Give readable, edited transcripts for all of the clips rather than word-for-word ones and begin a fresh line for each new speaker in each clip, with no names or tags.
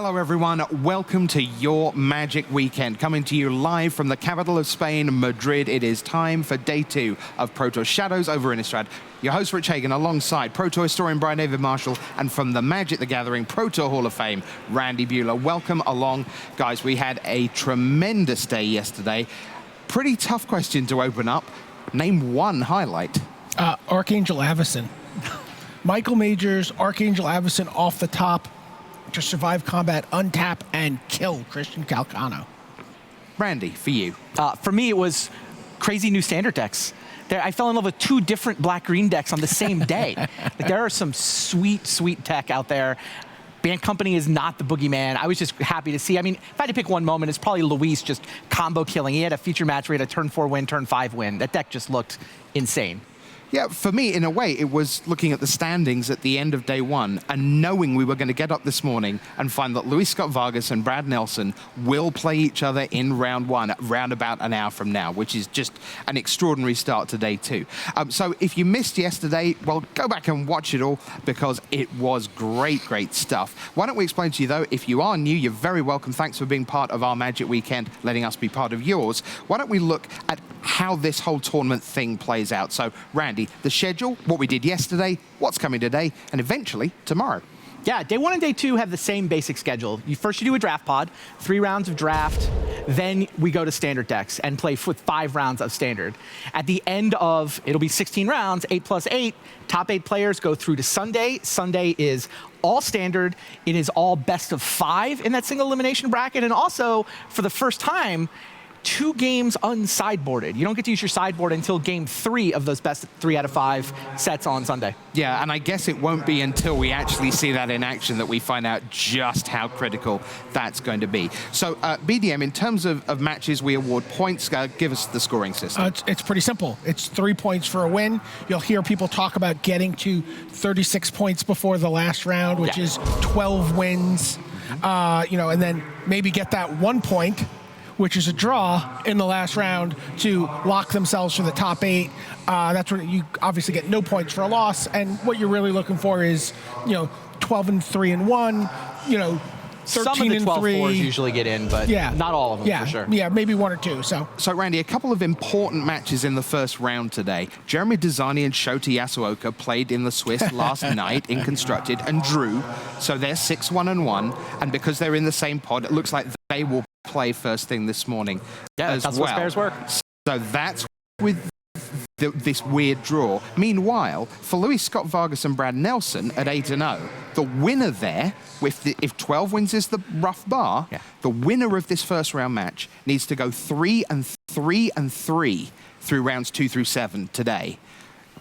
Hello everyone, welcome to your Magic Weekend. Coming to you live from the capital of Spain, Madrid. It is time for day 2 of Pro Tour Shadows over Innistrad. Your host Rich Hagan alongside Pro Tour historian Brian David Marshall and from the Magic the Gathering Pro Tour Hall of Fame, Randy Buehler. Welcome along. Guys, we had a tremendous day yesterday. Pretty tough question to open up. Name one highlight.
Archangel Avacyn. Michael Majors, Archangel Avacyn off the top to survive combat, untap, and kill Christian Calcano.
Randy, for you.
For me, it was crazy new standard decks. I fell in love with 2 different black-green decks on the same day. There are some sweet, sweet tech out there. Band Company is not the boogeyman. I was just happy to see. I mean, if I had to pick one moment, it's probably Luis just combo killing. He had a feature match where he had a turn 4 win, turn 5 win. That deck just looked insane.
Yeah, for me, in a way, it was looking at the standings at the end of day 1 and knowing we were going to get up this morning and find that Luis Scott-Vargas and Brad Nelson will play each other in round 1, round about an hour from now, which is just an extraordinary start to day 2. So if you missed yesterday, well, go back and watch it all because it was great, great stuff. Why don't we explain to you, though, if you are new, you're very welcome. Thanks for being part of our Magic Weekend, letting us be part of yours. Why don't we look at how this whole tournament thing plays out? So, Randy, the schedule, what we did yesterday, what's coming today, and eventually tomorrow.
Yeah, day 1 and day 2 have the same basic schedule. First you do a draft pod, 3 rounds of draft, then we go to standard decks and play with 5 rounds of standard. At the end of, it'll be 16 rounds, 8 plus 8, top 8 players go through to Sunday. Sunday is all standard. It is all best of 5 in that single elimination bracket, and also, for the first time, 2 games unsideboarded. You don't get to use your sideboard until game 3 of those best 3 out of 5 sets on Sunday.
Yeah, and I guess it won't be until we actually see that in action that we find out just how critical that's going to be. So, BDM, in terms of matches, we award points. Give us the scoring system.
It's pretty simple. It's 3 points for a win. You'll hear people talk about getting to 36 points before the last round, which is 12 wins. And then maybe get that 1 point, which is a draw in the last round, to lock themselves for the top 8. That's where you obviously get no points for a loss. And what you're really looking for is, 12 and 3 and 1, 13
Some of the 12
and 3.
fours usually get in, but not all of them for sure.
Yeah, maybe 1 or 2. So,
Randy, a couple of important matches in the first round today. Jeremy Dezani and Shota Yasuoka played in the Swiss last night in Constructed and drew. So they're 6-1 and 1. And because they're in the same pod, it looks like they will play first thing this morning as
that's
well.
What spares work.
So that's with this weird draw. Meanwhile, for Luis Scott-Vargas and Brad Nelson at 8-0, the winner there, if 12 wins is the rough bar, the winner of this first round match needs to go 3-3 through rounds 2 through 7 today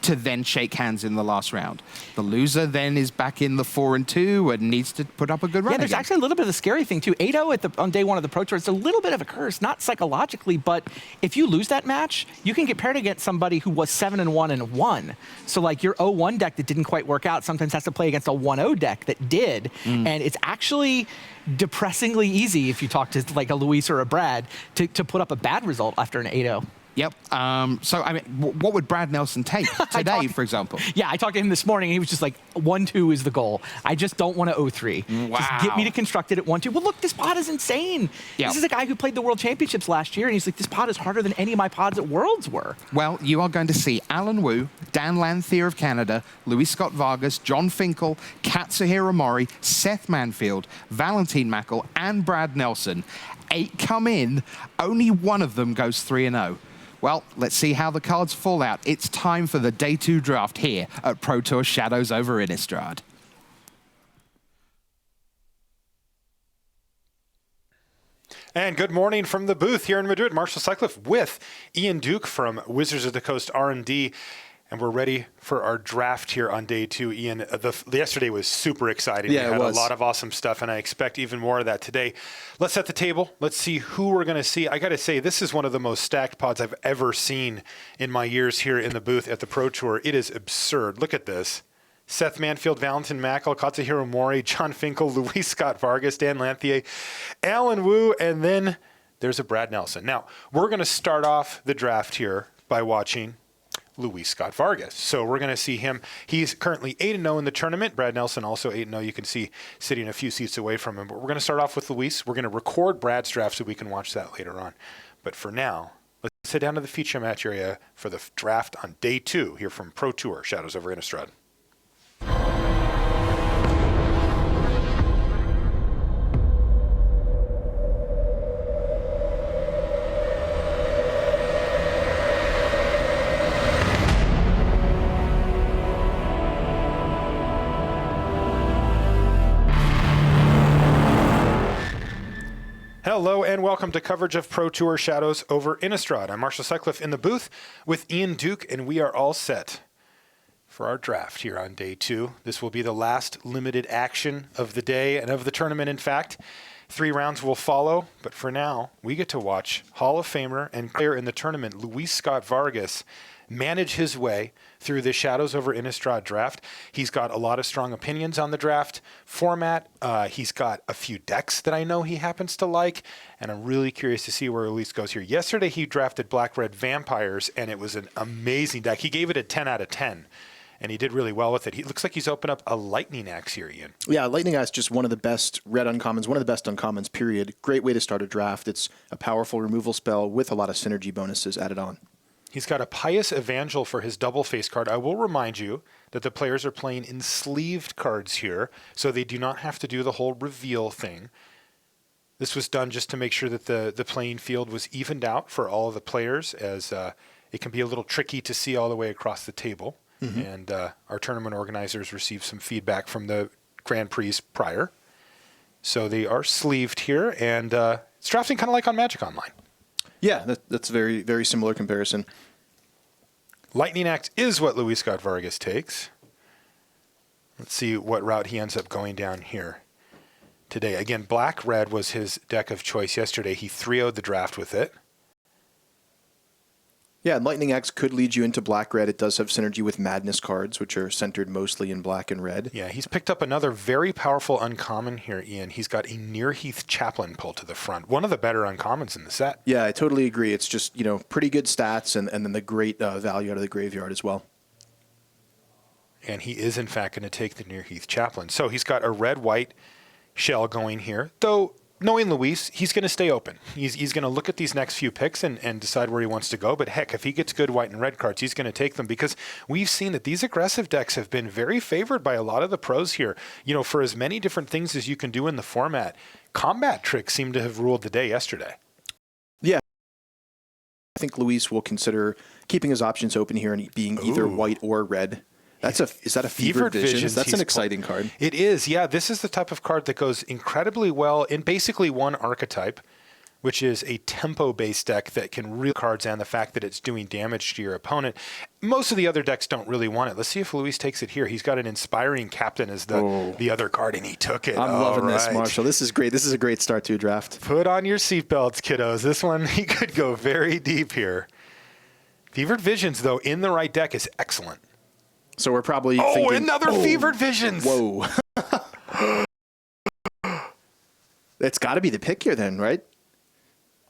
to then shake hands in the last round. The loser then is back in the 4-2 and needs to put up a good run.
Yeah, there's actually a little bit of a scary thing too. 8-0 on day 1 of the Pro Tour, it's a little bit of a curse, not psychologically, but if you lose that match, you can get paired against somebody who was 7-1 and 1. So like your 0-1 deck that didn't quite work out sometimes has to play against a 1-0 deck that did. And it's actually depressingly easy if you talk to like a Luis or a Brad to put up a bad result after an 8-0.
Yep. So, I mean, what would Brad Nelson take today, for example?
Yeah, I talked to him this morning, and he was just like, 1-2 is the goal. I just don't want to 0-3.
Wow.
Just get me to Constructed at 1-2. Well, look, this pod is insane.
Yep.
This is a guy who played the World Championships last year, and he's like, this pod is harder than any of my pods at Worlds were.
Well, you are going to see Alan Wu, Dan Lanthier of Canada, Luis Scott-Vargas, John Finkel, Katsuhiro Mori, Seth Manfield, Valentin Mackel, and Brad Nelson. 8 come in, only one of them goes 3-0. Well, let's see how the cards fall out. It's time for the day 2 draft here at Pro Tour Shadows over Innistrad.
And good morning from the booth here in Madrid. Marshall Sutcliffe with Ian Duke from Wizards of the Coast R&D. And we're ready for our draft here on day 2. Ian, yesterday was super exciting.
Yeah,
we had a lot of awesome stuff, and I expect even more of that today. Let's set the table. Let's see who we're going to see. I got to say, this is one of the most stacked pods I've ever seen in my years here in the booth at the Pro Tour. It is absurd. Look at this. Seth Manfield, Valentin Mackel, Katsuhiro Mori, John Finkel, Luis Scott-Vargas, Dan Lanthier, Alan Wu, and then there's a Brad Nelson. Now, we're going to start off the draft here by watching Luis Scott-Vargas. So we're going to see him. He's currently 8-0 in the tournament. Brad Nelson also 8-0. You can see sitting a few seats away from him. But we're going to start off with Luis. We're going to record Brad's draft so we can watch that later on. But for now, let's sit down to the feature match area for the draft on day 2 here from Pro Tour Shadows over Innistrad. Hello and welcome to coverage of Pro Tour Shadows over Innistrad. I'm Marshall Sutcliffe in the booth with Ian Duke, and we are all set for our draft here on day 2. This will be the last limited action of the day and of the tournament, in fact. 3 rounds will follow, but for now, we get to watch Hall of Famer and player in the tournament, Luis Scott-Vargas, manage his way through the Shadows over Innistrad draft. He's got a lot of strong opinions on the draft format. He's got a few decks that I know he happens to like, and I'm really curious to see where Luis goes here. Yesterday, he drafted Black-Red Vampires, and it was an amazing deck. He gave it a 10 out of 10, and he did really well with it. He looks like he's opened up a Lightning Axe here, Ian.
Yeah, Lightning Axe, just one of the best red uncommons, one of the best uncommons, period. Great way to start a draft. It's a powerful removal spell with a lot of synergy bonuses added on.
He's got a Pious Evangel for his double face card. I will remind you that the players are playing in sleeved cards here, so they do not have to do the whole reveal thing. This was done just to make sure that the playing field was evened out for all of the players, as it can be a little tricky to see all the way across the table. Mm-hmm. And our tournament organizers received some feedback from the Grand Prix prior. So they are sleeved here, and it's drafting kind of like on Magic Online.
Yeah, that's a very, very similar comparison.
Lightning Axe is what Luis Scott-Vargas takes. Let's see what route he ends up going down here today. Again, Black-Red was his deck of choice yesterday. He 3-0'd the draft with it.
Yeah, and Lightning Axe could lead you into Black-Red. It does have synergy with Madness cards, which are centered mostly in black and red.
Yeah, he's picked up another very powerful uncommon here, Ian. He's got a Nearheath Chaplain pulled to the front. One of the better uncommons in the set.
Yeah, I totally agree. It's just, pretty good stats and then the great value out of the graveyard as well.
And he is, in fact, going to take the Nearheath Chaplain. So he's got a red-white shell going here, though. Knowing Luis, he's going to stay open. He's going to look at these next few picks and decide where he wants to go. But heck, if he gets good white and red cards, he's going to take them, because we've seen that these aggressive decks have been very favored by a lot of the pros here. For as many different things as you can do in the format, combat tricks seem to have ruled the day yesterday.
Yeah. I think Luis will consider keeping his options open here and being either white or red. Is that a Fevered Visions? That's an exciting card.
It is, yeah. This is the type of card that goes incredibly well in basically one archetype, which is a tempo-based deck that can real cards and the fact that it's doing damage to your opponent. Most of the other decks don't really want it. Let's see if Luis takes it here. He's got an Inspiring Captain as the other card, and he took it.
I'm loving this, Marshall. This is great. This is a great start to a draft.
Put on your seatbelts, kiddos. This one, he could go very deep here. Fevered Visions, though, in the right deck is excellent.
So we're probably thinking...
another Fevered Visions!
Whoa. It's got to be the pick here then, right?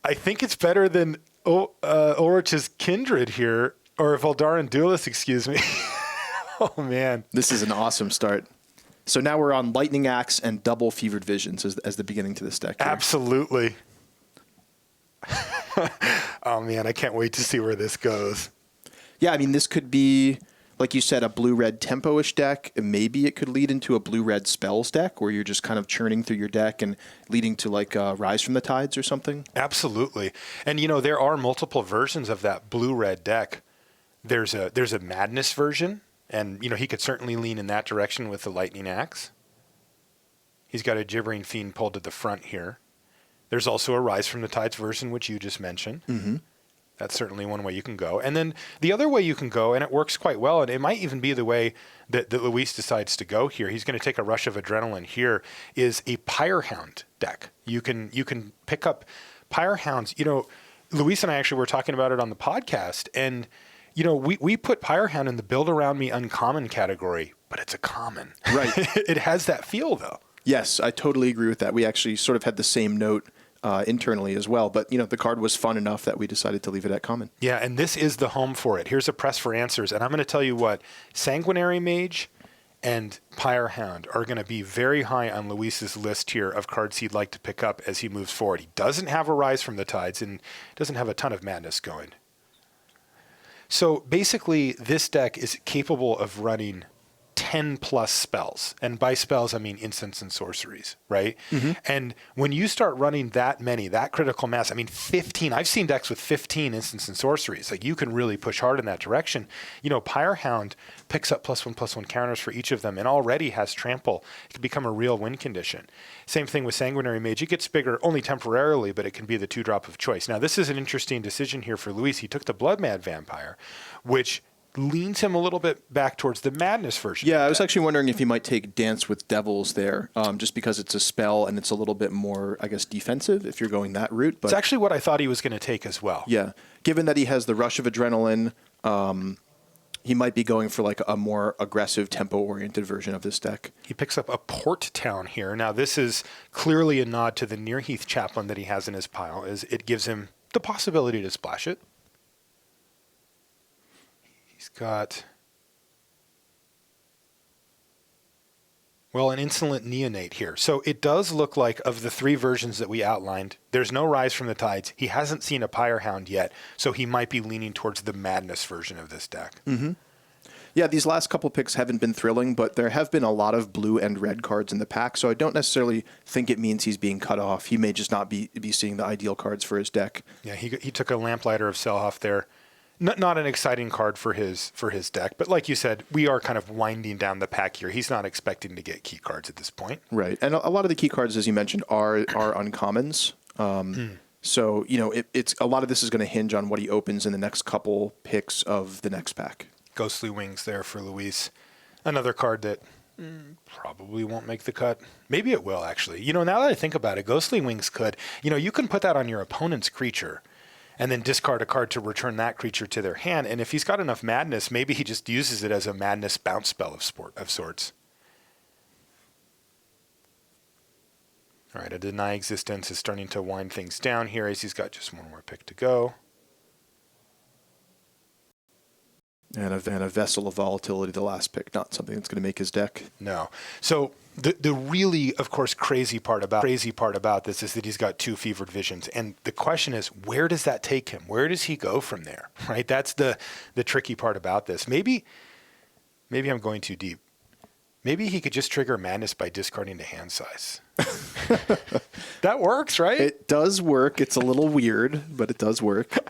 I think it's better than Ulrich's Kindred here, or Valdaran Duelist, excuse me. Oh, man.
This is an awesome start. So now we're on Lightning Axe and double Fevered Visions as the beginning to this deck here.
Absolutely. Oh, man, I can't wait to see where this goes.
Yeah, I mean, this could be... Like you said, a blue-red tempo-ish deck. Maybe it could lead into a blue-red spells deck where you're just kind of churning through your deck and leading to like Rise from the Tides or something.
Absolutely. And, there are multiple versions of that blue-red deck. There's a Madness version, and, he could certainly lean in that direction with the Lightning Axe. He's got a Gibbering Fiend pulled to the front here. There's also a Rise from the Tides version, which you just mentioned. Mm-hmm. That's certainly one way you can go. And then the other way you can go, and it works quite well, and it might even be the way that Luis decides to go here. He's going to take a Rush of Adrenaline here, is a Pyrehound deck. You can pick up Pyrehounds. Luis and I actually were talking about it on the podcast, and, we put Pyrehound in the Build Around Me uncommon category, but it's a common.
Right.
It has that feel, though.
Yes, I totally agree with that. We actually sort of had the same note internally as well. But, the card was fun enough that we decided to leave it at common.
Yeah, and this is the home for it. Here's a press for answers. And I'm going to tell you what, Sanguinary Mage and Pyre Hound are going to be very high on Luis's list here of cards he'd like to pick up as he moves forward. He doesn't have a Rise from the Tides and doesn't have a ton of madness going. So basically, this deck is capable of running 10 plus spells. And by spells, I mean instants and sorceries, right? Mm-hmm. And when you start running that many, that critical mass, 15, I've seen decks with 15 instants and sorceries. Like, you can really push hard in that direction. Pyre Hound picks up +1/+1 counters for each of them and already has trample. It can become a real win condition. Same thing with Sanguinary Mage. It gets bigger only temporarily, but it can be the 2-drop of choice. Now, this is an interesting decision here for Luis. He took the Blood Mad Vampire, which leans him a little bit back towards the madness version.
Yeah, I was actually wondering if he might take Dance with Devils there, just because it's a spell and it's a little bit more, I guess, defensive if you're going that route. But
it's actually what I thought he was going to take as well.
Yeah, given that he has the Rush of Adrenaline, he might be going for like a more aggressive, tempo-oriented version of this deck.
He picks up a Port Town here. Now, this is clearly a nod to the Nearheath Chaplain that he has in his pile, as it gives him the possibility to splash it. He's got, well, an Insolent Neonate here. So it does look like, of the 3 versions that we outlined, there's no Rise from the Tides. He hasn't seen a Pyre Hound yet, so he might be leaning towards the madness version of this deck.
Mm-hmm. Yeah, these last couple picks haven't been thrilling, but there have been a lot of blue and red cards in the pack, so I don't necessarily think it means he's being cut off. He may just not be seeing the ideal cards for his deck.
Yeah, he took a Lamplighter of Selhoff there. Not an exciting card for his deck, but like you said, we are kind of winding down the pack here. He's not expecting to get key cards at this point.
Right, and a lot of the key cards, as you mentioned, are uncommons. So, it's a lot of this is going to hinge on what he opens in the next couple picks of the next pack.
Ghostly Wings there for Luis. Another card that probably won't make the cut. Maybe it will, actually. Now that I think about it, Ghostly Wings could. You can put that on your opponent's creature and then discard a card to return that creature to their hand. And if he's got enough madness, maybe he just uses it as a madness bounce spell of sorts. All right, a Deny Existence is starting to wind things down here as he's got just one more pick to go.
And a Vessel of Volatility, the last pick, not something that's going to make his deck.
No. So the really, of course, crazy part about this is that he's got 2 Fevered Visions. And the question is, where does that take him? Where does he go from there? Right? That's the tricky part about this. Maybe I'm going too deep. Maybe he could just trigger madness by discarding the hand size. That works, right?
It does work. It's a little weird, but it does work.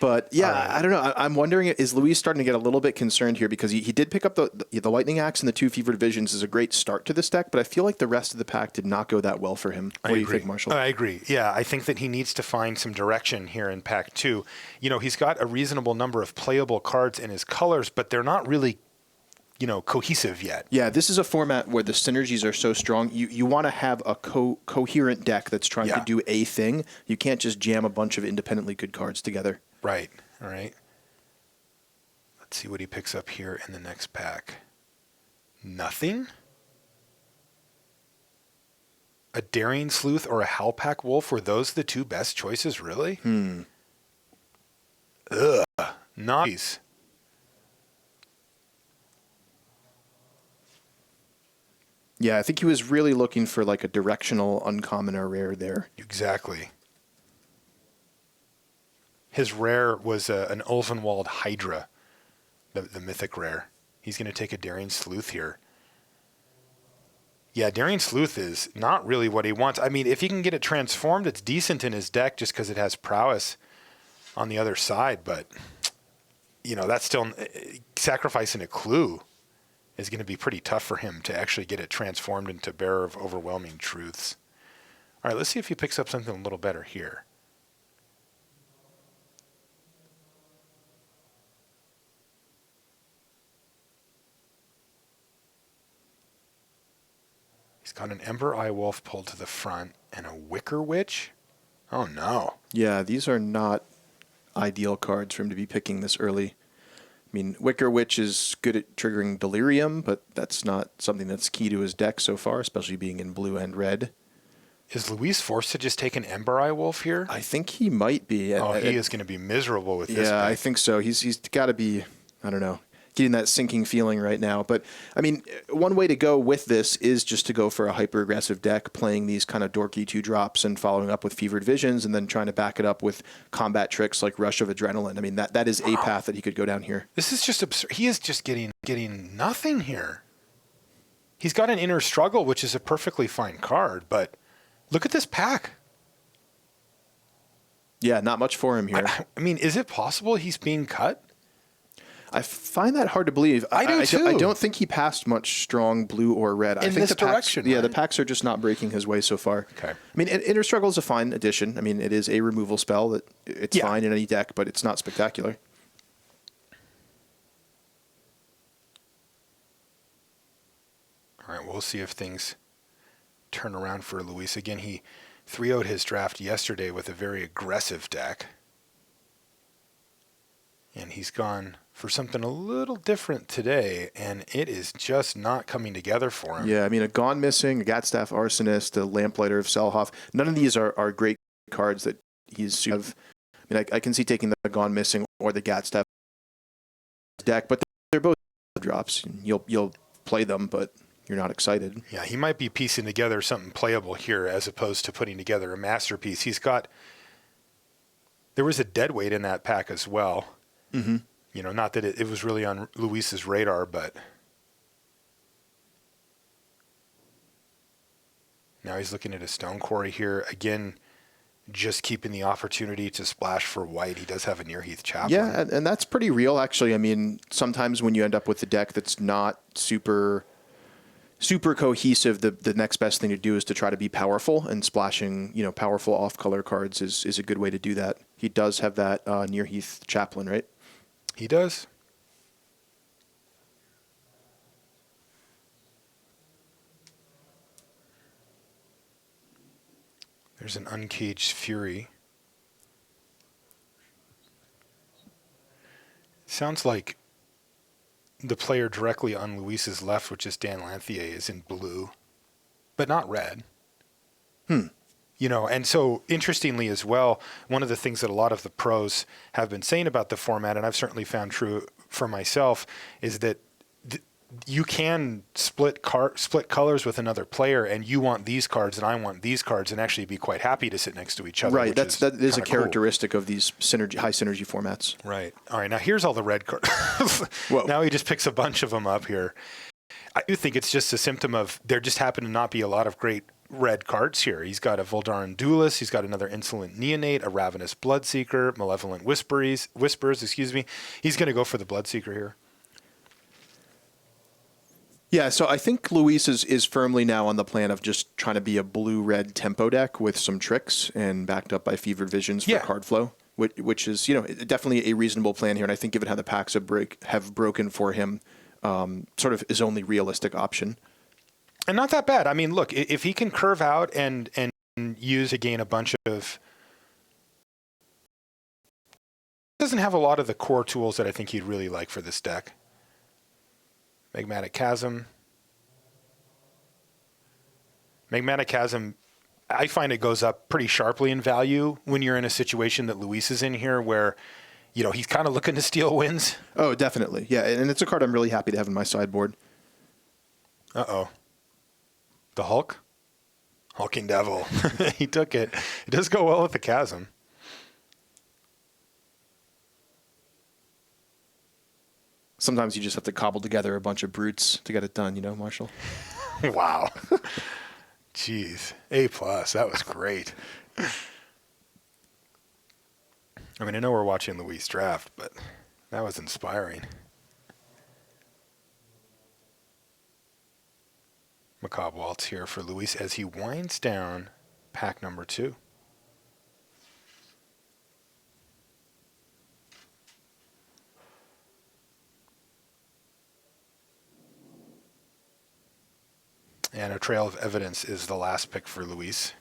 But yeah, right. I don't know. I'm wondering, is Luis starting to get a little bit concerned here, because he did pick up the Lightning Axe and the 2 Fevered Visions is a great start to this deck, but I feel like the rest of the pack did not go that well for him. What do you think, Marshall?
I agree. Yeah, I think that he needs to find some direction here in pack 2. He's got a reasonable number of playable cards in his colors, but they're not really cohesive yet.
Yeah, this is a format where the synergies are so strong. You want to have a coherent deck that's trying to do a thing. You can't just jam a bunch of independently good cards together.
Right. All right. Let's see what he picks up here in the next pack. Nothing? A Daring Sleuth or a Howlpack Wolf? Were those the 2 best choices, really? Ugh. Nice.
Yeah, I think he was really looking for like a directional uncommon or rare there.
Exactly. His rare was an Ulvenwald Hydra, the mythic rare. He's going to take a Daring Sleuth here. Yeah, Daring Sleuth is not really what he wants. If he can get it transformed, it's decent in his deck just because it has prowess on the other side. But, that's still sacrificing a clue is going to be pretty tough for him to actually get it transformed into Bearer of Overwhelming Truths. All right, let's see if he picks up something a little better here. He's got an Ember Eye Wolf pulled to the front and a Wicker Witch. Oh, no.
Yeah, these are not ideal cards for him to be picking this early. Wicker Witch is good at triggering Delirium, but that's not something that's key to his deck so far, especially being in blue and red.
Is Luis forced to just take an Ember Eye Wolf here?
I think he might be.
Oh, he is going to be miserable with this.
Yeah,
pick.
I think so. He's got to be, I don't know, getting that sinking feeling right now. But, I mean, one way to go with this is just to go for a hyper-aggressive deck, playing these kind of dorky 2-drops and following up with Fevered Visions and then trying to back it up with combat tricks like Rush of Adrenaline. I mean, that is a path that he could go down here.
This is just absurd. He is just getting nothing here. He's got an Inner Struggle, which is a perfectly fine card, but look at this pack.
Yeah, not much for him here.
I mean, is it possible he's being cut?
I find that hard to believe.
I do too.
I don't think he passed much strong blue or red. I think
this
the packs,
direction,
yeah,
right?
the packs are just not breaking his way so far.
Okay.
I mean, Inner Struggle is a fine addition. I mean, it is a removal spell that it's fine in any deck, but it's not spectacular.
All right, we'll see if things turn around for Luis. Again, he 3-0'd his draft yesterday with a very aggressive deck. And he's gone for something a little different today, and it is just not coming together for him.
Yeah, I mean, a Gone Missing, a Gatstaff Arsonist, a Lamplighter of Selhoff. None of these are great cards that he's... I mean, I can see taking the Gone Missing or the Gatstaff deck, but they're both drops. You'll play them, but you're not excited.
Yeah, he might be piecing together something playable here as opposed to putting together a masterpiece. He's got... There was a deadweight in that pack as well.
Mm-hmm.
You know, not that it was really on Luis's radar, but now he's looking at a Stone Quarry here. Again, just keeping the opportunity to splash for white. He does have a Nearheath Chaplain.
Yeah, and that's pretty real, actually. I mean, sometimes when you end up with a deck that's not super cohesive, the next best thing to do is to try to be powerful, and splashing, powerful off-color cards is a good way to do that. He does have that Nearheath Chaplain, right?
He does. There's an Uncaged Fury. Sounds like the player directly on Luis's left, which is Dan Lanthier, is in blue, but not red. And so interestingly as well, one of the things that a lot of the pros have been saying about the format, and I've certainly found true for myself, is that you can split colors with another player, and you want these cards and I want these cards, and actually be quite happy to sit next to each other.
Right, that is a characteristic
cool
of these high synergy formats.
Right. All right, now here's all the red cards. Now he just picks a bunch of them up here. I do think it's just a symptom of there just happen to not be a lot of great red cards here. He's got a Voldaran Duelist, he's got another Insolent Neonate, a Ravenous Bloodseeker, Malevolent Whispers, He's going to go for the Bloodseeker here.
Yeah, so I think Luis is firmly now on the plan of just trying to be a blue-red tempo deck with some tricks and backed up by Fevered Visions for card flow, which is definitely a reasonable plan here. And I think given how the packs have broken for him, sort of his only realistic option.
And not that bad. I mean, look, if he can curve out and use again a bunch of... Doesn't have a lot of the core tools that I think he'd really like for this deck. Magmatic Chasm. Magmatic Chasm, I find it goes up pretty sharply in value when you're in a situation that Luis is in here where, he's kind of looking to steal wins.
Oh, definitely. Yeah, and it's a card I'm really happy to have in my sideboard.
Uh-oh. The Hulk? Hulking Devil. He took it. It does go well with the Chasm.
Sometimes you just have to cobble together a bunch of brutes to get it done, Marshall?
Wow. Jeez. A+. That was great. I mean, I know we're watching Luis draft, but that was inspiring. Macabre Waltz here for Luis as he winds down pack number 2. And a Trail of Evidence is the last pick for Luis,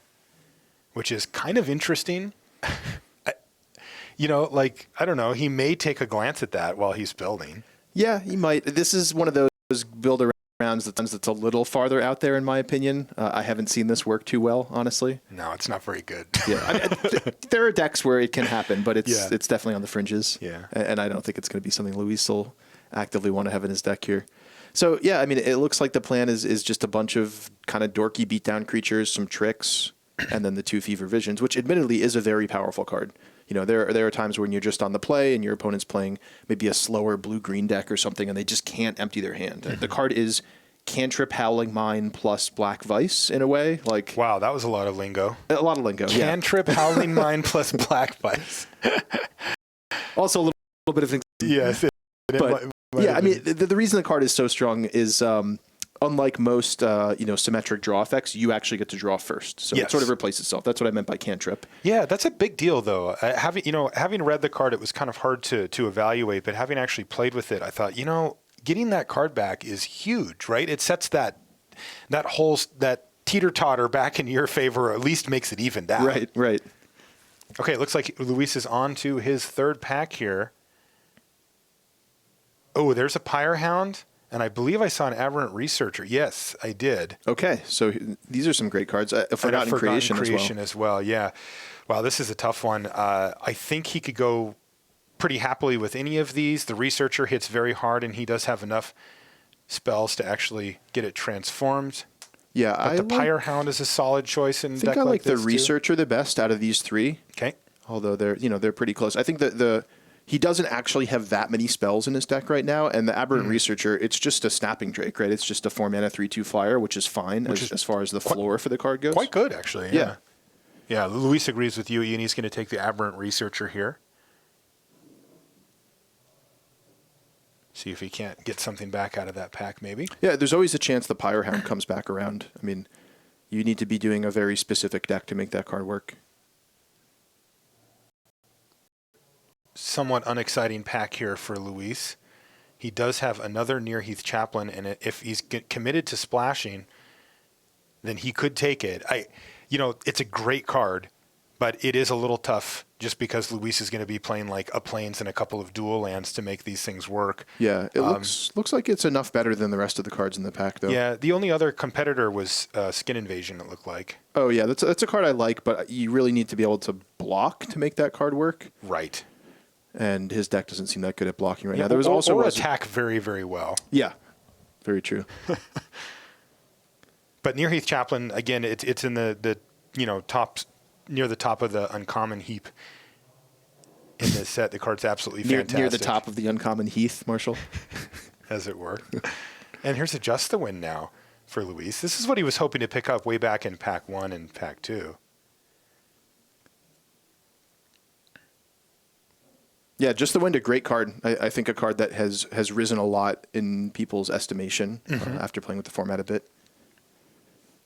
which is kind of interesting. I don't know. He may take a glance at that while he's building.
Yeah, he might. This is one of those build around rounds that's a little farther out there, in my opinion. I haven't seen this work too well, honestly.
No, it's not very good.
Yeah, there are decks where it can happen, but it's definitely on the fringes.
Yeah.
And I don't think it's going to be something Luis will actively want to have in his deck here. So, yeah, I mean, it looks like the plan is just a bunch of kind of dorky beatdown creatures, some tricks, and then the 2 Fever Visions, which admittedly is a very powerful card. You know, there are times when you're just on the play and your opponent's playing maybe a slower blue-green deck or something, and they just can't empty their hand. The card is Cantrip, Howling Mine plus Black Vice in a way. Like,
wow, that was a lot of lingo.
A lot of lingo.
Cantrip, Howling Mine plus Black Vice.
Also a little bit of things.
Yes.
But yeah, I mean, the reason the card is so strong is unlike most symmetric draw effects, you actually get to draw first. So it sort of replaces itself. That's what I meant by Cantrip.
Yeah, that's a big deal, though. Having read the card, it was kind of hard to evaluate, but having actually played with it, I thought, getting that card back is huge, right? It sets that teeter-totter back in your favor, or at least makes it evened out.
Right.
Okay, it looks like Luis is on to his third pack here. Oh, there's a Pyre Hound. And I believe I saw an Aberrant Researcher. Yes, I did.
Okay, so these are some great cards. Forgotten Creation
as well. Yeah. Wow, this is a tough one. I think he could go pretty happily with any of these. The Researcher hits very hard, and he does have enough spells to actually get it transformed.
Yeah,
but the Pyre Hound is a solid choice in deck like this.
I think I like the Researcher the best out of these 3.
Okay.
Although they're pretty close. I think that he doesn't actually have that many spells in his deck right now, and the Aberrant Researcher, it's just a Snapping Drake, right? It's just a 4-mana 3/2 flyer, which is fine as far as the floor for the card goes.
Quite good, actually. Yeah. Yeah, Luis agrees with you, Ian. He's going to take the Aberrant Researcher here. See if he can't get something back out of that pack, maybe.
Yeah, there's always a chance the Pyre Hound comes back around. I mean, you need to be doing a very specific deck to make that card work.
Somewhat unexciting pack here for Luis. He does have another Nearheath Chaplain, and if he's committed to splashing, then he could take it. It's a great card, but it is a little tough just because Luis is going to be playing like a Plains and a couple of dual lands to make these things work.
Yeah, it looks like it's enough better than the rest of the cards in the pack, though.
Yeah, the only other competitor was Skin Invasion, it looked like.
Oh, yeah, that's a card I like, but you really need to be able to block to make that card work.
Right.
And his deck doesn't seem that good at blocking right now. There was also
attack very, very well.
Yeah, very true.
But Nearheath Chaplain, again, it's in the top, near the top of the uncommon heap in this set. The card's absolutely fantastic.
Near the top of the uncommon heath, Marshall.
As it were. And here's a Just the Wind now for Luis. This is what he was hoping to pick up way back in Pack 1 and Pack 2.
Yeah, Just the Wind, a great card. I think a card that has risen a lot in people's estimation after playing with the format a bit.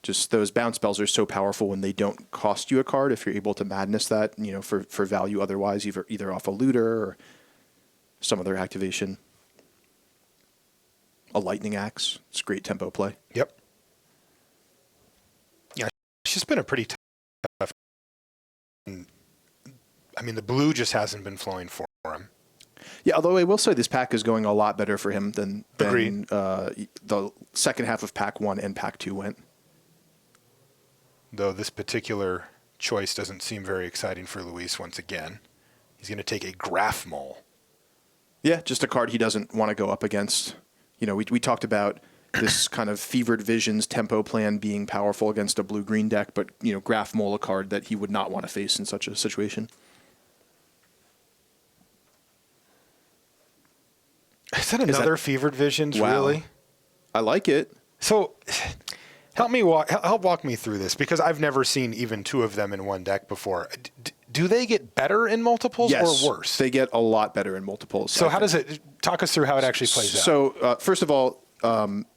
Just those bounce spells are so powerful when they don't cost you a card. If you're able to madness that, for value otherwise, either off a looter or some other activation. A Lightning Axe. It's great tempo play.
Yep. Yeah, it's just been a pretty tough. I mean, the blue just hasn't been flowing for him.
Yeah, although I will say this pack is going a lot better for him than the second half of Pack 1 and Pack 2 went.
Though this particular choice doesn't seem very exciting for Luis once again. He's going to take a Graph Mole.
Yeah, just a card he doesn't want to go up against. We talked about this kind of Fevered Visions tempo plan being powerful against a blue-green deck, but, Graph Mole, a card that he would not want to face in such a situation.
Is that another Fevered Visions, really?
I like it.
So help walk me through this, because I've never seen even 2 of them in one deck before. Do they get better in multiples or worse?
They get a lot better in multiples.
So how does it, talk us through how it actually plays out.
So first of all,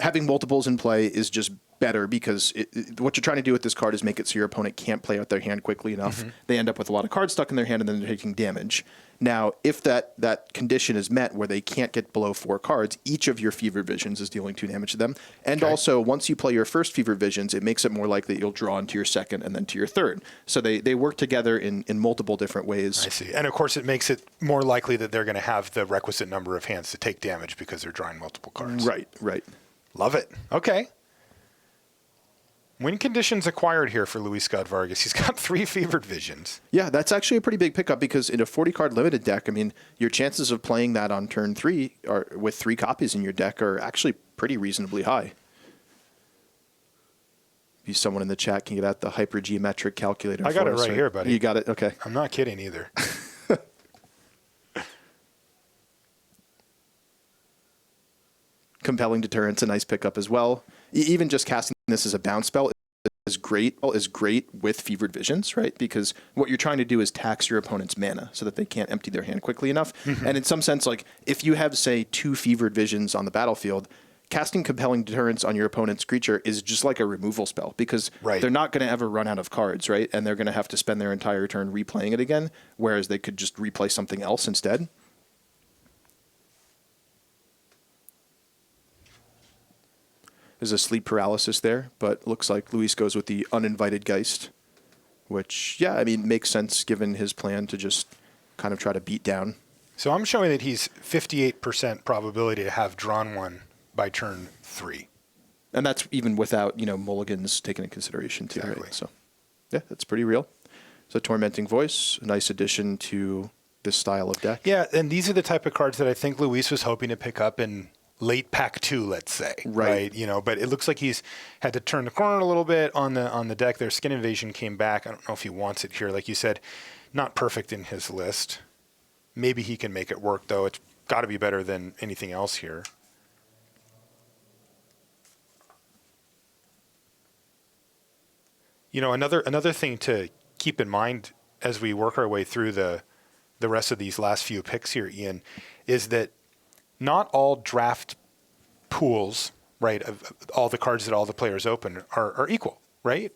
having multiples in play is just better because what you're trying to do with this card is make it so your opponent can't play out their hand quickly enough. They end up with a lot of cards stuck in their hand and then they're taking damage. Now, if that condition is met where they can't get below 4 cards, each of your Fever Visions is dealing 2 damage to them. And also, once you play your first Fever Visions, it makes it more likely you'll draw into your second and then to your third. So they work together in multiple different ways.
I see. And of course, it makes it more likely that they're going to have the requisite number of hands to take damage because they're drawing multiple cards.
Right.
Love it. Okay. Win conditions acquired here for Luis Scott-Vargas. He's got 3 Fevered Visions.
Yeah, that's actually a pretty big pickup because in a 40-card limited deck, I mean, your chances of playing that on turn 3 are, with 3 copies in your deck are actually pretty reasonably high. If someone in the chat can get out the hypergeometric calculator.
I got it right here, buddy.
You got it? Okay.
I'm not kidding either.
Compelling Deterrence, a nice pickup as well. Even just casting this as a bounce spell is great with Fevered Visions, right? Because what you're trying to do is tax your opponent's mana so that they can't empty their hand quickly enough. And in some sense, like if you have, say, 2 Fevered Visions on the battlefield, casting Compelling Deterrence on your opponent's creature is just like a removal spell because they're not going to ever run out of cards, right? And they're going to have to spend their entire turn replaying it again, whereas they could just replay something else instead. There's a sleep paralysis there, but looks like Luis goes with the Uninvited Geist, which, yeah, I mean, makes sense given his plan to just kind of try to beat down.
So I'm showing that he's 58% probability to have drawn one by turn 3.
And that's even without, mulligans taken into consideration too,
Exactly.
right? So, yeah, that's pretty real. So Tormenting Voice, a nice addition to this style of deck.
Yeah, and these are the type of cards that I think Luis was hoping to pick up in late pack 2, let's say.
Right.
But it looks like he's had to turn the corner a little bit on the deck. Their Skin Invasion came back. I don't know if he wants it here. Like you said, not perfect in his list. Maybe he can make it work, though. It's got to be better than anything else here. Another thing to keep in mind as we work our way through the rest of these last few picks here, Ian, is that not all draft pools, right, of all the cards that all the players open are equal, right?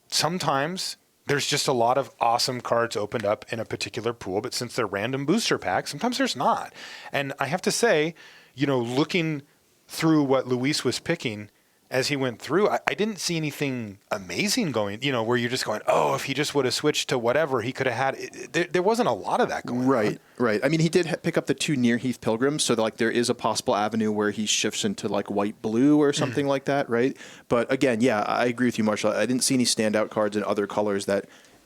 Sometimes there's just a lot of awesome cards opened up in a particular pool, but since they're random booster packs, sometimes there's not. And I have to say, looking through what Luis was picking as he went through, I didn't see anything amazing going, where you're just going, oh, if he just would have switched to whatever, he could have had. There wasn't a lot of that going on.
Right. I mean, he did pick up the 2 Near Heath Pilgrims, so there is a possible avenue where he shifts into white-blue or something like that, right? But again, yeah, I agree with you, Marshall. I didn't see any standout cards in other colors that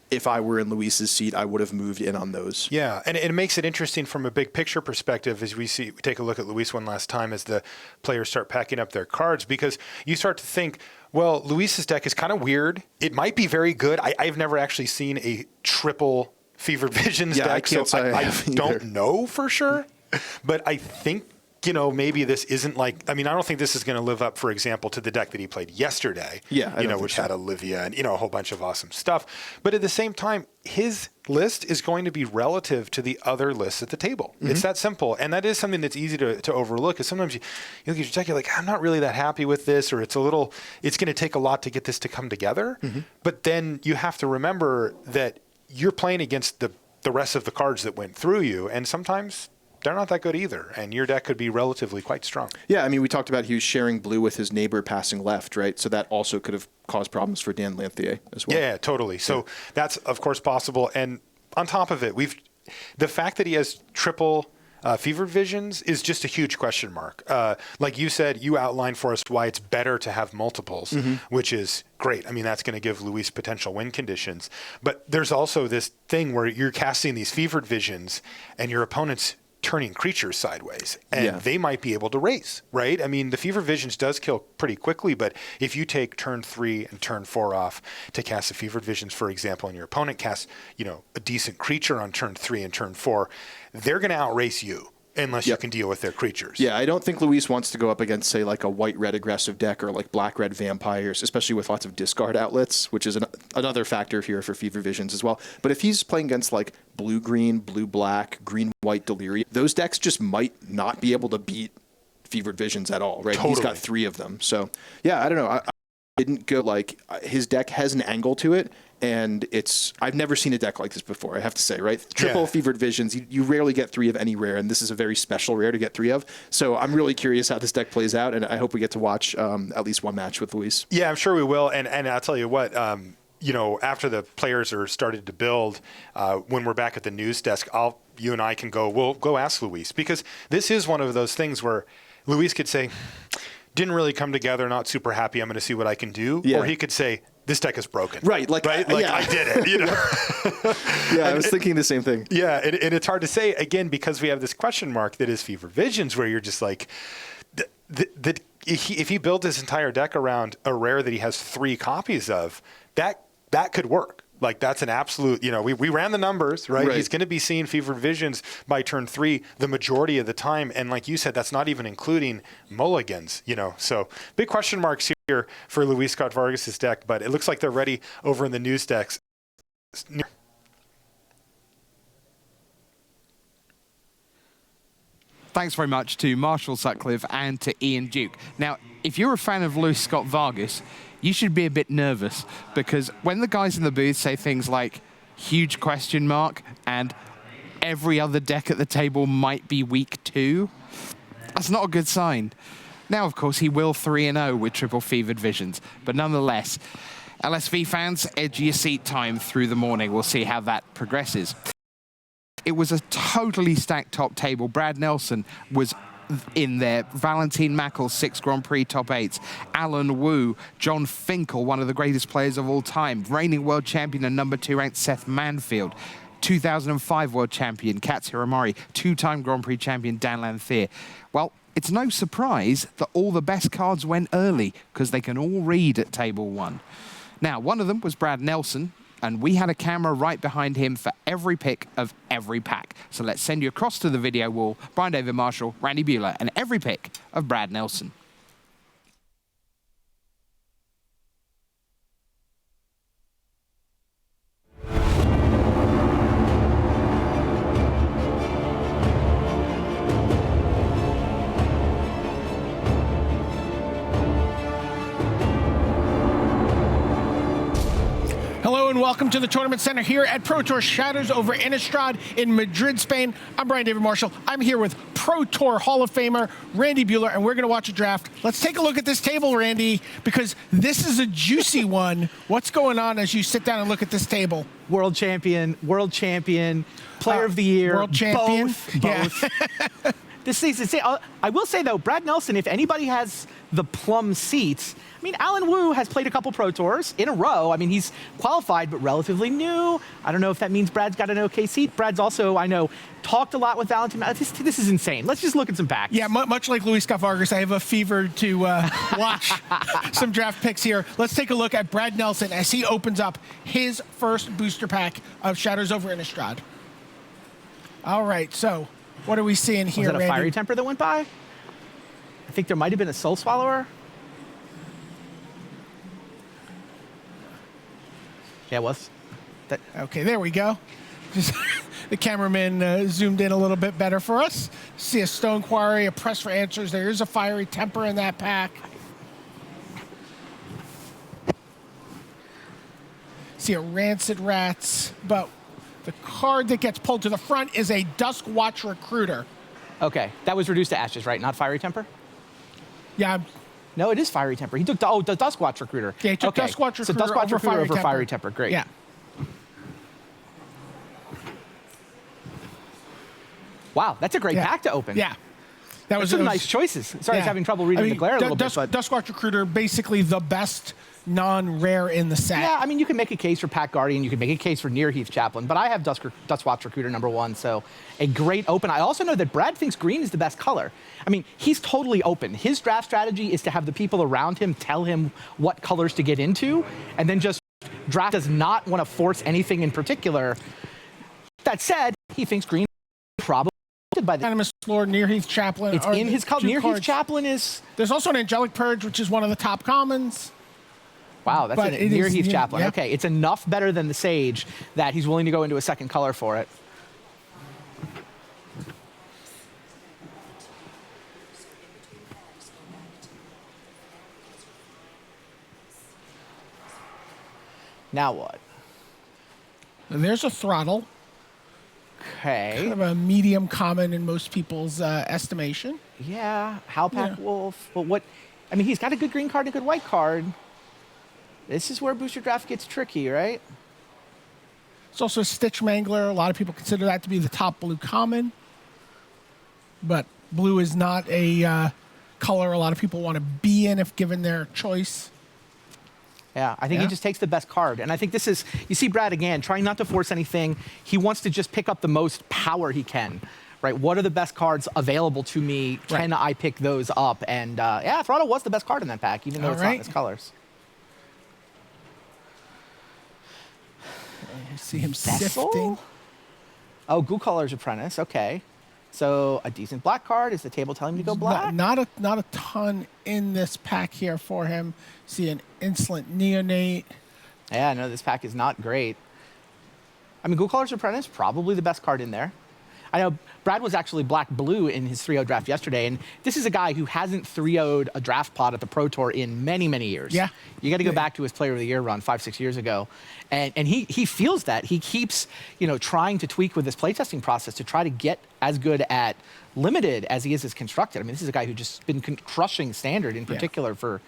if I were in Luis's seat, I would have moved in on those.
Yeah, and it makes it interesting from a big picture perspective as we take a look at Luis one last time as the players start packing up their cards, because you start to think, well, Luis's deck is kind of weird. It might be very good. I've never actually seen a triple Fevered Visions deck,
I can't say
I
have
don't know for sure, but I think maybe this isn't I don't think this is going to live up, for example, to the deck that he played yesterday.
Yeah,
which had Olivia and, a whole bunch of awesome stuff. But at the same time, his list is going to be relative to the other lists at the table. It's that simple. And that is something that's easy to overlook, because sometimes you look at your deck, you're like, I'm not really that happy with this, or it's going to take a lot to get this to come together. But then you have to remember that you're playing against the rest of the cards that went through you. And sometimes they're not that good either, and your deck could be relatively quite strong.
Yeah, I mean, we talked about he was sharing blue with his neighbor passing left, right? So that also could have caused problems for Dan Lanthier as well.
Yeah, totally. So that's, of course, possible. And on top of it, the fact that he has triple Fevered Visions is just a huge question mark. Like you said, you outlined for us why it's better to have multiples, which is great. I mean, that's going to give Luis potential win conditions. But there's also this thing where you're casting these Fevered Visions, and your opponent's turning creatures sideways, and they might be able to race, right? I mean, the Fevered Visions does kill pretty quickly, but if you take turn 3 and turn 4 off to cast the Fevered Visions, for example, and your opponent casts, a decent creature on turn 3 and turn 4, they're going to outrace you unless you can deal with their creatures.
Yeah, I don't think Luis wants to go up against, say, a white-red aggressive deck or black-red vampires, especially with lots of discard outlets, which is another factor here for Fevered Visions as well. But if he's playing against blue-green, blue-black, green-white Delirium, those decks just might not be able to beat Fevered Visions at all, right?
Totally.
He's got 3 of them. So, yeah, I don't know. I didn't go his deck has an angle to it, and I've never seen a deck like this before, I have to say, right? Triple Fevered Visions, you rarely get 3 of any rare, and this is a very special rare to get 3 of. So I'm really curious how this deck plays out, and I hope we get to watch at least one match with Luis.
Yeah, I'm sure we will. And I'll tell you what, after the players are started to build, when we're back at the news desk, you and I we'll go ask Luis, because this is one of those things where Luis could say, didn't really come together, not super happy, I'm going to see what I can do.
Yeah.
Or he could say, this deck is broken.
Right.
Like I did it, you know?
Yeah, I was thinking the same thing.
Yeah, and it's hard to say, again, because we have this question mark that is Fever Visions, where you're just like, if he built his entire deck around a rare that he has 3 copies of, that could work. Like, that's an absolute, you know, we ran the numbers, right? He's going to be seeing Fever Visions by turn 3 the majority of the time. And like you said, that's not even including mulligans, you know. So big question marks here for Luis Scott-Vargas' deck, but it looks like they're ready over in the news decks.
Thanks very much to Marshall Sutcliffe and to Ian Duke. Now, if you're a fan of Luis Scott-Vargas, you should be a bit nervous, because when the guys in the booth say things like huge question mark and every other deck at the table might be weak too, that's not a good sign. Now, of course, he will 3-0 with triple fevered visions, but nonetheless, LSV fans, edge your seat time through the morning. We'll see how that progresses. It was a totally stacked top table. Brad Nelson was in there. Valentin Mackel, 6 Grand Prix top 8s. Alan Wu, John Finkel, one of the greatest players of all time. Reigning world champion and number 2 ranked Seth Manfield. 2005 world champion Katz Hiramori. 2-time Grand Prix champion Dan Lanthier. Well, it's no surprise that all the best cards went early, because they can all read at table 1. Now, one of them was Brad Nelson, and we had a camera right behind him for every pick of every pack. So let's send you across to the video wall, Brian David Marshall, Randy Buehler, and every pick of Brad Nelson.
Hello and welcome to the Tournament Center here at Pro Tour Shadows over Innistrad in Madrid, Spain. I'm Brian David Marshall. I'm here with Pro Tour Hall of Famer Randy Buehler, and we're going to watch a draft. Let's take a look at this table, Randy, because this is a juicy one. What's going on as you sit down and look at this table?
World champion, player of the year.
World champion.
Both. Yeah. This season, I will say, though, Brad Nelson, if anybody has the plum seats, I mean, Alan Wu has played a couple Pro Tours in a row. I mean, he's qualified, but relatively new. I don't know if that means Brad's got an okay seat. Brad's also, I know, talked a lot with Valentin. This is insane. Let's just look at some packs.
Yeah, much like Luis Scott-Vargas, I have a fever to watch some draft picks here. Let's take a look at Brad Nelson as he opens up his first booster pack of Shadows over Innistrad. All right, so what are we seeing here,
Was that a
Randy?
Fiery Temper that went by? I think there might have been a Soul Swallower. Yeah, it was.
Okay, there we go. Just the cameraman zoomed in a little bit better for us. See a Stone Quarry, a Press for Answers. There is a Fiery Temper in that pack. See a Rancid Rats, but the card that gets pulled to the front is a Duskwatch Recruiter.
Okay, that was reduced to ashes, right? Not Fiery Temper?
Yeah,
No, it is Fiery Temper. He took the Duskwatch Recruiter.
Yeah, he took
okay.
Duskwatch Recruiter
so Duskwatch
over
Recruiter over
Fiery
Fiery Temper. Great.
yeah.
Wow, that's a great pack to open.
Yeah. That
Those are some nice choices. Sorry, I was having trouble reading the glare a little bit. But
Duskwatch Recruiter, basically the best non-rare in the set.
yeah, I mean, you can make a case for Pat Guardian. You can make a case for Near Heath Chaplain. But I have Duskwatch Recruiter #1, so a great open. I also know that Brad thinks green is the best color. I mean, he's totally open. His draft strategy is to have the people around him tell him what colors to get into, and then just draft. Does not want to force anything in particular. That said, he thinks green is probably by the
Animus Lord, Near Heath Chaplain.
It's in his color. Near Heath Chaplain is.
There's also an Angelic Purge, which is one of the top commons.
Wow, that's a Near Heath Chaplain.
Yeah.
Okay, it's enough better than the Sage that he's willing to go into a second color for it. Now what?
And there's a Throttle.
Okay.
Kind of a medium common in most people's estimation.
Yeah, Howlpack
Yeah.
Wolf. But what? I mean, he's got a good green card and a good white card. This is where Booster Draft gets tricky, right?
It's also a Stitch Mangler. A lot of people consider that to be the top blue common. But blue is not a color a lot of people want to be in if given their choice.
Yeah, I think he just takes the best card. And I think this is, you see Brad again, trying not to force anything. He wants to just pick up the most power he can, right? What are the best cards available to me? Can I pick those up? And yeah, Throttle was the best card in that pack, even though it's not in his colors.
I see him
Vessel?
sifting.
Oh, Goo Caller's Apprentice, okay. So a decent black card. Is the table telling me to go black?
Not a ton in this pack here for him. See an Insolent Neonate.
Yeah, no, this pack is not great. I mean, Goo Caller's Apprentice, probably the best card in there. I know Brad was actually black-blue in his 3-0 draft yesterday, and this is a guy who hasn't 3-0'd a draft pod at the Pro Tour in many, many years.
Yeah.
You got to go back to his Player of the Year run 5-6 years ago, and he feels that. He keeps, trying to tweak with this playtesting process to try to get as good at limited as he is as constructed. I mean, this is a guy who's just been crushing standard in particular for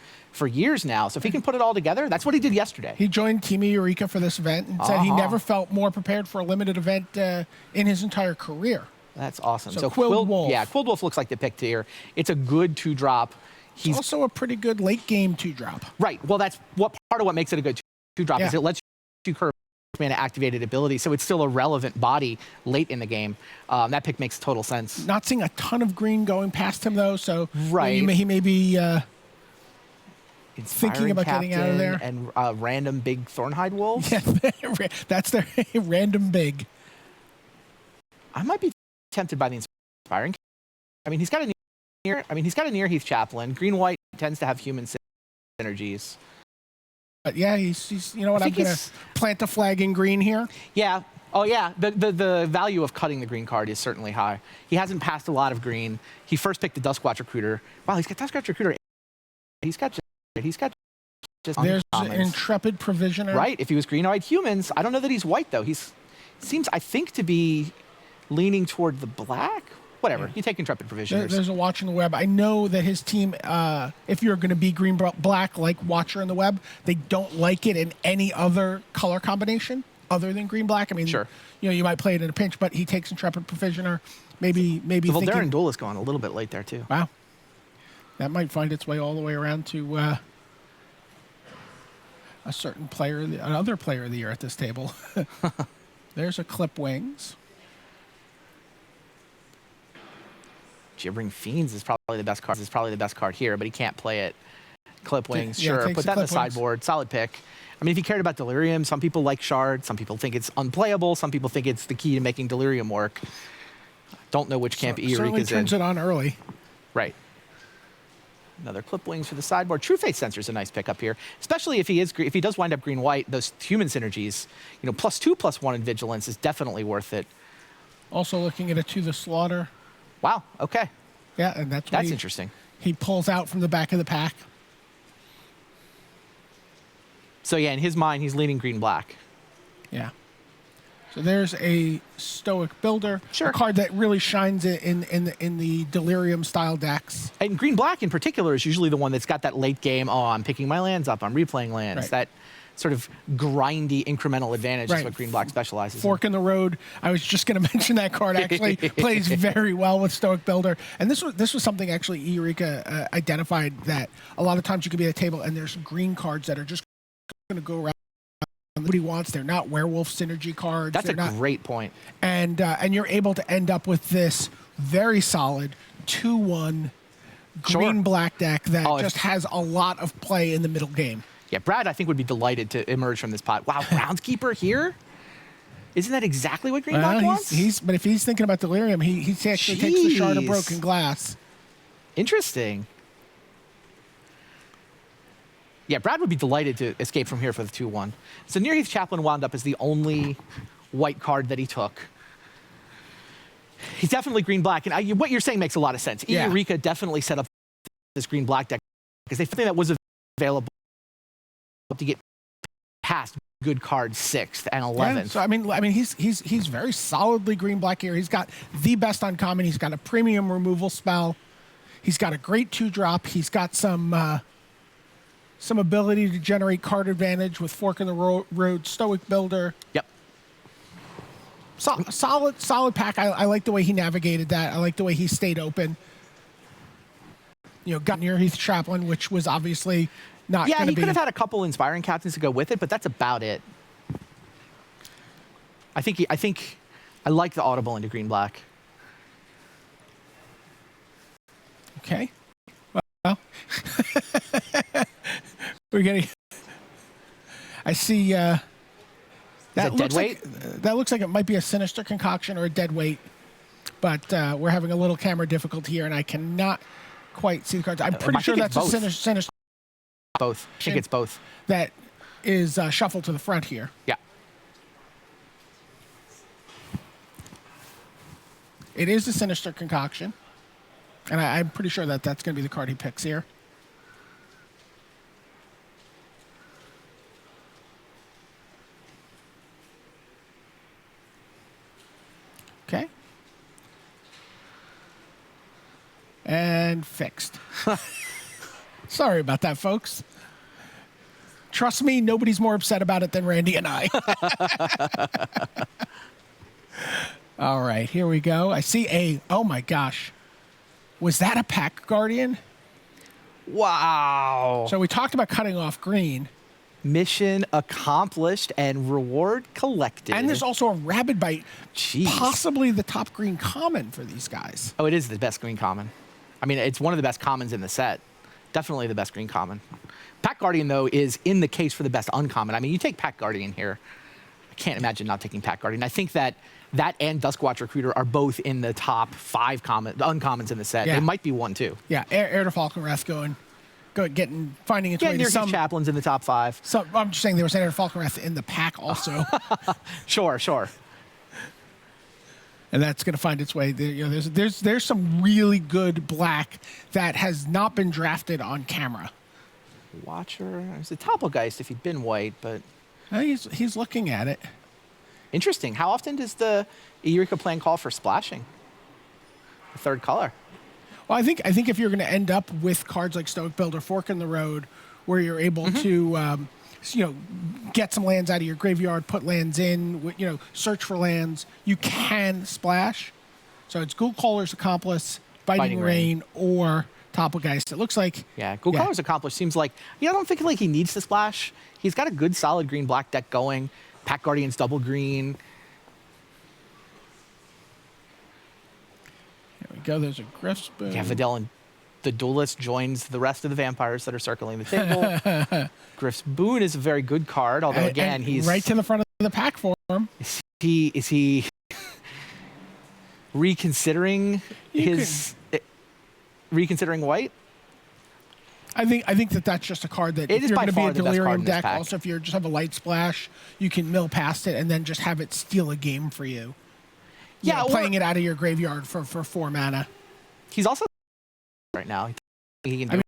years now. So if he can put it all together, that's what he did yesterday.
He joined Team Eureka for this event and said he never felt more prepared for a limited event in his entire career.
That's awesome.
So Quilled Wolf.
Yeah, Quilled Wolf looks like the pick here. It's a good 2-drop.
He's also a pretty good late game 2-drop.
Right. Well, that's part of what makes it a good 2-drop is it lets you curve mana activated ability, so it's still a relevant body late in the game. That pick makes total sense.
Not seeing a ton of green going past him though, so
right.
he may be
Inspiring
thinking about
Captain
getting out of there.
And random big Thornhide Wolves.
Yeah, that's their random big.
I might be tempted by the Inspiring. I mean, he's got a near Heath Chaplain. Green white tends to have human synergies.
But yeah, he's you know what, I'm gonna plant a flag in green here.
Yeah. Oh yeah. The value of cutting the green card is certainly high. He hasn't passed a lot of green. He first picked the Duskwatch Recruiter. Wow, he's got Duskwatch Recruiter. He's got just
there's an
uncommons.
Intrepid Provisioner.
Right. If he was green-eyed humans, I don't know that he's white though. Seems I think to be leaning toward the black. Whatever. You take Intrepid Provisioners.
There's a Watcher in the Web. I know that his team, if you're going to be green-black like Watcher in the Web, they don't like it in any other color combination other than green-black. I mean,
sure.
You might play it in a pinch, but he takes Intrepid Provisioner. Maybe
the
thinking,
Voldaren Duelist going a little bit late there too.
Wow. That might find its way all the way around to a certain player, another player of the year at this table. There's a Clip Wings.
Gibbering Fiends is probably the best card. Is probably the best card here, but he can't play it. Clip Wings, sure. Put that in the sideboard. Solid pick. I mean, if you cared about Delirium, some people like Shard. Some people think it's unplayable. Some people think it's the key to making Delirium work. Don't know which camp Eureka's in.
Certainly turns it on early.
Right. Another Clip Wings for the sideboard. True Faith Sensor is a nice pick up here, especially if he does wind up green-white. Those human synergies, +2/+1 in Vigilance is definitely worth it.
Also looking at it to the Slaughter.
Wow. Okay.
Yeah, and that's
interesting.
He pulls out from the back of the pack.
So yeah, in his mind, he's leaning green-black.
Yeah. So there's a Stoic Builder,
sure.
A card that really shines in the Delirium style decks.
And green-black in particular is usually the one that's got that late game. Oh, I'm picking my lands up. I'm replaying lands.
Right.
That sort of grindy incremental advantage is what green-black specializes
Fork in the Road. I was just going to mention that card. Actually plays very well with Stoic Builder. And this was something actually Eureka identified, that a lot of times you could be at a table and there's green cards that are just going to go around. Nobody wants. They're not werewolf synergy cards.
That's a great point.
And you're able to end up with this very solid 2/1 green-black deck that just has a lot of play in the middle game.
Yeah, Brad, I think, would be delighted to emerge from this pot. Wow, Groundskeeper here? Isn't that exactly what green-black wants?
But if he's thinking about Delirium, he actually takes the Shard of Broken Glass.
Interesting. Yeah, Brad would be delighted to escape from here for the 2/1. So Near Heath Chaplain wound up as the only white card that he took. He's definitely green-black, and what you're saying makes a lot of sense.
Yeah.
Eureka definitely set up this green-black deck because they think that was available to get past good cards 6th and 11th.
Yeah, so I mean, he's very solidly green-black here. He's got the best uncommon. He's got a premium removal spell. He's got a great 2-drop. He's got some ability to generate card advantage with Fork in the Road, Stoic Builder.
Yep.
Solid pack. I like the way he navigated that. I like the way he stayed open. got near Heath Chaplin, which was obviously not
Yeah,
going to
he
be.
could have had a couple inspiring captains to go with it, but that's about it. I think I like the audible into green-black.
Okay. Well, we're getting. I see. That
that
looks
dead weight?
that looks like it might be a sinister concoction or a dead weight, but we're having a little camera difficulty here, and I cannot quite see the cards. I'm pretty sure that's a sinister.
Both. I think it's both.
That is shuffled to the front here.
Yeah.
It is a sinister concoction, and I'm pretty sure that that's going to be the card he picks here. Okay. And fixed. Sorry about that, folks. Trust me, nobody's more upset about it than Randy and I. All right, here we go. I see oh my gosh. Was that a Pack Guardian?
Wow.
So we talked about cutting off green.
Mission accomplished and reward collected.
And there's also a Rabid Bite.
Jeez.
Possibly the top green common for these guys.
Oh, it is the best green common. I mean, it's one of the best commons in the set. Definitely the best green common. Pack Guardian, though, is in the case for the best uncommon. I mean, you take Pack Guardian here. I can't imagine not taking Pack Guardian. I think that and Duskwatch Recruiter are both in the top 5 uncommons in the set.
Yeah.
It might be 1, too.
Yeah, Heir to Falconwrath finding its way to some.
Chaplain's in the top 5.
So I'm just saying there was Heir to Falconwrath in the pack also.
Sure.
And that's going to find its way. There's some really good black that has not been drafted on camera.
Watcher. There's a Toppelgeist if he'd been white, but
He's looking at it.
interesting. How often does the Eureka plan call for splashing? The third color.
Well, I think if you're going to end up with cards like Stoic Builder, Fork in the Road, where you're able to, get some lands out of your graveyard, put lands in, search for lands, you can splash. So it's Ghoul Caller's Accomplice, Biting Rain, or Toppelgeist. It looks like.
Yeah, Ghoul Caller's Accomplice seems like, I don't think like he needs to splash. He's got a good solid green-black deck going. Pack Guardian's double green.
Here we go. There's a Griff's Boon.
Yeah, Videl and the Duelist joins the rest of the vampires that are circling the table. Griff's Boon is a very good card, although again, he's
right to the front of the pack for him.
Is he reconsidering reconsidering white?
I think that's just a card that
It
if
is
you're
by
going to be
far
a
the best card
delirium
in this
deck,
pack.
also if you just have a light splash, you can mill past it and then just have it steal a game for you. Playing it out of your graveyard for 4 mana.
He's also right now. He can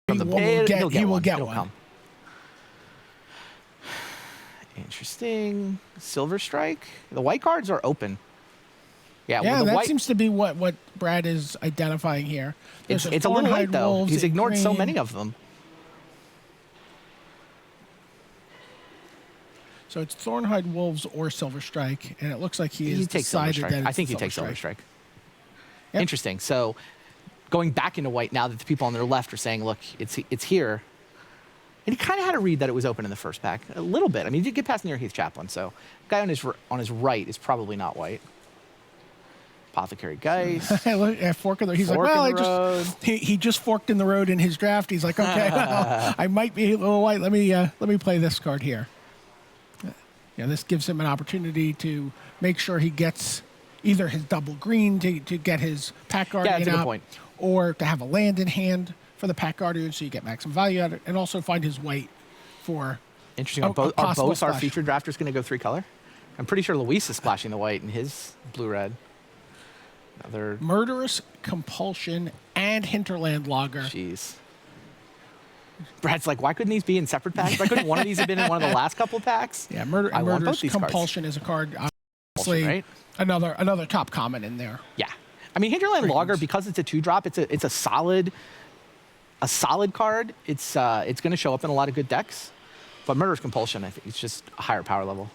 do
He will get
It'll
one.
come. Interesting. Silver Strike. The white cards are open. Yeah,
Yeah,
the
that
white,
seems to be what Brad is identifying here.
it's
There's
a little late
Thornhide
though.
Wolves
He's
in
ignored so
green.
many of them.
So it's Thornhide Wolves or Silver Strike, and it looks like he has
takes Silver
decided
Strike.
that it's
I think he
Silver
takes Silver Strike.
Yep.
Interesting. So going back into white now that the people on their left are saying, look, it's here. And he kind of had to read that it was open in the first pack. A little bit. I mean, he did get past near Heath Chaplin, so the guy on his right is probably not white. Apothecary Geist.
Look at Fork in the He's
Fork
like,
in the
well, he just forked in the road in his draft. He's like, okay, well, I might be a little white. Let me play this card here. Yeah, this gives him an opportunity to make sure he gets either his double green to get his Pack Guardian
that's a good
out,
point.
or to have a land in hand for the Pack Guardian so you get maximum value out of it, and also find his white for
Interesting.
a
Are both
possible
our
splash.
featured drafters going to go 3 color? I'm pretty sure Luis is splashing the white in his blue-red. Another.
Murderous Compulsion and Hinterland Logger.
Jeez. Brad's like, why couldn't these be in separate packs? Why couldn't one of these have been in one of the last couple packs?
Yeah,
I want both
Murderous
these cards.
Compulsion is a card. Obviously,
right?
another top common in there.
Yeah. I mean, Hinterland Logger,
Greetings.
because it's a 2-drop, it's a solid card. It's going to show up in a lot of good decks. But Murderous Compulsion, I think it's just a higher power level.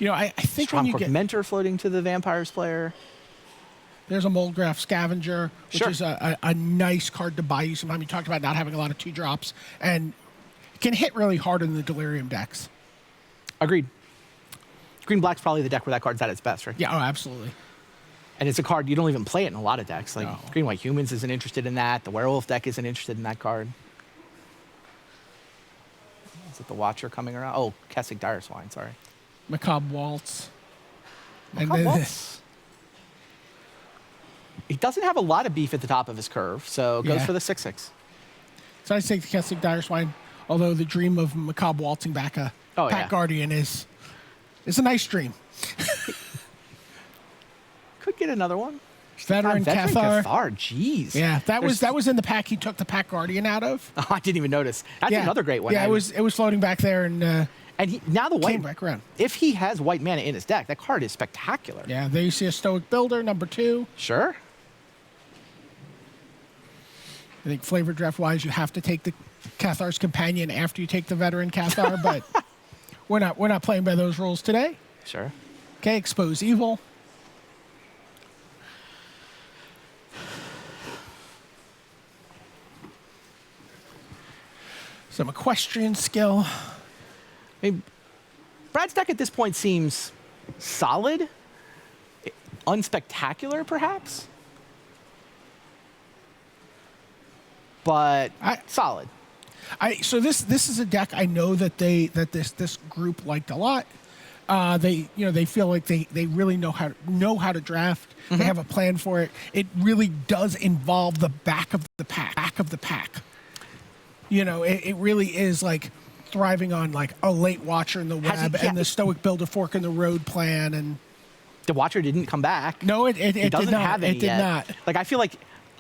I think when
Strong
you
Corp
get
Mentor floating to the Vampires player.
There's a Moldgraph Scavenger, which
Sure.
is a nice card to buy you sometime. You talked about not having a lot of 2-drops, and it can hit really hard in the Delirium decks.
Agreed. Green-black's probably the deck where that card's at its best, right?
Yeah, oh, absolutely.
And it's a card, you don't even play it in a lot of decks. Like,
No.
Green-White Humans isn't interested in that. The Werewolf deck isn't interested in that card. Is it the Watcher coming around? Oh, Kessig Dire Swine, sorry.
Macabre Waltz.
Macabre Waltz. He doesn't have a lot of beef at the top of his curve, so goes
Yeah.
for the 6/6.
So I take the Kessig Dire Swine, although the dream of Macabre waltzing back a
Oh,
Pack
yeah.
Guardian is a nice dream.
Could get another one.
Veteran
Veteran
Cathar.
Cathar, jeez.
Yeah, that was
There's-
in the pack he took the Pack Guardian out of.
Oh, I didn't even notice. That's
Yeah.
another great one.
Yeah,
And-
it was floating back there, and
And now the
came
white,
back around.
if he has white mana in his deck, that card is spectacular.
Yeah, there you see a Stoic Builder, number 2.
Sure.
I think flavor draft wise, you have to take the Cathar's Companion after you take the Veteran Cathar, but we're not playing by those rules today.
Sure.
Okay, Expose Evil. Some Equestrian Skill.
I mean, Brad's deck at this point seems solid, unspectacular, perhaps, but solid.
So this is a deck I know that this group liked a lot. They feel like they really know how to draft.
Mm-hmm.
They have a plan for it. It really does involve the back of the pack. You know, it really is like thriving on like a late Watcher in the Web
yeah.
and the Stoic Builder Fork in the Road plan. And
The Watcher didn't come back.
no, it
He doesn't
did not.
have any
It did
yet.
not.
Like, I feel like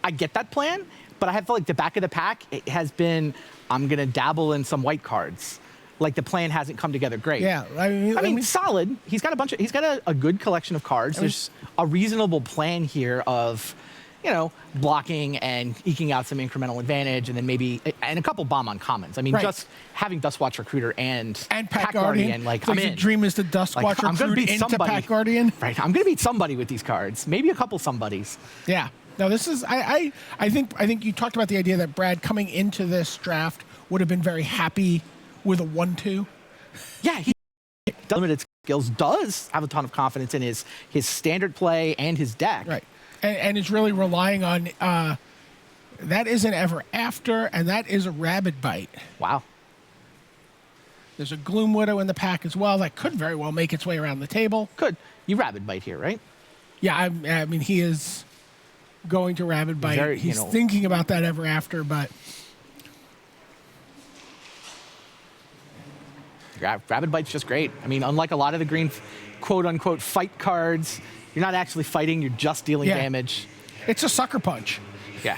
I get that plan, but I have felt like the back of the pack, it has been, I'm going to dabble in some white cards. Like, the plan hasn't come together great.
Yeah,
I mean, solid. He's got a good collection of cards. There's a reasonable plan here of, you know, blocking and eking out some incremental advantage, and then maybe and a couple bomb on commons. I mean,
Right.
just having Dustwatch Recruiter and
Pack Guardian.
like,
So
I'm
the
in.
dream is the Dust
Like,
Watch
I'm gonna
recruit
beat
into
somebody.
Pack Guardian.
Right, I'm gonna beat somebody with these cards. Maybe a couple somebodies.
Yeah. No, this is I think you talked about the idea that Brad coming into this draft would have been very happy with a 1-2.
Yeah, he limited skills, does have a ton of confidence in his standard play and his deck.
Right. And it's really relying on that isn't Ever After, and that is a Rabid Bite.
Wow.
There's a Gloom Widow in the pack as well that could very well make its way around the table.
Good. You Rabid Bite here, right?
Yeah, I mean he is going to Rabid Bite.
Very,
He's
you know-
thinking about that Ever After, but
Rabid Bite's just great. I mean, unlike a lot of the green quote-unquote fight cards, you're not actually fighting, you're just dealing
Yeah.
damage.
it's a sucker punch.
Yeah.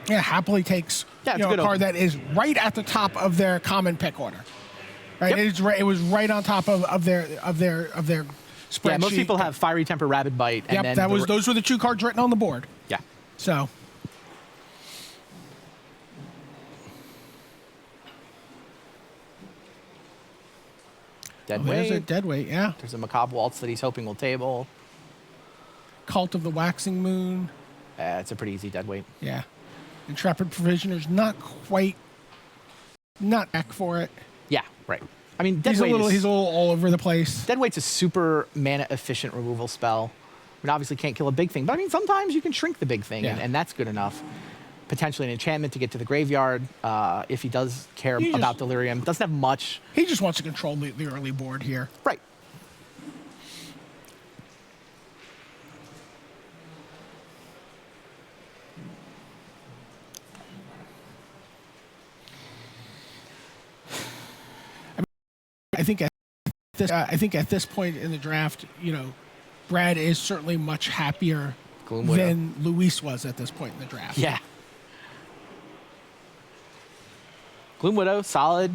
Yeah, happily takes
Yeah, it's
a
good
card
open.
that is right at the top of their common pick order. Right,
Yep.
it was right on top of their spreadsheet.
Yeah, most people have Fiery Temper, Rabid Bite, and
Yep,
then
those were the 2 cards written on the board.
Yeah.
So
Dead
there's a
Weight.
Deadweight, yeah.
There's a Macabre Waltz that he's hoping will table.
Cult of the Waxing Moon,
It's a pretty easy dead weight.
yeah. Intrepid Provisioner's not back for it.
Yeah, right. I mean, dead
He's a
weight
little
is,
all over the place.
Dead Weight's a super mana efficient removal spell. I mean, obviously can't kill a big thing, but I mean, sometimes you can shrink the big thing,
Yeah.
and that's good enough. Potentially an enchantment to get to the graveyard if he does care
He just-
about Delirium. Doesn't have much.
He just wants to control the early board here.
Right.
I think at this point in the draft, Brad is certainly much happier
Gloom Widow.
than Luis was at this point in the draft.
Yeah. Gloom Widow, solid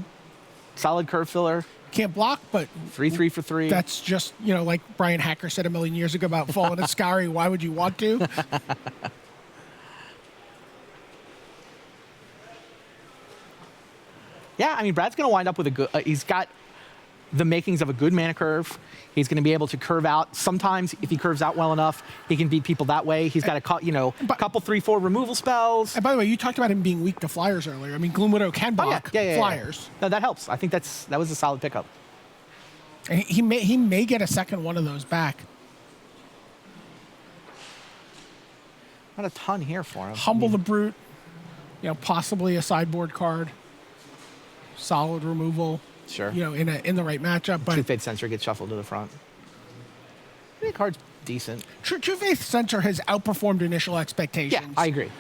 curve filler.
Can't block, but
3/3 for 3.
that's just, like Brian Hacker said a million years ago about Fallen Ascari. Why would you want to?
Yeah, I mean, Brad's going to wind up with a good. He's got the makings of a good mana curve. He's going to be able to curve out. Sometimes, if he curves out well enough, he can beat people that way. He's got a couple 3/4 removal spells.
And by the way, you talked about him being weak to flyers earlier. I mean, Gloom Widow can block flyers.
No, that helps. I think that was a solid pickup.
And he may get a second one of those back.
Not a ton here for him.
Humble the Brute, possibly a sideboard card. Solid removal.
Sure.
In the right matchup. But
True Faith Censor gets shuffled to the front. The card's decent.
True Faith Censor has outperformed initial expectations.
Yeah, I agree.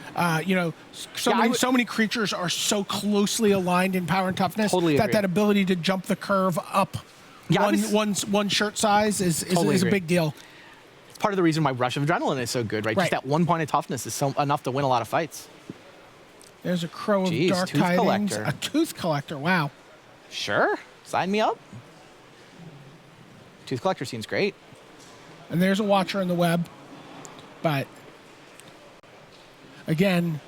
So many creatures are so closely aligned in power and toughness
Totally agree.
that ability to jump the curve up one shirt size is a big deal.
It's part of the reason why Rush of Adrenaline is so good, right? Just that 1 point of toughness is enough to win a lot of fights.
There's a Crow of
Jeez,
Dark
Tooth
Tidings.
Collector.
A Tooth Collector, wow.
Sure, sign me up. Tooth Collector seems great.
And there's a Watcher in the Web. But, again,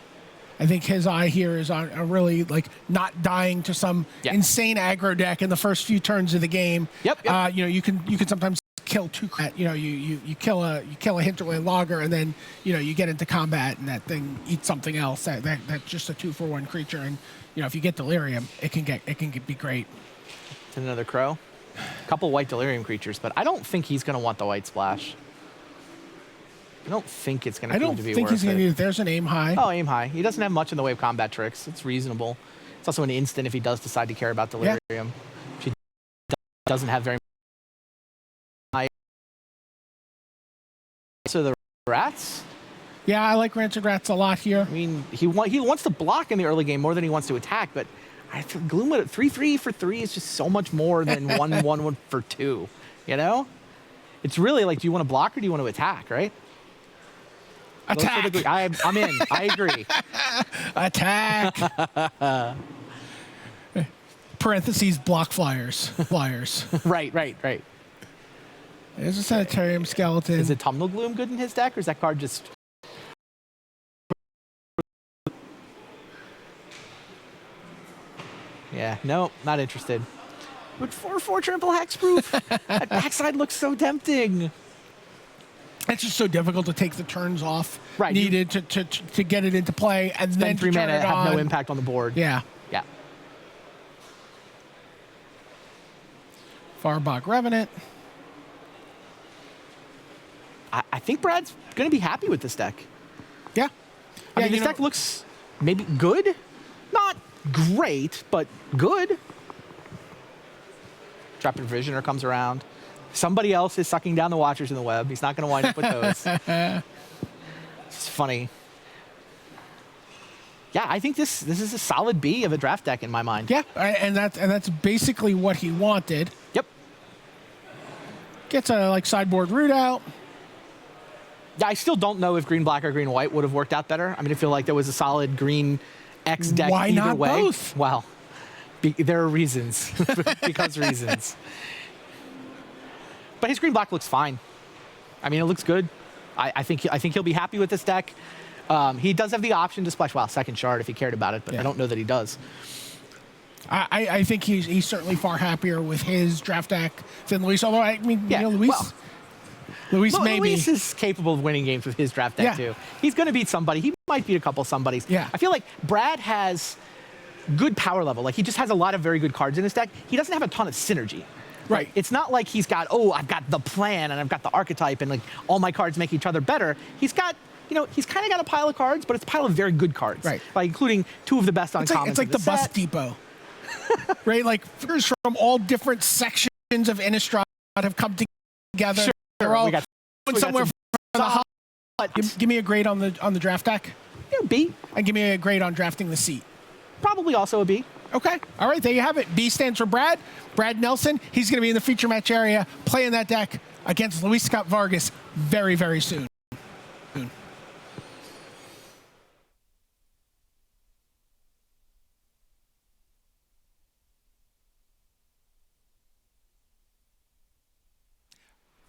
I think his eye here is on a really, not dying to some insane aggro deck in the first few turns of the game.
Yep.
You can sometimes kill two. You kill a Hinterland Logger, and then you get into combat, and that thing eats something else. That's just a 2/1 creature, and if you get Delirium, it can be great.
It's another Crow. A couple white Delirium creatures, but I don't think he's going to want the white splash. I don't think it's going to be worth it.
I don't think he's going to do it. There's an Aim High.
Oh, Aim High. He doesn't have much in the way of combat tricks. It's reasonable. It's also an instant if he does decide to care about Delirium. She doesn't have very much. So the Rats?
Yeah, I like Rancid Rats a lot here.
I mean, he wants to block in the early game more than he wants to attack, but I think Gloom Widow 3/3 for 3 is just so much more than 1/1 for 2. It's really do you want to block or do you want to attack, right?
Attack.
I'm in. I agree.
Attack. Parentheses, block flyers.
Right.
There's a Sanitarium Skeleton.
Is Autumnal Gloom good in his deck, or is that card just... Yeah, no, not interested. But 4/4 triple hexproof. That backside looks so tempting.
It's just so difficult to take the turns off
Right,
needed to get it into play, and then
3
to turn
mana
it
have
on.
no impact on the board.
Yeah.
Yeah.
Farbach Revenant.
I think Brad's going to be happy with this deck.
Yeah.
I mean, this deck looks maybe good. Not great, but good. Trap Provisioner comes around. Somebody else is sucking down the Watchers in the Web. He's not going to wind up with those. It's funny. Yeah, I think this is a solid B of a draft deck in my mind.
Yeah, and that's basically what he wanted.
Yep.
Gets a sideboard root out.
Yeah, I still don't know if green black or green white would have worked out better. I mean, I feel like there was a solid green X deck
Why
either
not
way.
both?
Well, there are reasons. Because reasons. But his green black looks fine. I mean, it looks good. I think he'll be happy with this deck. He does have the option to splash second shard if he cared about it, but I don't know that he does.
I think he's certainly far happier with his draft deck than Luis. Although Luis maybe.
Luis is capable of winning games with his draft deck too. He's going to beat somebody. He might beat a couple somebodies.
Yeah.
I feel like Brad has good power level. He just has a lot of very good cards in his deck. He doesn't have a ton of synergy.
Right.
It's not like he's got, I've got the plan and I've got the archetype and all my cards make each other better. He's got, he's kind of got a pile of cards, but it's a pile of very good cards.
Right.
Including 2 of the best uncommons.
It's like the bus depot. Right? Figures from all different sections of Innistrad have come together.
Sure.
They're all
going
somewhere for the hot. Give me a grade on the draft deck.
Yeah, B.
And give me a grade on drafting the seat.
Probably also a B.
Okay. All right, there you have it. B stands for Brad. Brad Nelson. He's going to be in the feature match area playing that deck against Luis Scott-Vargas very, very soon.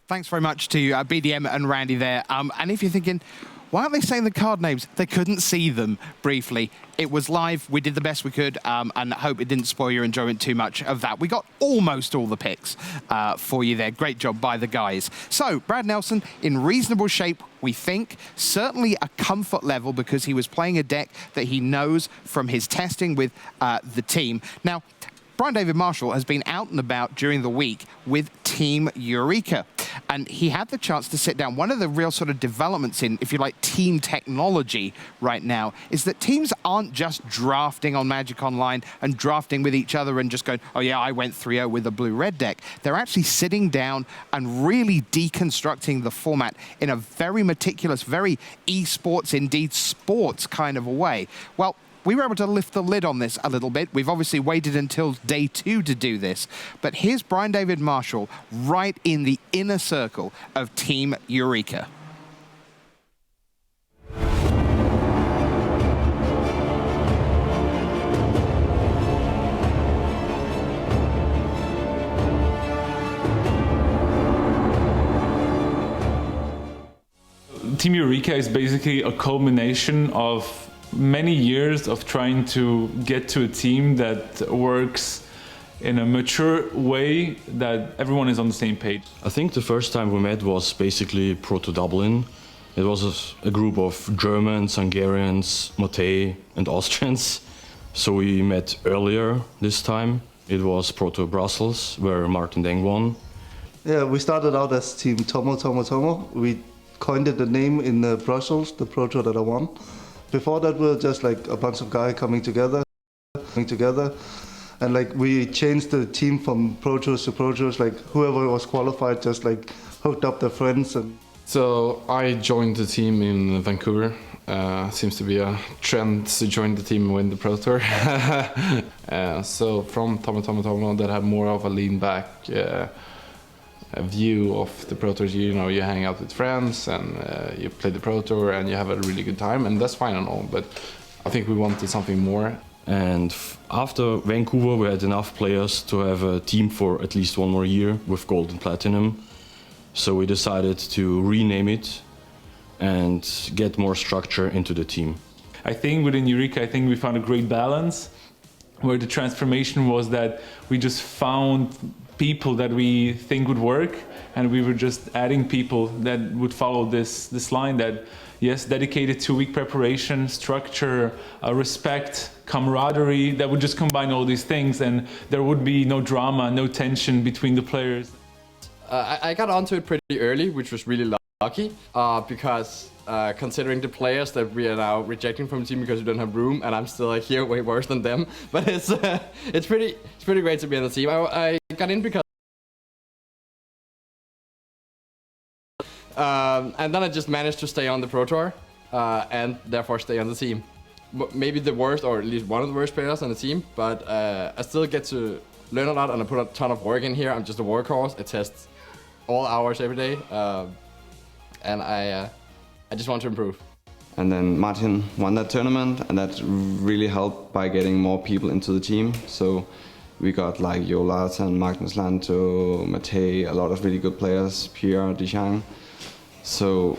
Thanks very much to BDM and Randy there. And if you're thinking, Why aren't they saying the card names? They couldn't see them briefly. It was live. We did the best we could, and I hope it didn't spoil your enjoyment too much of that. We got almost all the picks for you there. Great job by the guys. So, Brad Nelson in reasonable shape, we think. Certainly a comfort level because he was playing a deck that he knows from his testing with the team. Now, Brian David Marshall has been out and about during the week with Team Eureka, and he had the chance to sit down. One of the real sort of developments in, if you like, team technology right now is that teams aren't just drafting on Magic Online and drafting with each other and just going, oh yeah, I went 3-0 with a blue-red deck. They're actually sitting down and really deconstructing the format in a very meticulous, very esports, indeed sports kind of a way. Well, we were able to lift the lid on this a little bit. We've obviously waited until day 2 to do this. But here's Brian David Marshall right in the inner circle of Team Eureka.
Team Eureka is basically a culmination of many years of trying to get to a team that works in a mature way, that everyone is on the same page.
I think the first time we met was basically Proto Dublin. It was a group of Germans, Hungarians, Matej and Austrians. So we met earlier this time. It was Proto Brussels, where Martin Deng won.
Yeah, we started out as Team Tomo. We coined it the name in Brussels, the Proto that I won. Before that, we were just like a bunch of guys coming together, and like we changed the team from Pro Tours to Pro Tours. Like whoever was qualified just like hooked up their friends. And
so I joined the team in Vancouver. Seems to be a trend to join the team and win the Pro Tour. So from Tomo that have more of a lean back a view of the Pro Tour. You know, you hang out with friends and you play the Pro Tour and you have a really good time, and that's fine and all, but I think we wanted something more.
And after Vancouver, we had enough players to have a team for at least one more year with Gold and Platinum. So we decided to rename it and get more structure into the team.
I think within Eureka, I think we found a great balance where the transformation was that we just found people that we think would work, and we were just adding people that would follow this line that, yes, dedicated to week preparation, structure, respect, camaraderie, that would just combine all these things, and there would be no drama, no tension between the players.
I got onto it pretty early, which was really lucky, because considering the players that we are now rejecting from the team because we don't have room, and I'm still like here way worse than them. But it's pretty great to be on the team. I got in because and then I just managed to stay on the Pro Tour and therefore stay on the team. Maybe the worst, or at least one of the worst players on the team, but I still get to learn a lot, and I put a ton of work in here. I'm just a workhorse. I test all hours every day, and I just want to improve.
And then Martin won that tournament, and that really helped by getting more people into the team. So we got like Jo Larsen, Magnus Lanto, Matej, a lot of really good players, Pierre Deschamps. So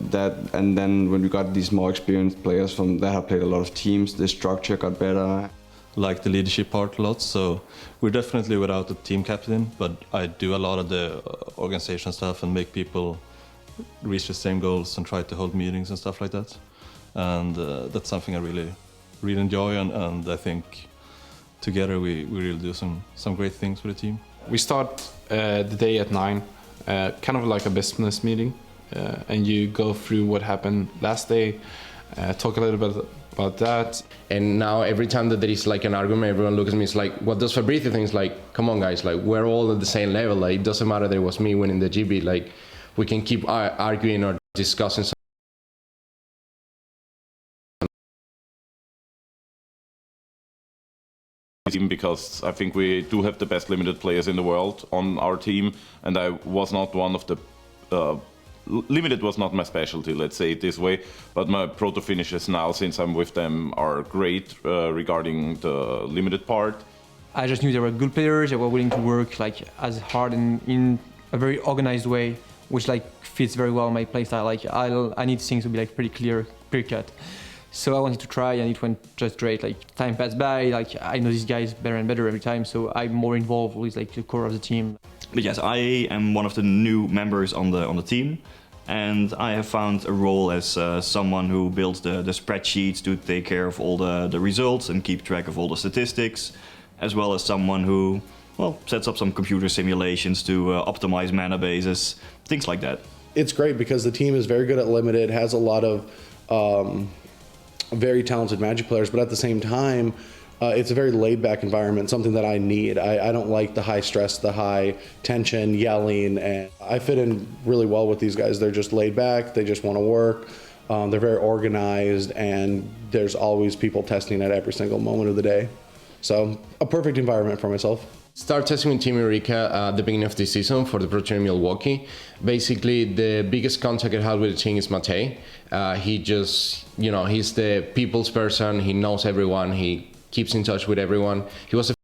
that, and then when we got these more experienced players from that have played a lot of teams, the structure got better.
Like the leadership part a lot, so we're definitely without a team captain, but I do a lot of the organization stuff and make people reach the same goals and try to hold meetings and stuff like that. And that's something I really enjoy, and I think together we really do some great things with the team.
We start the day at 9, kind of like a business meeting, and you go through what happened last day, talk a little bit about that.
And now every time that there is like an argument, everyone looks at me, it's like, what does Fabrizio think? It's like, come on guys, like we're all at the same level. Like it doesn't matter that it was me winning the GB, like we can keep arguing or discussing
team, because I think we do have the best limited players in the world on our team, and I was not one of the limited was not my specialty, let's say it this way, but my proto finishes now, since I'm with them, are great regarding the limited part.
I just knew they were good players. They were willing to work like as hard and in a very organized way which like fits very well my playstyle. Like I need things to be like pretty clear cut. So I wanted to try, and it went just great. Like time passed by, like I know these guys better and better every time, so I'm more involved with like the core of the team.
But yes, I am one of the new members on the team, and I have found a role as someone who builds the spreadsheets to take care of all the results and keep track of all the statistics, as well as someone who, well, sets up some computer simulations to optimize mana bases, things like that.
It's great because the team is very good at limited, has a lot of very talented Magic players, but at the same time, it's a very laid-back environment, something that I need. I don't like the high stress, the high tension, yelling, and I fit in really well with these guys. They're just laid back, they just want to work, they're very organized, and there's always people testing at every single moment of the day. So, a perfect environment for myself.
Start testing with Team Eureka at the beginning of the season for the Pro Tour in Milwaukee. Basically, the biggest contact I had with the team is Matej. He just, he's the people's person. He knows everyone. He keeps in touch with everyone. He was the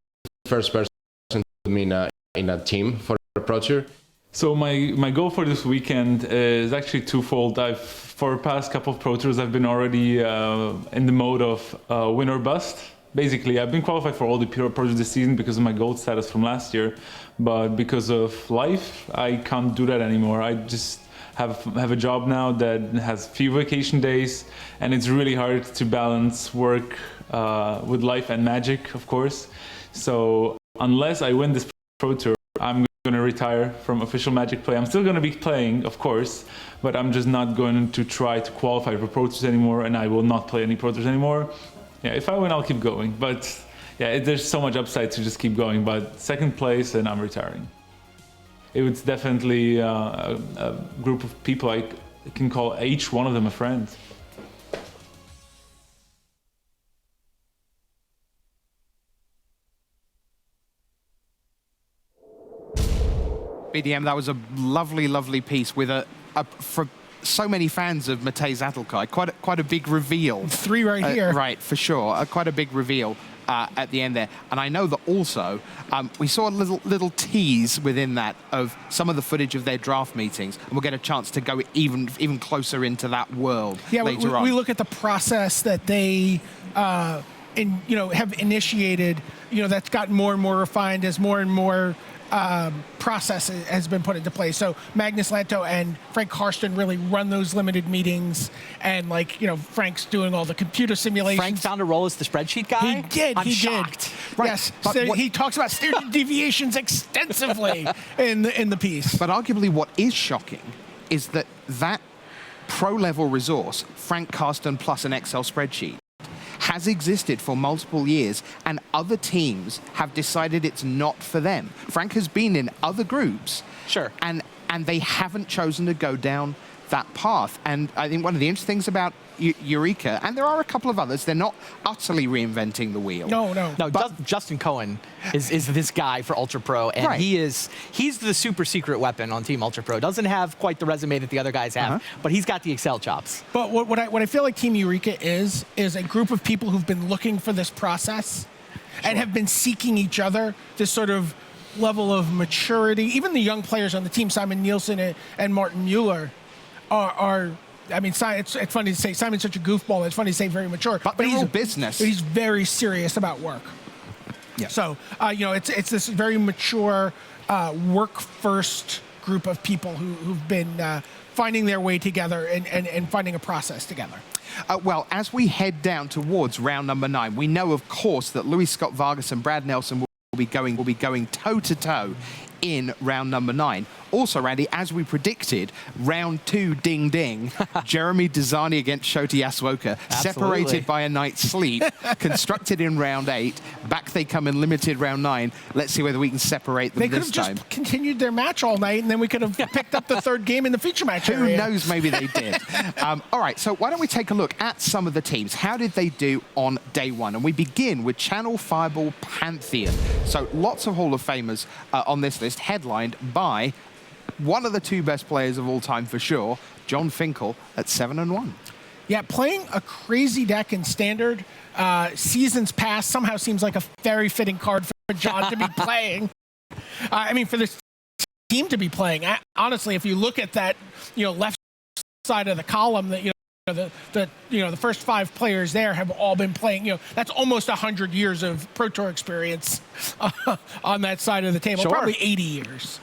first person to me in a team for the Pro Tour.
So my goal for this weekend is actually twofold. For the past couple of Pro Tours, I've been already in the mode of win or bust. Basically, I've been qualified for all the Pro Tours this season because of my gold status from last year, but because of life, I can't do that anymore. I just have a job now that has few vacation days, and it's really hard to balance work with life and Magic, of course. So unless I win this Pro Tour, I'm going to retire from official Magic play. I'm still going to be playing, of course, but I'm just not going to try to qualify for Pro Tours anymore, and I will not play any Pro Tours anymore. Yeah, if I win, I'll keep going. But yeah, there's so much upside to just keep going. But second place, and I'm retiring. It was definitely a group of people I can call each one of them a friend.
BDM, that was a lovely, lovely piece with for so many fans of Matej Zatlkai, quite a big reveal.
3 right here.
Right, for sure. Quite a big reveal at the end there. And I know that also, we saw a little tease within that of some of the footage of their draft meetings, and we'll get a chance to go even closer into that world later on.
We look at the process that they have initiated, that's gotten more and more refined as more and more process has been put into place. So Magnus Lanto and Frank Karsten really run those limited meetings, and Frank's doing all the computer simulations.
Frank found a role as the spreadsheet guy?
He did.
I'm shocked.
Right. Yes. So he talks about standard deviations extensively in the piece.
But arguably what is shocking is that pro-level resource, Frank Karsten plus an Excel spreadsheet, has existed for multiple years, and other teams have decided it's not for them. Frank has been in other groups,
sure,
and they haven't chosen to go down that path. And I think one of the interesting things about Eureka, and there are a couple of others, they're not utterly reinventing the wheel.
No.
But Justin Cohen is this guy for Ultra Pro, and
right.
he's the super secret weapon on Team Ultra Pro. Doesn't have quite the resume that the other guys have, but he's got the Excel chops.
But what I feel like Team Eureka is a group of people who've been looking for this process and have been seeking each other, this sort of level of maturity. Even the young players on the team, Simon Nielsen and Martin Mueller, are I mean, it's funny to say Simon's such a goofball. It's funny to say very mature,
but he's a business.
But he's very serious about work. Yeah. So it's this very mature, work-first group of people who've been finding their way together and finding a process together.
Well, as we head down towards round number 9, we know, of course, that Luis Scott-Vargas and Brad Nelson will be going toe-to-toe in round number 9. Also, Randy, as we predicted, round 2, ding ding, Jeremy Desani against Shoti Yasuoka, separated by a night's sleep, constructed in round 8. Back they come in limited round 9. Let's see whether we can separate them this time.
They could have just continued their match all night, and then we could have picked up the third game in the feature match area.
Who knows, maybe they did. All right, so why don't we take a look at some of the teams. How did they do on day 1? And we begin with Channel Fireball Pantheon. So lots of Hall of Famers on this list, headlined by one of the 2 best players of all time for sure, John Finkel at 7-1.
Yeah, playing a crazy deck in Standard, seasons past, somehow seems like a very fitting card for John to be playing. I mean, for this team to be playing. Honestly, if you look at that, left side of the column, that the first 5 players there have all been playing. That's almost 100 years of Pro Tour experience on that side of the table.
Sure.
Probably 80 years.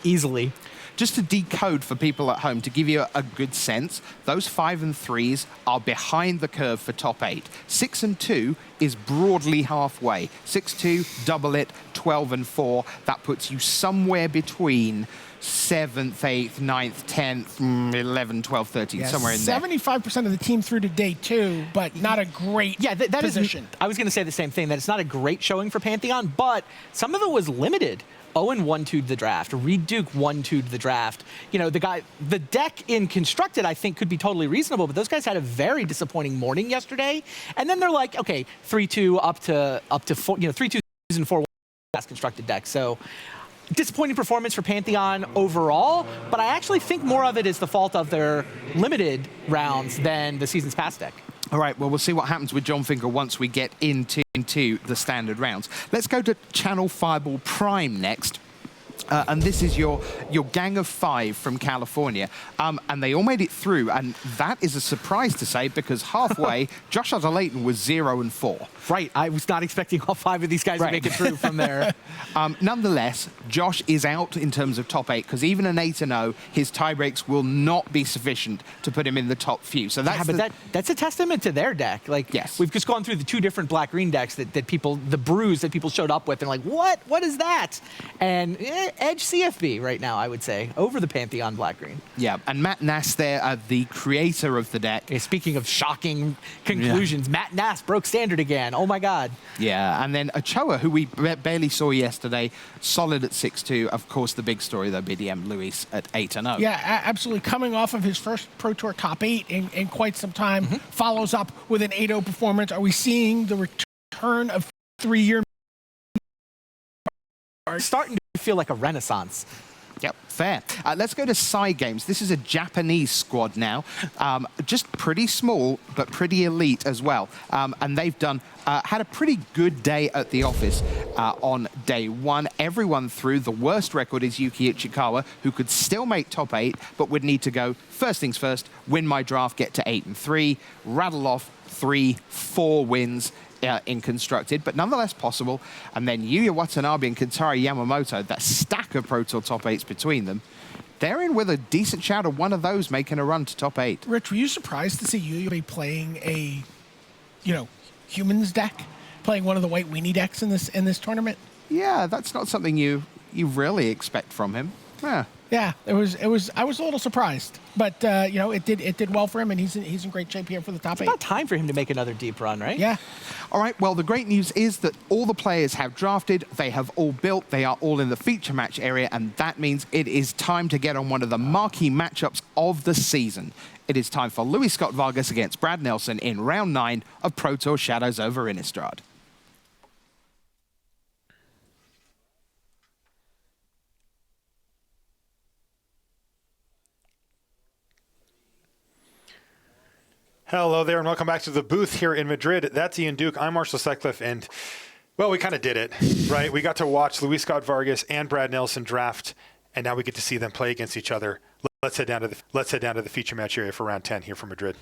Easily.
Just to decode for people at home, to give you a good sense, those 5 and 3s are behind the curve for top 8. 6 and 2 is broadly halfway. 6-2, double it, 12 and 4. That puts you somewhere between 7th, 8th, 9th, 10th, 11, 12, 13, somewhere in there.
75% of the team through to day 2, but not a great position.
I was going to say the same thing, that it's not a great showing for Pantheon, but some of it was limited. Owen 1-2'd the draft. Reed Duke 1-2'd the draft. The deck in Constructed, I think, could be totally reasonable, but those guys had a very disappointing morning yesterday. And then they're like, okay, 3-2 up to 4, 3-2 and 4 last Constructed deck. So disappointing performance for Pantheon overall, but I actually think more of it is the fault of their limited rounds than the season's past deck.
All right, well, we'll see what happens with John Finkel once we get into the standard rounds. Let's go to Channel Fireball Prime next. And this is your gang of 5 from California. And they all made it through. And that is a surprise to say, because halfway, Josh Utter-Layton was 0 and 4.
Right. I was not expecting all 5 of these guys to make it through from there.
Nonetheless, Josh is out in terms of top 8, because even an 8-0, his tiebreaks will not be sufficient to put him in the top few. So that's
that's a testament to their deck.
Yes.
We've just gone through the 2 different black-green decks that people, the brews that people showed up with, and like, what is that? And edge CFB right now, I would say, over the Pantheon black-green.
Yeah, and Matt Nass there, the creator of the deck.
Speaking of shocking conclusions, Matt Nass broke standard again. Oh my God.
Yeah, and then Ochoa, who we barely saw yesterday, solid at 6-2. Of course, the big story, though, BDM Luis at 8-0.
Yeah, absolutely. Coming off of his first Pro Tour top 8 in quite some time, follows up with an 8-0 performance. Are we seeing the return of 3-year?
Starting to feel like a renaissance.
Yep, fair. Let's go to side games. This is a Japanese squad now. Just pretty small, but pretty elite as well. And they've had a pretty good day at the office on day 1. Everyone through. The worst record is Yuki Ichikawa, who could still make top 8, but would need to go, first things first, win my draft, get to 8 and 3, rattle off 3-4 wins in Constructed, but nonetheless possible. And then Yuya Watanabe and Kentaro Yamamoto, that stack of Pro Tour top 8s between them, they're in with a decent shout of one of those making a run to top 8.
Rich, were you surprised to see Yuya be playing a, humans deck, playing one of the white weenie decks in this tournament?
Yeah, that's not something you really expect from him. Yeah.
Yeah, it was. I was a little surprised, but it did well for him, and he's in great shape here for the top 8.
It's about time for him to make another deep run, right?
Yeah.
All right. Well, the great news is that all the players have drafted. They have all built. They are all in the feature match area, and that means it is time to get on one of the marquee matchups of the season. It is time for Luis Scott-Vargas against Brad Nelson in round 9 of Pro Tour Shadows over Innistrad.
Hello there, and welcome back to the booth here in Madrid. That's Ian Duke. I'm Marshall Sutcliffe, and, well, we kind of did it, right? We got to watch Luis Scott-Vargas and Brad Nelson draft, and now we get to see them play against each other. Let's head down to the feature match area for round 10 here from Madrid.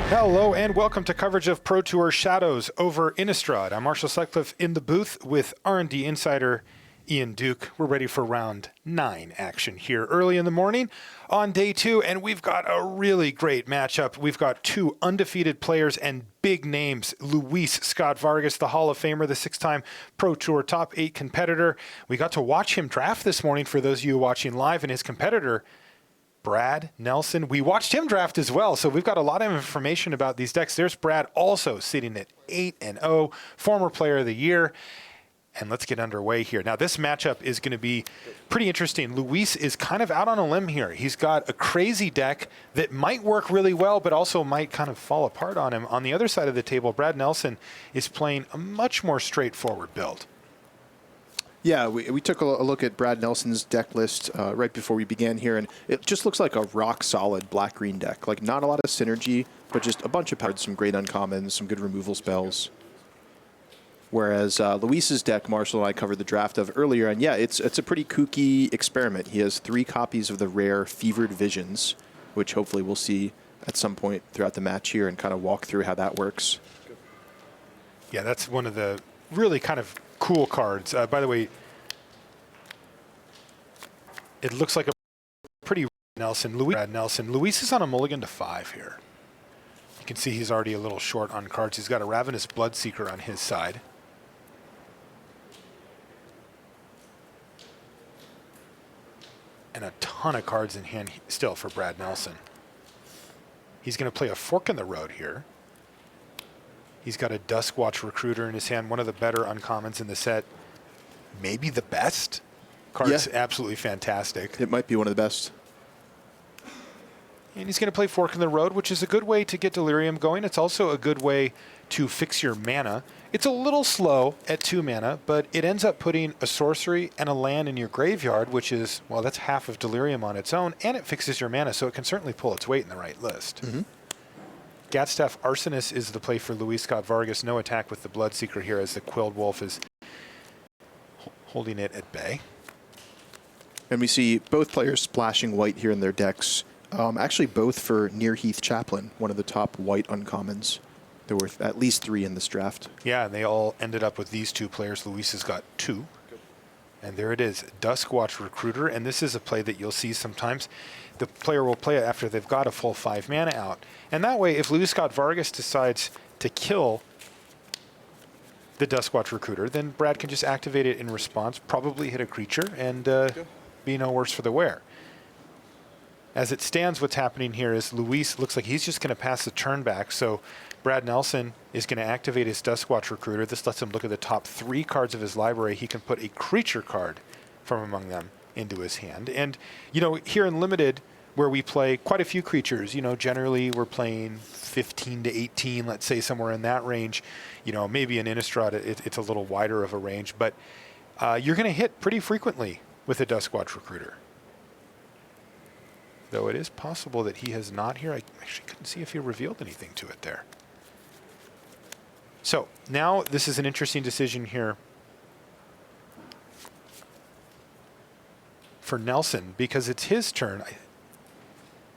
Hello and welcome to coverage of Pro Tour Shadows over Innistrad. I'm Marshall Sutcliffe in the booth with R&D insider Ian Duke. We're ready for round 9 action here early in the morning on day 2, and we've got a really great matchup. We've got 2 undefeated players and big names. Luis Scott-Vargas, the Hall of Famer, the 6-time Pro Tour top 8 competitor. We got to watch him draft this morning for those of you watching live, and his competitor, Brad Nelson. We watched him draft as well, so we've got a lot of information about these decks. There's Brad also sitting at 8-0, former player of the year. And let's get underway here. Now, this matchup is going to be pretty interesting. Luis is kind of out on a limb here. He's got a crazy deck that might work really well, but also might kind of fall apart on him. On the other side of the table, Brad Nelson is playing a much more straightforward build.
Yeah, we took a look at Brad Nelson's deck list right before we began here, and it just looks like a rock-solid black-green deck. Like, not a lot of synergy, but just a bunch of cards, some great uncommons, some good removal spells. Whereas Luis's deck, Marshall and I covered the draft of earlier, and yeah, it's a pretty kooky experiment. He has 3 copies of the rare Fevered Visions, which hopefully we'll see at some point throughout the match here and kind of walk through how that works.
Yeah, that's one of the really kind of cool cards. By the way, it looks like a pretty Brad Nelson. Luis is on a mulligan to 5 here. You can see he's already a little short on cards. He's got a Ravenous Bloodseeker on his side. And a ton of cards in hand still for Brad Nelson. He's going to play a Fork in the Road here. He's got a Duskwatch Recruiter in his hand, one of the better uncommons in the set. Maybe the best. Card's absolutely fantastic.
It might be one of the best.
And he's going to play Fork in the Road, which is a good way to get Delirium going. It's also a good way to fix your mana. It's a little slow at 2 mana, but it ends up putting a sorcery and a land in your graveyard, which is, well, that's half of Delirium on its own, and it fixes your mana, so it can certainly pull its weight in the right list. Gatstaff Arsonist is the play for Luis Scott-Vargas. No attack with the Bloodseeker here as the Quilled Wolf is holding it at bay.
And we see both players splashing white here in their decks. Actually, both for Nearheath Chaplain, one of the top white uncommons. There were at least 3 in this draft.
Yeah, and they all ended up with these 2 players. Luis has got 2. And there it is, Duskwatch Recruiter. And this is a play that you'll see sometimes. The player will play it after they've got a full 5 mana out. And that way, if Luis Scott-Vargas decides to kill the Duskwatch Recruiter, then Brad can just activate it in response, probably hit a creature, and be no worse for the wear. As it stands, what's happening here is Luis looks like he's just going to pass the turn back. So Brad Nelson is going to activate his Duskwatch Recruiter. This lets him look at the top 3 cards of his library. He can put a creature card from among them into his hand. And, you know, here in Limited, where we play quite a few creatures, you know, generally we're playing 15 to 18, let's say somewhere in that range. You know, maybe in Innistrad it's a little wider of a range, but you're going to hit pretty frequently with a Duskwatch Recruiter. Though it is possible that he has not here. I actually couldn't see if he revealed anything to it there. So now this is an interesting decision here for Nelson because it's his turn.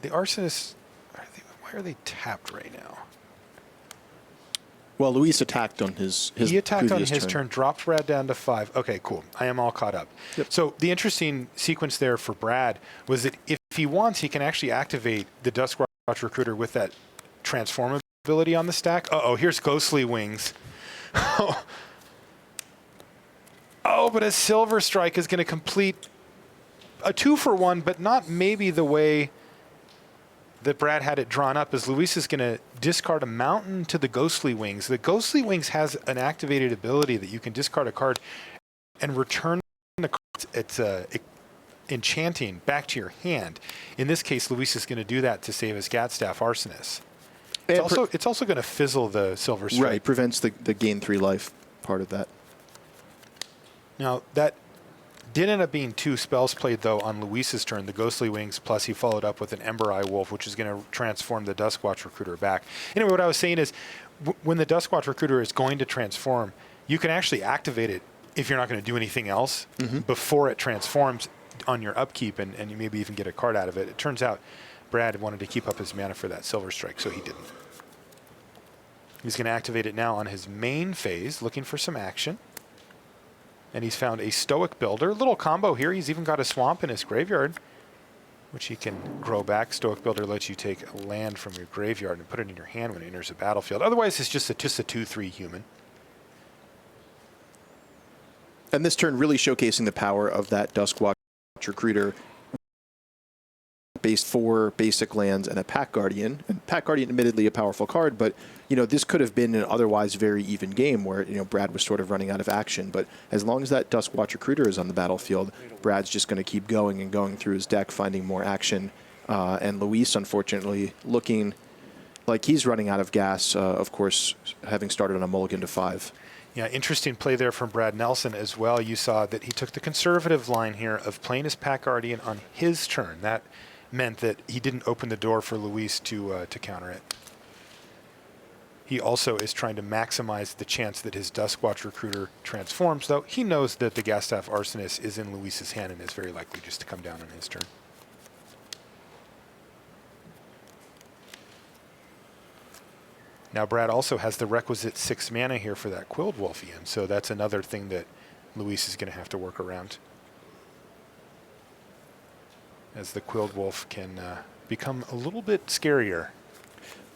The Arsonists, why are they tapped right now?
Well, Luis attacked on his
He attacked on his
turn.
turn, dropped Brad down to 5. Okay, cool. I am all caught up.
Yep.
So the interesting sequence there for Brad was that if he wants, he can actually activate the Duskwatch Recruiter with that transform ability on the stack. Uh-oh, here's Ghostly Wings. Oh, but a Silver Strike is going to complete a 2-for-1, but not maybe the way that Brad had it drawn up, as Luis is going to discard a mountain to the Ghostly Wings. The Ghostly Wings has an activated ability that you can discard a card and return the card it's enchanting back to your hand. In this case, Luis is going to do that to save his Gatstaff Arsonist. It's also going to fizzle the Silver Strike.
Right, prevents the gain 3 life part of that.
Now, that did end up being 2 spells played, though, on Luis's turn, the Ghostly Wings, plus he followed up with an Ember Eye Wolf, which is going to transform the Duskwatch Recruiter back. Anyway, what I was saying is, when the Duskwatch Recruiter is going to transform, you can actually activate it if you're not going to do anything else before it transforms on your upkeep, and you maybe even get a card out of it. It turns out Brad wanted to keep up his mana for that Silver Strike, so he didn't. He's going to activate it now on his main phase, looking for some action. And he's found a Stoic Builder. Little combo here. He's even got a Swamp in his graveyard, which he can grow back. Stoic Builder lets you take a land from your graveyard and put it in your hand when it enters the battlefield. Otherwise, it's just a 2/3 human.
And this turn really showcasing the power of that Duskwatch Recruiter base 4 basic lands and a Pack Guardian. And Pack Guardian, admittedly, a powerful card, but this could have been an otherwise very even game where Brad was sort of running out of action. But as long as that Duskwatch Recruiter is on the battlefield, Brad's just going to keep going and going through his deck, finding more action. And Luis, unfortunately, looking like he's running out of gas. Of course, having started on a mulligan to 5.
Yeah, interesting play there from Brad Nelson as well. You saw that he took the conservative line here of playing his Pack Guardian on his turn. That meant that he didn't open the door for Luis to counter it. He also is trying to maximize the chance that his Duskwatch Recruiter transforms, though he knows that the Gastaf Arsonist is in Luis's hand and is very likely just to come down on his turn. Now Brad also has the requisite 6 mana here for that Quilled Wolfian, so that's another thing that Luis is going to have to work around, as the Quilled Wolf can become a little bit scarier.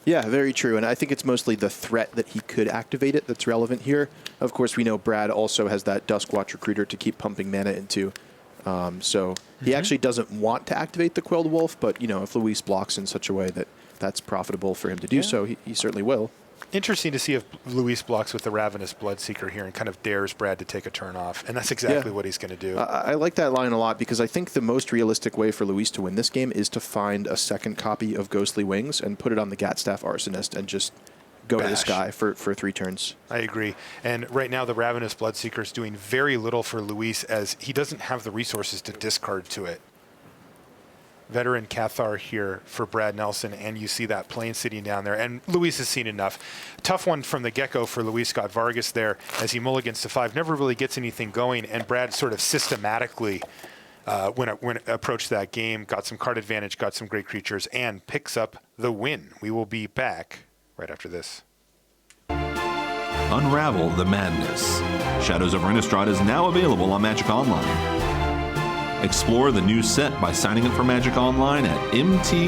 Yeah, very true. And I think it's mostly the threat that he could activate it that's relevant here. Of course, we know Brad also has that Duskwatch Recruiter to keep pumping mana into. So he actually doesn't want to activate the Quilled Wolf, but if Luis blocks in such a way that that's profitable for him to do so, he certainly will.
Interesting to see if Luis blocks with the Ravenous Bloodseeker here and kind of dares Brad to take a turn off, and that's exactly what he's going to do.
I like that line a lot because I think the most realistic way for Luis to win this game is to find a second copy of Ghostly Wings and put it on the Gastaf Arsonist and just go to this guy for 3 turns.
I agree. And right now the Ravenous Bloodseeker is doing very little for Luis as he doesn't have the resources to discard to it. Veteran Cathar here for Brad Nelson, and you see that plane sitting down there, and Luis has seen enough. Tough one from the get-go for Luis Scott-Vargas there as he mulligans to 5, never really gets anything going, and Brad sort of systematically, when approached that game, got some card advantage, got some great creatures, and picks up the win. We will be back right after this.
Unravel the madness. Shadows over Innistrad is now available on Magic Online. Explore the new set by signing up for Magic Online at mtgo.com.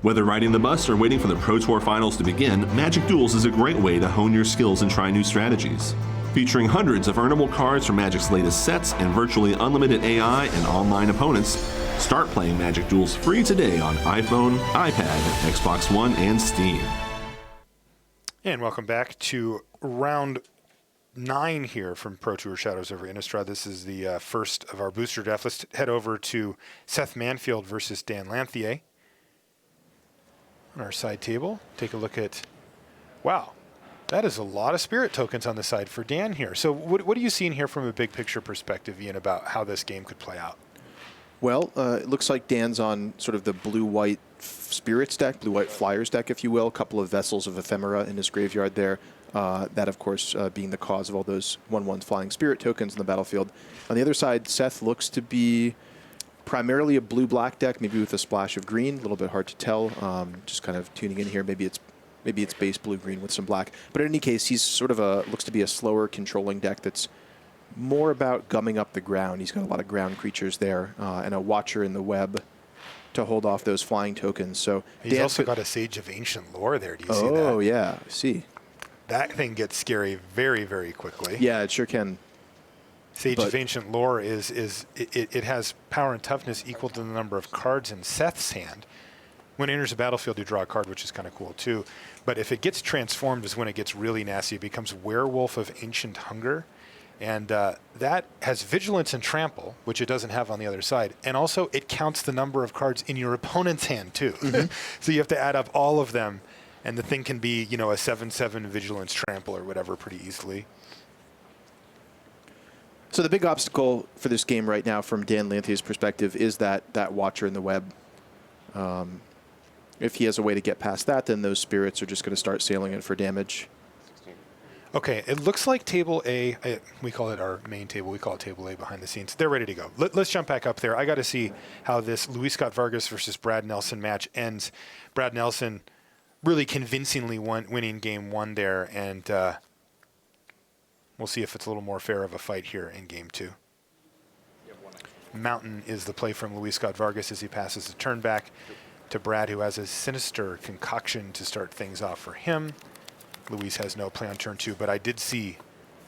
Whether riding the bus or waiting for the Pro Tour Finals to begin, Magic Duels is a great way to hone your skills and try new strategies. Featuring hundreds of earnable cards from Magic's latest sets and virtually unlimited AI and online opponents, start playing Magic Duels free today on iPhone, iPad, Xbox One, and Steam.
And welcome back to round 9 here from Pro Tour Shadows over Innistrad. This is the first of our booster draft. Let's head over to Seth Manfield versus Dan Lanthier. On our side table, take a look at, wow, that is a lot of spirit tokens on the side for Dan here. So what are you seeing here from a big picture perspective, Ian, about how this game could play out?
Well, it looks like Dan's on sort of the blue-white spirits deck, blue-white flyers deck, if you will. A couple of Vessels of Ephemera in his graveyard there. That, of course, being the cause of all those 1/1 flying spirit tokens in the battlefield. On the other side, Seth looks to be primarily a blue-black deck, maybe with a splash of green. A little bit hard to tell. Just kind of tuning in here. Maybe it's base blue-green with some black. But in any case, he's sort of looks to be a slower controlling deck that's more about gumming up the ground. He's got a lot of ground creatures there and a Watcher in the Web to hold off those flying tokens. So
he's also got a Sage of Ancient Lore there. Do you see that?
Oh, yeah. I see.
That thing gets scary very, very quickly.
Yeah, it sure can.
Sage of Ancient Lore it has power and toughness equal to the number of cards in Seth's hand. When it enters the battlefield, you draw a card, which is kind of cool too. But if it gets transformed is when it gets really nasty. It becomes Werewolf of Ancient Hunger. And that has Vigilance and Trample, which it doesn't have on the other side. And also, it counts the number of cards in your opponent's hand too. So you have to add up all of them. And the thing can be, a 7/7 Vigilance Trample or whatever pretty easily.
So the big obstacle for this game right now from Dan Lanthier's perspective is that Watcher in the Web. If he has a way to get past that, then those spirits are just going to start sailing in for damage.
Okay, it looks like Table A, we call it our main table, we call it Table A behind the scenes. They're ready to go. Let's jump back up there. I got to see how this Luis Scott-Vargas versus Brad Nelson match ends. Brad Nelson really convincingly winning game 1 there, and we'll see if it's a little more fair of a fight here in game 2. Mountain is the play from Luis Scott-Vargas as he passes the turn back to Brad, who has a Sinister Concoction to start things off for him. Luis has no play on turn 2, but I did see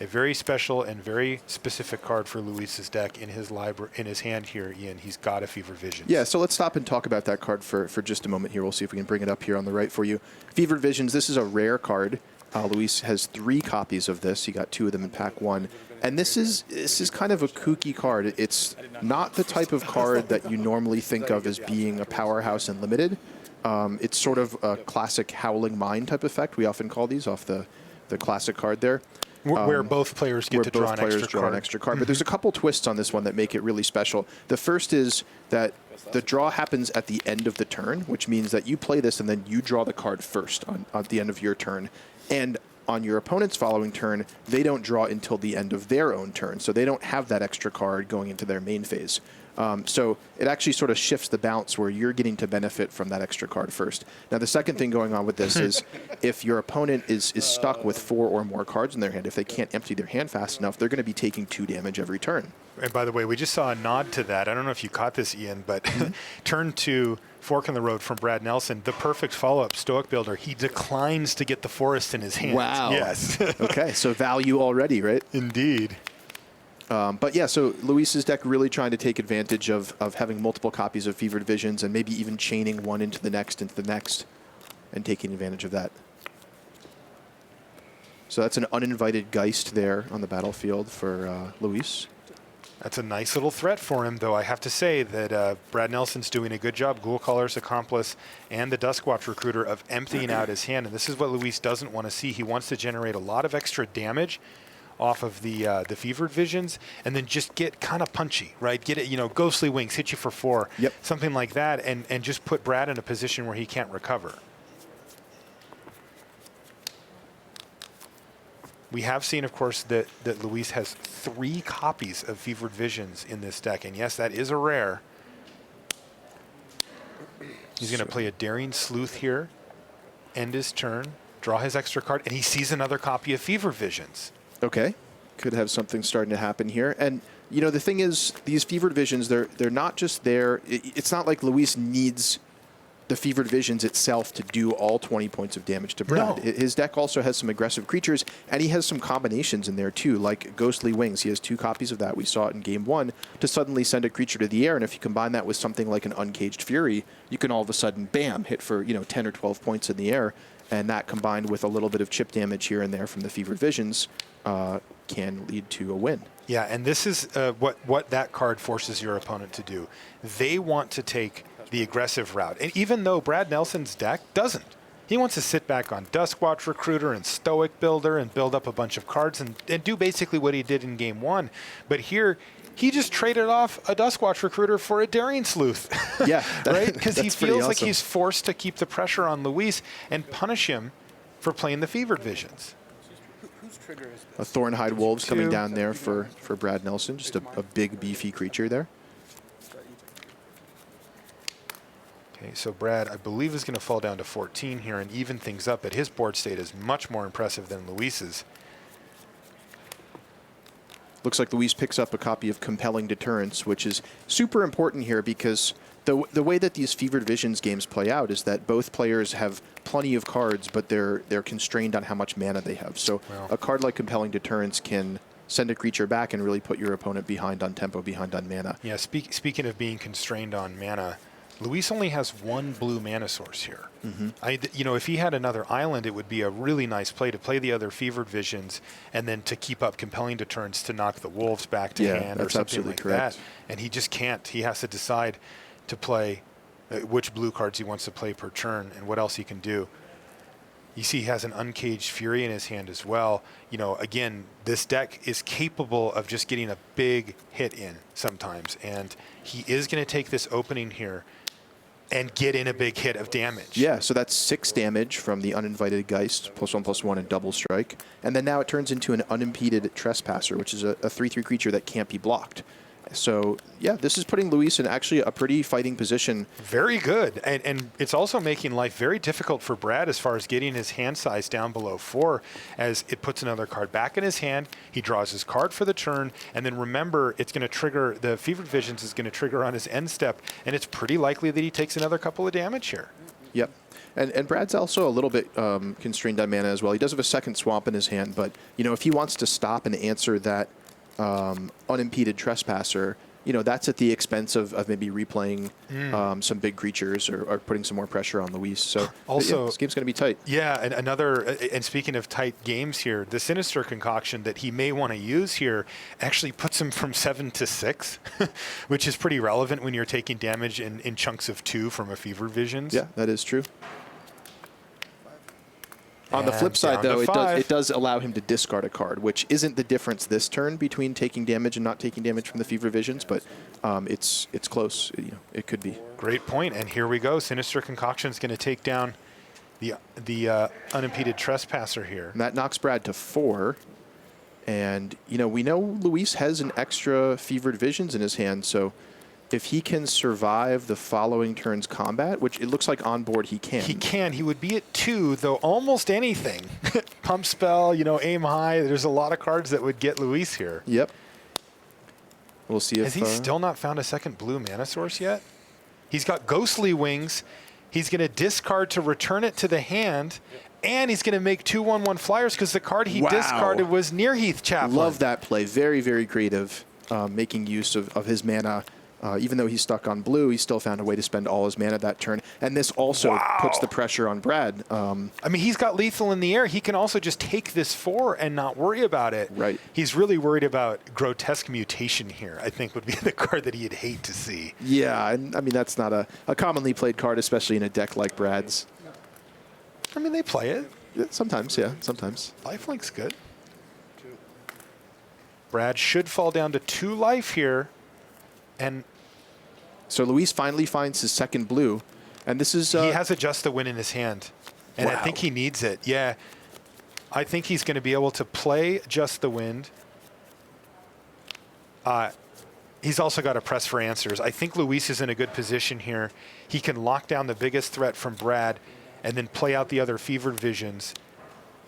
A very special and very specific card for Luis's deck in his library, in his hand here, Ian. He's got a Fevered Visions.
Yeah, so let's stop and talk about that card for just a moment here. We'll see if we can bring it up here on the right for you. Fevered Visions, this is a rare card. Luis has 3 copies of this. He got 2 of them in pack 1. And this is kind of a kooky card. It's not the type of card that you normally think of as being a powerhouse in Limited. It's sort of a classic Howling Mine type effect. We often call these off the classic card there.
Where both players get to draw an extra card.
But there's a couple twists on this one that make it really special. The first is that the draw happens at the end of the turn, which means that you play this and then you draw the card first at the end of your turn. And on your opponent's following turn, they don't draw until the end of their own turn. So they don't have that extra card going into their main phase. So it actually sort of shifts the balance where you're getting to benefit from that extra card first. Now, the second thing going on with this is if your opponent is stuck with 4 or more cards in their hand, if they can't empty their hand fast enough, they're going to be taking 2 damage every turn.
And by the way, we just saw a nod to that. I don't know if you caught this, Ian, but turn 2, Fork in the Road from Brad Nelson, the perfect follow-up Stoic Builder. He declines to get the forest in his hand.
Wow.
Yes.
Okay, so value already, right?
Indeed.
But yeah, so Luis's deck really trying to take advantage of having multiple copies of Fevered Visions and maybe even chaining one into the next, and taking advantage of that. So that's an uninvited Geist there on the battlefield for Luis.
That's a nice little threat for him, though I have to say that Brad Nelson's doing a good job, Ghoul Caller's Accomplice and the Duskwatch Recruiter, of emptying out his hand. And this is what Luis doesn't want to see. He wants to generate a lot of extra damage off of the Fevered Visions, and then just get kind of punchy, right? Get it, Ghostly Wings, hit you for 4, something like that, and just put Brad in a position where he can't recover. We have seen, of course, that Luis has 3 copies of Fevered Visions in this deck, and yes, that is a rare. He's going to play a Daring Sleuth here, end his turn, draw his extra card, and he sees another copy of Fevered Visions.
Okay, could have something starting to happen here. And, the thing is, these Fevered Visions, they're not just there. It's not like Luis needs the Fevered Visions itself to do all 20 points of damage to Brad. No. His deck also has some aggressive creatures, and he has some combinations in there, too, like Ghostly Wings. He has 2 copies of that. We saw it in Game 1 to suddenly send a creature to the air, and if you combine that with something like an Uncaged Fury, you can all of a sudden, bam, hit for 10 or 12 points in the air, and that combined with a little bit of chip damage here and there from the Fevered Visions can lead to a win.
Yeah, and this is what that card forces your opponent to do. They want to take the aggressive route. And even though Brad Nelson's deck doesn't. He wants to sit back on Duskwatch Recruiter and Stoic Builder and build up a bunch of cards and do basically what he did in Game 1. But here, he just traded off a Duskwatch Recruiter for a Daring Sleuth.
Yeah.
Right? Because he feels
awesome.
like he's forced to keep the pressure on Luis and punish him for playing the Fevered Visions.
A Thornhide Wolves coming down there for Brad Nelson. Just a big, beefy creature there.
Okay, so Brad, I believe, is going to fall down to 14 here and even things up, but his board state is much more impressive than Luis's.
Looks like Luis picks up a copy of Compelling Deterrence, which is super important here because the way that these Fevered Visions games play out is that both players have plenty of cards, but they're constrained on how much mana they have. So a card like Compelling Deterrence can send a creature back and really put your opponent behind on tempo, behind on mana.
Yeah, speaking of being constrained on mana, Luis only has 1 blue mana source here. If he had another island, it would be a really nice play to play the other Fevered Visions and then to keep up Compelling Deterrence to knock the Wolves back to hand or something like that. And he just can't. He has to decide to play which blue cards he wants to play per turn and what else he can do. You see he has an Uncaged Fury in his hand as well. Again, this deck is capable of just getting a big hit in sometimes. And he is going to take this opening here and get in a big hit of damage.
Yeah, so that's 6 damage from the Uninvited Geist, +1/+1 and double strike. And then now it turns into an Unimpeded Trespasser, which is a 3/3 creature that can't be blocked. So, yeah, this is putting Luis in actually a pretty fighting position.
Very good. And it's also making life very difficult for Brad as far as getting his hand size down below 4, as it puts another card back in his hand. He draws his card for the turn. And then remember, it's going to trigger, the Fevered Visions is going to trigger on his end step. And it's pretty likely that he takes another couple of damage here.
Yep. And Brad's also a little bit constrained on mana as well. He does have a second swamp in his hand, but if he wants to stop and answer that unimpeded trespasser, that's at the expense of maybe replaying some big creatures or putting some more pressure on Luis. So
also,
this game's going to be tight.
Yeah, and speaking of tight games here, the Sinister concoction that he may want to use here actually puts him from 7 to 6, which is pretty relevant when you're taking damage in chunks of 2 from a Fevered Visions.
Yeah, that is true. On the flip side, though, it does allow him to discard a card, which isn't the difference this turn between taking damage and not taking damage from the Fever Visions, but it's close. It could be.
Great point. And here we go. Sinister Concoction is going to take down the unimpeded trespasser here.
And that knocks Brad to 4. And, we know Luis has an extra Fevered Visions in his hand, so if he can survive the following turn's combat, which it looks like on board he can.
He can. He would be at 2, though almost anything. Pump spell, aim high. There's a lot of cards that would get Luis here.
Yep. We'll see if...
Has he still not found a second blue mana source yet? He's got Ghostly Wings. He's going to discard to return it to the hand. And he's going to make 2/1/1 flyers because the card he discarded was Nearheath Chaplain.
Love that play. Very, very creative, making use of his mana. Even though he's stuck on blue, he still found a way to spend all his mana that turn. And this also puts the pressure on Brad.
I mean, he's got lethal in the air. He can also just take this 4 and not worry about it.
Right.
He's really worried about Grotesque Mutation here, I think would be the card that he'd hate to see.
Yeah, and I mean, that's not a commonly played card, especially in a deck like Brad's.
I mean, they play it.
Yeah, sometimes, yeah, sometimes.
Lifelink's good. Brad should fall down to 2 life here. And
so Luis finally finds his second blue, and this is...
he has a Just the Win in his hand, and I think he needs it. Yeah, I think he's going to be able to play Just the Wind. He's also got to press for answers. I think Luis is in a good position here. He can lock down the biggest threat from Brad and then play out the other Fevered Visions.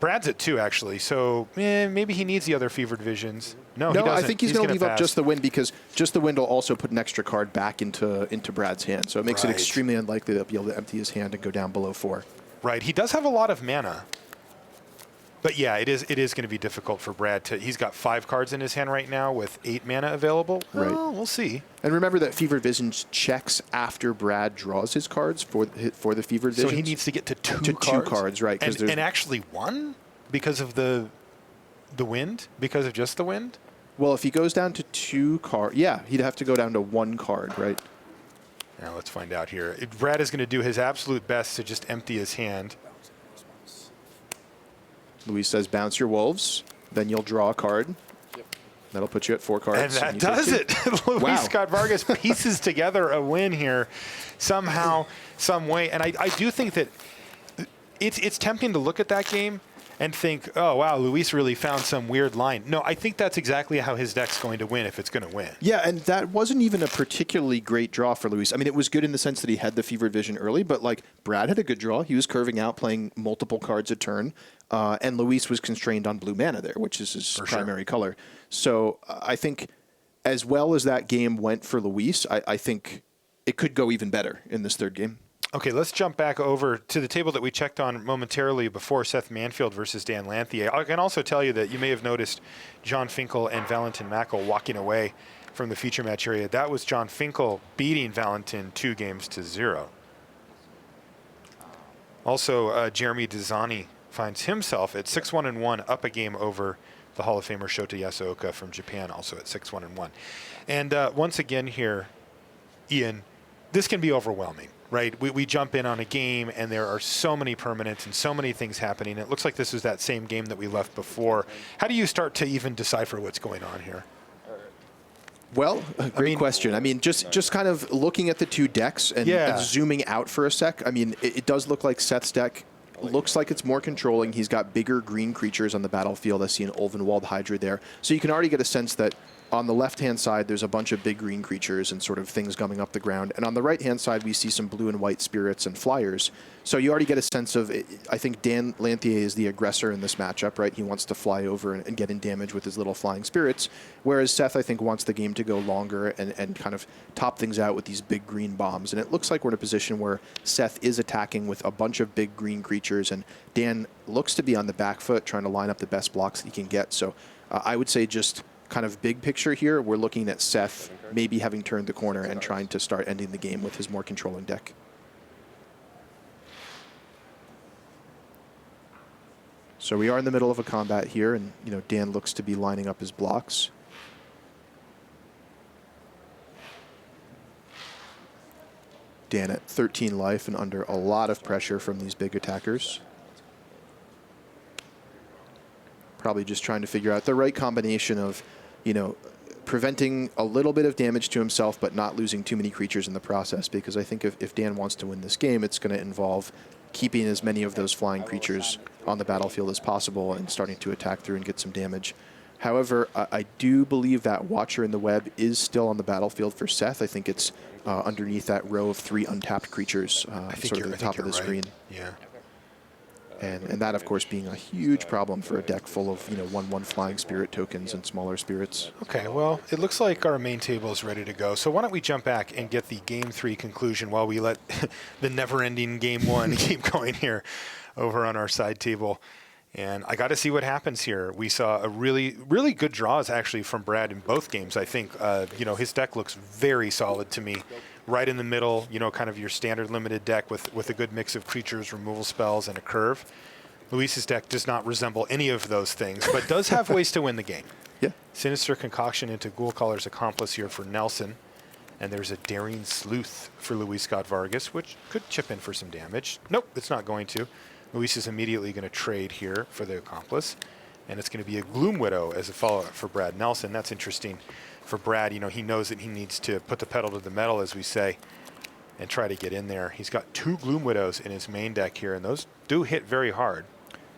Brad's at 2, actually, so maybe he needs the other Fevered Visions. No, he doesn't.
I think he's going to leave up Just the Wind because Just the Wind will also put an extra card back into Brad's hand. So it makes it extremely unlikely that he'll be able to empty his hand and go down below 4.
Right. He does have a lot of mana. But yeah, it is going to be difficult for Brad to... He's got 5 cards in his hand right now with 8 mana available.
Right.
Well, we'll see.
And remember that Fevered Visions checks after Brad draws his cards for the Fevered Visions.
So he needs to get to 2 cards?
To 2 cards, right.
And actually 1 because of the wind? Because of Just the Wind?
Well, if he goes down to 2 cards, yeah, he'd have to go down to 1 card, right?
Now let's find out here. Brad is going to do his absolute best to just empty his hand.
Luis says, bounce your wolves, then you'll draw a card. Yep. That'll put you at 4 cards.
And that does it. Luis Scott-Vargas pieces together a win here somehow, some way. And I do think that it's tempting to look at that game and think, oh, wow, Luis really found some weird line. No, I think that's exactly how his deck's going to win if it's going to win.
Yeah, and that wasn't even a particularly great draw for Luis. I mean, it was good in the sense that he had the Fevered Vision early, but like Brad had a good draw. He was curving out, playing multiple cards a turn, and Luis was constrained on blue mana there, which is his primary color. So I think as well as that game went for Luis, I think it could go even better in this third game.
Okay, let's jump back over to the table that we checked on momentarily before, Seth Manfield versus Dan Lanthier. I can also tell you that you may have noticed John Finkel and Valentin Mackel walking away from the feature match area. That was John Finkel beating Valentin 2-0. Also, Jeremy Dezani finds himself at 6-1-1, up a game over the Hall of Famer Shota Yasuoka from Japan, also at 6-1-1. And once again here, Ian, this can be overwhelming. Right, we jump in on a game and there are so many permanents and so many things happening. It looks like this was that same game that we left before. How do you start to even decipher what's going on here?
Well, great question. I mean, just kind of looking at the 2 decks and zooming out for a sec. I mean, it does look like Seth's deck looks like it's more controlling. He's got bigger green creatures on the battlefield. I see an Ulvenwald Hydra there. So you can already get a sense that on the left-hand side, there's a bunch of big green creatures and sort of things gumming up the ground. And on the right-hand side, we see some blue and white spirits and flyers. So you already get a sense of, I think Dan Lanthier is the aggressor in this matchup, right? He wants to fly over and get in damage with his little flying spirits. Whereas Seth, I think, wants the game to go longer and kind of top things out with these big green bombs. And it looks like we're in a position where Seth is attacking with a bunch of big green creatures, and Dan looks to be on the back foot, trying to line up the best blocks that he can get. So I would say just kind of big picture here, we're looking at Seth maybe having turned the corner and trying to start ending the game with his more controlling deck. So we are in the middle of a combat here, and Dan looks to be lining up his blocks. Dan at 13 life and under a lot of pressure from these big attackers. Probably just trying to figure out the right combination of, preventing a little bit of damage to himself, but not losing too many creatures in the process. Because I think if Dan wants to win this game, it's going to involve keeping as many of those flying creatures on the battlefield as possible and starting to attack through and get some damage. However, I do believe that Watcher in the Web is still on the battlefield for Seth. I think it's underneath that row of 3 untapped creatures, sort of at the top of the screen.
Yeah.
And that, of course, being a huge problem for a deck full of 1/1 flying spirit tokens and smaller spirits.
Okay, well, it looks like our main table is ready to go. So why don't we jump back and get the Game 3 conclusion while we let the never-ending Game 1 keep going here over on our side table. And I got to see what happens here. We saw a really, really good draws, actually, from Brad in both games. I think, his deck looks very solid to me. Right in the middle, kind of your standard limited deck with a good mix of creatures, removal spells, and a curve. Luis's deck does not resemble any of those things, but does have ways to win the game.
Yeah.
Sinister Concoction into Ghoulcaller's Accomplice here for Nelson. And there's a Daring Sleuth for Luis Scott-Vargas, which could chip in for some damage. Nope, it's not going to. Luis is immediately going to trade here for the Accomplice. And it's going to be a Gloom Widow as a follow-up for Brad Nelson. That's interesting. For Brad, he knows that he needs to put the pedal to the metal, as we say, and try to get in there. He's got 2 Gloom Widows in his main deck here, and those do hit very hard.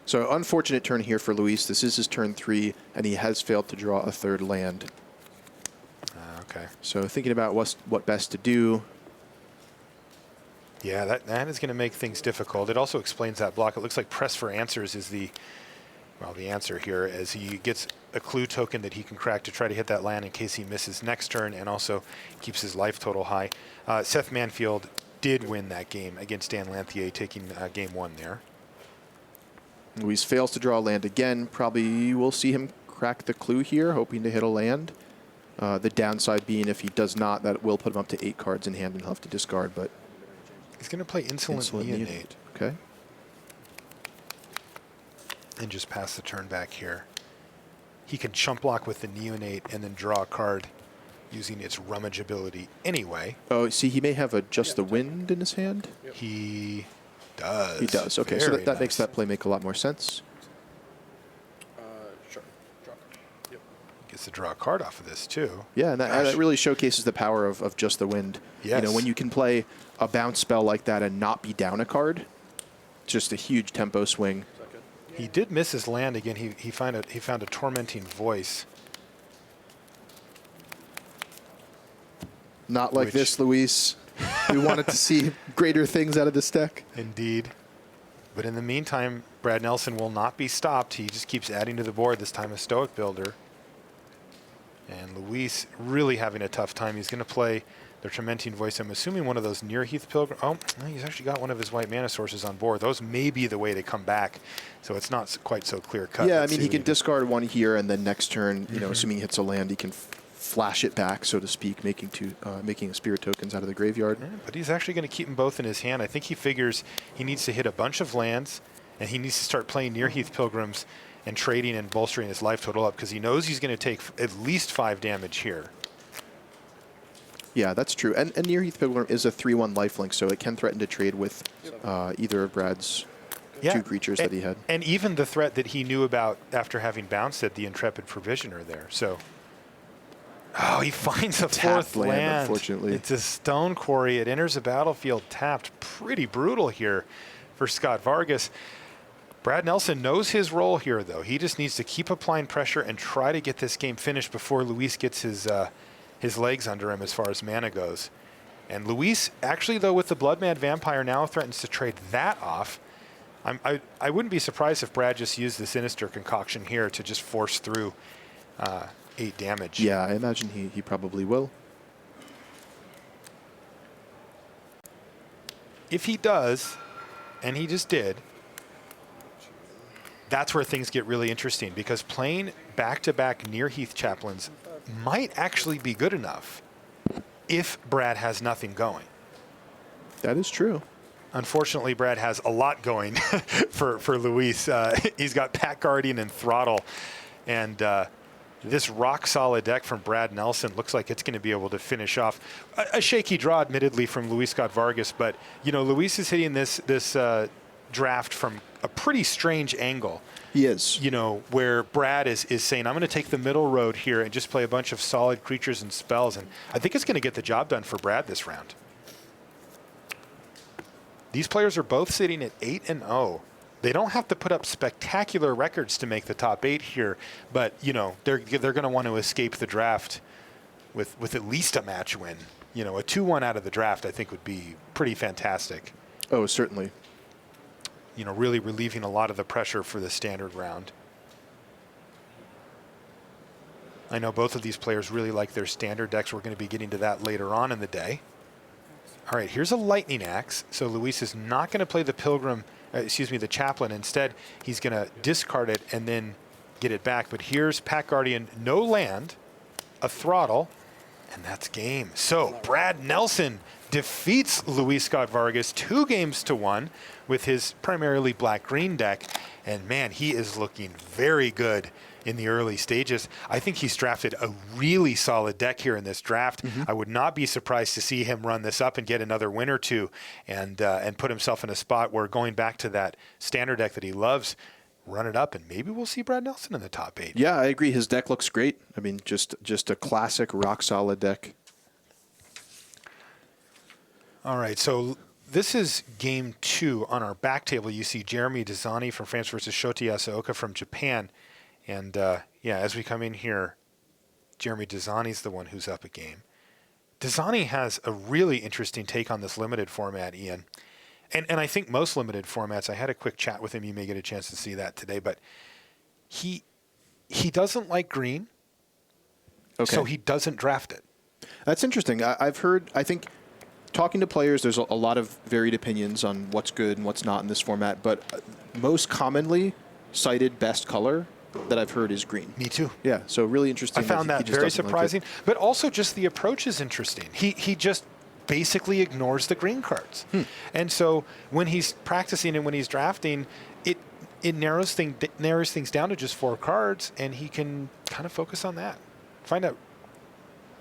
So unfortunate turn here for Luis. This is his turn 3, and he has failed to draw a 3rd land.
Okay.
So thinking about what best to do.
Yeah, that is going to make things difficult. It also explains that block. It looks like Press for Answers is the answer here, as he gets a clue token that he can crack to try to hit that land in case he misses next turn, and also keeps his life total high. Seth Manfield did win that game against Dan Lanthier, taking Game 1 there.
Luis fails to draw a land again. Probably we'll see him crack the clue here, hoping to hit a land. The downside being if he does not, that will put him up to 8 cards in hand and he'll have to discard. But
he's going to play Insolent Neonate.
Okay.
And just pass the turn back here. He can chump block with the Neonate and then draw a card using its Rummage ability anyway.
Oh, see, he may have a Just the Wind in his hand?
He does.
He does. Okay, so that makes that play make a lot more sense.
Sure.
Gets to draw a card off of this, too.
Yeah, and that really showcases the power of Just the Wind.
Yes.
When you can play a bounce spell like that and not be down a card, just a huge tempo swing.
He did miss his land again. He found a Tormenting Voice.
Not like this, Luis. We wanted to see greater things out of this deck.
Indeed. But in the meantime, Brad Nelson will not be stopped. He just keeps adding to the board, this time a Stoic Builder. And Luis really having a tough time. He's going to play the Tormenting Voice. I'm assuming one of those Nearheath Pilgrim. Oh, he's actually got one of his white mana sources on board. Those may be the way to come back. So it's not quite so clear cut.
Yeah, I mean, he can discard one here, and then next turn, assuming he hits a land, he can flash it back, so to speak, making a spirit tokens out of the graveyard.
Yeah, but he's actually going to keep them both in his hand. I think he figures he needs to hit a bunch of lands, and he needs to start playing Nearheath Pilgrims and trading and bolstering his life total up, because he knows he's going to take at least 5 damage here.
Yeah, that's true. And Nearheath Pilgrim is a 3/1 lifelink, so it can threaten to trade with either of Brad's 2 creatures that he had.
And even the threat that he knew about after having bounced at the Intrepid Provisioner there. So, he finds a 4th land.
Unfortunately.
It's a Stone Quarry. It enters the battlefield tapped. Pretty brutal here for Scott-Vargas. Brad Nelson knows his role here, though. He just needs to keep applying pressure and try to get this game finished before Luis gets his legs under him as far as mana goes. And Luis, actually, though, with the Blood Mad Vampire now threatens to trade that off. I wouldn't be surprised if Brad just used the Sinister concoction here to just force through 8 damage.
Yeah, I imagine he probably will.
If he does, and he just did, that's where things get really interesting, because playing back-to-back near Heath Chaplains might actually be good enough if Brad has nothing going.
That is true.
Unfortunately, Brad has a lot going for Luis. He's got Pack Guardian and Throttle, and this rock-solid deck from Brad Nelson looks like it's going to be able to finish off a shaky draw, admittedly, from Luis Scott-Vargas. But, you know, Luis is hitting this draft from a pretty strange angle.
He is.
You know, where Brad is saying, I'm going to take the middle road here and just play a bunch of solid creatures and spells. And I think it's going to get the job done for Brad this round. These players are both sitting at 8-0. They don't have to put up spectacular records to make the top 8 here, but you know they're going to want to escape the draft with at least a match win. You know, a 2-1 out of the draft I think would be pretty fantastic.
Oh, certainly.
You know, really relieving a lot of the pressure for the standard round. I know both of these players really like their standard decks. We're going to be getting to that later on in the day. All right, here's a Lightning Axe. So Luis is not going to play the Pilgrim, the Chaplain. Instead, he's going to discard it and then get it back. But here's Pack Guardian, no land, a Throttle, and that's game. So Brad Nelson defeats Luis Scott-Vargas 2-1 with his primarily black-green deck. And man, he is looking very good in the early stages. I think he's drafted a really solid deck here in this draft. I would not be surprised to see him run this up and get another win or two and put himself in a spot where, going back to that standard deck that he loves, run it up, and maybe we'll see Brad Nelson in the top 8.
Yeah, I agree. His deck looks great. I mean, just a classic rock-solid deck.
All right, so this is game 2. On our back table, you see Jeremy Dazani from France versus Shota Yasuoka from Japan. And yeah, as we come in here, Jeremy Dazani's the one who's up a game. Dazani has a really interesting take on this limited format, Ian. And I think most limited formats, I had a quick chat with him. You may get a chance to see that today. But he doesn't like green, so he doesn't draft it.
That's interesting. I've heard, I think, talking to players, there's a lot of varied opinions on what's good and what's not in this format. But most commonly cited best color that I've heard is green.
Me too.
Yeah, so really interesting.
I found that very surprising, but also just the approach is interesting. He just basically ignores the green cards. And so when he's practicing and when he's drafting, it narrows things down to just 4 cards, and he can kind of focus on that. Find a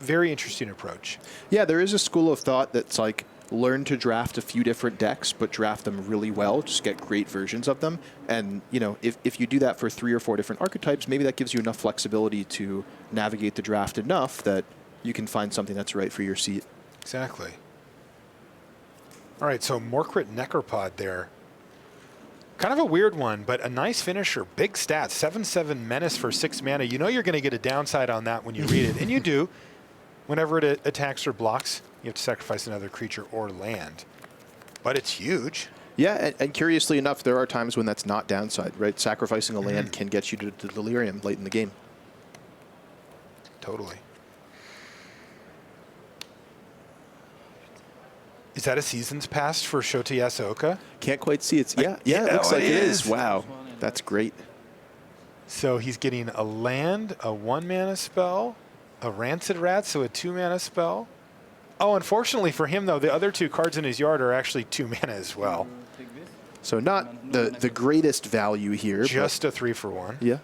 very interesting approach.
Yeah, there is a school of thought that's like, learn to draft a few different decks, but draft them really well. Just get great versions of them. And, you know, if you do that for 3 or 4 different archetypes, maybe that gives you enough flexibility to navigate the draft enough that you can find something that's right for your seat.
Exactly. All right, so Morkrit Necropod there. Kind of a weird one, but a nice finisher. Big stats, 7/7 Menace for 6 mana. You know you're going to get a downside on that when you read it, and you do. Whenever it attacks or blocks, you have to sacrifice another creature or land. But it's huge.
Yeah, and curiously enough, there are times when that's not downside, right? Sacrificing a land can get you to Delirium late in the game.
Totally. Is that a Seasons Pass for Shota Yasuoka?
Can't quite see it. Yeah, it looks like it is. Wow, that's great.
So he's getting a land, a 1-mana spell, a Rancid Rat, so a 2-mana spell. Oh, unfortunately for him, though, the other 2 cards in his yard are actually 2 mana as well.
So not the greatest value here.
Just a 3-for-1.
Yeah.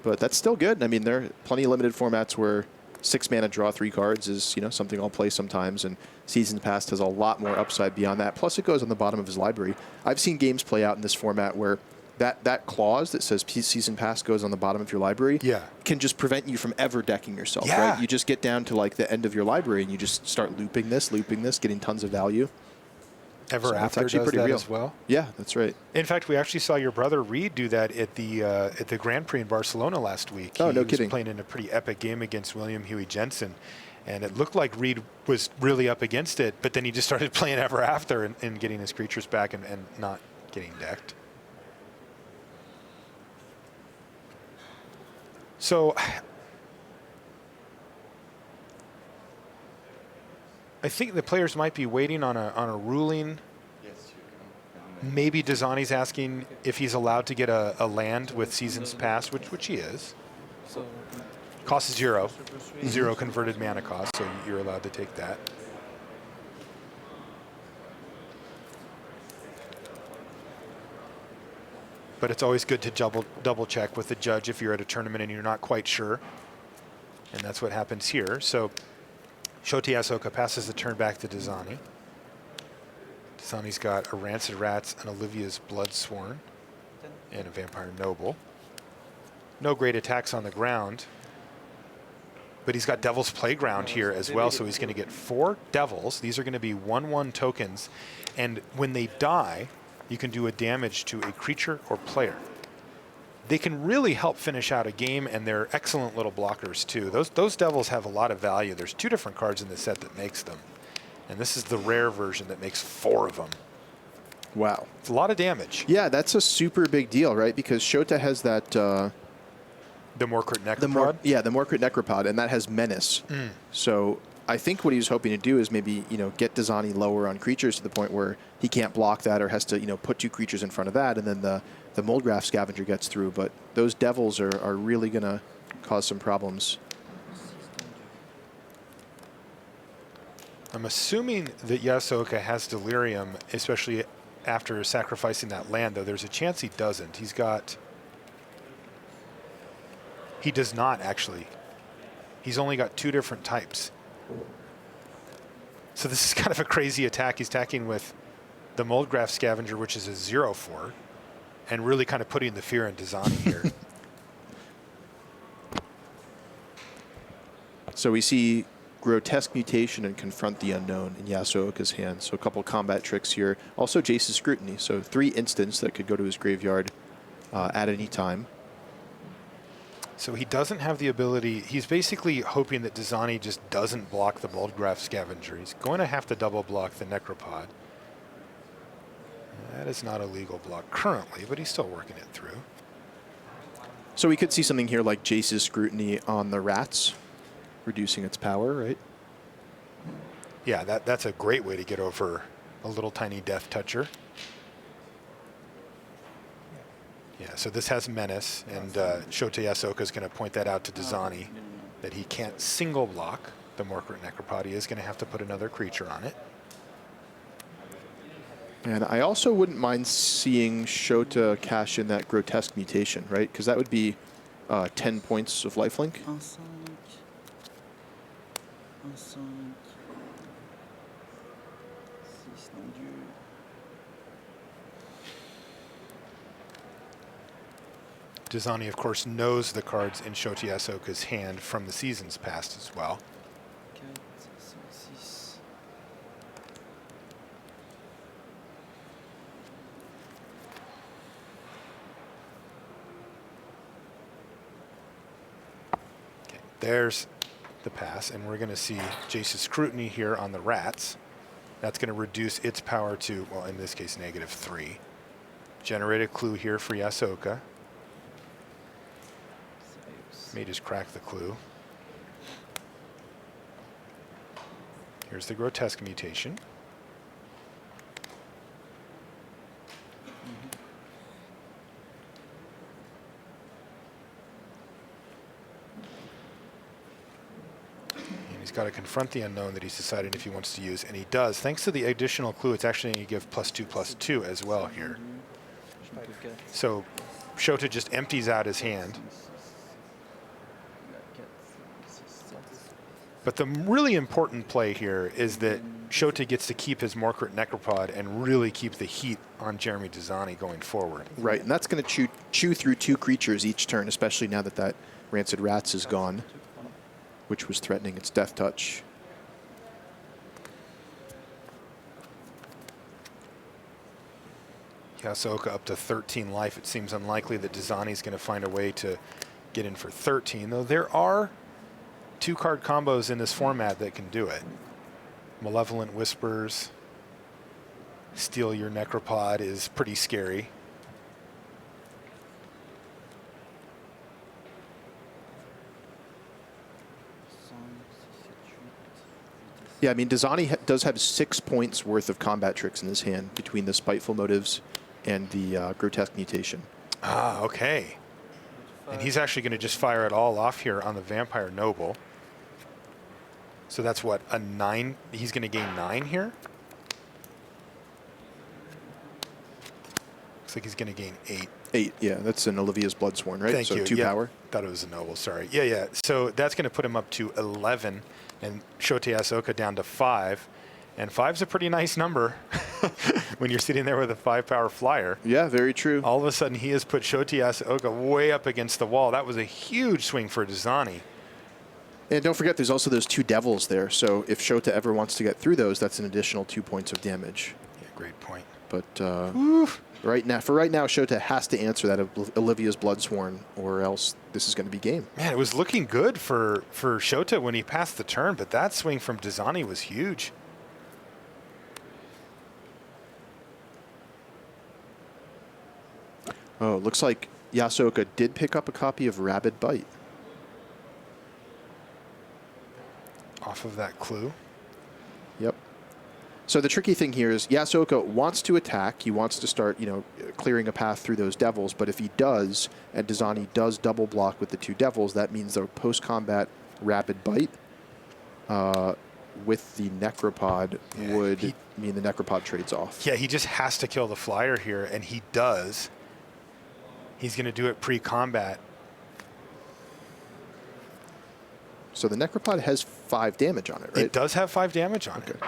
But that's still good. I mean, there are plenty of limited formats where 6 mana draw 3 cards is, you know, something I'll play sometimes, and Seasons Past has a lot more upside beyond that. Plus, it goes on the bottom of his library. I've seen games play out in this format where that clause that says Season Pass goes on the bottom of your library can just prevent you from ever decking yourself, right? You just get down to like the end of your library and you just start looping this, getting tons of value.
Ever
So it's
After
actually
does
pretty
that
real.
as well.
Yeah, that's right.
In fact, we actually saw your brother Reed do that at the Grand Prix in Barcelona last week.
Oh, no
He
kidding.
was playing in a pretty epic game against William Huey Jensen, and it looked like Reed was really up against it, but then he just started playing Ever After and getting his creatures back and not getting decked. So I think the players might be waiting on a ruling. Maybe Dazani's asking if he's allowed to get a land with Seasons Past, which he is. Costs 0. 0 converted mana cost, so you're allowed to take that. But it's always good to double check with the judge if you're at a tournament and you're not quite sure. And that's what happens here. So Shota Yasuoka passes the turn back to Dazani. Dazani's got a Rancid Rats, an Olivia's Bloodsworn, and a Vampire Noble. No great attacks on the ground, but he's got Devil's Playground here as well, so he's going to get 4 Devils. These are going to be 1/1 tokens, and when they die, you can do a damage to a creature or player. They can really help finish out a game, and they're excellent little blockers too. Those Devils have a lot of value. There's 2 different cards in the set that makes them, and this is the rare version that makes 4 of them.
Wow.
It's a lot of damage.
Yeah, that's a super big deal, right? Because Shota has that...
the Morkrit Necropod?
The Morkrit Necropod, and that has Menace. So I think what he was hoping to do is maybe, get Dazani lower on creatures to the point where he can't block that or has to, put 2 creatures in front of that, and then the Moldgraph Scavenger gets through. But those Devils are really going to cause some problems.
I'm assuming that Yasuoka has Delirium, especially after sacrificing that land, though there's a chance he doesn't. He does not, actually. He's only got 2 different types. So this is kind of a crazy attack. He's attacking with the Moldgraph Scavenger, which is a 0/4, and really kind of putting the fear in Dazani here.
So we see Grotesque Mutation and Confront the Unknown in Yasuoka's hand. So a couple combat tricks here. Also Jace's Scrutiny. So 3 instants that could go to his graveyard at any time.
So he doesn't have the ability. He's basically hoping that Dazani just doesn't block the Moldgraph Scavenger. He's going to have to double block the Necropod. That is not a legal block currently, but he's still working it through.
So we could see something here like Jace's Scrutiny on the Rats, reducing its power, right?
Yeah, that's a great way to get over a little tiny Death Toucher. Yeah, so this has Menace, and Shota Yasuoka is going to point that out to Dazani, that he can't single block the Morkrit Necropod. He is going to have to put another creature on it.
And I also wouldn't mind seeing Shota cash in that Grotesque Mutation, right? Because that would be 10 points of lifelink.
Dazani, of course, knows the cards in Shota Yasuoka's hand from the Seasons Past as well. Okay, there's the pass, and we're going to see Jace's Scrutiny here on the Rats. That's going to reduce its power to, well, in this case, -3. Generate a clue here for Yasuoka. May just crack the clue. Here's the Grotesque Mutation. And he's got to confront the unknown that he's deciding if he wants to use, and he does. Thanks to the additional clue, it's actually going to give +2/+2 as well here. So Shota just empties out his hand. But the really important play here is that Shota gets to keep his Morkrit Necropod and really keep the heat on Jeremy Dazani going forward.
Right, and that's going to chew through 2 creatures each turn, especially now that Rancid Rats is gone, which was threatening its Death Touch.
Yasuoka up to 13 life. It seems unlikely that Dizani's going to find a way to get in for 13, though there are 2-card combos in this format that can do it. Malevolent Whispers, Steal Your Necropod is pretty scary.
Yeah, I mean, Dizani does have 6 points worth of combat tricks in his hand between the Spiteful Motives and the Grotesque Mutation.
Ah, okay. And he's actually going to just fire it all off here on the Vampire Noble. So that's what, a 9? He's going to gain 9 here? Looks like he's going to gain 8.
8, yeah. That's an Olivia's Bloodsworn, right?
Thank
so
you.
2
yeah,
power.
Thought it was a Noble, sorry. Yeah, yeah. So that's going to put him up to 11 and Shote Yasuoka down to 5. And 5's a pretty nice number when you're sitting there with a 5-power flyer.
Yeah, very true.
All of a sudden, he has put Shote Yasuoka way up against the wall. That was a huge swing for Dizani.
And don't forget, there's also those 2 devils there. So if Shota ever wants to get through those, that's an additional 2 points of damage.
Yeah, great point.
But right now, Shota has to answer that Olivia's Bloodsworn, or else this is going to be game.
Man, it was looking good for Shota when he passed the turn, but that swing from Dizani was huge.
Oh, looks like Yasuoka did pick up a copy of Rabid Bite.
Off of that clue.
Yep. So the tricky thing here is Yasuoka wants to attack. He wants to start, clearing a path through those devils. But if he does, and Dizani does double block with the 2 devils, that means the post-combat Rabid Bite with the Necropod would mean the Necropod trades off.
Yeah, he just has to kill the flyer here, and he does. He's going to do it pre-combat.
So the Necropod has 5 damage on it, right?
It does have 5 damage on it.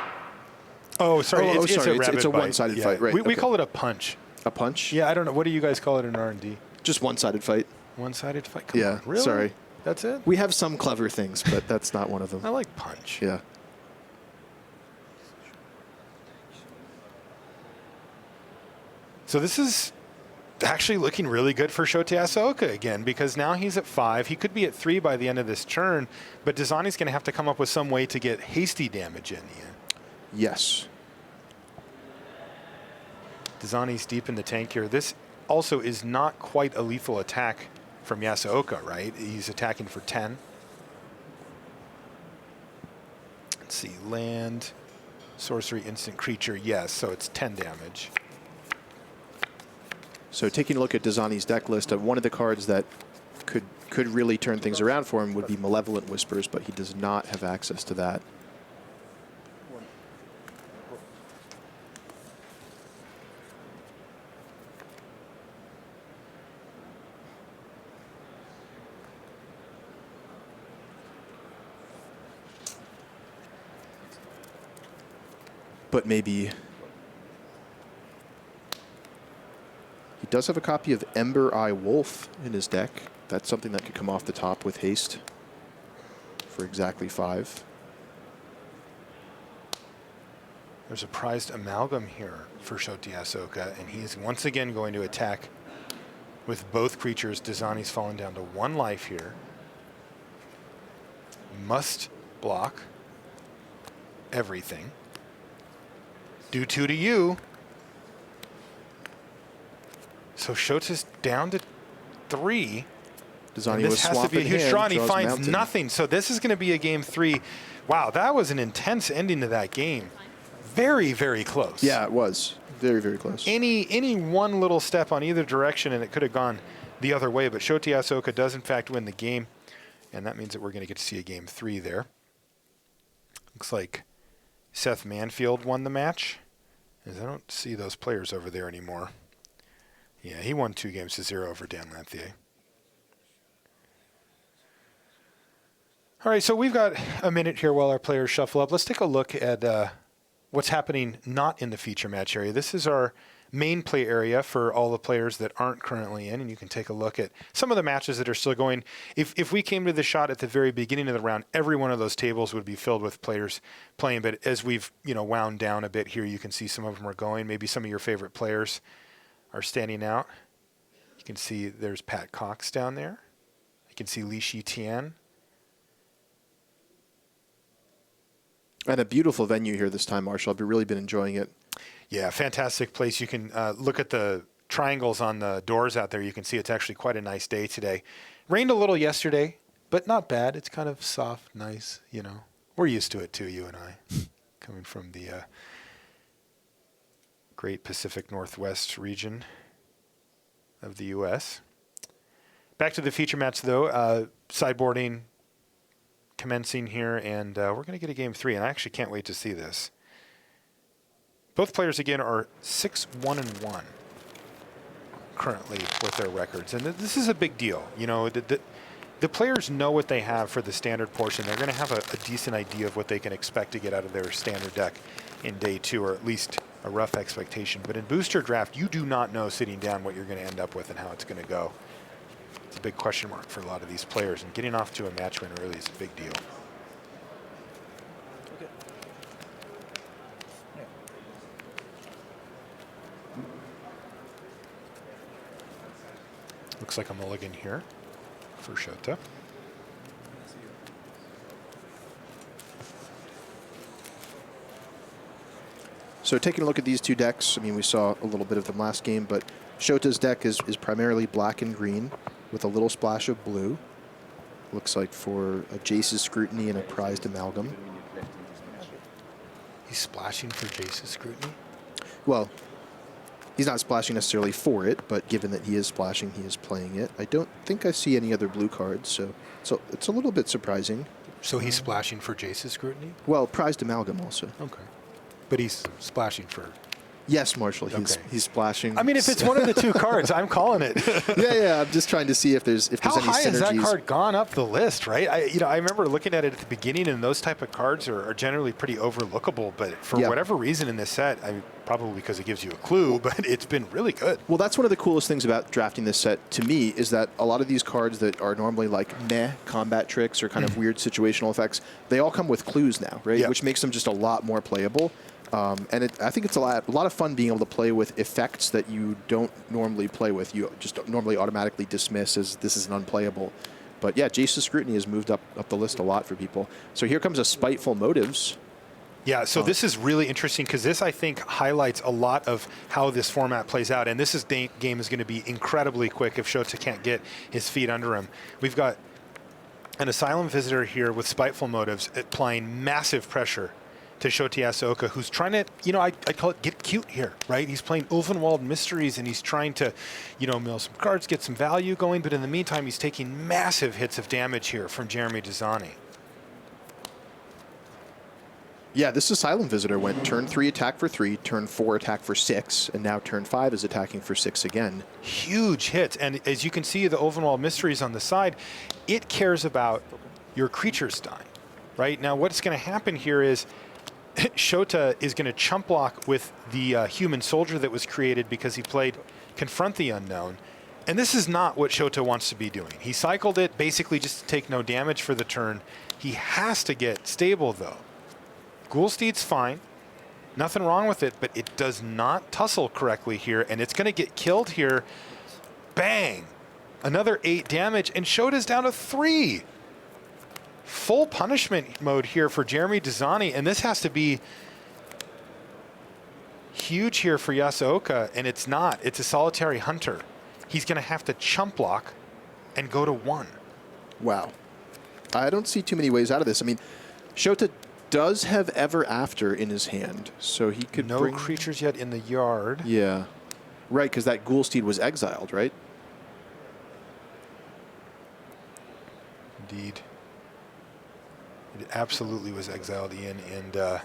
Oh, sorry.
It's a one-sided fight, right?
We call it a punch.
A punch?
Yeah, I don't know. What do you guys call it in R&D?
Just one-sided fight.
One-sided fight? Come on, really?
Sorry.
That's it?
We have some clever things, but that's not one of them.
I like punch.
Yeah.
So this is actually looking really good for Shote Yasuoka again, because now he's at 5. He could be at 3 by the end of this turn, but Dizani's going to have to come up with some way to get hasty damage in.
Yes.
Dizani's deep in the tank here. This also is not quite a lethal attack from Yasuoka, right? He's attacking for 10. Let's see, land, sorcery, instant creature, yes, so it's 10 damage.
So taking a look at Dizani's deck list, one of the cards that could really turn things around for him would be Malevolent Whispers, but he does not have access to that. But maybe he does have a copy of Ember Eye Wolf in his deck. That's something that could come off the top with haste for exactly 5.
There's a prized amalgam here for Shote Yasuoka, and he is once again going to attack with both creatures. Dizani's fallen down to 1 life here. Must block everything. Do 2 to you. So Shota's down to 3.
Dizani
this
was
has to be a huge
hand,
draw, and he
draws
finds
Mountain.
nothing. So this is going to be a game 3. Wow, that was an intense ending to that game. Very, very close.
Yeah, it was. Very, very close.
Any one little step on either direction, and it could have gone the other way. But Shote Yasuoka does, in fact, win the game. And that means that we're going to get to see a game 3 there. Looks like Seth Manfield won the match, as I don't see those players over there anymore. Yeah, he won 2-0 over Dan Lanthier. All right, so we've got a minute here while our players shuffle up. Let's take a look at what's happening not in the feature match area. This is our main play area for all the players that aren't currently in, and you can take a look at some of the matches that are still going. If we came to the shot at the very beginning of the round, every one of those tables would be filled with players playing. But as we've wound down a bit here, you can see some of them are going. Maybe some of your favorite players are standing out. You can see there's Pat Cox down there. You can see Li Shi-Tian.
And a beautiful venue here this time, Marshall. I've really been enjoying it.
Yeah, fantastic place. You can look at the triangles on the doors out there. You can see it's actually quite a nice day today. Rained a little yesterday, but not bad. It's kind of soft, nice, you know. We're used to it too, you and I, coming from the great Pacific Northwest region of the U.S. Back to the feature match, though. Sideboarding commencing here, and we're going to get a game 3, and I actually can't wait to see this. Both players, again, are 6-1-1 currently with their records, and this is a big deal. You know, the players know what they have for the standard portion. They're going to have a decent idea of what they can expect to get out of their standard deck in day 2, or at least a rough expectation. But in Booster Draft, you do not know sitting down what you're going to end up with and how it's going to go. It's a big question mark for a lot of these players, and getting off to a match win early is a big deal. Looks like a mulligan here for Shota.
So taking a look at these two decks, I mean, we saw a little bit of them last game, but Shota's deck is primarily black and green with a little splash of blue. Looks like for a Jace's Scrutiny and a Prized Amalgam.
He's splashing for Jace's Scrutiny?
Well, he's not splashing necessarily for it, but given that he is splashing, he is playing it. I don't think I see any other blue cards, so it's a little bit surprising.
So he's splashing for Jace's Scrutiny?
Well, Prized Amalgam also.
Okay. But he's splashing for...
Yes, Marshall, he's splashing.
I mean, if it's one of the two cards, I'm calling it.
yeah, I'm just trying to see if there's any synergies.
How high has that card gone up the list, right? I remember looking at it at the beginning, and those type of cards are generally pretty overlookable, but for whatever reason in this set, probably because it gives you a clue, but it's been really good.
Well, that's one of the coolest things about drafting this set to me, is that a lot of these cards that are normally like meh combat tricks or kind of weird situational effects, they all come with clues now, right? Which makes them just a lot more playable. And I think it's a lot of fun being able to play with effects that you don't normally play with. You just normally automatically dismiss as this is an unplayable. But yeah, Jace's Scrutiny has moved up the list a lot for people. So here comes a Spiteful Motives.
Yeah, so this is really interesting because this, I think, highlights a lot of how this format plays out. And this game is going to be incredibly quick if Shota can't get his feet under him. We've got an Asylum Visitor here with Spiteful Motives applying massive pressure to Shota Yasuoka, who's trying to, I call it get cute here, right? He's playing Ulvenwald Mysteries, and he's trying to, mill some cards, get some value going, but in the meantime, he's taking massive hits of damage here from Jeremy Dezani.
Yeah, this Asylum Visitor went turn 3 attack for 3, turn 4 attack for 6, and now turn 5 is attacking for 6 again.
Huge hits, and as you can see, the Ulvenwald Mysteries on the side, it cares about your creatures dying, right? Now, what's going to happen here is Shota is going to chump block with the human soldier that was created because he played Confront the Unknown. And this is not what Shota wants to be doing. He cycled it basically just to take no damage for the turn. He has to get stable, though. Ghoulsteed's fine. Nothing wrong with it, but it does not tussle correctly here, and it's going to get killed here. Bang! Another 8 damage, and Shota's down to 3. Full punishment mode here for Jeremy Dezani, and this has to be huge here for Yasuoka, and it's not. It's a Solitary Hunter. He's going to have to chump block and go to 1.
Wow. I don't see too many ways out of this. I mean, Shota does have Ever After in his hand, so he could
bring... No creatures yet in the yard.
Yeah. Right, because that Ghoulsteed was exiled, right?
Indeed. It absolutely was exiled, Ian, and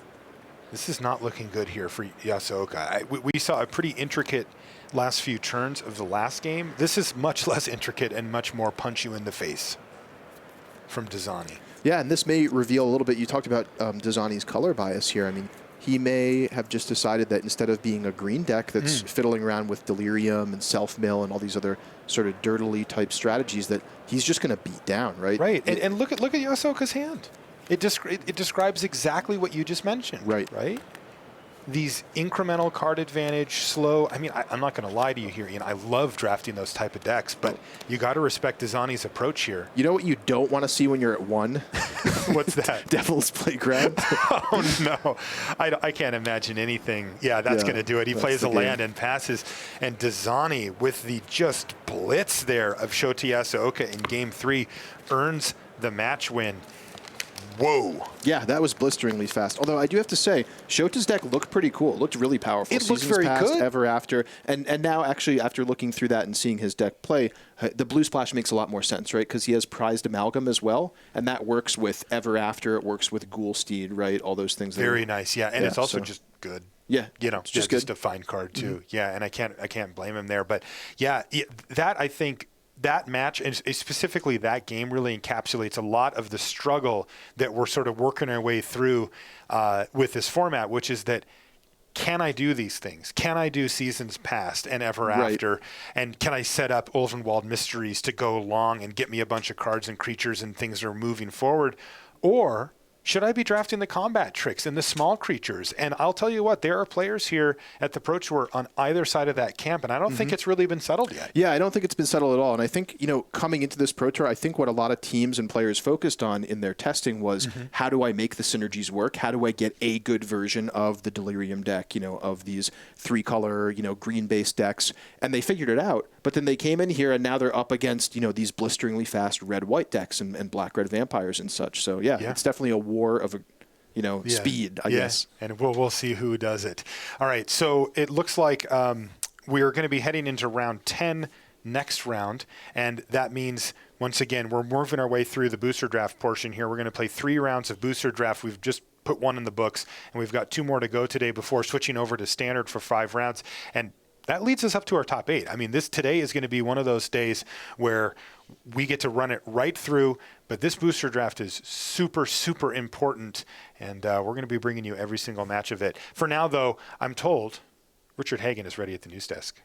this is not looking good here for Yasuoka. We saw a pretty intricate last few turns of the last game. This is much less intricate and much more punch you in the face from Dezani.
Yeah, and this may reveal a little bit. You talked about Dezani's color bias here. I mean, he may have just decided that instead of being a green deck that's fiddling around with Delirium and Self-Mill and all these other sort of dirtily type strategies, that he's just going to beat down, right?
Right, and look at Yasuoka's hand. It describes exactly what you just mentioned.
Right.
Right? these incremental card advantage, slow. I mean, I'm not going to lie to you here, Ian. I love drafting those type of decks, but you got to respect Dizani's approach here.
You know what you don't want to see when you're at 1?
What's that?
Devil's Playground.
Oh, no. I can't imagine anything. Yeah, that's going to do it. He plays a land and passes. And Dizani, with the just blitz there of Shota Yasuoka in Game 3, earns the match win. Whoa.
Yeah, that was blisteringly fast. Although I do have to say, Shota's deck looked pretty cool. It looked really powerful.
It looked very
past,
good.
Ever After. And now, actually, after looking through that and seeing his deck play, the Blue Splash makes a lot more sense, right? Because he has Prized Amalgam as well, and that works with Ever After. It works with Ghoulsteed, right? All those things.
Very nice, yeah. And it's also just good.
Yeah,
you know, just a fine card too. Yeah, and I can't blame him there. But yeah, that I think that match and specifically that game really encapsulates a lot of the struggle that we're sort of working our way through with this format, which is that can I do these things? Can I do Seasons Past and Ever After? And can I set up Ulvenwald Mysteries to go long and get me a bunch of cards and creatures and things that are moving forward? Or should I be drafting the combat tricks and the small creatures? And I'll tell you what, there are players here at the Pro Tour on either side of that camp, and I don't think it's really been settled yet.
Yeah, I don't think it's been settled at all. And I think, you know, coming into this Pro Tour, I think what a lot of teams and players focused on in their testing was how do I make the synergies work? How do I get a good version of the Delirium deck, you know, of these 3-color, you know, green-based decks? And they figured it out. But then they came in here, and now they're up against, you know, these blisteringly fast red-white decks and black-red vampires and such. So, yeah, it's definitely a war of, speed, I guess.
And we'll see who does it. All right, so it looks like we're going to be heading into round 10 next round, and that means, once again, we're moving our way through the booster draft portion here. We're going to play 3 rounds of booster draft. We've just put 1 in the books, and we've got 2 more to go today before switching over to standard for 5 rounds. And that leads us up to our top 8. I mean, today is going to be one of those days where we get to run it right through, but this booster draft is super, super important, and we're going to be bringing you every single match of it. For now, though, I'm told Richard Hagan is ready at the news desk.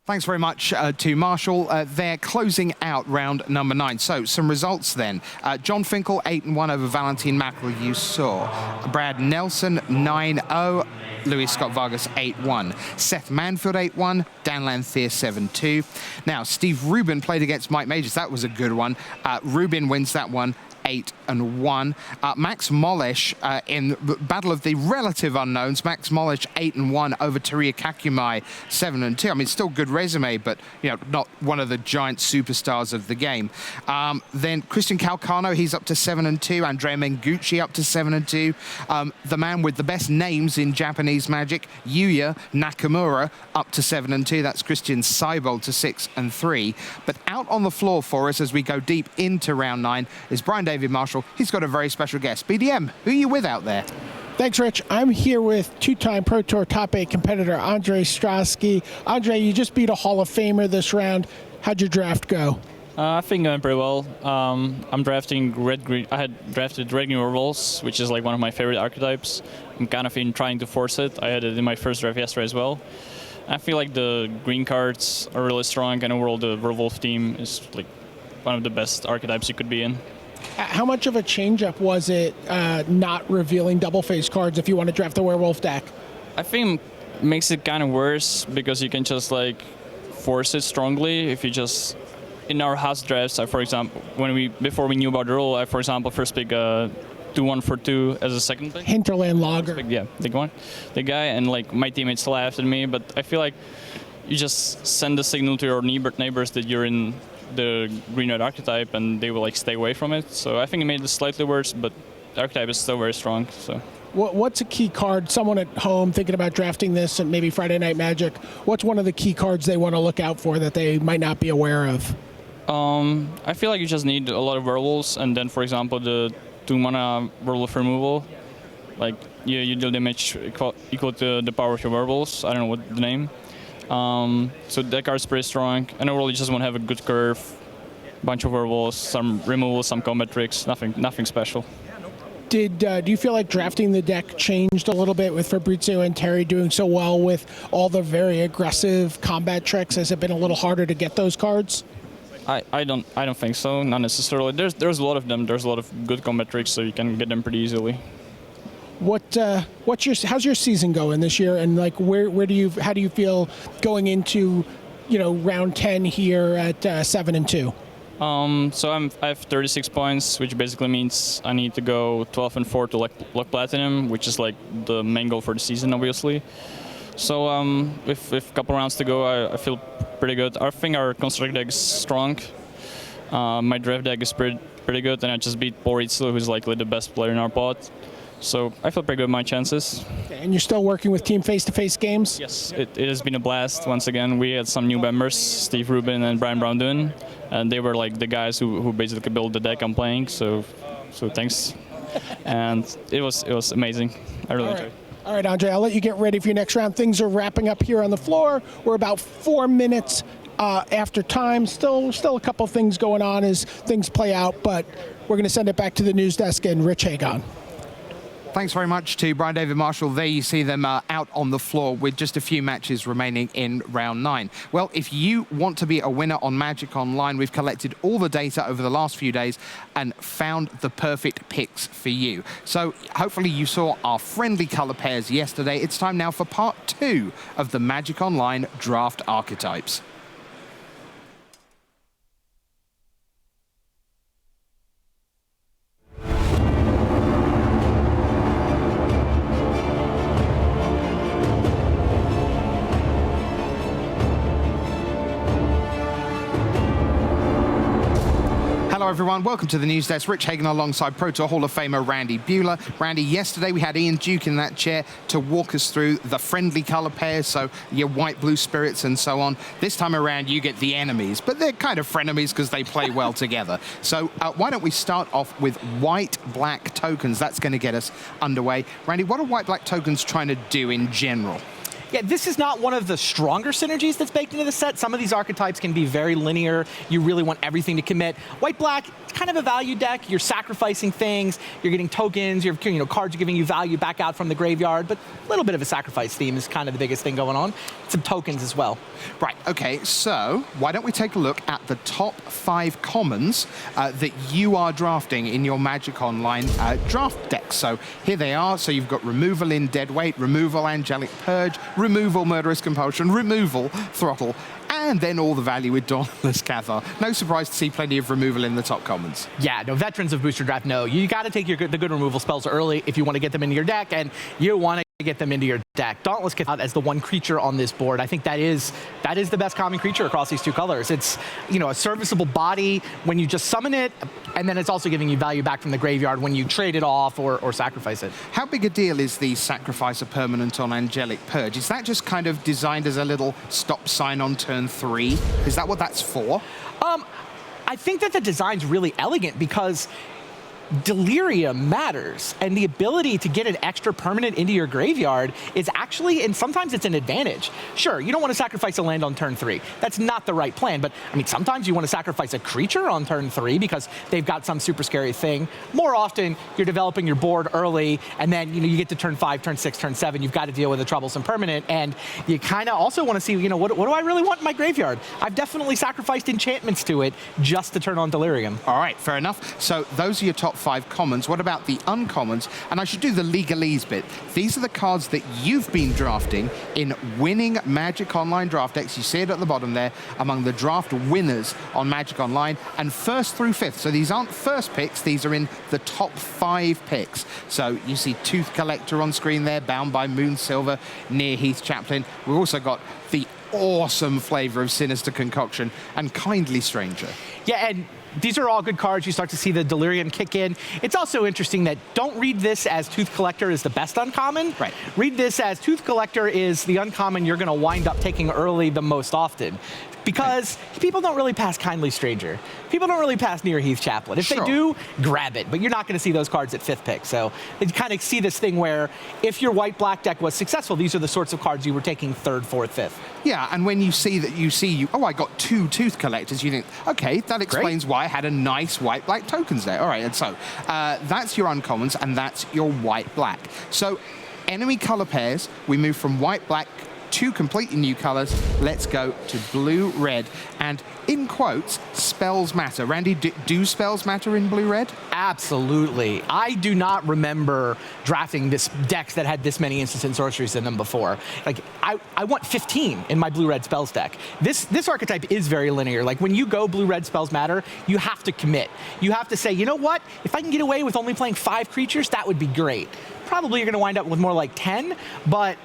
Thanks very much to Marshall. They're closing out round number 9. So some results then. John Finkel 8-1 over Valentin Mackel, you saw. Brad Nelson 9-0. Luis Scott-Vargas 8-1. Seth Manfield 8-1. Dan Lanthier 7-2. Now, Steve Rubin played against Mike Majors. That was a good one. Rubin wins that one 8-1. Max Molish in the battle of the relative unknowns. Max Molish 8-1 over Taria Kakumai 7-2. I mean, still good resume, but not one of the giant superstars of the game. Then Christian Calcano, he's up to 7-2. Andrea Mengucci up to 7-2. The man with the best names in Japanese Magic, Yuya Nakamura, up to 7-2. That's Christian Seibold to 6-3. But out on the floor for us as we go deep into round 9 is Brian David Marshall. He's got a very special guest. BDM, who are you with out there?
Thanks, Rich. I'm here with 2-time Pro Tour top 8 competitor Andre Strasky. Andre, you just beat a Hall of Famer this round. How'd your draft go?
I think going pretty well. I'm drafting red-green. I had drafted red-green werewolves, which is like one of my favorite archetypes. I'm kind of trying to force it. I had it in my first draft yesterday as well. I feel like the green cards are really strong, and overall the werewolf team is like one of the best archetypes you could be in.
How much of a change-up was it not revealing double-face cards if you want to draft the werewolf deck?
I think it makes it kind of worse because you can just like force it strongly if you just... In our house drafts, for example, before we knew about the rule, I, for example, first pick 2-1 for 2 as a second pick.
Hinterland Logger.
Yeah, the guy, and like my teammates laughed at me, but I feel like you just send a signal to your neighbors that you're in the green-red archetype, and they will like stay away from it. So I think it made it slightly worse, but the archetype is still very strong. So.
What's a key card? Someone at home thinking about drafting this and maybe Friday Night Magic, what's one of the key cards they want to look out for that they might not be aware of?
I feel like you just need a lot of werewolves, and then, for example, the 2-mana werewolf removal. Like, you deal damage equal to the power of your werewolves. I don't know what the name. So that card's pretty strong. And overall, you just want to have a good curve, bunch of werewolves, some removal, some combat tricks, nothing special.
Do you feel like drafting the deck changed a little bit with Fabrizio and Terry doing so well with all the very aggressive combat tricks? Has it been a little harder to get those cards?
I don't think so, not necessarily. There's a lot of them. There's a lot of good combat tricks, so you can get them pretty easily.
how's your season going this year, and like how do you feel going into round 10 here at 7-2?
So I have 36 points, which basically means I need to go 12-4 to lock platinum, which is like the main goal for the season, obviously. So with a couple rounds to go, I feel pretty good. I think our construct deck is strong. My draft deck is pretty good, and I just beat Paul Ritzler, who's likely the best player in our pod. So I feel pretty good with my chances.
Okay, and you're still working with team face-to-face games?
Yes, it has been a blast. Once again, we had some new members, Steve Rubin and Brian Brown, and they were like the guys who basically built the deck I'm playing. So thanks, and it was amazing. I really enjoyed it.
All right, Andre, I'll let you get ready for your next round. Things are wrapping up here on the floor. We're about 4 minutes after time. Still a couple things going on as things play out, but we're going to send it back to the news desk and Rich Hagon.
Thanks very much to Brian David Marshall. There you see them out on the floor with just a few matches remaining in round 9. Well, if you want to be a winner on Magic Online, we've collected all the data over the last few days and found the perfect picks for you. So hopefully you saw our friendly color pairs yesterday. It's time now for part 2 of the Magic Online draft archetypes. Hello everyone, welcome to the news desk. Rich Hagan alongside Pro Tour Hall of Famer Randy Buehler. Randy, yesterday we had Ian Duke in that chair to walk us through the friendly color pairs, so your white, blue spirits and so on. This time around you get the enemies, but they're kind of frenemies because they play well together. So why don't we start off with white-black tokens? That's going to get us underway. Randy, what are white-black tokens trying to do in general?
Yeah, this is not one of the stronger synergies that's baked into the set. Some of these archetypes can be very linear. You really want everything to commit. White-black, it's kind of a value deck. You're sacrificing things. You're getting tokens. Cards are giving you value back out from the graveyard. But a little bit of a sacrifice theme is kind of the biggest thing going on. Some tokens as well.
Right, okay, so why don't we take a look at the top 5 commons that you are drafting in your Magic Online draft deck. So here they are. So you've got removal in Deadweight, removal Angelic Purge, removal Murderous Compulsion, removal Throttle, and then all the value with Dauntless Cathar. No surprise to see plenty of removal in the top commons.
Yeah, no, veterans of Booster Draft, no. You got to take the good removal spells early if you want to get them into your deck, and you want to get them into your deck. Dauntless Cathar as the one creature on this board. I think that is the best common creature across these 2 colors. It's a serviceable body when you just summon it, and then it's also giving you value back from the graveyard when you trade it off or sacrifice it.
How big a deal is the sacrifice a permanent on Angelic Purge? Is that just kind of designed as a little stop sign on turn 3? Is that what that's for?
I think that the design's really elegant because delirium matters, and the ability to get an extra permanent into your graveyard is actually, and sometimes it's an advantage. Sure, you don't want to sacrifice a land on turn 3. That's not the right plan, but I mean, sometimes you want to sacrifice a creature on turn 3 because they've got some super scary thing. More often, you're developing your board early, and then you get to turn 5, turn 6, turn 7, you've got to deal with a troublesome permanent, and you kind of also want to see, what do I really want in my graveyard? I've definitely sacrificed enchantments to it just to turn on delirium.
All right, fair enough. So those are your top 5 commons. What about the uncommons? And I should do the legalese bit. These are the cards that you've been drafting in winning Magic Online draft decks. You see it at the bottom there, among the draft winners on Magic Online, and 1st through 5th. So these aren't first picks, these are in the top 5 picks. So you see Tooth Collector on screen there, bound by Moon Silver, near Heath Chaplin. We've also got the awesome flavor of Sinister Concoction and Kindly Stranger.
Yeah, and these are all good cards. You start to see the Delirium kick in. It's also interesting that don't read this as Tooth Collector is the best uncommon.
Right.
Read this as Tooth Collector is the uncommon you're going to wind up taking early the most often. Because people don't really pass Kindly Stranger. People don't really pass near Heath Chaplin. If they do, grab it. But you're not going to see those cards at 5th pick. So you kind of see this thing where if your white-black deck was successful, these are the sorts of cards you were taking 3rd, 4th, 5th.
Yeah, and when you see that I got 2 Tooth Collectors, you think, okay, that explains why I had a nice white-black tokens there. All right, and so that's your uncommons, and that's your white-black. So enemy color pairs, we move from white-black two completely new colors. Let's go to blue-red. And in quotes, spells matter. Randy, do spells matter in blue-red?
Absolutely. I do not remember drafting this decks that had this many instant sorceries in them before. Like, I want 15 in my blue-red spells deck. This archetype is very linear. Like, when you go blue-red spells matter, you have to commit. You have to say, you know what? If I can get away with only playing 5 creatures, that would be great. Probably you're going to wind up with more like 10, but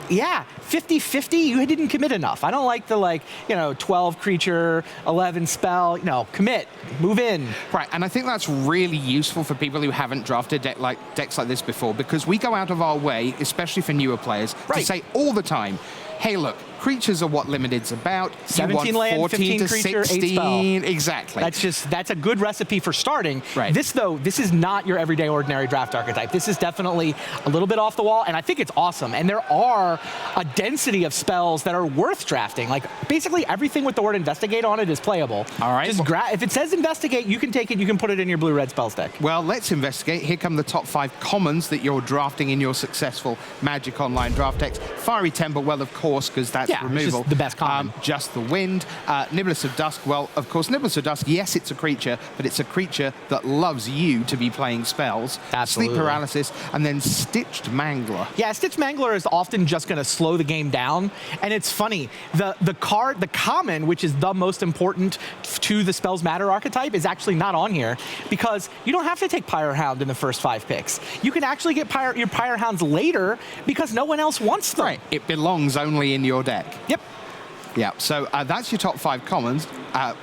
yeah, 50-50, you didn't commit enough. I don't like the 12 creature, 11 spell, commit, move in.
Right, and I think that's really useful for people who haven't drafted decks like this before, because we go out of our way, especially for newer players, to say all the time, hey, look, creatures are what Limited's about.
17 land,
14
15 creature,
16,
8 spell.
Exactly.
That's a good recipe for starting.
Right.
This is not your everyday ordinary draft archetype. This is definitely a little bit off the wall, and I think it's awesome. And there are a density of spells that are worth drafting. Like, basically everything with the word investigate on it is playable.
All right.
Just if it says investigate, you can take it, you can put it in your blue-red spells deck.
Well, let's investigate. Here come the top 5 commons that you're drafting in your successful Magic Online draft decks. Fiery Temper, well, of course, because that's removal.
It's just the best common.
Just the Wind. Niblis of Dusk, well, of course, Niblis of Dusk, yes, it's a creature, but it's a creature that loves you to be playing spells.
Absolutely.
Sleep Paralysis, and then Stitched Mangler.
Yeah, Stitched Mangler is often just going to slow the game down, and it's funny. The common, which is the most important to the Spells Matter archetype, is actually not on here, because you don't have to take Pyrehound in the first 5 picks. You can actually get your Pyrehounds later, because no one else wants them.
Right, it belongs only in your deck.
Yep.
Yeah, so that's your top 5 commons.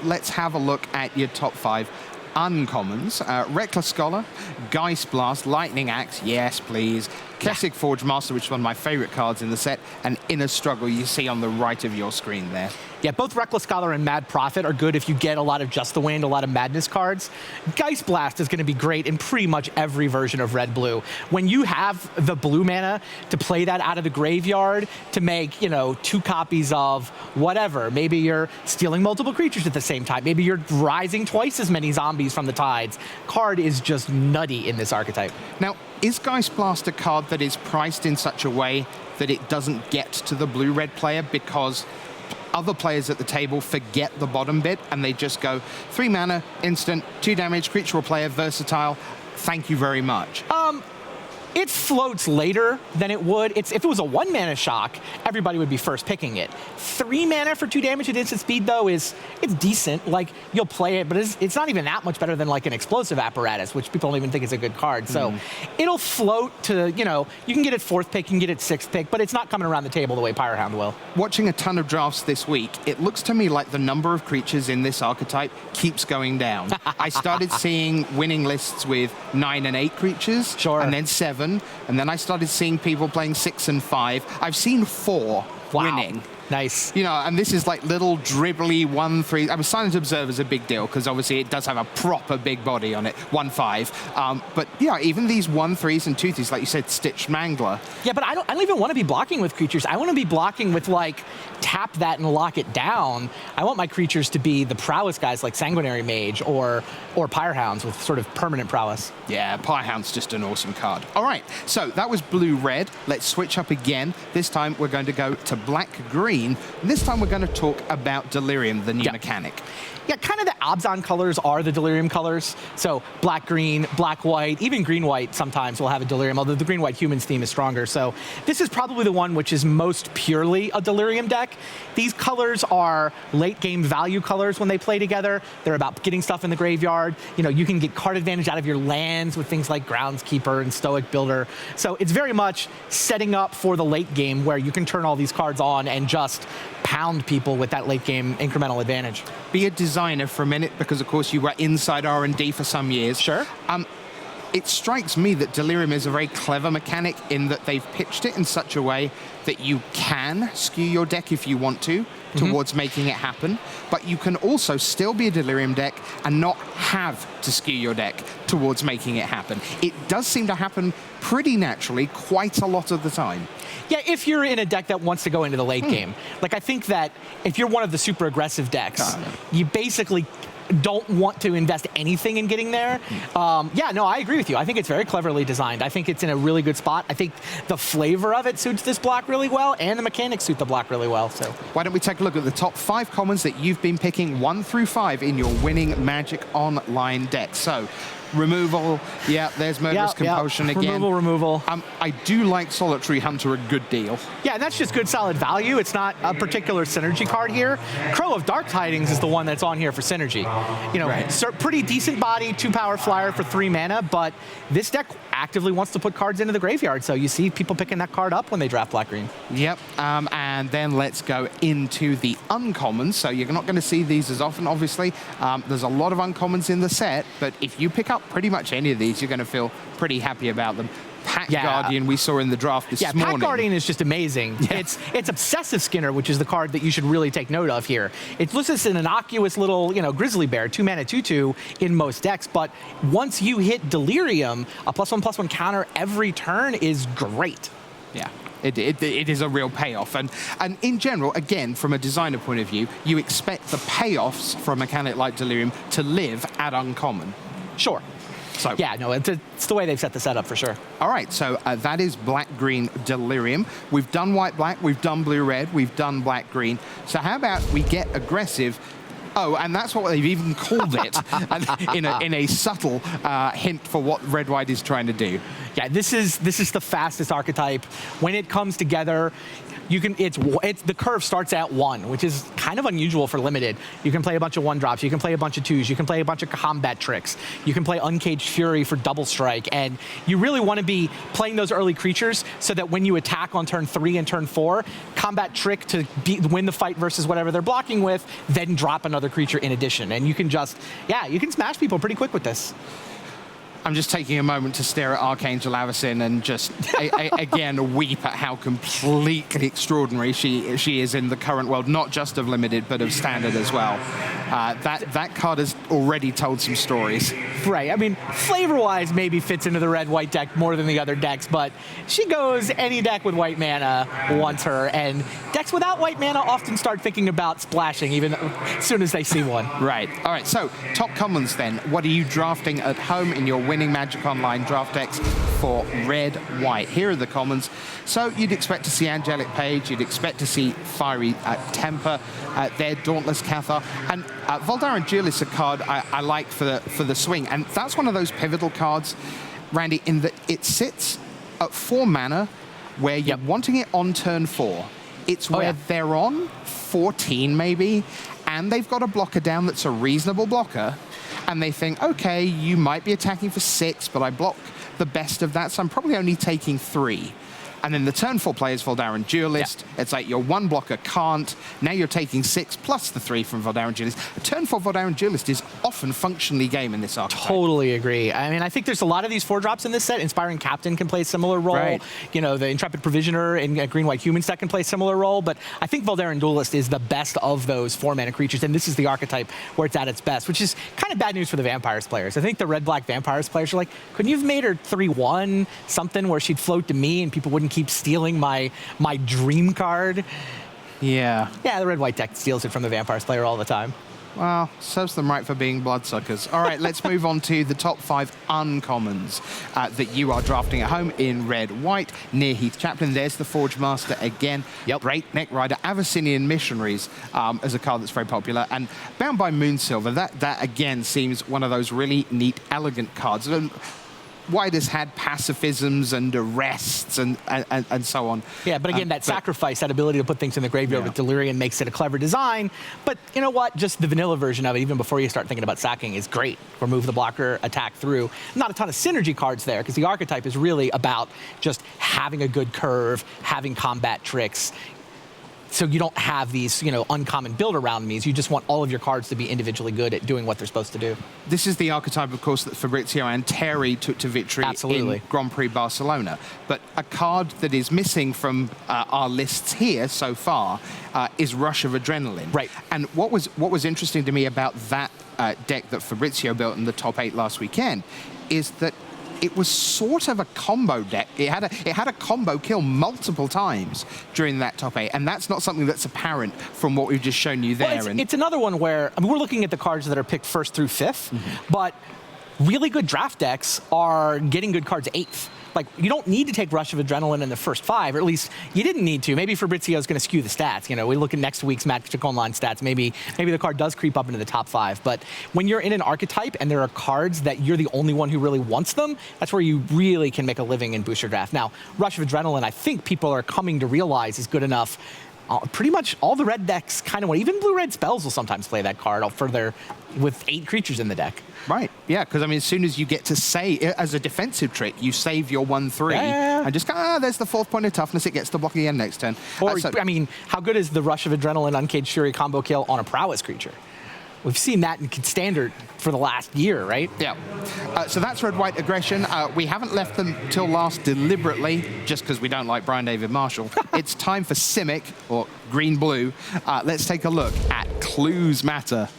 Let's have a look at your top 5 uncommons. Reckless Scholar, Geist Blast, Lightning Axe, yes please. Kessig Forge Master, which is one of my favorite cards in the set, and Inner Struggle you see on the right of your screen there.
Yeah, both Reckless Scholar and Mad Prophet are good if you get a lot of Just the Wind, a lot of Madness cards. Geist Blast is going to be great in pretty much every version of Red-Blue. When you have the blue mana to play that out of the graveyard to make, 2 copies of whatever. Maybe you're stealing multiple creatures at the same time. Maybe you're rising twice as many zombies from the tides. Card is just nutty in this archetype.
Now, is Geist Blast a card that is priced in such a way that it doesn't get to the blue-red player because other players at the table forget the bottom bit and they just go 3 mana, instant, 2 damage, creature or player, versatile, thank you very much?
It floats later than it would. If it was a 1 mana shock, everybody would be first picking it. 3 mana for 2 damage at instant speed, though, it's decent. Like, you'll play it, but it's not even that much better than like an Explosive Apparatus, which people don't even think is a good card. So it'll float to, you can get it 4th pick, you can get it 6th pick, but it's not coming around the table the way Pyrehound will.
Watching a ton of drafts this week, it looks to me like the number of creatures in this archetype keeps going down. I started seeing winning lists with 9 and 8 creatures, and then 7. And then I started seeing people playing 6 and 5. I've seen 4 winning.
Nice.
And this is like little dribbly 1/3. I mean, Silent Observer is a big deal because obviously it does have a proper big body on it, 1/5. But yeah, even these 1/3s and 2/3s, like you said, Stitched Mangler.
Yeah, but I don't even want to be blocking with creatures. I want to be blocking with tap that and lock it down. I want my creatures to be the prowess guys like Sanguinary Mage or Pyrehounds with sort of permanent prowess.
Yeah, Pyrehound's just an awesome card. All right, so that was blue-red. Let's switch up again. This time we're going to go to black-green. This time we're going to talk about Delirium, the new mechanic.
Yeah, kind of the Abzan colors are the Delirium colors. So black-green, black-white, even green-white sometimes will have a Delirium, although the green-white humans theme is stronger. So this is probably the one which is most purely a Delirium deck. These colors are late-game value colors when they play together. They're about getting stuff in the graveyard. You can get card advantage out of your lands with things like Groundskeeper and Stoic Builder. So it's very much setting up for the late game where you can turn all these cards on and just pound people with that late-game incremental advantage.
Be a designer for a minute, because of course you were inside R&D for some years.
Sure.
It strikes me that Delirium is a very clever mechanic in that they've pitched it in such a way that you can skew your deck if you want to towards making it happen, but you can also still be a Delirium deck and not have to skew your deck towards making it happen. It does seem to happen pretty naturally quite a lot of the time.
Yeah, if you're in a deck that wants to go into the late game. Like, I think that if you're one of the super aggressive decks, you basically don't want to invest anything in getting there. Yeah, no, I agree with you. I think it's very cleverly designed. I think it's in a really good spot. I think the flavor of it suits this block really well, and the mechanics suit the block really well. So
why don't we take a look at the top 5 commons that you've been picking 1 through 5 in your winning Magic Online deck. So removal, yeah, there's Murderous Compulsion again.
Removal.
I do like Solitary Hunter a good deal.
Yeah, and that's just good solid value. It's not a particular synergy card here. Crow of Dark Tidings is the one that's on here for synergy. You know, pretty decent body, 2-power flyer for 3 mana, but this deck actively wants to put cards into the graveyard, so you see people picking that card up when they draft black-green.
Yep, and then let's go into the uncommons. So you're not going to see these as often, obviously. There's a lot of uncommons in the set, but if you pick up pretty much any of these, you're going to feel pretty happy about them. Pack Guardian we saw in the draft this morning.
Pack Guardian is just amazing. Yeah. It's Obsessive Skinner, which is the card that you should really take note of here. It looks like an innocuous little, grizzly bear, 2-mana 2/2 in most decks, but once you hit Delirium, a +1/+1 counter every turn is great.
Yeah. It is a real payoff. And in general, again, from a designer point of view, you expect the payoffs for a mechanic like Delirium to live at uncommon.
Sure. So yeah, no, it's the way they've set the setup for sure.
All right, so that is black-green Delirium. We've done white-black, we've done blue-red, we've done black-green. So how about we get aggressive? Oh, and that's what they've even called it in a subtle hint for what red-white is trying to do.
Yeah, this is the fastest archetype. When it comes together, you can the curve starts at 1, which is kind of unusual for limited. You can play a bunch of 1-drops, you can play a bunch of 2s, you can play a bunch of combat tricks, you can play Uncaged Fury for double strike, and you really want to be playing those early creatures so that when you attack on turn 3 and turn 4, combat trick to win the fight versus whatever they're blocking with, then drop another creature in addition, and you can you can smash people pretty quick with this.
I'm just taking a moment to stare at Archangel Avacyn and just, again, weep at how completely extraordinary she is in the current world, not just of Limited, but of Standard as well. That card has already told some stories.
Right. I mean, flavor-wise, maybe fits into the red-white deck more than the other decks, but she goes any deck with white mana wants her, and decks without white mana often start thinking about splashing even as soon as they see one.
Right. All right, so top commons then. What are you drafting at home in your winning Magic Online draft decks for red-white? Here are the commons. So you'd expect to see Angelic Page, you'd expect to see Fiery Temper, their Dauntless Cathar, and Voldaren Duelist, a card I like for the swing, and that's one of those pivotal cards, Randy, in that it sits at 4 mana where you're wanting it on turn 4. It's where they're on 14 maybe, and they've got a blocker down that's a reasonable blocker, and they think, okay, you might be attacking for 6, but I block the best of that, so I'm probably only taking 3. And then the turn 4 play is Voldaren Duelist. Yeah. It's like your 1 blocker can't. Now you're taking 6 plus the 3 from Voldaren Duelist. A turn 4 Voldaren Duelist is often functionally game in this archetype.
Totally agree. I mean, I think there's a lot of these 4-drops in this set. Inspiring Captain can play a similar role. Right. The Intrepid Provisioner in Green-White Human set can play a similar role. But I think Voldaren Duelist is the best of those 4-mana creatures. And this is the archetype where it's at its best, which is kind of bad news for the Vampires players. I think the red-black Vampires players are like, couldn't you have made her 3/1, something where she'd float to me and people wouldn't keep stealing my dream card?
Yeah.
Yeah, the red-white deck steals it from the Vampires player all the time.
Well, serves them right for being bloodsuckers. All right, let's move on to the top 5 uncommons that you are drafting at home in red-white. Near Heath Chaplin, there's the Forge Master again. Yep. Breakneck Rider, Abyssinian Missionaries as a card that's very popular. And Bound by Moonsilver, that again seems one of those really neat, elegant cards. White has had pacifisms and arrests and so on.
Yeah, but again, that sacrifice, that ability to put things in the graveyard with Delirium makes it a clever design. But you know what? Just the vanilla version of it, even before you start thinking about sacking, is great. Remove the blocker, attack through. Not a ton of synergy cards there, because the archetype is really about just having a good curve, having combat tricks. So you don't have these, uncommon build around me's. You just want all of your cards to be individually good at doing what they're supposed to do.
This is the archetype, of course, that Fabrizio and Terry took to victory in Grand Prix Barcelona. But a card that is missing from our lists here so far is Rush of Adrenaline.
Right.
And what was interesting to me about that deck that Fabrizio built in the top 8 last weekend is that it was sort of a combo deck. It had a combo kill multiple times during that top 8, and that's not something that's apparent from what we've just shown you there.
Well, it's another one where, I mean, we're looking at the cards that are picked 1st through 5th, but really good draft decks are getting good cards 8th. Like, you don't need to take Rush of Adrenaline in the first 5, or at least you didn't need to. Maybe Fabrizio's going to skew the stats. You know, we look at next week's Magic Online stats. Maybe the card does creep up into the top 5. But when you're in an archetype and there are cards that you're the only one who really wants them, that's where you really can make a living in Booster Draft. Now, Rush of Adrenaline, I think people are coming to realize is good enough. Pretty much all the red decks kind of want. Even blue-red spells will sometimes play that card with 8 creatures in the deck.
Right, yeah, because I mean, as soon as you get to say, as a defensive trick, you save your 1/3 and just go, there's the 4th point of toughness, it gets to block again next turn.
Or, I mean, how good is the Rush of Adrenaline Uncaged Fury combo kill on a prowess creature? We've seen that in Standard for the last year, right?
Yeah. So that's red-white aggression. We haven't left them till last deliberately, just because we don't like Brian David Marshall. It's time for Simic, or green-blue. Let's take a look at Clues Matter.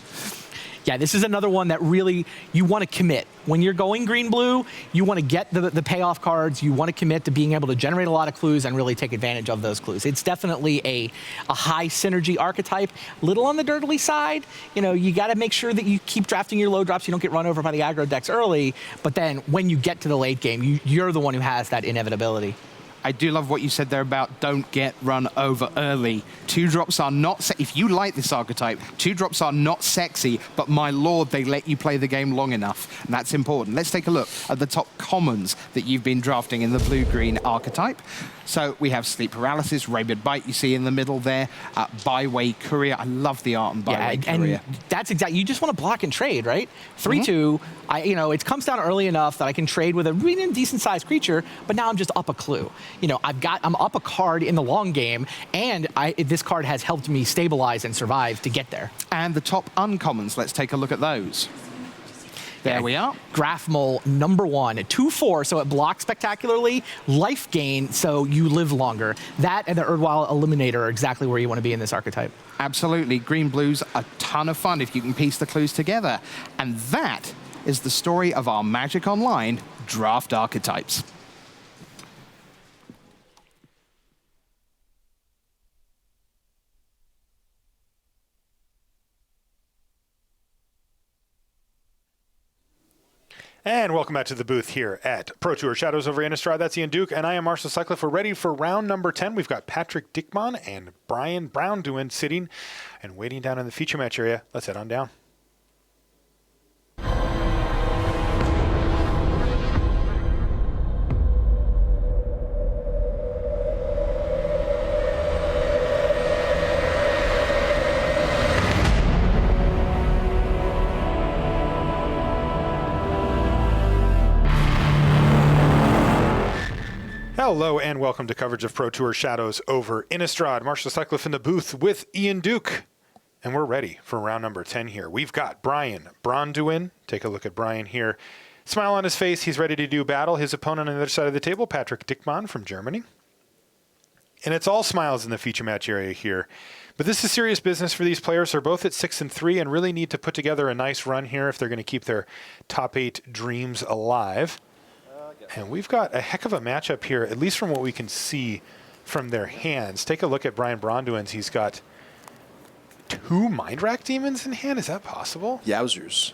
Yeah, this is another one that really, you want to commit. When you're going green-blue, you want to get the payoff cards. You want to commit to being able to generate a lot of clues and really take advantage of those clues. It's definitely a high synergy archetype. Little on the dirtly side. You know, you got to make sure that you keep drafting your low drops. You don't get run over by the aggro decks early. But then when you get to the late game, you're the one who has that inevitability.
I do love what you said there about don't get run over early. 2-drops are not, if you like this archetype, 2-drops are not sexy, but my lord, they let you play the game long enough, and that's important. Let's take a look at the top commons that you've been drafting in the blue-green archetype. So we have Sleep Paralysis, Rabid Bite, you see in the middle there, Byway Courier. I love the art on Byway Courier.
And that's exactly, you just want to block and trade, right? 3/2, you know, it comes down early enough that I can trade with a really decent-sized creature, but now I'm just up a clue. You know, I'm up a card in the long game, and this card has helped me stabilize and survive to get there.
And the top uncommons, let's take a look at those. There we are.
Graph Mole, #1, 2/4, so it blocks spectacularly. Life gain, so you live longer. That and the Erdwall Eliminator are exactly where you want to be in this archetype.
Absolutely. Green-blue's a ton of fun if you can piece the clues together. And that is the story of our Magic Online draft archetypes.
And welcome back to the booth here at Pro Tour Shadows over Innistrad. That's Ian Duke, and I am Marshall Sutcliffe. We're ready for round number 10. We've got Patrick Dickmann and Brian Brown sitting and waiting down in the feature match area. Let's head on down. Hello and welcome to coverage of Pro Tour Shadows over Innistrad. Marshall Sutcliffe in the booth with Ian Duke. And we're ready for round number 10 here. We've got Brian Braunduin. Take a look at Brian here. Smile on his face. He's ready to do battle. His opponent on the other side of the table, Patrick Dickmann from Germany. And it's all smiles in the feature match area here. But this is serious business for these players. They're both at 6-3 and really need to put together a nice run here if they're going to keep their top 8 dreams alive. And we've got a heck of a matchup here, at least from what we can see from their hands. Take a look at Brian Braunduin's. He's got 2 Mind Rack Demons in hand. Is that possible?
Yowzers.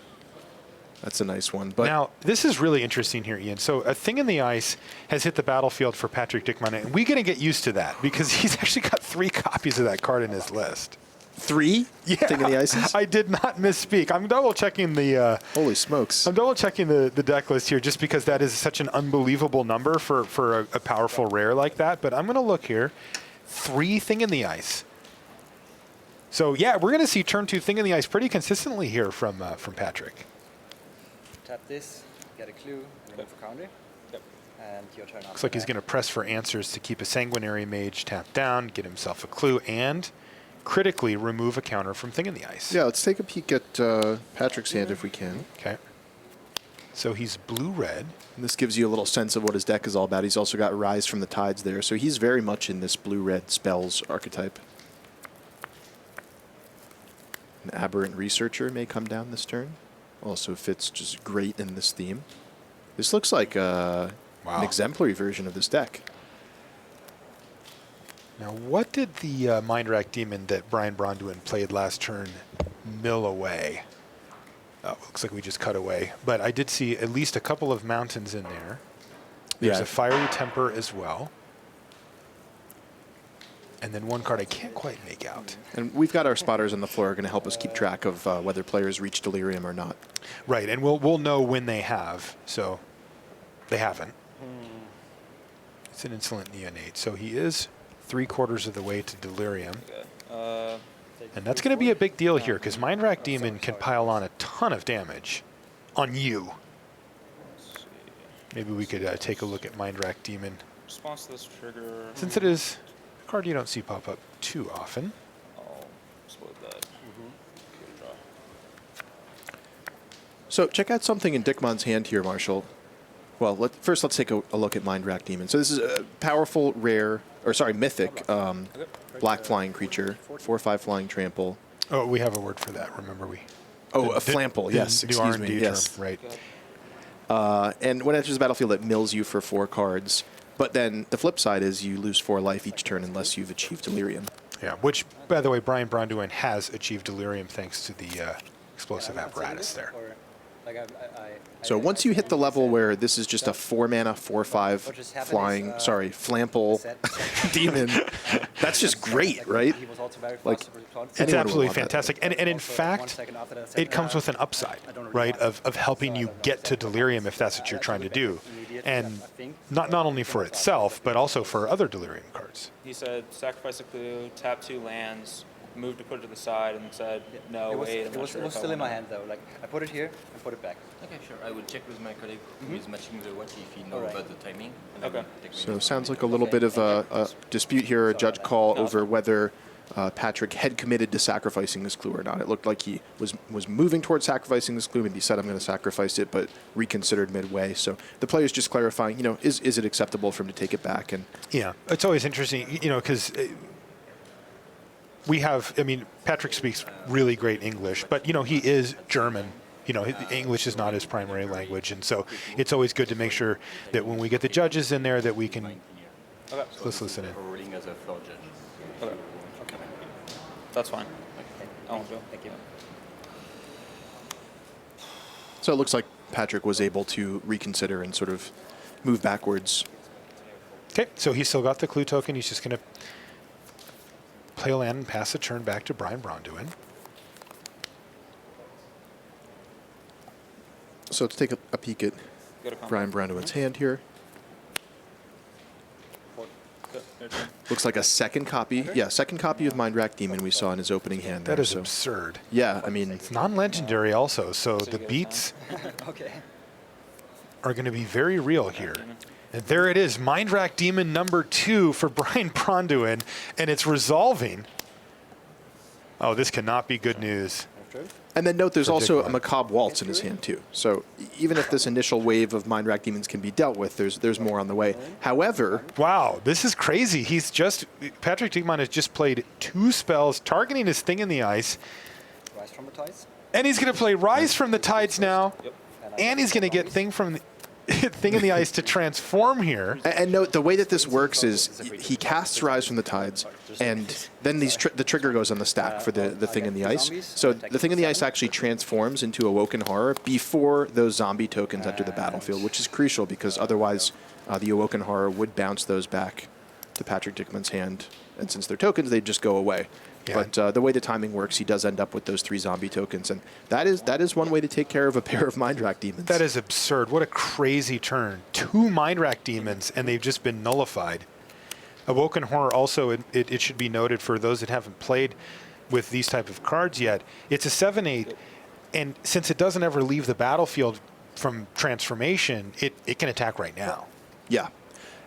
That's a nice one. But
now, this is really interesting here, Ian. So a Thing in the Ice has hit the battlefield for Patrick Dickmann, and we're going to get used to that because he's actually got 3 copies of that card in his list.
3?
Yeah,
Thing in the Ices?
I did not misspeak. I'm double checking the.
Holy smokes!
I'm double checking the deck list here just because that is such an unbelievable number for a powerful rare like that. But I'm going to look here. 3 Thing in the Ice. So yeah, we're going to see turn 2 Thing in the Ice pretty consistently here from Patrick.
Tap this, get a clue, remove a counter, and your turn.
Looks like he's going to press for answers to keep a Sanguinary Mage tapped down, get himself a clue, and critically remove a counter from Thing in the Ice.
Yeah, let's take a peek at Patrick's hand if we can.
Okay. So he's blue-red.
And this gives you a little sense of what his deck is all about. He's also got Rise from the Tides there, so he's very much in this blue-red spells archetype. An Aberrant Researcher may come down this turn. Also fits just great in this theme. This looks like an exemplary version of this deck.
Now, what did the Mind Rack Demon that Brian Bronduin played last turn mill away? Oh, looks like we just cut away. But I did see at least a couple of mountains in there. There's a Fiery Temper as well. And then one card I can't quite make out.
And we've got our spotters on the floor going to help us keep track of whether players reach Delirium or not.
Right, and we'll know when they have. So they haven't. It's an Insolent Neonate. So he is 3/4 of the way to Delirium. And that's going to be a big deal here, because Mind Rack Demon can pile on a ton of damage on you. Maybe we could take a look at Mind Rack Demon.
Response to this trigger.
Since it is a card you don't see pop up too often.
I'll split that.
So check out something in Dickmon's hand here, Marshall. Well, first let's take a look at Mind Rack Demon. So this is a powerful, rare, or sorry, mythic black flying creature, 4/5 flying trample.
Oh, we have a word for that, remember we?
Oh, a flample, yes, excuse me, yes.
Term, right.
And when it enters the battlefield, it mills you for 4 cards. But then the flip side is you lose 4 life each turn unless you've achieved Delirium.
Yeah, which, by the way, Brian Bronduin has achieved Delirium thanks to the explosive apparatus there.
So once you hit the level where this is just a 4-mana, 4/5 flying, flample demon, that's just great, right? Like,
it's absolutely fantastic. And in fact, it comes with an upside, right, of helping you get to Delirium if that's what you're trying to do. And not only for itself, but also for other Delirium cards.
He said, sacrifice a clue, tap 2 lands, move to put it to the side, and said, no, wait,
it was still in my hand, though. Like, I put it here and put it back.
Okay, sure. I will check with my colleague who is matching the watch if he knows about the timing.
Okay.
So sounds like a little bit of a dispute here, a judge call over whether Patrick had committed to sacrificing this clue or not. It looked like he was moving towards sacrificing this clue, and he said, I'm going to sacrifice it, but reconsidered midway. So the player's just clarifying, is it acceptable for him to take it back? And
yeah, it's always interesting, because we have, Patrick speaks really great English, but, he is German. English is not his primary language, and so it's always good to make sure that when we get the judges in there that we can let's listen in.
Okay. That's fine. I won't go.
Thank you.
So it looks like Patrick was able to reconsider and sort of move backwards.
Okay, so he's still got the clue token. He's just going to play a land and pass the turn back to Brian Bronduin.
So let's take a peek at Brian Bronduin's hand here. Looks like a second copy. Yeah, second copy of Mind Rack Demon we saw in his opening hand.
That is absurd.
Yeah,
it's non-legendary also, so the beats are going to be very real here. And there it is, Mind Rack Demon number 2 for Brian Bronduin, and it's resolving. Oh, this cannot be good news.
And then note there's also a Macabre Waltz in his hand too. So even if this initial wave of Mind Rack Demons can be dealt with, there's more on the way. However...
Wow, this is crazy. Patrick Diekman has just played 2 spells targeting his Thing in the Ice.
Rise from the Tides.
And he's going to play Rise from the Tides now.
Yep.
And he's going to get Thing in the Ice to transform here.
And note, the way that this works is he casts Rise from the Tides, and then the trigger goes on the stack for the Thing in the Ice. So the Thing in the Ice actually transforms into Awoken Horror before those zombie tokens enter the battlefield, which is crucial because otherwise the Awoken Horror would bounce those back to Patrick Dickman's hand. And since they're tokens, they'd just go away. Yeah. But the way the timing works, he does end up with those 3 zombie tokens. And that is one way to take care of a pair of Mind Rack Demons.
That is absurd. What a crazy turn. 2 Mind Rack Demons, and they've just been nullified. Awoken Horror also, it should be noted for those that haven't played with these type of cards yet, it's a 7/8, and since it doesn't ever leave the battlefield from transformation, it can attack right now.
Yeah.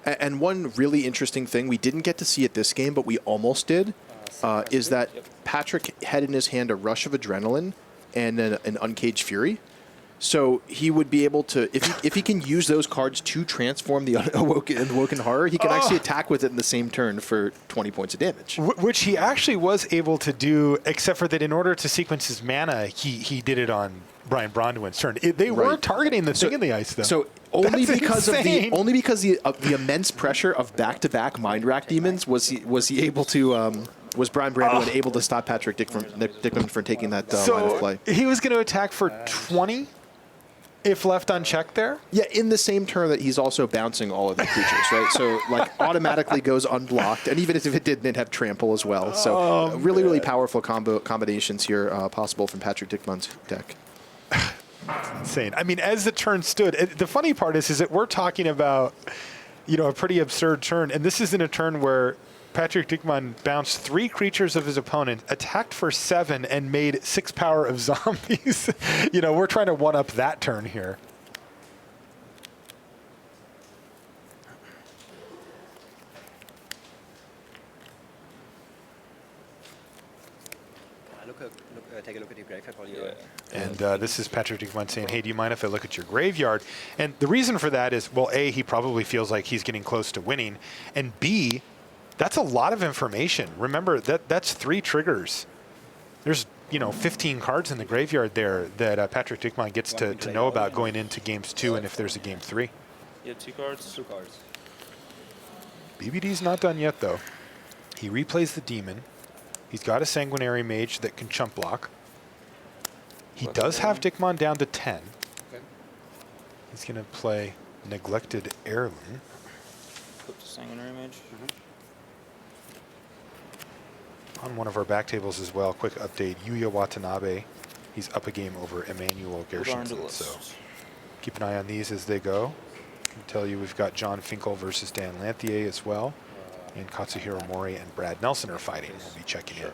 And one really interesting thing, we didn't get to see it this game, but we almost did, is that Patrick had in his hand a Rush of Adrenaline and an Uncaged Fury. So he would be able to, if he can use those cards to transform the Awoken Horror, he can actually attack with it in the same turn for 20 points of damage.
Which he actually was able to do, except for that in order to sequence his mana, he did it on Brian Bronduin's turn. They were targeting the Thing in the Ice, though.
So Only
That's
because
insane.
of the immense pressure of back-to-back Mind Rack Demons was he able to was Brian Branduin able to stop Patrick Dickman from taking that line of play?
He was going to attack for 20 if left unchecked there?
Yeah, in the same turn that he's also bouncing all of the creatures, right? So like automatically goes unblocked, and even if it didn't have trample as well. So really powerful combinations here possible from Patrick Dickman's deck.
Insane. I mean, as the turn stood, the funny part is that we're talking about, a pretty absurd turn, and this is in a turn where Patrick Dickman bounced 3 creatures of his opponent, attacked for 7, and made 6 power of zombies. We're trying to one-up that turn here.
Take a look at your graveyard while
And this is Patrick Dickman saying, hey, do you mind if I look at your graveyard? And the reason for that is, well, A, he probably feels like he's getting close to winning, and B, that's a lot of information. Remember, that's 3 triggers. There's, 15 cards in the graveyard there that Patrick Dickman gets to know about going into games 2 and if there's a game 3.
Yeah, 2 cards. 2 cards.
BBD's not done yet, though. He replays the Demon. He's got a Sanguinary Mage that can chump block. He does have Dickman down to 10.
Okay.
He's going to play Neglected Heirloom.
Put the Sanguinary Mage.
On one of our back tables as well, quick update, Yuya Watanabe. He's up a game over Emmanuel Gershenson. So keep an eye on these as they go. I can tell you we've got John Finkel versus Dan Lanthier as well. And Katsuhiro Mori and Brad Nelson are fighting. We'll be checking in.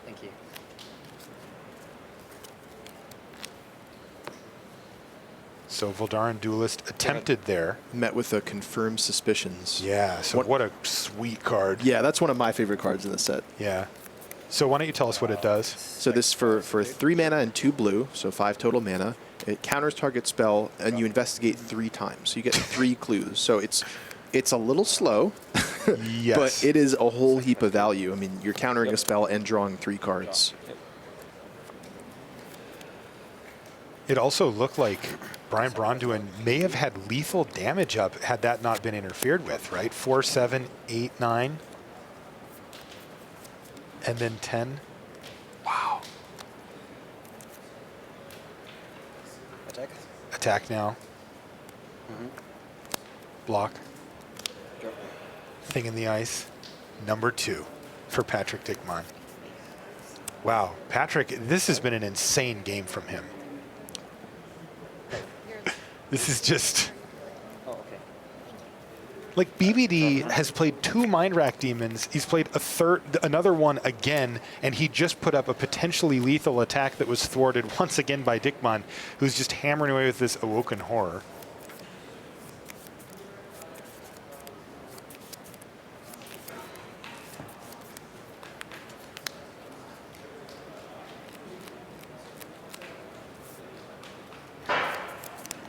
Thank you.
So Voldaren Duelist attempted there.
Met with a Confirmed Suspicions.
Yeah, so what a sweet card.
Yeah, that's one of my favorite cards in the set.
Yeah. So why don't you tell us what it does?
So this for 3 mana and 2 blue, so 5 total mana. It counters target spell, and you investigate 3 times. So you get 3 clues. So it's a little slow,
yes,
but it is a whole heap of value. I mean, you're countering a spell and drawing 3 cards.
It also looked like Brian Branduin may have had lethal damage up had that not been interfered with, right? 4, 7, 8, 9, and then 10. Wow.
Attack.
Attack now. Block.
Drop.
Thing in the ice. Number 2 for Patrick Dickman. Wow, Patrick, this has been an insane game from him. This is just...
Oh, okay.
Like, BBD has played 2 Mind Rack Demons. He's played another one again, and he just put up a potentially lethal attack that was thwarted once again by Dickman, who's just hammering away with this Awoken Horror.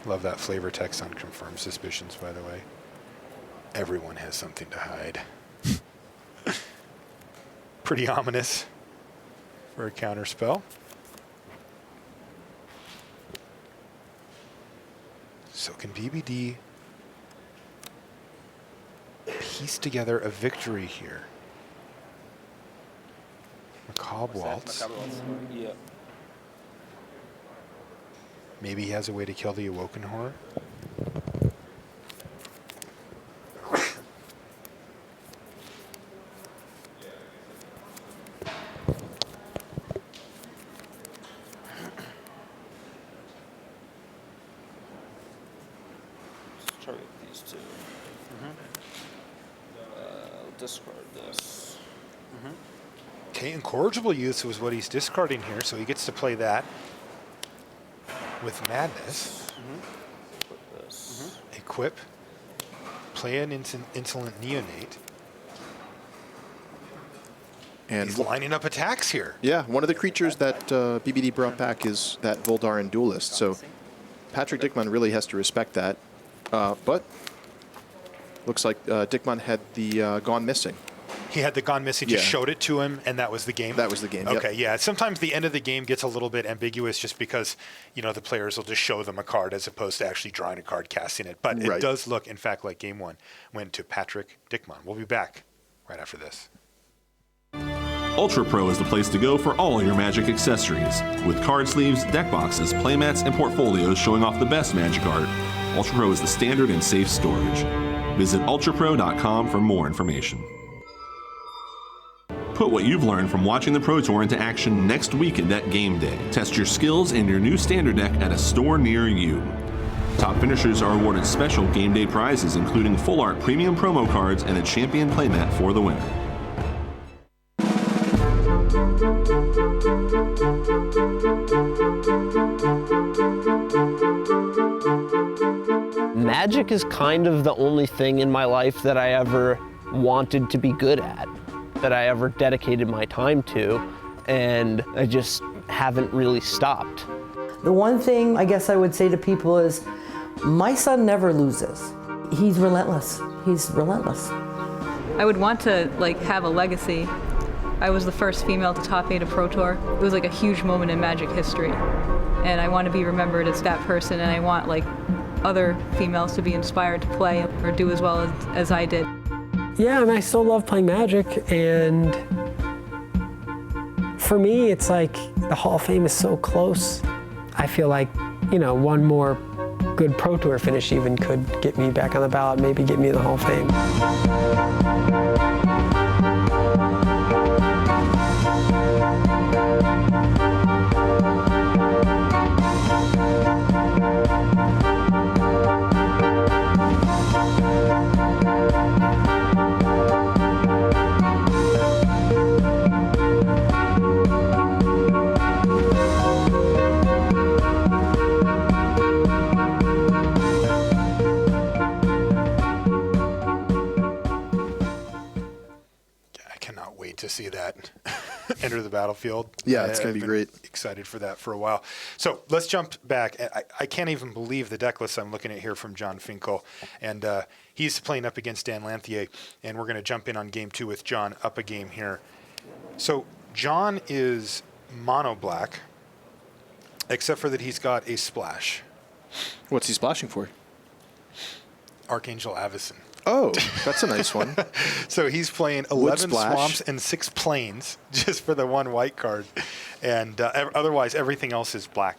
Love that flavor text on Confirmed Suspicions, by the way. Everyone has something to hide. Pretty ominous for a counter spell. So can BBD piece together a victory here? Macabre Waltz.
Yeah.
Maybe he has a way to kill the Awoken Horror.
Let's target these 2. Discard this.
Okay, Incorrigible Youth was what he's discarding here, so he gets to play that with Madness.
Put this.
Equip. Play an Insolent Neonate.
And
he's lining up attacks here.
Yeah, one of the creatures that BBD brought back is that Voldaren Duelist. So Patrick Dickman really has to respect that. But looks like Dickman had the Gone Missing.
He had the Gone Missing, just showed it to him, and that was the game?
That was the game, yep.
Okay, yeah. Sometimes the end of the game gets a little bit ambiguous just because, the players will just show them a card as opposed to actually drawing a card, casting it. But it does look, in fact, like game one went to Patrick Dickmann. We'll be back right after this.
Ultra Pro is the place to go for all your Magic accessories. With card sleeves, deck boxes, playmats, and portfolios showing off the best Magic art, Ultra Pro is the standard and safe storage. Visit ultrapro.com for more information. Put what you've learned from watching the Pro Tour into action next weekend at Game Day. Test your skills and your new standard deck at a store near you. Top finishers are awarded special Game Day prizes, including full art premium promo cards and a champion playmat for the winner.
Magic is kind of the only thing in my life that I ever wanted to be good at, that I ever dedicated my time to, and I just haven't really stopped.
The one thing I guess I would say to people is, my son never loses. He's relentless. He's relentless.
I would want to have a legacy. I was the first female to top 8 a Pro Tour. It was like a huge moment in Magic history. And I want to be remembered as that person, and I want other females to be inspired to play or do as well as I did.
Yeah, and I still love playing Magic, and for me, it's like the Hall of Fame is so close. I feel like, one more good Pro Tour finish even could get me back on the ballot, maybe get me in the Hall of Fame.
To see that enter the battlefield.
Yeah, it's going to be great.
Excited for that for a while. So let's jump back. I can't even believe the deck list I'm looking at here from John Finkel. And he's playing up against Dan Lanthier. And we're going to jump in on game 2 with John up a game here. So John is mono black, except for that he's got a splash.
What's he splashing for?
Archangel Avacyn.
Oh, that's a nice one.
So he's playing 11 swamps and 6 plains just for the 1 white card. And otherwise, everything else is black.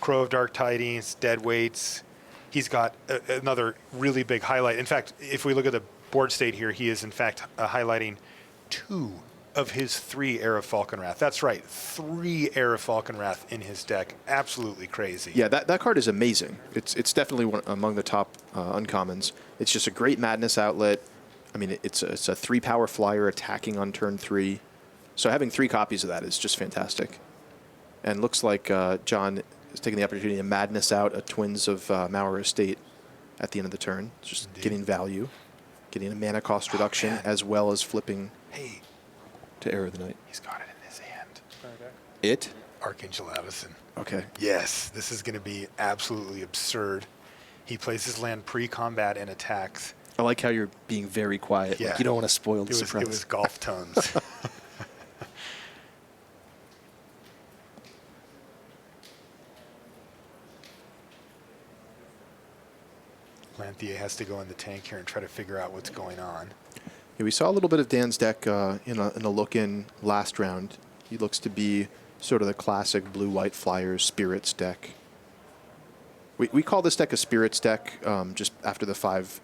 Crow of Dark Tidings, Dead Weights. He's got another really big highlight. In fact, if we look at the board state here, he is, in fact, highlighting 2 of his 3 Era Falconwrath. That's right, 3 Era Falconwrath in his deck. Absolutely crazy.
Yeah, that card is amazing. It's definitely one among the top uncommons. It's just a great madness outlet. I mean, it's a 3-power flyer attacking on turn 3. So having 3 copies of that is just fantastic. And looks like John is taking the opportunity to madness out a Twins of Mauer Estate at the end of the turn. It's just getting value, getting a mana cost reduction, as well as flipping to Era of the Night.
He's got it in his hand.
It?
Archangel Avacyn.
Okay.
Yes, this is going to be absolutely absurd. He plays his land pre-combat and attacks.
I like how you're being very quiet.
Yeah.
Like you don't want to spoil the surprise.
It was golf tones. Lanthier has to go in the tank here and try to figure out what's going on.
Yeah, we saw a little bit of Dan's deck in a look-in last round. He looks to be sort of the classic blue-white flyers spirits deck. We call this deck a spirits deck just after the 5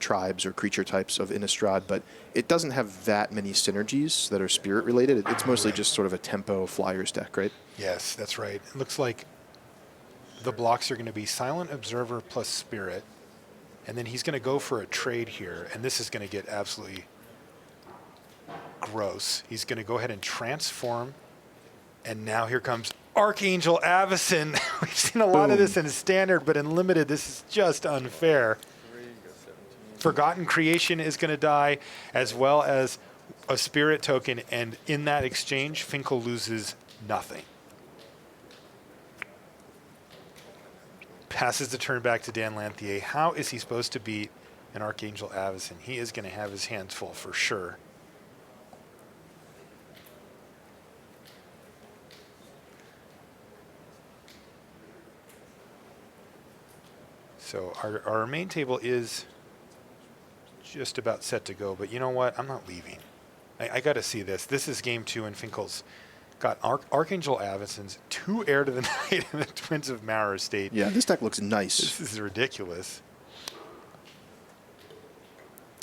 tribes or creature types of Innistrad, but it doesn't have that many synergies that are spirit-related. It's mostly just sort of a tempo flyers deck, right?
Yes, that's right. It looks like the blocks are going to be Silent Observer plus Spirit, and then he's going to go for a trade here, and this is going to get absolutely gross. He's going to go ahead and transform, and now here comes Archangel Avacyn. We've seen a lot of this in Standard, but in Limited, this is just unfair. Forgotten Creation is going to die, as well as a Spirit token, and in that exchange, Finkel loses nothing. Passes the turn back to Dan Lanthier. How is he supposed to beat an Archangel Avacyn? He is going to have his hands full for sure. So our main table is just about set to go, but you know what? I'm not leaving. I got to see this. This is game 2, and Finkel's got Archangel Avacyn's 2 Heir to the Night and the Twins of Maurer Estate.
Yeah, this deck looks nice.
This is ridiculous.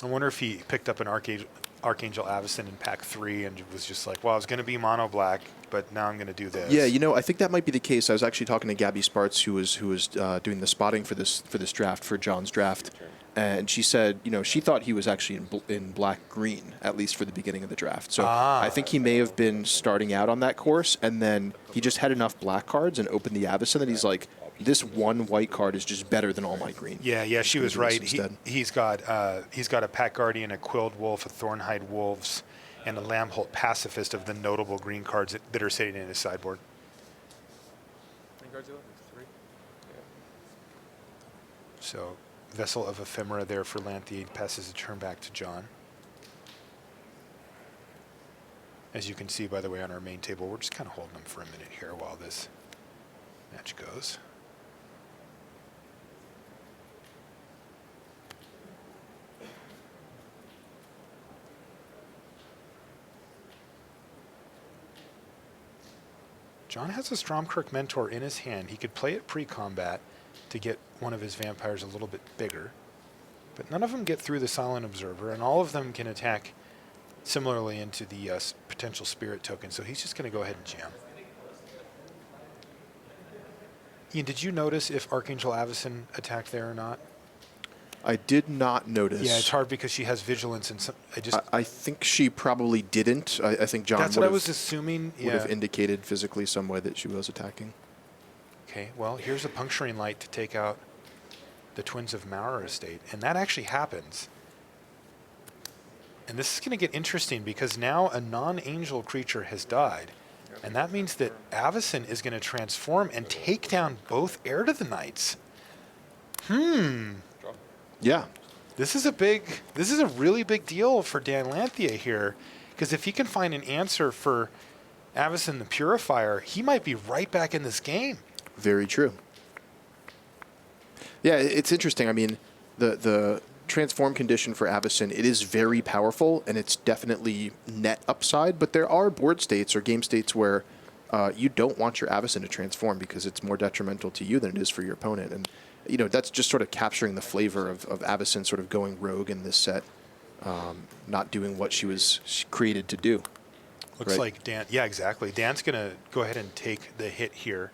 I wonder if he picked up an Archangel Avacyn in pack 3 and was just like, well, I was going to be mono black, but now I'm going to do this.
Yeah, you know, I think that might be the case. I was actually talking to Gabby Sparts, who was doing the spotting for this draft, for John's draft, and she said, you know, she thought he was actually in black-green, at least for the beginning of the draft. So I think he may have been starting out on that course, and then he just had enough black cards and opened the Avacyn that he's like, this one white card is just better than all my green.
Yeah, she was right. He's got a Pack Guardian, a Quilled Wolf, a Thornhide Wolves, and a Lambholt Pacifist of the notable green cards that are sitting in his sideboard.
How many cards are left? 3.
So Vessel of Ephemera there for Lanthier passes the turn back to John. As you can see, by the way, on our main table, we're just kind of holding them for a minute here while this match goes. John has a Stromkirk Mentor in his hand. He could play it pre-combat to get one of his vampires a little bit bigger. But none of them get through the Silent Observer, and all of them can attack similarly into the potential Spirit token. So he's just going to go ahead and jam. Ian, did you notice if Archangel Avacyn attacked there or not?
I did not notice.
Yeah, it's hard because she has Vigilance, and
I think she probably didn't. I think John.
That's what I was assuming.
Would have indicated physically some way that she was attacking.
Okay, well, here's a Puncturing Light to take out the Twins of Maurer Estate, and that actually happens. And this is going to get interesting because now a non-angel creature has died, and that means that Avacyn is going to transform and take down both Heir to the Nights.
Yeah.
This is a really big deal for Dan Lanthier here, because if he can find an answer for Avacyn the Purifier, he might be right back in this game.
Very true. Yeah, it's interesting. I mean, the transform condition for Avacyn, it is very powerful, and it's definitely net upside, but there are board states or game states where you don't want your Avacyn to transform because it's more detrimental to you than it is for your opponent. And you know, that's just sort of capturing the flavor of Avacyn sort of going rogue in this set, not doing what she was created to do.
Looks like Dan, yeah, exactly. Dan's going to go ahead and take the hit here,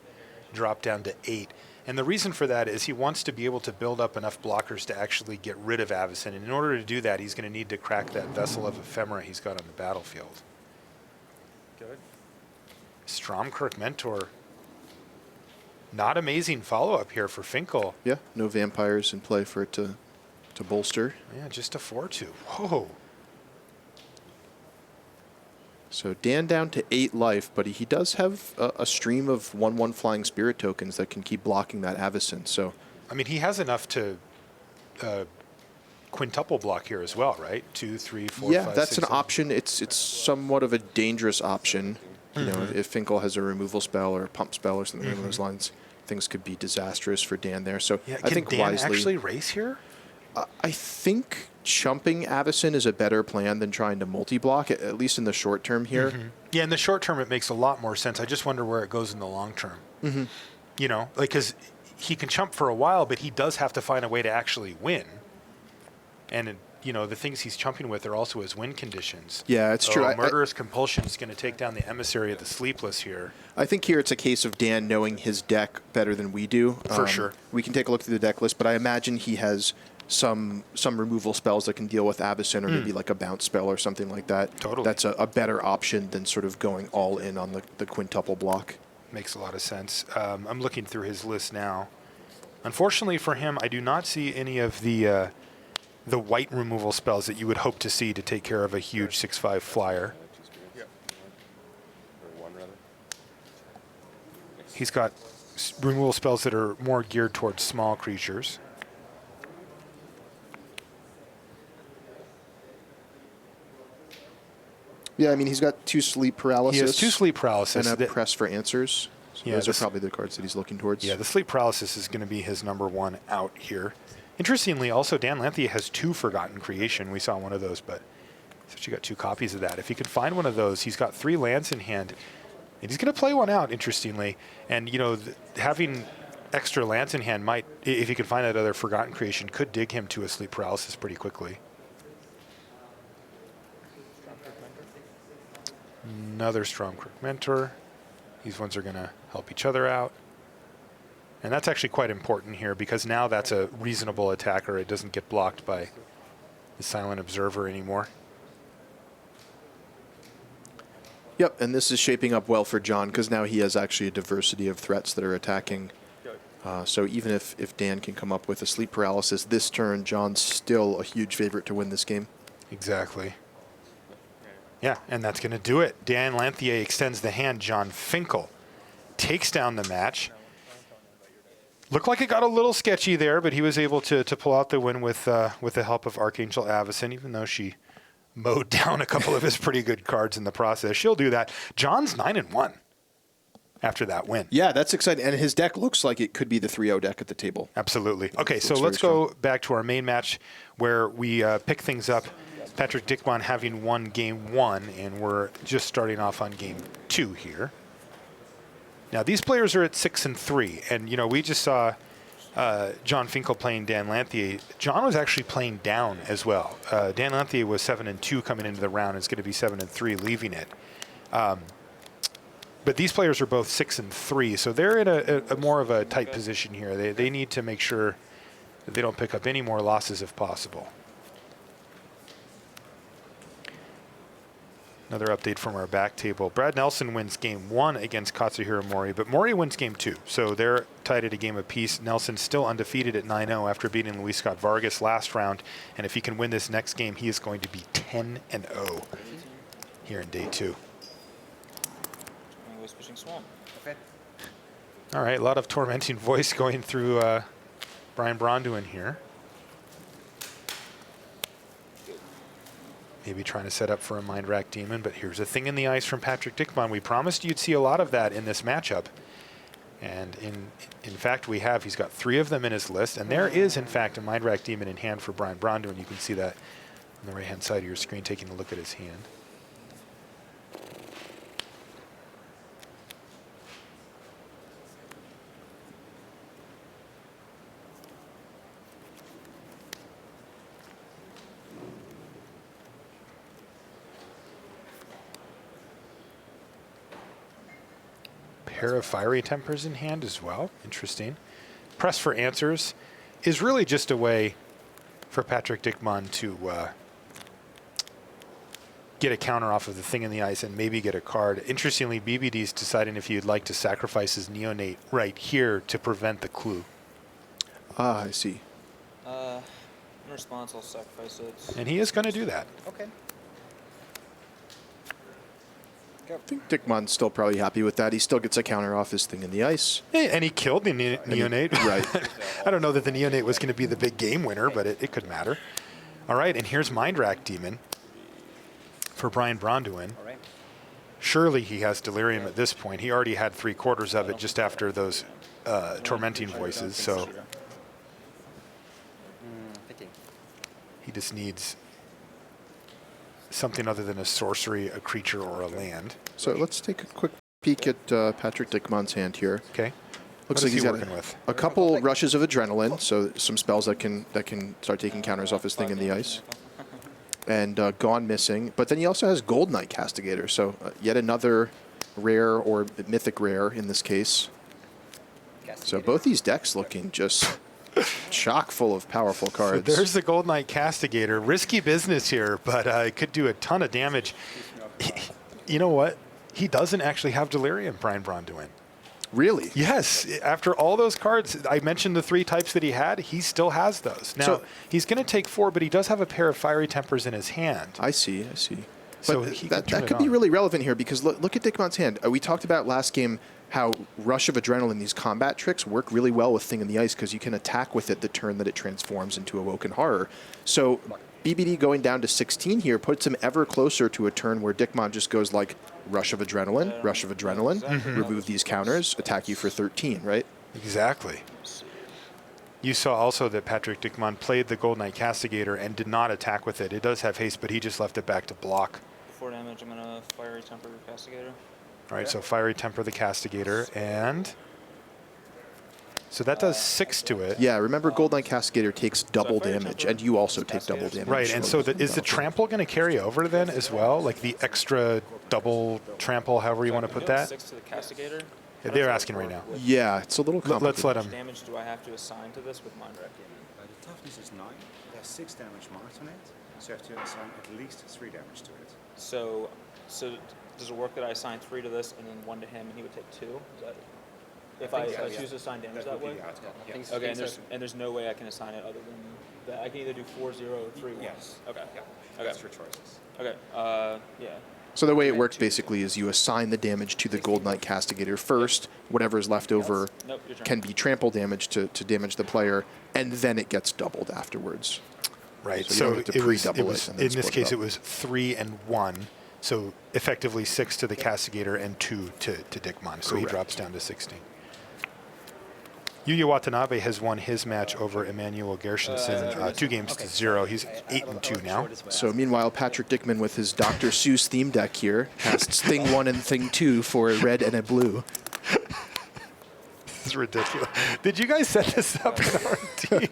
drop down to 8. And the reason for that is he wants to be able to build up enough blockers to actually get rid of Avacyn. And in order to do that, he's going to need to crack that Vessel of Ephemera he's got on the battlefield.
Good.
Stromkirk Mentor. Not amazing follow-up here for Finkel.
Yeah, no vampires in play for it to bolster.
Yeah, just a 4/2. Whoa.
So Dan down to 8 life, but he does have a stream of 1/1 flying spirit tokens that can keep blocking that Avacyn. So,
I mean, he has enough to quintuple block here as well, right? 2, 3, 4,
yeah,
5,
that's
6,
an
7.
option. It's somewhat of a dangerous option. You know, if Finkel has a removal spell or a pump spell or something along those lines, things could be disastrous for Dan there. So
Yeah,
I think
Dan
wisely.
actually race here?
I think chumping Avacyn is a better plan than trying to multi-block, at least in the short term here.
Yeah, in the short term, it makes a lot more sense. I just wonder where it goes in the long term. You know, like, because he can chump for a while, but he does have to find a way to actually win. And, you know, the things he's chumping with are also his win conditions.
Yeah, it's true.
Murderous Compulsion is going to take down the Emissary of the Sleepless here.
I think here it's a case of Dan knowing his deck better than we do.
For sure.
We can take a look through the deck list, but I imagine he has some removal spells that can deal with Avacyn, or maybe like a bounce spell or something like that.
Totally.
That's a better option than sort of going all in on the quintuple block.
Makes a lot of sense. I'm looking through his list now. Unfortunately for him, I do not see any of the white removal spells that you would hope to see to take care of a huge 6/5 flyer. He's got removal spells that are more geared towards small creatures.
Yeah, I mean, he's got 2 sleep paralysis.
He has 2 sleep paralysis.
And a press for answers. So those are probably the cards that he's looking towards.
Yeah, the sleep paralysis is going to be his number one out here. Interestingly, also, Dan Lanthier has 2 Forgotten Creation. We saw one of those, but he's actually got 2 copies of that. If he could find one of those, he's got 3 lands in hand, and he's going to play one out, interestingly. And, you know, having extra lands in hand might, if he could find that other Forgotten Creation, could dig him to a sleep paralysis pretty quickly. Another Stormcrook Mentor. These ones are going to help each other out. And that's actually quite important here because now that's a reasonable attacker. It doesn't get blocked by the Silent Observer anymore.
Yep, and this is shaping up well for John because now he has actually a diversity of threats that are attacking. So even if Dan can come up with a sleep paralysis this turn, John's still a huge favorite to win this game.
Exactly. Yeah, and that's going to do it. Dan Lanthier extends the hand. John Finkel takes down the match. Looked like it got a little sketchy there, but he was able to pull out the win with the help of Archangel Avacyn, even though she mowed down a couple of his pretty good cards in the process. She'll do that. John's 9-1 after that win.
Yeah, that's exciting. And his deck looks like it could be the 3-0 deck at the table.
Absolutely. Okay, so let's go back to our main match where we pick things up. Patrick Dickmann having won game 1, and we're just starting off on game 2 here. Now, these players are at 6-3, and, you know, we just saw John Finkel playing Dan Lanthier. John was actually playing down as well. Dan Lanthier was 7-2 coming into the round. It's going to be 7-3 leaving it. But these players are both 6-3, so they're in a more of a tight position here. They need to make sure that they don't pick up any more losses if possible. Another update from our back table. Brad Nelson wins game 1 against Katsuhiro Mori, but Mori wins game 2. So they're tied at a game apiece. Nelson's still undefeated at 9-0 after beating Luis Scott-Vargas last round. And if he can win this next game, he is going to be 10-0 here in day 2.
Okay.
All right, a lot of tormenting voice going through Brian Bronduin here. Maybe trying to set up for a Mind Rack Demon, but here's a Thing in the Ice from Patrick Dickmann. We promised you'd see a lot of that in this matchup. And in fact, we have. He's got 3 of them in his list, and there is, in fact, a Mind Rack Demon in hand for Brian Bronduin. You can see that on the right-hand side of your screen, taking a look at his hand. Pair of Fiery Tempers in hand as well. Interesting. Press for Answers is really just a way for Patrick Dickmann to get a counter off of the Thing in the Ice and maybe get a card. Interestingly, BBD's deciding if you'd like to sacrifice his Neonate right here to prevent the clue.
Ah, I see.
In response, I'll sacrifice it.
And he is going to do that.
Okay.
I think Dickmann's still probably happy with that. He still gets a counter off his Thing in the Ice.
Hey, and he killed the Neonate.
Right.
I don't know that the Neonate was going to be the big game winner, but it could matter. All right, and here's Mind Rack Demon for Brian Bronduin.
All right.
Surely he has Delirium at this point. He already had 3/4 of it just after those tormenting voices, so he just needs something other than a sorcery, a creature, or a land.
So let's take a quick peek at Patrick Dickmann's hand here.
Okay.
Looks like he's got a couple rushes of adrenaline, so some spells that can start taking counters off his Thing in the Ice. And Gone Missing. But then he also has Gold Knight Castigator, so yet another rare or mythic rare in this case. So both these decks looking just chock full of powerful cards.
So there's the Gold Knight Castigator. Risky business here, but it could do a ton of damage. You know what? He doesn't actually have Delirium, Brian Bronduin.
Really?
Yes. After all those cards, I mentioned the 3 types that he had. He still has those. Now, he's going to take 4, but he does have a pair of Fiery Tempers in his hand.
I see.
So
but that could be really relevant here because look at Dickmann's hand. We talked about last game how Rush of Adrenaline, these combat tricks, work really well with Thing in the Ice because you can attack with it the turn that it transforms into Awoken Horror. So BBD going down to 16 here puts him ever closer to a turn where Dickmon just goes like rush of adrenaline, remove these counters, attack you for 13, right?
Exactly. You saw also that Patrick Dickmon played the Gold Knight Castigator and did not attack with it. It does have haste, but he just left it back to block.
4 damage, I'm going to Fiery Temper Castigator.
All right, so Fiery Temper the Castigator, and so that does 6 to it.
Yeah, remember Gold Knight Castigator takes double damage, and you also take double damage.
Right, and so is the trample going to carry over then as well? Like the extra double trample, however you want to put that?
6 to the Castigator.
Yeah, they're asking right now.
Yeah, it's a little complicated.
Let's let him.
How much damage do I have to assign to this with Mind Rack?
The toughness is 9. There's 6 damage marked on it, so you have to assign at least 3 damage to it.
So does it work that I assign 3 to this and then 1 to him, and he would take 2? Is that if I choose to assign damage that way? Okay, and there's no way I can assign it other than that. I can either do 4, 0, or 3, 1.
Yes.
Okay.
Yeah.
Okay.
That's your choices.
Okay. Yeah.
So the way it works basically is you assign the damage to the Gold Knight Castigator first. Whatever is left over can be trample damage to damage the player, and then it gets doubled afterwards.
Right.
So, you don't have to pre-double
was
and then
in this
split
case
up.
it was 3 and 1. So effectively 6 to the Castigator and 2 to Dickmon. So he
Correct.
drops down to 16. Yuya Watanabe has won his match over Emmanuel Gershenson 2 games to 0. He's 8 and 2 now.
So meanwhile, Patrick Dickman with his Dr. Seuss theme deck here casts Thing 1 and Thing 2 for a red and a blue.
This is ridiculous. Did you guys set this up in our team?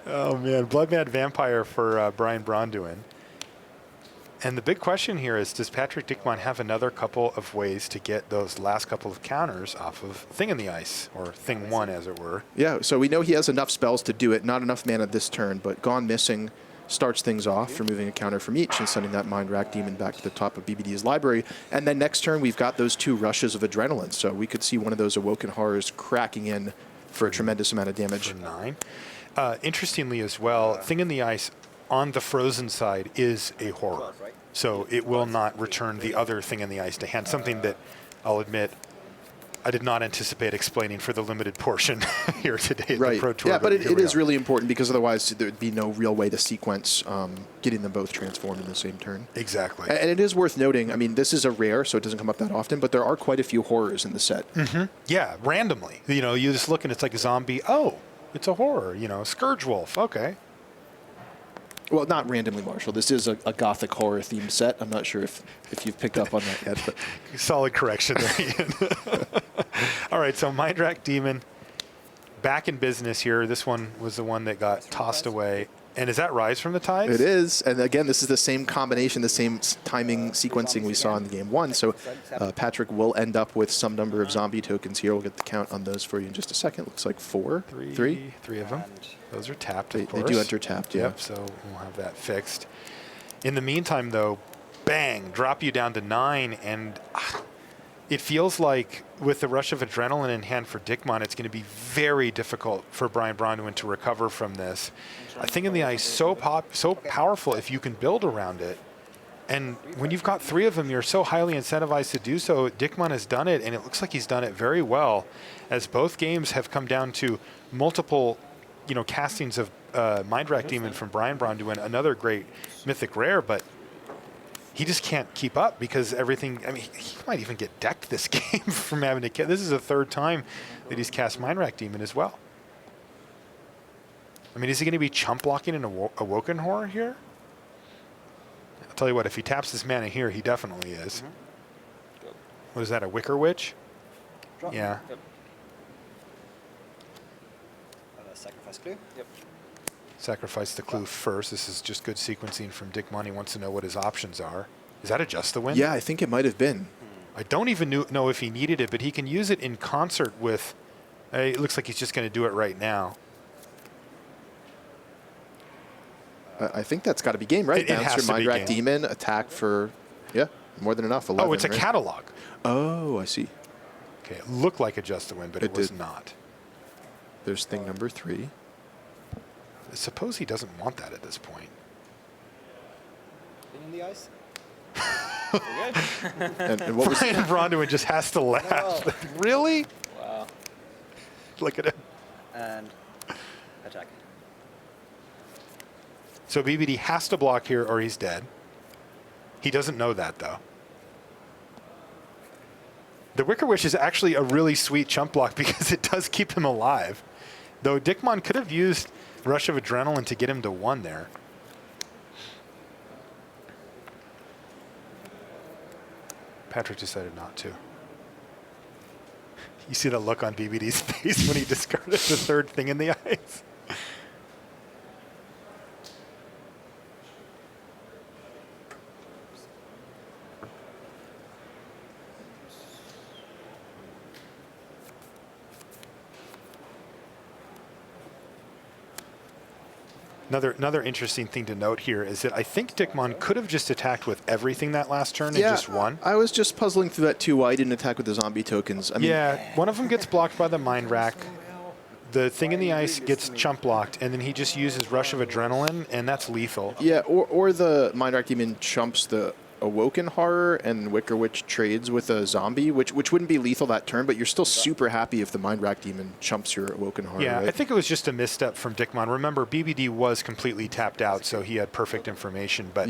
Oh man, Blood Mad Vampire for Brian Bronduin. And the big question here is, does Patrick Dickmon have another couple of ways to get those last couple of counters off of Thing in the Ice, or Thing 1 as it were?
Yeah, so we know he has enough spells to do it. Not enough mana this turn, but Gone Missing starts things off, removing a counter from each and sending that Mind Rack Demon back to the top of BBD's library. And then next turn, we've got those 2 rushes of Adrenaline. So we could see one of those Awoken Horrors cracking in for a tremendous amount of damage.
For 9. Interestingly as well, Thing in the Ice on the frozen side is a horror. So it will not return the other Thing in the Ice to hand, something that I'll admit I did not anticipate explaining for the limited portion here today at the Pro Tour.
Yeah, but it is really important because otherwise there would be no real way to sequence getting them both transformed in the same turn.
Exactly.
And it is worth noting, I mean, this is a rare, so it doesn't come up that often, but there are quite a few horrors in the set.
Mm-hmm. Yeah, randomly. You know, you just look and it's like a zombie. Oh, it's a horror. You know, Scourge Wolf. Okay.
Well, not randomly, Marshall. This is a gothic horror themed set. I'm not sure if you've picked up on that yet. But
solid correction there, Ian. All right, so Mind Rack Demon back in business here. This one was the one that got tossed away. And is that Rise from the Tides?
It is. And again, this is the same combination, the same timing sequencing we saw in the game 1. So Patrick will end up with some number of zombie tokens here. We'll get the count on those for you in just a second. Looks like 4. Three
of them. Those are tapped,
They
of course.
do enter tapped, yeah.
Yep, so we'll have that fixed. In the meantime, though, bang, drop you down to 9. And it feels like with the rush of adrenaline in hand for Dickmon, it's going to be very difficult for Brian Bronduin to recover from this. I think in the ice, so powerful if you can build around it. And when you've got 3 of them, you're so highly incentivized to do so. Dickmon has done it, and it looks like he's done it very well, as both games have come down to multiple, castings of Mind Rack Demon from Brian Bronduin, another great mythic rare, but he just can't keep up because everything. I mean, he might even get decked this game from having to. This is the 3rd time that he's cast Mind Rack Demon as well. I mean, is he going to be chump blocking an Awoken Horror here? I'll tell you what, if he taps this mana here, he definitely is. What is that, a Wicker Witch?
Drop.
Yeah.
Yep. Sacrifice clue? Yep.
Sacrifice the clue first. This is just good sequencing from Dickmon. He wants to know what his options are. Is that a Just the Wind?
Yeah, I think it might have been.
I don't even know if he needed it, but he can use it in concert with... it looks like he's just going to do it right now.
I think that's got to be game, right?
It has to
Mind
be
Rack
game.
Demon, attack for, more than enough. 11,
Oh, it's a
right?
catalog.
Oh, I see.
Okay, it looked like a Just the Wind, but it was
did.
not.
There's thing number 3.
I suppose he doesn't want that at this point.
In the ice?
And what was
Brian Bronduin just has to laugh.
No.
Really?
Wow.
Look at him.
And attack.
So BBD has to block here or he's dead. He doesn't know that, though. The Wicker Wish is actually a really sweet chump block because it does keep him alive. Though Dickmon could have used Rush of Adrenaline to get him to 1 there. Patrick decided not to. You see the look on BBD's face when he discarded the 3rd thing in the ice. Another interesting thing to note here is that I think Dickmon could have just attacked with everything that last turn and just won.
I was just puzzling through that too, why he didn't attack with the zombie tokens. I mean,
yeah, one of them gets blocked by the Mind Rack. The thing in the ice gets chump blocked, and then he just uses Rush of Adrenaline, and that's lethal.
Yeah, or the Mind Rack Demon chumps the Awoken Horror and Wicker Witch trades with a zombie, which wouldn't be lethal that turn, but you're still super happy if the Mind Rack Demon chumps your Awoken Horror.
Yeah,
right?
I think it was just a misstep from Dickmon. Remember, BBD was completely tapped out, so he had perfect information, but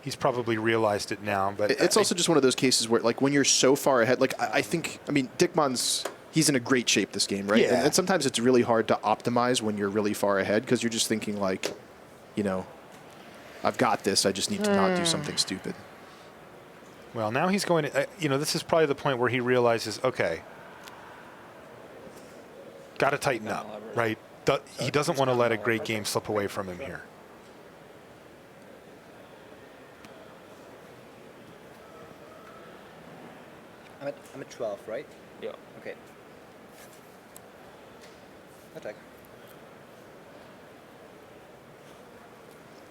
he's probably realized it now. But
it's also just one of those cases where, like, when you're so far ahead, like, I mean, Dickmon's, he's in a great shape this game, right?
Yeah.
And sometimes it's really hard to optimize when you're really far ahead because you're just thinking, like, you know, I've got this, I just need to not do something stupid.
Well, now he's going to, you know, this is probably the point where he realizes, okay, got to tighten up, right? He doesn't want to let a great game slip away from him here.
I'm at 12, right?
Yeah.
Okay. Attack.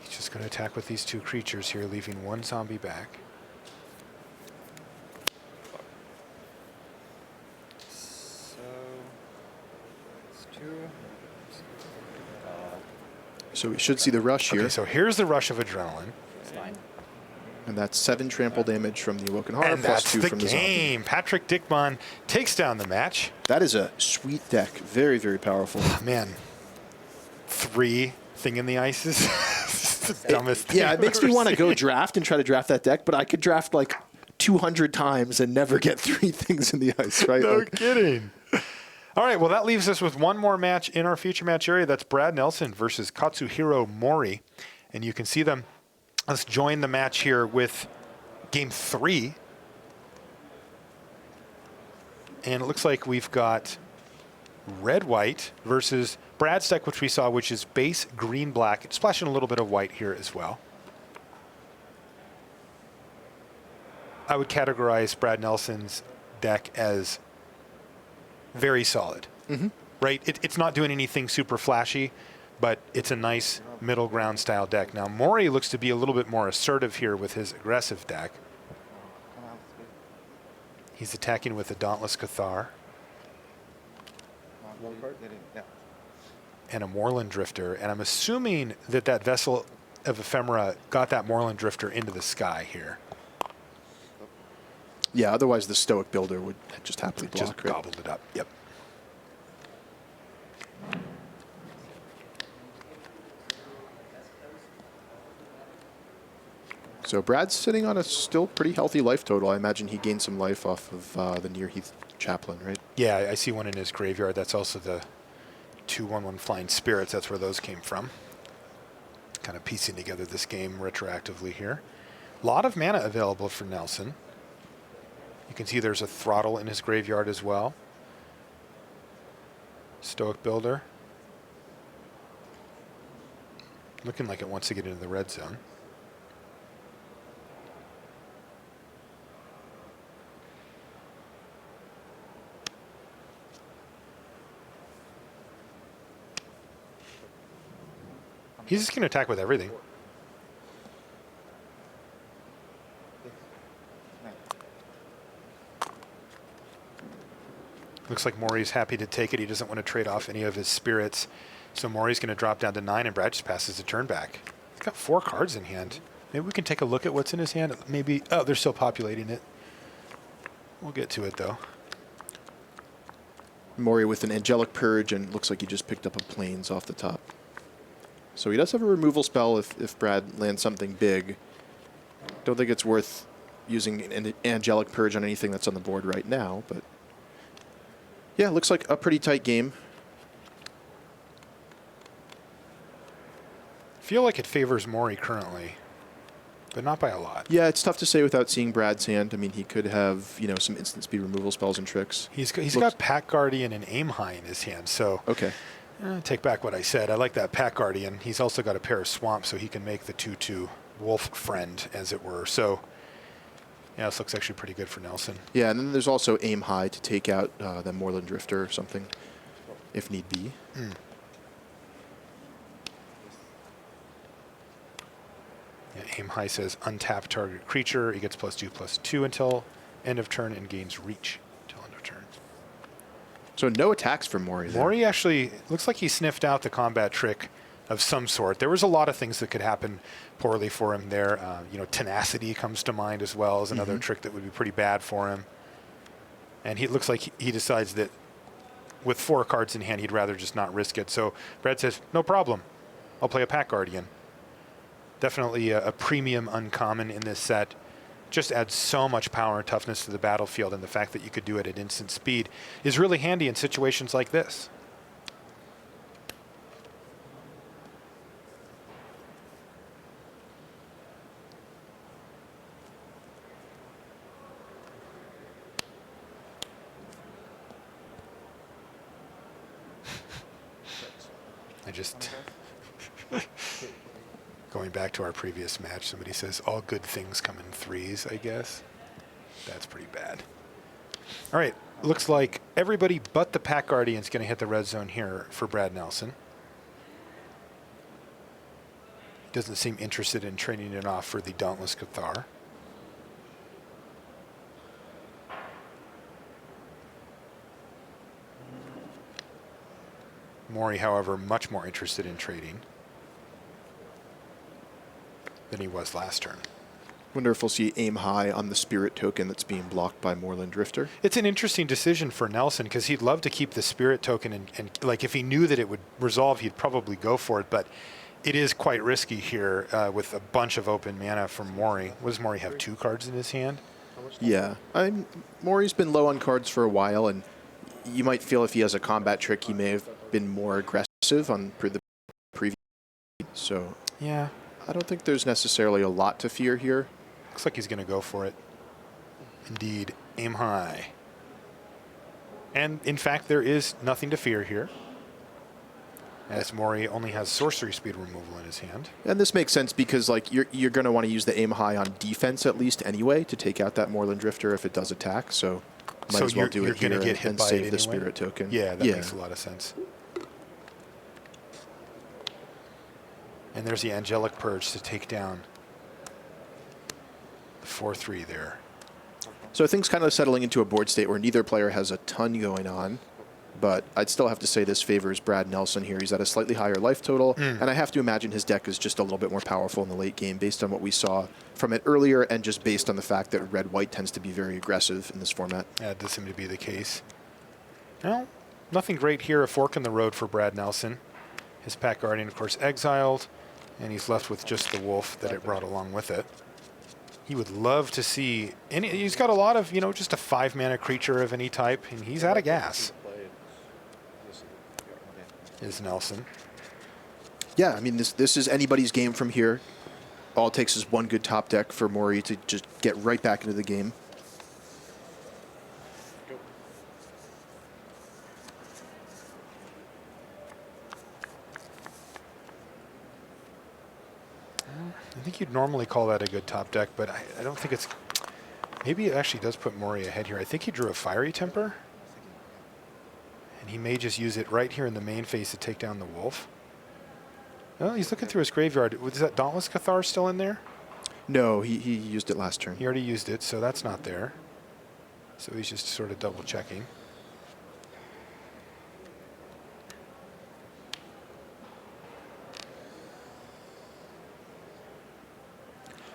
He's just going to attack with these 2 creatures here, leaving 1 zombie back.
So we should see the rush here.
Okay, so here's the Rush of Adrenaline.
And that's 7 trample damage from the Awoken Horror,
And
plus
that's
2
the
from the zombie.
game. Patrick Dickmon takes down the match.
That is a sweet deck. Very, very powerful.
Oh, man. 3 thing in the ice is the dumbest thing.
Yeah, it makes me want to go draft and try to draft that deck, but I could draft like 200 times and never get 3 things in the ice, right?
No
like,
kidding. All right, well, that leaves us with one more match in our feature match area. That's Brad Nelson versus Katsuhiro Mori. And you can see them. Let's join the match here with game 3. And it looks like we've got red-white versus Brad's deck, which we saw, which is base green-black. It's splashing a little bit of white here as well. I would categorize Brad Nelson's deck as very solid, right? It's not doing anything super flashy, but it's a nice middle ground style deck. Now, Mori looks to be a little bit more assertive here with his aggressive deck. He's attacking with a Dauntless Cathar and a Moorland Drifter, and I'm assuming that that Vessel of Ephemera got that Moorland Drifter into the sky here.
yeah, otherwise the Stoic Builder would just happily block.
Just gobbled it up, yep.
So Brad's sitting on a still pretty healthy life total. I imagine he gained some life off of the Near Heath Chaplain, right?
Yeah, I see one in his graveyard. That's also the 2/1/1 Flying Spirits. That's where those came from. Kind of piecing together this game retroactively here. A lot of mana available for Nelson. You can see there's a Throttle in his graveyard as well. Stoic Builder. Looking like it wants to get into the red zone. He's just going to attack with everything. Looks like Mori's happy to take it. He doesn't want to trade off any of his spirits. So Mori's going to drop down to 9, and Brad just passes the turn back. He's got 4 cards in hand. Maybe we can take a look at what's in his hand. Maybe, oh, they're still populating it. We'll get to it, though.
Mori with an Angelic Purge, and looks like he just picked up a Plains off the top. So he does have a removal spell if Brad lands something big. Don't think it's worth using an Angelic Purge on anything that's on the board right now, but yeah, looks like a pretty tight game.
Feel like it favors Maury currently, but not by a lot.
Yeah, it's tough to say without seeing Brad's hand. I mean, he could have, you know, some instant speed removal spells and tricks.
He's got Pack Guardian and Aim High in his hand, so
okay.
Take back what I said. I like that Pack Guardian. He's also got a pair of Swamps, so he can make the 2/2 wolf friend, as it were. So, yeah, this looks actually pretty good for Nelson.
Yeah, and then there's also Aim High to take out the Moorland Drifter or something, if need be.
Mm. Yeah, Aim High says untap target creature. He gets +2/+2 until end of turn and gains reach until end of turn.
So no attacks from Maury there.
Maury actually looks like he sniffed out the combat trick of some sort. There was a lot of things that could happen poorly for him there. You know, Tenacity comes to mind as well as another trick that would be pretty bad for him. And he looks like he decides that with 4 cards in hand, he'd rather just not risk it. So Brad says, no problem. I'll play a Pack Guardian. Definitely a premium uncommon in this set. Just adds so much power and toughness to the battlefield, and the fact that you could do it at instant speed is really handy in situations like this. I just... Going back to our previous match, somebody says, all good things come in 3s, I guess. That's pretty bad. All right, looks like everybody but the Pack Guardian is going to hit the red zone here for Brad Nelson. Doesn't seem interested in trading it off for the Dauntless Cathar. Maury, however, much more interested in trading than he was last turn.
Wonder if we'll see Aim High on the Spirit token that's being blocked by Moorland Drifter.
It's an interesting decision for Nelson because he'd love to keep the Spirit token and like if he knew that it would resolve, he'd probably go for it. But it is quite risky here with a bunch of open mana from Maury. What does Maury have, 2 cards in his hand?
Yeah, Maury's been low on cards for a while, and you might feel if he has a combat trick, he may have been more aggressive on the previous. So
yeah,
I don't think there's necessarily a lot to fear here.
Looks like he's going to go for it. Indeed, Aim High. And in fact, there is nothing to fear here, as Maury only has sorcery speed removal in his hand.
And this makes sense because like you're going to want to use the Aim High on defense at least anyway to take out that Moorland Drifter if it does attack. So might as well do it here and save the Spirit token.
Yeah, that makes a lot of sense. And there's the Angelic Purge to take down the 4/3 there.
So things kind of settling into a board state where neither player has a ton going on, but I'd still have to say this favors Brad Nelson here. He's at a slightly higher life total, and I have to imagine his deck is just a little bit more powerful in the late game based on what we saw from it earlier and just based on the fact that red-white tends to be very aggressive in this format.
Yeah, it does seem to be the case. Well, nothing great here, a fork in the road for Brad Nelson. His Pack Guardian, of course, exiled, and he's left with just the wolf that it brought along with it. He would love to see, and he's got a lot of, you know, just a 5-mana creature of any type, and he's out of gas. Is Nelson.
Yeah, I mean, this is anybody's game from here. All it takes is one good top deck for Maury to just get right back into the game.
I think you'd normally call that a good top deck, but I don't think it's... Maybe it actually does put Maury ahead here. I think he drew a Fiery Temper, and he may just use it right here in the main phase to take down the wolf. Well, he's looking through his graveyard. Was that Dauntless Cathar still in there?
No, he used it last turn.
He already used it, so that's not there. So he's just sort of double checking.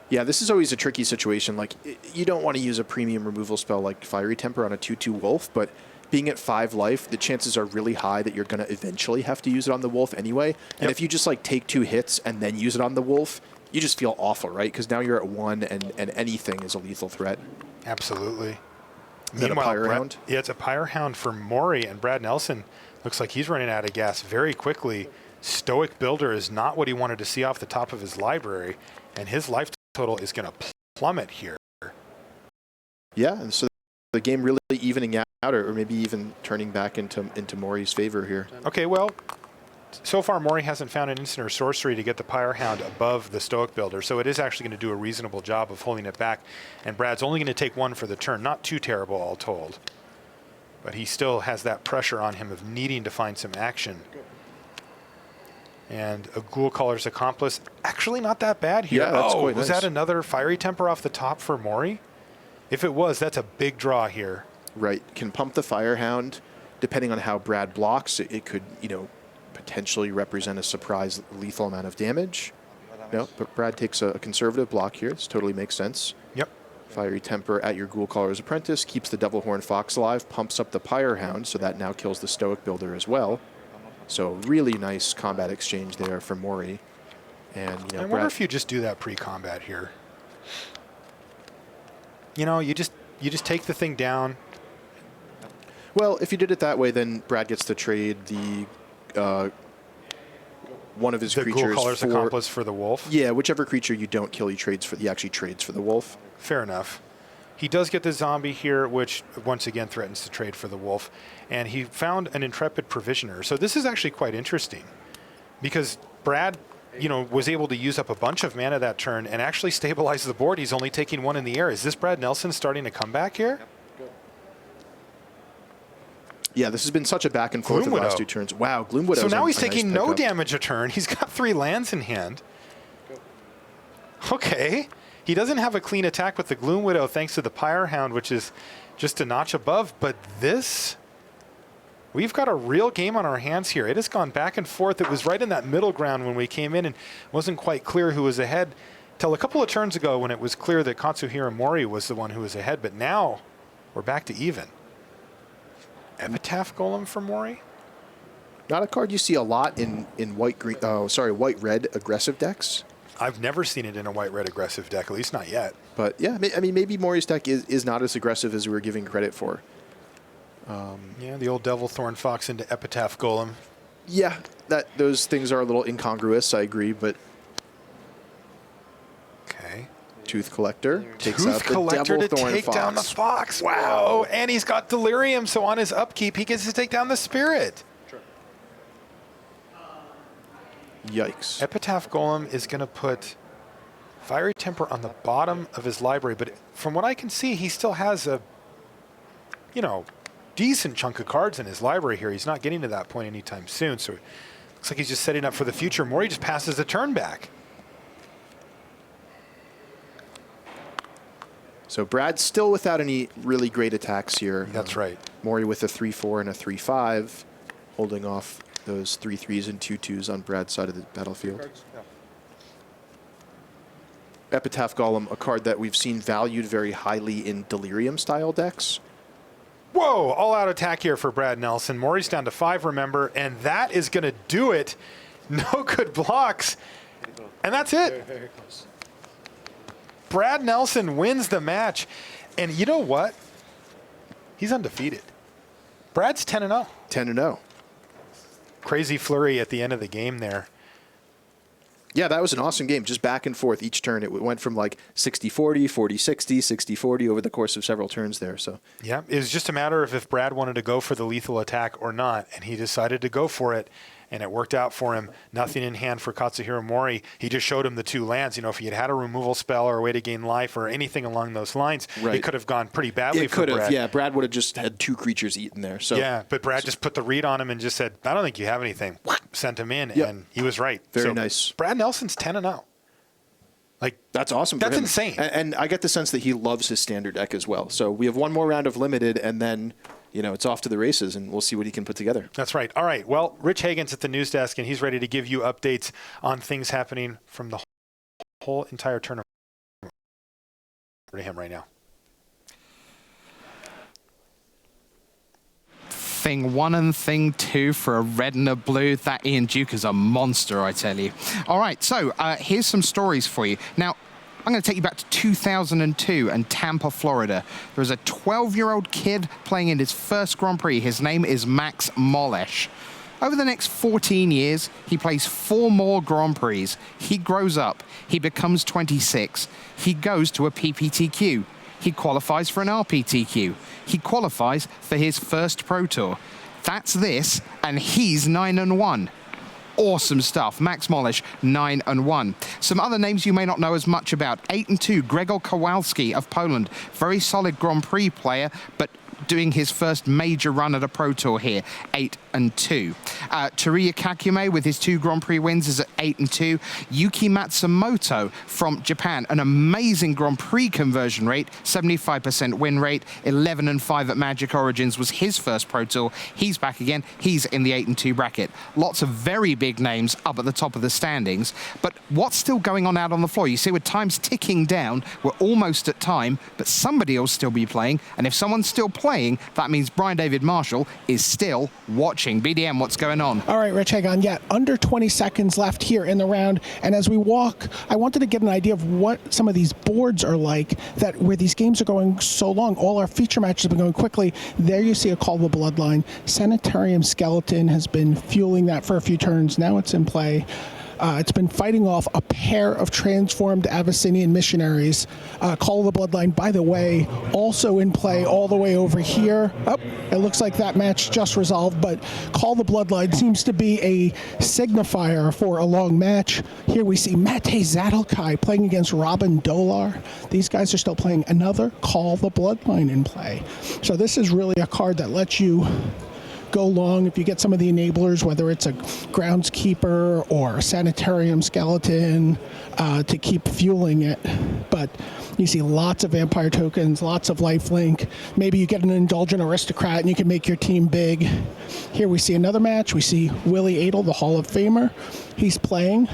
Yeah, this is always a tricky situation. Like, you don't want to use a premium removal spell like Fiery Temper on a 2/2 wolf, but being at 5 life, the chances are really high that you're going to eventually have to use it on the wolf anyway. And if you just like take 2 hits and then use it on the wolf, you just feel awful, right? Because now you're at 1 and anything is a lethal threat.
Absolutely.
Is that a Pyre Hound?
Yeah, it's a Pyre Hound for Maury, and Brad Nelson looks like he's running out of gas very quickly. Stoic Builder is not what he wanted to see off the top of his library, and his life total is going to plummet here.
Yeah, and so the game really evening out, or maybe even turning back into Maury's favor here.
Okay, well, so far Maury hasn't found an instant or sorcery to get the Pyre Hound above the Stoic Builder, so it is actually going to do a reasonable job of holding it back. And Brad's only going to take 1 for the turn. Not too terrible, all told. But he still has that pressure on him of needing to find some action. And a Ghoul Caller's Accomplice, actually not that bad here.
Yeah, that's quite
was
nice.
that another Fiery Temper off the top for Maury? If it was, that's a big draw here.
Right, can pump the Firehound. Depending on how Brad blocks, it could, potentially represent a surprise lethal amount of damage. No, but Brad takes a conservative block here. This totally makes sense.
Yep.
Fiery Temper at your Ghoul Caller's Apprentice, keeps the Devil Horn Fox alive, pumps up the Pyre Hound, so that now kills the Stoic Builder as well. So really nice combat exchange there for Maury. And
I wonder if you just do that pre-combat here. You just take the thing down.
Well, if you did it that way, then Brad gets to trade the one of his creatures
Ghoul Caller's Accomplice for the wolf.
Yeah, whichever creature you don't kill, he actually trades for the wolf.
Fair enough. He does get the zombie here, which once again threatens to trade for the wolf. And he found an Intrepid Provisioner. So this is actually quite interesting because Brad, was able to use up a bunch of mana that turn and actually stabilize the board. He's only taking 1 in the air. Is this Brad Nelson starting to come back here?
Yeah, this has been such a back and forth in the last 2 turns. Wow, Gloom Widow.
So now he's taking no damage a turn. He's got 3 lands in hand. Okay. He doesn't have a clean attack with the Gloom Widow thanks to the Pyre Hound, which is just a notch above. But this, we've got a real game on our hands here. It has gone back and forth. It was right in that middle ground when we came in and wasn't quite clear who was ahead till a couple of turns ago when it was clear that Katsuhiro Mori was the one who was ahead. But now we're back to even. Epitaph Golem for Mori?
Not a card you see a lot in white-red aggressive decks.
I've never seen it in a white-red aggressive deck, at least not yet.
But yeah, I mean, maybe Mori's deck is not as aggressive as we were giving credit for.
Yeah, the old Devil Thorn Fox into Epitaph Golem.
Yeah, those things are a little incongruous, I agree, but...
Okay.
Tooth Collector takes
Tooth
out the
Collector
Devil
to
Thorn
take
Fox.
down the Fox. Wow. And he's got Delirium, so on his upkeep, he gets to take down the Spirit.
Yikes.
Epitaph Golem is going to put Fiery Temper on the bottom of his library, but from what I can see, he still has a, decent chunk of cards in his library here. He's not getting to that point anytime soon, so it looks like he's just setting up for the future. Mori just passes the turn back.
So Brad's still without any really great attacks here.
That's right.
Mori with a 3-4 and a 3-5, holding off those 3-3s and 2-2s on Brad's side of the battlefield. Epitaph Golem, a card that we've seen valued very highly in Delirium-style decks.
Whoa, all-out attack here for Brad Nelson. Mori's down to 5, remember, and that is going to do it. No good blocks, and that's it.
Very close.
Brad Nelson wins the match, and you know what? He's undefeated. Brad's 10-0.
10-0.
Crazy flurry at the end of the game there.
Yeah, that was an awesome game. Just back and forth each turn. It went from like 60-40, 40-60, 60-40 over the course of several turns there. So
yeah, it was just a matter of if Brad wanted to go for the lethal attack or not, and he decided to go for it, and it worked out for him. Nothing in hand for Katsuhiro Mori. He just showed him the 2 lands. If he had had a removal spell or a way to gain life or anything along those lines, it could have gone pretty badly for Brad.
It could have, yeah. Brad would have just had 2 creatures eaten there. So
yeah, but Brad just put the read on him and just said, I don't think you have anything. Sent him in, and he was right.
Very nice.
Brad Nelson's 10-0. Like,
that's awesome.
That's
for him.
insane.
And I get the sense that he loves his standard deck as well. So we have one more round of limited, and then it's off to the races, and we'll see what he can put together.
That's right. All right. Well, Rich Hagen's at the news desk, and he's ready to give you updates on things happening from the whole entire tournament. Over to him right now.
Thing 1 and Thing 2 for a red and a blue. That Ian Duke is a monster, I tell you. All right, so here's some stories for you. Now, I'm going to take you back to 2002 and Tampa, Florida. There was a 12-year-old kid playing in his first Grand Prix. His name is Max Molesh. Over the next 14 years, he plays 4 more Grand Prix. He grows up. He becomes 26. He goes to a PPTQ. He qualifies for an RPTQ. He qualifies for his first Pro Tour. That's this, and he's 9-1. Awesome stuff. Max Molesh, 9-1. Some other names you may not know as much about. 8-2, Gregor Kowalski of Poland. Very solid Grand Prix player, but doing his first major run at a Pro Tour here, 8-2. Teruya Kakume with his 2 Grand Prix wins is at 8-2. Yuki Matsumoto from Japan, an amazing Grand Prix conversion rate, 75% win rate, 11-5 at Magic Origins was his first Pro Tour. He's back again. He's in the 8-2 bracket. Lots of very big names up at the top of the standings. But what's still going on out on the floor? You see, with time's ticking down, we're almost at time, but somebody will still be playing. And if someone's still playing, that means Brian David Marshall is still watching. BDM, what's going on?
All right, Rich, hang on. Yeah, under 20 seconds left here in the round. And as we walk, I wanted to get an idea of what some of these boards are like, that where these games are going so long. All our feature matches have been going quickly. There you see a Call of the Bloodline. Sanitarium Skeleton has been fueling that for a few turns. Now it's in play. It's been fighting off a pair of transformed Abyssinian missionaries. Call of the Bloodline, by the way, also in play all the way over here. Oh, it looks like that match just resolved, but Call of the Bloodline seems to be a signifier for a long match. Here we see Mate Zadelkai playing against Robin Dolar. These guys are still playing another Call of the Bloodline in play. So this is really a card that lets you go long if you get some of the enablers, whether it's a groundskeeper or a sanitarium skeleton, to keep fueling it. But you see lots of vampire tokens, lots of lifelink. Maybe you get an indulgent aristocrat and you can make your team big. Here we see another match. We see Willie Adel, the Hall of Famer. He's playing.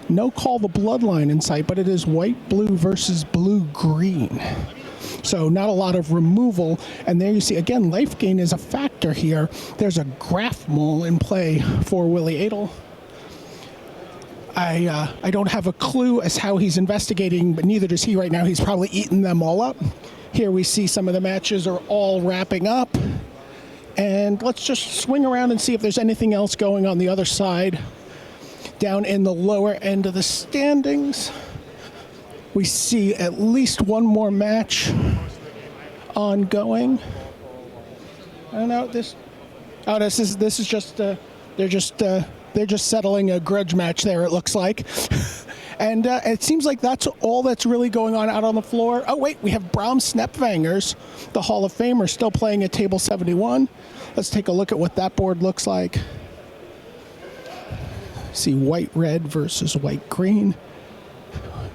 No Call the Bloodline in sight, but it is white-blue versus blue-green. So not a lot of removal. And there you see, again, life gain is a factor here. There's a graph mole in play for Willie Adel. I don't have a clue as how he's investigating, but neither does he right now. He's probably eaten them all up. Here we see some of the matches are all wrapping up. And let's just swing around and see if there's anything else going on the other side. Down in the lower end of the standings, we see at least one more match ongoing. I don't know this. Oh, this is just they're just settling a grudge match there. It looks like, and it seems like that's all that's really going on out on the floor. Oh wait, we have Bram Snepvangers, the Hall of Famer, still playing at table 71. Let's take a look at what that board looks like. See white-red versus white-green.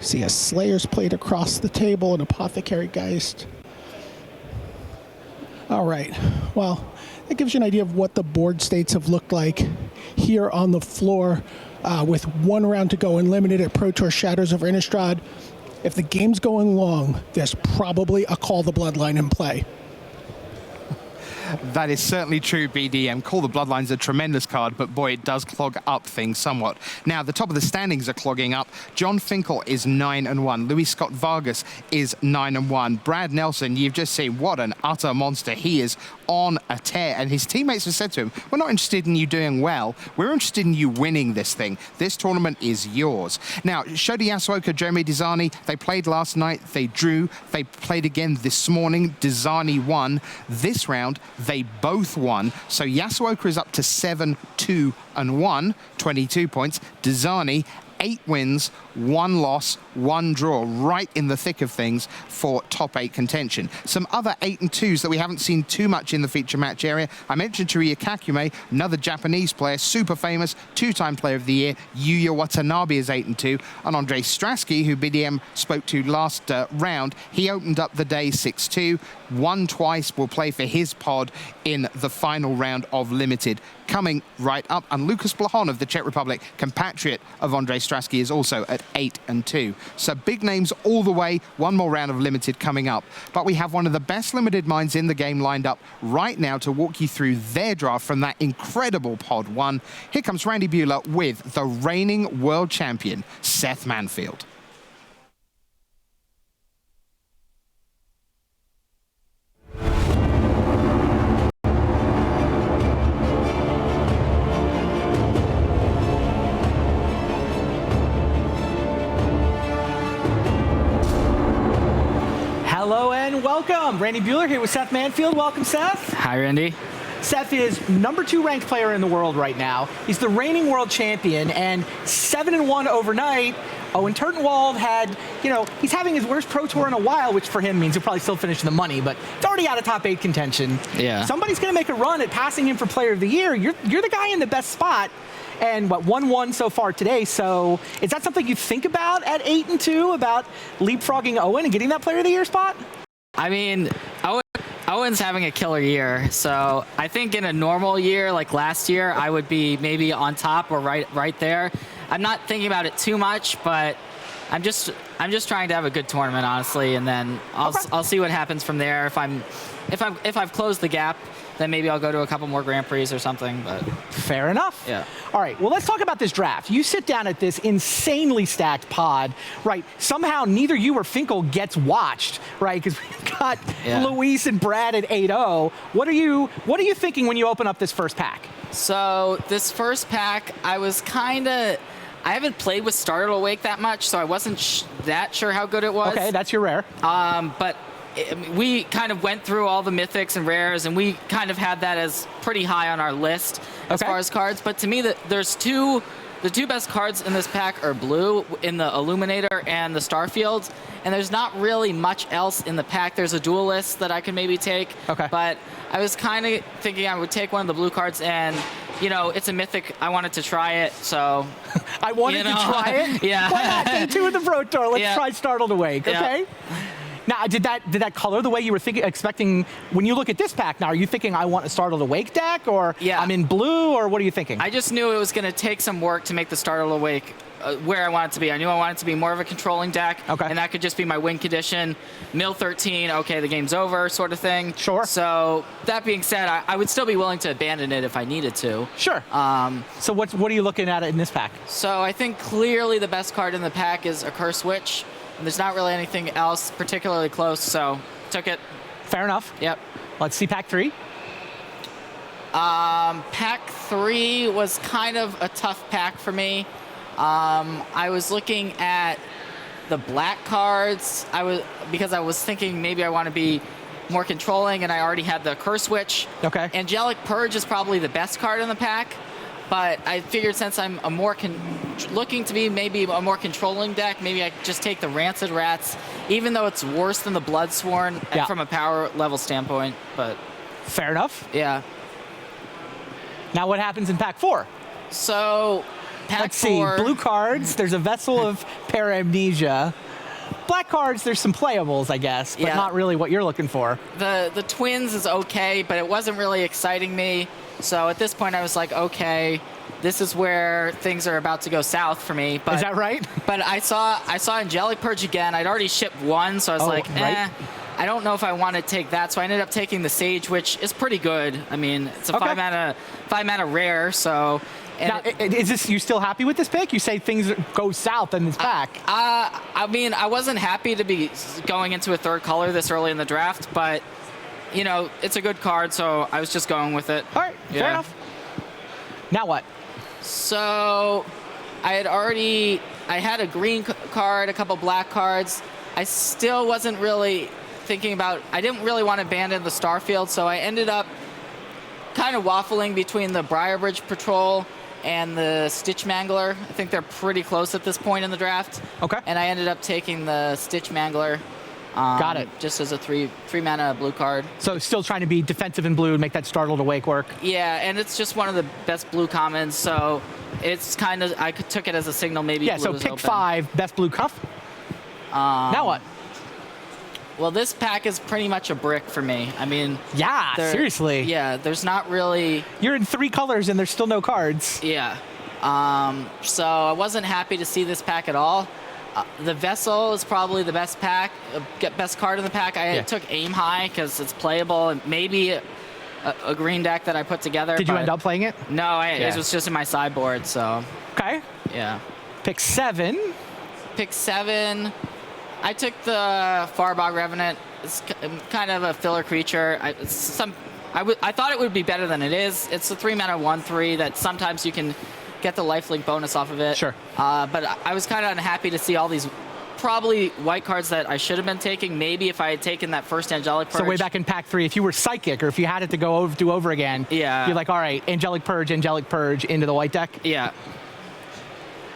See a Slayer's Plate across the table, an Apothecary Geist. All right, well, that gives you an idea of what the board states have looked like here on the floor with one round to go and limited at Pro Tour Shadows over Innistrad. If the game's going long, there's probably a Call the Bloodline in play.
That is certainly true, BDM. Call the Bloodline's a tremendous card, but boy, it does clog up things somewhat. Now, the top of the standings are clogging up. John Finkel is 9-1. Luis Scott-Vargas is 9-1. Brad Nelson, you've just seen what an utter monster. He is on a tear, and his teammates have said to him, we're not interested in you doing well. We're interested in you winning this thing. This tournament is yours. Now, Shota Yasuoka, Jeremy Dizani, they played last night. They drew. They played again this morning. Dizani won. This round, they both won. So Yasuoka is up to 7-2-1, 22 points. Dizani, 8 wins, 1 loss, 1 draw, right in the thick of things for top 8 contention. Some other 8-2s that we haven't seen too much in the feature match area. I mentioned Teruya Kakume, another Japanese player, super famous, 2-time player of the year. Yuya Watanabe is 8-2. And Andre Strasky, who BDM spoke to last round, he opened up the day 6-2. Won twice, will play for his pod in the final round of Limited. Coming right up, and Lucas Blahon of the Czech Republic, compatriot of Andre Stratsky is also at 8-2. So big names all the way. One more round of limited coming up. But we have one of the best limited minds in the game lined up right now to walk you through their draft from that incredible pod 1. Here comes Randy Buehler with the reigning world champion, Seth Manfield.
Hello and welcome. Randy Buehler here with Seth Manfield. Welcome, Seth.
Hi, Randy.
Seth is #2 ranked player in the world right now. He's the reigning world champion and 7-1 overnight. Owen Turtenwald had, he's having his worst Pro Tour in a while, which for him means he'll probably still finish in the money, but it's already out of top 8 contention.
Yeah.
Somebody's going to make a run at passing him for player of the year. You're the guy in the best spot. And 1-1 so far today. So is that something you think about at 8-2, about leapfrogging Owen and getting that player of the year spot?
I mean, Owen's having a killer year. So I think in a normal year, like last year, I would be maybe on top or right there. I'm not thinking about it too much, but I'm just trying to have a good tournament, honestly, and then I'll see what happens from there. If I've closed the gap, then maybe I'll go to a couple more Grand Prix or something. But
fair enough.
Yeah.
All right. Well, let's talk about this draft. You sit down at this insanely stacked pod, right? Somehow neither you or Finkel gets watched, right? Because we've got Luis and Brad at 8-0. What are you thinking when you open up this first pack?
So this first pack, I haven't played with Startled Awake that much, so I wasn't that sure how good it was.
Okay, that's your rare.
But we kind of went through all the mythics and rares, and we kind of had that as pretty high on our list as far as cards. But to me, there's the two best cards in this pack are blue in the Illuminator and the Starfield, and there's not really much else in the pack. There's a Duelist that I could maybe take, but I was kind of thinking I would take one of the blue cards, and it's a mythic. I wanted to try it, so
I wanted to try it.
Yeah.
Why not? Day 2 of the Pro Tour. Let's try Startled Awake. Okay. Now, did that color the way you were expecting when you look at this pack? Now, are you thinking I want a Startled Awake deck, or I'm in blue, or what are you thinking?
I just knew it was going to take some work to make the Startled Awake where I want it to be. I knew I wanted it to be more of a controlling deck, and that could just be my win condition. Mill 13, okay, the game's over, sort of thing.
Sure.
So that being said, I would still be willing to abandon it if I needed to.
Sure. So what are you looking at in this pack?
So I think clearly the best card in the pack is a Curse Witch. And there's not really anything else particularly close, so took it.
Fair enough.
Yep.
Let's see pack 3.
Pack 3 was kind of a tough pack for me. I was looking at the black cards. Because I was thinking maybe I want to be more controlling, and I already had the Curse Witch.
Okay.
Angelic Purge is probably the best card in the pack, but I figured since I'm looking to be maybe a more controlling deck, maybe I could just take the Rancid Rats, even though it's worse than the Bloodsworn from a power level standpoint. But
fair enough.
Yeah.
Now what happens in pack 4?
So
Let's see. Blue cards, there's a Vessel of Paramnesia. Black cards, there's some playables, I guess, but not really what you're looking for.
The Twins is okay, but it wasn't really exciting me. So at this point, I was like, okay, this is where things are about to go south for me. But,
is that right?
But I saw Angelic Purge again. I'd already shipped one, so I was like, I don't know if I want to take that. So I ended up taking the Sage, which is pretty good. I mean, it's a 5-mana rare, so.
Now, is you still happy with this pick? You say things go south in this pack.
I mean, I wasn't happy to be going into a third color this early in the draft, but it's a good card, so I was just going with it.
All right, fair enough. Now what?
So I had a green card, a couple black cards. I still wasn't really thinking about, I didn't really want to abandon the Starfield, so I ended up kind of waffling between the Briarbridge Patrol and the Stitch Mangler. I think they're pretty close at this point in the draft.
Okay.
And I ended up taking the Stitch Mangler.
Got it.
Just as a three mana blue card.
So still trying to be defensive in blue and make that Startled Awake work.
Yeah, and it's just one of the best blue commons, so it's kind of, I took it as a signal maybe.
Yeah, so pick 5, best blue cuff. Now what?
Well, this pack is pretty much a brick for me. I mean,
seriously.
Yeah, there's not really.
You're in 3 colors and there's still no cards.
Yeah. So I wasn't happy to see this pack at all. The Vessel is probably the best pack, best card in the pack. I took Aim High because it's playable and maybe a green deck that I put together.
Did you end up playing it?
No, it was just in my sideboard, so.
Okay.
Yeah.
Pick 7.
Pick 7. I took the Farbog Revenant. It's kind of a filler creature. I thought it would be better than it is. It's a 3-mana 1/3 that sometimes you can get the lifelink bonus off of it.
Sure.
But I was kind of unhappy to see all these probably white cards that I should have been taking. Maybe if I had taken that first Angelic Purge.
So way back in pack 3, if you were Psychic or if you had it to do over again, you're like, all right, Angelic Purge into the white deck.
Yeah.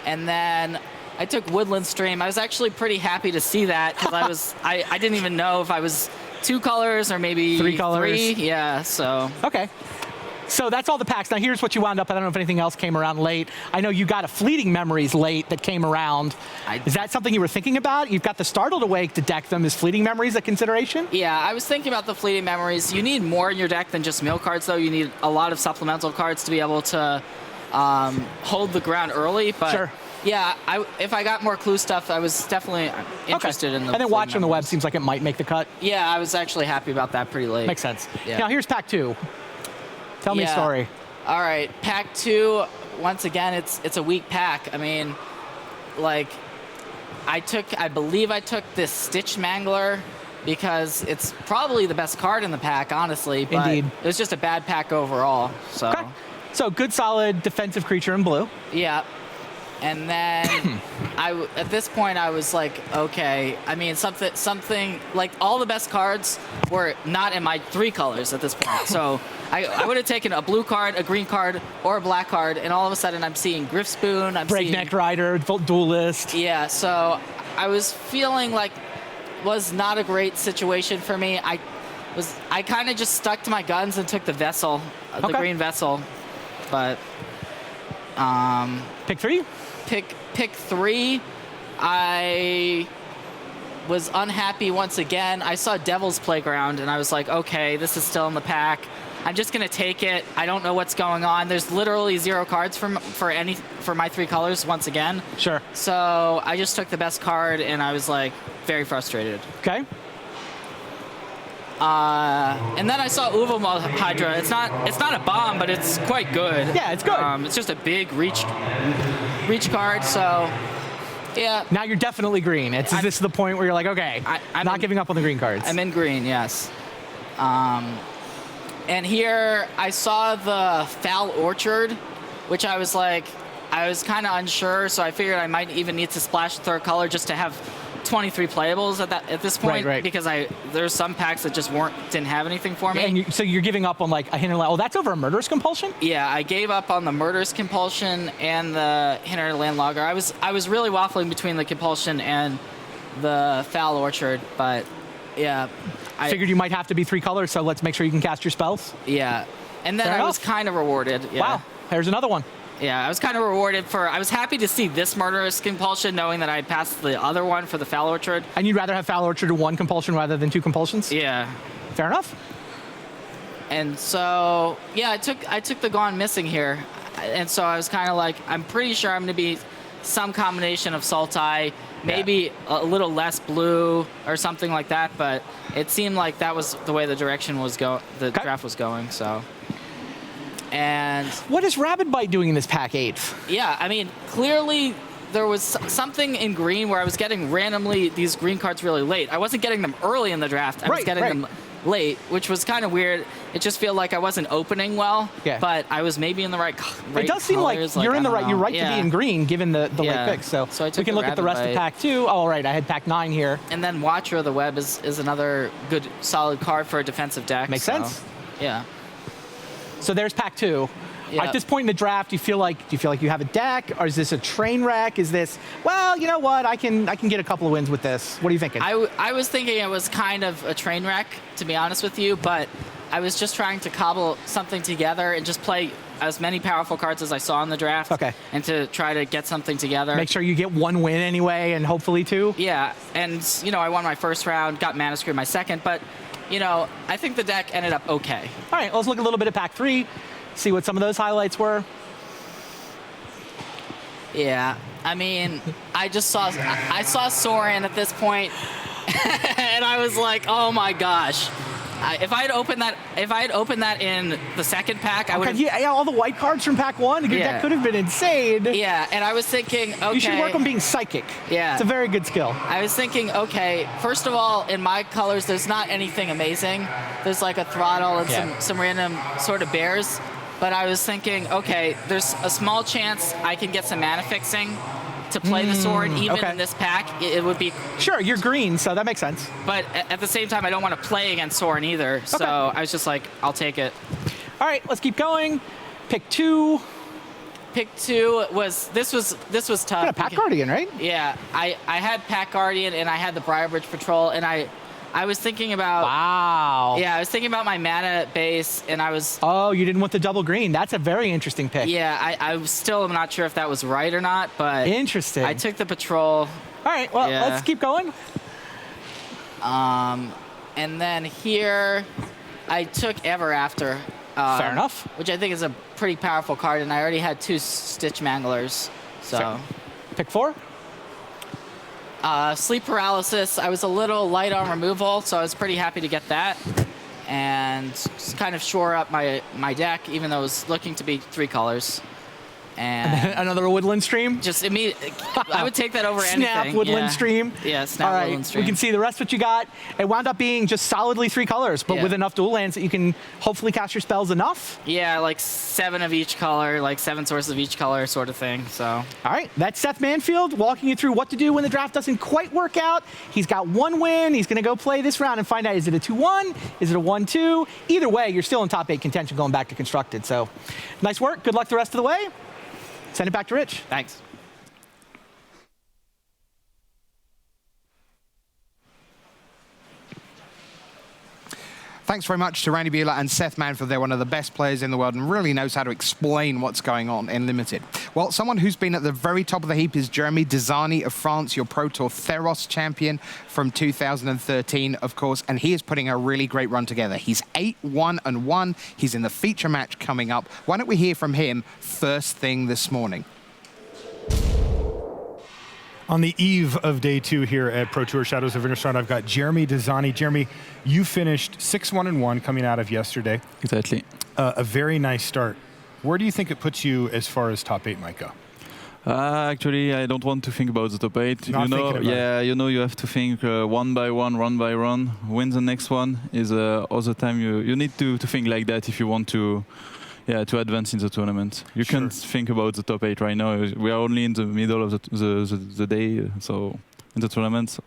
And then I took Woodland Stream. I was actually pretty happy to see that because I didn't even know if I was 2 colors or maybe
3 colors.
3. Yeah, so.
Okay. So that's all the packs. Now here's what you wound up. I don't know if anything else came around late. I know you got a Fleeting Memories late that came around. Is that something you were thinking about? You've got the Startled Awake to deck them. Is Fleeting Memories a consideration?
Yeah, I was thinking about the Fleeting Memories. You need more in your deck than just mill cards, though. You need a lot of supplemental cards to be able to hold the ground early. But
sure.
Yeah, if I got more clue stuff, I was definitely interested in the.
And then Watch from the Web seems like it might make the cut.
Yeah, I was actually happy about that pretty late.
Makes sense.
Yeah.
Now here's pack 2. Tell me a story.
All right, pack 2. Once again, it's a weak pack. I mean, like, I believe I took this Stitch Mangler because it's probably the best card in the pack, honestly. But
Indeed.
It was just a bad pack overall. So.
Okay. So good, solid defensive creature in blue.
Yeah. And then at this point, I was like, okay. I mean, something like all the best cards were not in my 3 colors at this point. So I would have taken a blue card, a green card, or a black card, and all of a sudden I'm seeing Griffspoon.
Breakneck Rider, Duelist.
Yeah, so I was feeling like was not a great situation for me. I kind of just stuck to my guns and took the Vessel, the green Vessel, but
pick 3.
Pick 3. I was unhappy once again. I saw Devil's Playground, and I was like, okay, this is still in the pack. I'm just going to take it. I don't know what's going on. There's literally 0 cards for my 3 colors once again.
Sure.
So I just took the best card, and I was like very frustrated.
Okay.
And then I saw Uvomal Hydra. It's not a bomb, but it's quite good.
Yeah, it's good.
It's just a big reach card, so yeah.
Now you're definitely green. This is the point where you're like, okay, I'm not giving up on the green cards.
I'm in green, yes. And here I saw the Foul Orchard, which I was kind of unsure, so I figured I might even need to splash the 3rd color just to have 23 playables at this point,
right.
Because there's some packs that just didn't have anything for me.
And so you're giving up on like a Hinterland. Oh, that's over a Murderous Compulsion?
Yeah, I gave up on the Murderous Compulsion and the Hinterland Logger. I was really waffling between the Compulsion and the Foul Orchard, but yeah. I
figured you might have to be 3 colors, so let's make sure you can cast your spells.
Yeah, and then I was kind of rewarded. Yeah.
Wow, there's another one.
Yeah, I was kind of rewarded I was happy to see this Murderous Compulsion, knowing that I had passed the other one for the Foul Orchard.
And you'd rather have Foul Orchard to 1 compulsion rather than 2 compulsions?
Yeah.
Fair enough.
And so, yeah, I took the Gone Missing here. And so I was kind of like, I'm pretty sure I'm going to be some combination of Sultai, maybe a little less blue or something like that, but it seemed like that was the way the direction was draft was going, so. And
what is Rabid Bite doing in this pack 8?
Yeah, I mean, clearly there was something in green where I was getting randomly these green cards really late. I wasn't getting them early in the draft. I was getting them late, which was kind of weird. It just felt like I wasn't opening well, but I was maybe in the right
it does seem
colors.
like you're in the right. You're right to be in green, given the late pick. So
I took
we can look at the rest of pack 2. Oh, right, I had pack 9 here.
And then Watcher of the Web is another good, solid card for a defensive deck.
Makes sense.
Yeah.
So there's pack 2.
Yeah.
At this point in the draft, do you feel like you have a deck, or is this a train wreck? Is this, well, you know what, I can get a couple of wins with this? What are you thinking?
I was thinking it was kind of a train wreck, to be honest with you, but I was just trying to cobble something together and just play as many powerful cards as I saw in the draft.
Okay.
And to try to get something together.
Make sure you get 1 win anyway, and hopefully 2.
Yeah, and I won my first round, got Mana Screw my second, but I think the deck ended up okay.
All right, let's look a little bit at pack 3. See what some of those highlights were.
Yeah, I mean, I saw Soren at this point, and I was like, oh my gosh. If I had opened that in the second pack, I would have...
Yeah, all the white cards from pack 1, that could have been insane.
Yeah, and I was thinking, okay...
You should work on being psychic.
Yeah.
It's a very good skill.
I was thinking, okay, first of all, in my colors, there's not anything amazing. There's like a throttle and some random sort of bears. But I was thinking, okay, there's a small chance I can get some mana fixing to play the sword, even in this pack. It would be...
Sure, you're green, so that makes sense.
But at the same time, I don't want to play against Soren either. So I was just like, I'll take it.
All right, let's keep going. Pick 2.
Pick 2 was... This was tough.
You got a Pack Guardian, right?
Yeah, I had Pack Guardian, and I had the Briarbridge Patrol, and I was thinking about...
Wow.
Yeah, I was thinking about my mana base, and I was...
Oh, you didn't want the double green. That's a very interesting pick.
Yeah, I still am not sure if that was right or not, but...
Interesting.
I took the Patrol.
All right, well, let's keep going.
And then here, I took Ever After.
Fair enough.
Which I think is a pretty powerful card, and I already had 2 Stitch Manglers, so...
Pick 4?
Sleep Paralysis, I was a little light on removal, so I was pretty happy to get that. And just kind of shore up my deck, even though it was looking to be 3 colors. And
another Woodland Stream?
Just immediately, I would take that over anything.
Snap Woodland Stream?
Yeah, Snap Woodland Stream.
We can see the rest of what you got. It wound up being just solidly 3 colors, but with enough dual lands that you can hopefully cast your spells enough.
Yeah, like 7 of each color, like 7 sources of each color sort of thing, so.
All right, that's Seth Manfield walking you through what to do when the draft doesn't quite work out. He's got 1 win. He's going to go play this round and find out, is it a 2-1? Is it a 1-2? Either way, you're still in top 8 contention going back to Constructed, so nice work. Good luck the rest of the way. Send it back to Rich.
Thanks.
Thanks very much to Randy Buehler and Seth Manfield. They're one of the best players in the world and really knows how to explain what's going on in Limited. Well, someone who's been at the very top of the heap is Jeremy Desani of France, your Pro Tour Theros champion from 2013, of course, and he is putting a really great run together. He's 8-1-1. He's in the feature match coming up. Why don't we hear from him first thing this morning?
On the eve of day 2 here at Pro Tour Shadows of Innistrad, I've got Jeremy Desani. Jeremy, you finished 6-1-1 coming out of yesterday.
Exactly.
A very nice start. Where do you think it puts you as far as top 8 might go?
Actually, I don't want to think about the top 8.
Not
you have to think one by one, run by run. Win the next one is all the time. You need to think like that if you want to advance in the tournament. You can't think about the top 8 right now. We are only in the middle of the day, so in the tournament.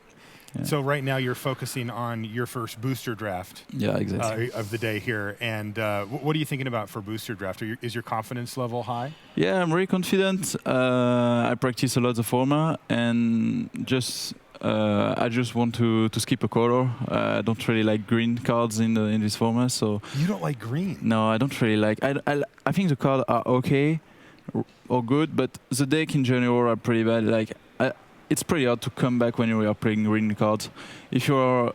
Yeah.
So right now you're focusing on your first booster draft.
Yeah, exactly.
Of the day here. And what are you thinking about for booster draft? Is your confidence level high?
Yeah, I'm very confident. I practice a lot the format, and I just want to skip a color. I don't really like green cards in this format, so.
You don't like green?
No, I don't really like. I think the cards are okay or good, but the deck in general are pretty bad. It's pretty hard to come back when you are playing green cards. If you're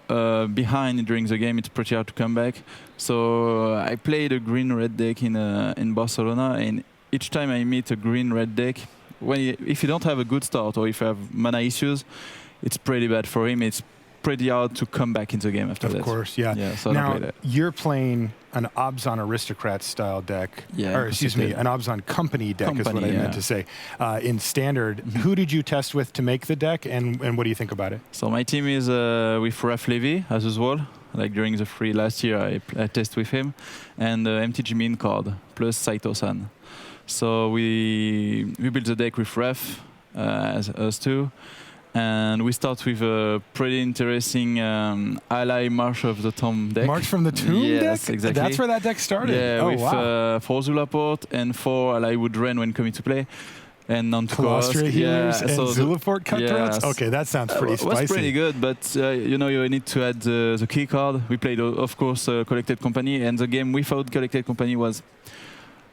behind during the game, it's pretty hard to come back. So I played a green-red deck in Barcelona, and each time I meet a green-red deck, if you don't have a good start or if you have mana issues, it's pretty bad for him. It's pretty hard to come back into the game after that.
Of course, yeah.
So
now,
I don't play that.
You're playing an Abzan Aristocrat style deck, or excuse me, an Abzan Company deck is what I meant to say, in Standard. Who did you test with to make the deck, and what do you think about it?
So my team is with Raf Levy, as usual. Like during the free last year, I tested with him, and MTG Min card, plus Saito-san. So we built the deck with Raf, as us two. And we start with a pretty interesting ally March of the Tomb deck.
March from the Tomb deck?
Yes, exactly.
That's where that deck started?
Yeah, with 4 Zulaport and 4 ally Woodren when coming to play. And non-to-cost.
Healers and Zulaport Cutthroats? Okay, that sounds pretty spicy.
It was pretty good, but you need to add the key card. We played, of course, Collected Company, and the game without Collected Company was...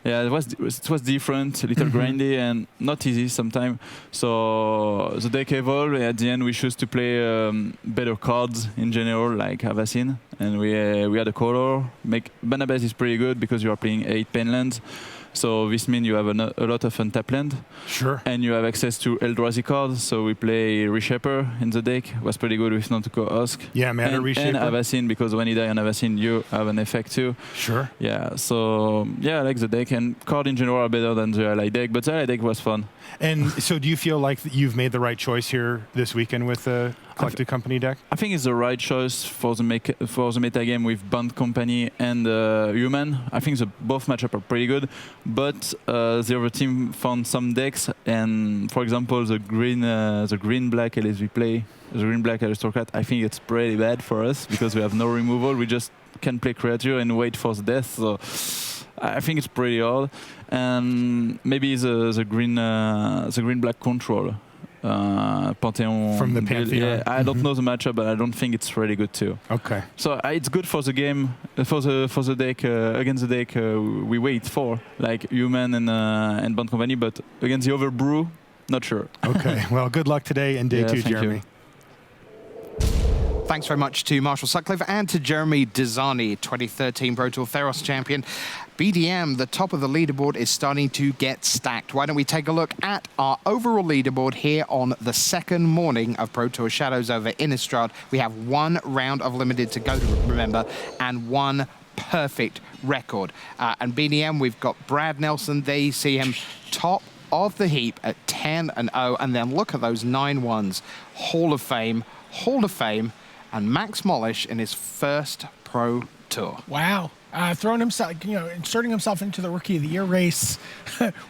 Yeah, it was different, a little grindy and not easy sometimes. So the deck evolved. At the end, we chose to play better cards in general, like Avacyn, and we had a color. Mana base is pretty good because you are playing 8 pen lands. So this means you have a lot of untapped land.
Sure.
And you have access to Eldrazi cards. So we play Reshaper in the deck. It was pretty good with Nantuko Husk.
Yeah, Mana Reshaper.
And Avacyn, because when you die on Avacyn, you have an effect too.
Sure.
Yeah, so yeah, I like the deck. And cards in general are better than the ally deck, but the ally deck was fun.
And so do you feel like you've made the right choice here this weekend with the Collected Company deck?
I think it's the right choice for the metagame with Bond Company and Human. I think both matchups are pretty good, but the other team found some decks, and for example, the green-black LSV play, the green-black Aristocrat, I think it's pretty bad for us because we have no removal. We just can play creature and wait for the death. So I think it's pretty odd. And maybe the green-black control. Pantheon
from the Pantheon.
Yeah, I don't know the matchup, but I don't think it's really good too.
Okay.
So it's good for the game, for the deck against the deck we wait for, like Human and Bond Company, but against the other brew, not sure.
Okay. Well, good luck today and day 2, Jeremy.
You.
Thanks very much to Marshall Sutcliffe and to Jeremy Desani, 2013 Pro Tour Theros champion. BDM, the top of the leaderboard, is starting to get stacked. Why don't we take a look at our overall leaderboard here on the second morning of Pro Tour Shadows over Innistrad. We have 1 round of limited to go, to remember, and 1 perfect record. And BDM, we've got Brad Nelson. There you see him top of the heap at 10-0. And then look at those 9-1s. Hall of Fame, and Max Molish in his first Pro Tour.
Wow. Throwing himself, inserting himself into the Rookie of the Year race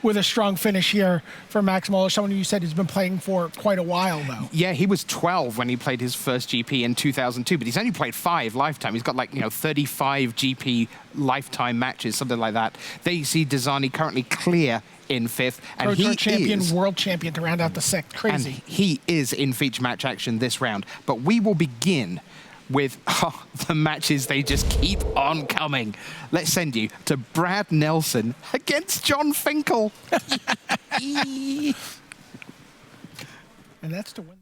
with a strong finish here for Max Molish, someone who you said has been playing for quite a while, though.
Yeah, he was 12 when he played his first GP in 2002, but he's only played 5 lifetime. He's got 35 GP lifetime matches, something like that. There you see Desani currently clear in 5th. And
Pro Tour champion, world champion to round out the 6th. Crazy.
And he is in feature match action this round. But we will begin with the matches. They just keep on coming. Let's send you to Brad Nelson against John Finkel.
And that's to win.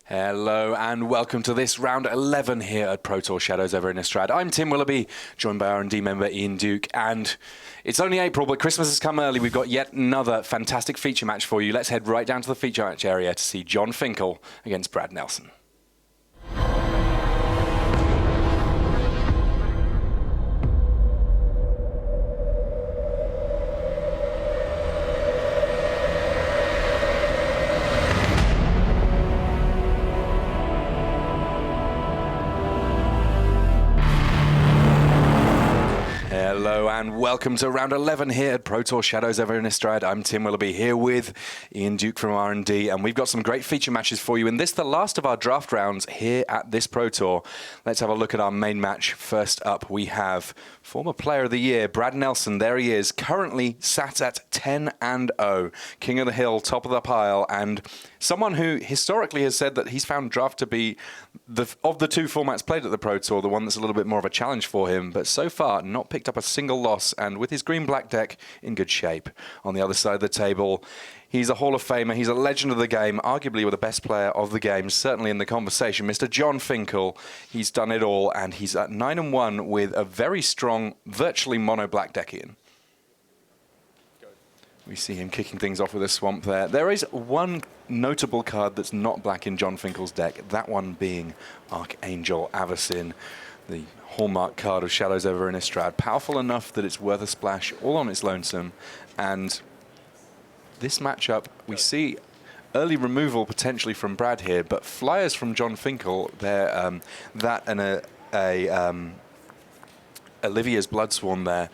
Hello and welcome to this round 11 here at Pro Tour Shadows over Innistrad. I'm Tim Willoughby, joined by R&D member Ian Duke, and it's only April, but Christmas has come early. We've got yet another fantastic feature match for you. Let's head right down to the feature match area to see John Finkel against Brad Nelson. Hello and welcome to round 11 here at Pro Tour Shadows over Innistrad. I'm Tim Willoughby here with Ian Duke from R&D, and we've got some great feature matches for you. And this, the last of our draft rounds here at this Pro Tour. Let's have a look at our main match. First up, we have former Player of the Year, Brad Nelson. There he is, currently sat at 10-0, King of the Hill, top of the pile, and someone who historically has said that he's found draft to be, of the 2 formats played at the Pro Tour, the one that's a little bit more of a challenge for him, but so far not picked up a single loss, and with his green-black deck in good shape. On the other side of the table, he's a Hall of Famer, he's a legend of the game, arguably the best player of the game, certainly in the conversation, Mr. John Finkel. He's done it all, and he's at 9-1 with a very strong, virtually mono-black deck in. We see him kicking things off with a swamp there. There is one notable card that's not black in John Finkel's deck, that one being Archangel Avacyn, the hallmark card of Shadows over Innistrad. Powerful enough that it's worth a splash all on its lonesome. And this matchup, we see early removal potentially from Brad here, but flyers from John Finkel, that and Olivia's Bloodsworn there.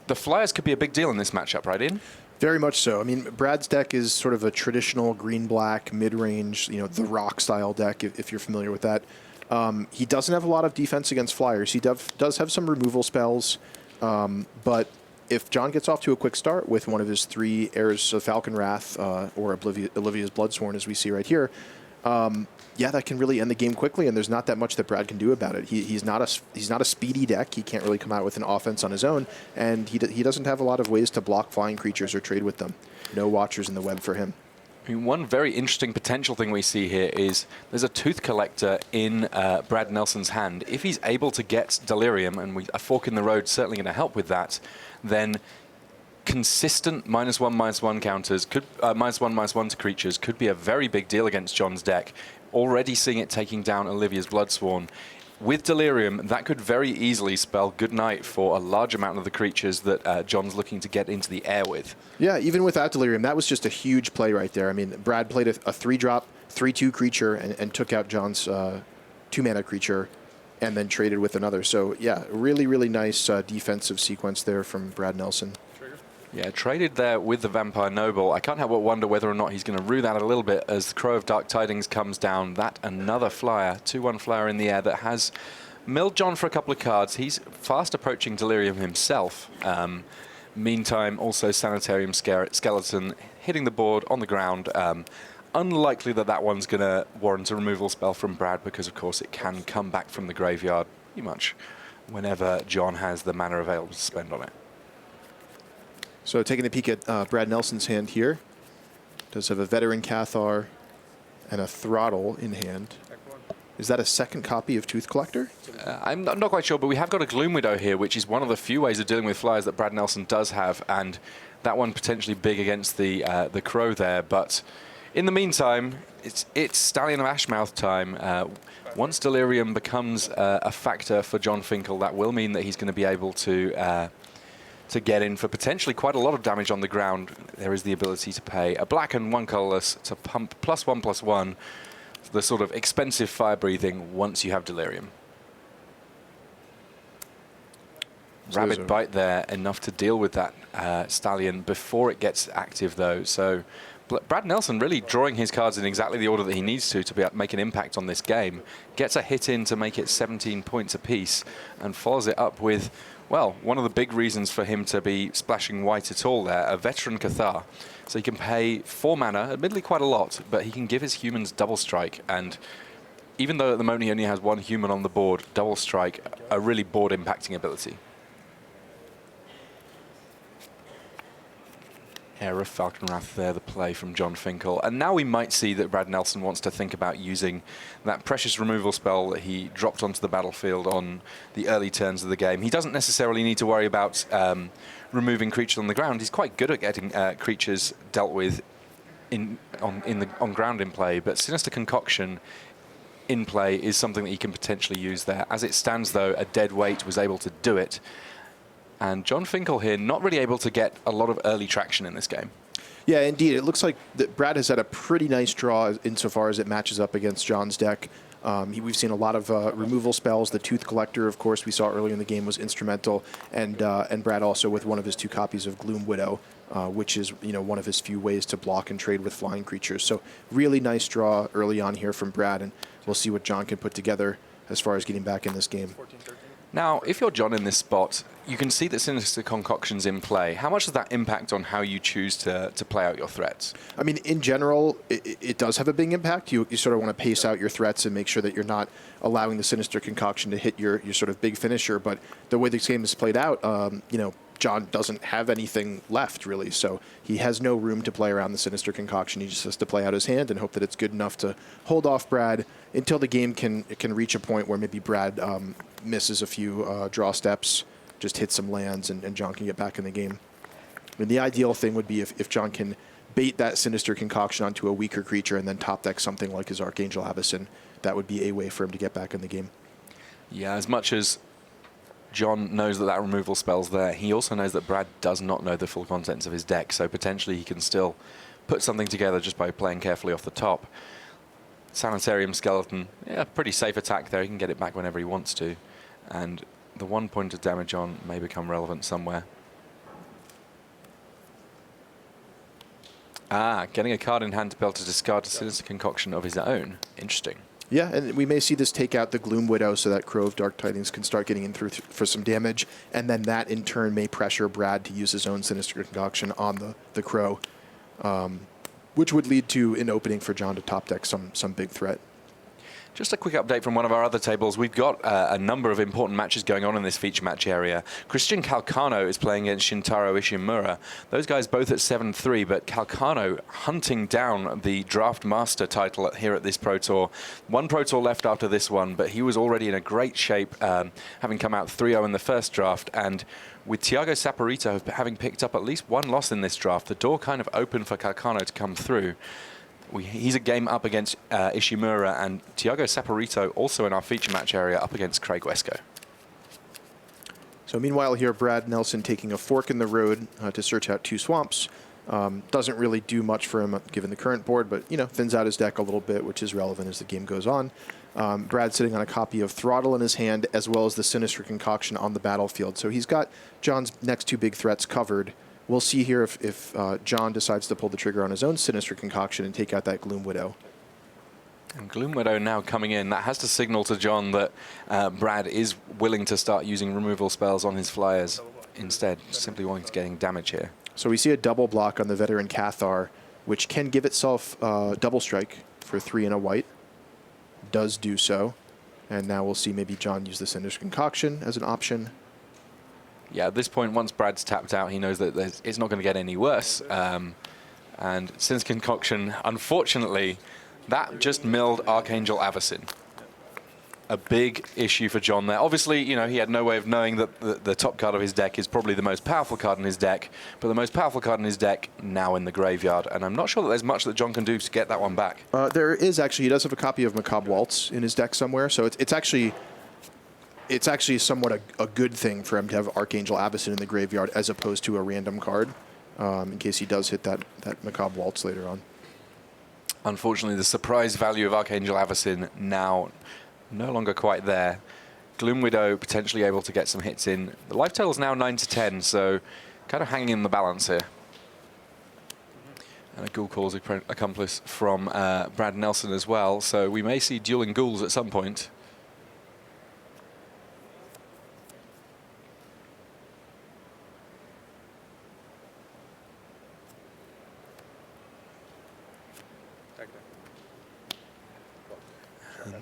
The flyers could be a big deal in this matchup, right, Ian?
Very much so. I mean, Brad's deck is sort of a traditional green-black, mid-range, the rock-style deck, if you're familiar with that. He doesn't have a lot of defense against flyers. He does have some removal spells, but if John gets off to a quick start with one of his 3 Heirs of Falcon Wrath or Olivia's Bloodsworn, as we see right here, yeah, that can really end the game quickly, and there's not that much that Brad can do about it. He's not a speedy deck. He can't really come out with an offense on his own, and he doesn't have a lot of ways to block flying creatures or trade with them. No Watchers in the web for him.
I mean, one very interesting potential thing we see here is there's a Tooth Collector in Brad Nelson's hand. If he's able to get Delirium, and a Fork in the Road certainly going to help with that, then consistent -1/-1 counters, -1/-1 to creatures, could be a very big deal against John's deck. Already seeing it taking down Olivia's Bloodsworn. With Delirium, that could very easily spell good night for a large amount of the creatures that John's looking to get into the air with.
Yeah, even without Delirium, that was just a huge play right there. I mean, Brad played a 3-drop, 3/2 creature and took out John's 2-mana creature and then traded with another. So, yeah, really, really nice defensive sequence there from Brad Nelson.
Yeah, traded there with the Vampire Noble. I can't help but wonder whether or not he's going to rue that a little bit as the Crow of Dark Tidings comes down. That another flyer, 2/1 flyer in the air that has milled John for a couple of cards. He's fast approaching Delirium himself. Meantime, also Sanitarium Skeleton hitting the board on the ground. Unlikely that that one's going to warrant a removal spell from Brad because, of course, it can come back from the graveyard pretty much whenever John has the mana available to spend on it.
So taking a peek at Brad Nelson's hand here. Does have a Veteran Cathar and a Throttle in hand. Is that a second copy of Tooth Collector?
I'm not quite sure, but we have got a Gloom Widow here, which is one of the few ways of dealing with flyers that Brad Nelson does have, and that one potentially big against the Crow there. But in the meantime, it's Stallion of Ashmouth time. Once Delirium becomes a factor for John Finkel, that will mean that he's going to be able to get in for potentially quite a lot of damage on the ground. There is the ability to pay a black and 1 colorless to pump +1/+1, the sort of expensive fire breathing once you have Delirium.
So
Rabid Bite there, enough to deal with that Stallion before it gets active though. So Brad Nelson really drawing his cards in exactly the order that he needs to be able to make an impact on this game. Gets a hit in to make it 17 points apiece and follows it up with, well, one of the big reasons for him to be splashing white at all there, a Veteran Cathar. So he can pay 4 mana, admittedly quite a lot, but he can give his humans Double Strike. And even though at the moment he only has 1 human on the board, Double Strike, a really board impacting ability. Heir of Falcon Wrath there, the play from John Finkel. And now we might see that Brad Nelson wants to think about using that precious removal spell that he dropped onto the battlefield on the early turns of the game. He doesn't necessarily need to worry about removing creatures on the ground. He's quite good at getting creatures dealt with on ground in play, but Sinister Concoction in play is something that he can potentially use there. As it stands, though, a dead weight was able to do it. And John Finkel here not really able to get a lot of early traction in this game.
Yeah, indeed. It looks like that Brad has had a pretty nice draw insofar as it matches up against John's deck. We've seen a lot of removal spells. The Tooth Collector, of course, we saw earlier in the game was instrumental. And Brad also with one of his 2 copies of Gloom Widow, which is one of his few ways to block and trade with flying creatures. So really nice draw early on here from Brad, and we'll see what John can put together as far as getting back in this game.
Now, if you're John in this spot, you can see that Sinister Concoction's in play. How much does that impact on how you choose to play out your threats?
I mean, in general, it does have a big impact. You sort of want to pace out your threats and make sure that you're not allowing the Sinister Concoction to hit your sort of big finisher. But the way this game is played out, John doesn't have anything left, really. So he has no room to play around the Sinister Concoction. He just has to play out his hand and hope that it's good enough to hold off Brad until the game can reach a point where maybe Brad misses a few draw steps, just hits some lands, and John can get back in the game. I mean, the ideal thing would be if John can bait that Sinister Concoction onto a weaker creature and then top deck something like his Archangel Avacyn. That would be a way for him to get back in the game.
Yeah, as much as John knows that removal spell's there, he also knows that Brad does not know the full contents of his deck, so potentially he can still put something together just by playing carefully off the top. Sanitarium Skeleton, yeah, pretty safe attack there. He can get it back whenever he wants to. And the 1 point of damage on may become relevant somewhere. Getting a card in hand to be able to discard a Sinister Concoction of his own. Interesting.
Yeah, and we may see this take out the Gloom Widow so that Crow of Dark Tidings can start getting in through for some damage, and then that in turn may pressure Brad to use his own Sinister Concoction on the Crow, which would lead to an opening for John to top deck some big threat.
Just a quick update from one of our other tables. We've got a number of important matches going on in this feature match area. Christian Calcano is playing against Shintaro Ishimura. Those guys both at 7-3, but Calcano hunting down the Draft Master title here at this Pro Tour. One Pro Tour left after this one, but he was already in a great shape, having come out 3-0 in the first draft. And with Thiago Saporito having picked up at least one loss in this draft, the door kind of opened for Calcano to come through. He's a game up against Ishimura, and Thiago Saporito also in our feature match area up against Craig Wesco.
So meanwhile here, Brad Nelson taking a fork in the road to search out 2 swamps. Doesn't really do much for him given the current board, but thins out his deck a little bit, which is relevant as the game goes on. Brad sitting on a copy of Throttle in his hand, as well as the Sinister Concoction on the battlefield. So he's got John's next 2 big threats covered. We'll see here if John decides to pull the trigger on his own Sinister Concoction and take out that Gloom Widow.
And Gloom Widow now coming in. That has to signal to John that Brad is willing to start using removal spells on his flyers instead, simply wanting to getting damage here.
So we see a double block on the Veteran Cathar, which can give itself double strike for 3 and a white. Does do so. And now we'll see maybe John use the Sinister Concoction as an option.
Yeah, at this point, once Brad's tapped out, he knows that it's not going to get any worse. And since Concoction, unfortunately, that just milled Archangel Avacyn. A big issue for John there. Obviously, he had no way of knowing that the top card of his deck is probably the most powerful card in his deck, but the most powerful card in his deck now in the graveyard. And I'm not sure that there's much that John can do to get that one back.
There is actually, he does have a copy of Macabre Waltz in his deck somewhere, so it's actually somewhat a good thing for him to have Archangel Avacyn in the graveyard as opposed to a random card, in case he does hit that Macabre Waltz later on.
Unfortunately, the surprise value of Archangel Avacyn now no longer quite there. Gloom Widow potentially able to get some hits in. The life total is now 9-10, so kind of hanging in the balance here. And a Ghoul Calls accomplice from Brad Nelson as well, so we may see dueling ghouls at some point.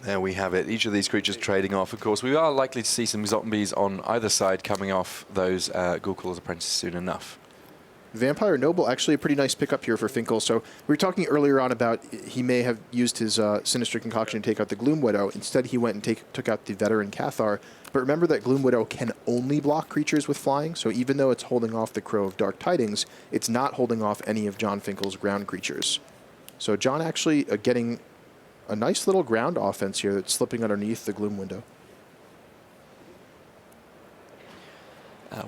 There we have it. Each of these creatures trading off. Of course, we are likely to see some zombies on either side coming off those Ghoul Caller's Apprentices soon enough.
Vampire Noble, actually a pretty nice pickup here for Finkel. So we were talking earlier on about he may have used his Sinister Concoction to take out the Gloom Widow. Instead, he went and took out the Veteran Cathar. But remember that Gloom Widow can only block creatures with flying. So even though it's holding off the Crow of Dark Tidings, it's not holding off any of John Finkel's ground creatures. So John actually getting a nice little ground offense here that's slipping underneath the Gloom Window.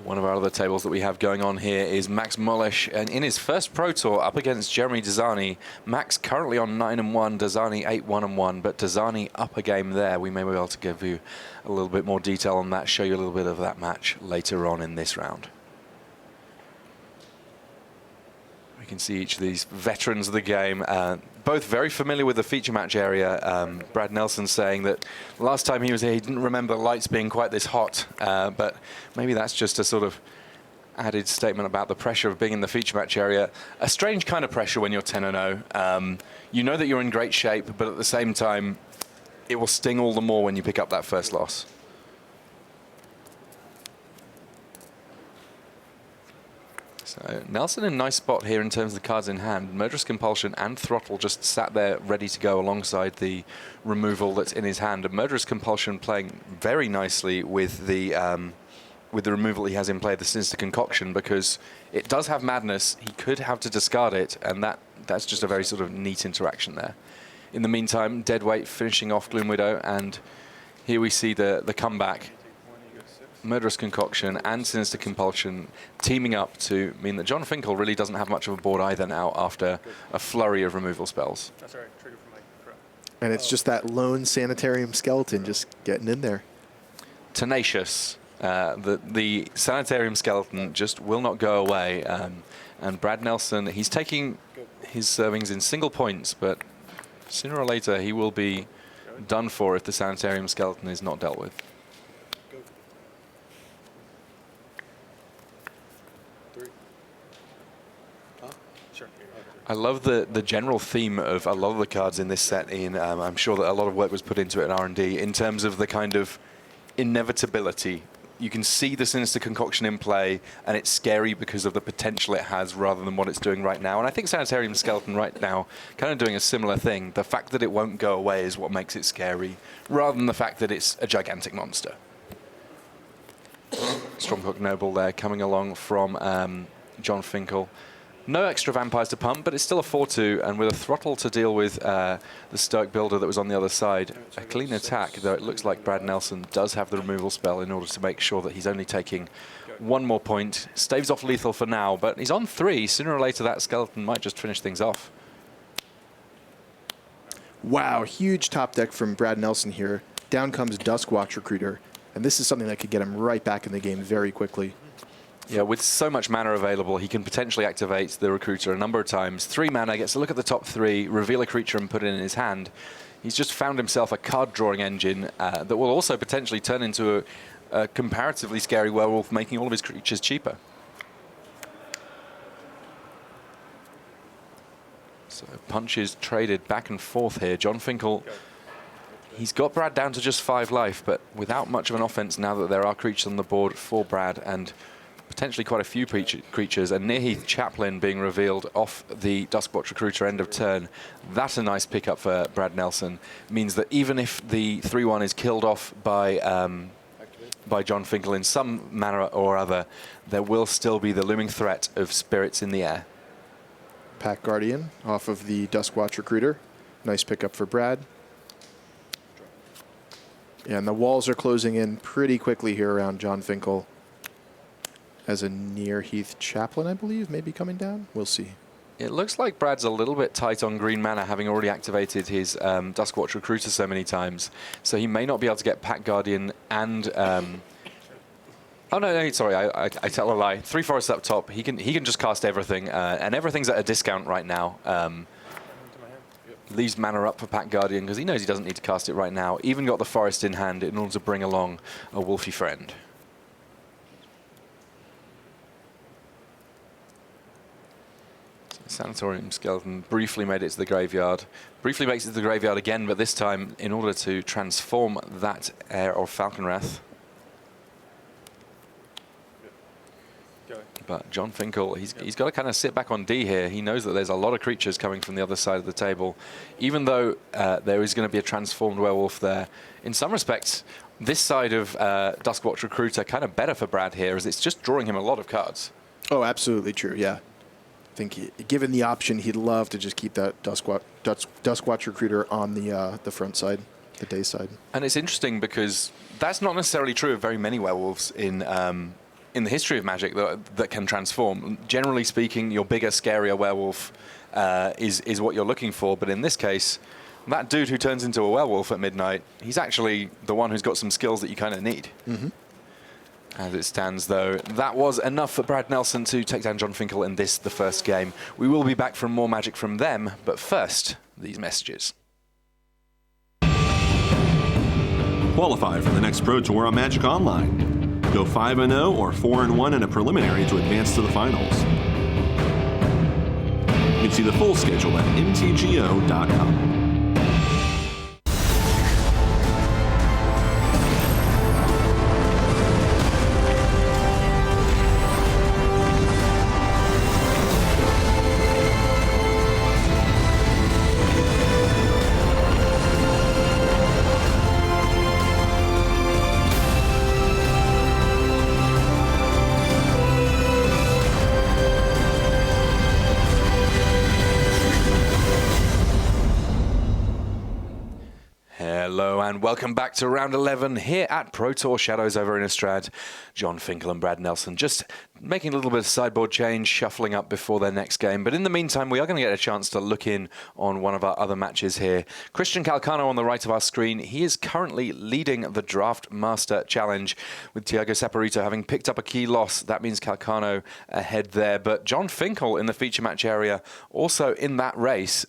One of our other tables that we have going on here is Max Molish, and in his first Pro Tour up against Jeremy Dazani. Max currently on 9-1, Dazani 8-1-1, but Dazani up a game there. We may be able to give you a little bit more detail on that, show you a little bit of that match later on in this round. We can see each of these veterans of the game, both very familiar with the feature match area. Brad Nelson saying that last time he was here, he didn't remember the lights being quite this hot, but maybe that's just a sort of added statement about the pressure of being in the feature match area. A strange kind of pressure when you're 10-0. You know that you're in great shape, but at the same time, it will sting all the more when you pick up that first loss. So Nelson in a nice spot here in terms of the cards in hand. Murderous Compulsion and Throttle just sat there ready to go alongside the removal that's in his hand. And Murderous Compulsion playing very nicely with the removal he has in play, the Sinister Concoction, because it does have Madness. He could have to discard it, and that's just a very sort of neat interaction there. In the meantime, Deadweight finishing off Gloom Widow, and here we see the comeback. Murderous Concoction and Sinister Compulsion teaming up to mean that John Finkel really doesn't have much of a board either now after a flurry of removal spells.
That's all right, trigger for my Crow.
And it's just that lone Sanitarium Skeleton just getting in there.
Tenacious. The Sanitarium Skeleton just will not go away. And Brad Nelson, he's taking his servings in single points, but sooner or later he will be done for if the Sanitarium Skeleton is not dealt with. I love the general theme of a lot of the cards in this set, Ian. I'm sure that a lot of work was put into it in R&D in terms of the kind of inevitability. You can see the Sinister Concoction in play, and it's scary because of the potential it has rather than what it's doing right now. And I think Sanitarium Skeleton right now kind of doing a similar thing. The fact that it won't go away is what makes it scary, rather than the fact that it's a gigantic monster. Stormcock Noble there coming along from John Finkel. No extra vampires to pump, but it's still a 4-2, and with a throttle to deal with the Stoic Builder that was on the other side. A clean attack, though it looks like Brad Nelson does have the removal spell in order to make sure that he's only taking one more point. Staves off lethal for now, but he's on 3. Sooner or later, that skeleton might just finish things off.
Wow, huge top deck from Brad Nelson here. Down comes Duskwatch Recruiter, and this is something that could get him right back in the game very quickly.
Yeah, with so much mana available, he can potentially activate the Recruiter a number of times. 3 mana, gets to look at the top 3, reveal a creature and put it in his hand. He's just found himself a card-drawing engine that will also potentially turn into a comparatively scary werewolf, making all of his creatures cheaper. So punches traded back and forth here. John Finkel, he's got Brad down to just 5 life, but without much of an offense now that there are creatures on the board for Brad, and potentially quite a few creatures, and Nearheath Chaplain being revealed off the Duskwatch Recruiter end of turn. That's a nice pickup for Brad Nelson. Means that even if the 3-1 is killed off by John Finkel in some manner or other, there will still be the looming threat of spirits in the air.
Pack Guardian off of the Duskwatch Recruiter. Nice pickup for Brad. Yeah, and the walls are closing in pretty quickly here around John Finkel. As a Nearheath Chaplain, I believe, maybe coming down. We'll see.
It looks like Brad's a little bit tight on green mana, having already activated his Duskwatch Recruiter so many times. So he may not be able to get Pack Guardian and... oh, no, sorry, I tell a lie. 3 forests up top. He can just cast everything, and everything's at a discount right now. Leaves mana up for Pack Guardian because he knows he doesn't need to cast it right now. Even got the forest in hand in order to bring along a wolfy friend. Sanatorium Skeleton briefly made it to the graveyard. Briefly makes it to the graveyard again, but this time in order to transform that Heir of Falconwrath. But John Finkel, he's got to kind of sit back on D here. He knows that there's a lot of creatures coming from the other side of the table. Even though there is going to be a transformed werewolf there. In some respects, this side of Duskwatch Recruiter kind of better for Brad here, as it's just drawing him a lot of cards.
Oh, absolutely true, yeah. I think given the option, he'd love to just keep that Duskwatch Recruiter on the front side, the day side.
And it's interesting because that's not necessarily true of very many werewolves in the history of Magic that can transform. Generally speaking, your bigger, scarier werewolf is what you're looking for. But in this case, that dude who turns into a werewolf at midnight, he's actually the one who's got some skills that you kind of need.
Mm-hmm.
As it stands, though, that was enough for Brad Nelson to take down John Finkel in the first game. We will be back for more Magic from them, but first, these messages.
Qualify for the next Pro Tour on Magic Online. Go 5-0 or 4-1 in a preliminary to advance to the finals. You can see the full schedule at mtgo.com.
And welcome back to round 11 here at Pro Tour Shadows over Innistrad. John Finkel and Brad Nelson just making a little bit of sideboard change, shuffling up before their next game. But in the meantime, we are going to get a chance to look in on one of our other matches here. Christian Calcano on the right of our screen. He is currently leading the Draft Master Challenge, with Tiago Saporito having picked up a key loss. That means Calcano ahead there. But John Finkel in the feature match area also in that race.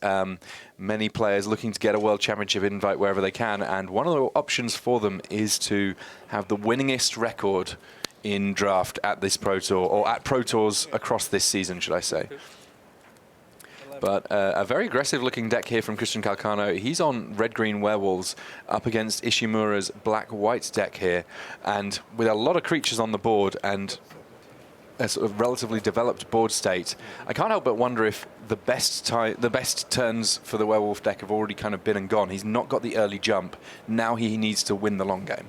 Many players looking to get a World Championship invite wherever they can, and one of the options for them is to have the winningest record in draft at this Pro Tour, or at Pro Tours across this season, should I say. But a very aggressive-looking deck here from Christian Calcano. He's on red-green werewolves up against Ishimura's black-white deck here. And with a lot of creatures on the board and a sort of relatively developed board state, I can't help but wonder if the best turns for the werewolf deck have already kind of been and gone. He's not got the early jump. Now he needs to win the long game.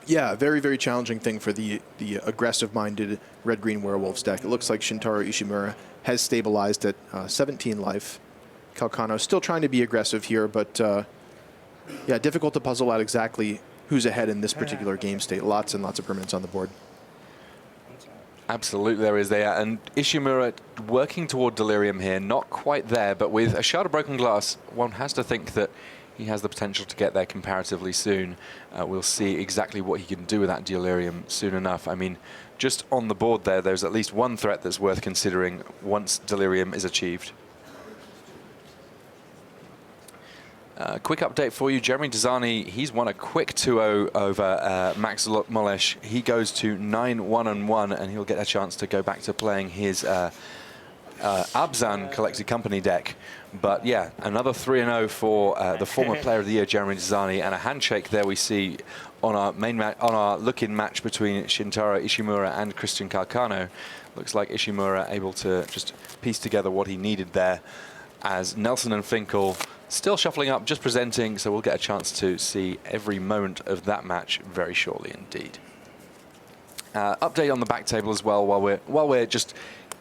Yeah, very, very challenging thing for the aggressive-minded red-green werewolves deck. It looks like Shintaro Ishimura has stabilized at 17 life. Calcano still trying to be aggressive here, but yeah, difficult to puzzle out exactly who's ahead in this particular game state. Lots and lots of permanents on the board.
Absolutely, there is there. And Ishimura working toward Delirium here, not quite there, but with a Shard of Broken Glass, one has to think that he has the potential to get there comparatively soon. We'll see exactly what he can do with that Delirium soon enough. I mean, just on the board there's at least one threat that's worth considering once Delirium is achieved. Quick update for you, Jeremy Dezani, he's won a quick 2-0 over Max Molesh. He goes to 9-1-1, and he'll get a chance to go back to playing his Abzan Collected Company deck. But yeah, another 3-0 for the former Player of the Year, Jeremy Dezani, and a handshake there we see on our our look-in match between Shintaro Ishimura and Christian Calcano. Looks like Ishimura able to just piece together what he needed there, as Nelson and Finkel still shuffling up, just presenting, so we'll get a chance to see every moment of that match very shortly indeed. Update on the back table as well while we're just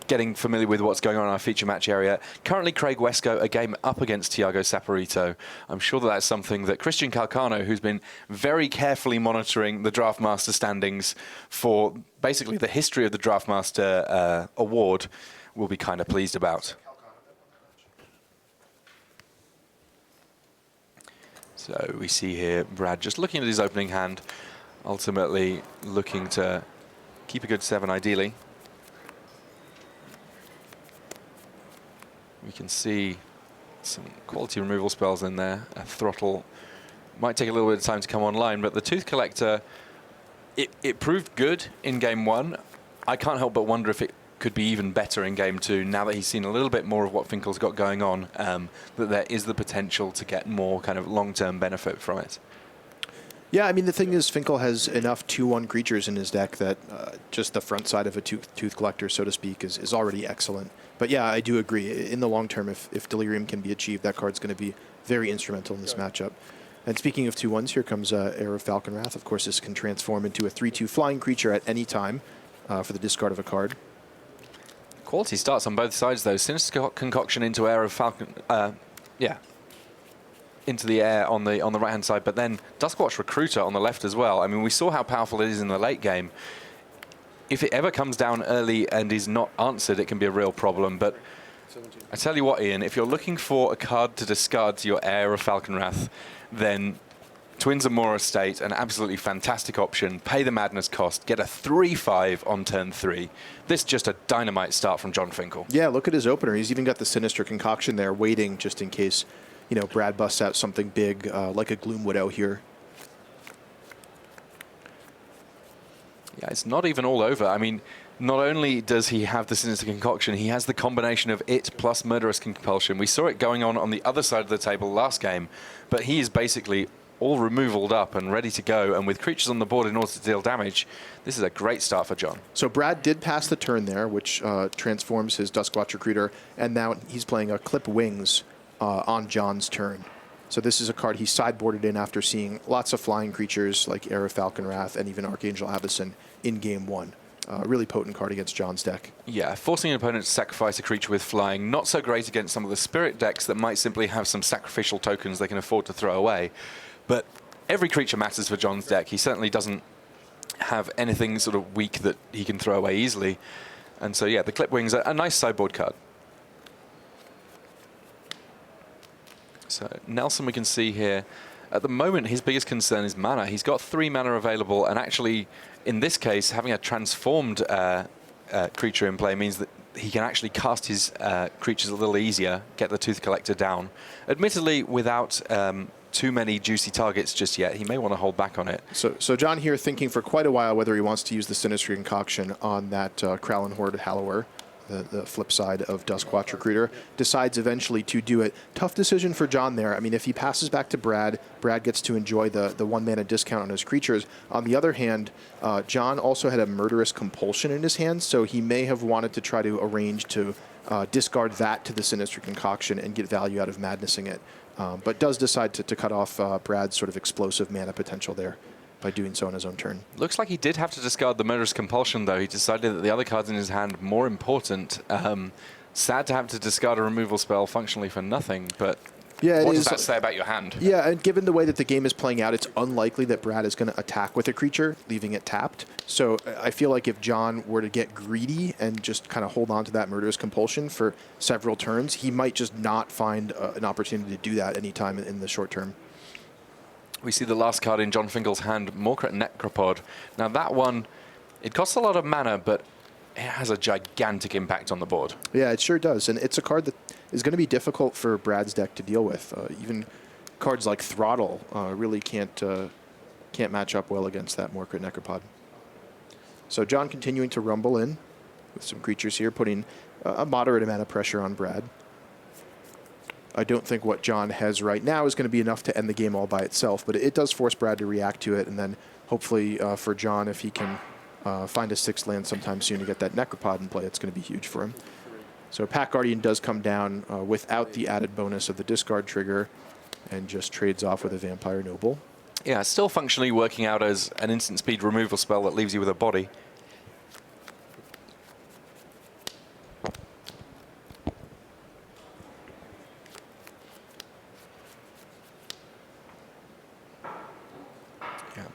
getting familiar with what's going on in our feature match area. Currently, Craig Wesco, a game up against Thiago Saporito. I'm sure that's something that Christian Calcano, who's been very carefully monitoring the Draftmaster standings for basically the history of the Draftmaster award, will be kind of pleased about. So we see here Brad just looking at his opening hand, ultimately looking to keep a good 7 ideally. We can see some quality removal spells in there. A Throttle might take a little bit of time to come online, but the Tooth Collector, it proved good in game 1. I can't help but wonder if it could be even better in game 2 now that he's seen a little bit more of what Finkel's got going on, that there is the potential to get more kind of long-term benefit from it.
Yeah, I mean, the thing is, Finkel has enough 2-1 creatures in his deck that just the front side of a Tooth Collector, so to speak, is already excellent. But yeah, I do agree. In the long term, if Delirium can be achieved, that card's going to be very instrumental in this matchup. And speaking of 2-1s, here comes Heir of Falconwrath. Of course, this can transform into a 3-2 flying creature at any time for the discard of a card.
Quality starts on both sides, though. Sinister Concoction into Heir of Falcon... yeah. Into the air on the right-hand side, but then Duskwatch Recruiter on the left as well. I mean, we saw how powerful it is in the late game. If it ever comes down early and is not answered, it can be a real problem. But I tell you what, Ian, if you're looking for a card to discard to your Heir of Falconwrath, then Twins of Mora Estate, an absolutely fantastic option. Pay the madness cost, get a 3-5 on turn 3. This just a dynamite start from John Finkel.
Yeah, look at his opener. He's even got the Sinister Concoction there waiting just in case, you know, Brad busts out something big like a Gloom Widow here.
Yeah, it's not even all over. I mean, not only does he have the Sinister Concoction, he has the combination of it plus Murderous Compulsion. We saw it going on the other side of the table last game, but he is basically all removaled up and ready to go, and with creatures on the board in order to deal damage, this is a great start for John.
So Brad did pass the turn there, which transforms his Duskwatch Recruiter, and now he's playing a Clip Wings on John's turn. So this is a card he sideboarded in after seeing lots of flying creatures like Heir of Falconwrath and even Archangel Avacyn in game 1. Really potent card against John's deck.
Yeah, forcing an opponent to sacrifice a creature with flying, not so great against some of the spirit decks that might simply have some sacrificial tokens they can afford to throw away. But every creature matters for John's deck. He certainly doesn't have anything sort of weak that he can throw away easily. And so yeah, the Clip Wings are a nice sideboard card. So Nelson, we can see here, at the moment his biggest concern is mana. He's got 3 mana available, and actually in this case having a transformed creature in play means that he can actually cast his creatures a little easier, get the Tooth Collector down. Admittedly without too many juicy targets just yet. He may want to hold back on it.
So John here thinking for quite a while whether he wants to use the Sinister Concoction on that Kralin Horde Hallower. the flip side of Duskwatch Recruiter, decides eventually to do it. Tough decision for John there. I mean, if he passes back to Brad, Brad gets to enjoy the 1 mana discount on his creatures. On the other hand, John also had a Murderous Compulsion in his hand, so he may have wanted to try to arrange to discard that to the Sinister Concoction and get value out of madnessing it. But does decide to cut off Brad's sort of explosive mana potential there by doing so on his own turn.
Looks like he did have to discard the Murderous Compulsion, though. He decided that the other cards in his hand more important. Sad to have to discard a removal spell functionally for nothing, but
yeah,
what does that say about your hand?
Yeah, and given the way that the game is playing out, it's unlikely that Brad is going to attack with a creature, leaving it tapped. So I feel like if John were to get greedy and just kind of hold on to that Murderous Compulsion for several turns, he might just not find an opportunity to do that anytime in the short term.
We see the last card in John Finkel's hand, Morkret Necropod. Now that one, it costs a lot of mana, but it has a gigantic impact on the board.
Yeah, it sure does. And it's a card that is going to be difficult for Brad's deck to deal with. Even cards like Throttle really can't match up well against that Morkret Necropod. So John continuing to rumble in with some creatures here, putting a moderate amount of pressure on Brad. I don't think what John has right now is going to be enough to end the game all by itself, but it does force Brad to react to it, and then hopefully for John, if he can find a 6th land sometime soon to get that Necropod in play, it's going to be huge for him. So Pack Guardian does come down without the added bonus of the discard trigger and just trades off with a Vampire Noble.
Yeah, it's still functionally working out as an instant speed removal spell that leaves you with a body.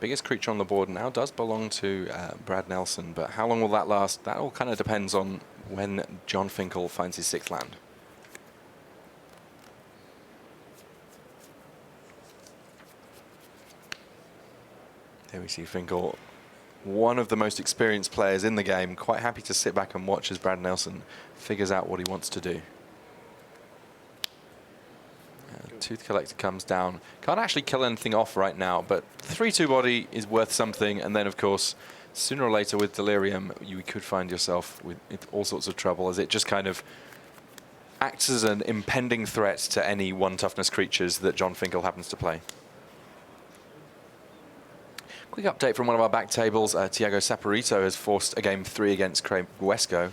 Biggest creature on the board now does belong to Brad Nelson, but how long will that last? That all kind of depends on when John Finkel finds his 6th land. There we see Finkel, one of the most experienced players in the game, quite happy to sit back and watch as Brad Nelson figures out what he wants to do. Tooth Collector comes down. Can't actually kill anything off right now, but 3/2 body is worth something. And then, of course, sooner or later with Delirium, you could find yourself with all sorts of trouble, as it just kind of acts as an impending threat to any 1 toughness creatures that John Finkel happens to play. Quick update from one of our back tables. Tiago Saporito has forced a game 3 against Craig Guesco.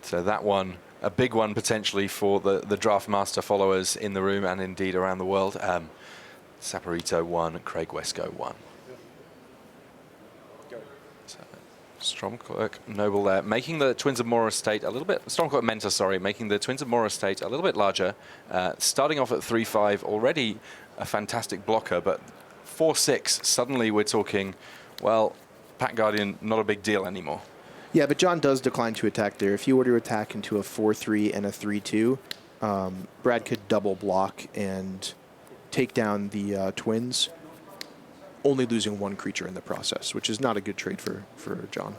So that one, a big one potentially for the Draft Master followers in the room and indeed around the world. Saporito 1, Craig Guesco 1. So, Stormcloak Noble there, making the Twins of Mora Estate a little bit, Stormcloak Mentor, sorry, making the Twins of Mora Estate a little bit larger. Starting off at 3/5, already a fantastic blocker, but 4/6, suddenly we're talking, well, Pack Guardian, not a big deal anymore.
Yeah, but John does decline to attack there. If you were to attack into a 4/3 and a 3/2, Brad could double block and take down the Twins, only losing 1 creature in the process, which is not a good trade for John.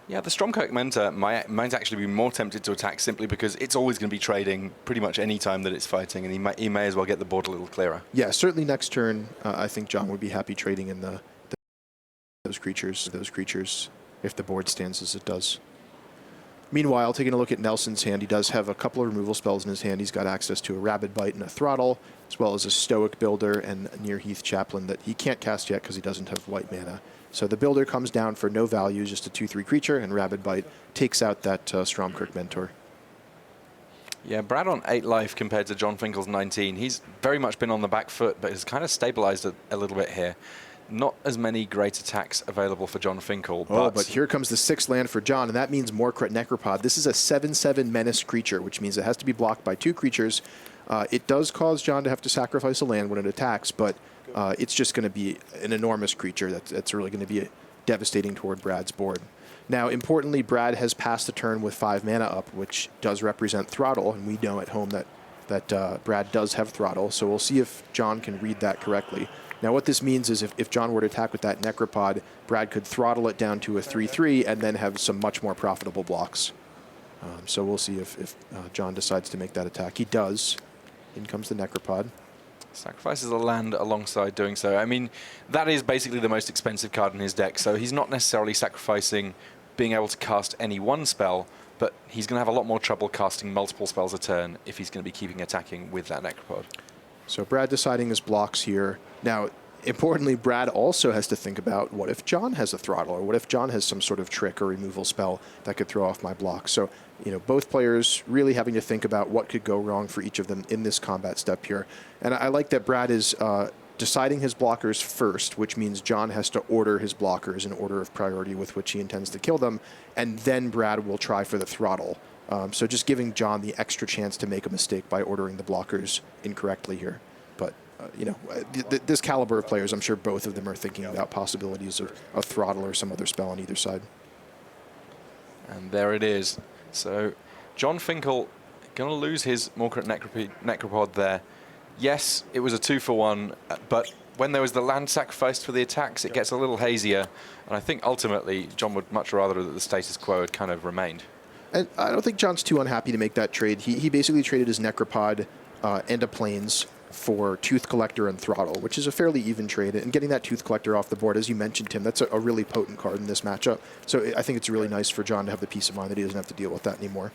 Yeah, the Stormcloak Mentor might actually be more tempted to attack simply because it's always going to be trading pretty much any time that it's fighting, and he may as well get the board a little clearer.
Yeah, certainly next turn, I think John would be happy trading in those creatures, if the board stands as it does. Meanwhile, taking a look at Nelson's hand, he does have a couple of removal spells in his hand. He's got access to a Rabid Bite and a Throttle, as well as a Stoic Builder and a Near Heath Chaplain that he can't cast yet because he doesn't have white mana. So the Builder comes down for no value, just a 2/3 creature, and Rabid Bite takes out that Stormcloak Mentor.
Yeah, Brad on 8 life compared to John Finkel's 19. He's very much been on the back foot, but has kind of stabilized a little bit here. Not as many great attacks available for John Finkel.
But here comes the 6th land for John, and that means Morkret Necropod. This is a 7/7 menace creature, which means it has to be blocked by 2 creatures. It does cause John to have to sacrifice a land when it attacks, but it's just going to be an enormous creature that's really going to be devastating toward Brad's board. Now, importantly, Brad has passed the turn with 5 mana up, which does represent Throttle, and we know at home that Brad does have Throttle, so we'll see if John can read that correctly. Now, what this means is if John were to attack with that Necropod, Brad could throttle it down to a 3/3 and then have some much more profitable blocks. So we'll see if John decides to make that attack. He does. In comes the Necropod.
Sacrifices a land alongside doing so. I mean, that is basically the most expensive card in his deck, so he's not necessarily sacrificing being able to cast any one spell, but he's going to have a lot more trouble casting multiple spells a turn if he's going to be keeping attacking with that Necropod.
So Brad deciding his blocks here. Now, importantly, Brad also has to think about what if John has a throttle, or what if John has some sort of trick or removal spell that could throw off my block. So, you know, both players really having to think about what could go wrong for each of them in this combat step here. And I like that Brad is deciding his blockers first, which means John has to order his blockers in order of priority with which he intends to kill them, and then Brad will try for the throttle. So just giving John the extra chance to make a mistake by ordering the blockers incorrectly here. But, you know, this caliber of players, I'm sure both of them are thinking about possibilities of a throttle or some other spell on either side.
And there it is. So John Finkel going to lose his Morcrit Necropod there. Yes, it was a 2-for-1, but when there was the land sacrificed for the attacks, it gets a little hazier. And I think ultimately John would much rather that the status quo had kind of remained.
And I don't think John's too unhappy to make that trade. He basically traded his Necropod and a Plains for Tooth Collector and Throttle, which is a fairly even trade. And getting that Tooth Collector off the board, as you mentioned, Tim, that's a really potent card in this matchup. So I think it's really nice for John to have the peace of mind that he doesn't have to deal with that anymore.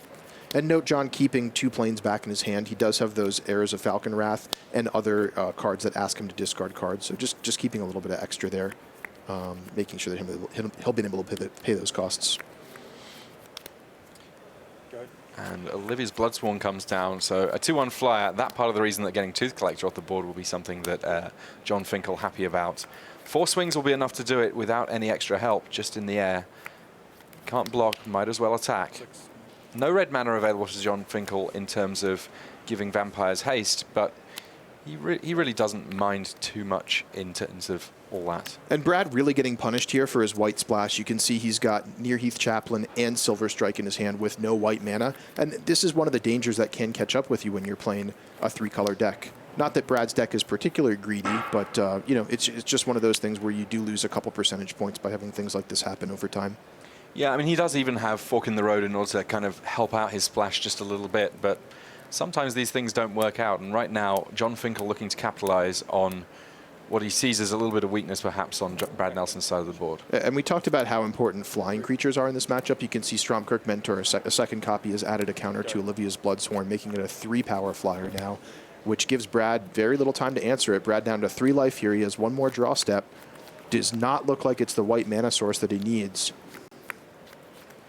And note John keeping 2 Plains back in his hand. He does have those Heirs of Falcon Wrath and other cards that ask him to discard cards. So just keeping a little bit of extra there, making sure that he'll be able to pay those costs.
And Olivia's Bloodsworn comes down, so a 2-1 flyer. That part of the reason that getting Tooth Collector off the board will be something that John Finkel happy about. 4 swings will be enough to do it without any extra help, just in the air. Can't block, might as well attack. No red mana available to John Finkel in terms of giving vampires haste, but he really doesn't mind too much in terms of all that.
And Brad really getting punished here for his white splash. You can see he's got Nearheath Chaplain and Silver Strike in his hand with no white mana. And this is one of the dangers that can catch up with you when you're playing a 3-color deck. Not that Brad's deck is particularly greedy, but you know, it's just one of those things where you do lose a couple percentage points by having things like this happen over time.
Yeah, I mean, he does even have Fork in the Road in order to kind of help out his splash just a little bit, but sometimes these things don't work out. And right now, John Finkel looking to capitalize on what he sees as a little bit of weakness, perhaps, on Brad Nelson's side of the board.
And we talked about how important flying creatures are in this matchup. You can see Stromkirk Mentor, a second copy, has added a counter to Olivia's Bloodsworn, making it a 3-power flyer now, which gives Brad very little time to answer it. Brad down to 3 life here. He has 1 more draw step. Does not look like it's the white mana source that he needs.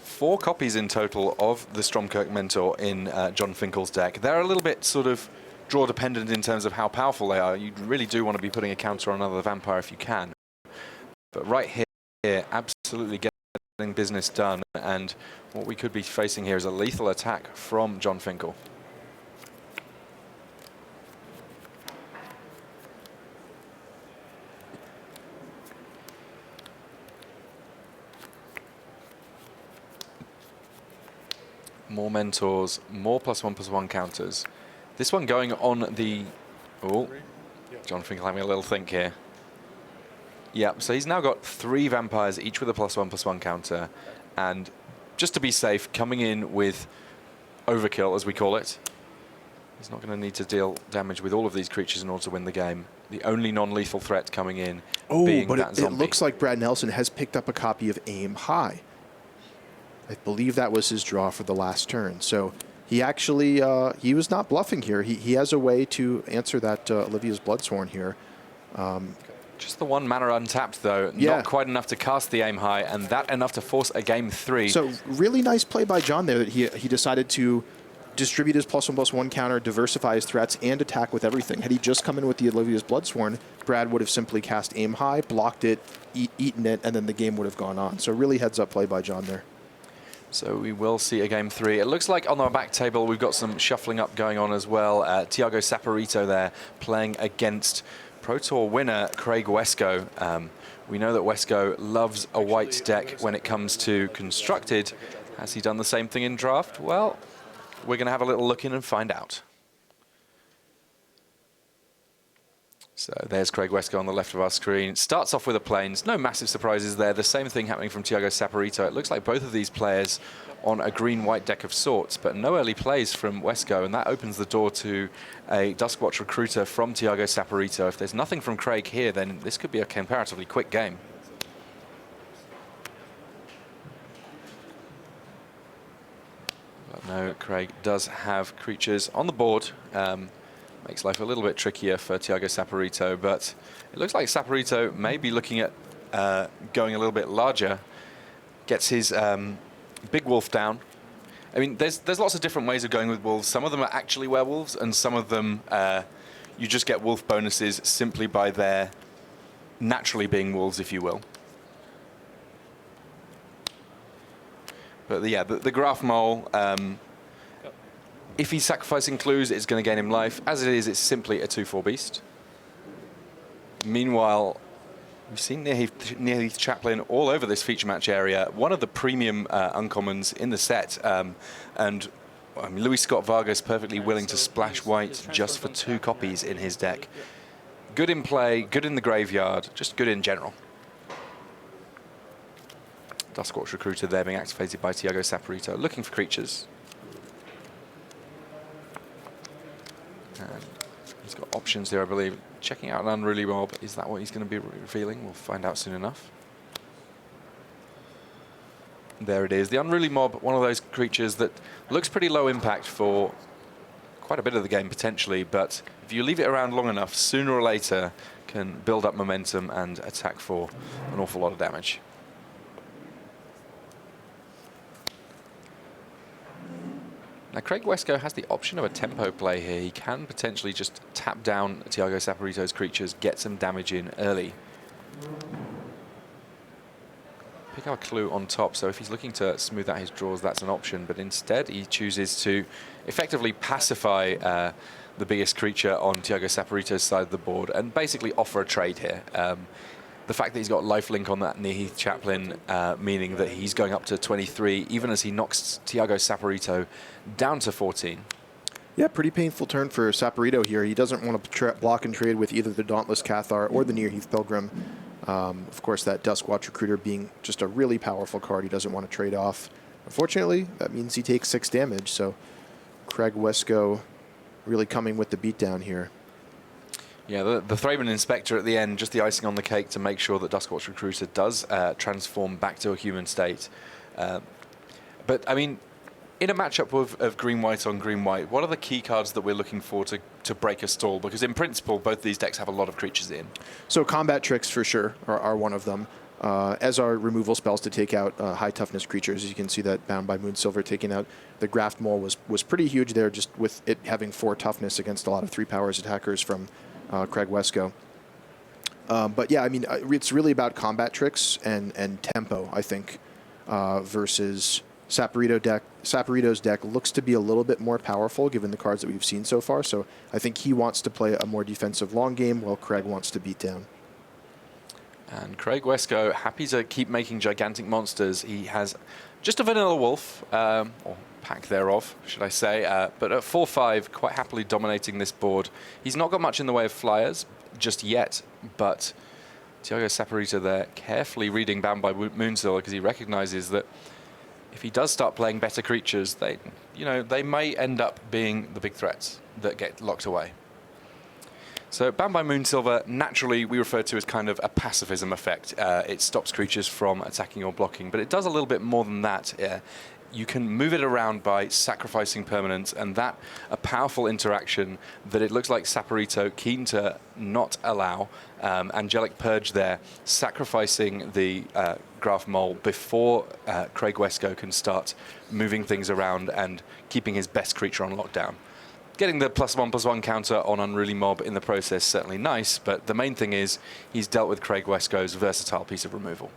4 copies in total of the Stromkirk Mentor in John Finkel's deck. They're a little bit sort of draw dependent in terms of how powerful they are. You really do want to be putting a counter on another vampire if you can. But right here, absolutely getting business done. And what we could be facing here is a lethal attack from John Finkel. More mentors, more +1/+1 counters. This one going on the... Oh, John Finkel having a little think here. Yeah, so he's now got 3 vampires, each with a +1/+1 counter. And just to be safe, coming in with overkill, as we call it. He's not going to need to deal damage with all of these creatures in order to win the game. The only non-lethal threat coming in being that zombie.
It looks like Brad Nelson has picked up a copy of Aim High. I believe that was his draw for the last turn. So he actually, he was not bluffing here. He has a way to answer that Olivia's Bloodsworn here.
Just the 1 mana untapped, though. Yeah. Not quite enough to cast the Aim High, and that enough to force a game 3.
So really nice play by John there that he decided to distribute his +1/+1 counter, diversify his threats, and attack with everything. Had he just come in with the Olivia's Bloodsworn, Brad would have simply cast Aim High, blocked it, eaten it, and then the game would have gone on. So really heads-up play by John there.
So we will see a game 3. It looks like on our back table we've got some shuffling up going on as well. Tiago Saporito there playing against Pro Tour winner Craig Wesco. We know that Wesco loves a white deck when it comes to constructed. Has he done the same thing in draft? Well, we're going to have a little look in and find out. So there's Craig Wesco on the left of our screen. Starts off with a Plains. No massive surprises there. The same thing happening from Tiago Saporito. It looks like both of these players on a green-white deck of sorts, but no early plays from Wesco, and that opens the door to a Duskwatch Recruiter from Tiago Saporito. If there's nothing from Craig here, then this could be a comparatively quick game. No, Craig does have creatures on the board. Makes life a little bit trickier for Thiago Saporito, but it looks like Saporito may be looking at going a little bit larger. Gets his big wolf down. I mean, there's lots of different ways of going with wolves. Some of them are actually werewolves, and some of them you just get wolf bonuses simply by their naturally being wolves, if you will. But yeah, the Graph Mole, if he's sacrificing clues, it's going to gain him life. As it is, it's simply a 2/4 beast. Meanwhile, we've seen Nearheath Chaplain all over this feature match area. One of the premium uncommons in the set. And I mean, Luis Scott-Vargas perfectly willing to splash white just for 2 copies in his deck. Good in play, good in the graveyard, just good in general. Duskwatch Recruiter there being activated by Thiago Saporito, looking for creatures. And he's got options there, I believe. Checking out an Unruly Mob. Is that what he's going to be revealing? We'll find out soon enough. There it is. The Unruly Mob, one of those creatures that looks pretty low impact for quite a bit of the game potentially, but if you leave it around long enough, sooner or later can build up momentum and attack for an awful lot of damage. Now, Craig Wesco has the option of a tempo play here. He can potentially just tap down Thiago Saporito's creatures, get some damage in early. Pick up a clue on top, so if he's looking to smooth out his draws, that's an option. But instead, he chooses to effectively pacify the biggest creature on Thiago Saporito's side of the board and basically offer a trade here. The fact that he's got lifelink on that Nearheath Chaplain, meaning that he's going up to 23, even as he knocks Thiago Saporito down to 14.
Yeah, pretty painful turn for Saporito here. He doesn't want to block and trade with either the Dauntless Cathar or the Nearheath Pilgrim. Of course, that Duskwatch Recruiter being just a really powerful card he doesn't want to trade off. Unfortunately, that means he takes 6 damage, so Craig Wesco really coming with the beatdown here.
Yeah, the Thraben Inspector at the end, just the icing on the cake to make sure that Duskwatch Recruiter does transform back to a human state. But, I mean, in a matchup of green-white on green-white, what are the key cards that we're looking for to break a stall? Because in principle, both these decks have a lot of creatures in.
So combat tricks, for sure, are one of them. As are removal spells to take out high-toughness creatures. As you can see that Bound by Moonsilver taking out the Graft Mole was pretty huge there, just with it having 4 toughness against a lot of 3 powers attackers from Craig Wesco. But yeah, I mean, it's really about combat tricks and tempo, I think, versus Saporito's deck looks to be a little bit more powerful given the cards that we've seen so far. So I think he wants to play a more defensive long game while Craig wants to beat down.
And Craig Wesco, happy to keep making gigantic monsters. He has just a vanilla wolf, or pack thereof, should I say, but at 4/5, quite happily dominating this board. He's not got much in the way of flyers just yet, but Thiago Saporito there carefully reading Bound by Moonsilver because he recognizes that if he does start playing better creatures, they may end up being the big threats that get locked away. So Bound by Moonsilver, naturally, we refer to as kind of a pacifism effect. It stops creatures from attacking or blocking, but it does a little bit more than that. You can move it around by sacrificing permanents, and that a powerful interaction that it looks like Saporito keen to not allow. Angelic Purge there, sacrificing the Graph Mole before Craig Wesco can start moving things around and keeping his best creature on lockdown. Getting the +1/+1 counter on Unruly Mob in the process, certainly nice, but the main thing is he's dealt with Craig Wesco's versatile piece of removal.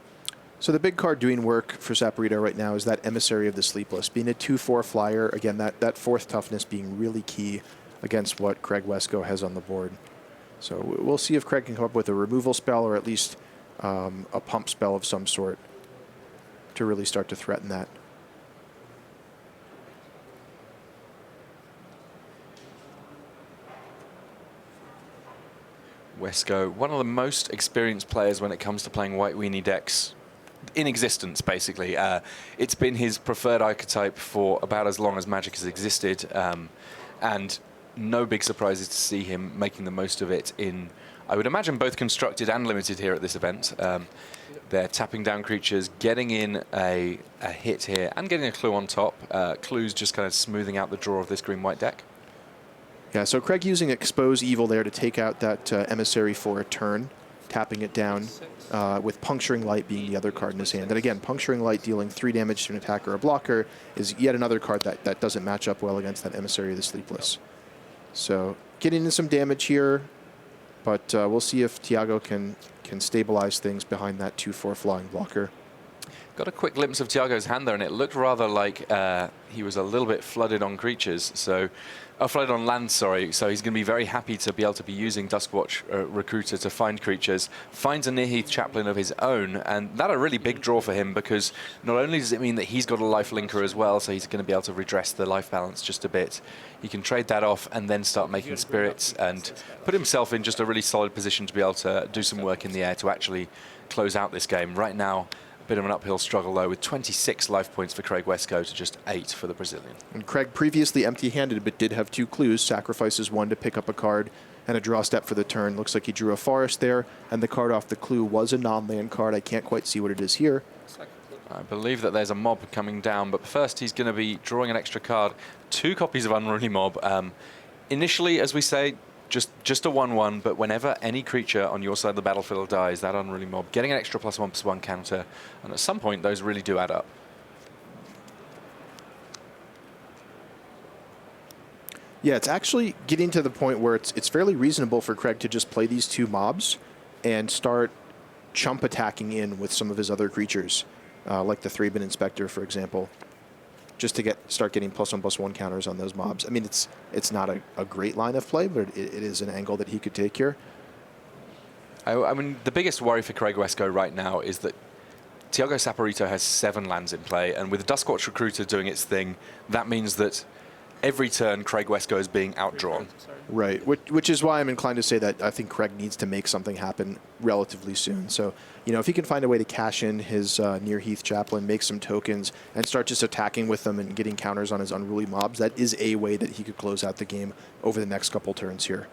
So the big card doing work for Saporito right now is that Emissary of the Sleepless. Being a 2/4 flyer, again, that 4th toughness being really key against what Craig Wesco has on the board. So we'll see if Craig can come up with a removal spell or at least a pump spell of some sort to really start to threaten that.
Wesco, one of the most experienced players when it comes to playing White Weenie decks in existence, basically. It's been his preferred archetype for about as long as Magic has existed, and no big surprises to see him making the most of it in I would imagine both constructed and limited here at this event. They're tapping down creatures, getting in a hit here, and getting a clue on top. Clues just kind of smoothing out the draw of this green-white deck.
Yeah, so Craig using Expose Evil there to take out that Emissary for a turn, tapping it down, with Puncturing Light being the other card in his hand. And again, Puncturing Light dealing 3 damage to an attacker or a blocker is yet another card that doesn't match up well against that Emissary of the Sleepless. So getting in some damage here, but we'll see if Thiago can stabilize things behind that 2/4 flying blocker.
Got a quick glimpse of Thiago's hand there, and it looked rather like he was a little bit flooded on creatures. So, flooded on land, sorry. So he's going to be very happy to be able to be using Duskwatch Recruiter to find creatures. Finds a Nearheath Chaplain of his own, and that's a really big draw for him, because not only does it mean that he's got a life linker as well, so he's going to be able to redress the life balance just a bit. He can trade that off and then start making spirits and put himself in just a really solid position to be able to do some work in the air to actually close out this game. Right now, bit of an uphill struggle, though, with 26 life points for Craig Wesco to just 8 for the Brazilian.
And Craig previously empty-handed, but did have 2 clues. Sacrifices 1 to pick up a card and a draw step for the turn. Looks like he drew a forest there, and the card off the clue was a non-land card. I can't quite see what it is here.
I believe that there's a mob coming down, but first he's going to be drawing an extra card. 2 copies of Unruly Mob. Initially, as we say, just a 1/1, but whenever any creature on your side of the battlefield dies, that Unruly Mob getting an extra +1/+1 counter, and at some point those really do add up.
Yeah, it's actually getting to the point where it's fairly reasonable for Craig to just play these 2 mobs and start chump attacking in with some of his other creatures, like the Thraben Inspector, for example, just to start getting +1/+1 counters on those mobs. I mean, it's not a great line of play, but it is an angle that he could take here.
I mean, the biggest worry for Craig Wesco right now is that Thiago Saporito has 7 lands in play, and with Duskwatch Recruiter doing its thing, that means that every turn Craig Wesco is being outdrawn.
Right, which is why I'm inclined to say that I think Craig needs to make something happen relatively soon. So, you know, if he can find a way to cash in his Nearheath Chaplain, make some tokens, and start just attacking with them and getting counters on his Unruly Mobs, that is a way that he could close out the game over the next couple turns here.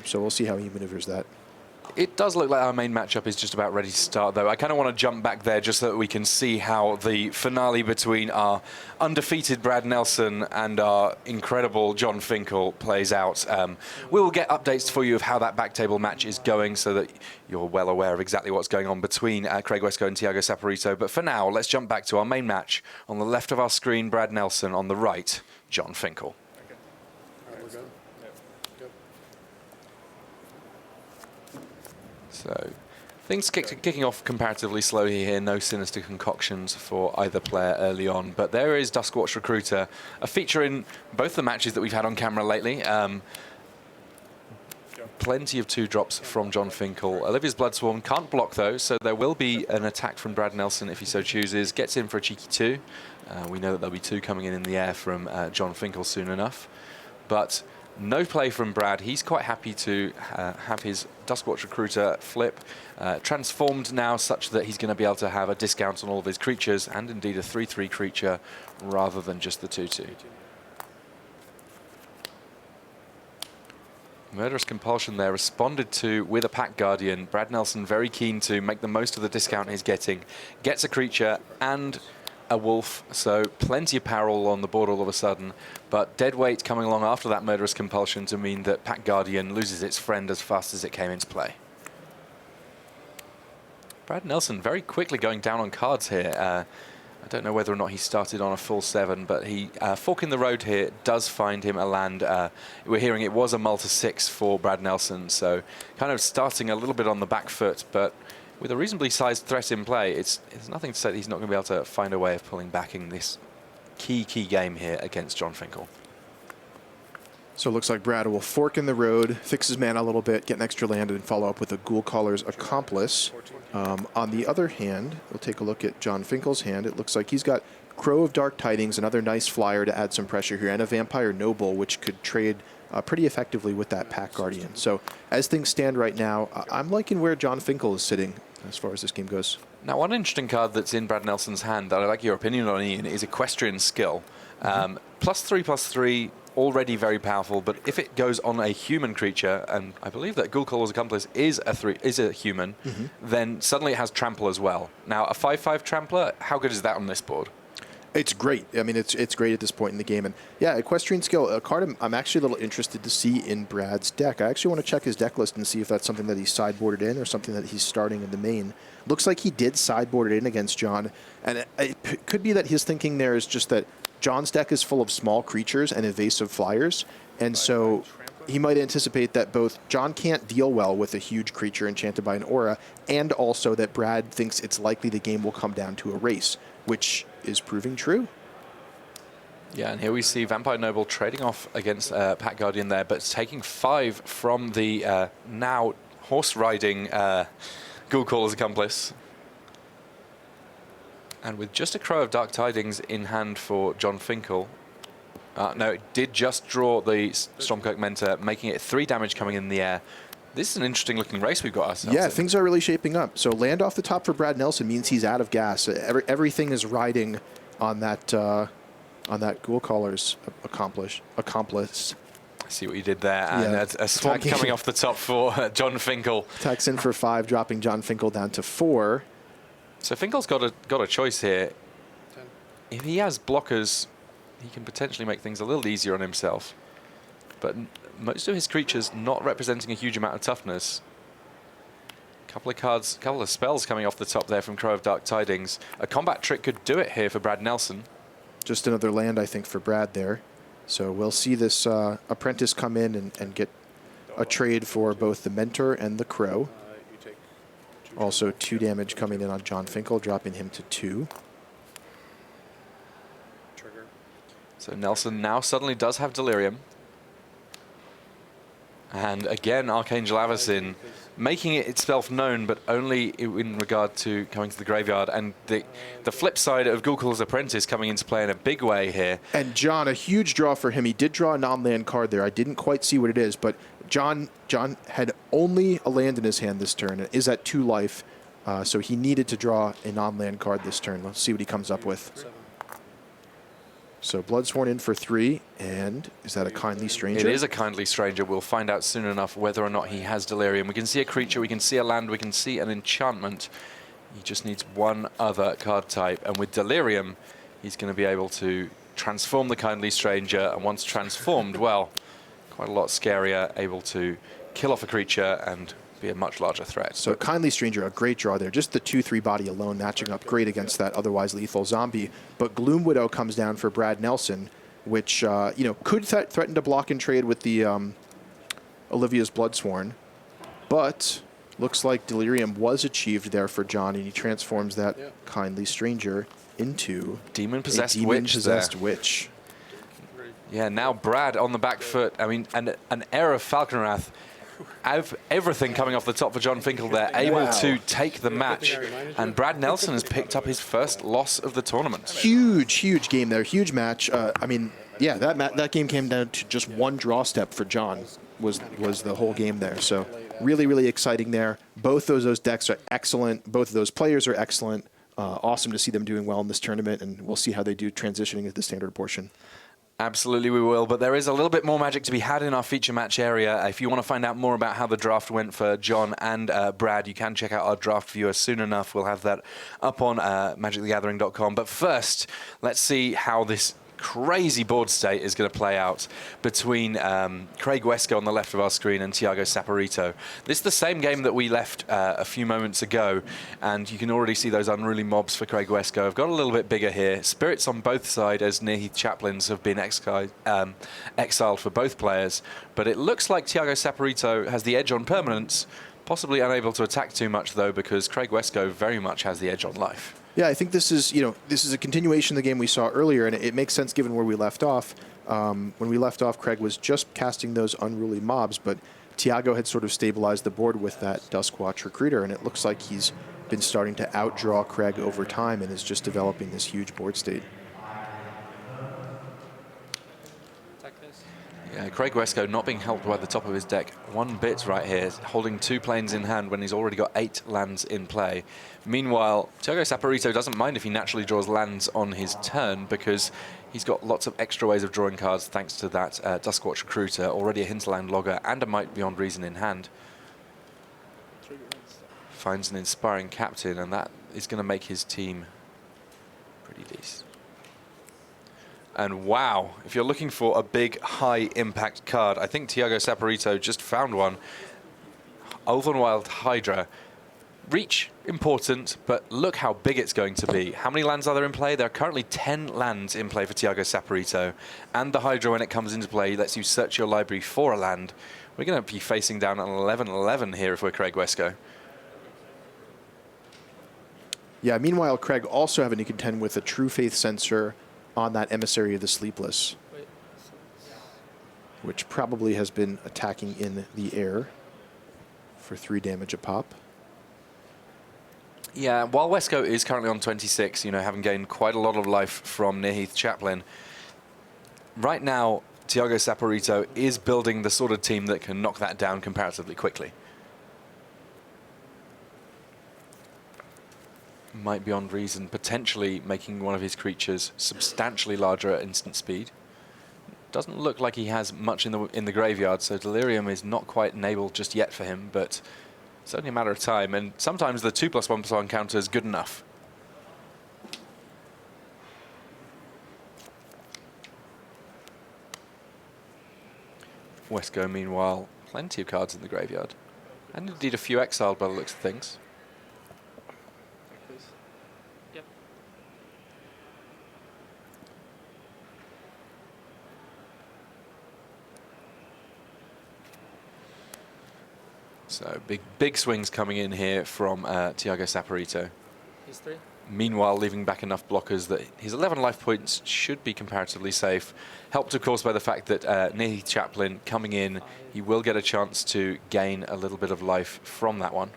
So we'll see how he maneuvers that.
It does look like our main matchup is just about ready to start, though. I kind of want to jump back there just so that we can see how the finale between our undefeated Brad Nelson and our incredible John Finkel plays out. We will get updates for you of how that back table match is going so that you're well aware of exactly what's going on between Craig Wesco and Thiago Saporito. But for now, let's jump back to our main match. On the left of our screen, Brad Nelson. On the right, John Finkel. So things kicking off comparatively slowly here. No sinister concoctions for either player early on. But there is Duskwatch Recruiter, a feature in both the matches that we've had on camera lately. Plenty of 2-drops from John Finkel. Olivia's Bloodsworn can't block, though, so there will be an attack from Brad Nelson if he so chooses. Gets in for a cheeky 2. We know that there'll be 2 coming in the air from John Finkel soon enough. But no play from Brad. He's quite happy to have his Duskwatch Recruiter flip transformed now such that he's going to be able to have a discount on all of his creatures, and indeed a 3/3 creature rather than just the 2/2. Murderous Compulsion there responded to with a Pack Guardian. Brad Nelson very keen to make the most of the discount he's getting. Gets a creature and a wolf, so plenty of power all on the board all of a sudden, but Deadweight coming along after that Murderous Compulsion to mean that Pack Guardian loses its friend as fast as it came into play. Brad Nelson very quickly going down on cards here. I don't know whether or not he started on a full 7, but he Fork in the Road here does find him a land. We're hearing it was a Multi-6 for Brad Nelson, so kind of starting a little bit on the back foot, but with a reasonably sized threat in play, it's nothing to say that he's not going to be able to find a way of pulling back in this key game here against John Finkel.
So it looks like Brad will fork in the road, fix his mana a little bit, get an extra land, and follow up with a Ghoul Caller's Accomplice. On the other hand, we'll take a look at John Finkel's hand. It looks like he's got Crow of Dark Tidings, another nice flyer to add some pressure here, and a Vampire Noble, which could trade pretty effectively with that Pack Guardian. So as things stand right now, I'm liking where John Finkel is sitting as far as this game goes.
Now, one interesting card that's in Brad Nelson's hand that I'd like your opinion on, Ian, is Equestrian Skill. +3/+3 already very powerful, but if it goes on a human creature, and I believe that Ghoulcaller's Accomplice is a human, then suddenly it has Trample as well. Now, a 5/5 Trampler, how good is that on this board?
It's great. I mean, it's great at this point in the game. And yeah, Equestrian Skill, a card I'm actually a little interested to see in Brad's deck. I actually want to check his deck list and see if that's something that he's sideboarded in or something that he's starting in the main. Looks like he did sideboard it in against John. And it could be that his thinking there is just that John's deck is full of small creatures and evasive flyers. And so he might anticipate that both John can't deal well with a huge creature enchanted by an aura, and also that Brad thinks it's likely the game will come down to a race, which is proving true.
Yeah, and here we see Vampire Noble trading off against Pat Guardian there, but taking 5 from the now horse-riding Ghoulcaller's Accomplice. And with just a Crow of Dark Tidings in hand for John Finkel. No, it did just draw the Stormkirk Mentor, making it 3 damage coming in the air. This is an interesting looking race we've got ourselves.
Yeah, things are really shaping up. So land off the top for Brad Nelson means he's out of gas. Everything is riding on that Ghoulcaller's accomplice.
I see what you did there. And a swamp coming off the top for John Finkel.
Attacks in for 5, dropping John Finkel down to 4.
So Finkel's got a choice here. If he has blockers, he can potentially make things a little easier on himself. But most of his creatures not representing a huge amount of toughness. Couple of spells coming off the top there from Crow of Dark Tidings. A combat trick could do it here for Brad Nelson.
Just another land, I think, for Brad there. So we'll see this apprentice come in and get a trade for both the Mentor and the Crow. Also 2 damage coming in on John Finkel, dropping him to 2.
So Nelson now suddenly does have Delirium. And again, Archangel Avacyn making it itself known, but only in regard to coming to the graveyard. And the flip side of Ghoulcaller's Apprentice coming into play in a big way here.
And John, a huge draw for him. He did draw a non-land card there. I didn't quite see what it is, but John had only a land in his hand this turn. It is at 2 life, so he needed to draw a non-land card this turn. Let's see what he comes up with. So Bloodsworn in for 3, and is that a Kindly Stranger?
It is a Kindly Stranger. We'll find out soon enough whether or not he has Delirium. We can see a creature, we can see a land, we can see an enchantment. He just needs one other card type, and with Delirium, he's going to be able to transform the Kindly Stranger, and once transformed, well, quite a lot scarier, able to kill off a creature and be a much larger threat.
So Kindly Stranger, a great draw there. Just the 2/3 body alone matching up great against that otherwise lethal zombie. But Gloom Widow comes down for Brad Nelson, which could threaten to block and trade with the Olivia's Bloodsworn. But looks like Delirium was achieved there for John, and he transforms that Kindly Stranger into
Demon-possessed
witch.
Yeah, now Brad on the back foot. I mean, and an Heir of Falconwrath. Everything coming off the top for John Finkel there, able to take the match. And Brad Nelson has picked up his first loss of the tournament.
Huge game there, huge match. I mean, yeah, that game came down to just 1 draw step for John, was the whole game there. So really exciting there. Both of those decks are excellent. Both of those players are excellent. Awesome to see them doing well in this tournament, and we'll see how they do transitioning into the standard portion.
Absolutely we will, but there is a little bit more magic to be had in our feature match area. If you want to find out more about how the draft went for John and Brad, you can check out our draft viewer soon enough. We'll have that up on magicthegathering.com. But first, let's see how this crazy board state is going to play out between Craig Wesco on the left of our screen and Thiago Saporito. This is the same game that we left a few moments ago, and you can already see those unruly mobs for Craig Wesco. I've got a little bit bigger here. Spirits on both sides as Nearheath Chaplains have been exiled for both players, but it looks like Thiago Saporito has the edge on permanence, possibly unable to attack too much though, because Craig Wesco very much has the edge on life.
Yeah, I think this is a continuation of the game we saw earlier, and it makes sense given where we left off. When we left off, Craig was just casting those unruly mobs, but Thiago had sort of stabilized the board with that Duskwatch Recruiter, and it looks like he's been starting to outdraw Craig over time and is just developing this huge board state.
Yeah, Craig Wesco not being helped by the top of his deck one bit right here, holding 2 planes in hand when he's already got 8 lands in play. Meanwhile, Thiago Saporito doesn't mind if he naturally draws lands on his turn because he's got lots of extra ways of drawing cards thanks to that Duskwatch Recruiter, already a Hinterland Logger and a Might Beyond Reason in hand. Finds an Inspiring Captain, and that is going to make his team pretty decent. And wow, if you're looking for a big, high-impact card, I think Thiago Saporito just found one. Ulvenwild Hydra. Reach, important, but look how big it's going to be. How many lands are there in play? There are currently 10 lands in play for Thiago Saporito. And the Hydra, when it comes into play, lets you search your library for a land. We're going to be facing down an 11-11 here if we're Craig Wesco.
Yeah, meanwhile, Craig also having to contend with a True Faith Sensor on that Emissary of the Sleepless, which probably has been attacking in the air for 3 damage a pop.
Yeah, while Wesco is currently on 26, you know, having gained quite a lot of life from Neheath Chaplin, right now, Thiago Saporito is building the sort of team that can knock that down comparatively quickly. Might Beyond Reason potentially making one of his creatures substantially larger at instant speed. Doesn't look like he has much in the graveyard, so Delirium is not quite enabled just yet for him, but it's only a matter of time, and sometimes the 2+1/+1 counter is good enough. Wesco, meanwhile, plenty of cards in the graveyard, and indeed a few exiled by the looks of things. So big swings coming in here from Thiago Saporito.
He's 3.
Meanwhile, leaving back enough blockers that his 11 life points should be comparatively safe. Helped, of course, by the fact that Neheath Chaplin coming in, he will get a chance to gain a little bit of life from that one.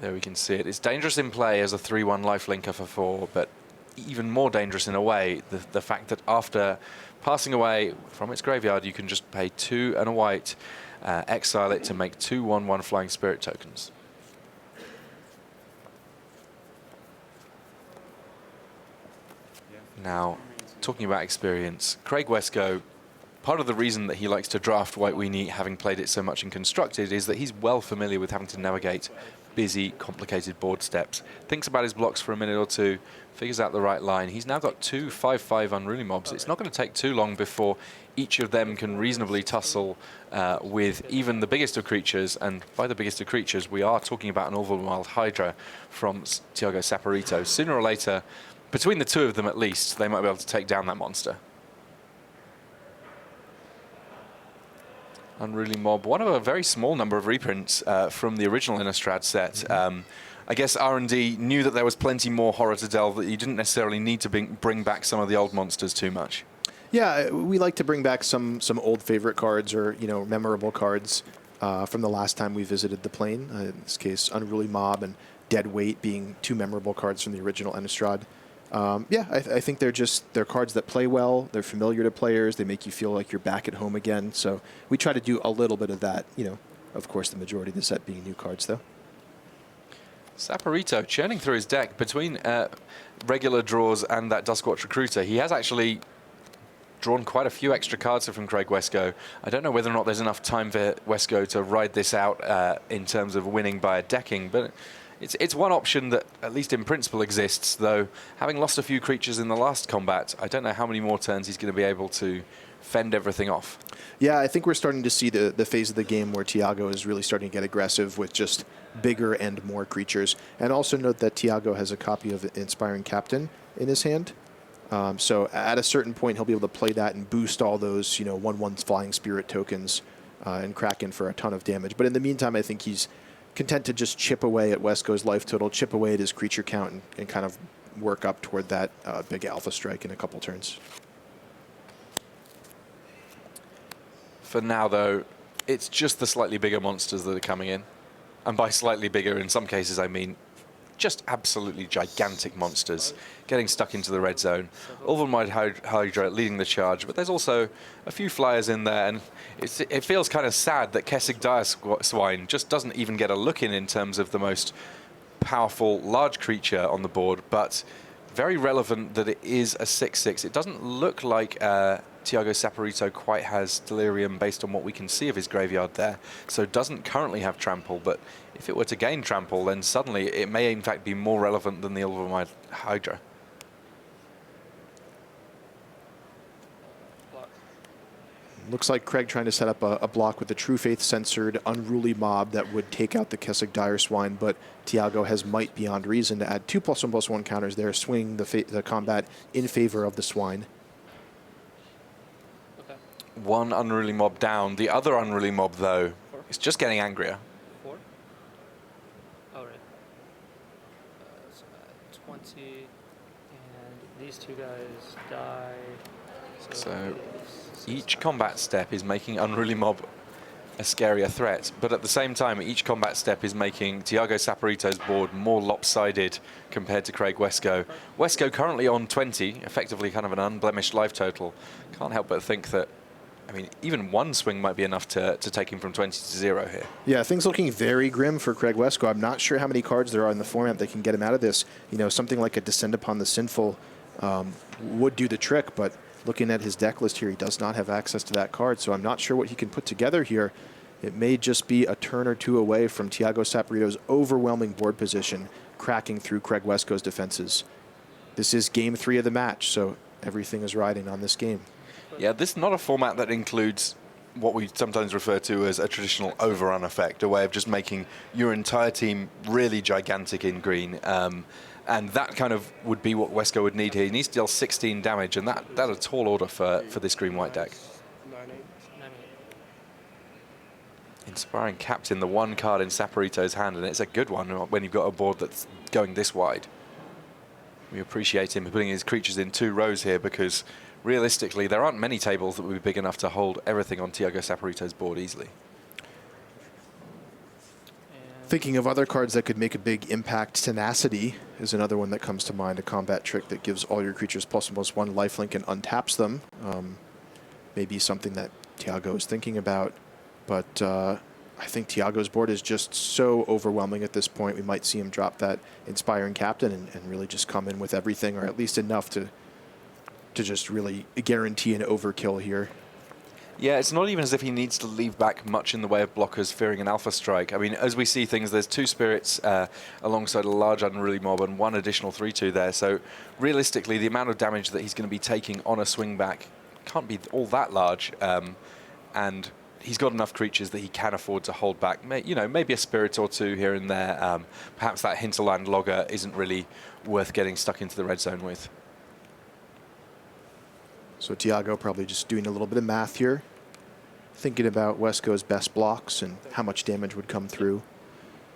There we can see it. It's dangerous in play as a 3/1 lifelinker for 4, but even more dangerous in a way, the fact that after passing away from its graveyard, you can just pay 2 and a white, exile it to make 2 1/1 Flying Spirit tokens. Now, talking about experience, Craig Wesco, part of the reason that he likes to draft White Weenie, having played it so much in Constructed, is that he's well familiar with having to navigate busy, complicated board steps. Thinks about his blocks for a minute or two, figures out the right line. He's now got 2 5/5 Unruly Mobs. It's not going to take too long before each of them can reasonably tussle with even the biggest of creatures, and by the biggest of creatures, we are talking about an Ulvenwild Hydra from Thiago Saporito. Sooner or later, between the 2 of them at least, they might be able to take down that monster. Unruly Mob, one of a very small number of reprints from the original Innistrad set. I guess R&D knew that there was plenty more horror to delve, that you didn't necessarily need to bring back some of the old monsters too much.
Yeah, we like to bring back some old favorite cards or, you know, memorable cards from the last time we visited the plane. In this case, Unruly Mob and Dead Weight being 2 memorable cards from the original Innistrad. Yeah, I think they're cards that play well. They're familiar to players. They make you feel like you're back at home again. So we try to do a little bit of that. You know, of course, the majority of the set being new cards, though.
Saporito churning through his deck between regular draws and that Duskwatch Recruiter. He has actually drawn quite a few extra cards from Craig Wesco. I don't know whether or not there's enough time for Wesco to ride this out in terms of winning by a decking, but it's one option that, at least in principle, exists, though having lost a few creatures in the last combat, I don't know how many more turns he's going to be able to fend everything off.
Yeah, I think we're starting to see the phase of the game where Thiago is really starting to get aggressive with just bigger and more creatures. And also note that Thiago has a copy of Inspiring Captain in his hand. So at a certain point, he'll be able to play that and boost all those, you know, 1/1 Flying Spirit tokens and crack in for a ton of damage. But in the meantime, I think he's content to just chip away at Wesco's life total, chip away at his creature count, and kind of work up toward that big alpha strike in a couple turns.
For now, though, it's just the slightly bigger monsters that are coming in. And by slightly bigger, in some cases, I mean just absolutely gigantic monsters getting stuck into the red zone. Ulvermide Hydra leading the charge, but there's also a few flyers in there, and it feels kind of sad that Kessig Dire Swine just doesn't even get a look in terms of the most powerful large creature on the board, but very relevant that it is a 6/6. It doesn't look like Thiago Saporito quite has Delirium based on what we can see of his graveyard there, so doesn't currently have Trample, but if it were to gain Trample, then suddenly it may in fact be more relevant than the Ulvermide Hydra.
Looks like Craig trying to set up a block with the True Faith censored Unruly Mob that would take out the Kessig Dire Swine, but Thiago has Might Beyond Reason to add 2+1/+1 counters there, swing the combat in favor of the Swine.
One Unruly Mob down. The other Unruly Mob, though, is just getting angrier.
4? Oh, right. So 20, and these two guys die.
So each combat step is making Unruly Mob a scarier threat, but at the same time, each combat step is making Thiago Saporito's board more lopsided compared to Craig Wesco. Wesco currently on 20, effectively kind of an unblemished life total. Can't help but think that, I mean, even one swing might be enough to take him from 20 to 0 here.
Yeah, things looking very grim for Craig Wesco. I'm not sure how many cards there are in the format that can get him out of this. You know, something like a Descend Upon the Sinful would do the trick, but looking at his deck list here, he does not have access to that card, so I'm not sure what he can put together here. It may just be a turn or two away from Thiago Saporito's overwhelming board position, cracking through Craig Wesco's defenses. This is game 3 of the match, so everything is riding on this game.
Yeah, this is not a format that includes what we sometimes refer to as a traditional overrun effect, a way of just making your entire team really gigantic in green. And that kind of would be what Wesco would need here. He needs to deal 16 damage, and that's a tall order for this green-white deck. Inspiring Captain, the one card in Saporito's hand, and it's a good one when you've got a board that's going this wide. We appreciate him putting his creatures in 2 rows here, because realistically, there aren't many tables that would be big enough to hold everything on Thiago Saporito's board easily.
Thinking of other cards that could make a big impact, Tenacity is another one that comes to mind, a combat trick that gives all your creatures +1/+1 lifelink and untaps them. Maybe something that Thiago is thinking about, but I think Thiago's board is just so overwhelming at this point. We might see him drop that Inspiring Captain and really just come in with everything, or at least enough to just really guarantee an overkill here.
Yeah, it's not even as if he needs to leave back much in the way of blockers fearing an Alpha Strike. I mean, as we see things, there's 2 Spirits alongside a large Unruly Mob and 1 additional 3/2 there. So realistically, the amount of damage that he's going to be taking on a swing back can't be all that large. And he's got enough creatures that he can afford to hold back. You know, maybe a Spirit or 2 here and there. Perhaps that Hinterland Logger isn't really worth getting stuck into the red zone with.
So Thiago probably just doing a little bit of math here, thinking about Wesco's best blocks and how much damage would come through,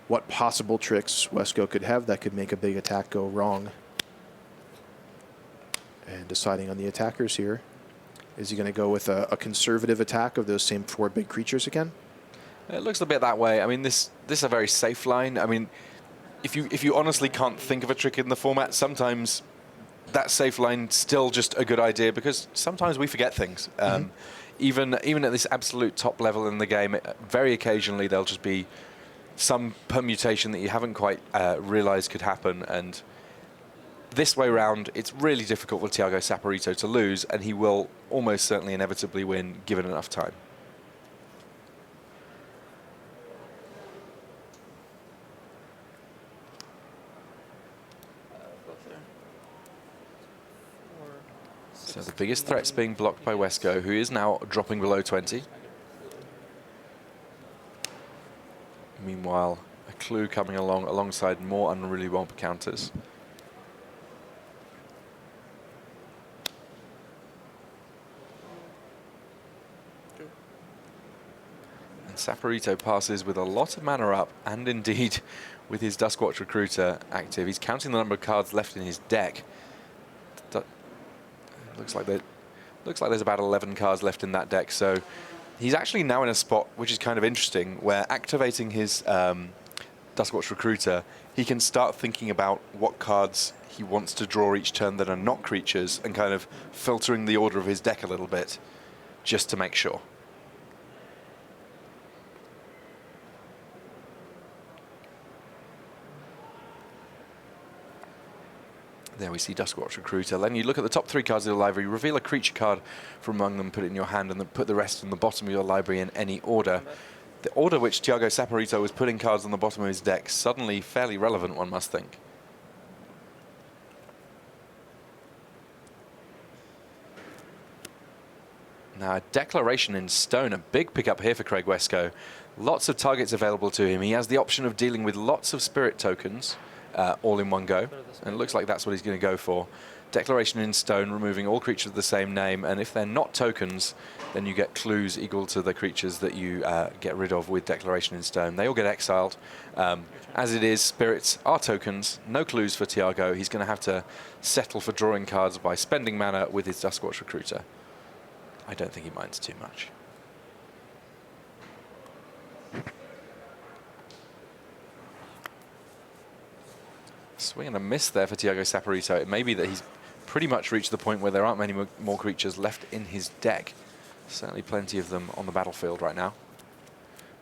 what possible tricks Wesco could have that could make a big attack go wrong, and deciding on the attackers here. Is he going to go with a conservative attack of those same 4 big creatures again?
It looks a bit that way. I mean, this is a very safe line. I mean, if you honestly can't think of a trick in the format, sometimes that safe line's still just a good idea, because sometimes we forget things. Even at this absolute top level in the game, very occasionally there'll just be some permutation that you haven't quite realized could happen. And this way round, it's really difficult for Thiago Saporito to lose, and he will almost certainly inevitably win given enough time. So the biggest threat's being blocked by Wesco, who is now dropping below 20. Meanwhile, a Clue coming along alongside more Unruly Mob counters. And Saporito passes with a lot of mana up, and indeed with his Duskwatch Recruiter active. He's counting the number of cards left in his deck. Looks like there's about 11 cards left in that deck, so he's actually now in a spot which is kind of interesting, where activating his Duskwatch Recruiter, he can start thinking about what cards he wants to draw each turn that are not creatures and kind of filtering the order of his deck a little bit just to make sure. There we see Duskwatch Recruiter. Then you look at the top 3 cards of your library, reveal a creature card from among them, put it in your hand, and then put the rest on the bottom of your library in any order. The order which Thiago Saporito was putting cards on the bottom of his deck, suddenly fairly relevant, one must think. Now, a Declaration in Stone, a big pickup here for Craig Wescoe. Lots of targets available to him. He has the option of dealing with lots of spirit tokens all in one go, and it looks like that's what he's going to go for. Declaration in Stone, removing all creatures of the same name, and if they're not tokens, then you get clues equal to the creatures that you get rid of with Declaration in Stone. They all get exiled. As it is, spirits are tokens, no clues for Thiago. He's going to have to settle for drawing cards by spending mana with his Duskwatch Recruiter. I don't think he minds too much. Swing and a miss there for Thiago Saporito. It may be that he's pretty much reached the point where there aren't many more creatures left in his deck. Certainly plenty of them on the battlefield right now.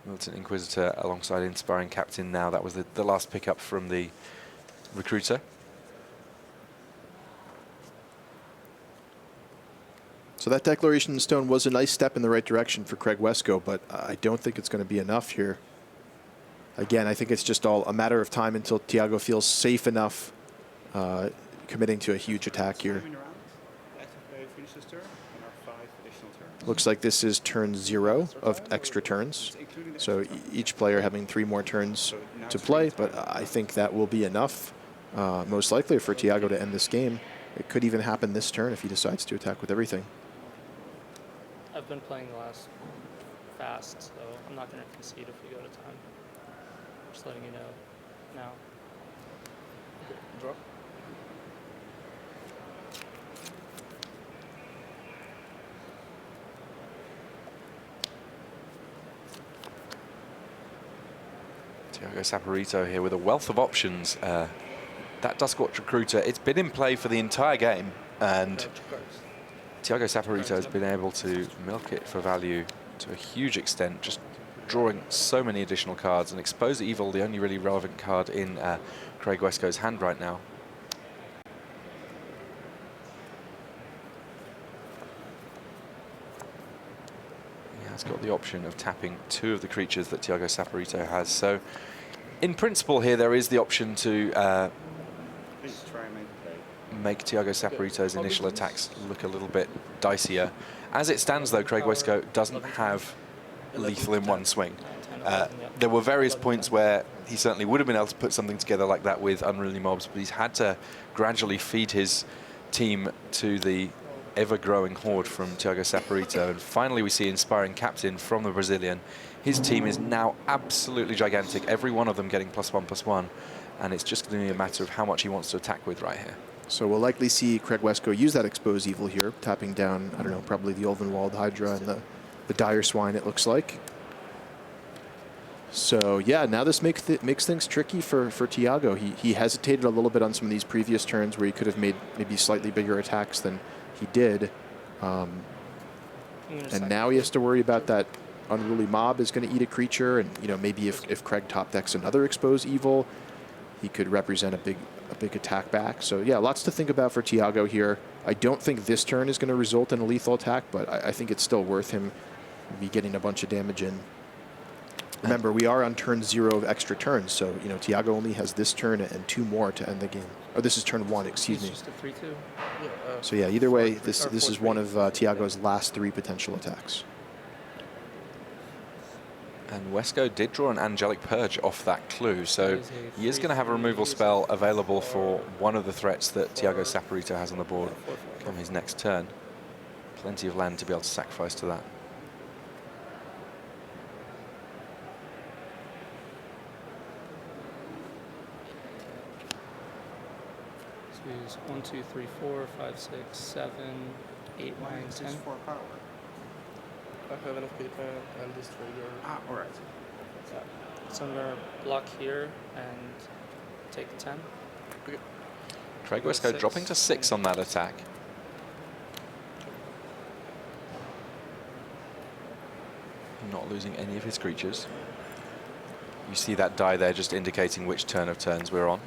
Militant Inquisitor alongside Inspiring Captain now. That was the last pickup from the Recruiter.
So that Declaration in Stone was a nice step in the right direction for Craig Wescoe, but I don't think it's going to be enough here. Again, I think it's just all a matter of time until Thiago feels safe enough committing to a huge attack here. Looks like this is turn 0 of extra turns. So each player having 3 more turns to play, but I think that will be enough, most likely, for Thiago to end this game. It could even happen this turn if he decides to attack with everything.
I've been playing the last fast, so I'm not going to concede if we go to time. Just letting you know now. Draw.
Thiago Saporito here with a wealth of options. That Duskwatch Recruiter, it's been in play for the entire game, and Thiago Saporito has been able to milk it for value to a huge extent, just drawing so many additional cards, and Expose Evil, the only really relevant card in Craig Wescoe's hand right now. He has got the option of tapping 2 of the creatures that Thiago Saporito has, so in principle here there is the option to make Thiago Saporito's initial attacks look a little bit dicier. As it stands, though, Craig Wescoe doesn't have lethal in one swing. There were various points where he certainly would have been able to put something together like that with Unruly Mobs, but he's had to gradually feed his team to the ever-growing horde from Thiago Saporito. And finally, we see Inspiring Captain from the Brazilian. His team is now absolutely gigantic, every one of them getting +1/+1, and it's just going to be a matter of how much he wants to attack with right here.
So we'll likely see Craig Wescoe use that Expose Evil here, tapping down, I don't know, probably the Ulvenwald Hydra and the Dire Swine, it looks like. So yeah, now this makes things tricky for Thiago. He hesitated a little bit on some of these previous turns where he could have made maybe slightly bigger attacks than he did. And now he has to worry about that Unruly Mob is going to eat a creature, and maybe if Craig top decks another Expose Evil, he could represent a big attack back. So yeah, lots to think about for Thiago here. I don't think this turn is going to result in a lethal attack, but I think it's still worth him maybe getting a bunch of damage in. Remember, we are on turn 0 of extra turns, so Thiago only has this turn and 2 more to end the game. Oh, this is turn 1, excuse me.
Just a 3/2.
So yeah, either way, this is one of Thiago's last 3 potential attacks.
And Wescoe did draw an Angelic Purge off that clue, so he is going to have a removal spell available for one of the threats that Thiago Saporito has on the board come his next turn. Plenty of land to be able to sacrifice to that.
So use 1, 2, 3, 4, 5, 6, 7, 8, 9, 10.
I have enough paper and this trigger.
Ah, all right.
So I'm going to block here and take 10.
Craig Wescoe dropping to 6 on that attack. Not losing any of his creatures. You see that die there just indicating which turn of turns we're on.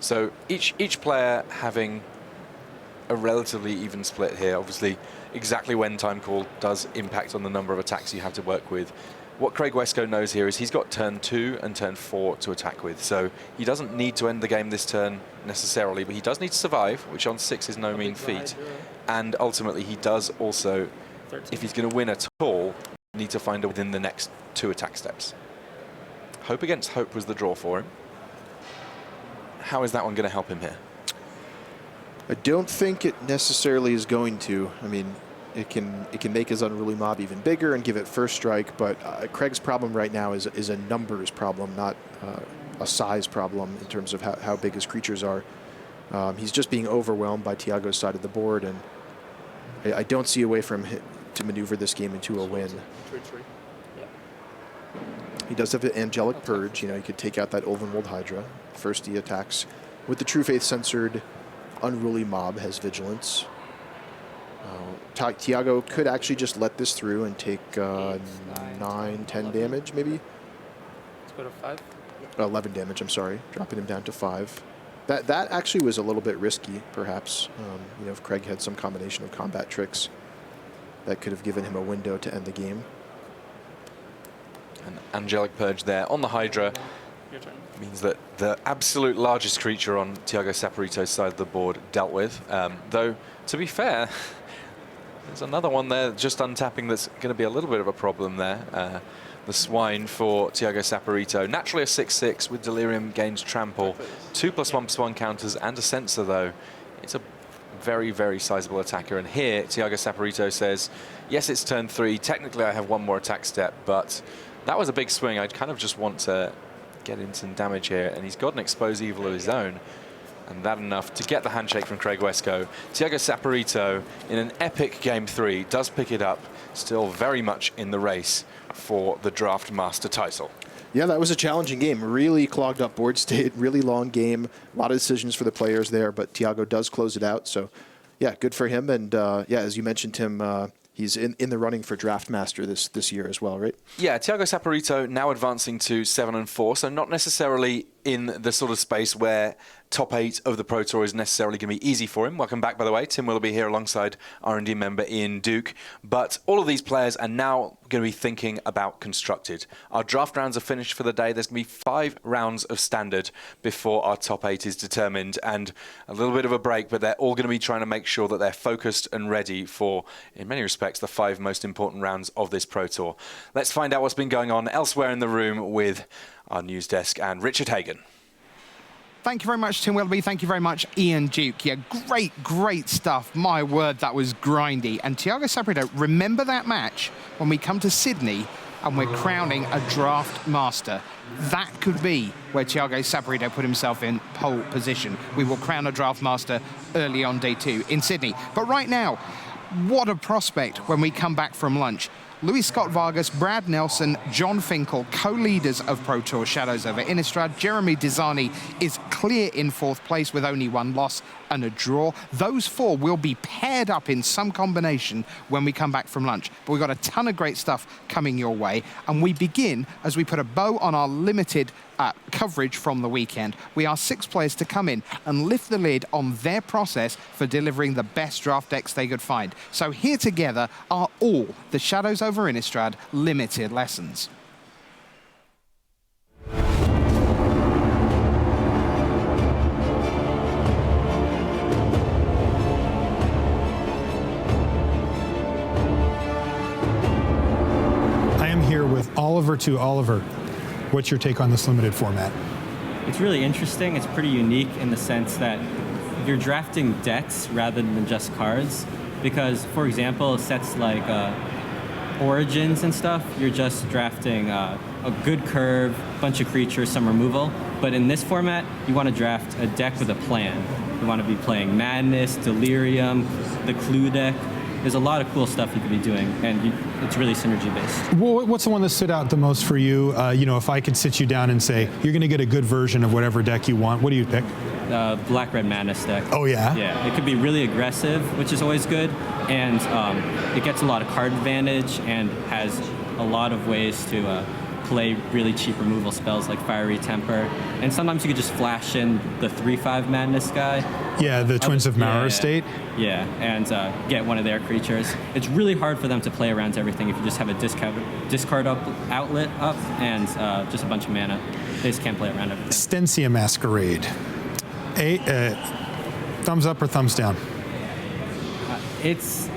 So each player having a relatively even split here. Obviously, exactly when time call does impact on the number of attacks you have to work with. What Craig Wescoe knows here is he's got turn 2 and turn 4 to attack with. So he doesn't need to end the game this turn necessarily, but he does need to survive, which on 6 is no mean feat. And ultimately, he does also, if he's going to win at all, need to find it within the next 2 attack steps. Hope against hope was the draw for him. How is that one going to help him here?
I don't think it necessarily is going to. I mean, it can make his unruly mob even bigger and give it first strike, but Craig's problem right now is a numbers problem, not a size problem in terms of how big his creatures are. He's just being overwhelmed by Tiago's side of the board, and I don't see a way for him to maneuver this game into a win. He does have an Angelic Purge. You know, he could take out that Ulvenwald Hydra. First he attacks with the True Faith censored Unruly Mob, has Vigilance. Tiago could actually just let this through and take 9, 10 damage, maybe?
Let's go to 5.
11 damage, I'm sorry. Dropping him down to 5. That actually was a little bit risky, perhaps. You know, if Craig had some combination of combat tricks that could have given him a window to end the game.
An Angelic Purge there on the Hydra.
Your turn.
Means that the absolute largest creature on Tiago Saporito's side of the board dealt with. Though, to be fair, there's another one there just untapping that's going to be a little bit of a problem there. The Swine for Tiago Saporito. Naturally a 6/6 with Delirium gains Trample. 2+1/+1 counters and a Censor, though. It's a very, very sizable attacker. And here, Tiago Saporito says, yes, it's turn 3. Technically, I have one more attack step, but that was a big swing. I'd kind of just want to get in some damage here. And he's got an Expose Evil of his own. And that enough to get the handshake from Craig Wescoe. Tiago Saporito, in an epic Game 3, does pick it up. Still very much in the race for the Draft Master title.
Yeah, that was a challenging game. Really clogged up board state, really long game. A lot of decisions for the players there, but Tiago does close it out. So, yeah, good for him. And, yeah, as you mentioned, Tim, he's in the running for Draft Master this year as well, right?
Yeah, Tiago Saporito now advancing to 7 and 4, so not necessarily in the sort of space where top 8 of the Pro Tour is necessarily going to be easy for him. Welcome back, by the way. Tim Willoughby here alongside R&D member Ian Duke. But all of these players are now going to be thinking about Constructed. Our draft rounds are finished for the day. There's going to be 5 rounds of Standard before our top 8 is determined, and a little bit of a break, but they're all going to be trying to make sure that they're focused and ready for, in many respects, the 5 most important rounds of this Pro Tour. Let's find out what's been going on elsewhere in the room with our news desk and Richard Hagan.
Thank you very much, Tim Willoughby. Thank you very much, Ian Duke. Yeah, great stuff. My word, that was grindy. And Tiago Saporito, remember that match when we come to Sydney and we're crowning a Draft Master? That could be where Tiago Saporito put himself in pole position. We will crown a Draft Master early on day 2 in Sydney. But right now, what a prospect when we come back from lunch. Luis Scott-Vargas, Brad Nelson, John Finkel, co-leaders of Pro Tour Shadows over Innistrad. Jeremy Dizani is clear in 4th place with only 1 loss and a draw. Those 4 will be paired up in some combination when we come back from lunch. But we've got a ton of great stuff coming your way. And we begin as we put a bow on our limited coverage from the weekend. We ask 6 players to come in and lift the lid on their process for delivering the best draft decks they could find. So here together are all the Shadows over Innistrad limited lessons.
I am here with Oliver to Oliver. What's your take on this limited format?
It's really interesting. It's pretty unique in the sense that you're drafting decks rather than just cards. Because, for example, sets like Origins and stuff, you're just drafting a good curve, bunch of creatures, some removal. But in this format, you want to draft a deck with a plan. You want to be playing Madness, Delirium, the Clue deck. there's a lot of cool stuff you could be doing, and it's really synergy based.
Well, what's the one that stood out the most for you? If I could sit you down and say you're going to get a good version of whatever deck you want, what do you pick?
Black-Red Madness deck.
Oh, yeah?
Yeah, it could be really aggressive, which is always good, and it gets a lot of card advantage and has a lot of ways to play really cheap removal spells like Fiery Temper. And sometimes you could just flash in the 3/5 Madness guy.
Yeah, the Twins of Mara Estate.
Yeah, and get one of their creatures. It's really hard for them to play around everything if you just have a discard outlet up and just a bunch of mana. They just can't play around everything.
Stensia Masquerade. Thumbs up or thumbs down?
It's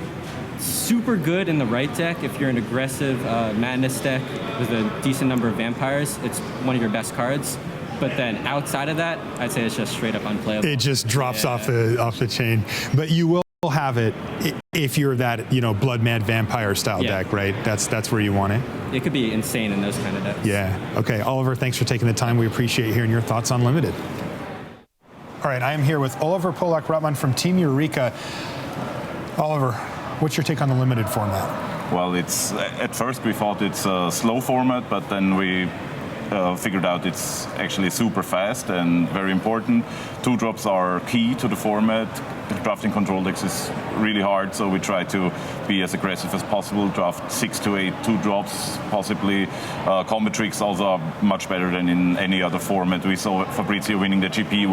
super good in the right deck. If you're an aggressive Madness deck with a decent number of vampires, it's one of your best cards. But then outside of that, I'd say it's just straight up unplayable.
It just drops off the chain. But you will have it if you're that blood mad vampire style deck, right? That's where you want it.
It could be insane in those kind of decks.
Yeah. Okay, Oliver, thanks for taking the time. We appreciate hearing your thoughts on Limited. All right, I am here with Oliver Polak-Rotman from Team Eureka. Oliver, what's your take on the Limited format?
Well, it's at first we thought it's a slow format, but then we figured out it's actually super fast and very important. 2-drops are key to the format. Drafting control decks is really hard, so we try to be as aggressive as possible, draft 6 to 8 2-drops, possibly. Combat tricks also are much better than in any other format. We saw Fabrizio winning the GP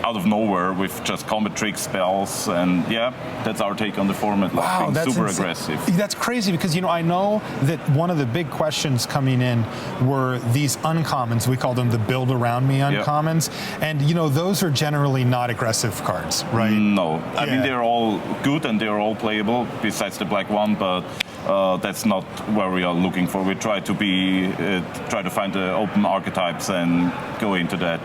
out of nowhere with just combat trick spells, and yeah, that's our take on the format.
Wow,
being
that's
super
insane.
aggressive.
That's crazy because I know that one of the big questions coming in were these uncommons. We call them the build around me uncommons, and those are generally not aggressive cards, right?
No, I mean they're all good and they're all playable besides the black one, but that's not where we are looking for. We try to find the open archetypes and go into that.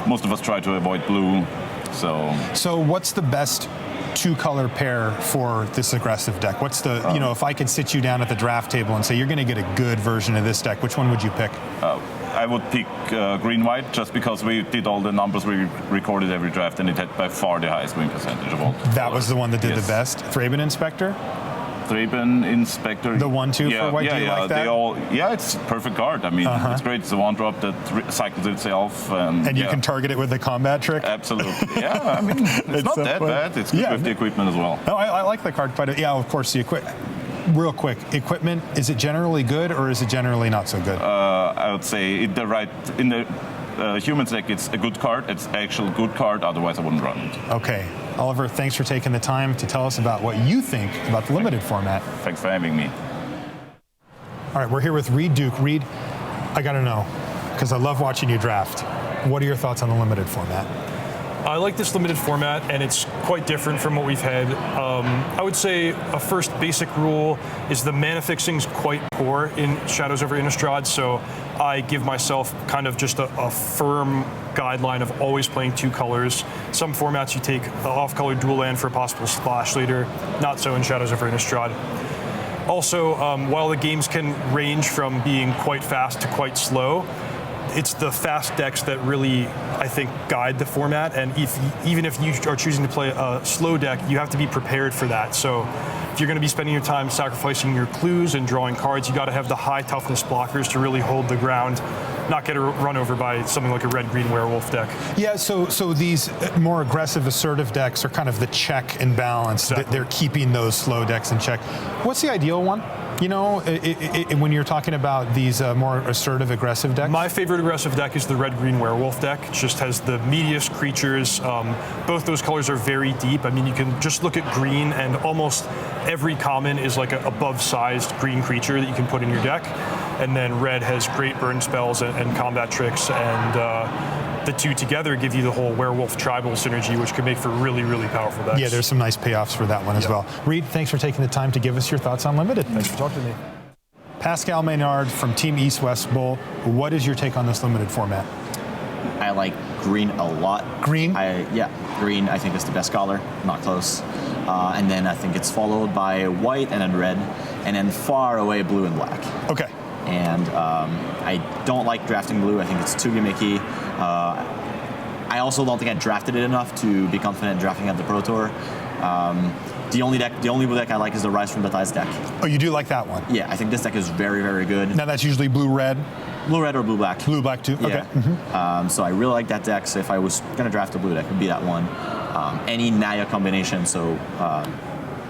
Most of us try to avoid blue,
So what's the best 2-color pair for this aggressive deck? What's the if I could sit you down at the draft table and say you're going to get a good version of this deck, which one would you pick?
I would pick green-white just because we did all the numbers, we recorded every draft, and it had by far the highest win percentage of all.
That was the one that did the best? Thraben Inspector?
Thraben Inspector.
The 1/2 for white, do you like that?
It's a perfect card. I mean, it's great. It's a 1-drop that cycles itself.
And you can target it with a combat trick?
Absolutely. Yeah, I mean, it's not that bad. It's good with the equipment as well.
No, I like the card quite a bit. Yeah, of course, the equipment. Real quick, equipment, is it generally good or is it generally not so good?
I would say in the humans deck, it's a good card. It's actual good card. Otherwise, I wouldn't run it.
Okay. Oliver, thanks for taking the time to tell us about what you think about the Limited format.
Thanks for having me.
All right, we're here with Reed Duke. Reed, I got to know, because I love watching you draft. What are your thoughts on the Limited format?
I like this limited format, and it's quite different from what we've had. I would say a first basic rule is the mana fixing's quite poor in Shadows over Innistrad, so I give myself kind of just a firm guideline of always playing 2 colors. Some formats you take the off-color dual land for a possible splash leader, not so in Shadows over Innistrad. Also, while the games can range from being quite fast to quite slow, it's the fast decks that really, I think, guide the format. And even if you are choosing to play a slow deck, you have to be prepared for that. So if you're going to be spending your time sacrificing your clues and drawing cards, you got to have the high toughness blockers to really hold the ground, not get run over by something like a red-green werewolf deck.
Yeah, so these more aggressive, assertive decks are kind of the check and balance.
Exactly.
They're keeping those slow decks in check. What's the ideal one? When you're talking about these more assertive, aggressive decks?
My favorite aggressive deck is the red-green werewolf deck. It just has the meatiest creatures. Both those colors are very deep. I mean, you can just look at green, and almost every common is like an above-sized green creature that you can put in your deck. And then red has great burn spells and combat tricks, and the two together give you the whole werewolf tribal synergy, which can make for really, really powerful decks.
Yeah, there's some nice payoffs for that one as well. Reed, thanks for taking the time to give us your thoughts on Limited.
Thanks for talking to me.
Pascal Maynard from Team East West Bowl. What is your take on this Limited format?
I like green a lot.
Green?
Green I think is the best color, not close. And then I think it's followed by white and then red, and then far away blue and black.
Okay.
And I don't like drafting blue. I think it's too gimmicky. I also don't think I drafted it enough to be confident drafting at the Pro Tour. The only blue deck I like is the Rise from the Tides deck.
Oh, you do like that one?
Yeah, I think this deck is very, very good.
Now that's usually blue-red?
Blue-red or blue-black.
Blue-black too,
yeah.
okay.
So I really like that deck, so if I was going to draft a blue deck, it would be that one. Any Naya combination, so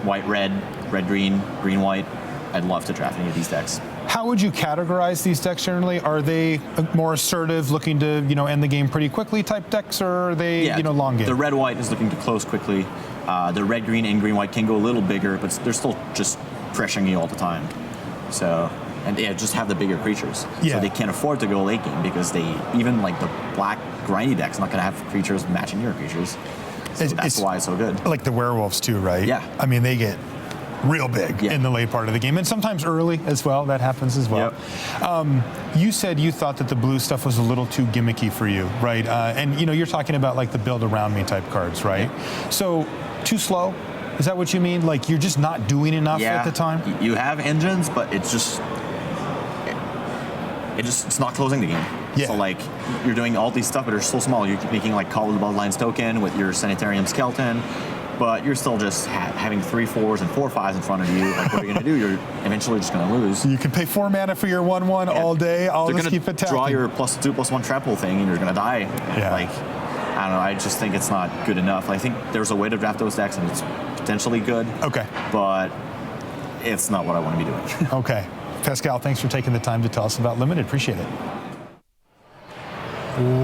white-red, red-green, green-white, I'd love to draft any of these decks.
How would you categorize these decks generally? Are they more assertive, looking to end the game pretty quickly type decks, or are they long game?
The red-white is looking to close quickly. The red-green and green-white can go a little bigger, but they're still just pressuring you all the time. So, and just have the bigger creatures.
Yeah.
So they can't afford to go late game because even like the black grindy deck's not going to have creatures matching your creatures. So that's why it's so good.
Like the werewolves too, right?
Yeah.
I mean, they get real big in the late part of the game, and sometimes early as well. That happens as well. Yep. You said you thought that the blue stuff was a little too gimmicky for you, right? And you're talking about like the build around me type cards, right? Yeah. So too slow? Is that what you mean? Like you're just not doing enough at the time?
You have engines, but it's not closing the game. Yeah. So like you're doing all these stuff, but they're so small. You're making like Call of the Bloodlines token with your Sanitarium Skeleton, but you're still just having 3 4s and 4 5s in front of you. Like what are you going to do? You're eventually just going to lose.
You can pay 4 mana for your 1/1 all day. I'll just keep attacking.
Draw your +2/+1 trample thing, and you're going to die.
Yeah.
Like I don't know. I just think it's not good enough. I think there's a way to draft those decks, and it's potentially good.
Okay.
But it's not what I want to be doing.
Okay. Pascal, thanks for taking the time to tell us about Limited. Appreciate it.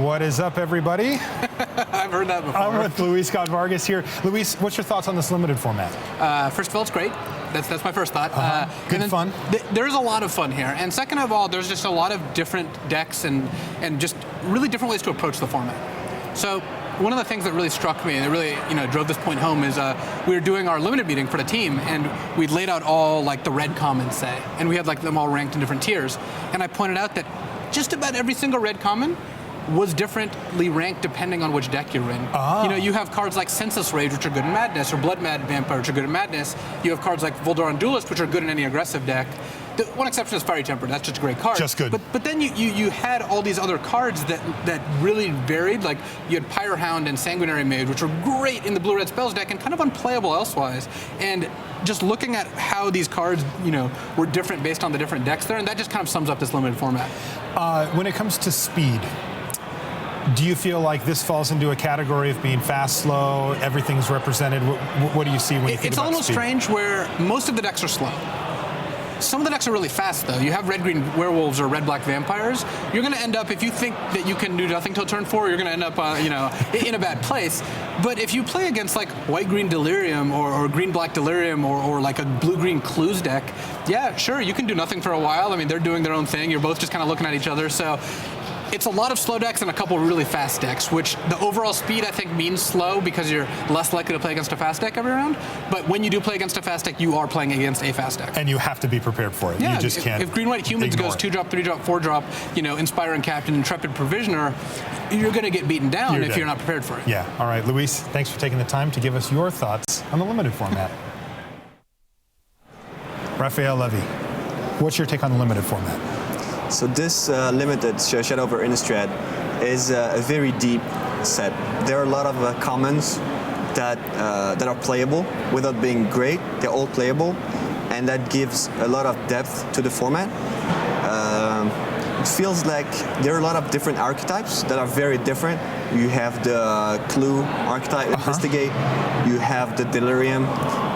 What is up, everybody?
I've heard that before.
I'm with Luis Scott-Vargas here. Luis, what's your thoughts on this Limited format?
First of all, it's great. That's my first thought.
Good fun.
There's a lot of fun here. And second of all, there's just a lot of different decks and just really different ways to approach the format. So one of the things that really struck me and that really drove this point home is we were doing our limited meeting for the team, and we'd laid out all like the red commons, say, and we had like them all ranked in different tiers. And I pointed out that just about every single red common was differently ranked depending on which deck you're in. You have cards like Senseless Rage, which are good in Madness, or Blood Mad Vampire, which are good in Madness. You have cards like Voldaran Duelist, which are good in any aggressive deck. The one exception is Fiery Temper. That's just a great card.
Just good.
But then you had all these other cards that really varied. Like you had Pyre Hound and Sanguinary Mage, which were great in the blue-red spells deck and kind of unplayable elsewise. And just looking at how these cards, were different based on the different decks there, and that just kind of sums up this limited format.
When it comes to speed, do you feel like this falls into a category of being fast, slow, everything's represented? What do you see when you think about speed?
It's a little strange where most of the decks are slow. Some of the decks are really fast, though. You have red-green werewolves or red-black vampires. You're going to end up, if you think that you can do nothing till turn 4, you're going to end up, in a bad place. But if you play against like white-green Delirium or green-black Delirium or like a blue-green Clues deck, yeah, sure, you can do nothing for a while. I mean, they're doing their own thing. You're both just kind of looking at each other. So it's a lot of slow decks and a couple really fast decks, which the overall speed, I think, means slow because you're less likely to play against a fast deck every round. But when you do play against a fast deck, you are playing against a fast deck.
And you have to be prepared for it.
Yeah,
you just can't.
If Green-White Humans goes 2-drop, 3-drop, 4-drop, Inspiring Captain, Intrepid Provisioner, you're going to get beaten down if you're not prepared for it.
Yeah. All right, Luis, thanks for taking the time to give us your thoughts on the limited format. Raphael Levy, what's your take on the limited format?
So this limited Shadow over Innistrad is a very deep set. There are a lot of commons that are playable without being great. They're all playable, and that gives a lot of depth to the format. It feels like there are a lot of different archetypes that are very different. You have the Clue archetype, Investigate. You have the Delirium.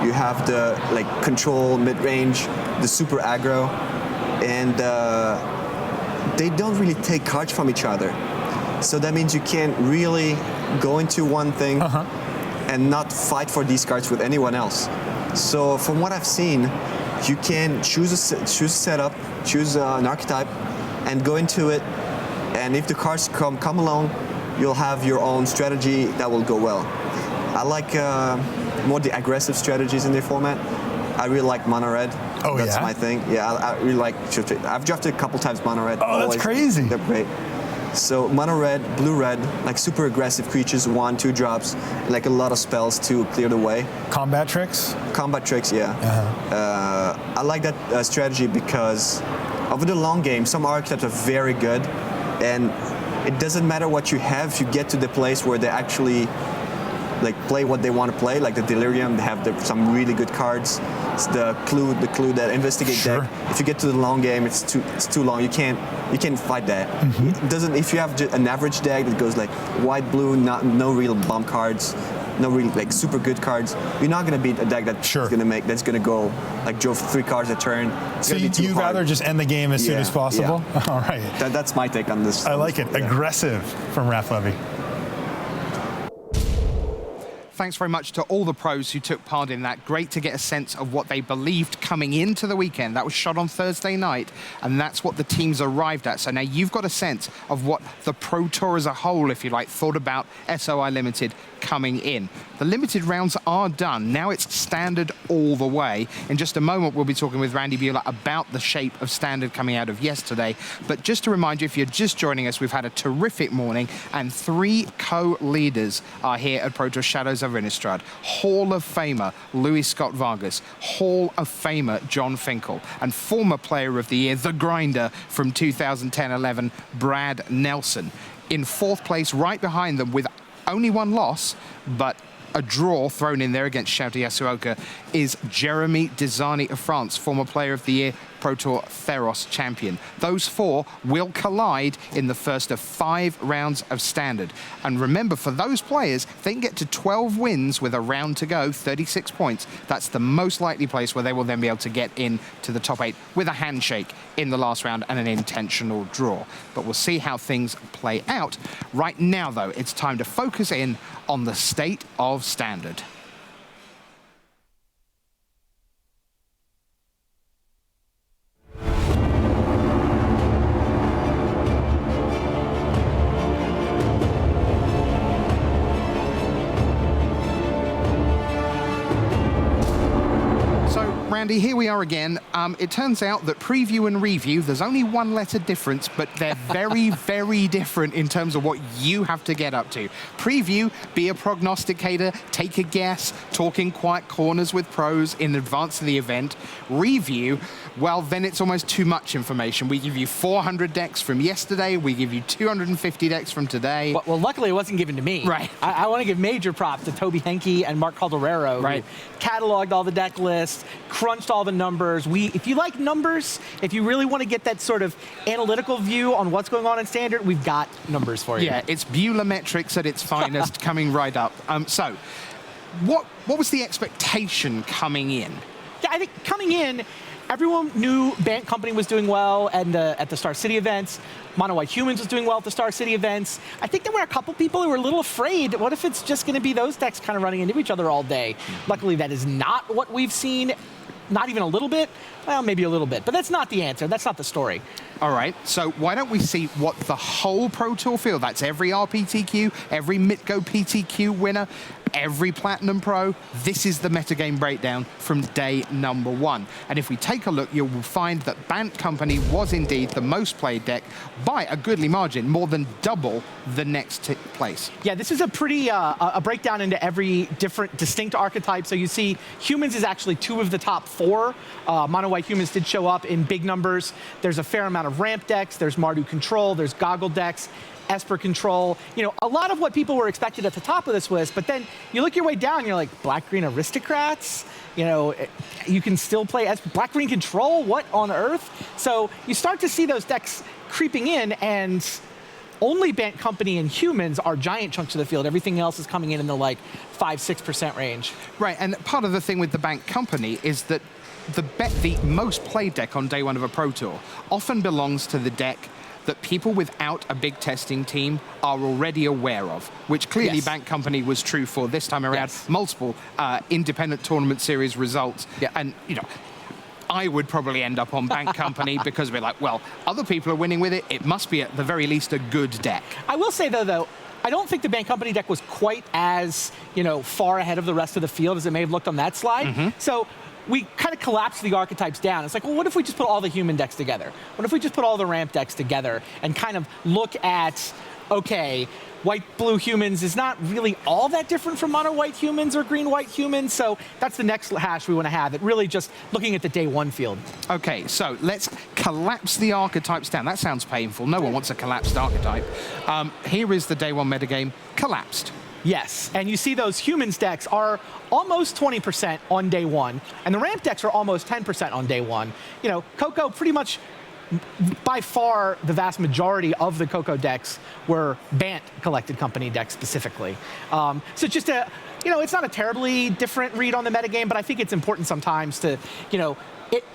You have the control mid-range, the super aggro, and they don't really take cards from each other. So that means you can't really go into one thing and not fight for these cards with anyone else. So from what I've seen, you can choose a setup, choose an archetype, and go into it. And if the cards come along, you'll have your own strategy that will go well. I like more the aggressive strategies in the format. I really like mono red.
Oh,
that's my thing. Yeah, I really like. I've drafted a couple times mono red.
Oh, that's crazy.
They're great. So mono red, blue red, like super aggressive creatures, 1-2 drops, like a lot of spells to clear the way.
Combat tricks?
Combat tricks, yeah. I like that strategy because over the long game, some archetypes are very good, and it doesn't matter what you have, you get to the place where they actually like play what they want to play. Like the Delirium, they have some really good cards. It's the clue that investigate deck. If you get to the long game, it's too long. You can't fight that. It doesn't. If you have an average deck that goes like white, blue, no real bomb cards, no really like super good cards, you're not gonna beat a deck that's gonna go like draw 3 cards a turn. It's
so you'd rather just end the game as soon as possible?
Yeah.
All right.
That's my take on this.
I like it. Aggressive from Raph Levy.
Thanks very much to all the pros who took part in that. Great to get a sense of what they believed coming into the weekend. That was shot on Thursday night, and that's what the teams arrived at. So now you've got a sense of what the Pro Tour as a whole, if you like, thought about SOI Limited coming in. The limited rounds are done. Now it's standard all the way. In just a moment, we'll be talking with Randy Buehler about the shape of standard coming out of yesterday. But just to remind you, if you're just joining us, we've had a terrific morning, and 3 co-leaders are here at Pro Tour Shadows over Innistrad. Hall of Famer Luis Scott-Vargas, Hall of Famer John Finkel, and former Player of the Year, the Grinder from 2010-11, Brad Nelson. In 4th place, right behind them with only 1 loss, but a draw thrown in there against Shouty Yasuoka, is Jeremy Desani of France, former Player of the Year, Pro Tour Theros champion. Those 4 will collide in the first of 5 rounds of standard. And remember, for those players, they can get to 12 wins with a round to go, 36 points. That's the most likely place where they will then be able to get in to the top 8 with a handshake in the last round and an intentional draw. But we'll see how things play out. Right now, though, it's time to focus in on the state of standard. Randy, here we are again. It turns out that preview and review, there's only 1 letter difference, but they're very, very different in terms of what you have to get up to. Preview, be a prognosticator, take a guess, talk in quiet corners with pros in advance of the event. Review, well, then it's almost too much information. We give you 400 decks from yesterday. We give you 250 decks from today.
Well, luckily it wasn't given to me.
Right.
I want to give major props to Toby Henke and Mark Calderero,
right,
who cataloged all the deck lists, crunched all the numbers. If you like numbers, if you really want to get that sort of analytical view on what's going on in Standard, we've got numbers for you.
Yeah, it's Buehler metrics at its finest coming right up. So, what was the expectation coming in?
Yeah, I think coming in, everyone knew Bant Company was doing well and at the Star City events. Mono White Humans was doing well at the Star City events. I think there were a couple people who were a little afraid. What if it's just going to be those decks kind of running into each other all day? Luckily, that is not what we've seen. Not even a little bit. Well, maybe a little bit. But that's not the answer. That's not the story.
All right. So why don't we see what the whole Pro Tour field, that's every RPTQ, every Mitgo PTQ winner, every Platinum Pro, this is the metagame breakdown from day number 1. And if we take a look, you will find that Bant Company was indeed the most played deck by a goodly margin, more than double the next place.
Yeah, this is a pretty a breakdown into every different distinct archetype. So you see Humans is actually 2 of the top 4. Mono White Humans did show up in big numbers. There's a fair amount of ramp decks. There's Mardu Control. There's Goggle decks. Esper Control, a lot of what people were expected at the top of this list, but then you look your way down, you're like, Black-Green Aristocrats? You can still play Black-Green Control? What on earth? So you start to see those decks creeping in, and only Bant Company and Humans are giant chunks of the field. Everything else is coming in the 5-6% range.
Right, and part of the thing with the Bant Company is that the most played deck on day 1 of a Pro Tour often belongs to the deck that people without a big testing team are already aware of, which clearly Bant Company was true for this time around. Multiple independent tournament series results. And, I would probably end up on Bant Company because we're like, well, other people are winning with it. It must be at the very least a good deck.
I will say, though, I don't think the Bant Company deck was quite as, far ahead of the rest of the field as it may have looked on that slide. So we kind of collapsed the archetypes down. It's like, well, what if we just put all the human decks together? What if we just put all the ramp decks together and kind of look at, okay, white-blue humans is not really all that different from mono-white humans or green-white humans, so that's the next hash we want to have. It really just looking at the day 1 field.
Okay, so let's collapse the archetypes down. That sounds painful. No one wants a collapsed archetype. Here is the day 1 metagame collapsed.
Yes, and you see those humans decks are almost 20% on day one, and the ramp decks are almost 10% on day one. You know, Coco pretty much, by far, the vast majority of the Coco decks were Bant collected company decks specifically. So just a, you know, it's not a terribly different read on the metagame, but I think it's important sometimes to, you know,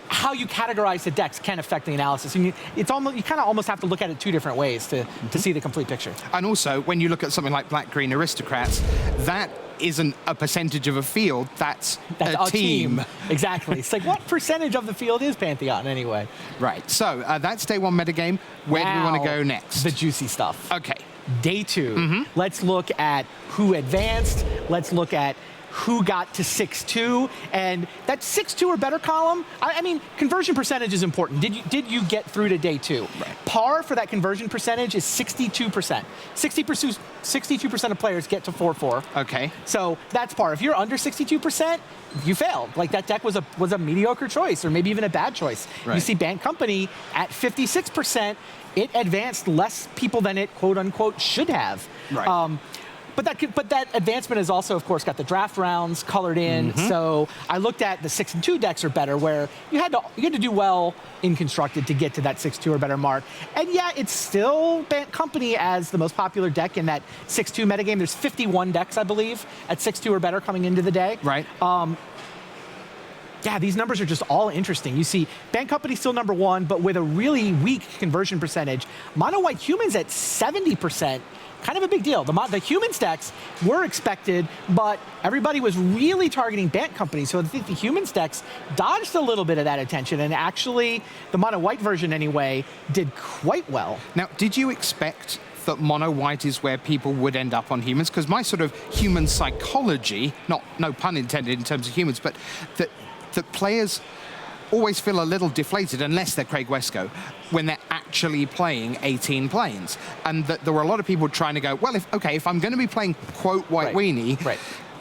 how you categorize the decks can affect the analysis. And you kind of almost have to look at it two different ways to see the complete picture.
And also, when you look at something like Black-Green Aristocrats, that isn't a percentage of a field, that's a team.
Exactly. It's like, what percentage of the field is Pantheon anyway?
Right. So that's day one metagame. Where do we want to go next?
The juicy stuff.
Okay.
Day two. Let's look at who advanced. Let's look at who got to 6-2, and that 6-2 or better column, I mean, conversion percentage is important. Did you get through to day two? Right. Par for that conversion percentage is 62%. 62% of players get to 4-4.
Okay.
So that's par. If you're under 62%, you failed. Like, that deck was a mediocre choice, or maybe even a bad choice.
Right.
You see Bant Company at 56%, it advanced less people than it, quote unquote, should have.
Right.
But that advancement has also, of course, got the draft rounds colored in. So I looked at the 6-2 decks are better, where you had to do well in constructed to get to that 6-2 or better mark. And yeah, it's still Bant Company as the most popular deck in that 6-2 metagame. There's 51 decks, I believe, at 6-2 or better coming into the day.
Right.
Yeah, these numbers are just all interesting. You see Bant Company still number one, but with a really weak conversion percentage. Mono White Humans at 70%. Kind of a big deal. The human stacks were expected, but everybody was really targeting Bant Company, so I think the human stacks dodged a little bit of that attention, and actually, the mono white version anyway, did quite well.
Now, did you expect that mono white is where people would end up on humans? Because my sort of human psychology, no pun intended in terms of humans, but that players always feel a little deflated, unless they're Craig Wesco, when they're actually playing 18 planes. And that there were a lot of people trying to go, well, if I'm going to be playing, quote, white weenie,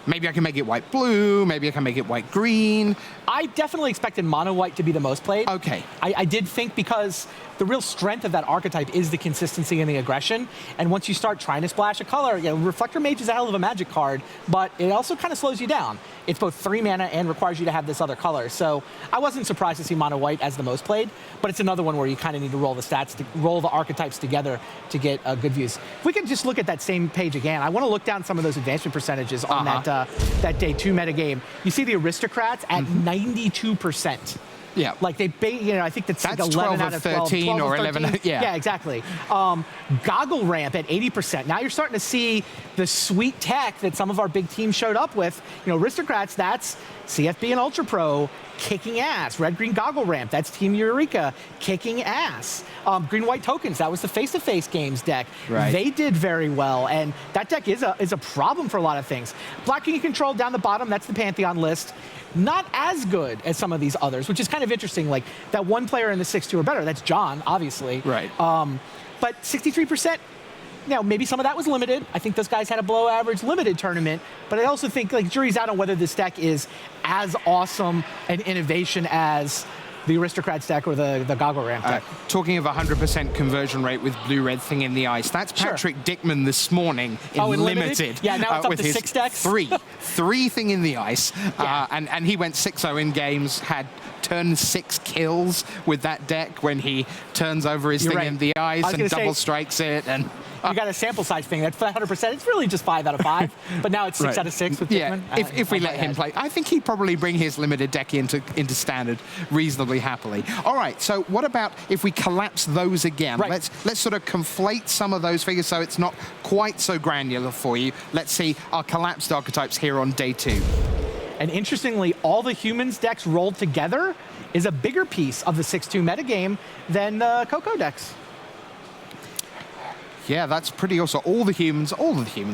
maybe I can make it white blue, maybe I can make it white green.
I definitely expected mono white to be the most played.
Okay.
I did think, because the real strength of that archetype is the consistency and the aggression. And once you start trying to splash a color, you know, Reflector Mage is a hell of a magic card, but it also kind of slows you down. It's both 3 mana and requires you to have this other color. So I wasn't surprised to see mono white as the most played, but it's another one where you kind of need to roll the stats, roll the archetypes together to get good views. If we can just look at that same page again, I want to look down some of those advancement percentages on that day two metagame. You see the Aristocrats at 92%.
Yeah.
Like I think that's like 11
12
out of 12.
13 or 11.
Yeah, exactly. Goggle Ramp at 80%. Now you're starting to see the sweet tech that some of our big teams showed up with. You know, Aristocrats, that's CFB and Ultra Pro kicking ass. Red-Green Goggle Ramp, that's Team Eureka kicking ass. Green-White Tokens, that was the face-to-face games deck.
Right.
They did very well, and that deck is a problem for a lot of things. Black King Control down the bottom, that's the Pantheon list. Not as good as some of these others, which is kind of interesting. Like, that one player in the 6-2 or better, that's John, obviously.
Right.
But 63%, now, maybe some of that was limited. I think those guys had a below average limited tournament, but I also think, like, jury's out on whether this deck is as awesome an innovation as the Aristocrats deck or the Goggle Ramp deck.
Talking of 100% conversion rate with blue-red thing in the ice, that's Patrick Dickman this morning in Limited.
Yeah, now it's up to 6 decks.
Three thing in the ice.
Yeah.
And he went 6-0 in games, had turn 6 kills with that deck when he turns over his thing in the ice and double strikes it. And
you got a sample size thing. That's 100%. It's really just 5 out of 5. But now it's 6 out of 6 with Dickman.
If we let him play, I think he'd probably bring his limited deck into standard reasonably happily. All right. So what about if we collapse those again? Let's sort of conflate some of those figures so it's not quite so granular for you. Let's see our collapsed archetypes here on day 2.
And interestingly, all the humans decks rolled together is a bigger piece of the 6-2 metagame than the Coco decks.
Yeah, that's pretty awesome. All the humans,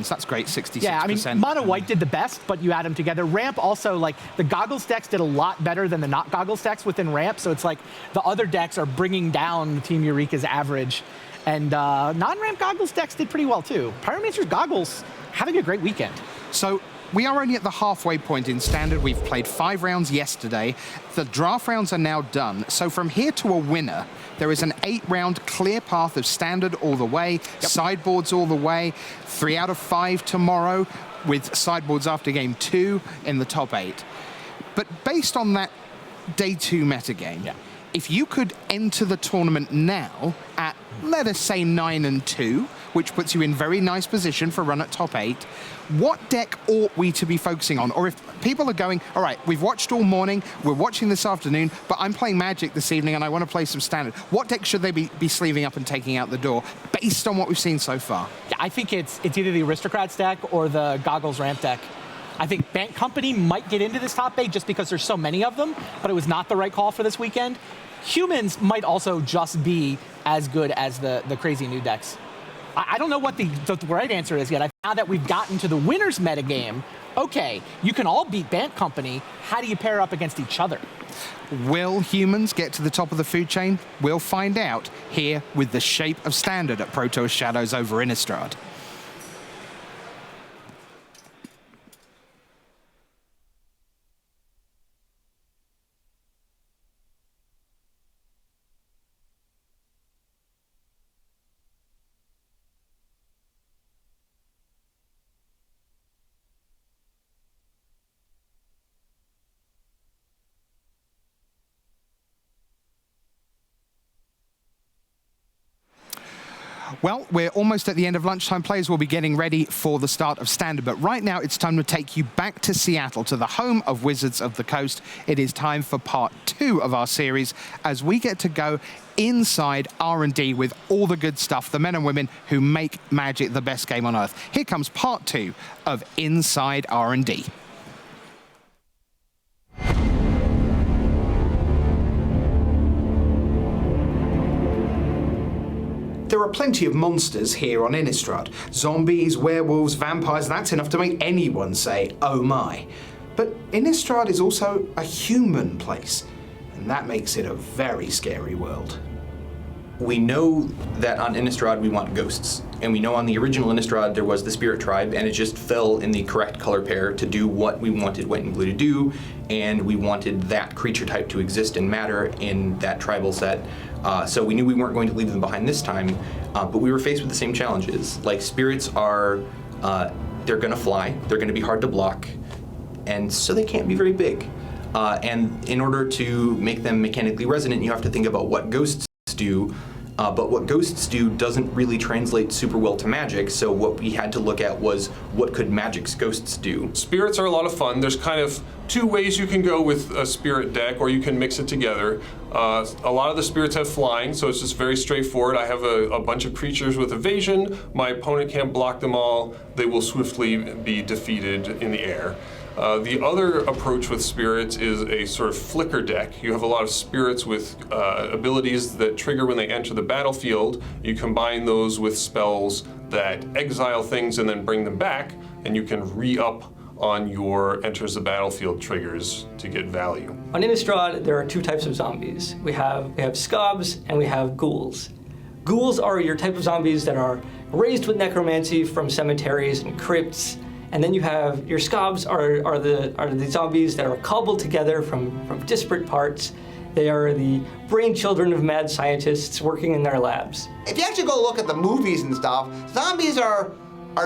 that's great, 66%.
Yeah, I mean, Mono White did the best, but you add them together. Ramp also, like, the Goggles decks did a lot better than the not Goggles decks within Ramp, so it's like the other decks are bringing down Team Eureka's average. And
Uh,
non-Ramp Goggles decks did pretty well, too. Pyromancer's Goggles having a great weekend.
So we are only at the halfway point in Standard. We've played 5 rounds yesterday. The draft rounds are now done. So from here to a winner, there is an 8-round clear path of Standard all the way, sideboards all the way, 3 out of 5 tomorrow, with sideboards after game 2 in the top 8. But based on that day 2 metagame, if you could enter the tournament now at, let us say, 9-2, which puts you in very nice position for a run at top 8, what deck ought we to be focusing on? Or if people are going, all right, we've watched all morning, we're watching this afternoon, but I'm playing Magic this evening and I want to play some Standard, what deck should they be sleeving up and taking out the door based on what we've seen so far?
Yeah, I think it's either the Aristocrats deck or the Goggles Ramp deck. I think Bank Company might get into this top 8 just because there's so many of them, but it was not the right call for this weekend. Humans might also just be as good as the crazy new decks. I don't know what the right answer is yet. Now that we've gotten to the winners metagame, okay, you can all beat Bank Company. How do you pair up against each other?
Will humans get to the top of the food chain? We'll find out here with the shape of Standard at Pro Tour Shadows over Innistrad. Well, we're almost at the end of lunchtime. Players will be getting ready for the start of Standard, but right now it's time to take you back to Seattle, to the home of Wizards of the Coast. It is time for part 2 of our series as we get to go inside R&D with all the good stuff, the men and women who make Magic the best game on Earth. Here comes part 2 of Inside R&D. There are plenty of monsters here on Innistrad. Zombies, werewolves, vampires, that's enough to make anyone say, oh my. But Innistrad is also a human place, and that makes it a very scary world.
We know that on Innistrad we want ghosts, and we know on the original Innistrad there was the Spirit Tribe, and it just fell in the correct color pair to do what we wanted White and Blue to do, and we wanted that creature type to exist and matter in that tribal set. So we knew we weren't going to leave them behind this time, but we were faced with the same challenges. Like, spirits are, they're gonna fly, they're gonna be hard to block, and so they can't be very big. And in order to make them mechanically resonant, you have to think about what ghosts do, but what ghosts do doesn't really translate super well to Magic, so what we had to look at was what could Magic's ghosts do.
Spirits are a lot of fun. There's kind of 2 ways you can go with a spirit deck, or you can mix it together. A lot of the spirits have flying, so it's just very straightforward. I have a bunch of creatures with evasion. My opponent can't block them all. They will swiftly be defeated in the air. The other approach with spirits is a sort of flicker deck. You have a lot of spirits with abilities that trigger when they enter the battlefield. You combine those with spells that exile things and then bring them back, and you can re-up on your enters the battlefield triggers to get value.
On Innistrad, there are 2 types of zombies. We have scobs and we have ghouls. Ghouls are your type of zombies that are raised with necromancy from cemeteries and crypts. And then you have your scobs are the zombies that are cobbled together from disparate parts. They are the brain children of mad scientists working in their labs.
If you actually go look at the movies and stuff, zombies are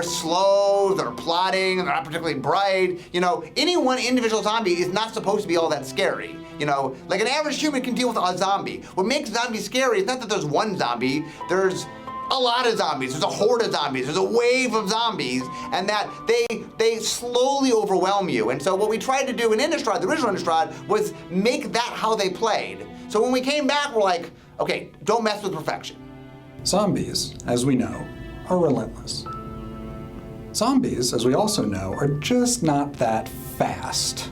slow, they're plotting, they're not particularly bright. You know, any one individual zombie is not supposed to be all that scary. You know, like an average human can deal with a zombie. What makes zombies scary is not that there's one zombie, there's a lot of zombies, there's a horde of zombies, there's a wave of zombies, and that they slowly overwhelm you. And so what we tried to do in Innistrad, the original Innistrad, was make that how they played. So when we came back, we're like, okay, don't mess with perfection.
Zombies, as we know, are relentless. Zombies, as we also know, are just not that fast.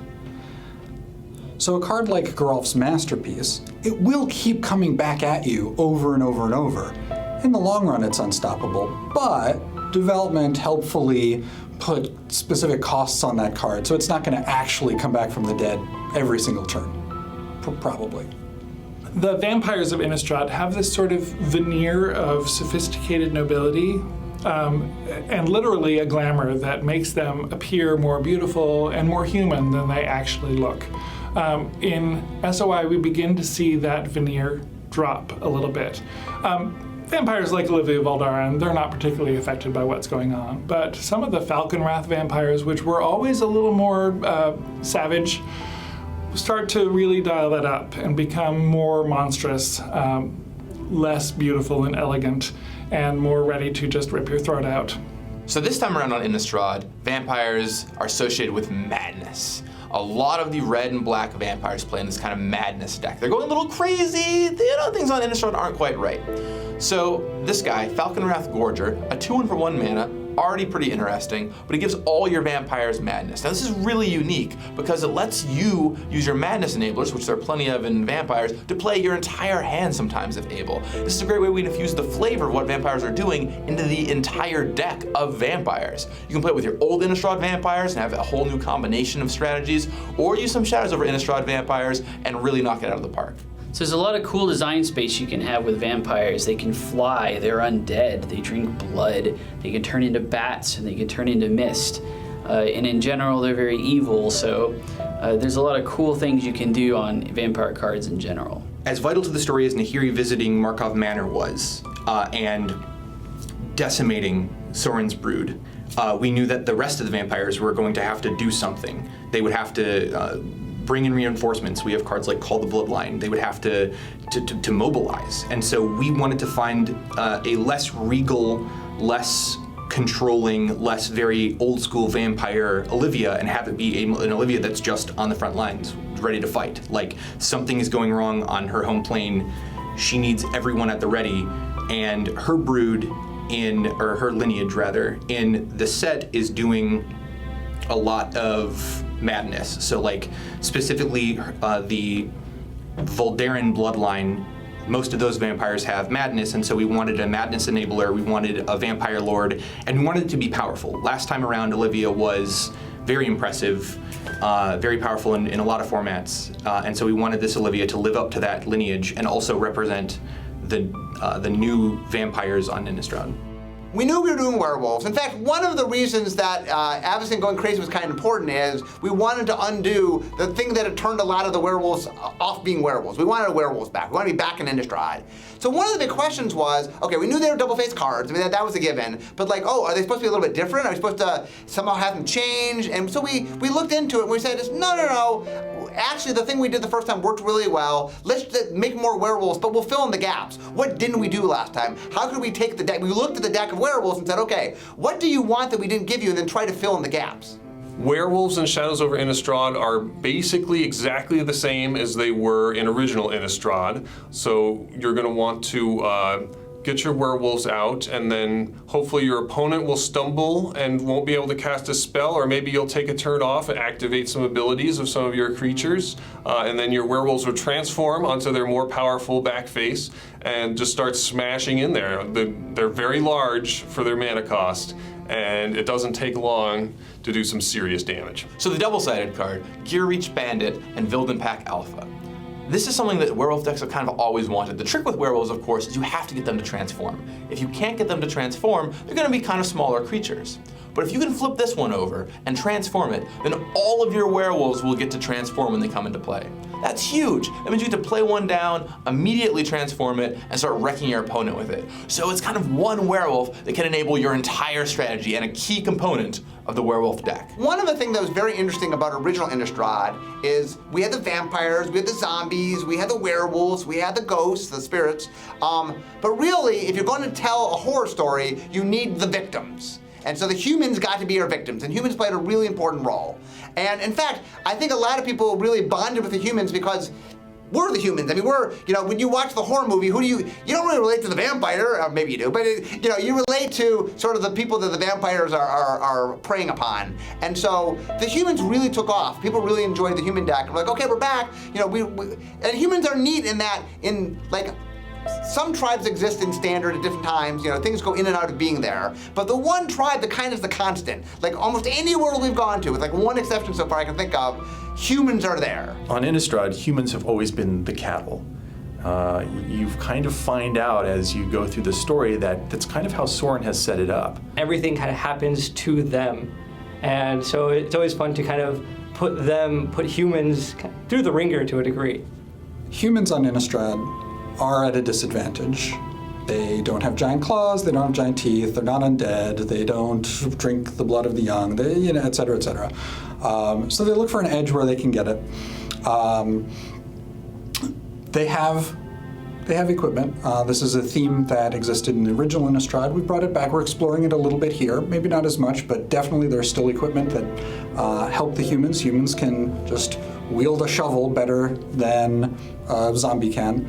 So a card like Geralf's Masterpiece, it will keep coming back at you over and over and over. In the long run, it's unstoppable, but development helpfully put specific costs on that card, so it's not going to actually come back from the dead every single turn, probably.
The vampires of Innistrad have this sort of veneer of sophisticated nobility
and literally a glamour that makes them appear more beautiful and more human than they actually look. In SOI, we begin to see that veneer drop a little bit. Vampires like Olivia Valdaran, they're not particularly affected by what's going on, but some of the Falconwrath vampires, which were always a little more savage, start to really dial that up and become more monstrous, less beautiful and elegant, and more ready to just rip your throat out.
So this time around on Innistrad, vampires are associated with madness. A lot of the red and black vampires play in this kind of madness deck. They're going a little crazy. Things on Innistrad aren't quite right. So this guy, Falconwrath Gorger, a 2-for-1 mana, already pretty interesting, but it gives all your vampires madness. Now this is really unique because it lets you use your madness enablers, which there are plenty of in vampires, to play your entire hand sometimes if able. This is a great way we can infuse the flavor of what vampires are doing into the entire deck of vampires. You can play it with your old Innistrad vampires and have a whole new combination of strategies, or use some Shadows over Innistrad vampires and really knock it out of the park.
So there's a lot of cool design space you can have with vampires. They can fly, they're undead, they drink blood, they can turn into bats, and they can turn into mist. And in general, they're very evil, so there's a lot of cool things you can do on vampire cards in general.
As vital to the story as Nahiri visiting Markov Manor was, and decimating Sorin's brood, we knew that the rest of the vampires were going to have to do something. They would have to bring in reinforcements. We have cards like Call the Bloodline. They would have to mobilize. And so we wanted to find a less regal, less controlling, less very old school vampire Olivia and have it be an Olivia that's just on the front lines, ready to fight. Like something is going wrong on her home plane. She needs everyone at the ready, and her brood or her lineage rather, in the set is doing a lot of madness. So like specifically the Valdaran bloodline, most of those vampires have madness, and so we wanted a madness enabler, we wanted a vampire lord, and we wanted it to be powerful. Last time around, Olivia was very impressive, very powerful in a lot of formats, and so we wanted this Olivia to live up to that lineage and also represent the new vampires on Innistrad.
We knew we were doing werewolves. In fact, one of the reasons that Avacyn going crazy was kind of important is we wanted to undo the thing that had turned a lot of the werewolves off being werewolves. We wanted the werewolves back. We wanted to be back in Innistrad. So one of the big questions was, okay, we knew they were double-faced cards. I mean, that was a given. But like, oh, are they supposed to be a little bit different? Are we supposed to somehow have them change? And so we looked into it and we said, no. Actually, the thing we did the first time worked really well. Let's make more werewolves, but we'll fill in the gaps. What didn't we do last time? How could we take the deck? We looked at the deck of werewolves and said, okay, what do you want that we didn't give you, and then try to fill in the gaps.
Werewolves and Shadows over Innistrad are basically exactly the same as they were in original Innistrad. So you're going to want to get your werewolves out, and then hopefully your opponent will stumble and won't be able to cast a spell, or maybe you'll take a turn off and activate some abilities of some of your creatures, and then your werewolves will transform onto their more powerful back face and just start smashing in there. They're very large for their mana cost, and it doesn't take long to do some serious damage.
So the double-sided card, Gear Reach Bandit and Vildenpack Alpha. This is something that werewolf decks have kind of always wanted. The trick with werewolves, of course, is you have to get them to transform. If you can't get them to transform, they're going to be kind of smaller creatures. But if you can flip this one over and transform it, then all of your werewolves will get to transform when they come into play. That's huge. That means you get to play one down, immediately transform it, and start wrecking your opponent with it. So it's kind of one werewolf that can enable your entire strategy and a key component of the werewolf deck.
One of the things that was very interesting about original Innistrad is we had the vampires, we had the zombies, we had the werewolves, we had the ghosts, the spirits. But really, if you're going to tell a horror story, you need the victims. And so the humans got to be our victims, and humans played a really important role. And in fact, I think a lot of people really bonded with the humans because we're the humans. I mean, when you watch the horror movie, you don't really relate to the vampire, or maybe you do, but you relate to sort of the people that the vampires are preying upon. And so the humans really took off. People really enjoyed the human deck. We're like, okay, we're back. And humans are neat in that, some tribes exist in standard at different times, things go in and out of being there. But the one tribe that kind of is the constant, like almost any world we've gone to, with like one exception so far I can think of, humans are there.
On Innistrad, humans have always been the cattle.
you kind of find out as you go through the story that that's kind of how Soren has set it up.
Everything kind of happens to them. And so it's always fun to kind of put humans through the ringer to a degree.
Humans on Innistrad are at a disadvantage. They don't have giant claws, they don't have giant teeth, they're not undead, they don't drink the blood of the young, they, et cetera, et cetera. So they look for an edge where they can get it. They have equipment. This is a theme that existed in the original Innistrad. We brought it back. We're exploring it a little bit here. Maybe not as much, but definitely there's still equipment that help the humans. Humans can just wield a shovel better than a zombie can.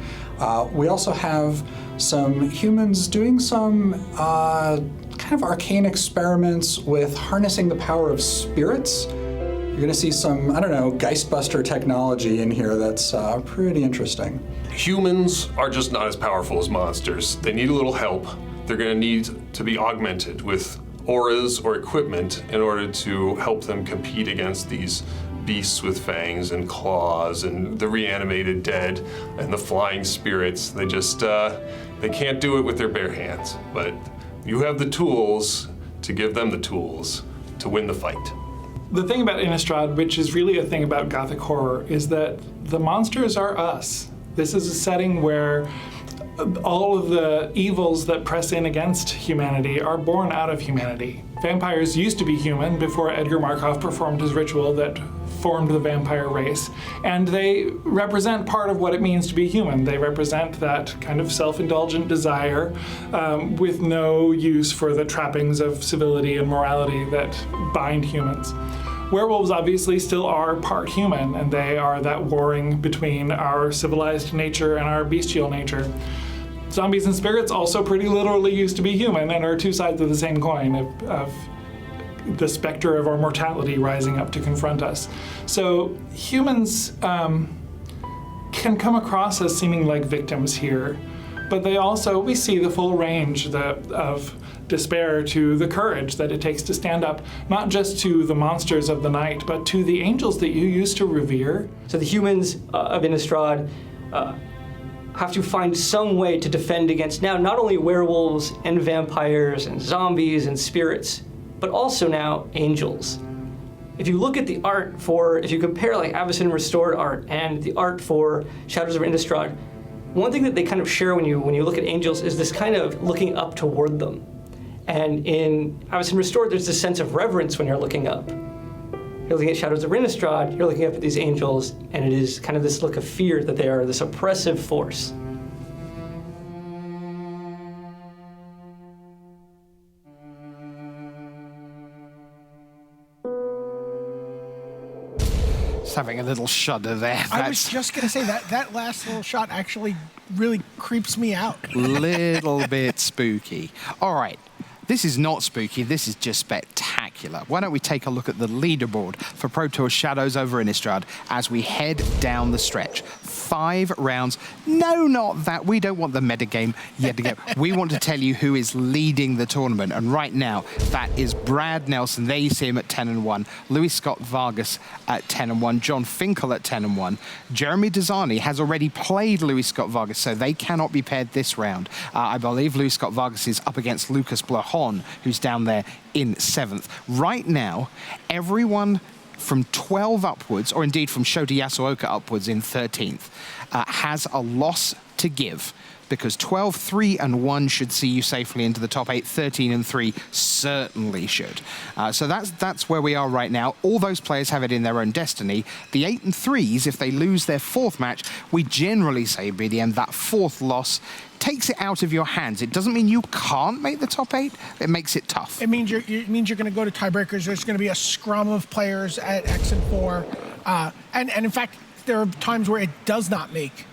We also have some humans doing some kind of arcane experiments with harnessing the power of spirits. You're going to see some, I don't know, Geistbuster technology in here that's pretty interesting.
Humans are just not as powerful as monsters. They need a little help. They're going to need to be augmented with auras or equipment in order to help them compete against these beasts with fangs and claws and the reanimated dead and the flying spirits. They just, they can't do it with their bare hands. But you have the tools to give them the tools to win the fight.
The thing about Innistrad, which is really a thing about Gothic horror, is that the monsters are us. This is a setting where all of the evils that press in against humanity are born out of humanity. Vampires used to be human before Edgar Markov performed his ritual that formed the vampire race, and they represent part of what it means to be human. They represent that kind of self-indulgent desire with no use for the trappings of civility and morality that bind humans. Werewolves obviously still are part human, and they are that warring between our civilized nature and our bestial nature. Zombies and spirits also pretty literally used to be human and are two sides of the same coin of the specter of our mortality rising up to confront us. So humans can come across as seeming like victims here, but they also, we see the full range of despair to the courage that it takes to stand up, not just to the monsters of the night, but to the angels that you used to revere.
So the humans of Innistrad have to find some way to defend against now not only werewolves and vampires and zombies and spirits, but also now angels. If you look at the art if you compare like Avacyn Restored art and the art for Shadows over Innistrad, one thing that they kind of share when you look at angels is this kind of looking up toward them. And in Avacyn Restored, there's this sense of reverence when you're looking up. You're looking at Shadows of Innistrad, you're looking up at these angels, and it is kind of this look of fear that they are this oppressive force.
Just having a little shudder there.
I was just going to say that last little shot actually really creeps me out.
Little bit spooky. All right. This is not spooky, this is just spectacular. Why don't we take a look at the leaderboard for Pro Tour Shadows over Innistrad as we head down the stretch. 5 rounds. No, not that. We don't want the metagame yet again. We want to tell you who is leading the tournament. And right now, that is Brad Nelson. There you see him at 10-1. Luis Scott-Vargas at 10-1. John Finkel at 10-1. Jeremy Desani has already played Luis Scott-Vargas, so they cannot be paired this round. I believe Luis Scott-Vargas is up against Lucas Blajon, who's down there in 7th. Right now, everyone from 12 upwards, or indeed from Shota Yasuoka upwards in 13th, has a loss to give, because 12, 3, and 1 should see you safely into the top 8. 13 and 3 certainly should. So that's where we are right now. All those players have it in their own destiny. The 8 and 3s, if they lose their 4th match, we generally say, BDM, that 4th loss takes it out of your hands. It doesn't mean you can't make the top 8. It makes it tough.
It means you're going to go to tiebreakers. There's going to be a scrum of players at X and 4, and in fact, there are times where it does not make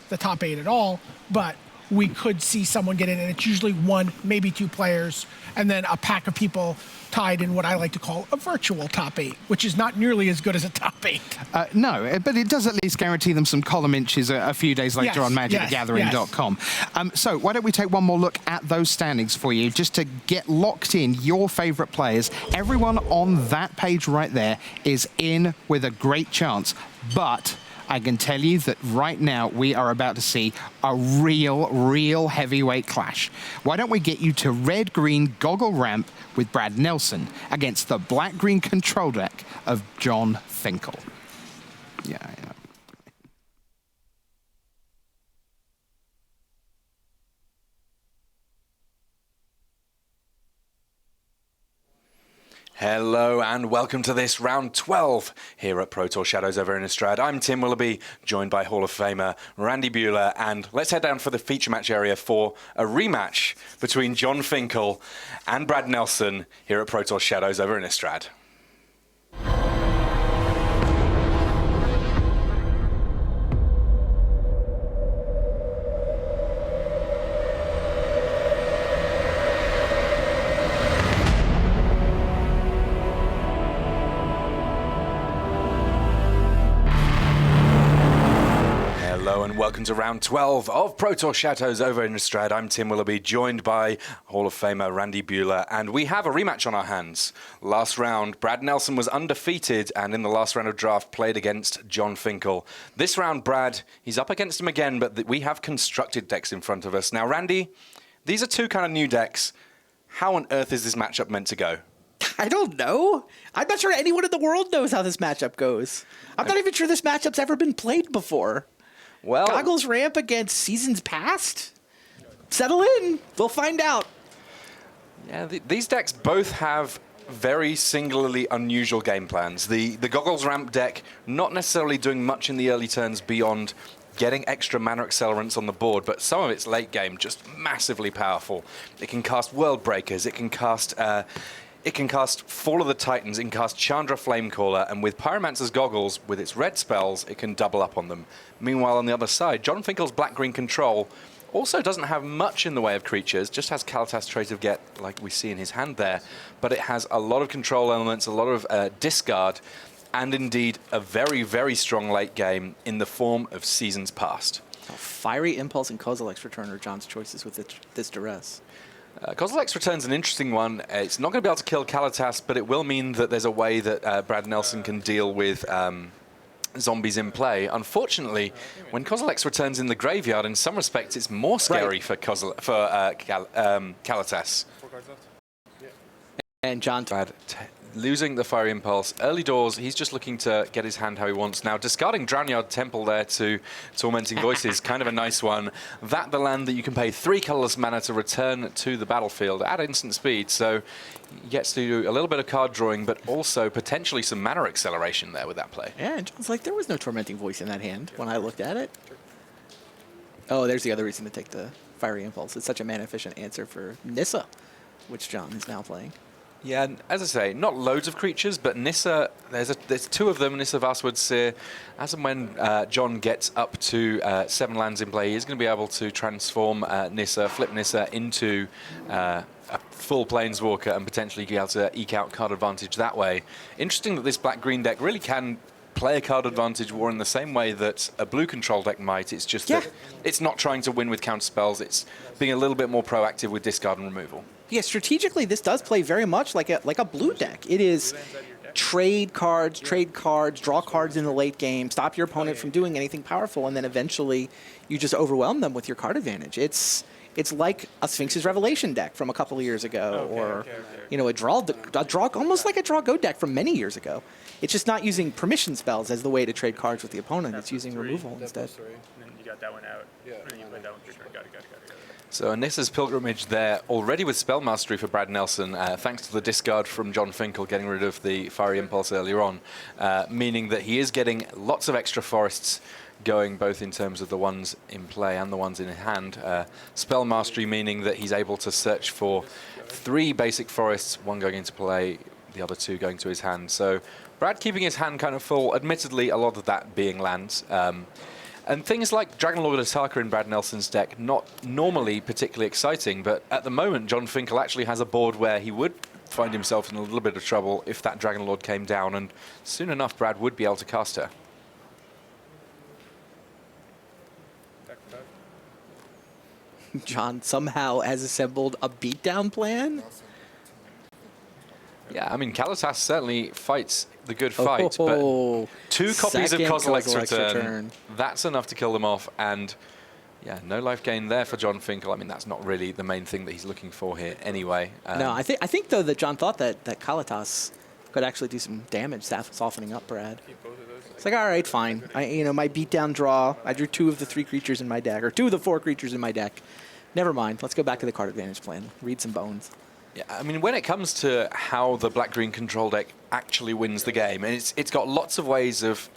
the top 8 at all, but we could see someone get in, and it's usually 1, maybe 2 players, and then a pack of people tied in what I like to call a virtual top 8, which is not nearly as good as a top 8.
No, but it does at least guarantee them some column inches a few days later on MagicTheGathering.com. So why don't we take one more look at those standings for you, just to get locked in your favorite players. Everyone on that page right there is in with a great chance, but I can tell you that right now we are about to see a real heavyweight clash. Why don't we get you to red-green goggle ramp with Brad Nelson against the black-green control deck of John Finkel. Yeah.
Hello and welcome to this round 12 here at Pro Tour Shadows over Innistrad. I'm Tim Willoughby, joined by Hall of Famer Randy Buehler, and let's head down for the feature match area for a rematch between John Finkel and Brad Nelson here at Pro Tour Shadows over Innistrad. Welcome to round 12 of Pro Tour Shadows over Innistrad. I'm Tim Willoughby, joined by Hall of Famer Randy Buehler, and we have a rematch on our hands. Last round, Brad Nelson was undefeated and in the last round of draft played against John Finkel. This round, Brad, he's up against him again, but we have constructed decks in front of us. Now, Randy, these are two kind of new decks. How on earth is this matchup meant to go?
I don't know. I'm not sure anyone in the world knows how this matchup goes. I'm not even sure this matchup's ever been played before.
Well,
Goggles ramp against seasons past? Settle in. We'll find out.
Yeah, these decks both have very singularly unusual game plans. The Goggles ramp deck not necessarily doing much in the early turns beyond getting extra mana accelerants on the board, but some of its late game just massively powerful. It can cast World Breakers. It can cast Fall of the Titans, it can cast Chandra Flamecaller, and with Pyromancer's Goggles, with its red spells, it can double up on them. Meanwhile, on the other side, John Finkel's black-green control also doesn't have much in the way of creatures, just has Kalatas Trait of Get, like we see in his hand there, but it has a lot of control elements, a lot of discard, and indeed a very, very strong late game in the form of Seasons Past.
Fiery Impulse and Kozilek's Return are John's choices with this duress.
Kozilek's Return's an interesting one. It's not going to be able to kill Kalatas, but it will mean that there's a way that Brad Nelson can deal with zombies in play. Unfortunately, when Kozilek's Returns in the graveyard, in some respects, it's more scary for Kalatas.
And John...
Losing the Fiery Impulse. Early doors, he's just looking to get his hand how he wants. Now, discarding Drownyard Temple there to Tormenting Voices, kind of a nice one. That the land that you can pay 3 colorless mana to return to the battlefield at instant speed. So he gets to do a little bit of card drawing, but also potentially some mana acceleration there with that play.
Yeah, and John's like, there was no Tormenting Voice in that hand when I looked at it. Oh, there's the other reason to take the Fiery Impulse. It's such a mana-efficient answer for Nissa, which John is now playing.
Yeah, and as I say, not loads of creatures, but Nissa, there's 2 of them, Nissa Vastwood Seer. As and when John gets up to 7 lands in play, he's going to be able to transform Nissa, flip Nissa into a full Planeswalker and potentially be able to eke out card advantage that way. Interesting that this black-green deck really can play a card advantage war in the same way that a blue control deck might. It's just that it's not trying to win with counter spells, it's being a little bit more proactive with discard and removal.
Yeah, strategically, this does play very much like a blue deck. It is trade cards, draw cards in the late game, stop your opponent from doing anything powerful, and then eventually you just overwhelm them with your card advantage. It's like a Sphinx's Revelation deck from a couple of years ago, you know, a draw almost like a draw go deck from many years ago. It's just not using permission spells as the way to trade cards with the opponent. It's using removal instead.
And then you got that one out. Yeah. And then you put that one with your turn. Got it.
So Nissa's Pilgrimage there, already with Spell Mastery for Brad Nelson, thanks to the discard from John Finkel getting rid of the Fiery Impulse earlier on, meaning that he is getting lots of extra forests going, both in terms of the ones in play and the ones in hand. Spell Mastery meaning that he's able to search for 3 basic forests, 1 going into play, the other 2 going to his hand. So Brad keeping his hand kind of full, admittedly a lot of that being lands. And things like Dragonlord Ataka in Brad Nelson's deck, not normally particularly exciting, but at the moment, John Finkel actually has a board where he would find himself in a little bit of trouble if that Dragonlord came down, and soon enough, Brad would be able to cast her.
John somehow has assembled a beatdown plan.
Yeah, I mean, Kalitas certainly fights the good fight, but 2 copies of Kozilek's return, that's enough to kill them off, and yeah, no life gain there for John Finkel. I mean, that's not really the main thing that he's looking for here anyway.
No, I think though that John thought that Kalitas could actually do some damage, softening up Brad. It's like, all right, fine. My beatdown draw, I drew 2 of the 3 creatures in my deck, or 2 of the 4 creatures in my deck. Never mind. Let's go back to the card advantage plan. Read some bones.
Yeah, I mean, when it comes to how the black-green control deck actually wins the game, and it's got lots of ways of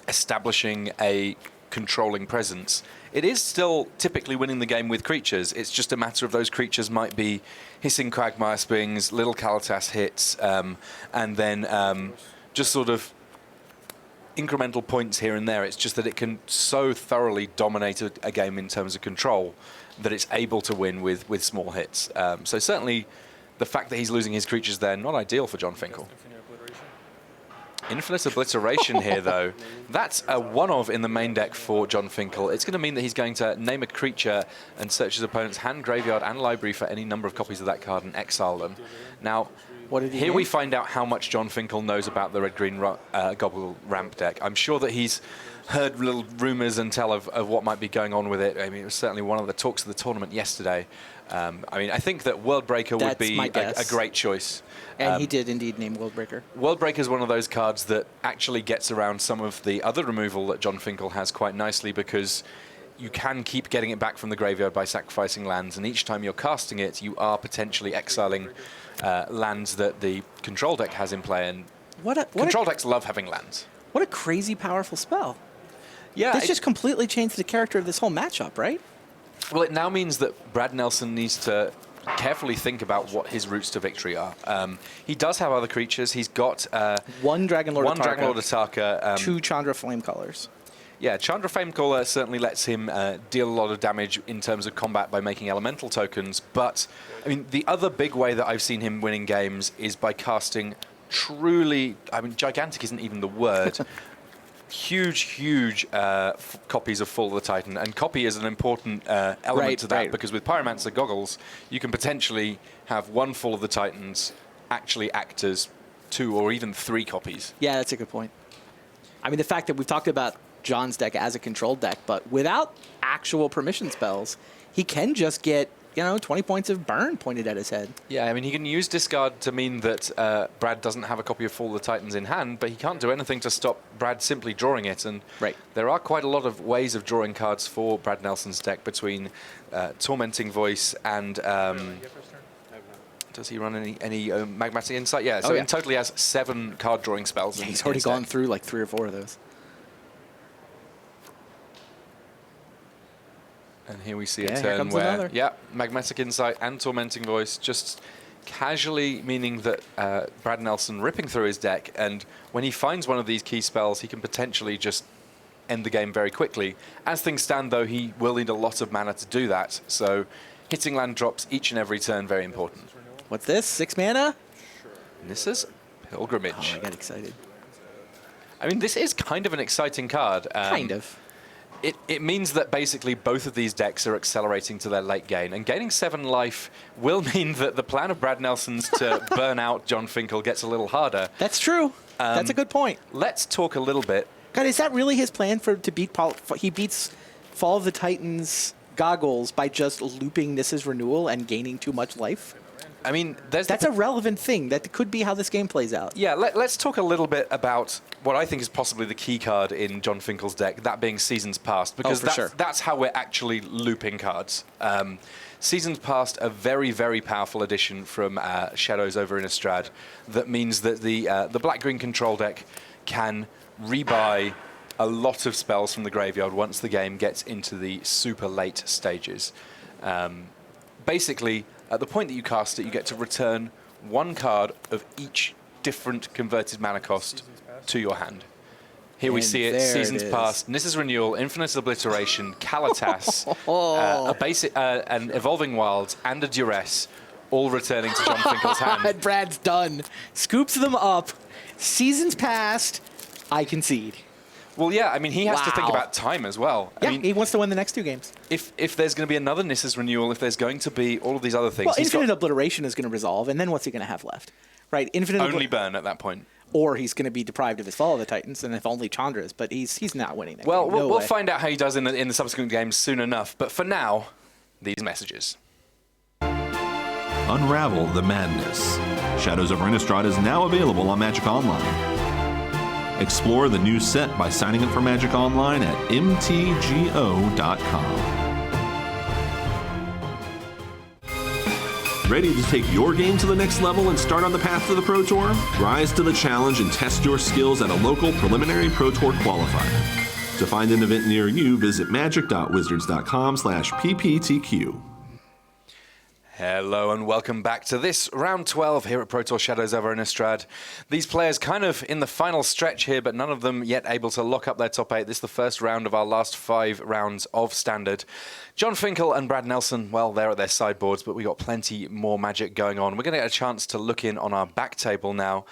establishing a controlling presence. It is still typically winning the game with creatures. It's just a matter of those creatures might be hissing Quagmire Springs, little Kalitas hits, and then just sort of incremental points here and there. It's just that it can so thoroughly dominate a game in terms of control that it's able to win with small hits. So certainly the fact that he's losing his creatures there, not ideal for John Finkel. Infinite Obliteration here, though. That's a one-of in the main deck for John Finkel. It's going to mean that he's going to name a creature and search his opponent's hand, graveyard, and library for any number of copies of that card and exile them. Now, here we find out how much John Finkel knows about the red-green Gobble ramp deck. I'm sure that he's heard little rumors and tell of what might be going on with it. I mean, it was certainly one of the talks of the tournament yesterday. I mean, I think that Worldbreaker would be a great choice.
And he did indeed name Worldbreaker.
Worldbreaker is one of those cards that actually gets around some of the other removal that John Finkel has quite nicely, because you can keep getting it back from the graveyard by sacrificing lands, and each time you're casting it, you are potentially exiling lands that the control deck has in play, and control decks love having lands.
What a crazy powerful spell.
Yeah,
this just completely changed the character of this whole matchup, right?
Well, it now means that Brad Nelson needs to carefully think about what his routes to victory are. He does have other creatures. He's got
one Dragon Lord
Ataka,
2 Chandra Flamecolors.
Yeah, Chandra Flamecaller certainly lets him deal a lot of damage in terms of combat by making elemental tokens. But I mean, the other big way that I've seen him winning games is by casting truly, I mean, gigantic isn't even the word. huge copies of Fall of the Titan, and copy is an important element to that, because with Pyromancer Goggles, you can potentially have 1 Fall of the Titans actually act as 2 or even 3 copies.
Yeah, that's a good point. I mean, the fact that we've talked about John's deck as a control deck, but without actual permission spells, he can just get 20 points of burn pointed at his head.
Yeah, I mean, he can use discard to mean that Brad doesn't have a copy of Fall of the Titans in hand, but he can't do anything to stop Brad simply drawing it. And there are quite a lot of ways of drawing cards for Brad Nelson's deck between Tormenting Voice and... does he run any Magmatic Insight? Yeah, so in total he has 7 card drawing spells.
Yeah, he's already gone through like 3 or 4 of those.
And here we see a turn where, Magmatic Insight and Tormenting Voice, just casually meaning that Brad Nelson ripping through his deck, and when he finds one of these key spells, he can potentially just end the game very quickly. As things stand, though, he will need a lot of mana to do that, so hitting land drops each and every turn, very important.
What's this? 6 mana?
This is Pilgrimage.
Oh, I got excited.
I mean, this is kind of an exciting card.
Kind of.
It means that basically both of these decks are accelerating to their late gain, and gaining 7 life will mean that the plan of Brad Nelson's to burn out John Finkel gets a little harder.
That's true. That's a good point.
Let's talk a little bit.
God, is that really his plan to beat he beats Fall of the Titans Goggles by just looping Nissa's Renewal and gaining too much life?
I mean,
that's a relevant thing. That could be how this game plays out.
Yeah, let's talk a little bit about what I think is possibly the key card in John Finkel's deck, that being Seasons Past, because that's how we're actually looping cards. Seasons Past, a very, very powerful addition from Shadows over Innistrad that means that the black-green control deck can rebuy a lot of spells from the graveyard once the game gets into the super late stages. Basically, at the point that you cast it, you get to return 1 card of each different converted mana cost to your hand. Here we see it, Seasons Past, Nissa's Renewal, Infinite Obliteration, Kalitas, an Evolving Wilds, and a Duress, all returning to John Finkel's hand.
Brad's done. Scoops them up. Seasons Past, I concede.
Well, yeah, I mean, he has to think about time as well.
Yeah,
I mean,
he wants to win the next 2 games.
If there's going to be another Nissa's Renewal, if there's going to be all of these other things...
Well, Infinite Obliteration is going to resolve, and then what's he going to have left? right? Infinite
Only burn at that point.
Or he's going to be deprived of his Fall of the Titans, and if only Chandra's, but he's not winning that
Well,
game. No
we'll
way.
find out how he does in the subsequent games soon enough. But for now, these messages.
Unravel the madness. Shadows over Innistrad is now available on Magic Online. Explore the new set by signing up for Magic Online at mtgo.com. Ready to take your game to the next level and start on the path to the Pro Tour? Rise to the challenge and test your skills at a local preliminary Pro Tour qualifier. To find an event near you, visit magic.wizards.com/pptq.
Hello and welcome back to this round 12 here at Pro Tour Shadows over Innistrad. These players kind of in the final stretch here, but none of them yet able to lock up their top 8. This is the first round of our last 5 rounds of Standard. John Finkel and Brad Nelson, well, they're at their sideboards, but we got plenty more Magic going on. We're going to get a chance to look in on our back table now.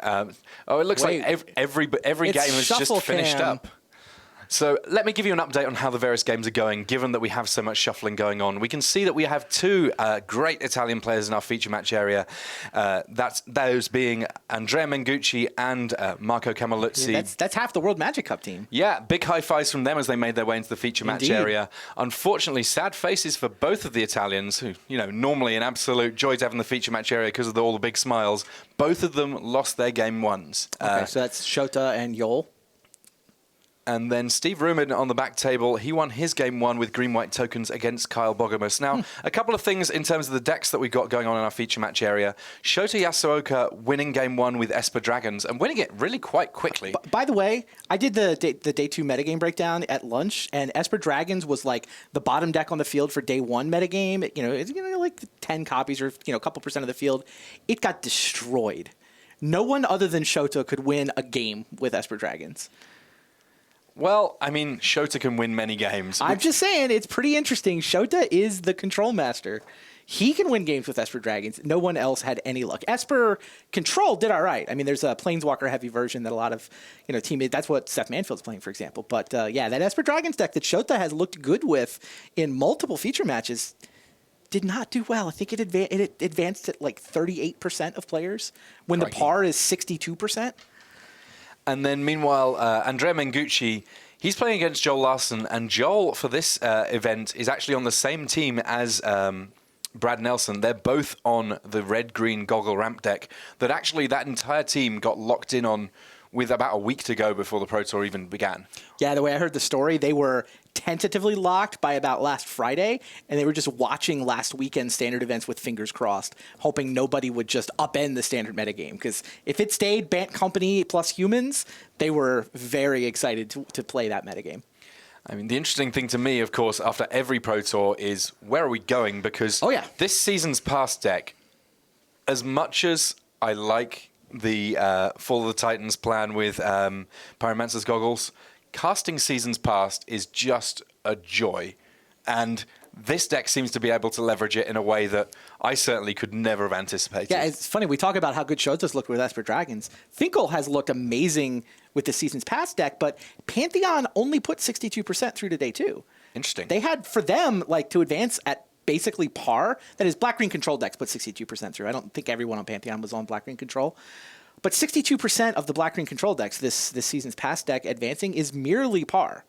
It looks like every game has just finished up. So let me give you an update on how the various games are going, given that we have so much shuffling going on. We can see that we have 2 great Italian players in our feature match area. Those being Andrea Mengucci and Marco Camiluzzi.
Yeah, that's half the World Magic Cup team.
Yeah, big high fives from them as they made their way into the feature match area. Unfortunately, sad faces for both of the Italians, who, normally an absolute joy to have in the feature match area because of all the big smiles. Both of them lost their game ones.
Okay, so that's Shota and Yol.
And then Steve Rumin on the back table, he won his game 1 with green-white tokens against Kyle Bogomus. Now, a couple of things in terms of the decks that we've got going on in our feature match area. Shota Yasuoka winning game 1 with Esper Dragons and winning it really quite quickly.
By the way, I did the day 2 metagame breakdown at lunch, and Esper Dragons was like the bottom deck on the field for day 1 metagame. It's like 10 copies or a couple percent of the field. It got destroyed. No one other than Shota could win a game with Esper Dragons.
Well, I mean, Shota can win many games.
I'm just saying, it's pretty interesting. Shota is the control master. He can win games with Esper Dragons. No one else had any luck. Esper Control did all right. I mean, there's a Planeswalker-heavy version that a lot of teammates. That's what Seth Manfield's playing, for example. But yeah, that Esper Dragons deck that Shota has looked good with in multiple feature matches did not do well. I think it advanced at like 38% of players when the par is 62%.
And then, meanwhile, Andrea Mengucci, he's playing against Joel Larson, and Joel, for this event, is actually on the same team as Brad Nelson. They're both on the red-green goggle ramp deck that actually that entire team got locked in on with about a week to go before the Pro Tour even began.
Yeah, the way I heard the story, they were tentatively locked by about last Friday, and they were just watching last weekend's Standard events with fingers crossed, hoping nobody would just upend the Standard metagame. Because if it stayed Bant Company plus humans, they were very excited to play that metagame.
I mean, the interesting thing to me, of course, after every Pro Tour is where are we going? Because this season's past deck, as much as I like the Fall of the Titans plan with Pyromancer's Goggles, casting Seasons Past is just a joy. And this deck seems to be able to leverage it in a way that I certainly could never have anticipated.
Yeah, it's funny. We talk about how good Shota's looked with Esper Dragons. Finkel has looked amazing with the Seasons Past deck, but Pantheon only put 62% through to day 2.
Interesting.
They had, for them, to advance at basically par. That is, black-green control decks put 62% through. I don't think everyone on Pantheon was on black-green control. But 62% of the black-green control decks, this season's past deck advancing, is merely par.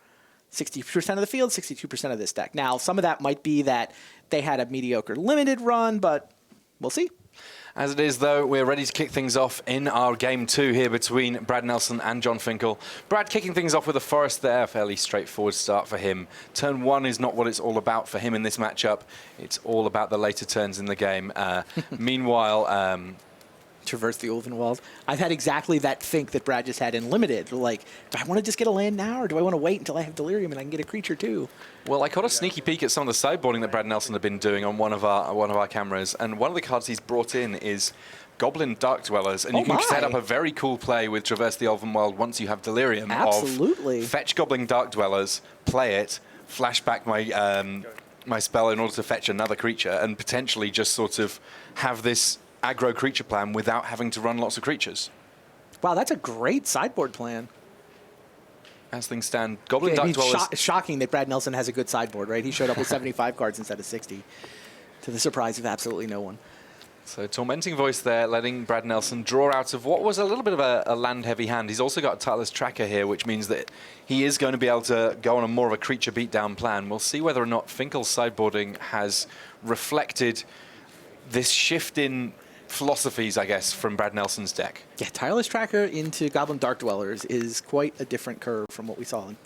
60% of the field, 62% of this deck. Now, some of that might be that they had a mediocre limited run, but we'll see.
As it is, though, we're ready to kick things off in our game 2 here between Brad Nelson and John Finkel. Brad kicking things off with a Forest there, fairly straightforward start for him. Turn 1 is not what it's all about for him in this matchup. It's all about the later turns in the game. Meanwhile,
traverse the Ulvenwald. I've had exactly that think that Brad just had in Limited. Like, do I want to just get a land now, or do I want to wait until I have Delirium and I can get a creature too?
Well, I caught a sneaky peek at some of the sideboarding that Brad Nelson had been doing on one of our cameras, and one of the cards he's brought in is Goblin Dark Dwellers, and you can set up a very cool play with Traverse the Ulvenwald once you have Delirium.
Absolutely.
Of fetch Goblin Dark Dwellers, play it, flashback my spell in order to fetch another creature, and potentially just sort of have this aggro creature plan without having to run lots of creatures.
Wow, that's a great sideboard plan.
As things stand, Goblin Dark Dwellers...
Shocking that Brad Nelson has a good sideboard, right? He showed up with 75 cards instead of 60, to the surprise of absolutely no one.
So Tormenting Voice there, letting Brad Nelson draw out of what was a little bit of a land-heavy hand. He's also got a Tireless Tracker here, which means that he is going to be able to go on a more of a creature beatdown plan. We'll see whether or not Finkel's sideboarding has reflected this shift in philosophies, I guess, from Brad Nelson's deck.
Yeah, Tireless Tracker into Goblin Dark Dwellers is quite a different curve from what we saw in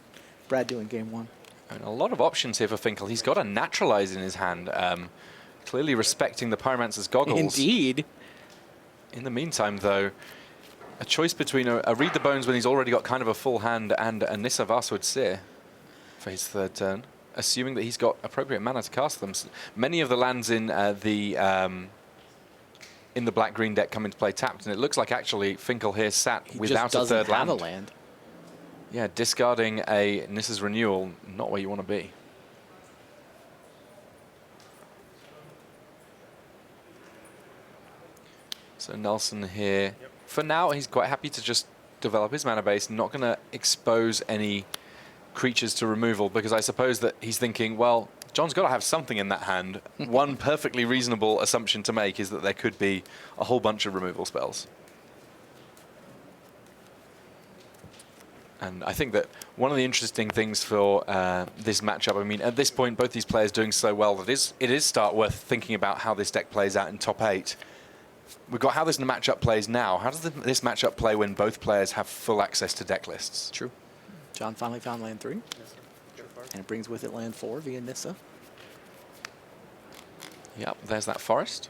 Brad doing game 1.
And a lot of options here for Finkel. He's got a Naturalize in his hand, clearly respecting the Pyromancer's Goggles.
Indeed.
In the meantime, though, a choice between a Read the Bones when he's already got kind of a full hand and a Nissa Varswood Seer for his third turn, assuming that he's got appropriate mana to cast them. Many of the lands in the black-green deck come into play tapped, and it looks like actually Finkel here sat without a third land.
Have a land.
Yeah, discarding a Nissa's Renewal, not where you want to be. So Nelson here, for now, he's quite happy to just develop his mana base, not going to expose any creatures to removal, because I suppose that he's thinking, well, John's got to have something in that hand. One perfectly reasonable assumption to make is that there could be a whole bunch of removal spells. And I think that one of the interesting things for this matchup, I mean, at this point, both these players doing so well that it is start worth thinking about how this deck plays out in top 8. We've got how this matchup plays now. How does this matchup play when both players have full access to deck lists?
True. John finally found land 3. And it brings with it land 4 via Nissa.
Yep, there's that forest.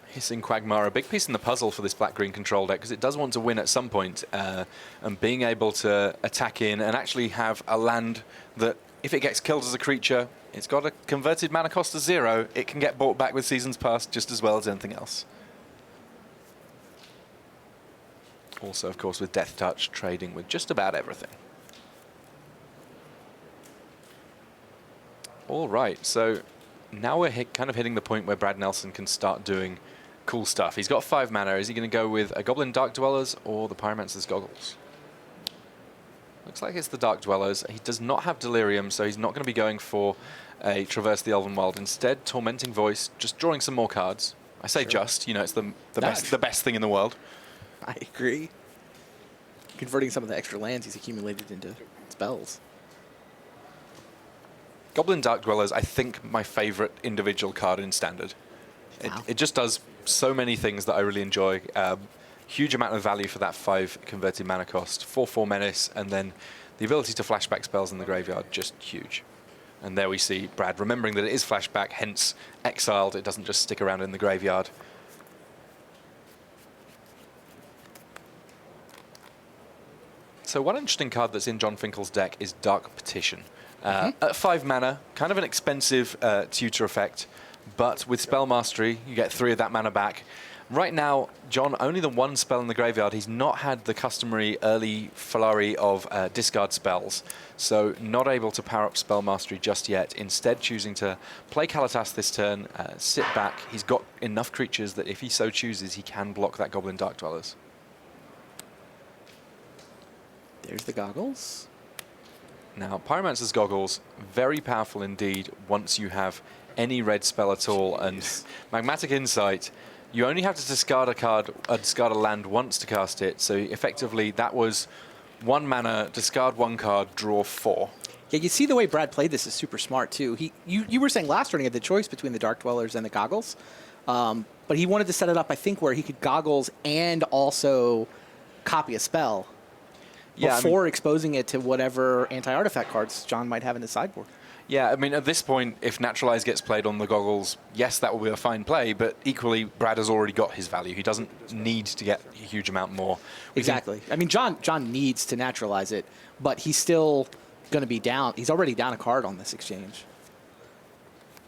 Hissing Quagmire, a big piece in the puzzle for this black-green control deck, because it does want to win at some point, and being able to attack in and actually have a land that, if it gets killed as a creature, it's got a converted mana cost of 0, it can get bought back with Seasons Past just as well as anything else. Also, of course, with Death Touch, trading with just about everything. All right, so now we're kind of hitting the point where Brad Nelson can start doing cool stuff. He's got 5 mana. Is he going to go with a Goblin Dark Dwellers or the Pyromancer's Goggles? Looks like it's the Dark Dwellers. He does not have Delirium, so he's not going to be going for a Traverse the Elven World. Instead, Tormenting Voice, just drawing some more cards. I say just, you know, it's the best thing in the world.
I agree. Converting some of the extra lands he's accumulated into spells.
Goblin Dark Dwellers, I think, my favorite individual card in Standard.
Wow.
It just does so many things that I really enjoy. Huge amount of value for that 5 converted mana cost, 4/4 Menace, and then the ability to flashback spells in the graveyard, just huge. And there we see Brad remembering that it is flashback, hence exiled. It doesn't just stick around in the graveyard. So one interesting card that's in John Finkel's deck is Dark Petition. At 5 mana, kind of an expensive tutor effect, but with Spell Mastery, you get 3 of that mana back. Right now, John, only the 1 spell in the graveyard. He's not had the customary early flurry of discard spells, so not able to power up Spell Mastery just yet. Instead, choosing to play Kalatas this turn, sit back. He's got enough creatures that if he so chooses, he can block that Goblin Dark Dwellers.
There's the Goggles.
Now, Pyromancer's Goggles, very powerful indeed once you have any red spell at all. And Magmatic Insight, you only have to discard a card, discard a land once to cast it. So effectively, that was 1 mana, discard 1 card, draw 4.
Yeah, you see the way Brad played this is super smart, too. You were saying last turn he had the choice between the Dark Dwellers and the Goggles. But he wanted to set it up, I think, where he could Goggles and also copy a spell.
Yeah,
before exposing it to whatever anti-artifact cards John might have in his sideboard.
Yeah, I mean, at this point, if Naturalize gets played on the Goggles, yes, that will be a fine play, but equally, Brad has already got his value. He doesn't need to get a huge amount more.
Exactly. I mean, John needs to Naturalize it, but he's still going to be down. He's already down a card on this exchange.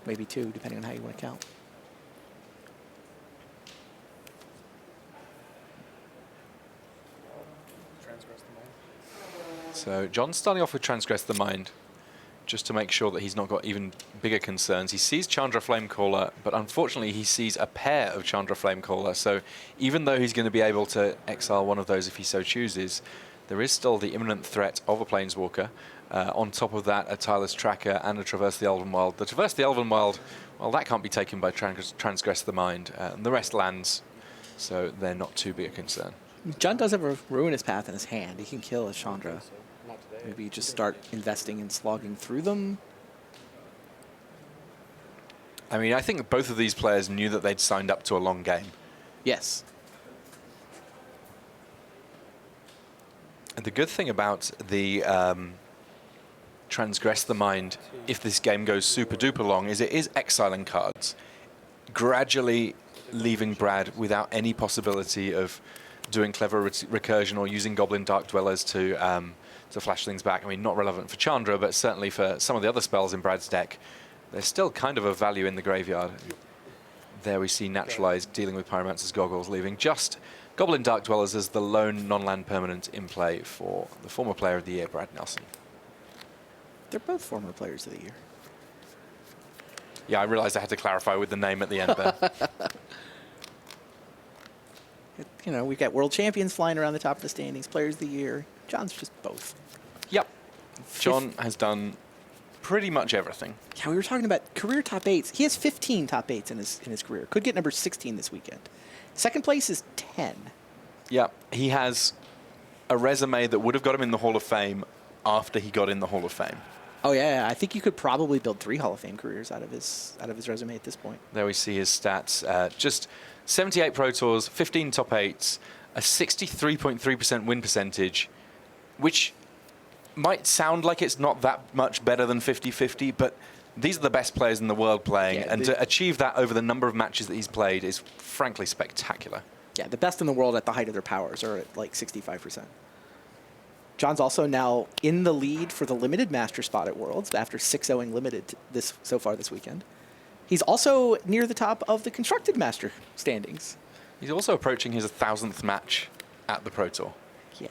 Maybe 2, depending on how you want to count.
So John's starting off with Transgress the Mind, just to make sure that he's not got even bigger concerns. He sees Chandra Flamecaller, but unfortunately he sees a pair of Chandra Flamecaller. So even though he's going to be able to exile one of those if he so chooses, there is still the imminent threat of a Planeswalker. On top of that, a Tireless Tracker and a Traverse the Elven Wild. The Traverse the Elven Wild Well, that can't be taken by Transgress the Mind. And the rest lands, so they're not too big a concern.
John does have a Ruinous Path in his hand. He can kill a Chandra. Maybe you just start investing in slogging through them.
I mean, I think both of these players knew that they'd signed up to a long game.
Yes.
And the good thing about the Transgress the Mind, if this game goes super duper long, is it is exiling cards, gradually leaving Brad without any possibility of doing clever recursion or using Goblin Dark Dwellers to flash things back. I mean, not relevant for Chandra, but certainly for some of the other spells in Brad's deck, there's still kind of a value in the graveyard. There we see Naturalized dealing with Pyromancer's Goggles, leaving just Goblin Dark Dwellers as the lone non-land permanent in play for the former player of the year, Brad Nelson.
They're both former players of the year.
Yeah, I realized I had to clarify with the name at the end there.
You know, we've got world champions flying around the top of the standings, players of the year. John's just both.
Yep. John has done pretty much everything.
Yeah, we were talking about career top 8s. He has 15 top 8s in his career. Could get number 16 this weekend. Second place is 10.
Yeah, he has a resume that would have got him in the Hall of Fame after he got in the Hall of Fame.
Oh yeah, I think you could probably build 3 Hall of Fame careers out of his resume at this point.
There we see his stats. Just 78 Pro Tours, 15 top 8s, a 63.3% win percentage, which might sound like it's not that much better than 50-50, but these are the best players in the world playing, and to achieve that over the number of matches that he's played is frankly spectacular.
Yeah, the best in the world at the height of their powers are at like 65%. John's also now in the lead for the limited master spot at Worlds after 6-0ing limited so far this weekend. He's also near the top of the constructed master standings.
He's also approaching his 1,000th match at the Pro Tour.
Yeah.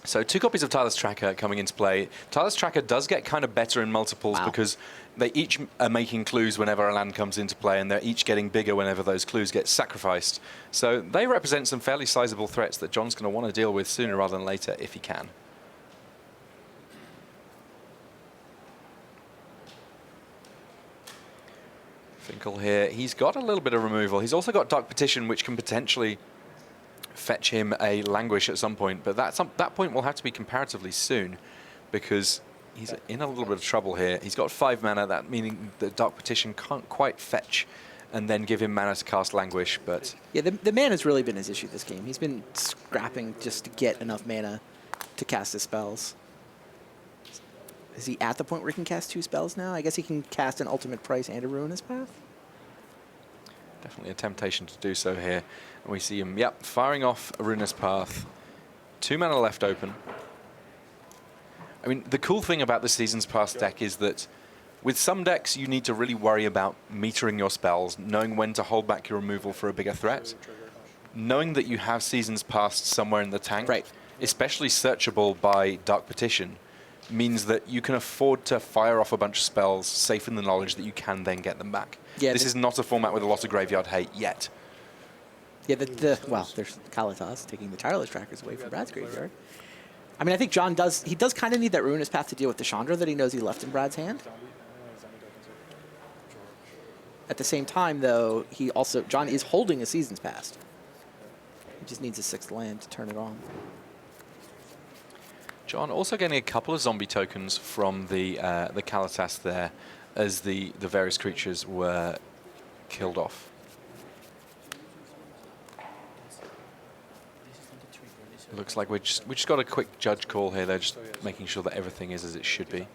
So 2 copies of Tireless Tracker coming into play. Tireless Tracker does get kind of better in multiples because they each are making clues whenever a land comes into play, and they're each getting bigger whenever those clues get sacrificed. So they represent some fairly sizable threats that John's going to want to deal with sooner rather than later if he can. Finkel here, he's got a little bit of removal. He's also got Dark Petition, which can potentially fetch him a Languish at some point, but that point will have to be comparatively soon because he's in a little bit of trouble here. He's got 5 mana, that meaning that Dark Petition can't quite fetch and then give him mana to cast Languish, but...
Yeah, the mana's really been his issue this game. He's been scrapping just to get enough mana to cast his spells. Is he at the point where he can cast 2 spells now? I guess he can cast an Ultimate Price and a Ruinous Path?
Definitely a temptation to do so here. And we see him, yep, firing off a Ruinous Path. 2 mana left open. I mean, the cool thing about the Seasons Past deck is that with some decks, you need to really worry about metering your spells, knowing when to hold back your removal for a bigger threat. Knowing that you have Seasons Past somewhere in the tank, especially searchable by Dark Petition, means that you can afford to fire off a bunch of spells, safe in the knowledge that you can then get them back. Yeah, this is not a format with a lot of graveyard hate yet.
Yeah, well, there's Kalitas taking the Tireless Trackers away from Brad's graveyard. I mean, I think John does kind of need that Ruinous Path to deal with the Chandra that he knows he left in Brad's hand. At the same time, though, John is holding a Seasons Past. He just needs a 6th land to turn it on.
John also getting a couple of zombie tokens from the Kalitas there as the various creatures were killed off. Looks like we just got a quick judge call here. They're just making sure that everything is as it should be.
It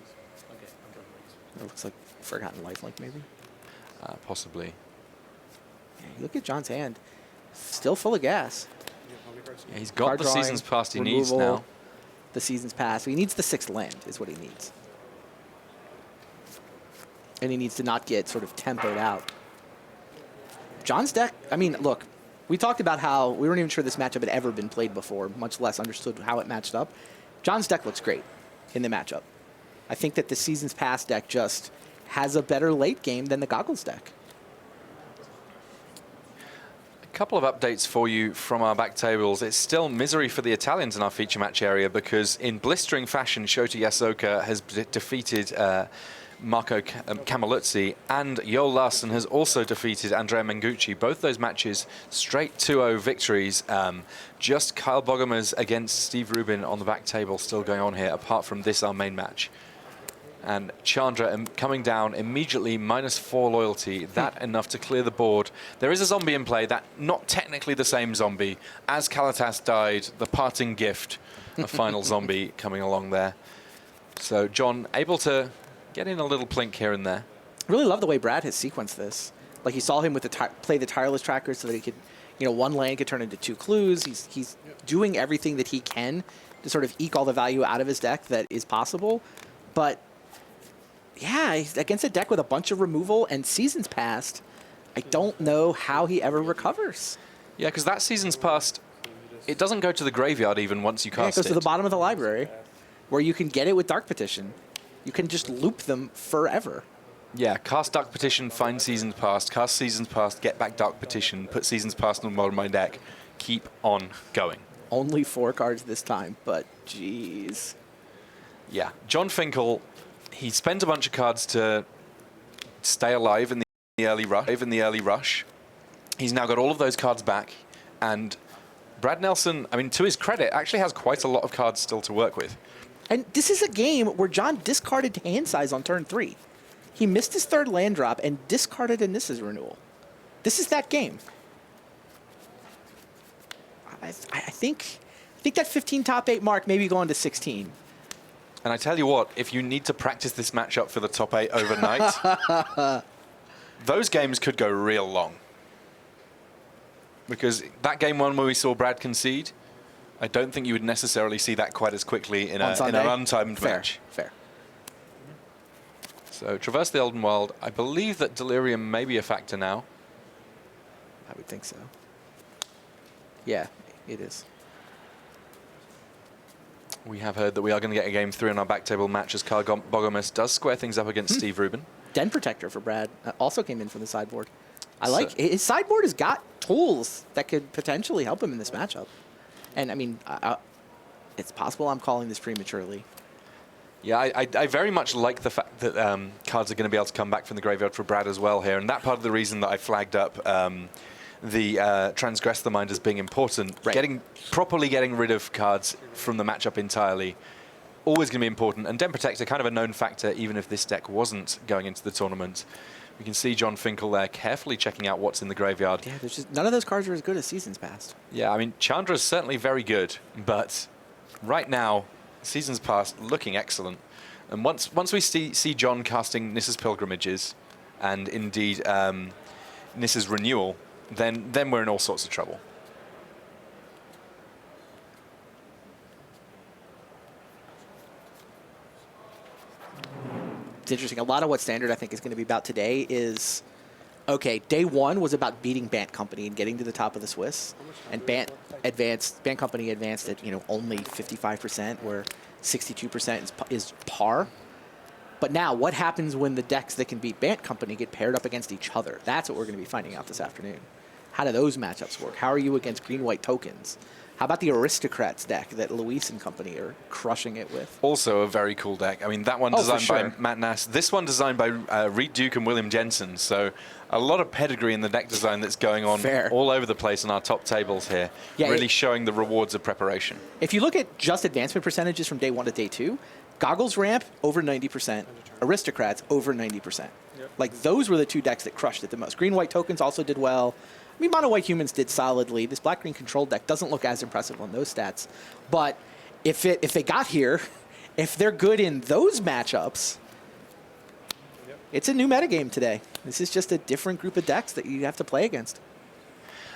looks like Forgotten Lifelink, maybe?
Possibly.
Yeah, look at John's hand. Still full of gas.
Yeah, he's got the Seasons Past he needs now.
The Seasons Past. So he needs the 6th land is what he needs. And he needs to not get sort of tempoed out. John's deck, I mean, look, we talked about how we weren't even sure this matchup had ever been played before, much less understood how it matched up. John's deck looks great in the matchup. I think that the Seasons Past deck just has a better late game than the Goggles deck.
A couple of updates for you from our back tables. It's still misery for the Italians in our feature match area because in blistering fashion, Shota Yasuoka has defeated Marco Camiluzzi, and Joel Larsen has also defeated Andrea Mengucci. Both those matches straight 2-0 victories. Just Kyle Bogomers against Steve Rubin on the back table still going on here, apart from this, our main match. And Chandra coming down immediately, -4 loyalty. That enough to clear the board. There is a zombie in play, that not technically the same zombie. As Kalitas died, the parting gift, a final zombie coming along there. So John able to get in a little plink here and there.
I really love the way Brad has sequenced this. Like, you saw him with play the tireless tracker so that he could, you know, one land could turn into 2 clues. He's doing everything that he can to sort of eke all the value out of his deck that is possible. But yeah, he's against a deck with a bunch of removal and Seasons Past. I don't know how he ever recovers.
Yeah, because that Seasons Past, it doesn't go to the graveyard even once you cast
it goes to the bottom of the library, where you can get it with Dark Petition. You can just loop them forever.
Yeah, cast Dark Petition, find Seasons Past, cast Seasons Past, get back Dark Petition, put Seasons Past on the bottom of my deck, keep on going.
Only 4 cards this time, but geez.
Yeah, John Finkel, he spent a bunch of cards to stay alive in the early rush. He's now got all of those cards back, and Brad Nelson, I mean, to his credit, actually has quite a lot of cards still to work with.
And this is a game where John discarded hand size on turn 3. He missed his 3rd land drop and discarded a Nissa's Renewal. This is that game. I think that 15 top 8 mark, maybe going to 16.
And I tell you what, if you need to practice this matchup for the top 8 overnight, those games could go real long. Because that game 1 where we saw Brad concede, I don't think you would necessarily see that quite as quickly in an untimed match.
Fair.
So Traverse the Elden World. I believe that Delirium may be a factor now.
I would think so. Yeah, it is.
We have heard that we are going to get a game 3 in our back table match as Kyle Bogomers does square things up against Steve Rubin.
Den Protector for Brad also came in from the sideboard. I like his sideboard has got tools that could potentially help him in this matchup. And I mean, it's possible I'm calling this prematurely.
Yeah, I very much like the fact that cards are going to be able to come back from the graveyard for Brad as well here. And that part of the reason that I flagged up the Transgress the Mind as being important.
Right.
Properly getting rid of cards from the matchup entirely, always going to be important. And Den Protector, kind of a known factor, even if this deck wasn't going into the tournament. We can see John Finkel there carefully checking out what's in the graveyard.
Yeah, there's just none of those cards are as good as Seasons Past.
Yeah, I mean, Chandra's certainly very good, but right now, Seasons Past looking excellent. And once we see John casting Nissa's Pilgrimages and indeed Nissa's Renewal, then we're in all sorts of trouble.
It's interesting. A lot of what Standard, I think, is going to be about today is, okay, day 1 was about beating Bant Company and getting to the top of the Swiss. And Bant Company advanced at, only 55%, where 62% is par. But now, what happens when the decks that can beat Bant Company get paired up against each other? That's what we're going to be finding out this afternoon. How do those matchups work? How are you against green-white tokens? How about the Aristocrats deck that Luis and company are crushing it with?
Also a very cool deck. I mean, that one designed by Matt Nass. This one designed by Reed Duke and William Jensen. So a lot of pedigree in the deck design that's going on all over the place on our top tables here. Yeah, really showing the rewards of preparation.
If you look at just advancement percentages from day 1 to day 2, Goggles Ramp, over 90%. Aristocrats, over 90%. Yep. Like, those were the 2 decks that crushed it the most. Green-white tokens also did well. I mean, mono-white humans did solidly. This black-green control deck doesn't look as impressive on those stats. But if they got here, if they're good in those matchups, it's a new metagame today. This is just a different group of decks that you have to play against.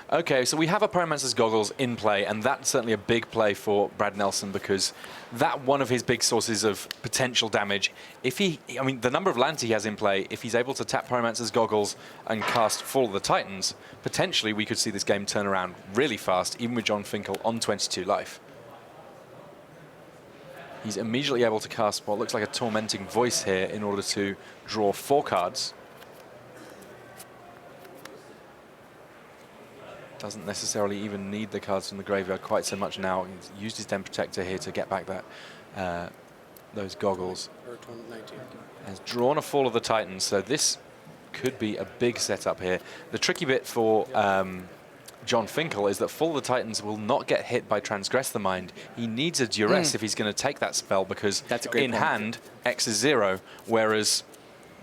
Okay, so we have a Pyromancer's Goggles in play, and that's certainly a big play for Brad Nelson because that one of his big sources of potential damage. I mean, the number of lands he has in play, if he's able to tap Pyromancer's Goggles and cast Fall of the Titans, potentially we could see this game turn around really fast, even with John Finkel on 22 life. He's immediately able to cast what looks like a Tormenting Voice here in order to draw 4 cards. Doesn't necessarily even need the cards from the graveyard quite so much now. He's used his Den Protector here to get back that those goggles. Has drawn a Fall of the Titans, so this could be a big setup here. The tricky bit for John Finkel is that Fall of the Titans will not get hit by Transgress the Mind. He needs a Duress if he's going to take that spell, because in hand, X is 0, whereas,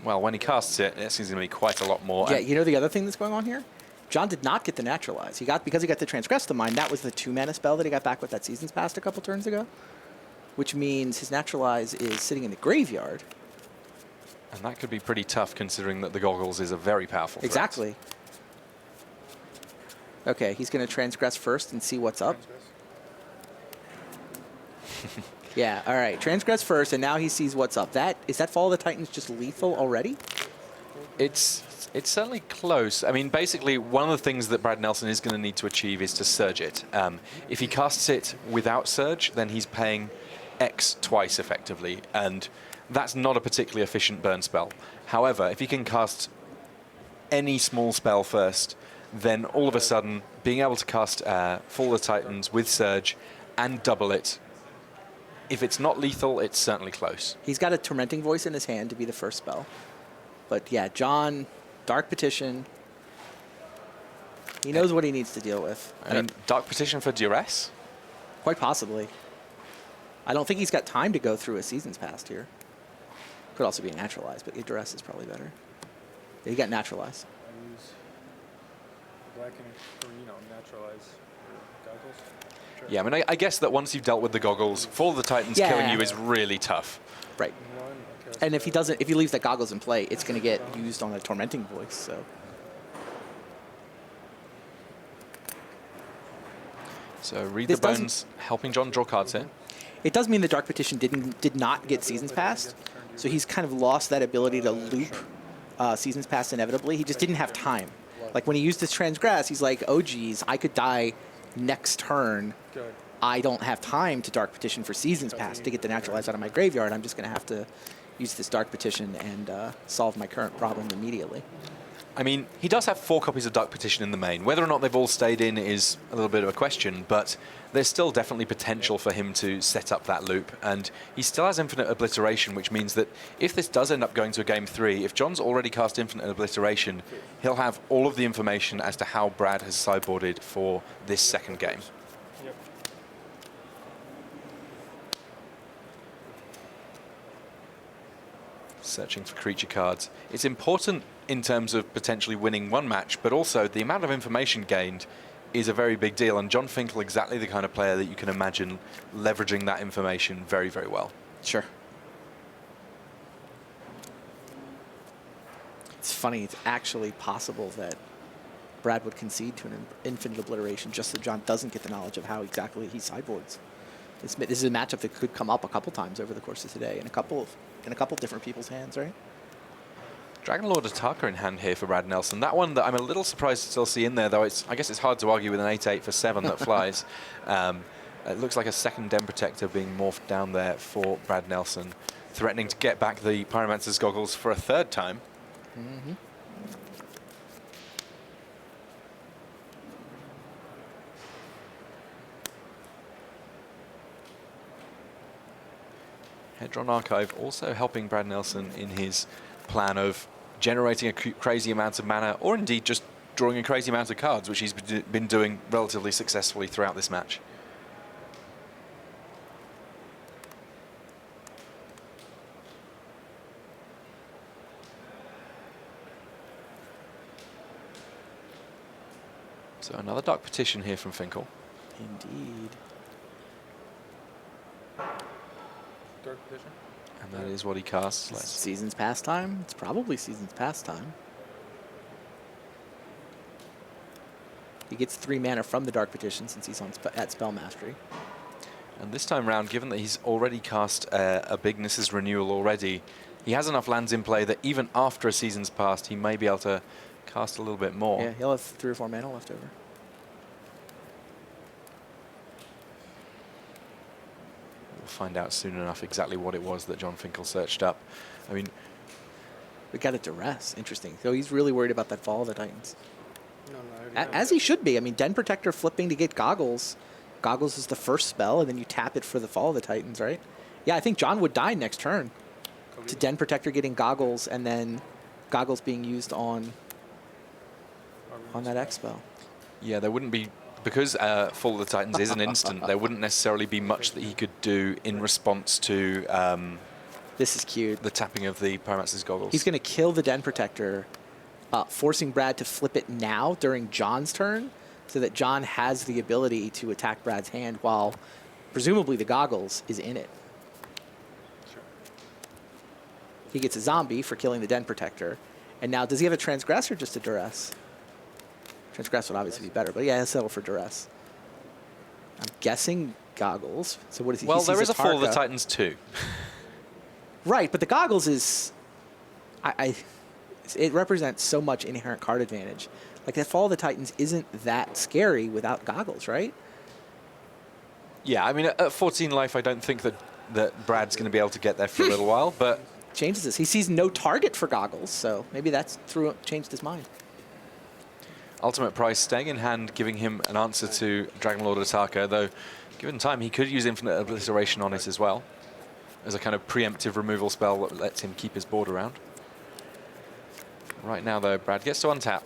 well, when he casts it, X is going to be quite a lot more.
Yeah, you know the other thing that's going on here? John did not get the Naturalize. Because he got the Transgress the Mind, that was the 2-mana spell that he got back with that Seasons Past a couple turns ago, which means his Naturalize is sitting in the graveyard.
And that could be pretty tough, considering that the Goggles is a very powerful threat.
Exactly. Okay, he's going to Transgress first and see what's up. Yeah, all right. Transgress first, and now he sees what's up. Is that Fall of the Titans just lethal already?
It's certainly close. I mean, basically, one of the things that Brad Nelson is going to need to achieve is to Surge it. If he casts it without Surge, then he's paying X twice, effectively, and that's not a particularly efficient burn spell. However, if he can cast any small spell first, then all of a sudden, being able to cast Fall of the Titans with Surge and double it, if it's not lethal, it's certainly close.
He's got a Tormenting Voice in his hand to be the first spell. But yeah, John, Dark Petition, he knows what he needs to deal with.
I mean, Dark Petition for Duress?
Quite possibly. I don't think he's got time to go through a Seasons Past here. Could also be a Naturalize, but Duress is probably better. Yeah, he got Naturalize.
I use black and Naturalize goggles. Sure.
Yeah, I mean, I guess that once you've dealt with the Goggles, Fall of the Titans killing you is really tough.
Right. And if he leaves that Goggles in play, it's going to get used on a Tormenting Voice, so.
So Read the Bones helping John draw cards here.
It does mean the Dark Petition did not get Seasons Past, so he's kind of lost that ability to loop Seasons Past inevitably. He just didn't have time. Like when he used his Transgress, he's like, oh geez, I could die next turn. I don't have time to Dark Petition for Seasons Past to get the Naturalize out of my graveyard. I'm just going to have to use this Dark Petition and solve my current problem immediately.
I mean, he does have 4 copies of Dark Petition in the main. Whether or not they've all stayed in is a little bit of a question, but there's still definitely potential for him to set up that loop. And he still has Infinite Obliteration, which means that if this does end up going to a Game 3, if John's already cast Infinite Obliteration, he'll have all of the information as to how Brad has sideboarded for this second game. Searching for creature cards. It's important in terms of potentially winning one match, but also the amount of information gained is a very big deal, and John Finkel exactly the kind of player that you can imagine leveraging that information very, very well.
Sure. It's funny, it's actually possible that Brad would concede to an Infinite Obliteration just so John doesn't get the knowledge of how exactly he sideboards. This is a matchup that could come up a couple times over the course of today in a couple different people's hands, right?
Dragon Lord Ataka in hand here for Brad Nelson. That one that I'm a little surprised to still see in there, though I guess it's hard to argue with an 8/8 for 7 that flies. It looks like a second Den Protector being morphed down there for Brad Nelson, threatening to get back the Pyromancer's Goggles for a 3rd time.
Mm-hmm.
Hedron Archive also helping Brad Nelson in his plan of generating a crazy amount of mana, or indeed just drawing a crazy amount of cards, which he's been doing relatively successfully throughout this match. So another Dark Petition here from Finkel.
Indeed.
Dark Petition?
And that is what he casts.
Seasons Past time? It's probably Seasons Past time. He gets 3 mana from the Dark Petition since he's at Spell Mastery.
And this time round, given that he's already cast a Bigness's Renewal already, he has enough lands in play that even after a season's passed, he may be able to cast a little bit more.
Yeah, he'll have 3 or 4 mana left over.
We'll find out soon enough exactly what it was that John Finkel searched up. I mean,
we got a Duress. Interesting. So he's really worried about that Fall of the Titans. As he should be. I mean, Den Protector flipping to get Goggles. Goggles is the first spell, and then you tap it for the Fall of the Titans, right? Yeah, I think John would die next turn to Den Protector getting Goggles and then Goggles being used on that X spell.
Yeah, there wouldn't be, because Fall of the Titans is an instant, there wouldn't necessarily be much that he could do in response to
this is cute.
The tapping of the Pyromancer's Goggles.
He's going to kill the Den Protector, forcing Brad to flip it now during John's turn so that John has the ability to attack Brad's hand while presumably the Goggles is in it. He gets a zombie for killing the Den Protector. And now, does he have a Transgress or just a Duress? Transgress would obviously be better, but yeah, he'll settle for Duress. I'm guessing Goggles. So what is he?
Well,
he
there is a Fall of the
Tarka.
Titans too.
Right, but the Goggles is... it represents so much inherent card advantage. Like, that Fall of the Titans isn't that scary without Goggles, right?
Yeah, I mean, at 14 life, I don't think that Brad's going to be able to get there for a little while, but...
Changes this. He sees no target for Goggles, so maybe that's changed his mind.
Ultimate Price staying in hand, giving him an answer to Dragonlord Ataka, though given time, he could use Infinite Obliteration on it as well, as a kind of preemptive removal spell that lets him keep his board around. Right now, though, Brad gets to untap.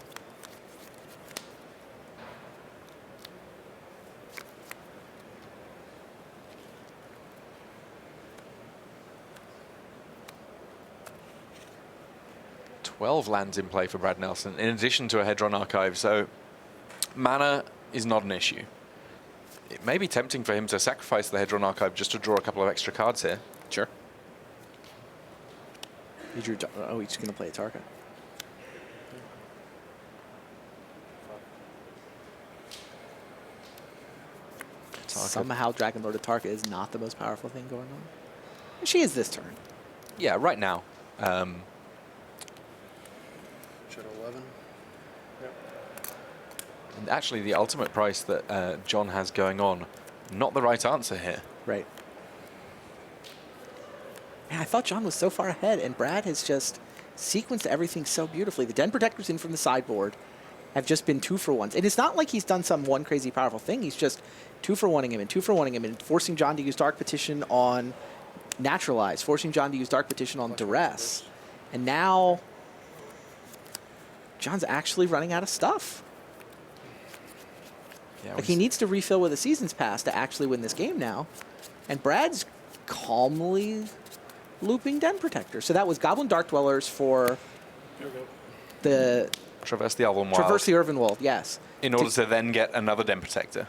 Twelve lands in play for Brad Nelson, in addition to a Hedron Archive, so mana is not an issue. It may be tempting for him to sacrifice the Hedron Archive just to draw a couple of extra cards here.
Sure. He drew. Oh, he's going to play a Tarka. Somehow Dragonlord Atarka is not the most powerful thing going on. She is this turn.
Yeah, right now.
Shadow 11. Yep.
And actually, the ultimate price that John has going on, not the right answer here.
Right. Man, I thought John was so far ahead, and Brad has just sequenced everything so beautifully. The Den Protectors in from the sideboard have just been 2-for-1s. And it's not like he's done some one crazy powerful thing. He's just 2-for-1ing him and 2-for-1ing him and forcing John to use Dark Petition on Naturalize, forcing John to use Dark Petition on Duress. And now John's actually running out of stuff.
Yeah,
like, he needs to refill with a Season's Pass to actually win this game now. And Brad's calmly looping Den Protector. So that was Goblin Dark Dwellers for the...
Traverse the Elven Wild.
Traverse the Irvinwald, yes.
In order to then get another Den Protector.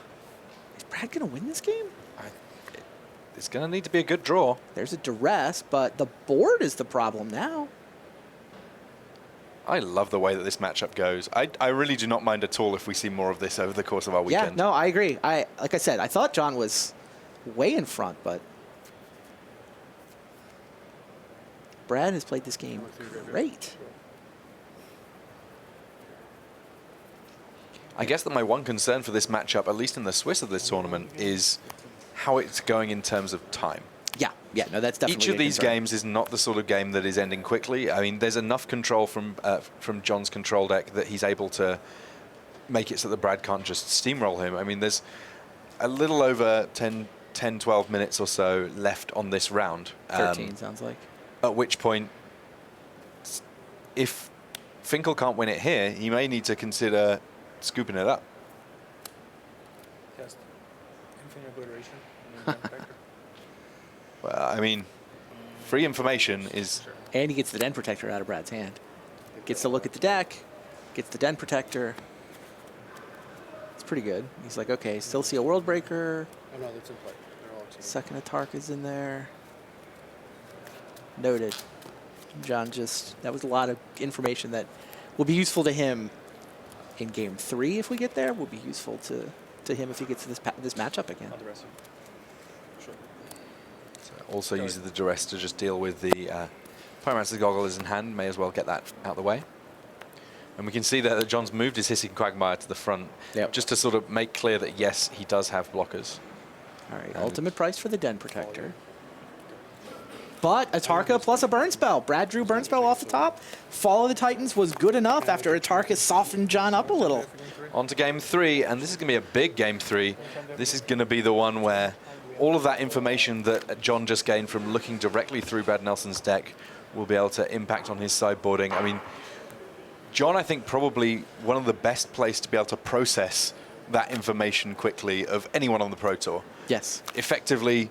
Is Brad going to win this game?
It's going to need to be a good draw.
There's a Duress, but the board is the problem now.
I love the way that this matchup goes. I really do not mind at all if we see more of this over the course of our weekend.
Yeah, no, I agree. Like I said, I thought John was way in front, but Brad has played this game great.
I guess that my one concern for this matchup, at least in the Swiss of this tournament, is how it's going in terms of time.
Yeah, no, that's definitely
Each of these
concern.
games is not the sort of game that is ending quickly. I mean, there's enough control from John's control deck that he's able to make it so that Brad can't just steamroll him. I mean, there's a little over 10, 12 minutes or so left on this round.
13 sounds like.
At which point, if Finkel can't win it here, he may need to consider scooping it up.
Cast Infinite Obliteration. And then Den Protector.
Well, I mean, free information is...
And he gets the Den Protector out of Brad's hand. Gets to look at the deck, gets the Den Protector. It's pretty good. He's like, okay, still see a World Breaker.
Oh no, that's in play. They're all exceeded.
Second Atarka's in there. Noted. John that was a lot of information that will be useful to him in game 3 if we get there. Will be useful to him if he gets to this matchup again.
Sure.
Also uses the Duress to just deal with the Pyromancer's Goggles in hand. May as well get that out of the way. And we can see that John's moved his Hissing Quagmire to the front, just to sort of make clear that, yes, he does have blockers.
All right, ultimate price for the Den Protector. But Atarka plus a Burn Spell. Brad drew Burn Spell off the top. Fall of the Titans was good enough after Atarka softened John up a little.
On to game 3, and this is going to be a big game 3. This is going to be the one where all of that information that John just gained from looking directly through Brad Nelson's deck will be able to impact on his sideboarding. I mean, John, I think, probably one of the best placed to be able to process that information quickly of anyone on the Pro Tour.
Yes.
Effectively,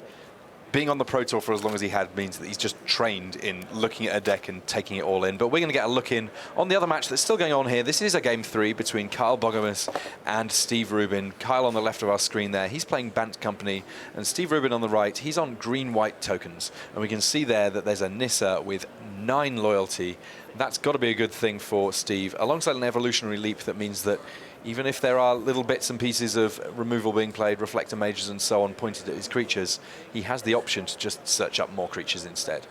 being on the Pro Tour for as long as he had means that he's just trained in looking at a deck and taking it all in. But we're going to get a look in on the other match that's still going on here. This is a Game 3 between Kyle Bogomus and Steve Rubin. Kyle on the left of our screen there, he's playing Bant Company, and Steve Rubin on the right, he's on green-white tokens. And we can see there that there's a Nissa with 9 loyalty. That's got to be a good thing for Steve, alongside an evolutionary leap that means that even if there are little bits and pieces of removal being played, reflector mages and so on pointed at his creatures, he has the option to just search up more creatures instead.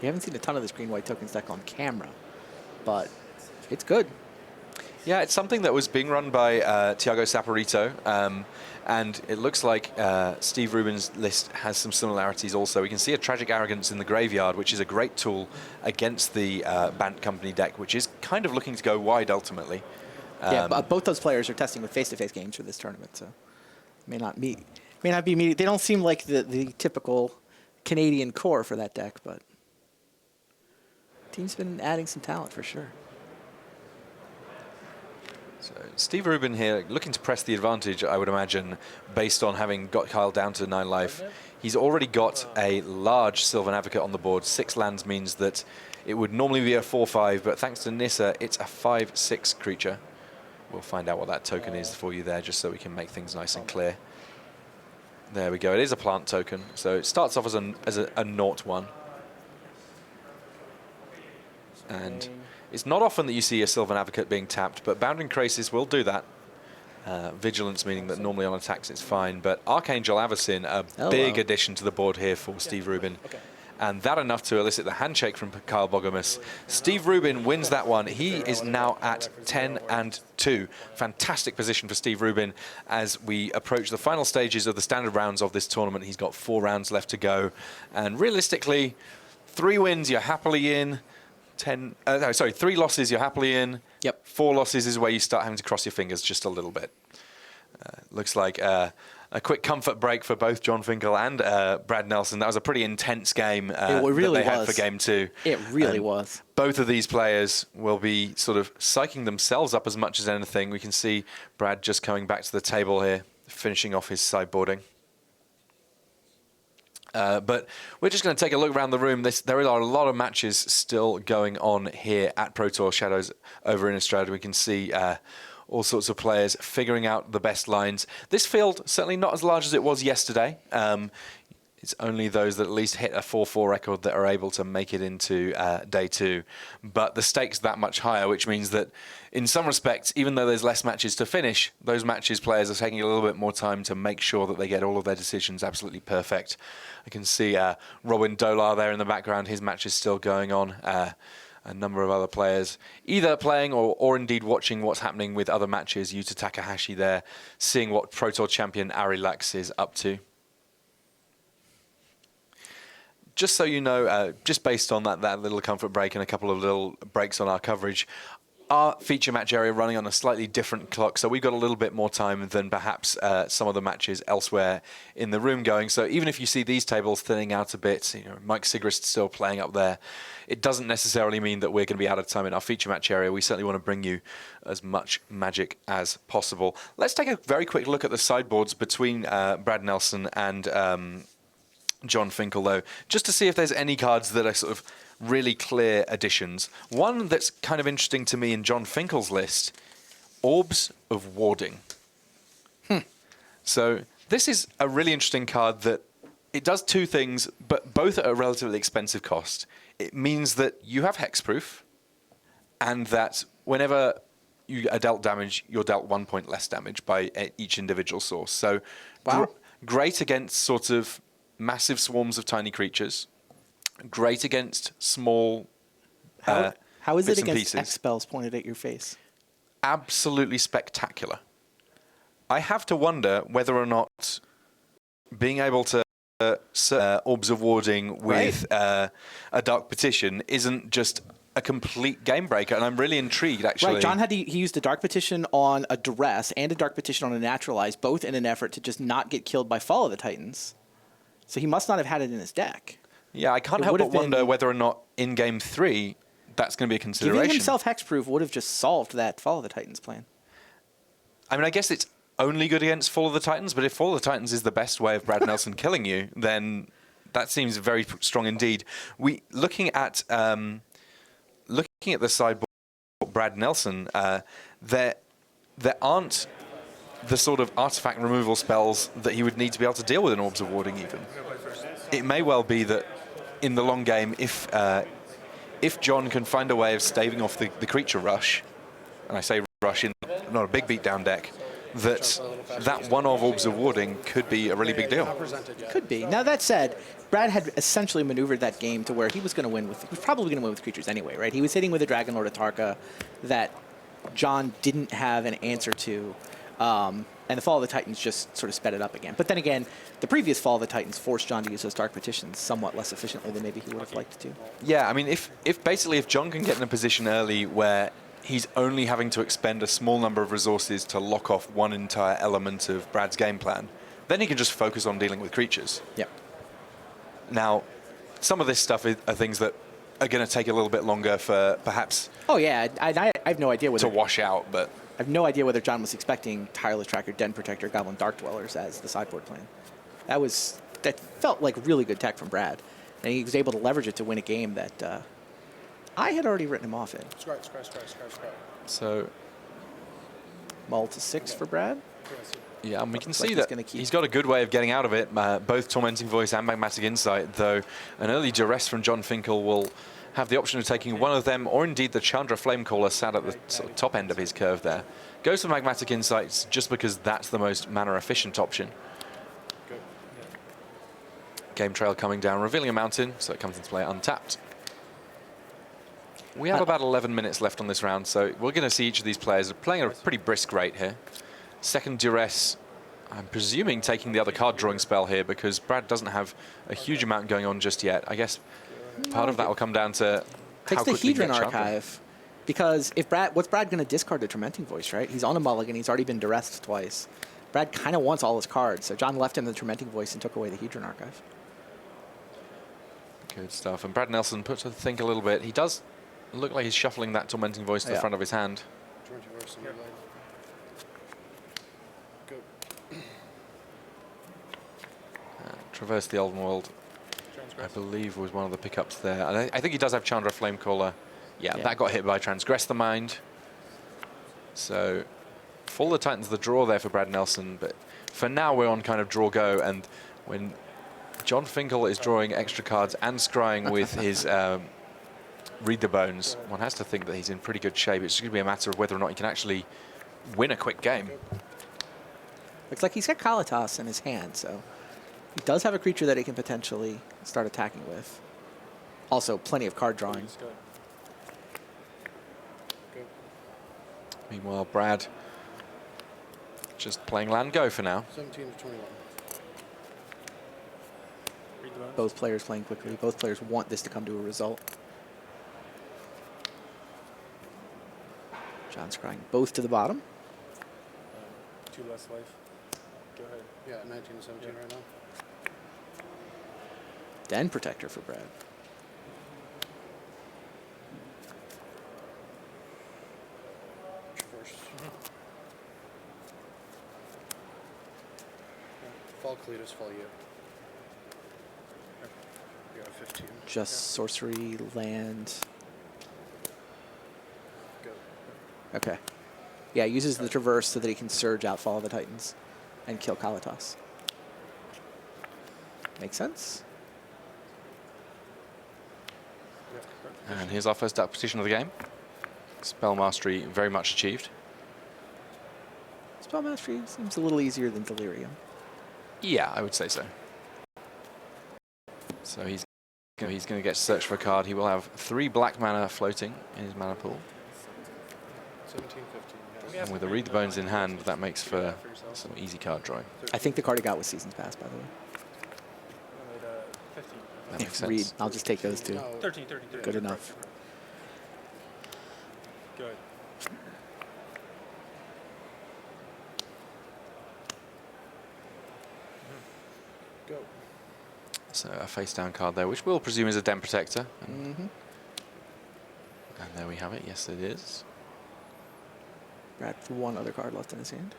You haven't seen a ton of this green-white tokens deck on camera, but it's good.
Yeah, it's something that was being run by Tiago Saporito, and it looks like Steve Rubin's list has some similarities also. We can see a Tragic Arrogance in the graveyard, which is a great tool against the Bant Company deck, which is kind of looking to go wide ultimately.
Yeah, but both those players are testing with face-to-face games for this tournament, so may not be immediate. They don't seem like the typical Canadian core for that deck, but team's been adding some talent for sure.
So Steve Rubin here looking to press the advantage, I would imagine, based on having got Kyle down to 9 life. He's already got a large Sylvan Advocate on the board. 6 lands means that it would normally be a 4/5, but thanks to Nissa, it's a 5/6 creature. We'll find out what that token is for you there, just so we can make things nice and clear. There we go. It is a plant token, so it starts off as a 0/1. And it's not often that you see a Sylvan Advocate being tapped, but Bounding Krasis will do that. Vigilance meaning that normally on attacks it's fine, but Archangel Avacyn, a big addition to the board here for Steve Rubin. And that enough to elicit the handshake from Kyle Bogomus. Steve Rubin wins that one. He is now at 10-2. Fantastic position for Steve Rubin as we approach the final stages of the standard rounds of this tournament. He's got 4 rounds left to go. And realistically, 3 wins, you're happily in. 3 losses, you're happily in.
Yep.
4 losses is where you start having to cross your fingers just a little bit. Looks like a quick comfort break for both John Finkel and Brad Nelson. That was a pretty intense game
really
that they had for Game 2.
It really was.
Both of these players will be sort of psyching themselves up as much as anything. We can see Brad just coming back to the table here, finishing off his sideboarding. But we're just going to take a look around the room. There are a lot of matches still going on here at Pro Tour Shadows over Innistrad. We can see all sorts of players figuring out the best lines. This field, certainly not as large as it was yesterday. It's only those that at least hit a 4-4 record that are able to make it into day 2. But the stakes that much higher, which means that in some respects, even though there's less matches to finish, those matches players are taking a little bit more time to make sure that they get all of their decisions absolutely perfect. I can see Robin Dolar there in the background. His match is still going on. A number of other players either playing or indeed watching what's happening with other matches. Yuta Takahashi there, seeing what Pro Tour champion Ari Lux is up to. Just so you know, just based on that little comfort break and a couple of little breaks on our coverage, our feature match area running on a slightly different clock, so we've got a little bit more time than perhaps some of the matches elsewhere in the room going. So even if you see these tables thinning out a bit, you know, Mike Sigrist still playing up there, it doesn't necessarily mean that we're going to be out of time in our feature match area. We certainly want to bring you as much magic as possible. Let's take a very quick look at the sideboards between Brad Nelson and John Finkel, though, just to see if there's any cards that are sort of really clear additions. One that's kind of interesting to me in John Finkel's list, Orbs of Warding. So this is a really interesting card that it does 2 things, but both at a relatively expensive cost. It means that you have hexproof, and that whenever you are dealt damage, you're dealt 1 point less damage by each individual source. So great against sort of massive swarms of tiny creatures. Great against small
How is it
bits and
against
pieces.
X spells pointed at your face?
Absolutely spectacular. I have to wonder whether or not being able to Orbs of Warding with a Dark Petition isn't just a complete game breaker, and I'm really intrigued, actually.
Right, John he used a Dark Petition on a Duress and a Dark Petition on a Naturalize, both in an effort to just not get killed by Fall of the Titans. So he must not have had it in his deck.
Yeah, I can't help but wonder whether or not in Game 3 that's going to be a consideration.
Giving himself Hexproof would have just solved that Fall of the Titans plan.
I mean, I guess it's only good against Fall of the Titans, but if Fall of the Titans is the best way of Brad Nelson killing you, then that seems very strong indeed. Looking at the sideboard, Brad Nelson, there aren't the sort of artifact removal spells that he would need to be able to deal with in Orbs of Warding even. It may well be that in the long game, if John can find a way of staving off the creature rush, and I say rush in not a big beatdown deck, that one of Orbs of Warding could be a really big deal.
Could be. Now, that said, Brad had essentially maneuvered that game to where he was going to win with, he was probably going to win with creatures anyway, right? He was hitting with a Dragon Lord Atarka that John didn't have an answer to, and the Fall of the Titans just sort of sped it up again. But then again, the previous Fall of the Titans forced John to use those Dark Petitions somewhat less efficiently than maybe he would have liked to.
Yeah, I mean, if John can get in a position early where he's only having to expend a small number of resources to lock off one entire element of Brad's game plan, then he can just focus on dealing with creatures.
Yep.
Now, some of this stuff are things that are going to take a little bit longer for perhaps...
Oh, yeah. I have no idea whether...
...to wash out, but...
I have no idea whether John was expecting Tireless Tracker, Den Protector, Goblin Dark Dwellers as the sideboard plan. That felt like really good tech from Brad, and he was able to leverage it to win a game that I had already written him off in.
Scry.
So...
Mull to 6 for Brad.
Yeah, and we can see that he's got a good way of getting out of it, both Tormenting Voice and Magmatic Insight, though an early Duress from John Finkel will have the option of taking one of them, or indeed the Chandra Flamecaller sat at the sort of top end of his curve there. Goes for Magmatic Insights just because that's the most mana-efficient option. Game Trail coming down, revealing a mountain, so it comes into play untapped. We have about 11 minutes left on this round, so we're going to see each of these players playing at a pretty brisk rate here. Second Duress, I'm presuming taking the other card drawing spell here because Brad doesn't have a huge amount going on just yet. I guess part of that will come down to
takes the Hedron Archive, because what's Brad going to discard the Tormenting Voice, right? He's on a mulligan, he's already been Duressed twice. Brad kind of wants all his cards, so John left him the Tormenting Voice and took away the Hedron Archive.
Good stuff, and Brad Nelson put to think a little bit. He does look like he's shuffling that Tormenting Voice to the front of his hand. Traverse the Elven World, I believe, was one of the pickups there. And I think he does have Chandra Flamecaller. Yeah, that got hit by Transgress the Mind. So, Fall of the Titans, the draw there for Brad Nelson. But for now, we're on kind of draw go. And when John Finkel is drawing extra cards and scrying with his Read the Bones, one has to think that he's in pretty good shape. It's just going to be a matter of whether or not he can actually win a quick game.
Looks like he's got Kalitas in his hand, so he does have a creature that he can potentially start attacking with. Also, plenty of card drawing.
Meanwhile, Brad just playing land go for now.
17 to 21.
Both players playing quickly. Both players want this to come to a result. John's crying both to the bottom.
2 less life. Go ahead. Yeah, 19 to 17 right now.
Den Protector for Brad.
Traverse. Fall Cletus, fall you. You got 15.
Just sorcery, land.
Go.
Okay. Yeah, uses the Traverse so that he can surge out Fall of the Titans and kill Kalitas. Makes sense.
And here's our first petition of the game. Spell Mastery very much achieved.
Spell Mastery seems a little easier than Delirium.
Yeah, I would say so. So he's going to get search for a card. He will have 3 black mana floating in his mana pool.
17, 15.
And with the Read the Bones in hand, that makes for some easy card drawing.
I think the card he got was Seasons Pass, by the way.
That makes sense.
Read. I'll just take those 2.
13.
Good enough.
Good. Go.
So a face down card there, which we'll presume is a Den Protector.
Mm-hmm.
And there we have it. Yes, it is.
Brad for one other card left in his hand.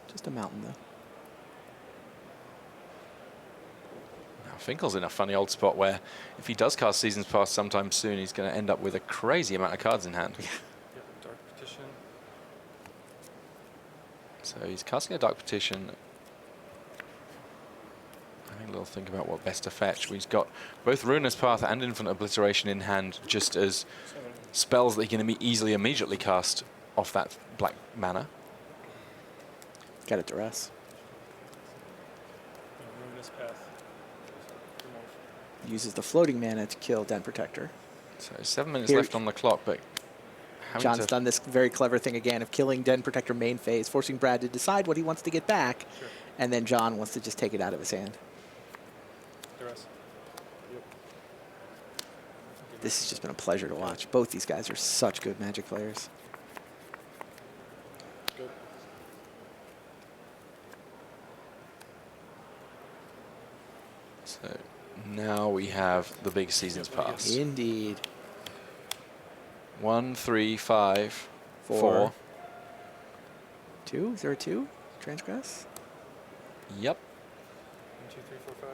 Just a mountain, though.
Now, Finkel's in a funny old spot where if he does cast Seasons Past sometime soon, he's going to end up with a crazy amount of cards in hand.
Yep, Dark Petition.
So he's casting a Dark Petition. Having a little think about what best to fetch. We've got both Ruinous Path and Infinite Obliteration in hand, just as spells that he can immediately cast off that black mana.
Got a Duress.
Ruinous Path.
Uses the floating mana to kill Den Protector.
So 7 minutes left on the clock, but
John's done this very clever thing again of killing Den Protector main phase, forcing Brad to decide what he wants to get back, and then John wants to just take it out of his hand. This has just been a pleasure to watch. Both these guys are such good Magic players.
Good.
So now we have the big Seasons Pass.
Indeed.
1, 3, 5, 4.
2? Is there a 2? Transgress?
Yep.
1, 2, 3, 4, 5.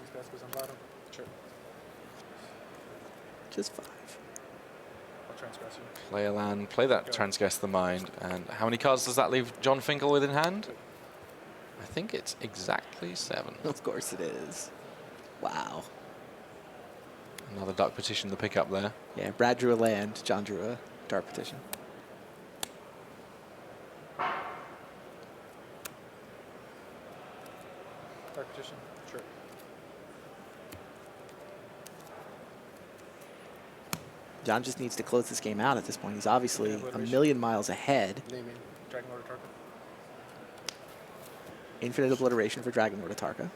These guys goes on bottom. Sure.
Just 5.
I'll transgress you.
Play a land, play that Transgress the Mind. And how many cards does that leave John Finkel with in hand? I think it's exactly 7.
Of course it is. Wow.
Another Dark Petition to pick up there.
Yeah, Brad drew a land, John drew a Dark Petition.
Dark Petition. Sure.
John just needs to close this game out at this point. He's obviously a million miles ahead.
Naming Dragon Lord Tarka.
Infinite Obliteration for Dragon Lord Tarka.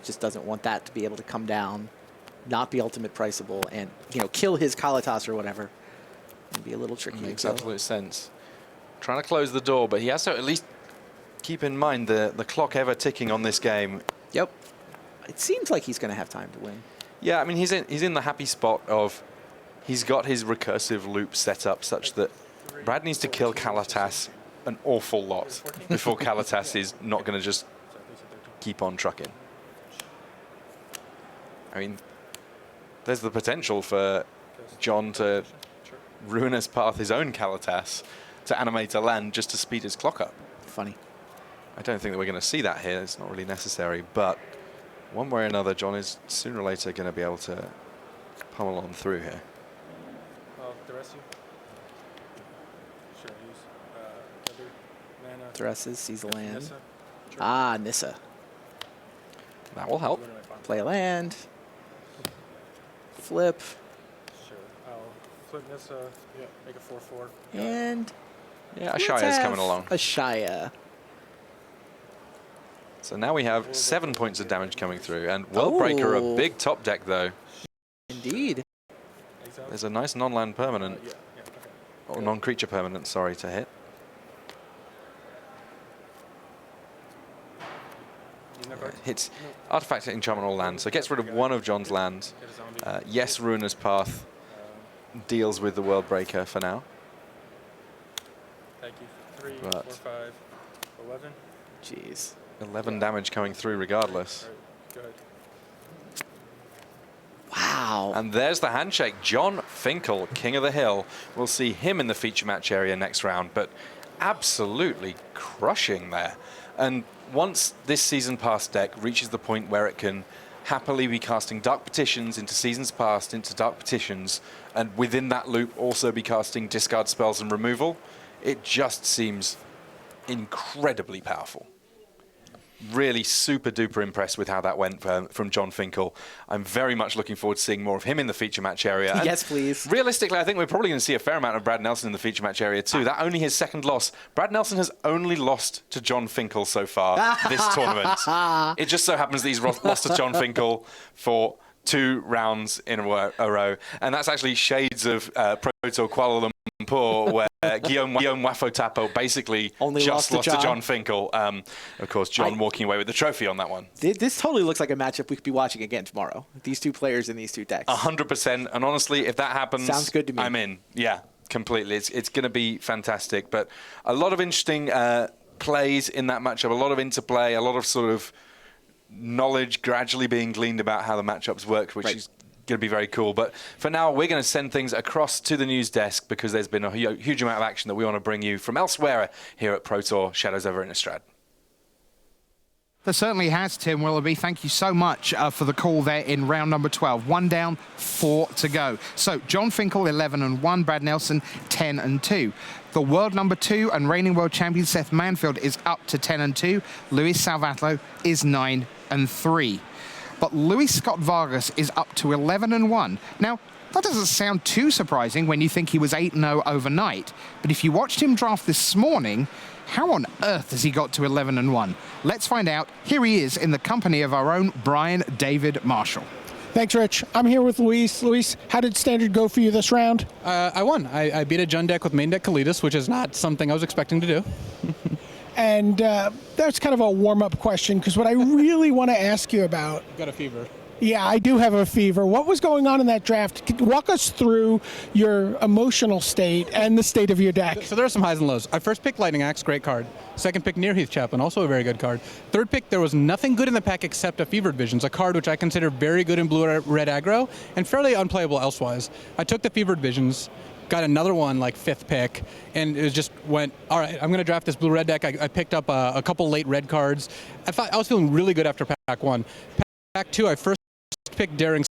Just doesn't want that to be able to come down, not be ultimate priceable, and kill his Kalatas or whatever. It'd be a little tricky.
Makes absolute sense. Trying to close the door, but he has to at least keep in mind the clock ever ticking on this game.
Yep. It seems like he's going to have time to win.
Yeah, I mean he's in the happy spot of he's got his recursive loop set up such that Brad needs to kill Kalatas an awful lot before Kalatas is not going to just keep on trucking. I mean, there's the potential for John to Ruinous Path his own Kalatas to animate a land just to speed his clock up.
Funny.
I don't think that we're going to see that here. It's not really necessary, but one way or another, John is sooner or later going to be able to pummel on through here.
The rest of you? Sure, use other mana.
Dresses, sees the land.
Nissa. Sure.
Ah, Nissa.
That will help.
Play a land. Flip.
Sure. I'll flip Nissa. Yeah. Make a 4/4.
And
yeah, Ashaya's coming along.
Ashaya.
So now we have 7 points of damage coming through, and Worldbreaker a big top deck though.
Indeed.
There's a nice non-land permanent, or non-creature permanent, sorry, to hit. Hits artifact, enchantment, or land, so gets rid of one of John's lands. Yes, Ruinous Path deals with the Worldbreaker for now.
Thank you. 3,
But
4, 5, 11.
Jeez.
11 damage coming through regardless.
Go ahead.
Wow.
And there's the handshake. John Finkel, King of the Hill. We'll see him in the feature match area next round, but absolutely crushing there. And once this Season Pass deck reaches the point where it can happily be casting Dark Petitions into Seasons Past, into Dark Petitions, and within that loop also be casting discard spells and removal, it just seems incredibly powerful. really super duper impressed with how that went from John Finkel. I'm very much looking forward to seeing more of him in the feature match area. And
yes, please.
Realistically, I think we're probably going to see a fair amount of Brad Nelson in the feature match area too. That only his second loss. Brad Nelson has only lost to John Finkel so far this tournament. It just so happens that he's lost to John Finkel for 2 rounds in a row. And that's actually shades of Pro Tour Kuala Lumpur, where Guillaume Wafotapo basically
only
just lost
to
to John Finkel. Of course, John walking away with the trophy on that one.
This totally looks like a matchup we could be watching again tomorrow. These two players in these two decks.
100%. And honestly, if that happens,
sounds good to me.
I'm in. Yeah, completely. It's going to be fantastic. But a lot of interesting plays in that matchup, a lot of interplay, a lot of sort of knowledge gradually being gleaned about how the matchups work, which is going to be very cool. But for now, we're going to send things across to the news desk because there's been a huge amount of action that we want to bring you from elsewhere here at Pro Tour Shadows over Innistrad.
There certainly has, Tim Willoughby. Thank you so much for the call there in round number 12. 1 down, 4 to go. So John Finkel, 11-1. Brad Nelson, 10-2. The world number 2 and reigning world champion Seth Manfield is up to 10-2. Luis Salvato is 9-3. But Luis Scott-Vargas is up to 11-1. Now, that doesn't sound too surprising when you think he was 8-0 overnight. But if you watched him draft this morning, how on earth has he got to 11-1? Let's find out. Here he is in the company of our own Brian David Marshall.
Thanks, Rich. I'm here with Luis. Luis, how did Standard go for you this round?
I won. I beat a Jund deck with main deck Kalidas, which is not something I was expecting to do.
And that's kind of a warm-up question, because what I really want to ask you about...
Got a fever.
Yeah, I do have a fever. What was going on in that draft? Walk us through your emotional state and the state of your deck.
So there are some highs and lows. I first picked Lightning Axe, great card. Second pick, Nearheath Chaplain, also a very good card. Third pick, there was nothing good in the pack except a Fevered Visions, a card which I consider very good in blue-red aggro and fairly unplayable elsewise. I took the Fevered Visions, got another one like 5th pick, and it just went, all right, I'm going to draft this blue-red deck. I picked up a couple late red cards. I was feeling really good after pack 1. Pack 2, I first picked Daring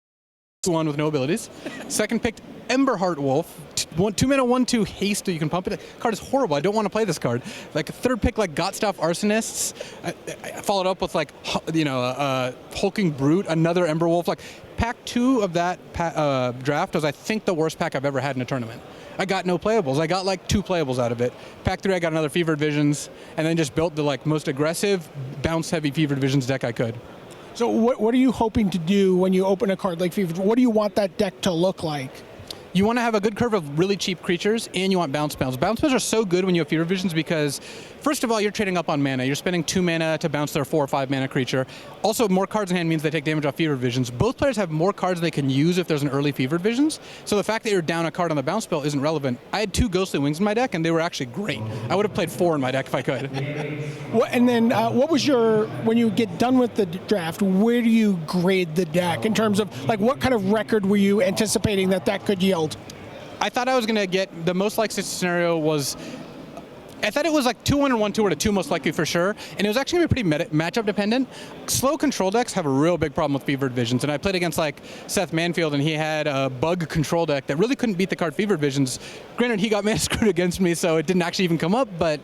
1 with no abilities. Second picked Emberheart Wolf, 2-mana 1/2 haste, so you can pump it. The card is horrible. I don't want to play this card. Like third pick, like Gotstaff Arsonists. I followed up with like Hulking Brute, another Ember Wolf. Like pack 2 of that draft was, I think, the worst pack I've ever had in a tournament. I got no playables. I got like 2 playables out of it. Pack 3, I got another Fevered Visions, and then just built the like most aggressive, bounce-heavy Fevered Visions deck I could.
So what are you hoping to do when you open a card like Fever? What do you want that deck to look like?
You want to have a good curve of really cheap creatures, and you want bounce spells. Bounce spells are so good when you have Fever Visions because, first of all, you're trading up on mana. You're spending 2 mana to bounce their 4 or 5 mana creature. Also, more cards in hand means they take damage off Fever Visions. Both players have more cards they can use if there's an early Fever Visions. So the fact that you're down a card on the bounce spell isn't relevant. I had 2 Ghostly Wings in my deck, and they were actually great. I would have played 4 in my deck if I could.
And then what was when you get done with the draft, where do you grade the deck in terms of, like, what kind of record were you anticipating that could yield?
I thought I was going to get, the most likely scenario was, I thought it was like 2-1 and 1-2 were the 2 most likely for sure, and it was actually going to be pretty matchup dependent. Slow control decks have a real big problem with Fevered Visions, and I played against like Seth Manfield, and he had a bug control deck that really couldn't beat the card Fevered Visions. Granted, he got mana screwed against me, so it didn't actually even come up, but...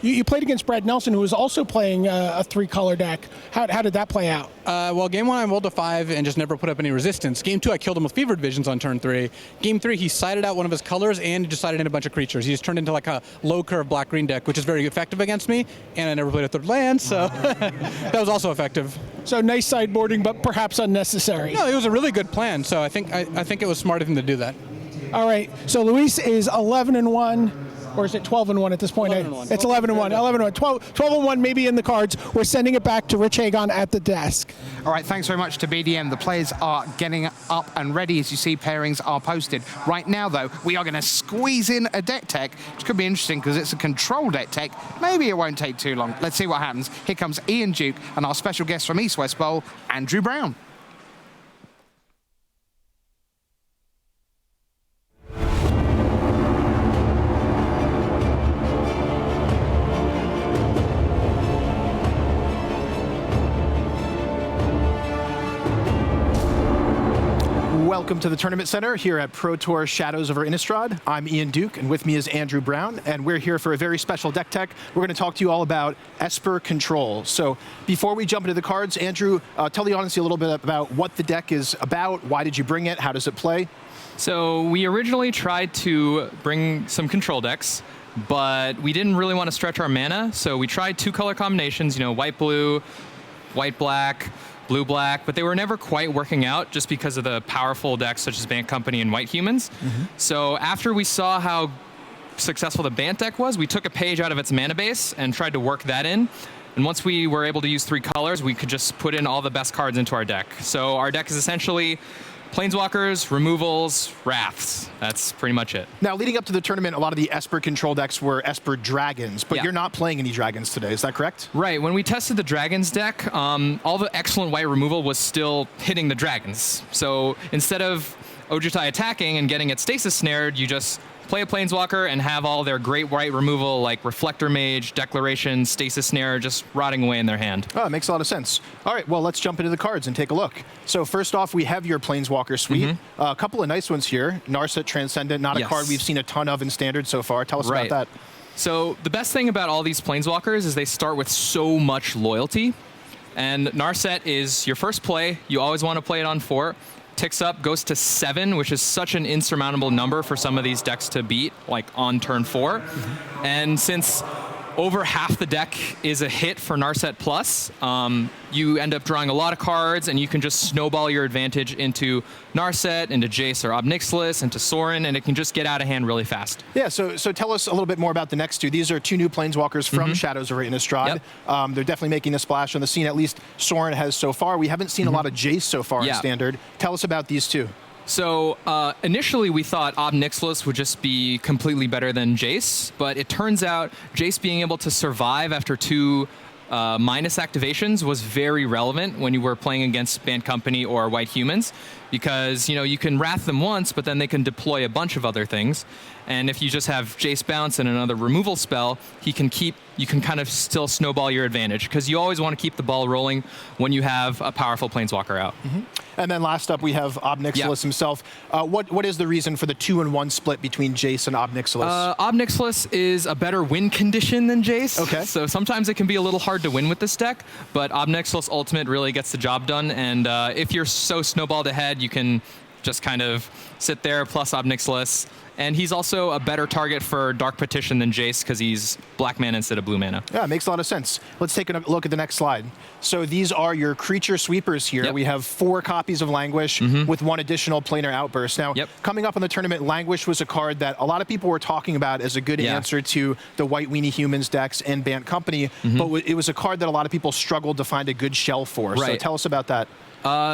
You played against Brad Nelson, who was also playing a 3-color deck. How did that play out?
Well, game 1 I rolled a 5 and just never put up any resistance. Game 2 I killed him with Fevered Visions on turn 3. Game 3 he sided out one of his colors and he just sided in a bunch of creatures. He just turned into like a low curve black-green deck, which is very effective against me, and I never played a 3rd land, so that was also effective.
So nice sideboarding, but perhaps unnecessary.
No, it was a really good plan, so I think it was smart of him to do that.
All right, so Luis is 11-1. Or is it 12-1 at this point?
11-1.
It's 11-1. 11-1. 12-1 maybe in the cards. We're sending it back to Rich Hagon at the desk.
All right, thanks very much to BDM. The players are getting up and ready. As you see, pairings are posted. Right now, though, we are going to squeeze in a deck tech, which could be interesting because it's a control deck tech. Maybe it won't take too long. Let's see what happens. Here comes Ian Duke and our special guest from East West Bowl, Andrew Brown.
Welcome to the Tournament Center here at Pro Tour Shadows over Innistrad. I'm Ian Duke, and with me is Andrew Brown, and we're here for a very special deck tech. We're going to talk to you all about Esper Control. So before we jump into the cards, Andrew, tell the audience a little bit about what the deck is about, why did you bring it, how does it play?
So we originally tried to bring some control decks, but we didn't really want to stretch our mana, so we tried 2 color combinations, you know, white-blue, white-black, blue-black, but they were never quite working out just because of the powerful decks such as Bant Company and White Humans. So after we saw how successful the Bant deck was, we took a page out of its mana base and tried to work that in. And once we were able to use 3 colors, we could just put in all the best cards into our deck. So our deck is essentially Planeswalkers, removals, Wraths. That's pretty much it.
Now, leading up to the tournament, a lot of the Esper control decks were Esper Dragons, but you're not playing any Dragons today, is that correct?
Right. When we tested the Dragons deck, all the excellent white removal was still hitting the Dragons. So instead of Ojutai attacking and getting it stasis snared, you just play a Planeswalker and have all their great white removal like Reflector Mage, Declaration, Stasis Snare just rotting away in their hand.
Oh, it makes a lot of sense. All right, well, let's jump into the cards and take a look. So first off, we have your Planeswalker suite. A couple of nice ones here. Narset Transcendent, not a card we've seen a ton of in Standard so far. Tell us about that.
So the best thing about all these Planeswalkers is they start with so much loyalty. And Narset is your first play. You always want to play it on 4. Ticks up, goes to 7, which is such an insurmountable number for some of these decks to beat, like on turn 4. And since over half the deck is a hit for Narset Plus, you end up drawing a lot of cards, and you can just snowball your advantage into Narset, into Jace or Ob Nixilis, into Sorin, and it can just get out of hand really fast.
Yeah, so tell us a little bit more about the next 2. These are 2 new Planeswalkers from Shadows over Innistrad. They're definitely making a splash on the scene, at least Sorin has so far. We haven't seen a lot of Jace so far in Standard. Tell us about these 2.
So initially we thought Ob Nixilis would just be completely better than Jace, but it turns out Jace being able to survive after 2 minus activations was very relevant when you were playing against Bant Company or White Humans, because you can Wrath them once, but then they can deploy a bunch of other things. And if you just have Jace bounce and another removal spell, you can kind of still snowball your advantage, because you always want to keep the ball rolling when you have a powerful Planeswalker out.
And then last up, we have Ob Nixilis himself. What is the reason for the 2-in-1 split between Jace and Ob Nixilis?
Ob Nixilis is a better win condition than Jace.
Okay.
So sometimes it can be a little hard to win with this deck, but Ob Nixilis Ultimate really gets the job done. And if you're so snowballed ahead, you can just kind of sit there plus Ob Nixilis. And he's also a better target for Dark Petition than Jace, because he's black mana instead of blue mana.
Yeah, it makes a lot of sense. Let's take a look at the next slide. So these are your creature sweepers here. We have 4 copies of Languish with 1 additional planar outburst. Now, coming up on the tournament, Languish was a card that a lot of people were talking about as a good answer to the White Weenie Humans decks and Bant Company, but it was a card that a lot of people struggled to find a good shell for. So tell us about that.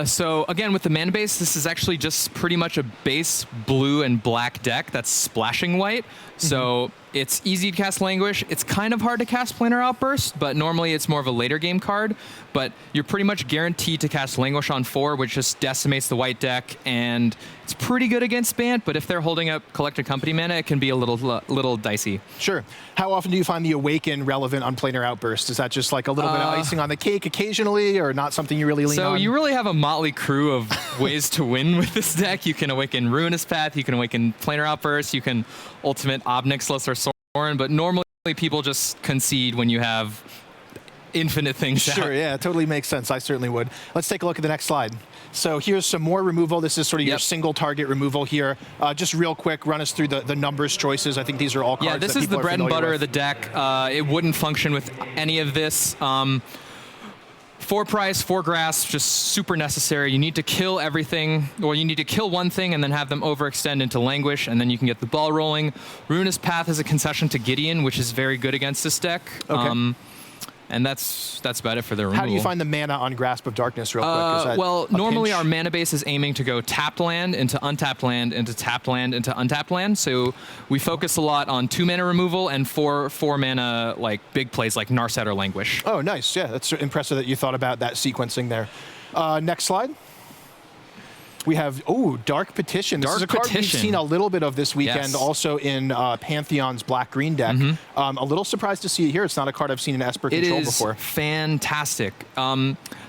So again, with the mana base, this is actually just pretty much a base blue and black deck that's splashing white. So it's easy to cast Languish. It's kind of hard to cast Planar Outburst, but normally it's more of a later game card. But you're pretty much guaranteed to cast Languish on 4, which just decimates the white deck, and it's pretty good against Bant, but if they're holding up Collected Company mana, it can be a little dicey.
Sure. How often do you find the Awaken relevant on Planar Outburst? Is that just like a little bit of icing on the cake occasionally, or not something you really lean on?
So you really have a motley crew of ways to win with this deck. You can Awaken Ruinous Path, you can Awaken Planar Outburst, you can Ultimate Ob Nixilis or Sorin, but normally people just concede when you have infinite things.
Sure, yeah, it totally makes sense. I certainly would. Let's take a look at the next slide. So here's some more removal. This is sort of your single target removal here. Just real quick, run us through the numbers choices. I think these are all cards
this
that
is the
people are
bread and
familiar
butter
with.
of the deck. It wouldn't function with any of this. 4 price, 4 grasp, just super necessary. You need to kill everything, or you need to kill one thing and then have them overextend into Languish, and then you can get the ball rolling. Ruinous Path is a concession to Gideon, which is very good against this deck.
Okay.
And that's about it for the removal.
How do you find the mana on Grasp of Darkness real quick? Is that
well,
a
normally
pinch?
our mana base is aiming to go tapped land into untapped land into tapped land into untapped land. So we focus a lot on 2 mana removal and 4 mana like big plays like Narset or Languish.
Oh, nice. Yeah, that's impressive that you thought about that sequencing there. Next slide. We have, Dark Petition. This is a card we've seen a little bit of this weekend, also in Pantheon's black-green deck. A little surprised to see it here. It's not a card I've seen in Esper Control before.
It is fantastic.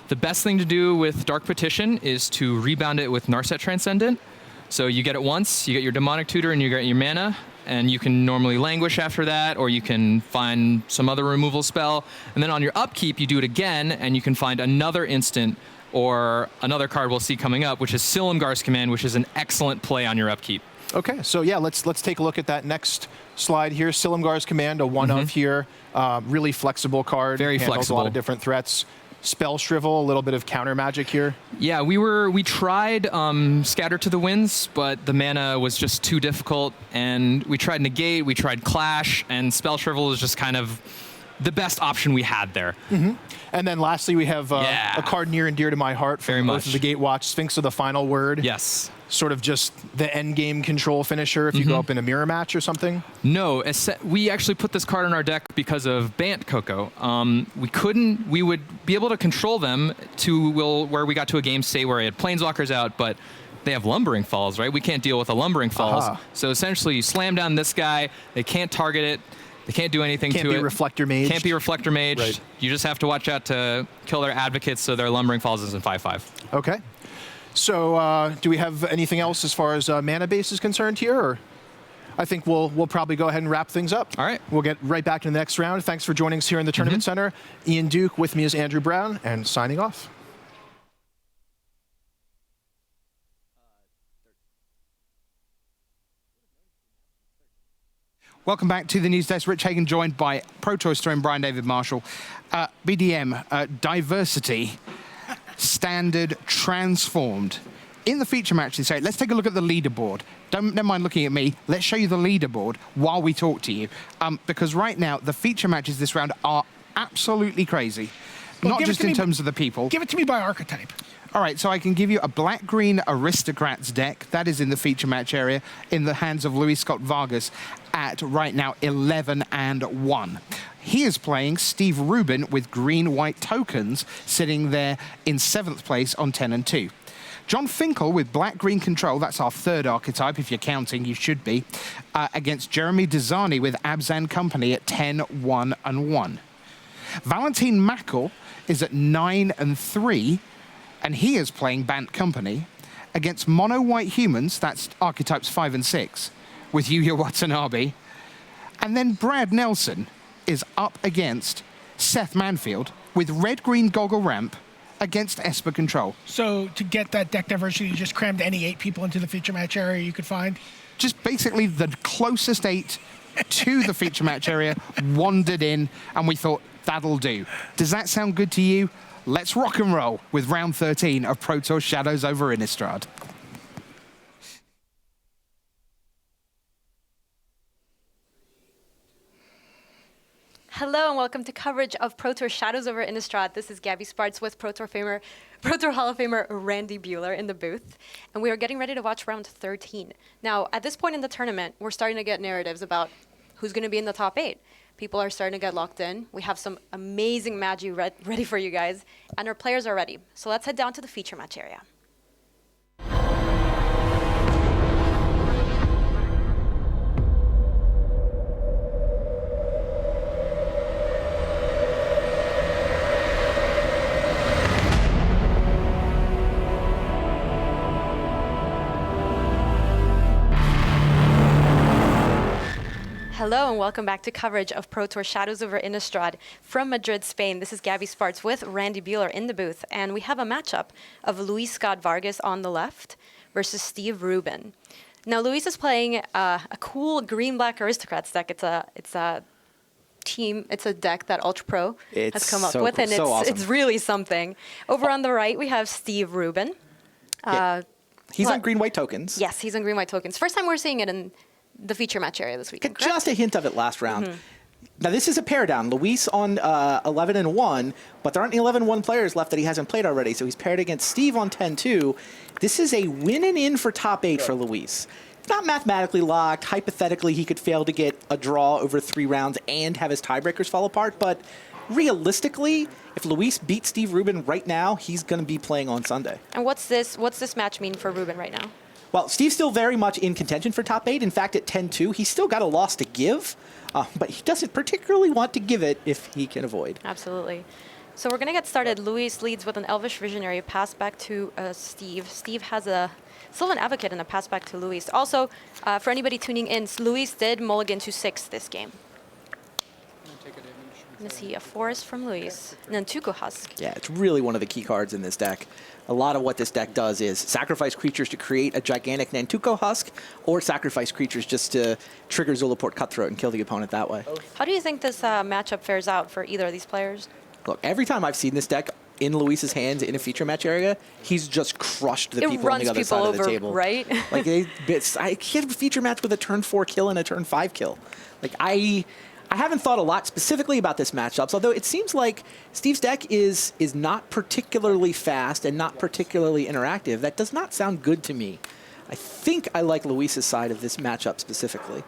The best thing to do with Dark Petition is to rebound it with Narset Transcendent. So you get it once, you get your Demonic Tutor, and you get your mana, and you can normally Languish after that, or you can find some other removal spell. And then on your upkeep, you do it again, and you can find another instant or another card we'll see coming up, which is Silumgar's Command, which is an excellent play on your upkeep.
Okay, so yeah, let's take a look at that next slide here. Silumgar's Command, a one-of here. Really flexible card.
Very
handles
flexible.
a lot of different threats. Spell Shrivel, a little bit of counter magic here.
Yeah, we tried Scatter to the Winds, but the mana was just too difficult, and we tried Negate, we tried Clash, and Spell Shrivel is just kind of the best option we had there.
And then lastly, we have a card near and dear to my heart from Oath of the Gatewatch, Sphinx of the Final Word.
Yes.
Sort of just the end game control finisher if you go up in a mirror match or something.
No, we actually put this card in our deck because of Bant Coco. We would be able to control them to where we got to a game state where we had Planeswalkers out, but they have Lumbering Falls, right? We can't deal with a Lumbering Falls. So essentially you slam down this guy, they can't target it, they can't do anything to it.
Can't be Reflector Mage.
Can't be Reflector Mage.
Right.
You just have to watch out to kill their advocates so their Lumbering Falls isn't 5/5.
Okay. So do we have anything else as far as mana base is concerned here? Or I think we'll probably go ahead and wrap things up.
All right.
We'll get right back to the next round. Thanks for joining us here in the Tournament Center. Ian Duke, with me is Andrew Brown, and signing off.
Welcome back to the News Desk. Rich Hagan joined by Pro Tour historian Brian David Marshall. BDM, diversity, standard, transformed. In the feature match this year, let's take a look at the leaderboard. Never mind looking at me. Let's show you the leaderboard while we talk to you. Because right now, the feature matches this round are absolutely crazy.
Well,
Not just in terms of the people.
Give it to me by archetype.
All right, so I can give you a black-green Aristocrats deck. That is in the feature match area in the hands of Luis Scott-Vargas at, right now, 11-1. He is playing Steve Rubin with green-white tokens, sitting there in 7th place on 10-2. John Finkel with black-green control, that's our third archetype, if you're counting, you should be, against Jeremy Desani with Abzan Company at 10-1-1. Valentin Mackel is at 9-3, and he is playing Bant Company against Mono White Humans, that's archetypes 5 and 6, with Yuya Watanabe. And then Brad Nelson is up against Seth Manfield with red-green Goggle Ramp against Esper Control.
So to get that deck diversity, you just crammed any 8 people into the feature match area you could find?
Just basically the closest 8 to the feature match area wandered in, and we thought, that'll do. Does that sound good to you? Let's rock and roll with round 13 of Pro Tour Shadows over Innistrad.
Hello and welcome to coverage of Pro Tour Shadows over Innistrad. This is Gabby Spartz with Pro Tour Hall of Famer Randy Buehler in the booth, and we are getting ready to watch round 13. Now, at this point in the tournament, we're starting to get narratives about who's going to be in the top 8. People are starting to get locked in. We have some amazing Magi ready for you guys, and our players are ready. So let's head down to the feature match area. Hello and welcome back to coverage of Pro Tour Shadows over Innistrad from Madrid, Spain. This is Gabby Spartz with Randy Buehler in the booth, and we have a matchup of Luis Scott-Vargas on the left versus Steve Rubin. Now, Luis is playing a cool green-black Aristocrats deck. It's a deck that Ultra Pro has come up with, and it's really something. Over on the right, we have Steve Rubin.
He's on green-white tokens.
Yes, he's on green-white tokens. First time we're seeing it in the feature match area this weekend, correct?
Just a hint of it last round. Now, this is a pair down. Luis on 11-1, but there aren't 11-1 players left that he hasn't played already, so he's paired against Steve on 10-2. This is a win and in for top 8 for Luis. It's not mathematically locked. Hypothetically, he could fail to get a draw over 3 rounds and have his tiebreakers fall apart, but realistically, if Luis beats Steve Rubin right now, he's going to be playing on Sunday.
And what's this match mean for Rubin right now?
Well, Steve's still very much in contention for top 8. In fact, at 10-2, he's still got a loss to give, but he doesn't particularly want to give it if he can avoid.
Absolutely. So we're going to get started. Luis leads with an Elvish Visionary, pass back to Steve. Steve has a Sylvan Advocate and a pass back to Luis. Also, for anybody tuning in, Luis did mulligan to 6 this game. Going to see a Forest from Luis. And then Tuco Husk.
Yeah, it's really one of the key cards in this deck. A lot of what this deck does is sacrifice creatures to create a gigantic Nantuko Husk, or sacrifice creatures just to trigger Zulaport Cutthroat and kill the opponent that way.
How do you think this matchup fares out for either of these players?
Look, every time I've seen this deck in Luis's hands in a feature match area, he's just crushed the people on the other side of the table.
Right?
Like, he had a feature match with a turn 4 kill and a turn 5 kill. Like, I haven't thought a lot specifically about this matchup, although it seems like Steve's deck is not particularly fast and not particularly interactive. That does not sound good to me. I think I like Luis's side of this matchup specifically.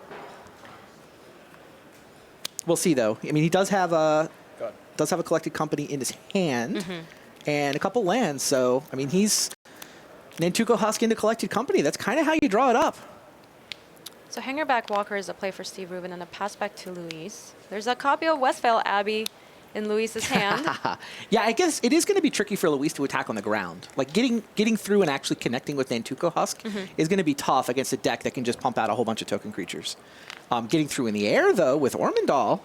We'll see, though. I mean, he does have a Collected Company in his hand and a couple lands, so, I mean, he's Nantuko Husk into Collected Company. That's kind of how you draw it up.
So Hangerback Walker is a play for Steve Rubin and a pass back to Luis. There's a copy of Westvale Abbey in Luis's hand.
Yeah, I guess it is going to be tricky for Luis to attack on the ground. Like, getting through and actually connecting with Nantuko Husk is going to be tough against a deck that can just pump out a whole bunch of token creatures. Getting through in the air, though, with Ormondal,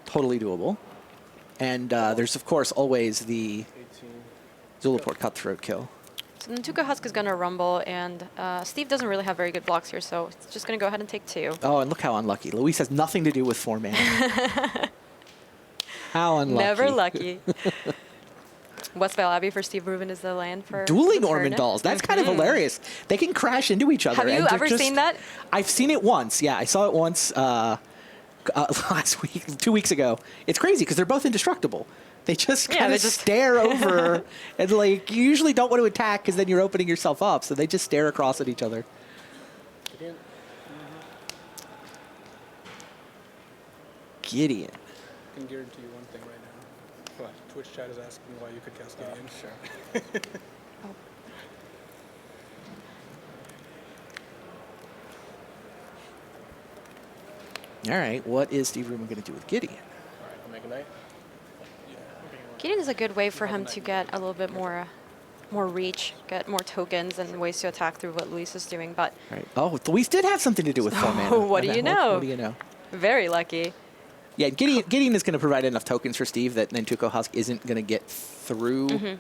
totally doable. And there's, of course, always the Zulaport Cutthroat kill.
So Nantuko Husk is going to rumble, and Steve doesn't really have very good blocks here, so it's just going to go ahead and take 2.
Oh, and look how unlucky. Luis has nothing to do with 4 mana. How unlucky.
Never lucky. Westvale Abbey for Steve Rubin is the land for
Dueling Ormondals. That's kind of hilarious. They can crash into each other.
Have you ever seen that?
I've seen it once. Yeah, I saw it once last week, 2 weeks ago. It's crazy because they're both indestructible. They just kind of stare over, and like, you usually don't want to attack because then you're opening yourself up, so they just stare across at each other. Gideon.
I can guarantee you one thing right now. What? Twitch chat is asking why you could cast Gideon. Sure.
All right, what is Steve Rubin going to do with Gideon?
All right, I'll make a night.
Gideon is a good way for him to get a little bit more reach, get more tokens and ways to attack through what Luis is doing. But
right. Oh, Luis did have something to do with 4 mana.
What do you know?
What do you know?
Very lucky.
Yeah, Gideon is going to provide enough tokens for Steve that Nantuko Husk isn't going to get through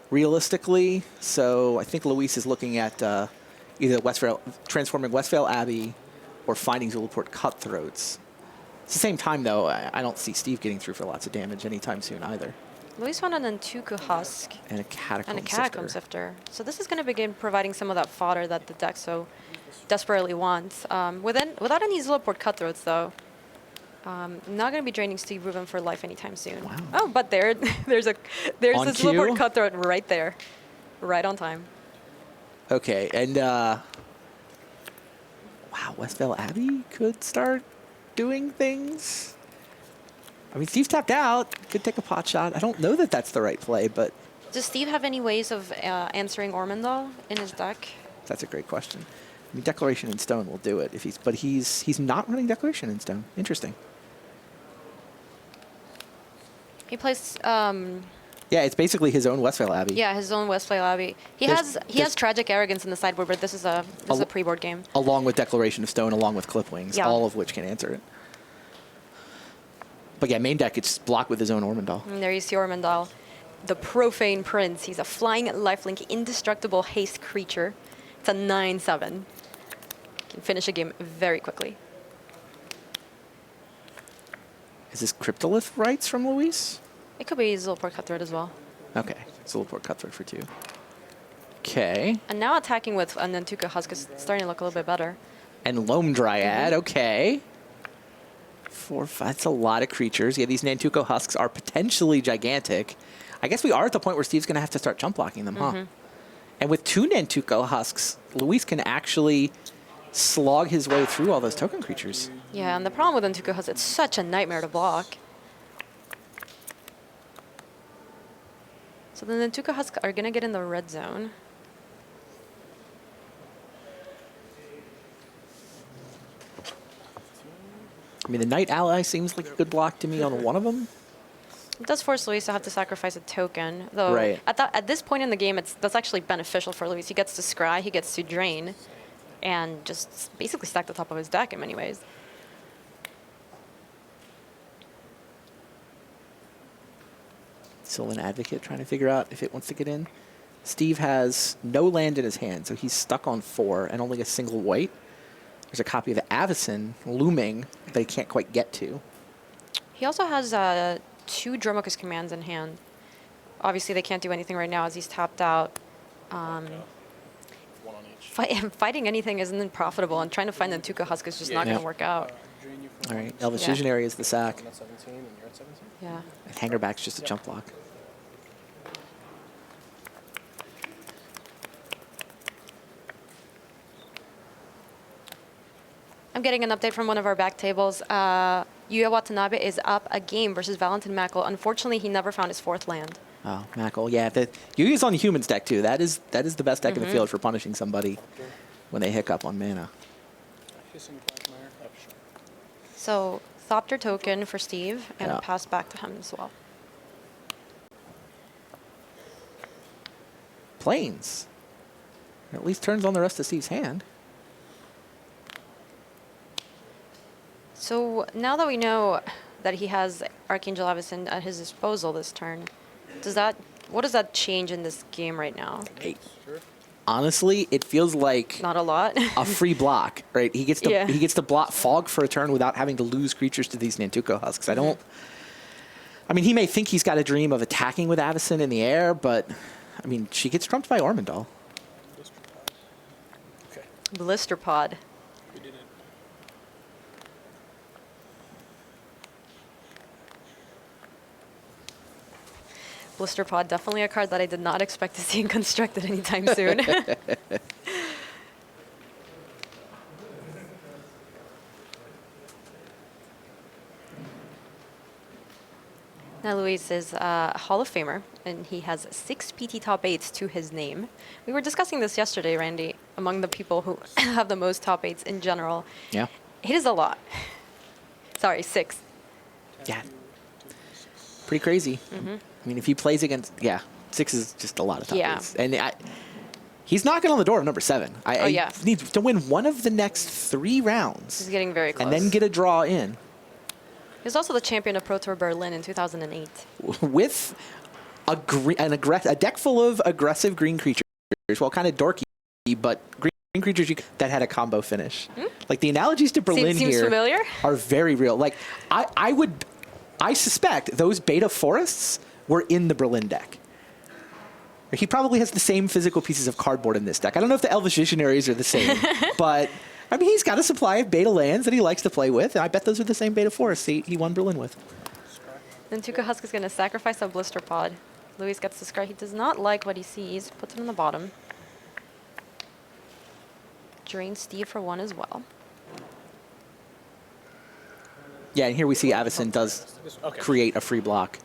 realistically. So I think Luis is looking at either transforming Westvale Abbey or finding Zulaport Cutthroats. At the same time, though, I don't see Steve getting through for lots of damage anytime soon either.
Luis found an Nantuko Husk.
And a Catacomb
Sifter. So this is going to begin providing some of that fodder that the deck so desperately wants. Without any Zulaport Cutthroats, though, not going to be draining Steve Rubin for life anytime soon. Wow. Oh, but there's a Zulaport Cutthroat right there. Right on time.
Okay, and wow, Westvale Abbey could start doing things. I mean, Steve's tapped out. Could take a pot shot. I don't know that that's the right play, but...
Does Steve have any ways of answering Ormondal in his deck?
That's a great question. I mean, Declaration in Stone will do it, but he's not running Declaration in Stone. Interesting.
He plays...
yeah, it's basically his own Westvale Abbey.
Yeah, his own Westvale Abbey. He has Tragic Arrogance in the sideboard, but this is a pre-board game.
Along with Declaration of Stone, along with Clipwings, all of which can answer it. But yeah, main deck, it's blocked with his own Ormondal.
And there you see Ormondal, the Profane Prince. He's a flying lifelink, indestructible haste creature. It's a 9/7. Can finish a game very quickly.
Is this Cryptolith Rights from Luis?
It could be Zulaport Cutthroat as well.
Okay, Zulaport Cutthroat for 2. Okay.
And now attacking with a Nantuko Husk is starting to look a little bit better.
And Loam Dryad, okay. 4, 5, that's a lot of creatures. Yeah, these Nantuko Husks are potentially gigantic. I guess we are at the point where Steve's going to have to start jump blocking them, huh? And with 2 Nantuko Husks, Luis can actually slog his way through all those token creatures.
Yeah, and the problem with Nantuko Husk, it's such a nightmare to block. So the Nantuko Husk are going to get in the red zone.
I mean, the Knight Ally seems like a good block to me on one of them.
It does force Luis to have to sacrifice a token, though.
Right.
At this point in the game, that's actually beneficial for Luis. He gets to scry, he gets to drain, and just basically stack the top of his deck in many ways.
Still an advocate trying to figure out if it wants to get in. Steve has no land in his hand, so he's stuck on 4 and only a single white. There's a copy of Avacyn looming that he can't quite get to.
He also has 2 Dromokus commands in hand. Obviously, they can't do anything right now as he's tapped out. Fighting anything isn't profitable, and trying to find the Tuca Husk is just not going to work out.
All right, Elvish Visionary is the sack.
I'm at 17 and you're at 17?
Yeah.
And Hangerback's just a jump block.
I'm getting an update from one of our back tables. Yuya Watanabe is up a game versus Valentin Mackel. Unfortunately, he never found his 4th land.
Oh, Mackel, yeah. Yuya's on the Humans deck, too. That is the best deck in the field for punishing somebody when they hiccup on mana.
So, Thopter token for Steve, and pass back to him as well.
Plains. At least turns on the rest of Steve's hand.
So now that we know that he has Archangel Avacyn at his disposal this turn, what does that change in this game right now?
Honestly, it feels like
not a lot.
A free block, right? He gets to block Fog for a turn without having to lose creatures to these Nantuko Husks. I mean, he may think he's got a dream of attacking with Avacyn in the air, but I mean, she gets trumped by Ormondal.
Blister Pod. Blister Pod, definitely a card that I did not expect to see constructed anytime soon. Now Luis is a Hall of Famer, and he has 6 PT top 8s to his name. We were discussing this yesterday, Randy, among the people who have the most top 8s in general.
Yeah.
It is a lot. Sorry, 6.
Yeah. Pretty crazy. I mean, if he plays against, 6 is just a lot of top 8s. And he's knocking on the door of number 7. He needs to win one of the next 3 rounds.
He's getting very close.
And then get a draw in.
He was also the champion of Pro Tour Berlin in 2008.
With a deck full of aggressive green creatures. Well, kind of dorky, but green creatures that had a combo finish. Like, the analogies to Berlin
Seems
here
familiar.
Are very real. Like, I suspect those beta forests were in the Berlin deck. He probably has the same physical pieces of cardboard in this deck. I don't know if the Elvish Visionaries are the same, but I mean, he's got a supply of beta lands that he likes to play with, and I bet those are the same beta forests he won Berlin with.
Then Tuca Husk is going to sacrifice a Blister Pod. Luis gets the scry. He does not like what he sees. Puts it on the bottom. Drain Steve for 1 as well.
Yeah, and here we see Avacyn does create a free block.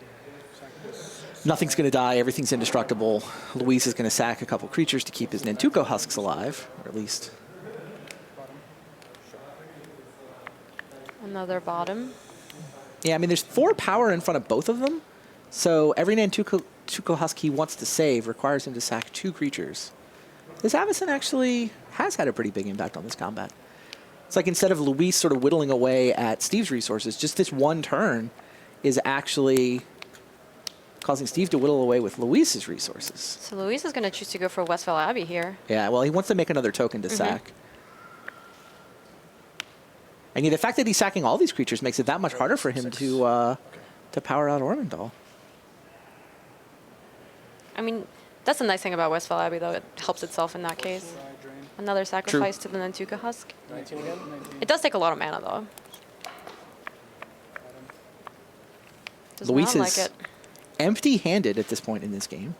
Nothing's going to die. Everything's indestructible. Luis is going to sack a couple creatures to keep his Nantuko Husks alive, or at least.
Another bottom.
Yeah, I mean, there's 4 power in front of both of them. So every Nantuko Husk he wants to save requires him to sack 2 creatures. This Avacyn actually has had a pretty big impact on this combat. It's like instead of Luis sort of whittling away at Steve's resources, just this one turn is actually causing Steve to whittle away with Luis's resources.
So Luis is going to choose to go for Westvale Abbey here.
Yeah, well, he wants to make another token to sack. And the fact that he's sacking all these creatures makes it that much harder for him to power out Ormondal.
I mean, that's the nice thing about Westvale Abbey, though. It helps itself in that case. Another sacrifice to the Nantuko Husk.
19 again?
It does take a lot of mana, though. Does
Luis
not
is
like it.
empty-handed at this point in this game.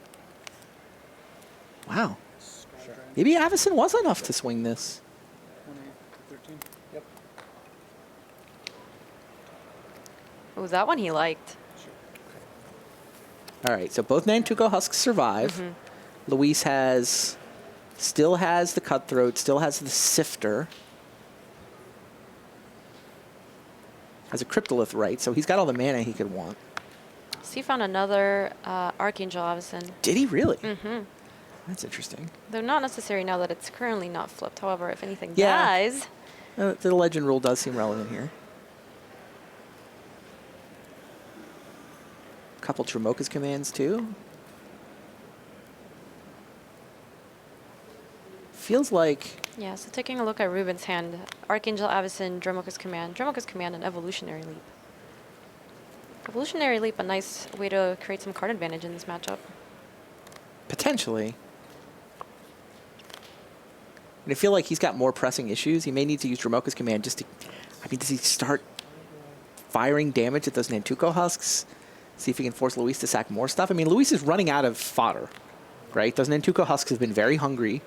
Wow. Maybe Avacyn was enough to swing this.
13. Yep.
Oh, that one he liked.
All right, so both Nantuko Husks survive. Luis still has the Cutthroat, still has the Sifter. Has a Cryptolith, right? So he's got all the mana he could want.
Steve found another Archangel Avison.
Did he really?
Mm-hmm.
That's interesting.
Though not necessary now that it's currently not flipped. However, if anything
Yeah.
dies...
The legend rule does seem relevant here. A couple Tremoka's commands, too. Feels like...
Yeah, so taking a look at Ruben's hand, Archangel Avison, Dromoka's Command, and Evolutionary Leap. Evolutionary Leap, a nice way to create some card advantage in this matchup.
Potentially. And I feel like he's got more pressing issues. He may need to use Dromoka's Command just to... I mean, does he start firing damage at those Nantuko husks? See if he can force Luis to sack more stuff? I mean, Luis is running out of fodder, right? Those Nantuko husks have been very hungry.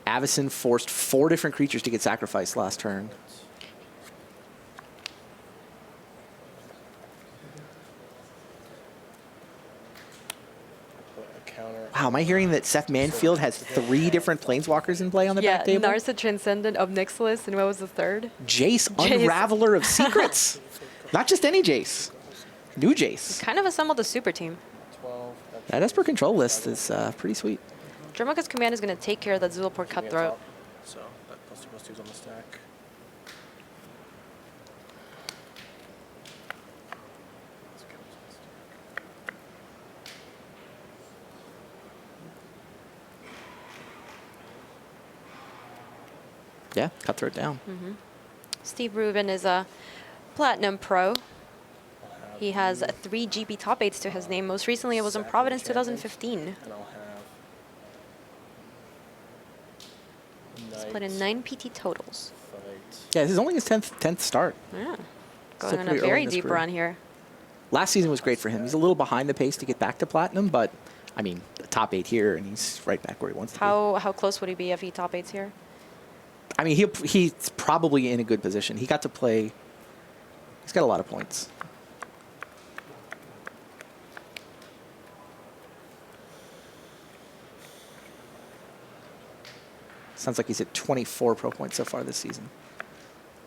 Avison forced 4 different creatures to get sacrificed last turn. Wow, am I hearing that Seth Manfield has 3 different Planeswalkers in play on the back table?
Narsa Transcendent, Obnixilis, and what was the third?
Jace, Unraveler of Secrets. Not just any Jace. New Jace.
Kind of assembled a super team.
That Esper control list is pretty sweet.
Dromoka's Command is going to take care of that Zulaport Cutthroat.
So that +2/+2's on the stack.
Yeah, Cutthroat down.
Mm-hmm. Steve Rubin is a Platinum Pro. He has 3 GP top 8s to his name. Most recently, it was in Providence 2015. He's played in 9 PT totals.
Yeah, this is only his 10th start.
Yeah.
Still
Going on a
pretty early
very
in his
deep
career.
run here.
Last season was great for him. He's a little behind the pace to get back to Platinum, but, I mean, the top 8 here, and he's right back where he wants to be.
How close would he be if he top 8s here?
I mean, he's probably in a good position. He got to play. He's got a lot of points. Sounds like he's at 24 pro points so far this season.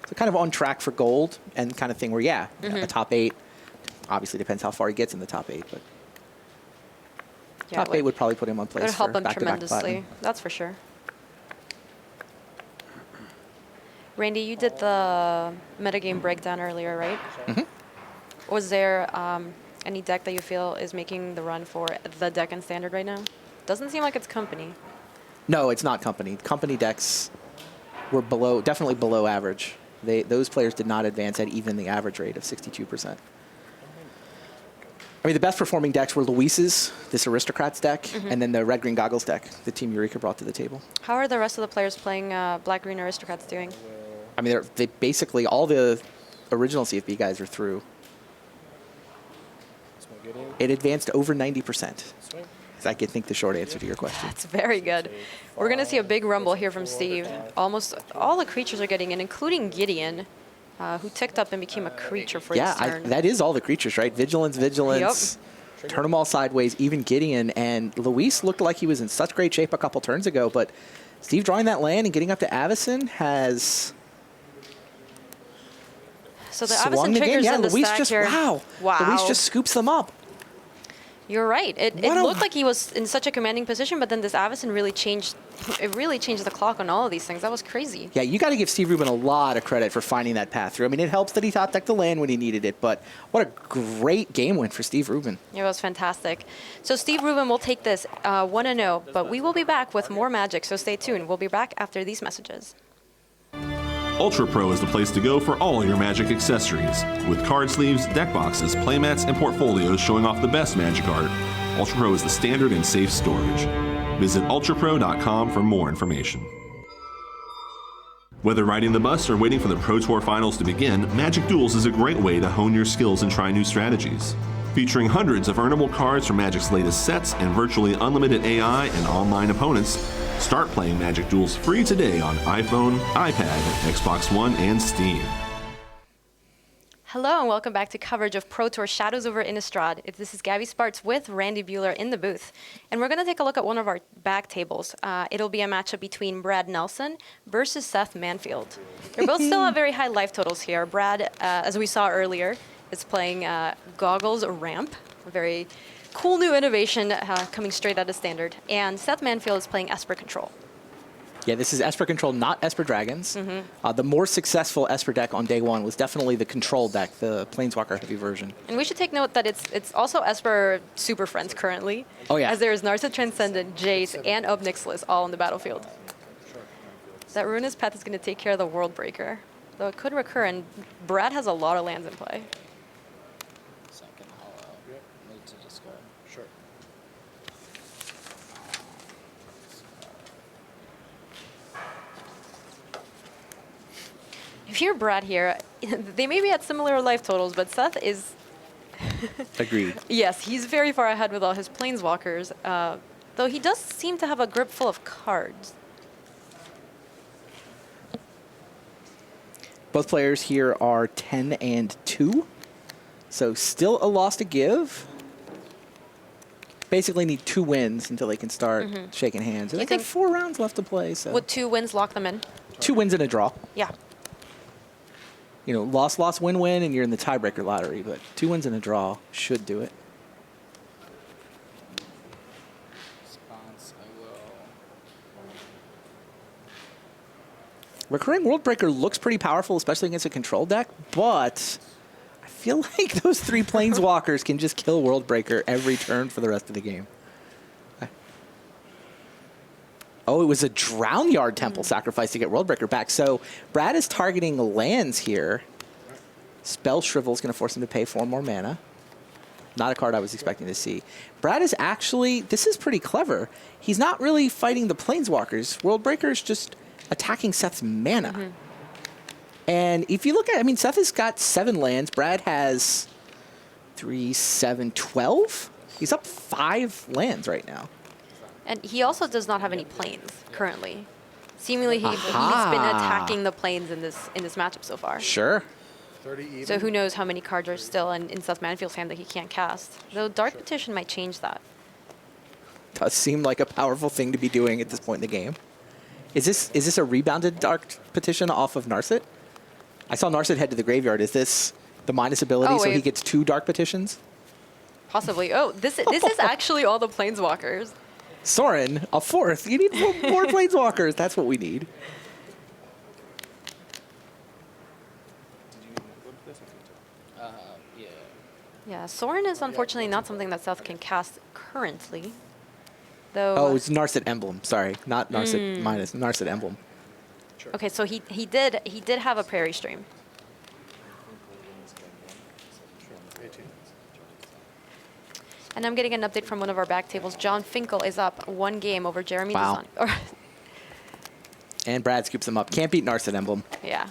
So kind of on track for gold and kind of thing where, yeah, a top 8. Obviously depends how far he gets in the top 8, but
Yeah,
top 8 would probably put him on place.
It would help
for
him
back-to-back
tremendously.
platinum.
That's for sure. Randy, you did the metagame breakdown earlier, right?
Mhm.
Was there any deck that you feel is making the run for the deck in Standard right now? Doesn't seem like it's Company.
No, it's not Company. Company decks were definitely below average. Those players did not advance at even the average rate of 62%. I mean, the best performing decks were Luis's, this Aristocrats deck, and then the Red-Green Goggles deck the Team Eureka brought to the table.
How are the rest of the players playing Black-Green Aristocrats doing?
I mean, they basically, all the original CFB guys are through. It advanced over 90%. I can think the short answer to your question.
That's very good. We're going to see a big rumble here from Steve. Almost all the creatures are getting in, including Gideon, who ticked up and became a creature for his turn.
That is all the creatures, right? Vigilance. Turn them all sideways, even Gideon. And Luis looked like he was in such great shape a couple turns ago, but Steve drawing that land and getting up to Avison has...
So the
swung
Avison
the game.
triggers
Yeah,
in the
Luis
stack
just,
here.
wow. Luis just scoops them up.
You're right. It looked like he was in such a commanding position, but then this Avison really changed. It really changed the clock on all of these things. That was crazy.
Yeah, you got to give Steve Rubin a lot of credit for finding that path through. I mean, it helps that he top decked the land when he needed it, but what a great game win for Steve Rubin.
It was fantastic. So Steve Rubin will take this 1-0, but we will be back with more Magic, so stay tuned. We'll be back after these messages.
Ultra Pro is the place to go for all your Magic accessories. With card sleeves, deck boxes, playmats, and portfolios showing off the best Magic art, Ultra Pro is the standard and safe storage. Visit ultrapro.com for more information. Whether riding the bus or waiting for the Pro Tour finals to begin, Magic Duels is a great way to hone your skills and try new strategies. Featuring hundreds of earnable cards from Magic's latest sets and virtually unlimited AI and online opponents, start playing Magic Duels free today on iPhone, iPad, Xbox One, and Steam.
Hello and welcome back to coverage of Pro Tour Shadows over Innistrad. This is Gabby Spartz with Randy Bueller in the booth. And we're going to take a look at one of our back tables. It'll be a matchup between Brad Nelson versus Seth Manfield. They both still have very high life totals here. Brad, as we saw earlier, is playing Goggles Ramp. A very cool new innovation coming straight out of Standard. And Seth Manfield is playing Esper Control.
Yeah, this is Esper Control, not Esper Dragons.
Mm-hmm.
The more successful Esper deck on day one was definitely the Control deck, the Planeswalker heavy version.
And we should take note that it's also Esper Super Friends currently.
Oh, yeah.
As there is Narset Transcendent, Jace, and Obnixilis all on the battlefield. That Ruinous Path is going to take care of the World Breaker. Though it could recur, and Brad has a lot of lands in play.
Second hollow. Yep. Need to discard. Sure.
If you're Brad here, they may be at similar life totals, but Seth is...
Agreed.
Yes, he's very far ahead with all his Planeswalkers, though he does seem to have a grip full of cards.
Both players here are 10 and 2, so still a loss to give. Basically need 2 wins until they can start shaking hands. They got 4 rounds left to play, so.
Would 2 wins lock them in?
2 wins and a draw.
Yeah.
You know, loss, win, and you're in the tiebreaker lottery, but 2 wins and a draw should do it.
Response, I will.
Recurring Worldbreaker looks pretty powerful, especially against a control deck, but I feel like those 3 Planeswalkers can just kill Worldbreaker every turn for the rest of the game. Oh, it was a Drown Yard Temple sacrifice to get Worldbreaker back. So Brad is targeting lands here. Spell Shrivel is going to force him to pay 4 more mana. Not a card I was expecting to see. Brad is actually, this is pretty clever. He's not really fighting the Planeswalkers. Worldbreaker is just attacking Seth's mana. And if you look at, I mean, Seth has got 7 lands. Brad has 3, 7, 12. He's up 5 lands right now.
And he also does not have any planes currently. Seemingly, he's been attacking the planes in this matchup so far.
Sure.
30 even.
So who knows how many cards are still in Seth Manfield's hand that he can't cast. Though Dark Petition might change that.
Does seem like a powerful thing to be doing at this point in the game. Is this a rebounded Dark Petition off of Narset? I saw Narset head to the graveyard. Is this the minus ability so he gets 2 Dark Petitions?
Possibly. Oh, this is actually all the Planeswalkers.
Soren, a 4th. You need more Planeswalkers. That's what we need.
Yeah.
Yeah, Soren is unfortunately not something that Seth can cast currently. Though.
Oh, it's Narset Emblem. Sorry, not Narset minus Narset Emblem.
Okay, so he did have a Prairie Stream. And I'm getting an update from one of our back tables. John Finkel is up 1 game over Jeremy Design.
And Brad scoops him up. Can't beat Narset Emblem.
Yeah.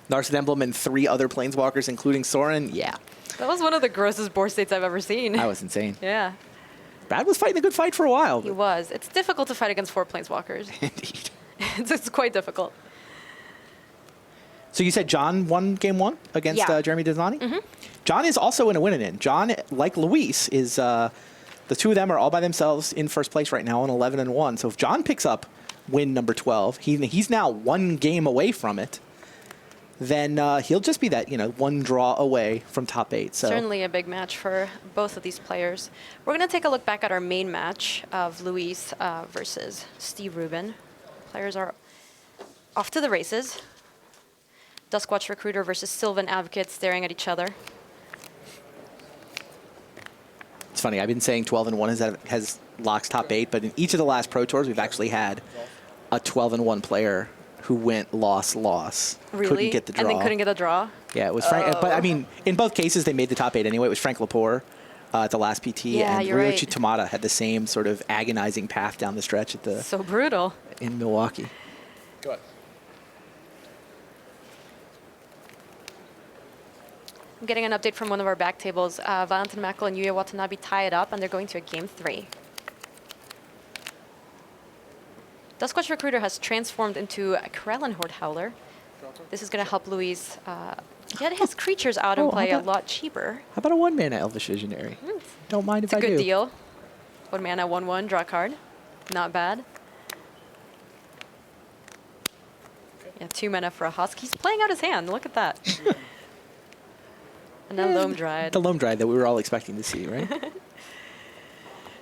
Narset Emblem and 3 other Planeswalkers, including Soren. Yeah.
That was one of the grossest board states I've ever seen.
That was insane.
Yeah.
Brad was fighting a good fight for a while.
He was. It's difficult to fight against 4 Planeswalkers.
Indeed.
It's quite difficult.
So you said John won game 1 against Jeremy Desani? John is also in a win-in. John, like Luis, is the 2 of them are all by themselves in first place right now on 11-1. So if John picks up win number 12, he's now 1 game away from it. Then he'll just be that 1 draw away from top 8. So
Certainly a big match for both of these players. We're going to take a look back at our main match of Luis versus Steve Rubin. Players are off to the races. Duskwatch Recruiter versus Sylvan Advocate staring at each other.
It's funny, I've been saying 12-1 has locks top 8, but in each of the last Pro Tours, we've actually had a 12-1 player who went loss.
Really?
Couldn't get the draw.
And then couldn't get the draw?
Yeah, it was Frank. But I mean, in both cases, they made the top 8 anyway. It was Frank Lepore at the last PT,
Yeah,
and
you're right.
Ryoichi Tamada had the same sort of agonizing path down the stretch at the
So brutal.
in Milwaukee.
Go ahead.
I'm getting an update from one of our back tables. Valentin Mackel and Yuya Watanabe tie it up, and they're going to a game 3. Duskwatch Recruiter has transformed into a Krelin Horde Howler. This is going to help Luis get his creatures out and play a lot cheaper.
How about a 1-mana Elvish Visionary? Don't mind if I do.
It's a good deal. 1 mana, 1/1, draw a card. Not bad. Yeah, 2 mana for a Husk. He's playing out his hand. Look at that. And then Loam Dryad.
The Loam Dryad that we were all expecting to see, right?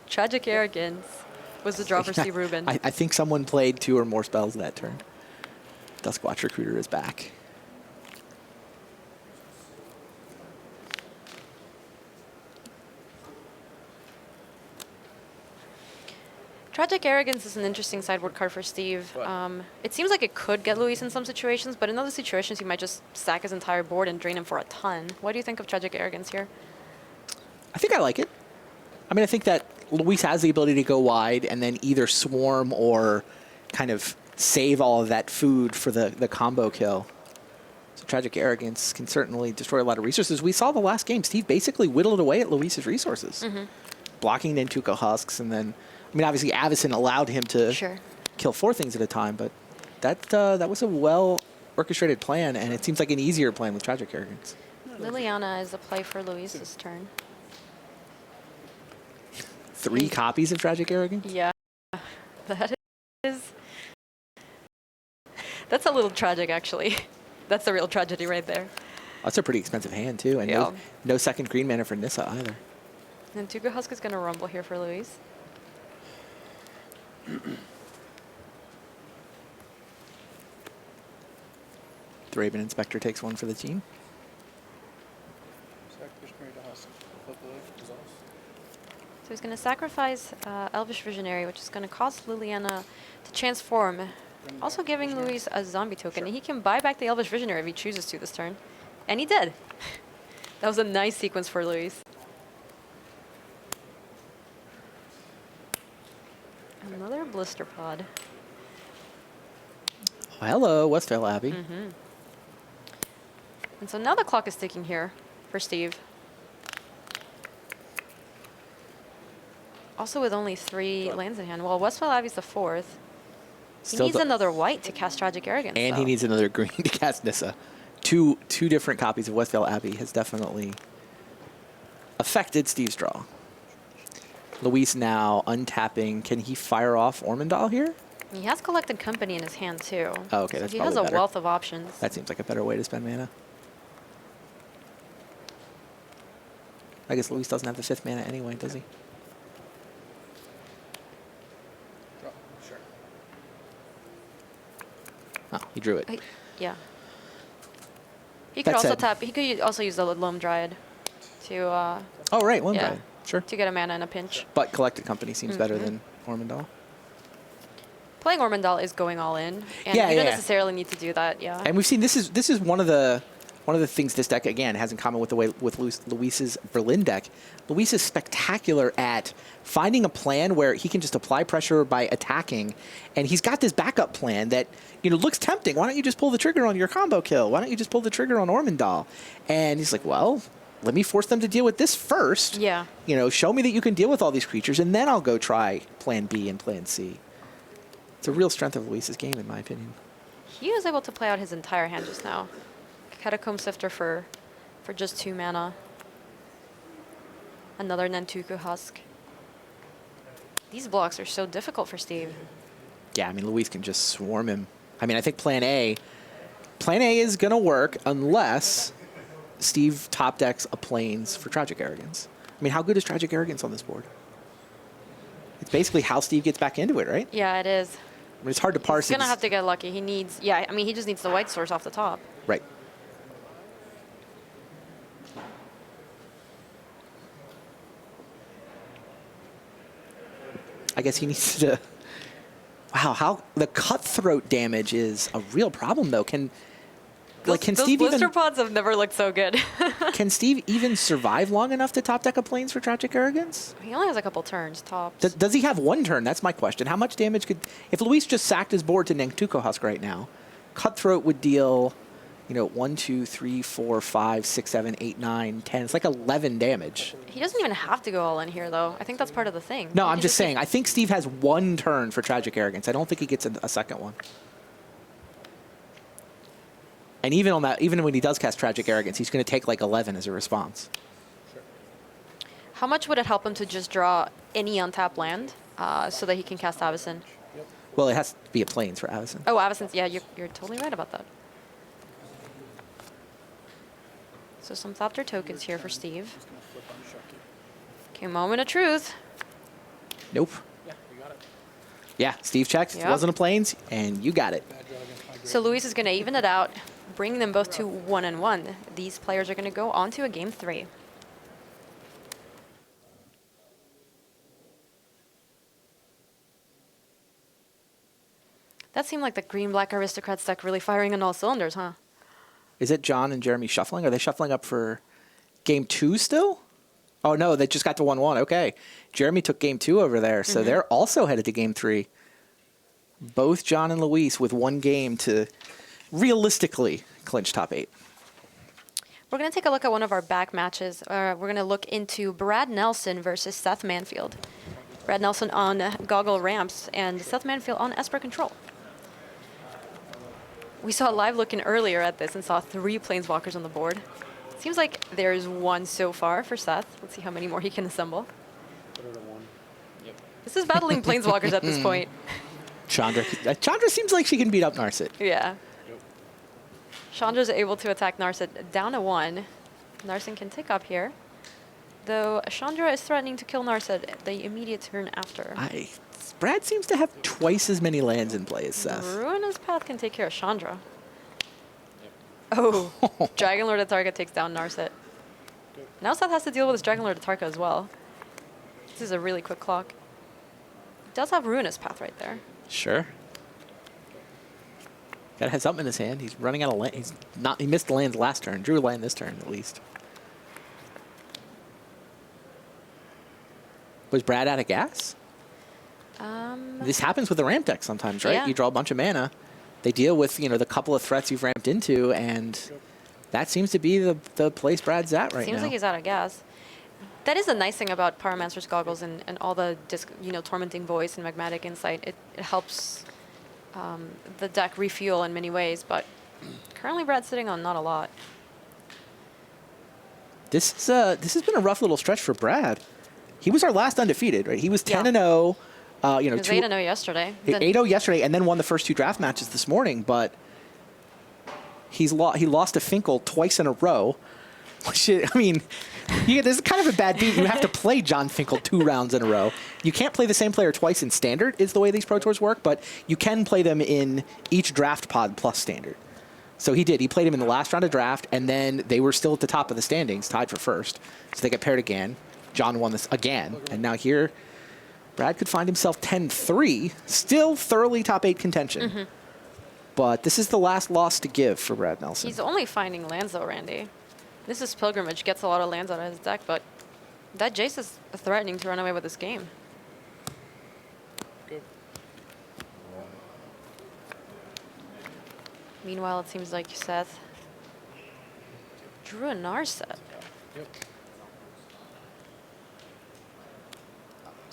Tragic Arrogance was the draw for Steve Rubin.
I think someone played 2 or more spells that turn. Duskwatch Recruiter is back.
Tragic Arrogance is an interesting sideboard card for Steve. It seems like it could get Luis in some situations, but in other situations he might just stack his entire board and drain him for a ton. What do you think of Tragic Arrogance here?
I think I like it. I mean, I think that Luis has the ability to go wide and then either swarm or kind of save all of that food for the combo kill. So Tragic Arrogance can certainly destroy a lot of resources. We saw the last game, Steve basically whittled away at Luis's resources. Blocking Nantuko Husks, and then, I mean, obviously Avacyn allowed him to kill 4 things at a time, but that was a well-orchestrated plan, and it seems like an easier plan with Tragic Arrogance.
Liliana is the play for Luis's turn.
3 copies of Tragic Arrogance?
Yeah, that is... That's a little tragic, actually. That's the real tragedy right there.
That's a pretty expensive hand, too, and no second green mana for Nissa either.
Nantuko Husk is going to rumble here for Luis.
The Raven Inspector takes 1 for the team.
So he's going to sacrifice Elvish Visionary, which is going to cause Liliana to transform, also giving Luis a zombie token. And he can buy back the Elvish Visionary if he chooses to this turn. And he did. That was a nice sequence for Luis. Another Blister Pod.
Oh, hello, Westvale Abbey.
And so now the clock is ticking here for Steve. Also with only 3 lands in hand. Well, Westvale Abbey's the 4th. He needs another white to cast Tragic Arrogance.
And he needs another green to cast Nissa. Two different copies of Westvale Abbey has definitely affected Steve's draw. Luis now untapping. Can he fire off Ormondal here?
He has Collected Company in his hand, too.
Oh, okay,
so
that's
he
probably
has a
better.
wealth of options.
That seems like a better way to spend mana. I guess Luis doesn't have the 5th mana anyway, does he? Oh, he drew it.
Yeah. He could also tap. He could also use the Loam Dryad to.
Oh right, Loam Dryad. Sure.
To get a mana in a pinch.
But Collected Company seems better than Ormondal.
Playing Ormondal is going all in, and you don't necessarily need to do that. Yeah.
And we've seen this is one of the things this deck again has in common with the way with Luis's Berlin deck. Luis is spectacular at finding a plan where he can just apply pressure by attacking, and he's got this backup plan that looks tempting. Why don't you just pull the trigger on your combo kill? Why don't you just pull the trigger on Ormondal? And he's like, well, let me force them to deal with this first.
Yeah.
Show me that you can deal with all these creatures, and then I'll go try plan B and plan C. It's a real strength of Luis's game, in my opinion.
He was able to play out his entire hand just now. Catacomb Sifter for just 2 mana. Another Nantuko Husk. These blocks are so difficult for Steve.
Yeah, I mean, Luis can just swarm him. I mean, I think Plan A is going to work unless Steve top decks a Plains for Tragic Arrogance. I mean, how good is Tragic Arrogance on this board? It's basically how Steve gets back into it, right?
Yeah, it is.
I mean, it's hard to parse.
He's going to have to get lucky. He needs, I mean, he just needs the white source off the top.
Right. I guess he needs to... Wow, how the cutthroat damage is a real problem, though. Can Steve
Blister Pods have never looked so good.
Can Steve even survive long enough to top deck a Plains for Tragic Arrogance?
He only has a couple turns, tops.
Does he have 1 turn? That's my question. How much damage could... If Luis just sacked his board to Nantuko Husk right now, Cutthroat would deal, 1, 2, 3, 4, 5, 6, 7, 8, 9, 10. It's like 11 damage.
He doesn't even have to go all in here, though. I think that's part of the thing.
No, I'm just saying. I think Steve has 1 turn for Tragic Arrogance. I don't think he gets a second one. And even on that, even when he does cast Tragic Arrogance, he's going to take like 11 as a response.
How much would it help him to just draw any untapped land so that he can cast Avacyn?
Well, it has to be a Plains for Avacyn.
Oh, Avacyn. Yeah, you're totally right about that. So some Thopter tokens here for Steve. Okay, moment of truth.
Nope. Yeah, Steve checked.
Yep.
It wasn't a plains, and you got it.
So Luis is going to even it out, bring them both to 1-1. These players are going to go on to a game 3. That seemed like the green-black Aristocrats deck really firing on all cylinders, huh?
Is it John and Jeremy shuffling? Are they shuffling up for game 2 still? Oh, no, they just got to 1-1. Okay. Jeremy took game 2 over there, so they're also headed to game 3. Both John and Luis with one game to realistically clinch top 8.
We're going to take a look at one of our back matches. We're going to look into Brad Nelson versus Seth Manfield. Brad Nelson on Goggle Ramps and Seth Manfield on Esper Control. We saw live looking earlier at this and saw 3 Planeswalkers on the board. Seems like there's 1 so far for Seth. Let's see how many more he can assemble. This is battling Planeswalkers at this point.
Chandra seems like she can beat up Narset.
Yeah. Chandra's able to attack Narset down to 1. Narset can take up here. Though Chandra is threatening to kill Narset the immediate turn after.
Brad seems to have twice as many lands in play as Seth.
Ruinous Path can take care of Chandra. Oh, Dragon Lord Atarka takes down Narset. Now Seth has to deal with his Dragon Lord Atarka as well. This is a really quick clock. He does have Ruinous Path right there.
Sure. Gotta have something in his hand. He's running out of land. He missed the lands last turn. Drew a land this turn, at least. Was Brad out of gas? This happens with the ramp deck sometimes, right?
Yeah.
You draw a bunch of mana. They deal with, the couple of threats you've ramped into, and that seems to be the place Brad's at right now.
Seems like he's out of gas. That is the nice thing about Pyromancer's Goggles and all the Tormenting Voice and Magmatic Insight. It helps the deck refuel in many ways, but currently Brad's sitting on not a lot.
This has been a rough little stretch for Brad. He was our last undefeated, right? He was 10-0.
He was 8-0 yesterday.
8-0 yesterday, and then won the first 2 draft matches this morning. But he lost to Finkel twice in a row. Which is, this is kind of a bad beat. You have to play John Finkel 2 rounds in a row. You can't play the same player twice in Standard, is the way these Pro Tours work. But you can play them in each draft pod plus Standard. So he did. He played him in the last round of draft, and then they were still at the top of the standings, tied for first. So they got paired again. John won this again, and now here, Brad could find himself 10-3, still thoroughly top 8 contention. But this is the last loss to give for Brad Nelson.
He's only finding lands though, Randy. This is Pilgrimage, gets a lot of lands out of his deck, but that Jace is threatening to run away with this game. Meanwhile, it seems like Seth drew a Narset.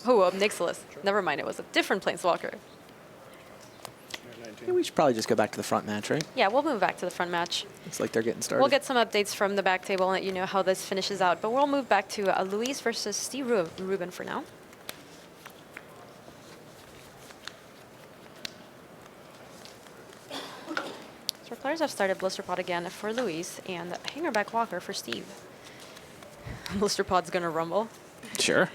Oh, Nixilis. Never mind, it was a different Planeswalker.
Yeah, we should probably just go back to the front match, right?
Yeah, we'll move back to the front match.
Looks like they're getting started.
We'll get some updates from the back table and let you know how this finishes out. But we'll move back to Luis versus Steve Rubin for now. So our players have started Blister Pod again for Luis and Hangerback Walker for Steve. Blister Pod's gonna rumble.
Sure.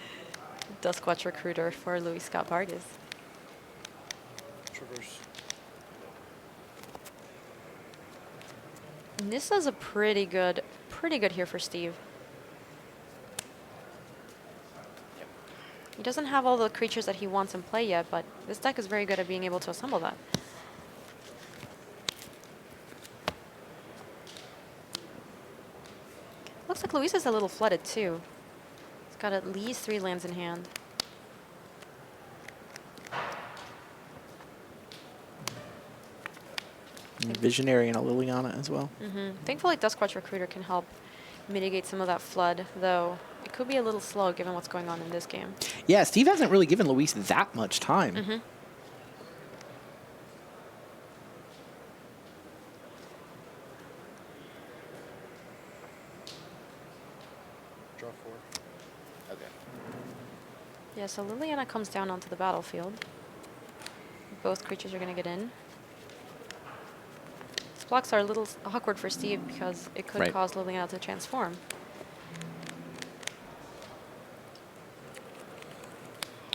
Duskwatch Recruiter for Luis Scott-Vargas.
Traverse.
Nissa's a pretty good here for Steve. He doesn't have all the creatures that he wants in play yet, but this deck is very good at being able to assemble that. Looks like Luis is a little flooded too. He's got at least 3 lands in hand.
Visionary and a Liliana as well.
Thankfully, Duskwatch Recruiter can help mitigate some of that flood, though it could be a little slow given what's going on in this game.
Yeah, Steve hasn't really given Luis that much time.
Draw 4. Okay.
Yeah, so Liliana comes down onto the battlefield. Both creatures are going to get in. blocks are a little awkward for Steve because it could
Right.
cause Liliana to transform.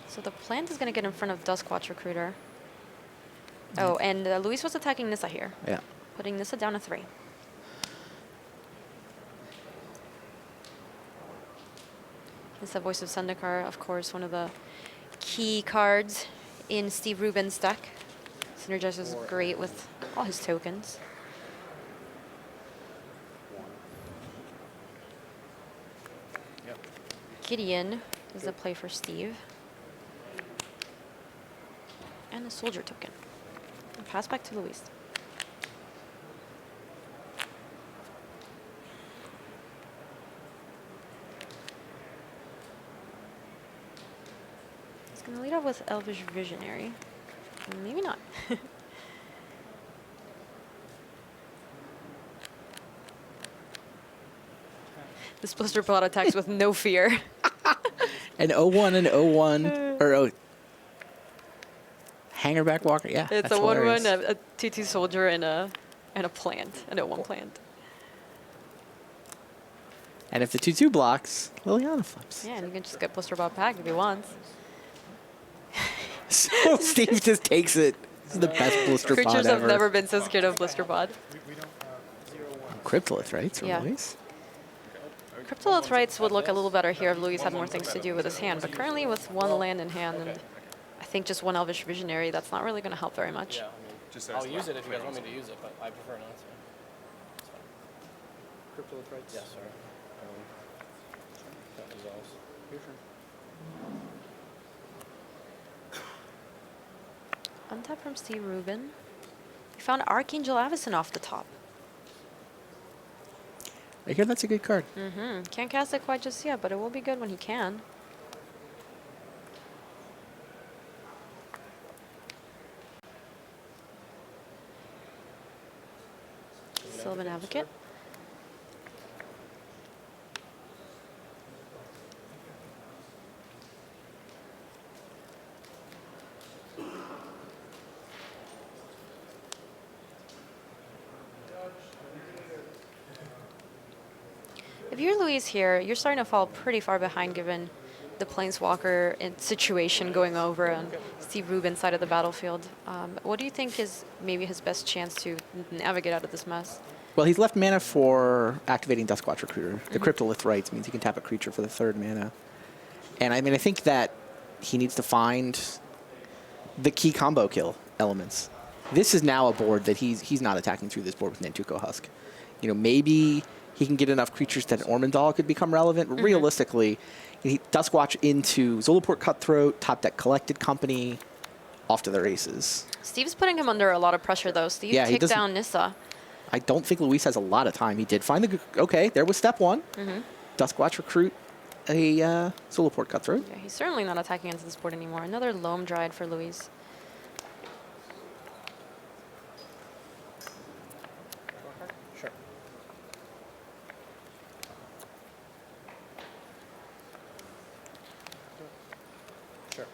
So the plant is going to get in front of Duskwatch Recruiter. Oh, and Luis was attacking Nissa here.
Yeah.
Putting Nissa down to 3. Nissa Voice of Zendikar, of course, one of the key cards in Steve Rubin's deck. Synergizes great with all his tokens. Gideon is the play for Steve. And a soldier token. And pass back to Luis. He's going to lead off with Elvish Visionary. Maybe not. This blister pod attacks with no fear.
An 0-1 and 0-1, or Hangerback Walker, yeah.
It's
that's
a 1-1,
hilarious.
a 2-2 soldier, and a plant, an 0-1 plant.
And if the 2-2 blocks, Liliana flips.
Yeah, and you can just get blister pod pack if he wants.
So Steve just takes it. This is the best blister pod
Creatures
ever.
have never been so scared of blister pod.
Cryptolith, right? So
Yeah.
Luis?
Cryptolith Rights would look a little better here if Luis had more things to do with his hand, but currently with 1 land in hand and I think just 1 Elvish Visionary, that's not really going to help very much.
Yeah, I mean, I'll use it if you guys want me to use it, but I prefer not to. Cryptolith rights? Yes, sir. That resolves. Your turn.
Untap from Steve Rubin. We found Archangel Avacyn off the top.
I hear that's a good card.
Can't cast it quite just yet, but it will be good when he can. Sylvan Advocate. If you're Luis here, you're starting to fall pretty far behind given the Planeswalker situation going over on Steve Rubin's side of the battlefield. What do you think is maybe his best chance to navigate out of this mess?
Well, he's left mana for activating Duskwatch Recruiter. The Cryptolith Rights means he can tap a creature for the 3rd mana. And I mean, I think that he needs to find the key combo kill elements. This is now a board that he's not attacking through this board with Nantuko Husk. You know, maybe he can get enough creatures that Ormondal could become relevant. But realistically, Duskwatch into Zolaport Cutthroat, top deck Collected Company, off to the races.
Steve's putting him under a lot of pressure, though. Steve kicked down Nissa.
I don't think Luis has a lot of time. He did find the... Okay, there was step 1. Duskwatch recruit a Zolaport Cutthroat.
Yeah, he's certainly not attacking into this board anymore. Another Loam Dryad for Luis.
Sure. Sure.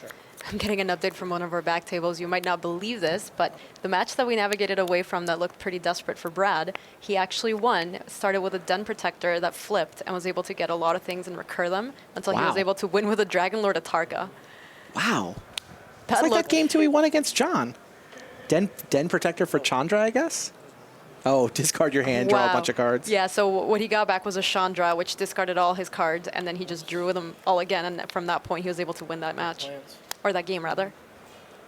Sure.
I'm getting an update from one of our back tables. You might not believe this, but the match that we navigated away from that looked pretty desperate for Brad, he actually won. Started with a Den Protector that flipped and was able to get a lot of things and recur them until he was able to win with a Dragon Lord Atarka.
Wow. That's like that game 2 he won against John. Den Protector for Chandra, I guess? Oh, discard your hand, draw a bunch of cards.
Yeah, so what he got back was a Chandra, which discarded all his cards, and then he just drew them all again, and from that point he was able to win that match. Or that game, rather.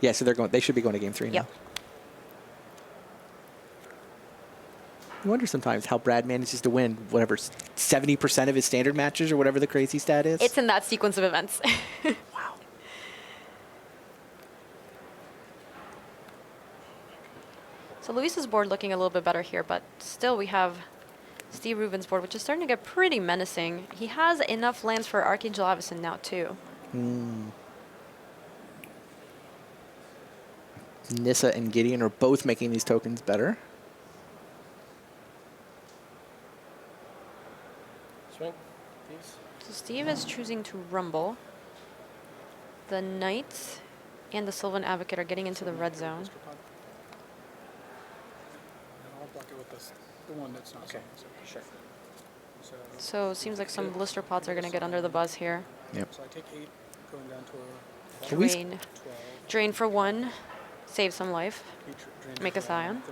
Yeah, so they should be going to game 3 now.
Yep.
I wonder sometimes how Brad manages to win whatever 70% of his standard matches or whatever the crazy stat is.
It's in that sequence of events.
Wow.
So Luis's board looking a little bit better here, but still we have Steve Rubin's board, which is starting to get pretty menacing. He has enough lands for Archangel Avacyn now, too.
Nissa and Gideon are both making these tokens better.
Swing, please.
So Steve is choosing to rumble. The Knights and the Sylvan Advocate are getting into the red zone.
block it with the one that's not okay. Sure.
So it seems like some blister pods are going to get under the buzz here.
Yep.
So I take 8, going down to a
Drain. Drain for 1. Save some life. Make a Scion.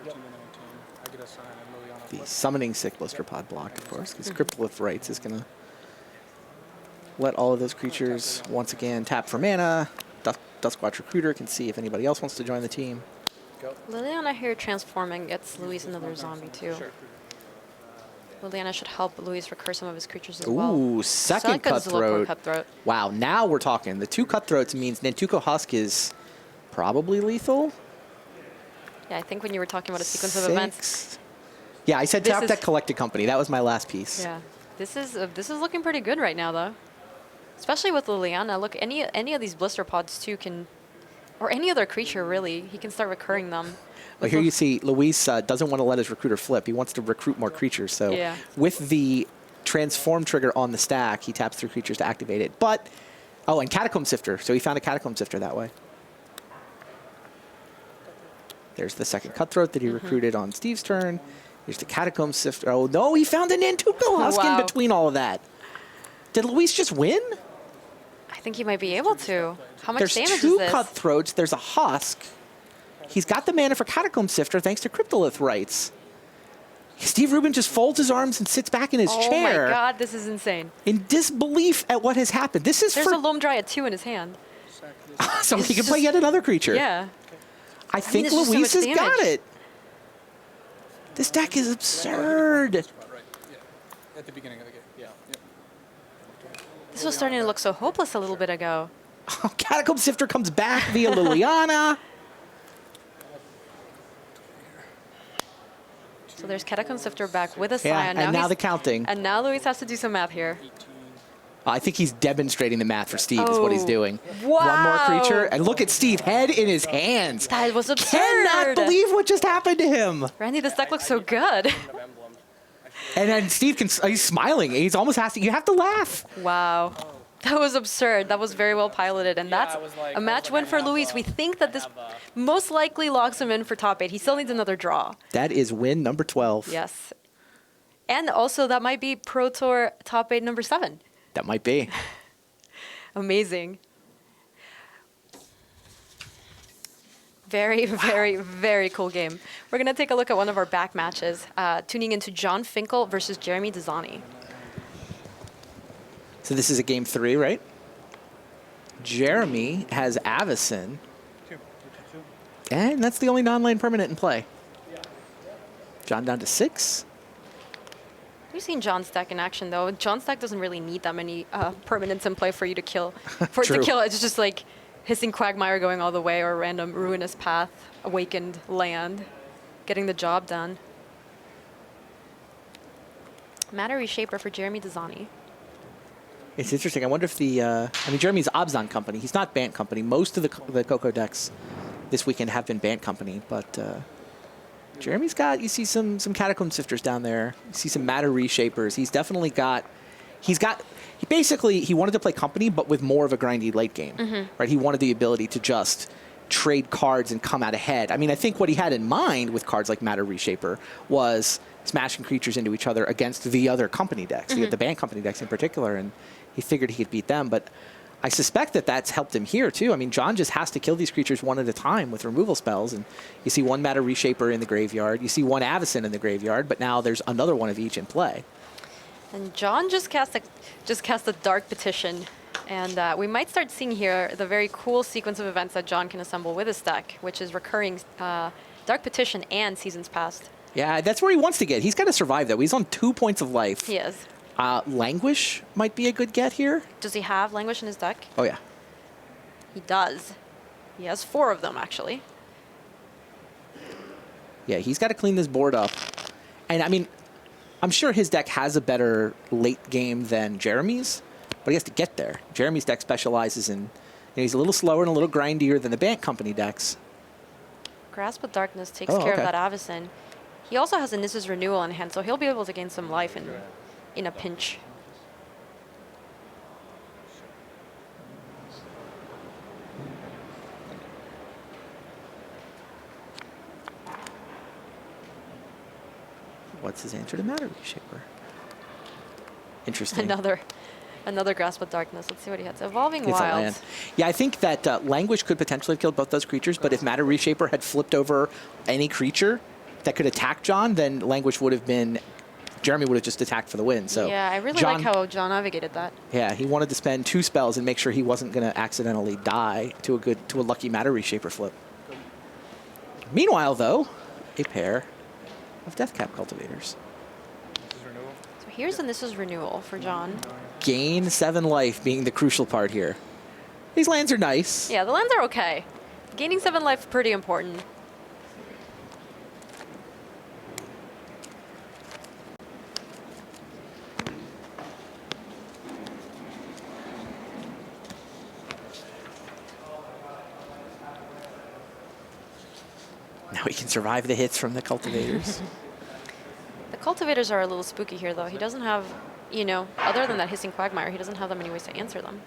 The summoning sick blister pod block, of course, because Cryptolith Rites is going to let all of those creatures once again tap for mana. Duskwatch Recruiter can see if anybody else wants to join the team.
Liliana here transforming gets Luis another zombie too. Liliana should help Luis recur some of his creatures as well.
Ooh, second Cutthroat.
Cutthroat.
Wow, now we're talking. The 2 Cutthroats means Nantuko Husk is probably lethal.
Yeah, I think when you were talking about a sequence of events.
Yeah, I said tap that collected company. That was my last piece.
Yeah, this is looking pretty good right now though. Especially with Liliana. Look, any of these blister pods too can, or any other creature really, he can start recurring them.
Well, here you see Luis doesn't want to let his recruiter flip. He wants to recruit more creatures. So
yeah.
With the transform trigger on the stack, he taps 3 creatures to activate it. But, oh, and Catacomb Sifter. So he found a Catacomb Sifter that way. There's the second Cutthroat that he recruited on Steve's turn. Here's the Catacomb Sifter. Oh, no, he found a Nantuko Husk in between all of that. Did Luis just win?
I think he might be able to. How much
There's
damage
2
is this?
Cutthroats. There's a Husk. He's got the mana for Catacomb Sifter thanks to Cryptolith Rites. Steve Rubin just folds his arms and sits back in his chair.
Oh my God, this is insane.
In disbelief at what has happened. This is
There's a Loam Dryad 2 in his hand.
so he can play yet another creature.
Yeah.
I think
there's just
Luis
so
has
much
got
damage.
it. This deck is absurd.
At the beginning of the game. Yeah.
This was starting to look so hopeless a little bit ago.
Oh, Catacomb Sifter comes back via Liliana.
So there's Catacomb Sifter back with a
Yeah,
Scion.
and now
he's-
the counting.
And now Luis has to do some math here.
I think he's demonstrating the math for Steve is what he's doing.
Wow.
One more creature, and look at Steve, head in his hands.
That was absurd.
Cannot believe what just happened to him.
Randy, this deck looks so good.
And then Steve he's smiling. He's almost asking, you have to laugh.
Wow. That was absurd. That was very well piloted. And that's a match win for Luis. We think that this most likely locks him in for top 8. He still needs another draw.
That is win number 12.
Yes. And also, that might be Pro Tour top 8 number 7.
That might be.
Amazing. Very, very, very cool game. We're going to take a look at one of our back matches, tuning into John Finkel versus Jeremy Desani.
So this is a game 3, right? Jeremy has Avacyn. And that's the only non-land permanent in play. John down to 6.
We've seen John's deck in action, though. John's deck doesn't really need that many permanents in play for you to kill. For it to kill, it's just like Hissing Quagmire going all the way, or random Ruinous Path, Awakened Land, getting the job done. Matter Reshaper for Jeremy Desani.
It's interesting. I wonder if I mean, Jeremy's Obzon Company. He's not Bant Company. Most of the Coco decks this weekend have been Bant Company, but Jeremy's got, you see some Catacomb Sifters down there. You see some Matter Reshapers. He's definitely got, he wanted to play Company, but with more of a grindy late game, right? He wanted the ability to just trade cards and come out ahead. I mean, I think what he had in mind with cards like Matter Reshaper was smashing creatures into each other against the other Company decks, the Bant Company decks in particular, and he figured he could beat them, but I suspect that that's helped him here, too. I mean, John just has to kill these creatures one at a time with removal spells. And you see one Matter Reshaper in the graveyard. You see one Avacyn in the graveyard, but now there's another one of each in play.
And John just cast a Dark Petition. And we might start seeing here the very cool sequence of events that John can assemble with his deck, which is recurring Dark Petition and Seasons Past.
Yeah, that's where he wants to get. He's got to survive, though. He's on 2 points of life.
He is.
Languish might be a good get here.
Does he have Languish in his deck?
Oh, yeah.
He does. He has 4 of them, actually.
Yeah, he's got to clean this board up. And, I mean, I'm sure his deck has a better late game than Jeremy's, but he has to get there. Jeremy's deck specializes in, he's a little slower and a little grindier than the Bant Company decks.
Grasp of Darkness takes care of that Avacyn. He also has a Nissa's Renewal in hand, so he'll be able to gain some life in a pinch.
What's his answer to Matter Reshaper? Interesting.
Another Grasp of Darkness. Let's see what he has. Evolving
It's a land.
Wilds.
Yeah, I think that Languish could potentially have killed both those creatures, but if Matter Reshaper had flipped over any creature that could attack John, then Languish would have been... Jeremy would have just attacked for the win. So
Yeah, I really like how John navigated that.
Yeah, he wanted to spend 2 spells and make sure he wasn't going to accidentally die to a lucky Matter Reshaper flip. Meanwhile, though, a pair of Deathcap Cultivators.
So here's and this is Renewal for John.
Gain 7 life being the crucial part here. These lands are nice.
Yeah, the lands are okay. Gaining 7 life is pretty important.
Now he can survive the hits from the Cultivators.
The Cultivators are a little spooky here, though. He doesn't have, you know, other than that Hissing Quagmire, he doesn't have that many ways to answer them.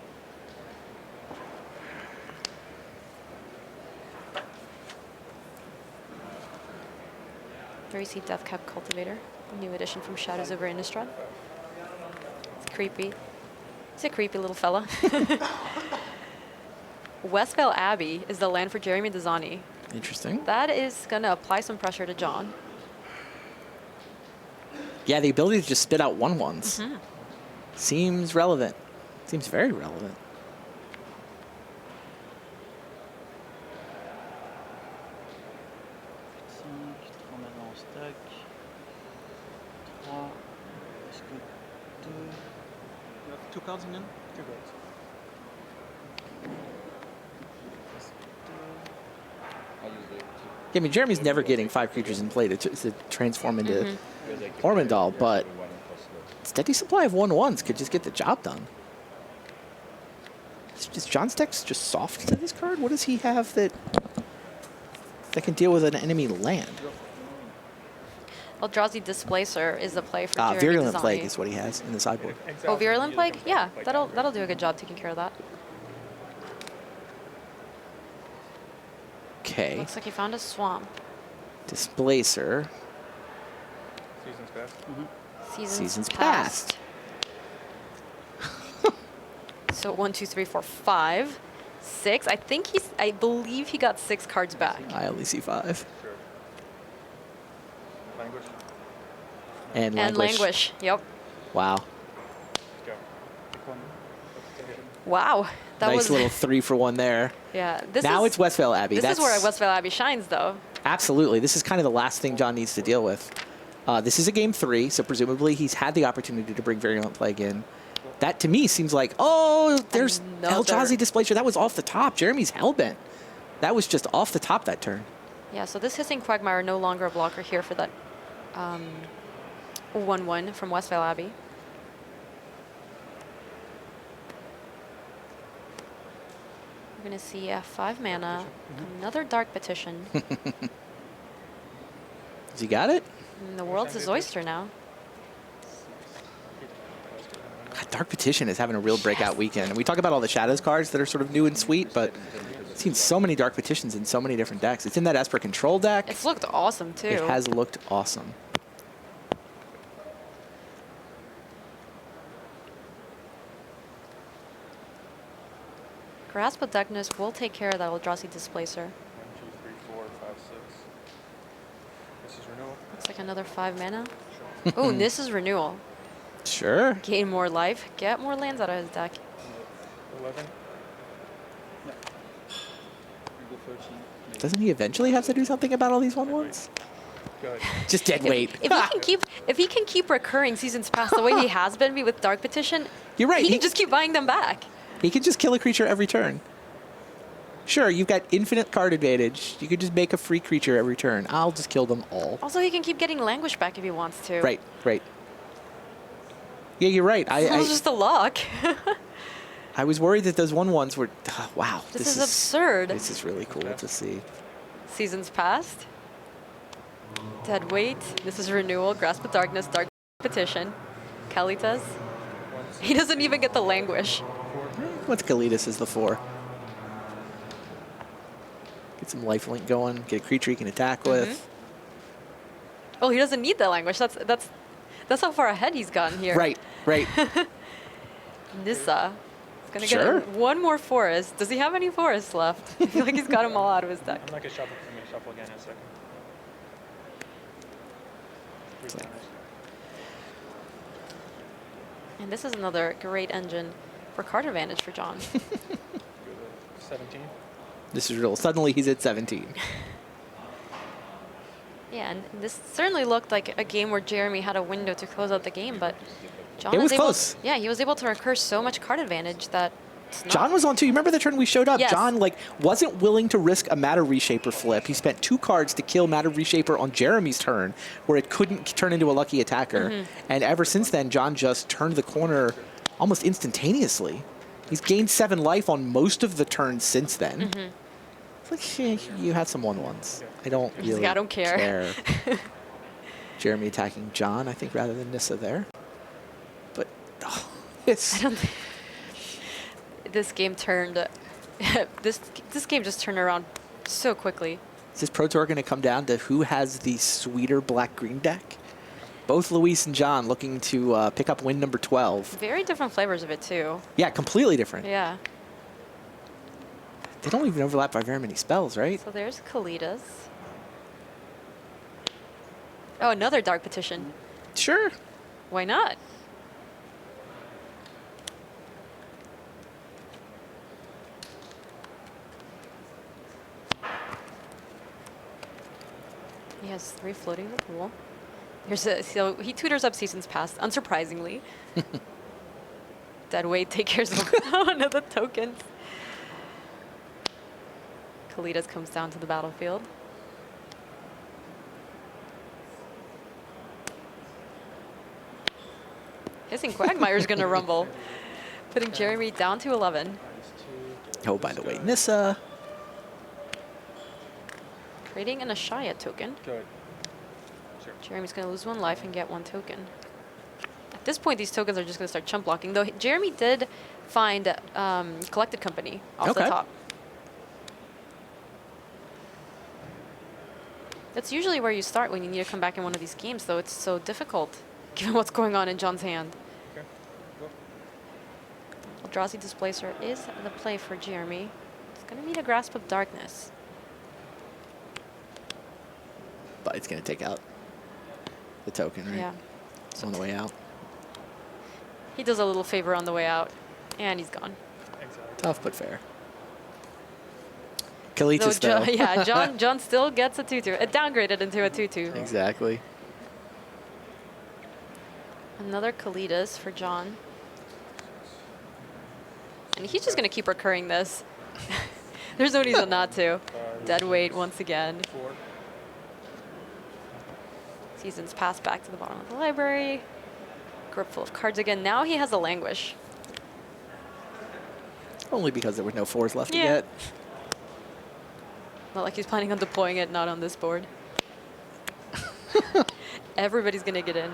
There you see Deathcap Cultivator, a new addition from Shadows over Innistrad. It's creepy. He's a creepy little fella. Westvale Abbey is the land for Jeremy Dezani.
Interesting.
That is going to apply some pressure to John.
Yeah, the ability to just spit out 1/1s
Mm-hmm.
seems relevant. Seems very relevant.
Two cards again? 2 cards.
Yeah, I mean, Jeremy's never getting 5 creatures in play to transform into Ormondal, but steady supply of 1/1s could just get the job done. Is John's deck's just soft to this card? What does he have that can deal with an enemy land?
Eldrazi Displacer is the play for Jeremy
Virulent
Dezani.
Plague is what he has in the sideboard.
Oh, Virulent Plague? Yeah, that'll do a good job taking care of that.
Okay.
Looks like he found a swamp.
Displacer.
Seasons past.
Seasons past. So 1, 2, 3, 4, 5, 6. I believe he got 6 cards back.
I only see 5.
Sure. Languish.
And Languish.
Yep.
Wow.
Wow. That
Nice
was
little 3-for-1 there.
Yeah.
Now it's Westvale Abbey.
This is where Westvale Abbey shines, though.
Absolutely. This is kind of the last thing John needs to deal with. This is a game 3, so presumably he's had the opportunity to bring Virulent Plague in. That, to me, seems like, oh, there's Eldrazi Displacer. That was off the top. Jeremy's Hellbent. That was just off the top that turn.
Yeah, so this Hissing Quagmire no longer a blocker here for that 1/1 from Westvale Abbey. We're going to see a 5 mana, another Dark Petition.
Has he got it?
And the world's his oyster now.
God, Dark Petition is having a real breakout weekend. And we talk about all the Shadows cards that are sort of new and sweet, but I've seen so many Dark Petitions in so many different decks. It's in that Esper Control deck.
It's looked awesome, too.
It has looked awesome.
Grasp of Darkness will take care of that Eldrazi Displacer.
1, 2, 3, 4, 5, 6. This is renewal.
Looks like another 5 mana. Oh, and this is Renewal.
Sure.
Gain more life, get more lands out of his deck.
11. No. 13.
Doesn't he eventually have to do something about all these 1/1s?
Good.
Just dead weight.
If he can keep recurring Seasons Past the way he has been with Dark Petition,
You're right.
he can just keep buying them back.
He can just kill a creature every turn. Sure, you've got infinite card advantage. You could just make a free creature every turn. I'll just kill them all.
Also, he can keep getting Languish back if he wants to.
Right. Yeah, you're right.
This was just a luck.
I was worried that those 1/1s were... wow.
This is absurd.
This is really cool to see.
Seasons Past. Dead Weight. This is Renewal. Grasp of Darkness. Dark Petition. Kalitas. He doesn't even get the Languish.
What's Kalitas is the 4? Get some lifelink going. Get a creature he can attack with.
Oh, he doesn't need that language. That's how far ahead he's gotten here.
Right, right.
Nissa. He's going to
Sure.
get one more forest. Does he have any forests left? I feel like he's got them all out of his deck.
I'm not going to shuffle. I'm going to shuffle again in a second.
And this is another great engine for card advantage for John.
17.
This is real. Suddenly he's at 17.
Yeah, and this certainly looked like a game where Jeremy had a window to close out the game, but John
It was
able,
close.
Yeah, he was able to recur so much card advantage that
John was on too. You remember the turn we showed up?
Yes.
John wasn't willing to risk a Matter Reshaper flip. He spent 2 cards to kill Matter Reshaper on Jeremy's turn, where it couldn't turn into a lucky attacker. And ever since then, John just turned the corner almost instantaneously. He's gained 7 life on most of the turns since then. It's like, you had some 1/1s. I don't
He's
really
like, I don't care.
Jeremy attacking John, I think, rather than Nissa there. But it's...
I don't think this game turned. this game just turned around so quickly.
Is this Pro Tour going to come down to who has the sweeter black-green deck? Both Luis and John looking to pick up win number 12.
Very different flavors of it too.
Yeah, completely different.
Yeah.
They don't even overlap by very many spells, right?
So there's Kalidas. Oh, another Dark Petition.
Sure.
Why not? He has 3 floating in the pool. So he tutors up Seasons Past, unsurprisingly. Deadweight take care of another tokens. Kalidas comes down to the battlefield. Hissing Quagmire's going to rumble, putting Jeremy down to 11.
Oh, by the way, Nissa.
Creating an Ashaya token.
Good. Sure.
Jeremy's going to lose 1 life and get 1 token. At this point, these tokens are just going to start chump blocking, though Jeremy did find Collected Company off the top. That's usually where you start when you need to come back in one of these games, though it's so difficult, given what's going on in John's hand.
Okay.
Eldrazi Displacer is the play for Jeremy. It's going to need a Grasp of Darkness.
But it's going to take out the token, right?
Yeah.
It's on the way out.
He does a little favor on the way out, and he's gone.
Tough but fair. Kalitas,
Though
though.
yeah, John still gets a 2/2. It downgraded into a 2/2.
Exactly.
Another Kalitas for John. And he's just going to keep recurring this. There's no reason not to. Deadweight once again. Seasons Past back to the bottom of the library. Grip full of cards again. Now he has a Languish.
Only because there were no 4s left to
Yeah.
get.
Not like he's planning on deploying it, not on this board. Everybody's going to get in.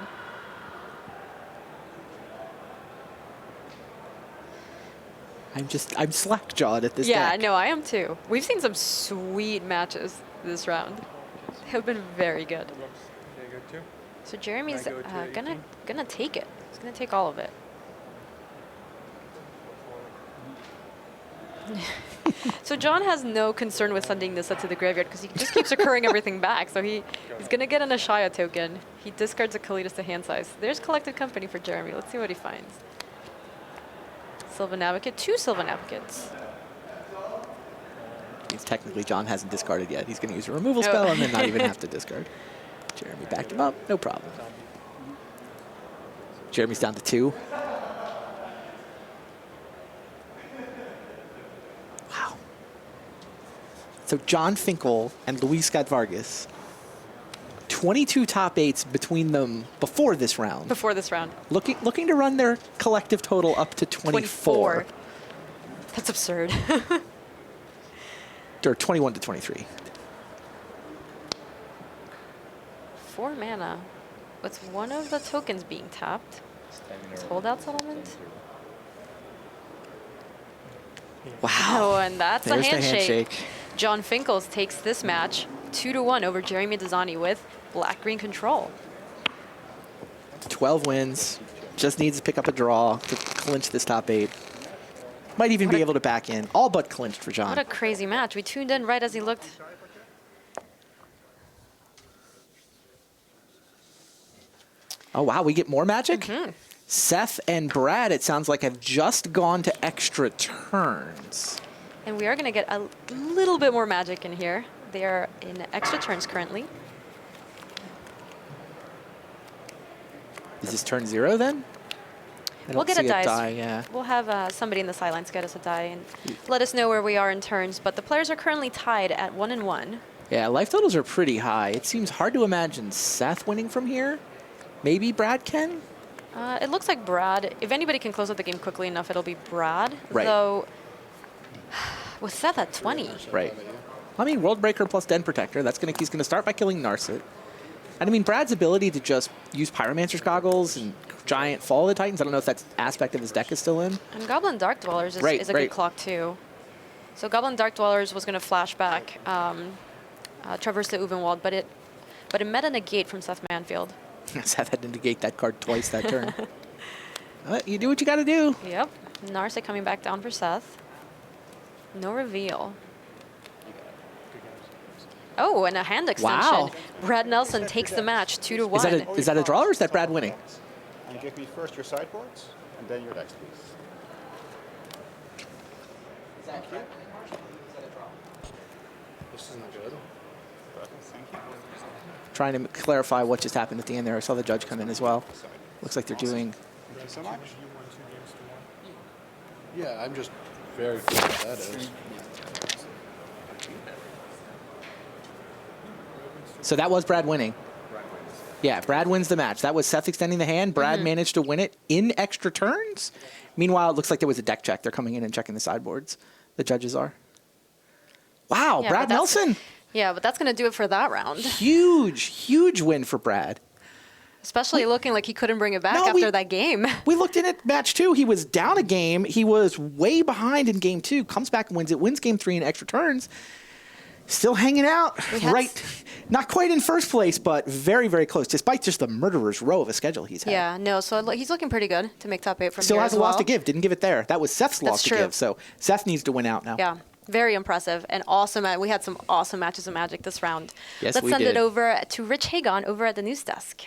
I'm slack-jawed at this
Yeah,
deck.
no, I am too. We've seen some sweet matches this round. They have been very good.
Okay, good too.
So Jeremy's
Can I go to
gonna take it. He's gonna take all of it. So John has no concern with sending this up to the graveyard because he just keeps recurring everything back. So he's gonna get an Ashaya token. He discards a Kalitas to hand size. There's Collected Company for Jeremy. Let's see what he finds. Sylvan Advocate, 2 Sylvan Advocates.
Means technically John hasn't discarded yet. He's going to use a removal spell and then not even have to discard. Jeremy backed him up. No problem. Jeremy's down to 2. Wow. So John Finkel and Luis Scott-Vargas, 22 top 8s between them before this round.
Before this round.
Looking to run their collective total up to 24.
That's absurd.
Or 21 to 23.
4 mana. With one of the tokens being tapped. Holdout Settlement.
Wow.
Oh, and that's
There's
a
the
handshake.
handshake.
John Finkel takes this match 2-1 over Jeremy Desani with black-green control.
12 wins. Just needs to pick up a draw to clinch this top 8. Might even be able to back in. All but clinched for John.
What a crazy match. We tuned in right as he looked.
Oh, wow, we get more magic? Seth and Brad, it sounds like, have just gone to extra turns.
And we are going to get a little bit more magic in here. They are in extra turns currently.
Is this turn 0 then?
We'll get a dice.
die, yeah.
We'll have somebody in the sidelines get us a die and let us know where we are in turns. But the players are currently tied at 1-1.
Yeah, life totals are pretty high. It seems hard to imagine Seth winning from here. Maybe Brad can?
It looks like Brad. If anybody can close out the game quickly enough, it'll be Brad.
Right.
Though, with Seth at 20.
Right. I mean, World Breaker plus Den Protector. He's gonna start by killing Narset. And I mean, Brad's ability to just use Pyromancer's Goggles and Giant Fall of the Titans, I don't know if that aspect of his deck is still in.
And Goblin Dark Dwellers is a good clock too. So Goblin Dark Dwellers was going to flash back Traverse the Uvenwald, but it met a negate from Seth Manfield.
Seth had to negate that card twice that turn. You do what you got to do.
Yep. Narset coming back down for Seth. No reveal. Oh, and a hand extension.
Wow.
Brad Nelson takes the match 2-1.
Is that a draw or is that Brad winning?
And give me first your sideboards, and then your next piece.
Thank you. This isn't good. Thank you.
Trying to clarify what just happened at the end there. I saw the judge come in as well. Looks like they're doing...
Thank you so much.
Yeah, I'm just very clear what that is.
So that was Brad winning. Yeah, Brad wins the match. That was Seth extending the hand. Brad managed to win it in extra turns. Meanwhile, it looks like there was a deck check. They're coming in and checking the sideboards. The judges are. Wow,
Yeah,
Brad Nelson.
Yeah, but that's going to do it for that round.
Huge win for Brad.
Especially looking like he couldn't bring it back after that game.
We looked in at match 2. He was down a game. He was way behind in game 2. Comes back and wins it. Wins game 3 in extra turns. Still hanging out, right? Not quite in first place, but very, very close, despite just the murderer's row of a schedule he's had.
Yeah, no, so he's looking pretty good to make top 8 from
Still
here
has
as
a
well.
loss to give. Didn't give it there. That was Seth's loss to give. So Seth needs to win out now.
Yeah, very impressive and awesome. We had some awesome matches of Magic this round.
Yes,
Let's
we
send
did.
it over to Rich Hagon over at the news desk.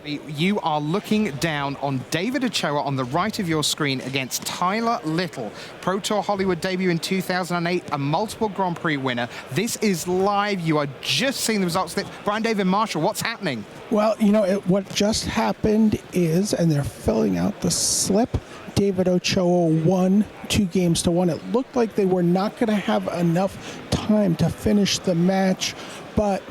You are looking down on David Ochoa on the right of your screen against Tyler Little. Pro Tour Hollywood debut in 2008, a multiple Grand Prix winner. This is live. You are just seeing the results. Brian David Marshall, what's happening?
Well, what just happened is, and they're filling out the slip, David Ochoa won 2-1. It looked like they were not going to have enough time to finish the match, but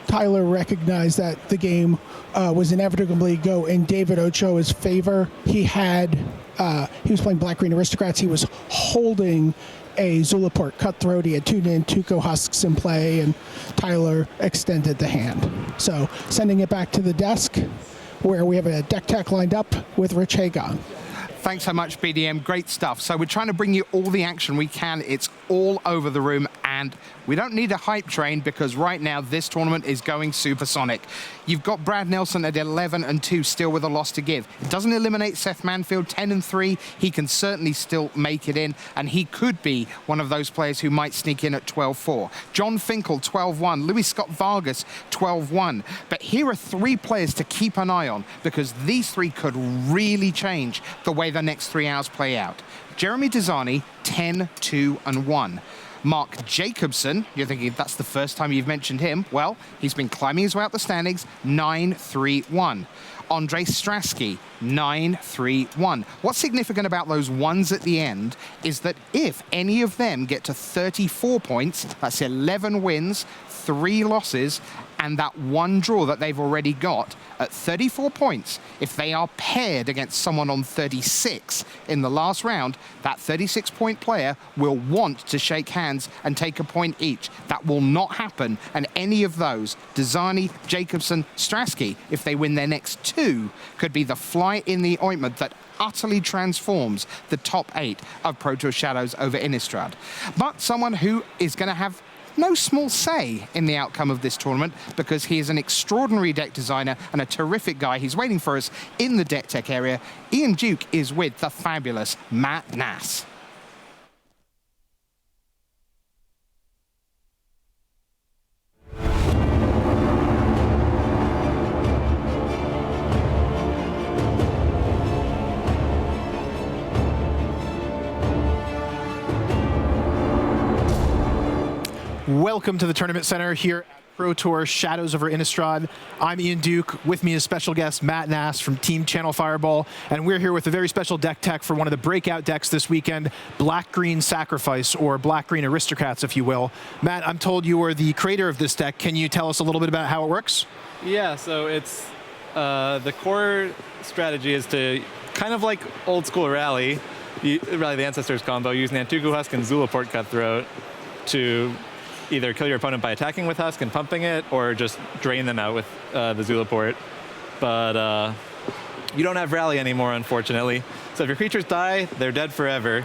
Tyler recognized that the game was inevitably go in David Ochoa's favor. He was playing Black-Green Aristocrats. He was holding a Zulaport Cutthroat. He had tuned in Tuco Husks in play, and Tyler extended the hand. So sending it back to the desk, where we have a deck tech lined up with Rich Hagon.
Thanks so much, BDM. Great stuff. So we're trying to bring you all the action we can. It's all over the room, and we don't need a hype train because right now this tournament is going supersonic. You've got Brad Nelson at 11-2, still with a loss to give. It doesn't eliminate Seth Manfield, 10-3. He can certainly still make it in, and he could be one of those players who might sneak in at 12-4. John Finkel, 12-1. Luis Scott-Vargas, 12-1. But here are 3 players to keep an eye on because these 3 could really change the way the next 3 hours play out. Jeremy Desani, 10-2-1. Mark Jacobson, you're thinking that's the first time you've mentioned him. Well, he's been climbing his way up the standings, 9-3-1. Andre Strasky, 9-3-1. What's significant about those ones at the end is that if any of them get to 34 points, that's 11 wins, 3 losses, and that 1 draw that they've already got at 34 points, if they are paired against someone on 36 in the last round, that 36-point player will want to shake hands and take a point each. That will not happen, and any of those, Desani, Jacobson, Strasky, if they win their next 2, could be the fly in the ointment that utterly transforms the top 8 of Pro Tour Shadows over Innistrad. But someone who is going to have no small say in the outcome of this tournament because he is an extraordinary deck designer and a terrific guy. He's waiting for us in the deck tech area. Ian Duke is with the fabulous Matt Nass.
Welcome to the Tournament Center here at Pro Tour Shadows over Innistrad. I'm Ian Duke. With me is special guest Matt Nass from Team Channel Fireball, and we're here with a very special deck tech for one of the breakout decks this weekend, Black-Green Sacrifice, or Black-Green Aristocrats, if you will. Matt, I'm told you are the creator of this deck. Can you tell us a little bit about how it works?
Yeah, so it's the core strategy is to kind of like old school Rally, Rally the Ancestors combo, use Nantuko Husk and Zulaport Cutthroat to either kill your opponent by attacking with Husk and pumping it, or just drain them out with the Zulaport. But you don't have Rally anymore, unfortunately. So if your creatures die, they're dead forever,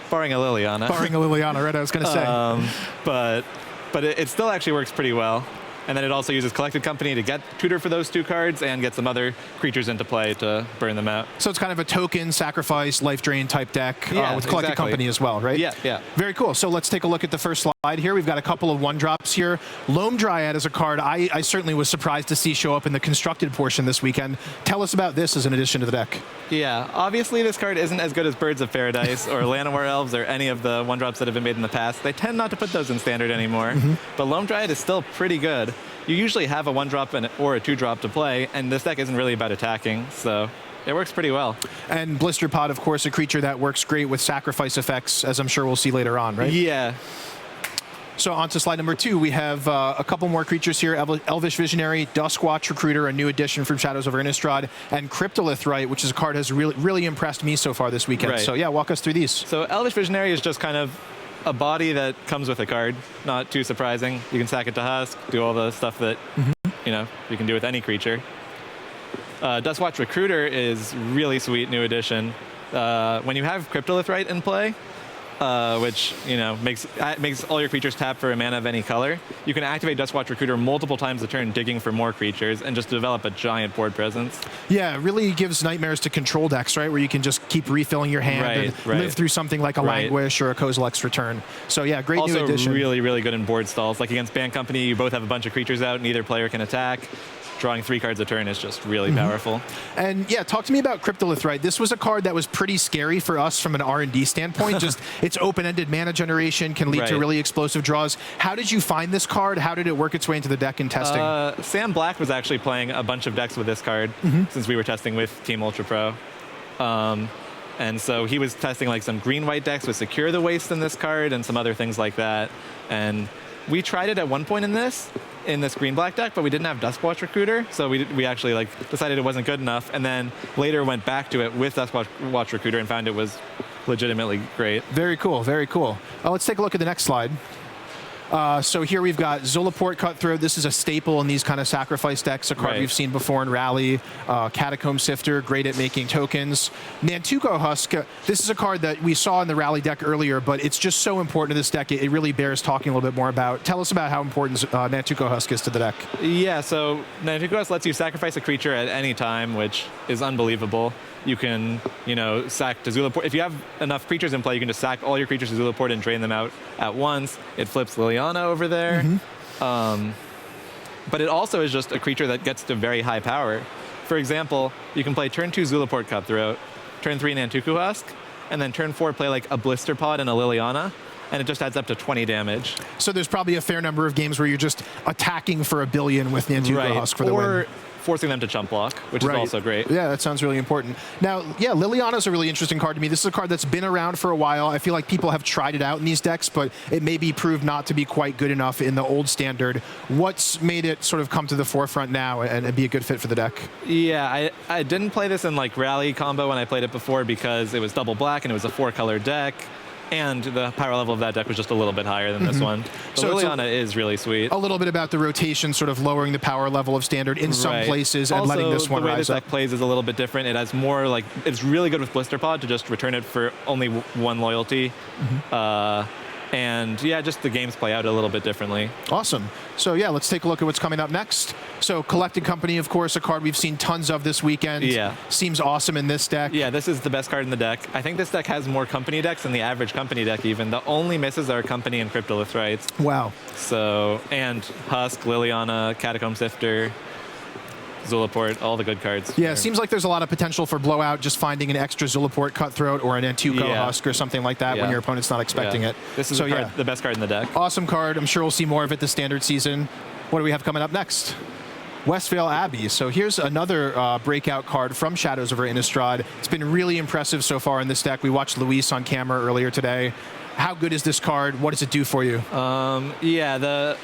barring a Liliana.
Barring a Liliana, right? I was going to say.
But it still actually works pretty well. And then it also uses Collected Company to get tutor for those 2 cards and get some other creatures into play to burn them out.
So it's kind of a token, sacrifice, life drain type deck with Collected Company as well, right?
Yeah, yeah.
Very cool. So let's take a look at the first slide here. We've got a couple of 1-drops here. Loam Dryad is a card I certainly was surprised to see show up in the constructed portion this weekend. Tell us about this as an addition to the deck.
Yeah, obviously this card isn't as good as Birds of Paradise or Llanowar Elves or any of the 1-drops that have been made in the past. They tend not to put those in Standard anymore, but Loam Dryad is still pretty good. You usually have a 1-drop or a 2-drop to play, and this deck isn't really about attacking, so it works pretty well.
And Blister Pod, of course, a creature that works great with sacrifice effects, as I'm sure we'll see later on, right?
Yeah.
So on to slide number 2, we have a couple more creatures here. Elvish Visionary, Duskwatch Recruiter, a new addition from Shadows over Innistrad, and Cryptolith Rite, which is a card that has really impressed me so far this weekend.
Right.
So yeah, walk us through these.
So Elvish Visionary is just kind of a body that comes with a card. Not too surprising. You can sack it to Husk, do all the stuff that you can do with any creature. Duskwatch Recruiter is really sweet new addition. When you have Cryptolith Rite in play, which makes all your creatures tap for a mana of any color, you can activate Duskwatch Recruiter multiple times a turn, digging for more creatures, and just develop a giant board presence.
Yeah, it really gives nightmares to control decks, right? Where you can just keep refilling your hand and live through something like a Languish or a Kozilek's Return. So yeah, great new addition.
Also really good in board stalls. Like against Band Company, you both have a bunch of creatures out, neither player can attack. Drawing 3 cards a turn is just really powerful.
And yeah, talk to me about Cryptolith Rite. This was a card that was pretty scary for us from an R&D standpoint. Just its open-ended mana generation can lead to really explosive draws. How did you find this card? How did it work its way into the deck in testing?
Sam Black was actually playing a bunch of decks with this card since we were testing with Team Ultra Pro. And so he was testing like some green-white decks with Secure the Waste in this card and some other things like that. And we tried it at one point in this green-black deck, but we didn't have Duskwatch Recruiter, so we actually decided it wasn't good enough, and then later went back to it with Duskwatch Recruiter and found it was legitimately great.
Very cool, very cool. Let's take a look at the next slide. So here we've got Zulaport Cutthroat. This is a staple in these kind of sacrifice decks, a card we've seen before in Rally. Catacomb Sifter, great at making tokens. Nantuko Husk, this is a card that we saw in the Rally deck earlier, but it's just so important to this deck, it really bears talking a little bit more about. Tell us about how important Nantuko Husk is to the deck.
Yeah, so Nantuko Husk lets you sacrifice a creature at any time, which is unbelievable. You can, sack to Zulaport. If you have enough creatures in play, you can just sack all your creatures to Zulaport and drain them out at once. It flips Liliana over there. But it also is just a creature that gets to very high power. For example, you can play turn 2 Zulaport Cutthroat, turn 3 Nantuko Husk, and then turn 4 play like a Blister Pod and a Liliana, and it just adds up to 20 damage.
So there's probably a fair number of games where you're just attacking for $1 billion with Nantuko Husk for the win.
Or forcing them to chump block, which is also great.
Yeah, that sounds really important. Now, yeah, Liliana's a really interesting card to me. This is a card that's been around for a while. I feel like people have tried it out in these decks, but it may be proved not to be quite good enough in the old standard. What's made it sort of come to the forefront now and be a good fit for the deck?
Yeah, I didn't play this in Rally combo when I played it before because it was double black and it was a 4-color deck. And the power level of that deck was just a little bit higher than this one. So Liliana is really sweet.
A little bit about the rotation, sort of lowering the power level of standard in some places and letting this one rise up.
Also, the way this deck plays is a little bit different. It has more it's really good with Blister Pod to just return it for only 1 loyalty. And yeah, just the games play out a little bit differently.
Awesome. So yeah, let's take a look at what's coming up next. So Collected Company, of course, a card we've seen tons of this weekend.
Yeah.
Seems awesome in this deck.
Yeah, this is the best card in the deck. I think this deck has more company decks than the average company deck even. The only misses are company and Cryptolith Rites.
Wow.
So, and Husk, Liliana, Catacomb Sifter, Zulaport, all the good cards.
Yeah, it seems like there's a lot of potential for blowout, just finding an extra Zulaport Cutthroat or an Antuco Husk or something like that when your opponent's not expecting it.
This is the best card in the deck.
Awesome card. I'm sure we'll see more of it this standard season. What do we have coming up next? Westvale Abbey. So here's another breakout card from Shadows over Innistrad. It's been really impressive so far in this deck. We watched Luis on camera earlier today. How good is this card? What does it do for you?
Yeah,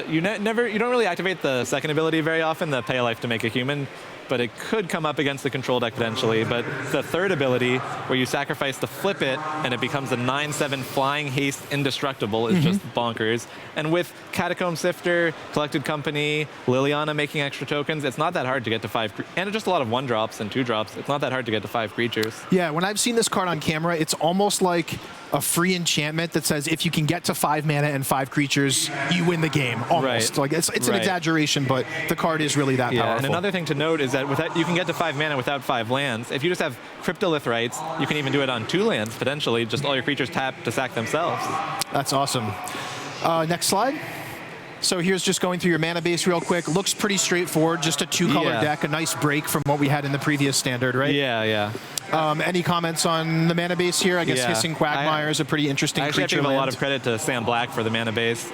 you don't really activate the second ability very often, the pay a life to make a human, but it could come up against the control deck potentially. But the third ability, where you sacrifice to flip it and it becomes a 9/7 flying haste indestructible, is just bonkers. And with Catacomb Sifter, Collected Company, Liliana making extra tokens, it's not that hard to get to 5, and just a lot of 1-drops and 2-drops. It's not that hard to get to 5 creatures.
Yeah, when I've seen this card on camera, it's almost like a free enchantment that says if you can get to 5 mana and 5 creatures, you win the game. Almost. Like it's an exaggeration, but the card is really that powerful.
And another thing to note is that you can get to 5 mana without 5 lands. If you just have Cryptolith Rites, you can even do it on 2 lands potentially. Just all your creatures tap to sack themselves.
That's awesome. Next slide. So here's just going through your mana base real quick. Looks pretty straightforward, just a 2-color deck, a nice break from what we had in the previous standard, right?
Yeah.
Any comments on the mana base here? I guess Hissing Quagmire is a pretty interesting creature.
I have to give a lot of credit to Sam Black for the mana base.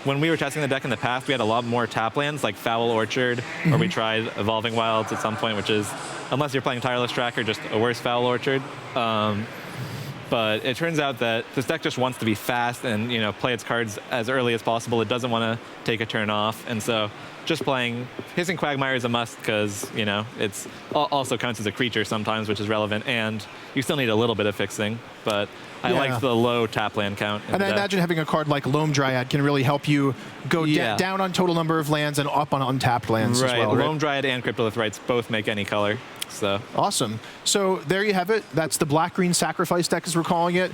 When we were testing the deck in the past, we had a lot more tap lands, like Foul Orchard, or we tried Evolving Wilds at some point, which is, unless you're playing Tireless Tracker, just a worse Foul Orchard. But it turns out that this deck just wants to be fast and play its cards as early as possible. It doesn't want to take a turn off, and so just playing Hissing Quagmire is a must because it's also counts as a creature sometimes, which is relevant, and you still need a little bit of fixing. But I like the low tap land count.
And I imagine having a card like Loam Dryad can really help you go down on total number of lands and up on untapped lands as well.
Loam Dryad and Cryptolith Rites both make any color. So
awesome. So there you have it. That's the Black-Green Sacrifice deck, as we're calling it,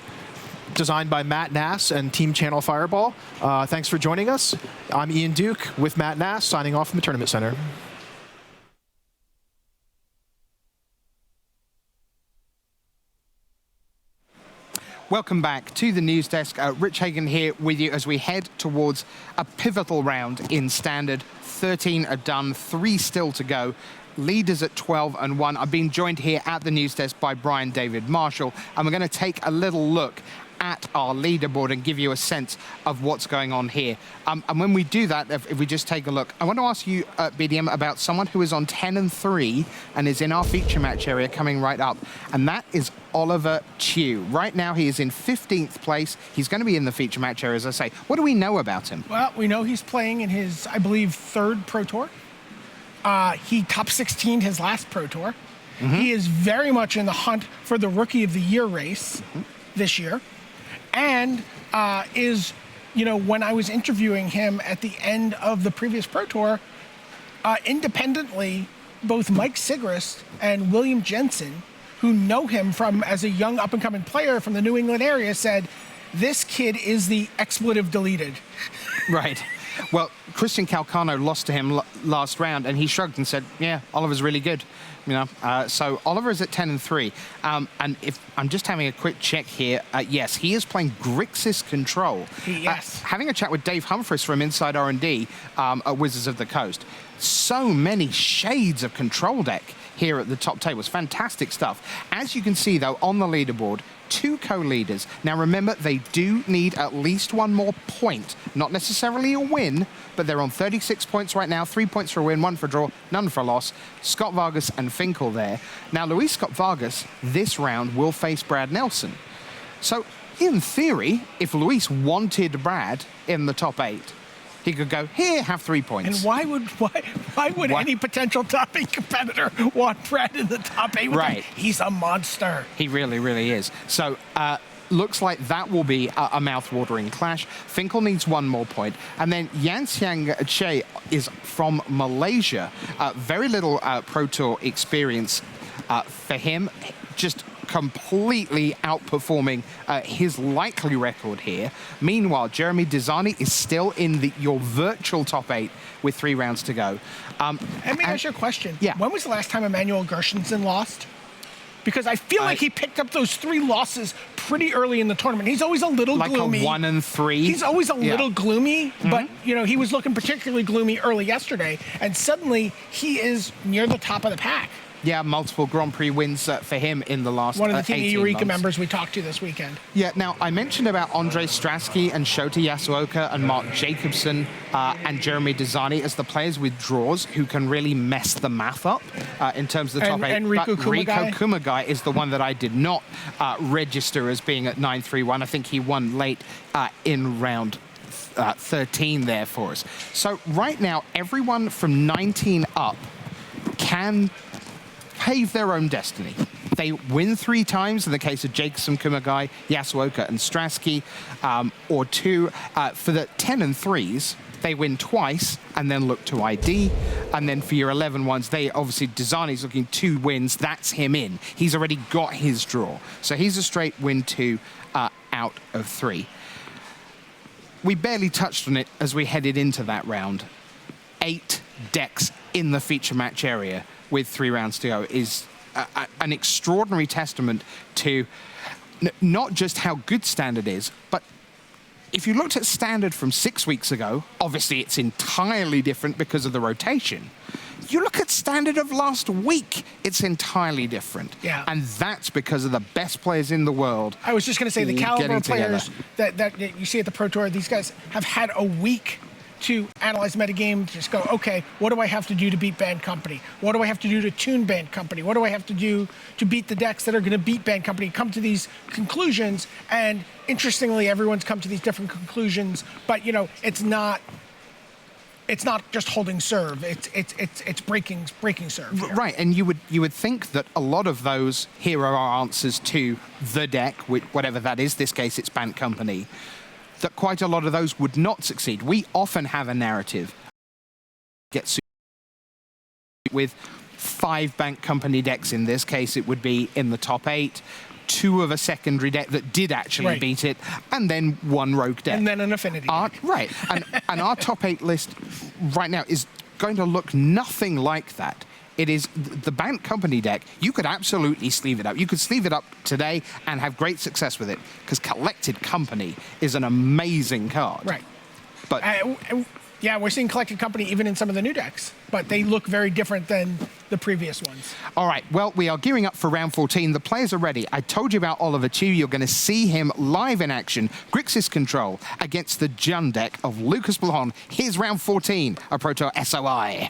designed by Matt Nass and Team Channel Fireball. Thanks for joining us. I'm Ian Duke with Matt Nass, signing off from the Tournament Center.
Welcome back to the news desk. Rich Hagan here with you as we head towards a pivotal round in Standard. 13 are done, 3 still to go. Leaders at 12-1. I've been joined here at the news desk by Brian David Marshall, and we're going to take a little look at our leaderboard and give you a sense of what's going on here. And when we do that, if we just take a look, I want to ask you, BDM, about someone who is on 10-3 and is in our feature match area coming right up, and that is Oliver Chew. Right now, he is in 15th place. He's going to be in the feature match area, as I say. What do we know about him?
Well, we know he's playing in his, I believe, 3rd Pro Tour. He top 16 his last Pro Tour. He is very much in the hunt for the Rookie of the Year race this year. And when I was interviewing him at the end of the previous Pro Tour, independently, both Mike Sigrist and William Jensen, who know him from as a young up-and-coming player from the New England area, said, this kid is the expletive deleted.
Right. Well, Christian Calcano lost to him last round, and he shrugged and said, yeah, Oliver's really good. So Oliver is at 10-3. And if I'm just having a quick check here, yes, he is playing Grixis Control.
Yes.
Having a chat with Dave Humphries from Inside R&D at Wizards of the Coast. So many shades of control deck here at the top tables. Fantastic stuff. As you can see, though, on the leaderboard, 2 co-leaders. Now, remember, they do need at least 1 more point. Not necessarily a win, but they're on 36 points right now. 3 points for a win, 1 for a draw, none for a loss. Scott-Vargas and Finkel there. Now, Luis Scott-Vargas, this round, will face Brad Nelson. So, in theory, if Luis wanted Brad in the top 8, he could go, here, have 3 points.
And why would any potential top 8 competitor want Brad in the top 8?
Right.
He's a monster.
He really, really is. So, looks like that will be a mouth-watering clash. Finkel needs 1 more point. And then Yanxiang Che is from Malaysia. Very little Pro Tour experience for him. Just completely outperforming his likely record here. Meanwhile, Jeremy Desani is still in your virtual top 8 with 3 rounds to go.
Let me ask you a question.
Yeah.
When was the last time Emmanuel Gershenson lost? Because I feel like he picked up those 3 losses pretty early in the tournament. He's always a little gloomy.
Like a 1 and 3.
He's always a little gloomy, but he was looking particularly gloomy early yesterday, and suddenly he is near the top of the pack.
Yeah, multiple Grand Prix wins for him in the last 18
One of the Team Eureka
months.
members we talked to this weekend.
Yeah, now I mentioned about Andre Strasky and Shota Yasuoka and Mark Jacobson and Jeremy Desani as the players with draws who can really mess the math up in terms of the top 8.
And Riku
Kumagai is the one that I did not register as being at 9-3-1. I think he won late in round 13 there for us. So right now, everyone from 19 up can pave their own destiny. They win 3 times in the case of Jacobson, Kumagai, Yasuoka, and Strasky, or 2. For the 10 and 3s, they win twice and then look to ID. And then for your 11 ones, they obviously, Desani's looking 2 wins. That's him in. He's already got his draw. So he's a straight win 2 out of 3. We barely touched on it as we headed into that round. 8 decks in the feature match area with 3 rounds to go is an extraordinary testament to not just how good Standard is, but if you looked at Standard from 6 weeks ago, obviously it's entirely different because of the rotation. You look at Standard of last week, it's entirely different.
Yeah.
And that's because of the best players in the world.
I was just going to say, the caliber
getting
of players that you see at the Pro Tour, these guys have had a week to analyze metagame, just go, okay, what do I have to do to beat Bad Company? What do I have to do to tune Bad Company? What do I have to do to beat the decks that are going to beat Bad Company? Come to these conclusions, and interestingly, everyone's come to these different conclusions, but it's not just holding serve. It's breaking serve. Here.
Right, and you would think that a lot of those here are our answers to the deck, whatever that is. This case, it's Bad Company. That quite a lot of those would not succeed. We often have a narrative with 5 Bad Company decks. In this case, it would be in the top 8, 2 of a secondary deck that did actually beat it, and then 1 rogue deck.
And then an affinity deck.
Right, and our top 8 list right now is going to look nothing like that. It is the Bad Company deck. You could absolutely sleeve it up. You could sleeve it up today and have great success with it, because Collected Company is an amazing card.
Right.
But
yeah, we're seeing Collected Company even in some of the new decks, but they look very different than the previous ones.
All right, well, we are gearing up for round 14. The players are ready. I told you about Oliver Chu. You're going to see him live in action. Grixis Control against the Jun deck of Lucas Blahon. Here's round 14 of Pro Tour SOI.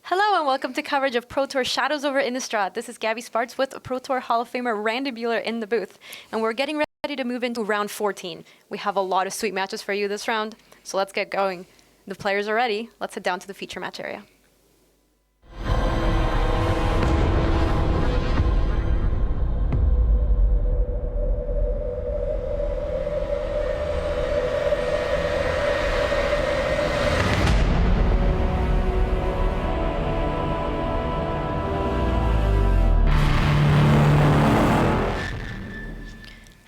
Hello and welcome to coverage of Pro Tour Shadows over Innistrad. This is Gabby Spartz with Pro Tour Hall of Famer Randy Buehler in the booth. And we're getting ready to move into round 14. We have a lot of sweet matches for you this round, so let's get going. The players are ready. Let's head down to the feature match area.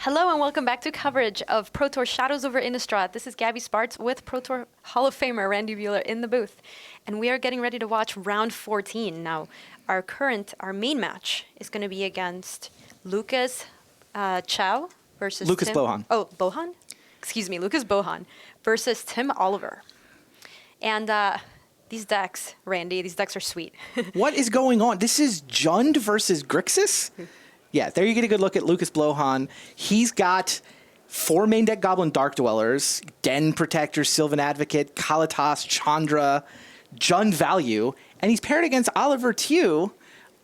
Hello and welcome back to coverage of Pro Tour Shadows over Innistrad. This is Gabby Spartz with Pro Tour Hall of Famer Randy Buehler in the booth. And we are getting ready to watch round 14. Now, our main match is going to be against Lucas Chow versus
Lucas Bohan.
Oh, Bohan? Excuse me, Lucas Bohan versus Tim Oliver. And these decks, Randy, these decks are sweet.
What is going on? This is Jund versus Grixis? Yeah, there you get a good look at Lucas Blohan. He's got 4 main deck Goblin Dark Dwellers, Den Protector, Sylvan Advocate, Kalatas, Chandra, Jund Value, and he's paired against Oliver Tew.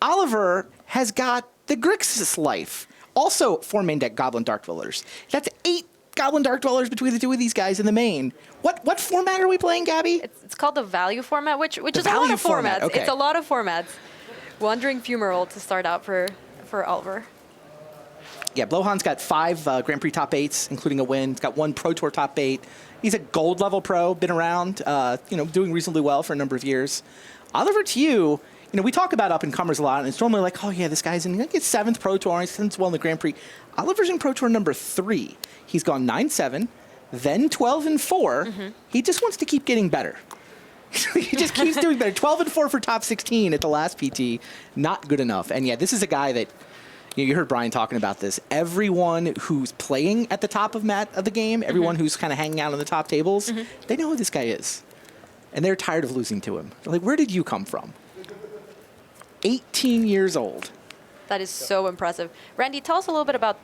Oliver has got the Grixis Life. Also 4 main deck Goblin Dark Dwellers. That's 8 Goblin Dark Dwellers between the 2 of these guys in the main. What format are we playing, Gabby?
It's called the Value format, which is a lot of formats.
Okay.
It's a lot of formats. Wandering Fumarole to start out for Oliver.
Yeah, Blohan's got 5 Grand Prix top 8s, including a win. He's got 1 Pro Tour top 8. He's a gold level pro, been around, doing reasonably well for a number of years. Oliver, to you, we talk about up-and-comers a lot, and it's normally like, oh, yeah, this guy's in his 7th Pro Tour, he's done well in the Grand Prix. Oliver's in Pro Tour number 3. He's gone 9-7, then 12-4. He just wants to keep getting better. He just keeps doing better. 12-4 for top 16 at the last PT, not good enough. And yeah, this is a guy that, you heard Brian talking about this. Everyone who's playing at the top of the game, everyone who's kind of hanging out on the top tables, they know who this guy is. And they're tired of losing to him. They're like, where did you come from? 18 years old.
That is so impressive. Randy, tell us a little bit about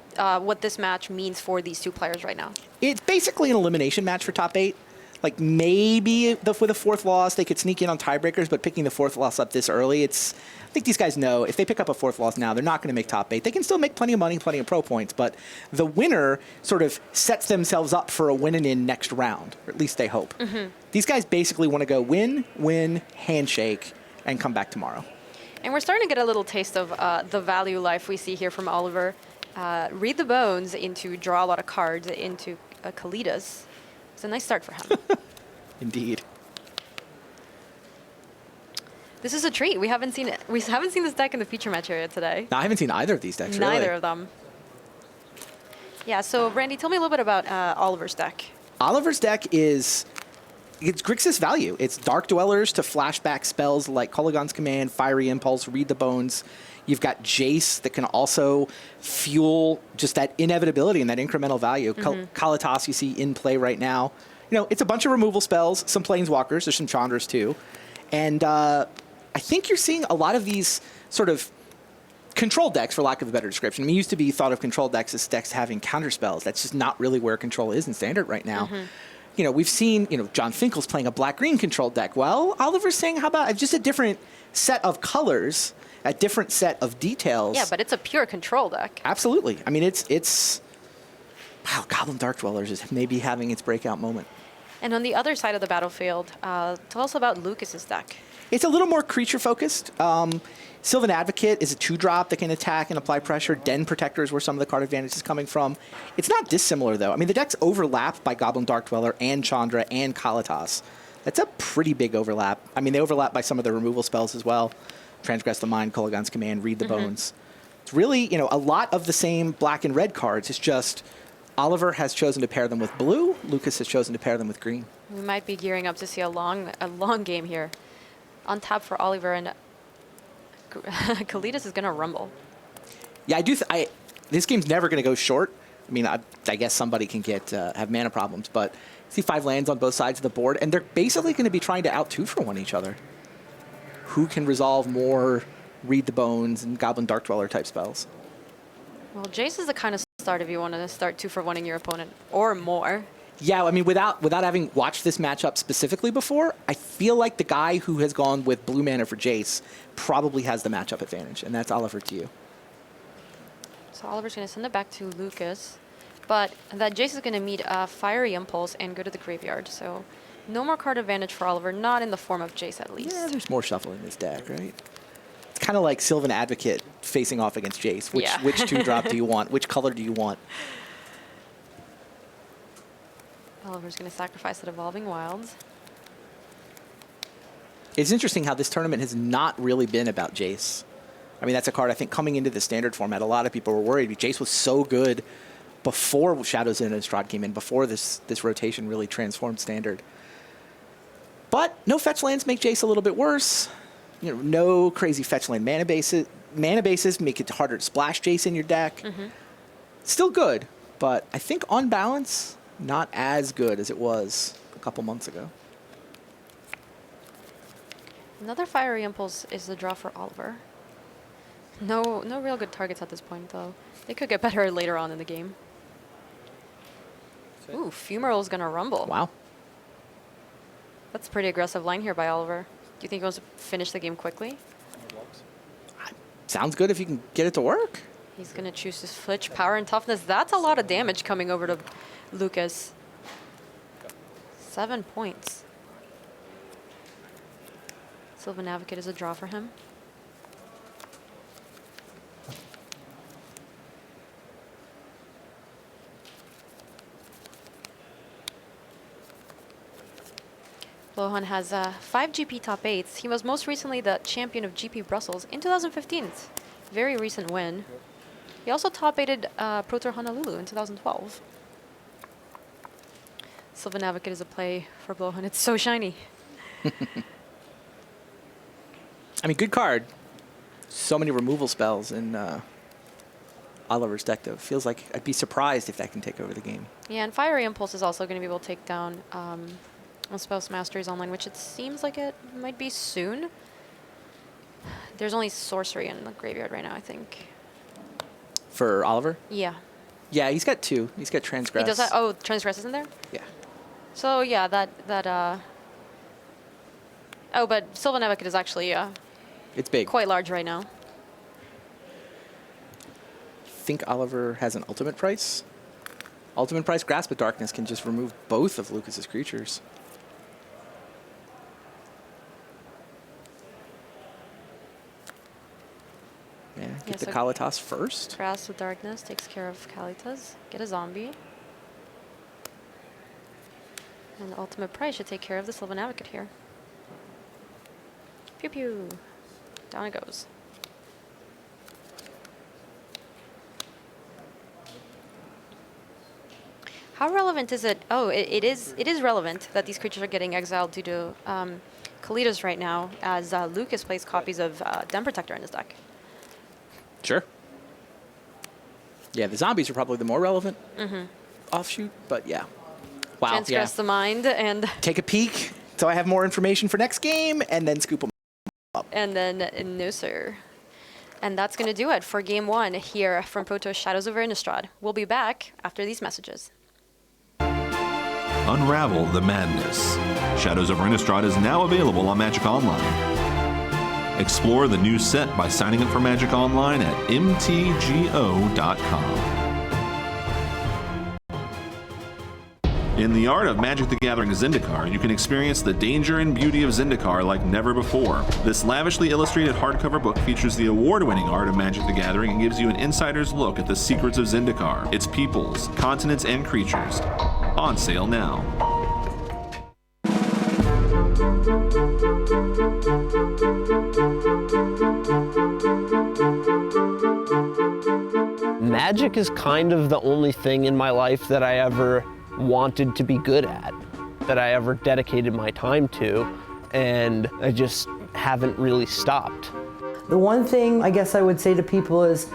what this match means for these 2 players right now.
It's basically an elimination match for top 8. Like maybe with a 4th loss, they could sneak in on tiebreakers, but picking the 4th loss up this early, I think these guys know if they pick up a 4th loss now, they're not going to make top 8. They can still make plenty of money, plenty of pro points, but the winner sort of sets themselves up for a win-in next round, or at least they hope. These guys basically want to go win, handshake, and come back tomorrow.
And we're starting to get a little taste of the value life we see here from Oliver. Read the bones into draw a lot of cards into Kalidas. It's a nice start for him.
Indeed.
This is a treat. We haven't seen it. We haven't seen this deck in the feature match area today.
No, I haven't seen either of these decks.
Neither
really.
of them. Yeah. So Randy, tell me a little bit about Oliver's deck.
Oliver's deck it's Grixis value. It's Dark Dwellers to flashback spells like Kolaghan's Command, Fiery Impulse, Read the Bones. You've got Jace that can also fuel just that inevitability and that incremental value. Kalitas you see in play right now. It's a bunch of removal spells, some Planeswalkers, there's some Chandras too. And I think you're seeing a lot of these sort of control decks, for lack of a better description. I mean, it used to be thought of control decks as decks having counter spells. That's just not really where control is in Standard right now. We've seen, John Finkel's playing a black-green control deck. Well, Oliver's saying, how about just a different set of colors, a different set of details.
Yeah, but it's a pure control deck.
Absolutely. I mean, wow, Goblin Dark Dwellers is maybe having its breakout moment.
And on the other side of the battlefield, tell us about Lucas's deck.
It's a little more creature-focused. Sylvan Advocate is a 2-drop that can attack and apply pressure. Den Protector is where some of the card advantage is coming from. It's not dissimilar, though. I mean, the decks overlap by Goblin Dark Dweller and Chandra and Kalitas. That's a pretty big overlap. I mean, they overlap by some of the removal spells as well. Transgress the Mind, Kolaghan's Command, Read the Bones. It's really, a lot of the same black and red cards. It's just Oliver has chosen to pair them with blue. Lucas has chosen to pair them with green.
We might be gearing up to see a long game here. On tap for Oliver, and Kalidas is going to rumble.
Yeah, I do. This game's never going to go short. I mean, I guess somebody can have mana problems, but I see 5 lands on both sides of the board, and they're basically going to be trying to out 2-for-1 each other. Who can resolve more Read the Bones and Goblin Dark Dweller type spells?
Well, Jace is the kind of start if you want to start 2-for-1ing your opponent or more.
Yeah, I mean, without having watched this matchup specifically before, I feel like the guy who has gone with blue mana for Jace probably has the matchup advantage, and that's Oliver to you.
So Oliver's going to send it back to Lucas, but that Jace is going to meet a Fiery Impulse and go to the graveyard, so no more card advantage for Oliver, not in the form of Jace at least.
Yeah, there's more shuffle in this deck, right? It's kind of like Sylvan Advocate facing off against Jace. Which 2-drop do you want? Which color do you want?
Oliver's going to sacrifice the Evolving Wilds.
It's interesting how this tournament has not really been about Jace. I mean, that's a card I think coming into the Standard format, a lot of people were worried. Jace was so good before Shadows in Innistrad came in, before this rotation really transformed Standard. But no fetch lands make Jace a little bit worse. No crazy fetch land mana bases. Mana bases make it harder to splash Jace in your deck. Still good, but I think on balance, not as good as it was a couple months ago.
Another Fiery Impulse is the draw for Oliver. No real good targets at this point, though. They could get better later on in the game. Ooh, Fumarol's gonna rumble.
Wow.
That's a pretty aggressive line here by Oliver. Do you think he wants to finish the game quickly?
Sounds good if you can get it to work.
He's gonna choose his Flitch, Power, and Toughness. That's a lot of damage coming over to Lucas. 7 points. Sylvan Advocate is a draw for him. Blohan has 5 GP top 8s. He was most recently the champion of GP Brussels in 2015. It's a very recent win. He also top 8'd Pro Tour Honolulu in 2012. Sylvan Advocate is a play for Blohan. It's so shiny.
I mean, good card. So many removal spells in Oliver's deck, though. Feels like I'd be surprised if that can take over the game.
Yeah, and Fiery Impulse is also going to be able to take down on Spells Masteries Online, which it seems like it might be soon. There's only Sorcery in the graveyard right now, I think.
For Oliver?
Yeah.
Yeah, he's got 2. He's got Transgress.
He does that? Oh, Transgress isn't there?
Yeah.
So, yeah, Oh, but Sylvan Advocate is actually
it's big.
Quite large right now.
Think Oliver has an ultimate price? Ultimate price Grasp of Darkness can just remove both of Lucas's creatures. Yeah, get the
so
Kalitas first.
Grasp of Darkness takes care of Kalitas. Get a zombie. And the ultimate price should take care of the Sylvan Advocate here. Pew pew. Down it goes. How relevant is it? Oh, it is relevant that these creatures are getting exiled due to Kalitas right now, as Lucas plays copies of Den Protector in his deck.
Sure. Yeah, the zombies are probably the more relevant
Mm-hmm.
offshoot, but yeah. Wow,
Transgress the mind and...
Take a peek so I have more information for next game, and then scoop them up.
And then no, sir. And that's going to do it for Game 1 here from Pro Tour Shadows over Innistrad. We'll be back after these messages.
Unravel the madness. Shadows over Innistrad is now available on Magic Online. Explore the new set by signing up for Magic Online at mtgo.com. In the art of Magic the Gathering Zendikar, you can experience the danger and beauty of Zendikar like never before. This lavishly illustrated hardcover book features the award-winning art of Magic the Gathering and gives you an insider's look at the secrets of Zendikar, its peoples, continents, and creatures. On sale now.
Magic is kind of the only thing in my life that I ever wanted to be good at, that I ever dedicated my time to, and I just haven't really stopped.
The one thing I guess I would say to people is,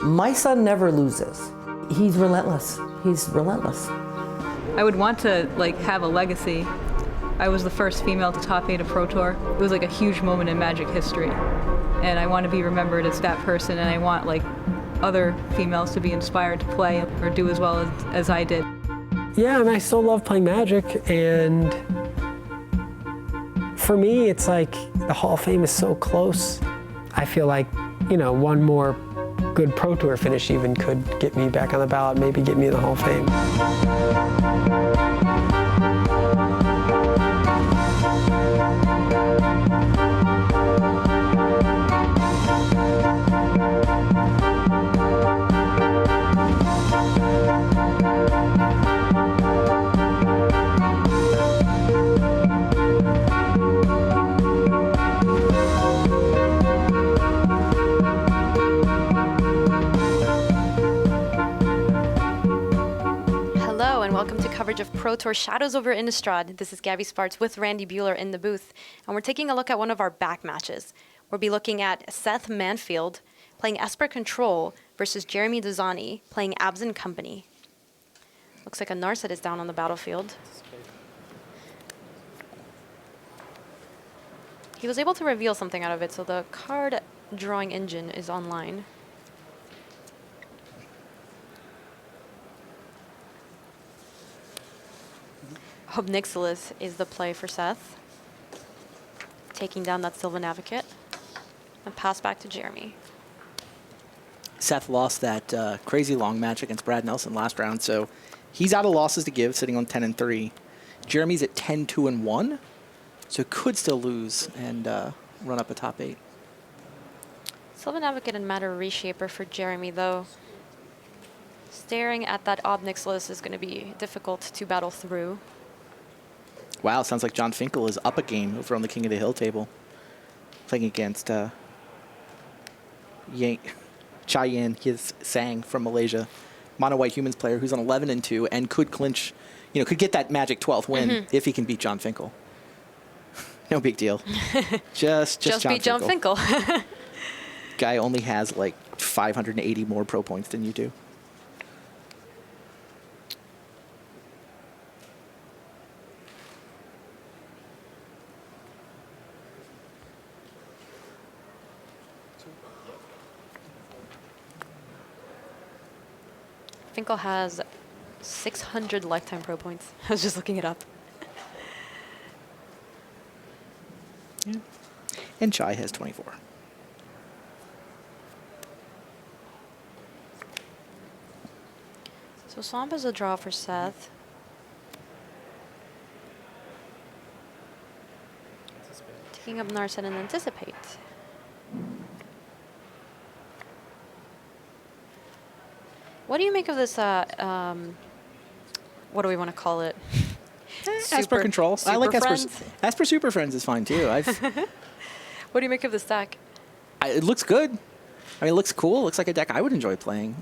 my son never loses. He's relentless. He's relentless.
I would want to have a legacy. I was the first female to top 8 a Pro Tour. It was like a huge moment in Magic history. And I want to be remembered as that person, and I want other females to be inspired to play or do as well as I did.
Yeah, and I still love playing Magic, and for me, it's like the Hall of Fame is so close. I feel like, one more good Pro Tour finish even could get me back on the ballot, maybe get me in the Hall of Fame.
Coverage of Pro Tour Shadows over Innistrad. This is Gabby Sparts with Randy Bueller in the booth, and we're taking a look at one of our back matches. We'll be looking at Seth Manfield playing Esper Control versus Jeremy Dazani playing Absent Company. Looks like a Narset is down on the battlefield. He was able to reveal something out of it, so the card drawing engine is online. Obnixilis is the play for Seth. Taking down that Sylvan Advocate. And pass back to Jeremy.
Seth lost that crazy long match against Brad Nelson last round, so he's out of losses to give, sitting on 10-3. Jeremy's at 10-2-1, so could still lose and run up a top 8.
Sylvan Advocate and Matter Reshaper for Jeremy, though. Staring at that Obnixilis is going to be difficult to battle through.
Wow, sounds like John Finkel is up a game over on the King of the Hill table. Playing against Chayan Sang from Malaysia. Mono White Humans player who's on 11-2 and could clinch, could get that magic 12th win if he can beat John Finkel. No big deal. Just
beat John Finkel.
Guy only has like 580 more pro points than you do.
Finkel has 600 lifetime pro points. I was just looking it up.
Yeah. And Chai has 24.
So Swamp is a draw for Seth. Taking up Narset and Anticipate. What do you make of this, what do we want to call it?
Esper Control. I like
Friends?
Esper Super Friends is fine too.
What do you make of this deck?
It looks good. I mean, it looks cool. It looks like a deck I would enjoy playing.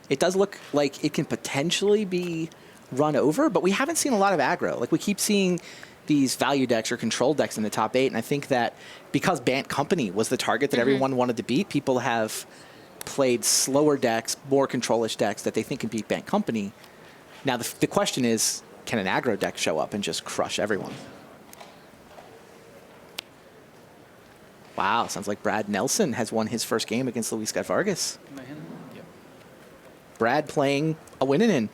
It does look like it can potentially be run over, but we haven't seen a lot of aggro. Like, we keep seeing these value decks or control decks in the top 8, and I think that because Bant Company was the target that everyone wanted to beat, people have played slower decks, more control-ish decks that they think can beat Bant Company. Now, the question is, can an aggro deck show up and just crush everyone? Wow, sounds like Brad Nelson has won his first game against Luis Scott-Vargas. Brad playing a win-in.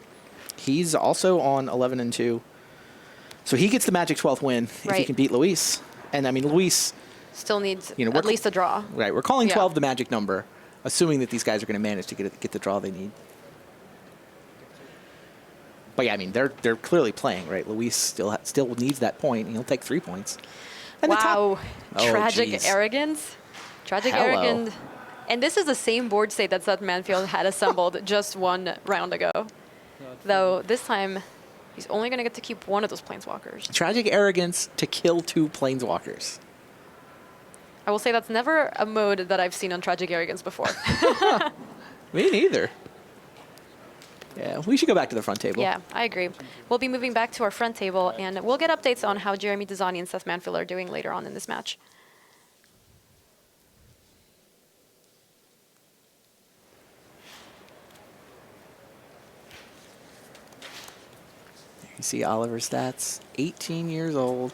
He's also on 11-2. So he gets the Magic 12th win if he can beat Luis. And I mean, Luis
still needs at least a draw.
Right, we're calling 12 the magic number, assuming that these guys are going to manage to get the draw they need. But yeah, I mean, they're clearly playing, right? Luis still needs that point, and he'll take 3 points. And
wow, tragic arrogance. Tragic arrogance. And this is the same board state that Seth Manfield had assembled just one round ago. Though this time, he's only going to get to keep one of those Planeswalkers.
Tragic arrogance to kill 2 Planeswalkers.
I will say that's never a mode that I've seen on Tragic Arrogance before.
Me neither. Yeah, we should go back to the front table.
Yeah, I agree. We'll be moving back to our front table, and we'll get updates on how Jeremy Dezani and Seth Manfield are doing later on in this match.
You see Oliver's stats, 18 years old,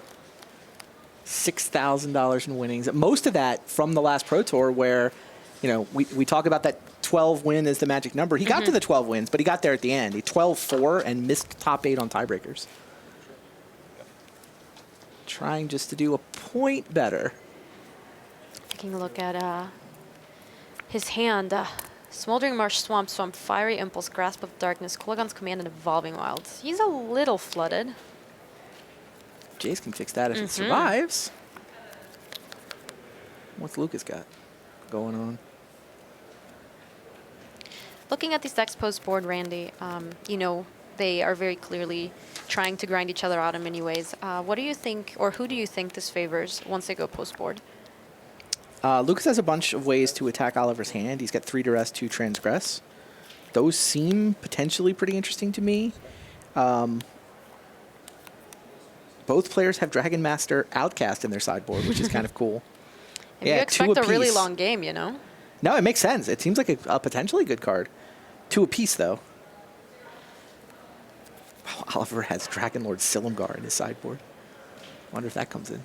$6,000 in winnings. Most of that from the last Pro Tour where, we talk about that 12 win is the magic number. He got to the 12 wins, but he got there at the end. He 12-4 and missed top 8 on tiebreakers. Trying just to do a point better.
Taking a look at his hand. Smoldering Marsh, Swamp, Fiery Impulse, Grasp of Darkness, Kulagon's Command, and Evolving Wilds. He's a little flooded.
Jace can fix that if it survives. What's Lucas got going on?
Looking at these decks post-board, Randy, they are very clearly trying to grind each other out in many ways. What do you think, or who do you think this favors once they go post-board?
Lucas has a bunch of ways to attack Oliver's hand. He's got 3 Duress, 2 Transgress. Those seem potentially pretty interesting to me. Both players have Dragon Master Outcast in their sideboard, which is kind of cool.
And you expect a really long game,
No, it makes sense. It seems like a potentially good card. 2 apiece, though. Oh, Oliver has Dragon Lord Silumgar in his sideboard. Wonder if that comes in.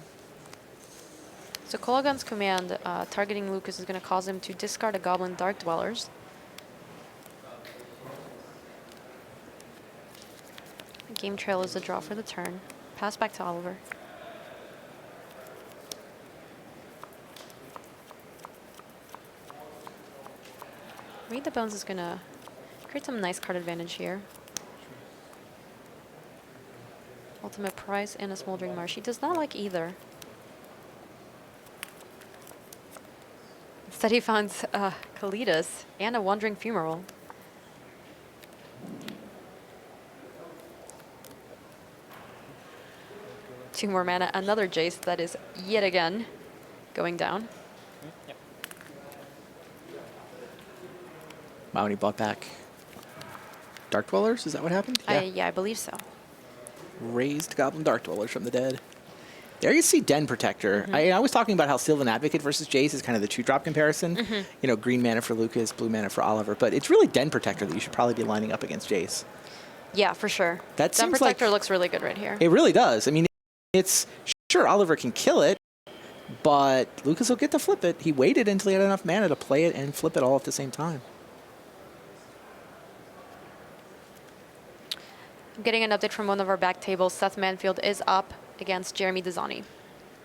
So Kulagon's Command, targeting Lucas, is going to cause him to discard a Goblin Dark Dwellers. Game Trail is a draw for the turn. Pass back to Oliver. Read the Bones is going to create some nice card advantage here. Ultimate Price and a Smoldering Marsh. He does not like either. Instead, he found Kalidas and a Wandering Fumarole. 2 more mana, another Jace that is yet again going down.
Wow, and he bought back Dark Dwellers? Is that what happened?
Yeah, I believe so.
Raised Goblin Dark Dwellers from the dead. There you see Den Protector. I was talking about how Sylvan Advocate versus Jace is kind of the 2-drop comparison. You know, green mana for Lucas, blue mana for Oliver. But it's really Den Protector that you should probably be lining up against Jace.
Yeah, for sure.
That
Den
seems
Protector
like,
looks really good right here.
it really does. I mean, it's sure Oliver can kill it, but Lucas will get to flip it. He waited until he had enough mana to play it and flip it all at the same time.
I'm getting an update from one of our back tables. Seth Manfield is up against Jeremy Dezani.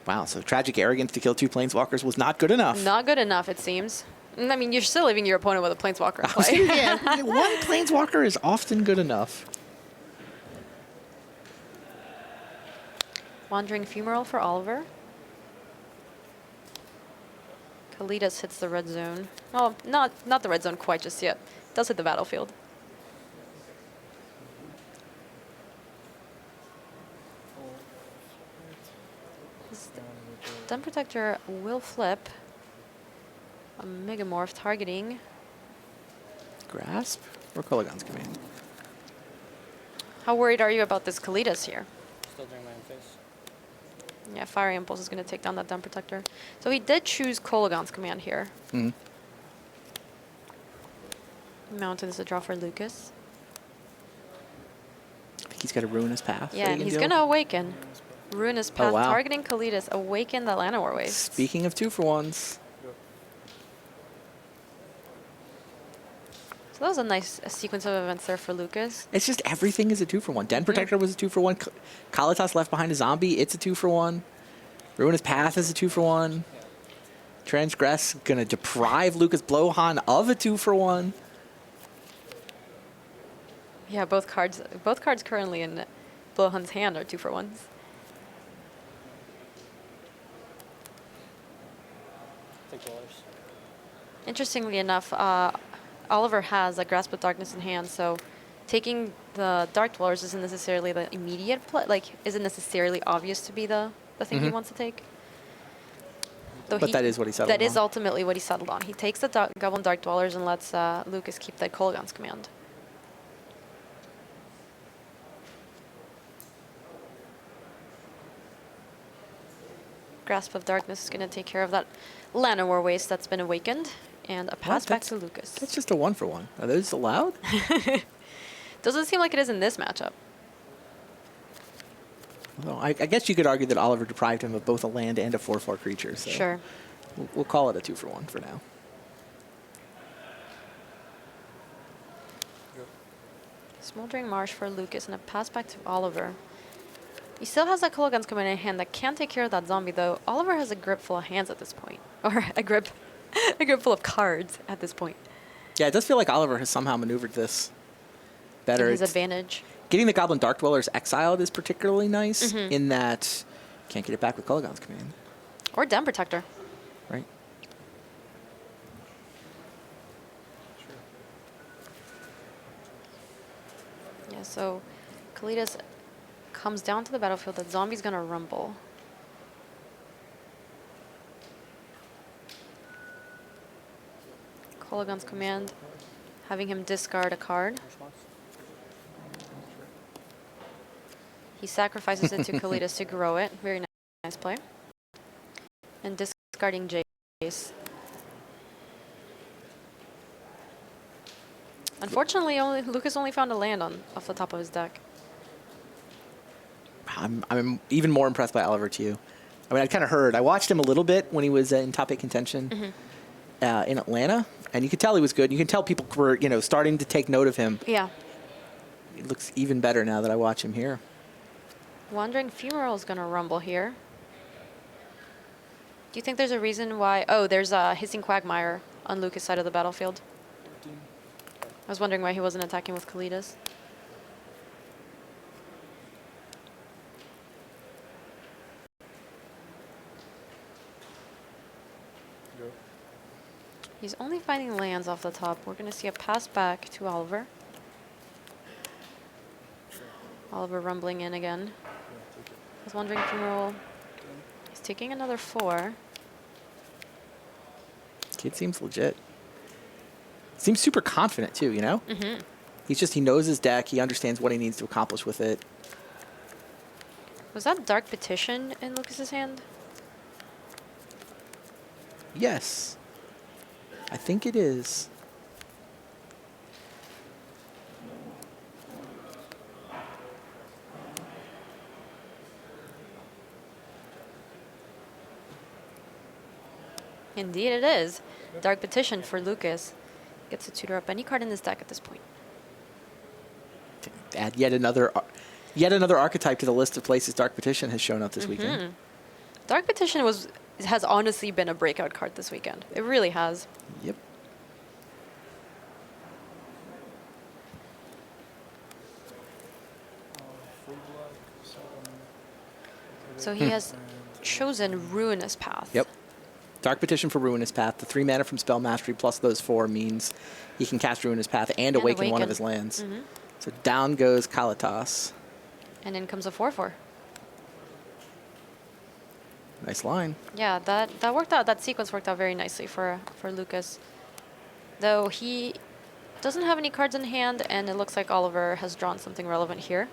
Wow, so Tragic Arrogance to kill 2 Planeswalkers was not good enough.
Not good enough, it seems. I mean, you're still leaving your opponent with a Planeswalker in play.
Yeah, 1 Planeswalker is often good enough.
Wandering Fumarole for Oliver. Kalidas hits the red zone. Well, not the red zone quite just yet. Does hit the battlefield. Den Protector will flip a Megamorph targeting
Grasp or Kolaghan's Command?
How worried are you about this Kalidas here?
Still doing my own face.
Yeah, Fiery Impulse is going to take down that Den Protector. So he did choose Kolaghan's Command here. Mounted is a draw for Lucas.
I think he's got a Ruinous Path.
Yeah, and he's going to Awaken. Ruinous Path
wow.
targeting Kalidas. Awaken the Llanowar Waste.
Speaking of 2-for-1s.
So that was a nice sequence of events there for Lucas.
It's just everything is a 2-for-1. Den Protector was a 2-for-1. Kalitas Left Behind a Zombie, it's a 2-for-1. Ruinous Path is a 2-for-1. Transgress gonna deprive Lucas Blowhan of a 2-for-1.
Yeah, both cards currently in Blowhan's hand are 2-for-1s. Interestingly enough, Oliver has a Grasp of Darkness in hand, so taking the Dark Dwellers isn't necessarily the immediate play, isn't necessarily obvious to be the thing he wants to take. Though
But that is what he settled on.
That is ultimately what he settled on. He takes the Goblin Dark Dwellers and lets Lucas keep that Kolaghan's Command. Grasp of Darkness is going to take care of that Llanowar Waste that's been awakened. And a pass back to Lucas.
That's just a 1-for-1. Are those allowed?
Doesn't seem like it is in this matchup.
Well, I guess you could argue that Oliver deprived him of both a land and a 4/4 creature. So
Sure.
We'll call it a 2-for-1 for now.
Smoldering Marsh for Lucas and a pass back to Oliver. He still has that Kolaghan's Command in hand that can take care of that zombie, though. Oliver has a grip full of hands at this point. Or a grip full of cards at this point.
Yeah, it does feel like Oliver has somehow maneuvered this better.
To his advantage.
Getting the Goblin Dark Dwellers exiled is particularly nice in that you can't get it back with Kolaghan's Command.
Or Den Protector.
Right.
Yeah, so Kalidas comes down to the battlefield. The zombie's going to rumble. Kolaghan's Command, having him discard a card. He sacrifices it to Kalidas to grow it. Very nice play. And discarding Jace. Unfortunately, Lucas only found a land off the top of his deck.
I'm even more impressed by Oliver too. I mean, I kind of heard. I watched him a little bit when he was in top 8 contention in Atlanta, and you could tell he was good. You can tell people were, starting to take note of him.
Yeah.
He looks even better now that I watch him here.
Wandering Fumarole is going to rumble here. Do you think there's a reason why? Oh, there's a Hissing Quagmire on Lucas' side of the battlefield. I was wondering why he wasn't attacking with Kalidas. He's only finding lands off the top. We're going to see a pass back to Oliver. Oliver rumbling in again. He's wandering from roll. He's taking another 4.
Kid seems legit. Seems super confident too, you know?
Mm-hmm.
He knows his deck. He understands what he needs to accomplish with it.
Was that Dark Petition in Lucas's hand?
Yes. I think it is.
Indeed it is. Dark Petition for Lucas. Gets to tutor up any card in this deck at this point.
Add yet another archetype to the list of places Dark Petition has shown up this weekend.
Dark Petition has honestly been a breakout card this weekend. It really has.
Yep.
So he has chosen Ruinous Path.
Yep. Dark Petition for Ruinous Path. The 3 mana from Spell Mastery plus those 4 means he can cast Ruinous Path and awaken one of his lands. So down goes Kalitas.
And in comes a 4/4.
Nice line.
Yeah, that worked out. That sequence worked out very nicely for Lucas. Though he doesn't have any cards in hand, and it looks like Oliver has drawn something relevant here.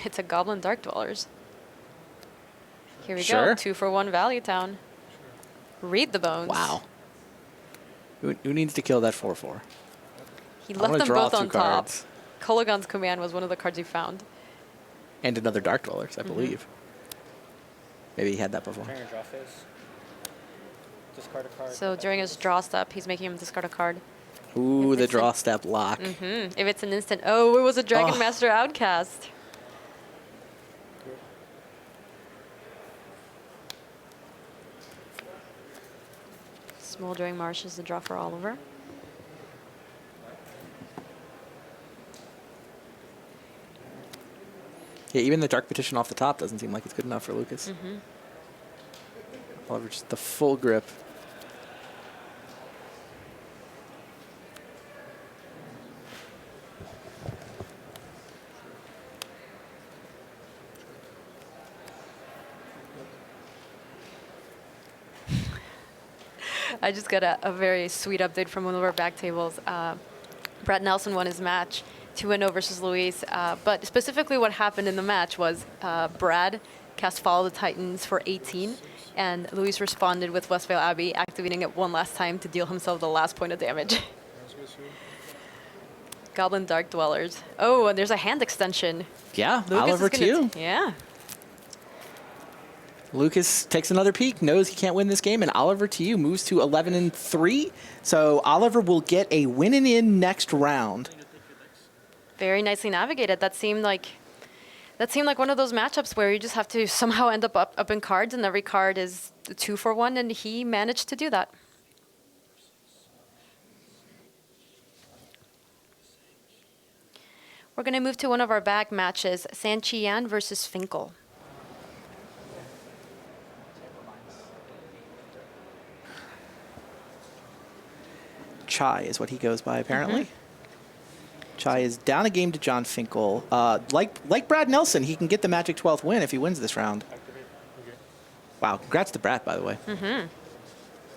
It's a Goblin Dark Dwellers. Here we go. 2-for-1 Value Town. Read the bones.
Wow. Who needs to kill that 4/4?
He left them both on top. Kologan's Command was one of the cards he found.
And another Dark Dwellers, I believe. Maybe he had that before.
During your draw phase, discard a card.
So during his draw step, he's making him discard a card.
Ooh, the draw step lock.
If it's an instant, oh, it was a Dragon Master Outcast. Smoldering Marsh is the draw for Oliver.
Yeah, even the Dark Petition off the top doesn't seem like it's good enough for Lucas. Oliver, just the full grip.
I just got a very sweet update from one of our back tables. Brad Nelson won his match 2-0 versus Luis. But specifically what happened in the match was Brad cast Follow the Titans for 18, and Luis responded with Westvale Abbey, activating it one last time to deal himself the last point of damage. Goblin Dark Dwellers. Oh, and there's a hand extension.
Yeah,
Lucas
Oliver too.
Yeah.
Lucas takes another peek, knows he can't win this game, and Oliver to you moves to 11-3. So Oliver will get a winning in next round.
Very nicely navigated. That seemed like one of those matchups where you just have to somehow end up in cards, and every card is a 2-for-1, and he managed to do that. We're going to move to one of our back matches, Sanchiyan versus Finkel.
Chai is what he goes by, apparently. Chai is down a game to John Finkel. Like Brad Nelson, he can get the Magic 12th win if he wins this round. Wow, congrats to Brad, by the way.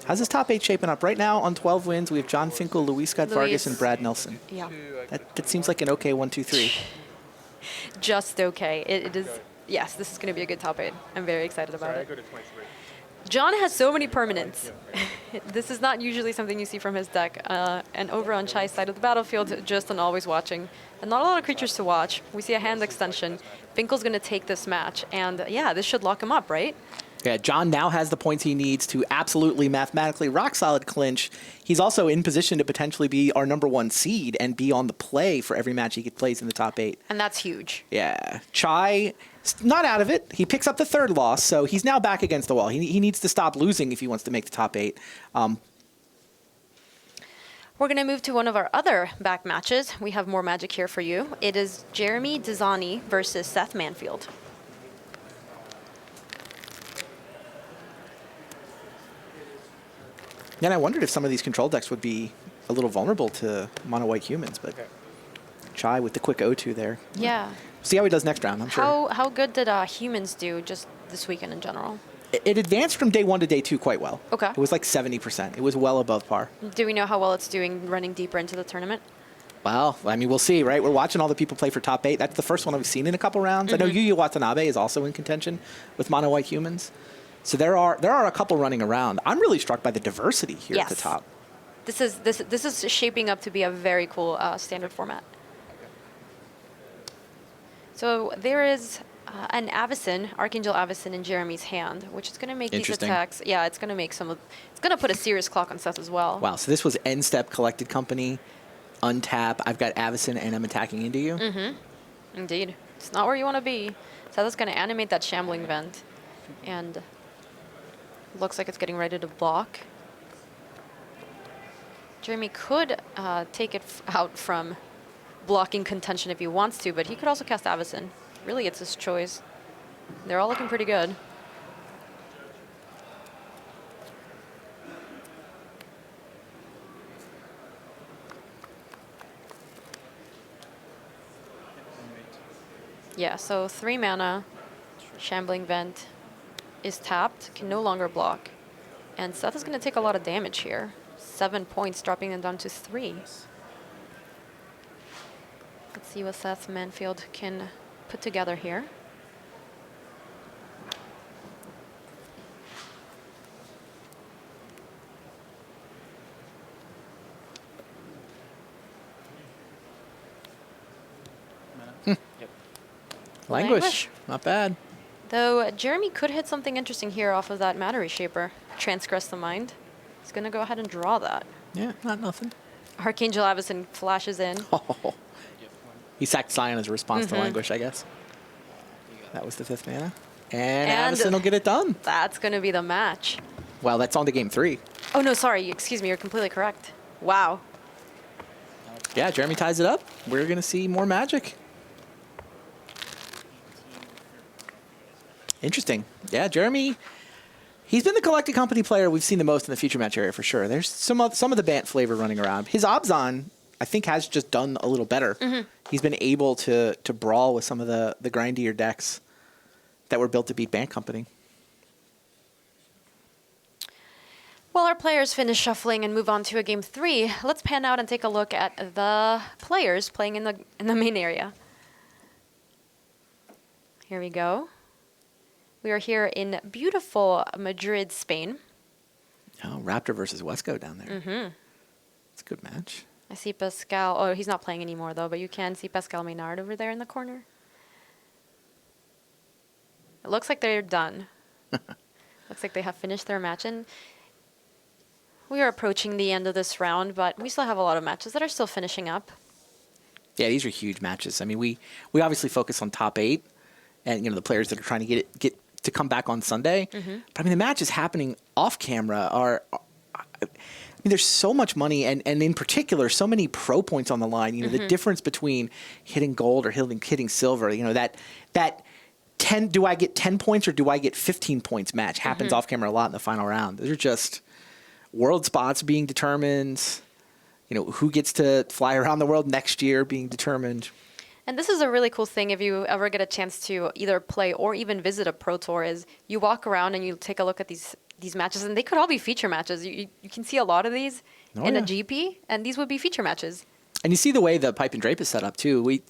How's his top 8 shaping up? Right now, on 12 wins, we have John Finkel, Luis Scott-Vargas, and Brad Nelson.
Yeah.
That seems like an okay 1, 2, 3.
Just okay. It is. Yes, this is going to be a good top 8. I'm very excited about it. John has so many permanents. This is not usually something you see from his deck. And over on Chai's side of the battlefield, just an always watching. And not a lot of creatures to watch. We see a hand extension. Finkel's going to take this match. And yeah, this should lock him up, right?
Yeah, John now has the points he needs to absolutely mathematically rock-solid clinch. He's also in position to potentially be our #1 seed and be on the play for every match he plays in the top 8.
And that's huge.
Yeah. Chai, not out of it. He picks up the 3rd loss, so he's now back against the wall. He needs to stop losing if he wants to make the top 8.
We're going to move to one of our other back matches. We have more Magic here for you. It is Jeremy Dizani versus Seth Manfield. And
I wondered if some of these control decks would be a little vulnerable to mono-white humans, but eye with the quick O2 there.
Yeah.
See how he does next round, I'm sure.
How good did humans do just this weekend in general?
It advanced from day 1 to day 2 quite well.
Okay.
It was like 70%. It was well above par.
Do we know how well it's doing running deeper into the tournament?
Well, I mean, we'll see, right? We're watching all the people play for top 8. That's the first one we've seen in a couple rounds. I know
Mm-hmm.
Yu Watanabe is also in contention with mono white humans. So there are a couple running around. I'm really struck by the diversity here at the
Yes.
top.
This is shaping up to be a very cool standard format. So there is an Avacyn, Archangel Avacyn in Jeremy's hand, which is going to make these
Interesting.
attacks. Yeah, it's going to make it's going to put a serious clock on Seth as well.
Wow, so this was end step collected company, untap. I've got Avacyn and I'm attacking into you.
Mm-hmm. Indeed. It's not where you want to be. Seth is going to animate that Shambling Vent. And looks like it's getting ready to block. Jeremy could take it out from blocking contention if he wants to, but he could also cast Avacyn. Really, it's his choice. They're all looking pretty good. Yeah, so 3 mana, Shambling Vent is tapped, can no longer block. And Seth is going to take a lot of damage here. 7 points, dropping them down to 3. Let's see what Seth Manfield can put together here.
Languish, not bad.
Though Jeremy could hit something interesting here off of that Matter Reshaper. Transgress the Mind. He's going to go ahead and draw that.
Yeah, not nothing.
Archangel Avacyn flashes in.
Oh. He sacked Scion as a response to
Mhm.
Languish, I guess. That was the 5th mana. And Avacyn will get it done.
That's going to be the match.
Well, that's on to game 3.
Oh, no, sorry. Excuse me. You're completely correct. Wow.
Yeah, Jeremy ties it up. We're going to see more Magic. Interesting. Yeah, Jeremy, he's been the collected company player we've seen the most in the future match area for sure. There's some of the Bant flavor running around. His Obzon, I think, has just done a little better.
Mhm.
He's been able to brawl with some of the grindier decks that were built to beat Bant Company.
While our players finish shuffling and move on to a game 3, let's pan out and take a look at the players playing in the main area. Here we go. We are here in beautiful Madrid, Spain.
Oh, Raptor versus Wesco down there.
Mm-hmm.
It's a good match.
I see Pascal. Oh, he's not playing anymore, though, but you can see Pascal Maynard over there in the corner. It looks like they're done. Looks like they have finished their match. And we are approaching the end of this round, but we still have a lot of matches that are still finishing up.
Yeah, these are huge matches. I mean, we obviously focus on top 8 and, the players that are trying to get to come back on Sunday.
Mm-hmm.
But I mean, the matches happening off camera I mean, there's so much money and in particular, so many pro points on the line. The
Mhm.
difference between hitting gold or hitting silver, that 10, do I get 10 points or do I get 15 points match happens
Mhm.
off camera a lot in the final round. Those are just world spots being determined, who gets to fly around the world next year being determined.
And this is a really cool thing if you ever get a chance to either play or even visit a pro tour is you walk around and you take a look at these matches, and they could all be feature matches. You can see a lot of these in a GP, and these would be feature matches.
And you see the way the Pipe and Drape is set up too.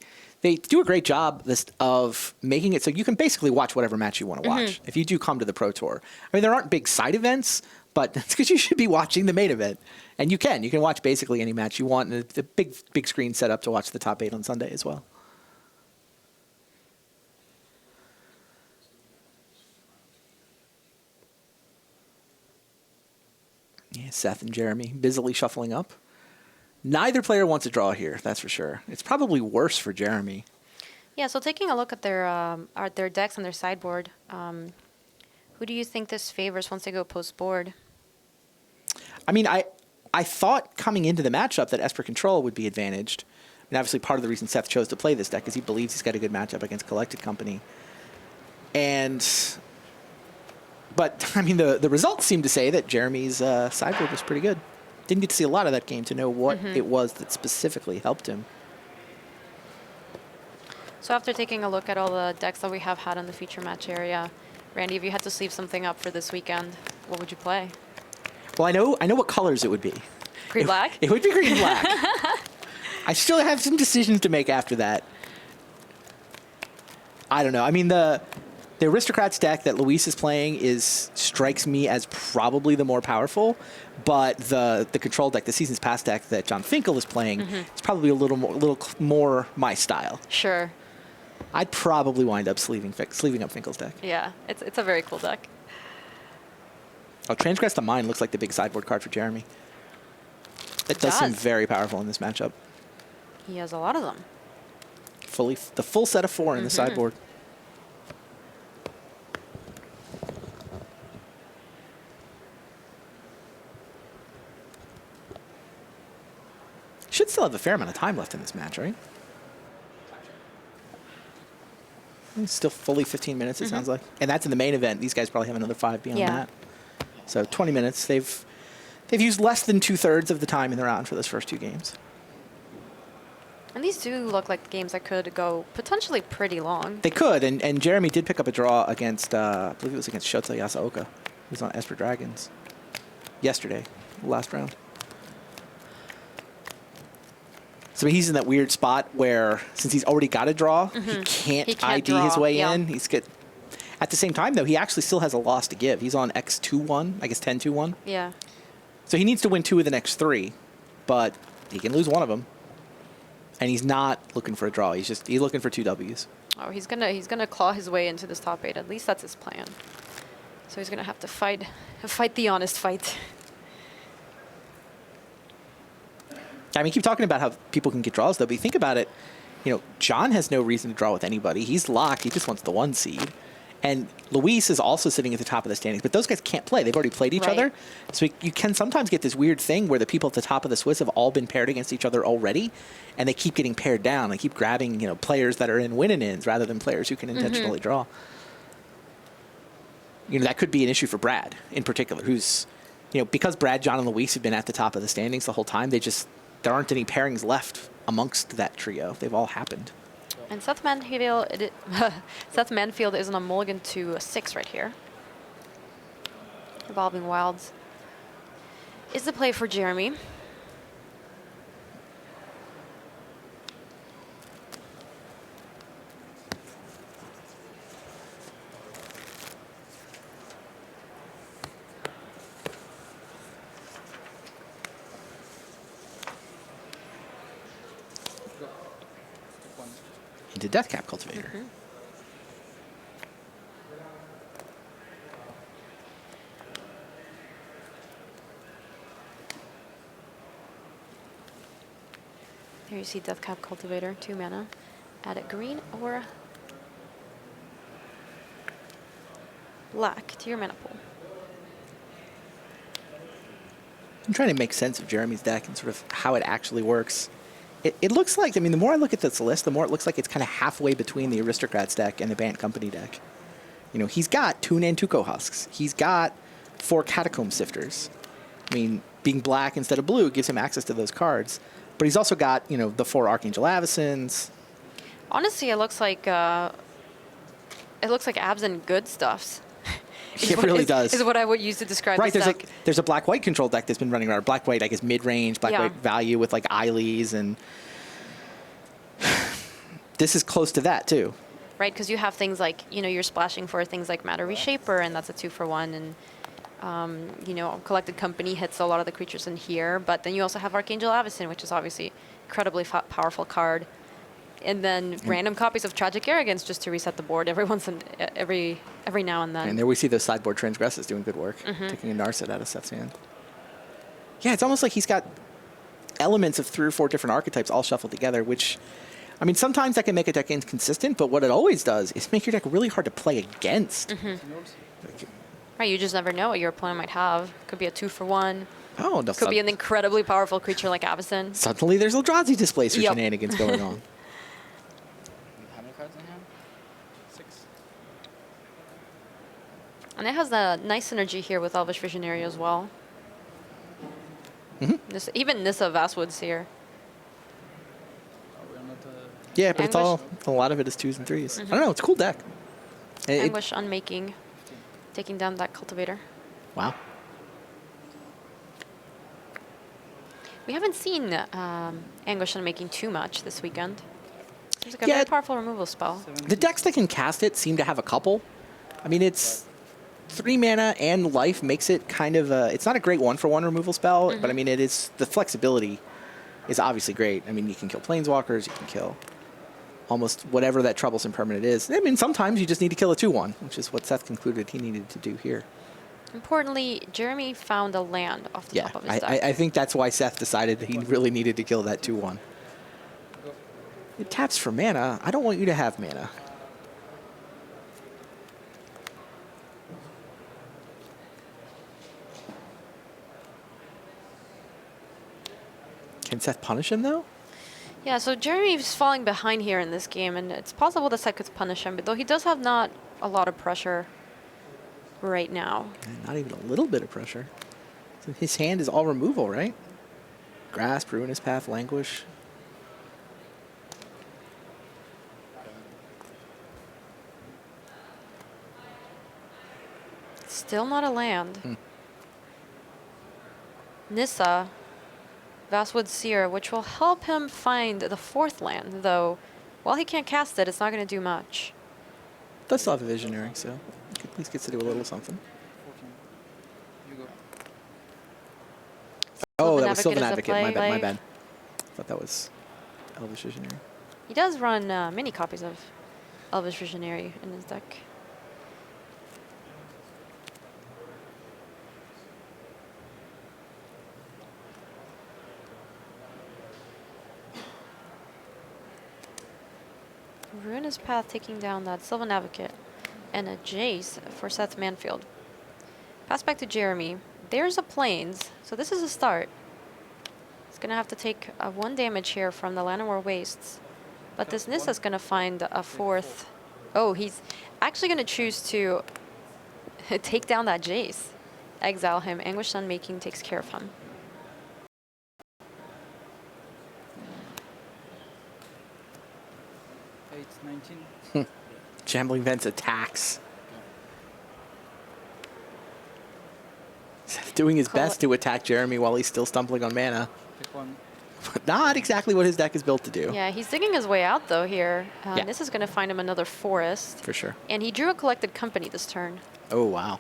They do a great job of making it so you can basically watch whatever match you want to watch. If you do come to the Pro Tour. I mean, there aren't big side events, but that's because you should be watching the main event. And you can watch basically any match you want. And the big screen set up to watch the top 8 on Sunday as well. Yeah, Seth and Jeremy busily shuffling up. Neither player wants to draw here, that's for sure. It's probably worse for Jeremy.
Yeah, so taking a look at their decks and their sideboard, who do you think this favors once they go post-board?
I mean, I thought coming into the matchup that Esper Control would be advantaged. And obviously part of the reason Seth chose to play this deck is he believes he's got a good matchup against Collected Company. But, I mean, the results seem to say that Jeremy's sideboard was pretty good. Didn't get to see a lot of that game to know what it was that specifically helped him.
So after taking a look at all the decks that we have had in the feature match area, Randy, if you had to sleeve something up for this weekend, what would you play?
Well, I know what colors it would be.
Green black?
It would be green black. I still have some decisions to make after that. I don't know. I mean, the Aristocrats deck that Luis is playing strikes me as probably the more powerful, but the Control deck, the Seasons Past deck that John Finkel is playing, is probably a little more my style.
Sure.
I'd probably wind up sleeving up Finkel's deck.
Yeah, it's a very cool deck.
Oh, Transgress the Mind looks like the big sideboard card for Jeremy. It does seem very powerful in this matchup.
He has a lot of them.
The full set of 4 in the sideboard. Should still have a fair amount of time left in this match, right? It's still fully 15 minutes, it sounds like. And that's in the main event. These guys probably have another 5 beyond that. So 20 minutes. They've used less than 2/3 of the time in the round for those first 2 games.
And these do look like games that could go potentially pretty long.
They could, and Jeremy did pick up a draw against, I believe it was against Shota Yasaoka, who's on Esper Dragons, yesterday, last round. So he's in that weird spot where, since he's already got a draw, he can't ID his way in. At the same time, though, he actually still has a loss to give. He's on X2-1, I guess 10-2-1.
Yeah.
So he needs to win 2 of the next 3, but he can lose 1 of them. And he's not looking for a draw. He's looking for 2 Ws.
Oh, he's gonna claw his way into this top 8. At least that's his plan. So he's gonna have to fight the honest fight.
I mean, keep talking about how people can get draws, though, but you think about it, John has no reason to draw with anybody. He's locked. He just wants the 1 seed. And Luis is also sitting at the top of the standings, but those guys can't play. They've already played each other. So you can sometimes get this weird thing where the people at the top of the Swiss have all been paired against each other already, and they keep getting paired down. They keep grabbing, players that are in win-and-ins rather than players who can intentionally draw. That could be an issue for Brad in particular, who's, because Brad, John, and Luis have been at the top of the standings the whole time, there aren't any pairings left amongst that trio. They've all happened.
And Seth Manfield is on a mulligan to 6 right here. Evolving Wilds is the play for Jeremy.
Into Deathcap Cultivator.
Here you see Deathcap Cultivator, 2 mana. Add a green or black to your mana pool.
I'm trying to make sense of Jeremy's deck and sort of how it actually works. It looks like, the more I look at this list, the more it looks like it's kind of halfway between the Aristocrats deck and the Bant Company deck. He's got 2 Nantuko Husks. He's got 4 Catacomb Sifters. Being black instead of blue gives him access to those cards. But he's also got, the 4 Archangel Avacins.
Honestly, it looks like Abzan good stuffs.
It really does.
Is what I would use to describe
right,
this deck.
There's a black-white control deck that's been running around. Black-white, I guess, mid-range, black-white value with, Eileys, and this is close to that, too.
Right, because you have things like, you're splashing for things like Matter Reshaper, and that's a 2-for-1, and, Collected Company hits a lot of the creatures in here, but then you also have Archangel Avacyn, which is obviously incredibly powerful card. And then random copies of Tragic Arrogance just to reset the board every now and then.
And there we see those sideboard transgresses doing good work, taking a Narset out of Seth's hand. Yeah, it's almost like he's got elements of 3 or 4 different archetypes all shuffled together, which, sometimes that can make a deck inconsistent, but what it always does is make your deck really hard to play against.
Right, you just never know what your opponent might have. Could be a 2-for-1.
Oh, no.
Could be an incredibly powerful creature like Avacyn.
Suddenly there's Eldrazi Displacer shenanigans going on.
And it has a nice synergy here with Elvish Visionary as well. Even Nissa Vastwood's here.
Yeah, but it's
Anguish-
a lot of it is 2s and 3s. I don't know, it's a cool deck.
Anguish Unmaking, taking down that Cultivator.
Wow.
We haven't seen Anguish Unmaking too much this weekend. Seems like a
Yeah.
very powerful removal spell.
The decks that can cast it seem to have a couple. I mean, it's 3 mana and life makes it kind of a... It's not a great 1-for-1 removal spell, but I mean, it is... The flexibility is obviously great. I mean, you can kill Planeswalkers, you can kill almost whatever that troublesome permanent is. I mean, sometimes you just need to kill a 2-1, which is what Seth concluded he needed to do here.
Importantly, Jeremy found a land off the top of his deck.
I think that's why Seth decided that he really needed to kill that 2-1. It taps for mana. I don't want you to have mana. Can Seth punish him, though?
Yeah, so Jeremy's falling behind here in this game, and it's possible that Seth could punish him, but though he does have not a lot of pressure right now.
Not even a little bit of pressure. His hand is all removal, right? Grasp, Ruinous Path, Languish.
Still not a land. Nissa, Vastwood Seer, which will help him find the 4th land, though while he can't cast it, it's not going to do much.
Does still have a Visionary, so at least gets to do a little something. Oh, that was Sylvan Advocate. My bad, my bad. I thought that was Elvish Visionary.
He does run many copies of Elvish Visionary in his deck. Ruinous Path taking down that Sylvan Advocate and a Jace for Seth Manfield. Pass back to Jeremy. There's a Plains, so this is a start. He's going to have to take 1 damage here from the Llanowar Wastes. But this Nissa's going to find a 4th. Oh, he's actually going to choose to take down that Jace. Exile him. Anguish Sunmaking takes care of him.
It's 19.
Shambling Vents attacks. Seth doing his best to attack Jeremy while he's still stumbling on mana.
Pick one.
But not exactly what his deck is built to do.
Yeah, he's digging his way out, though, here.
Yeah.
This is going to find him another forest.
For sure.
And he drew a Collected Company this turn.
Oh, wow.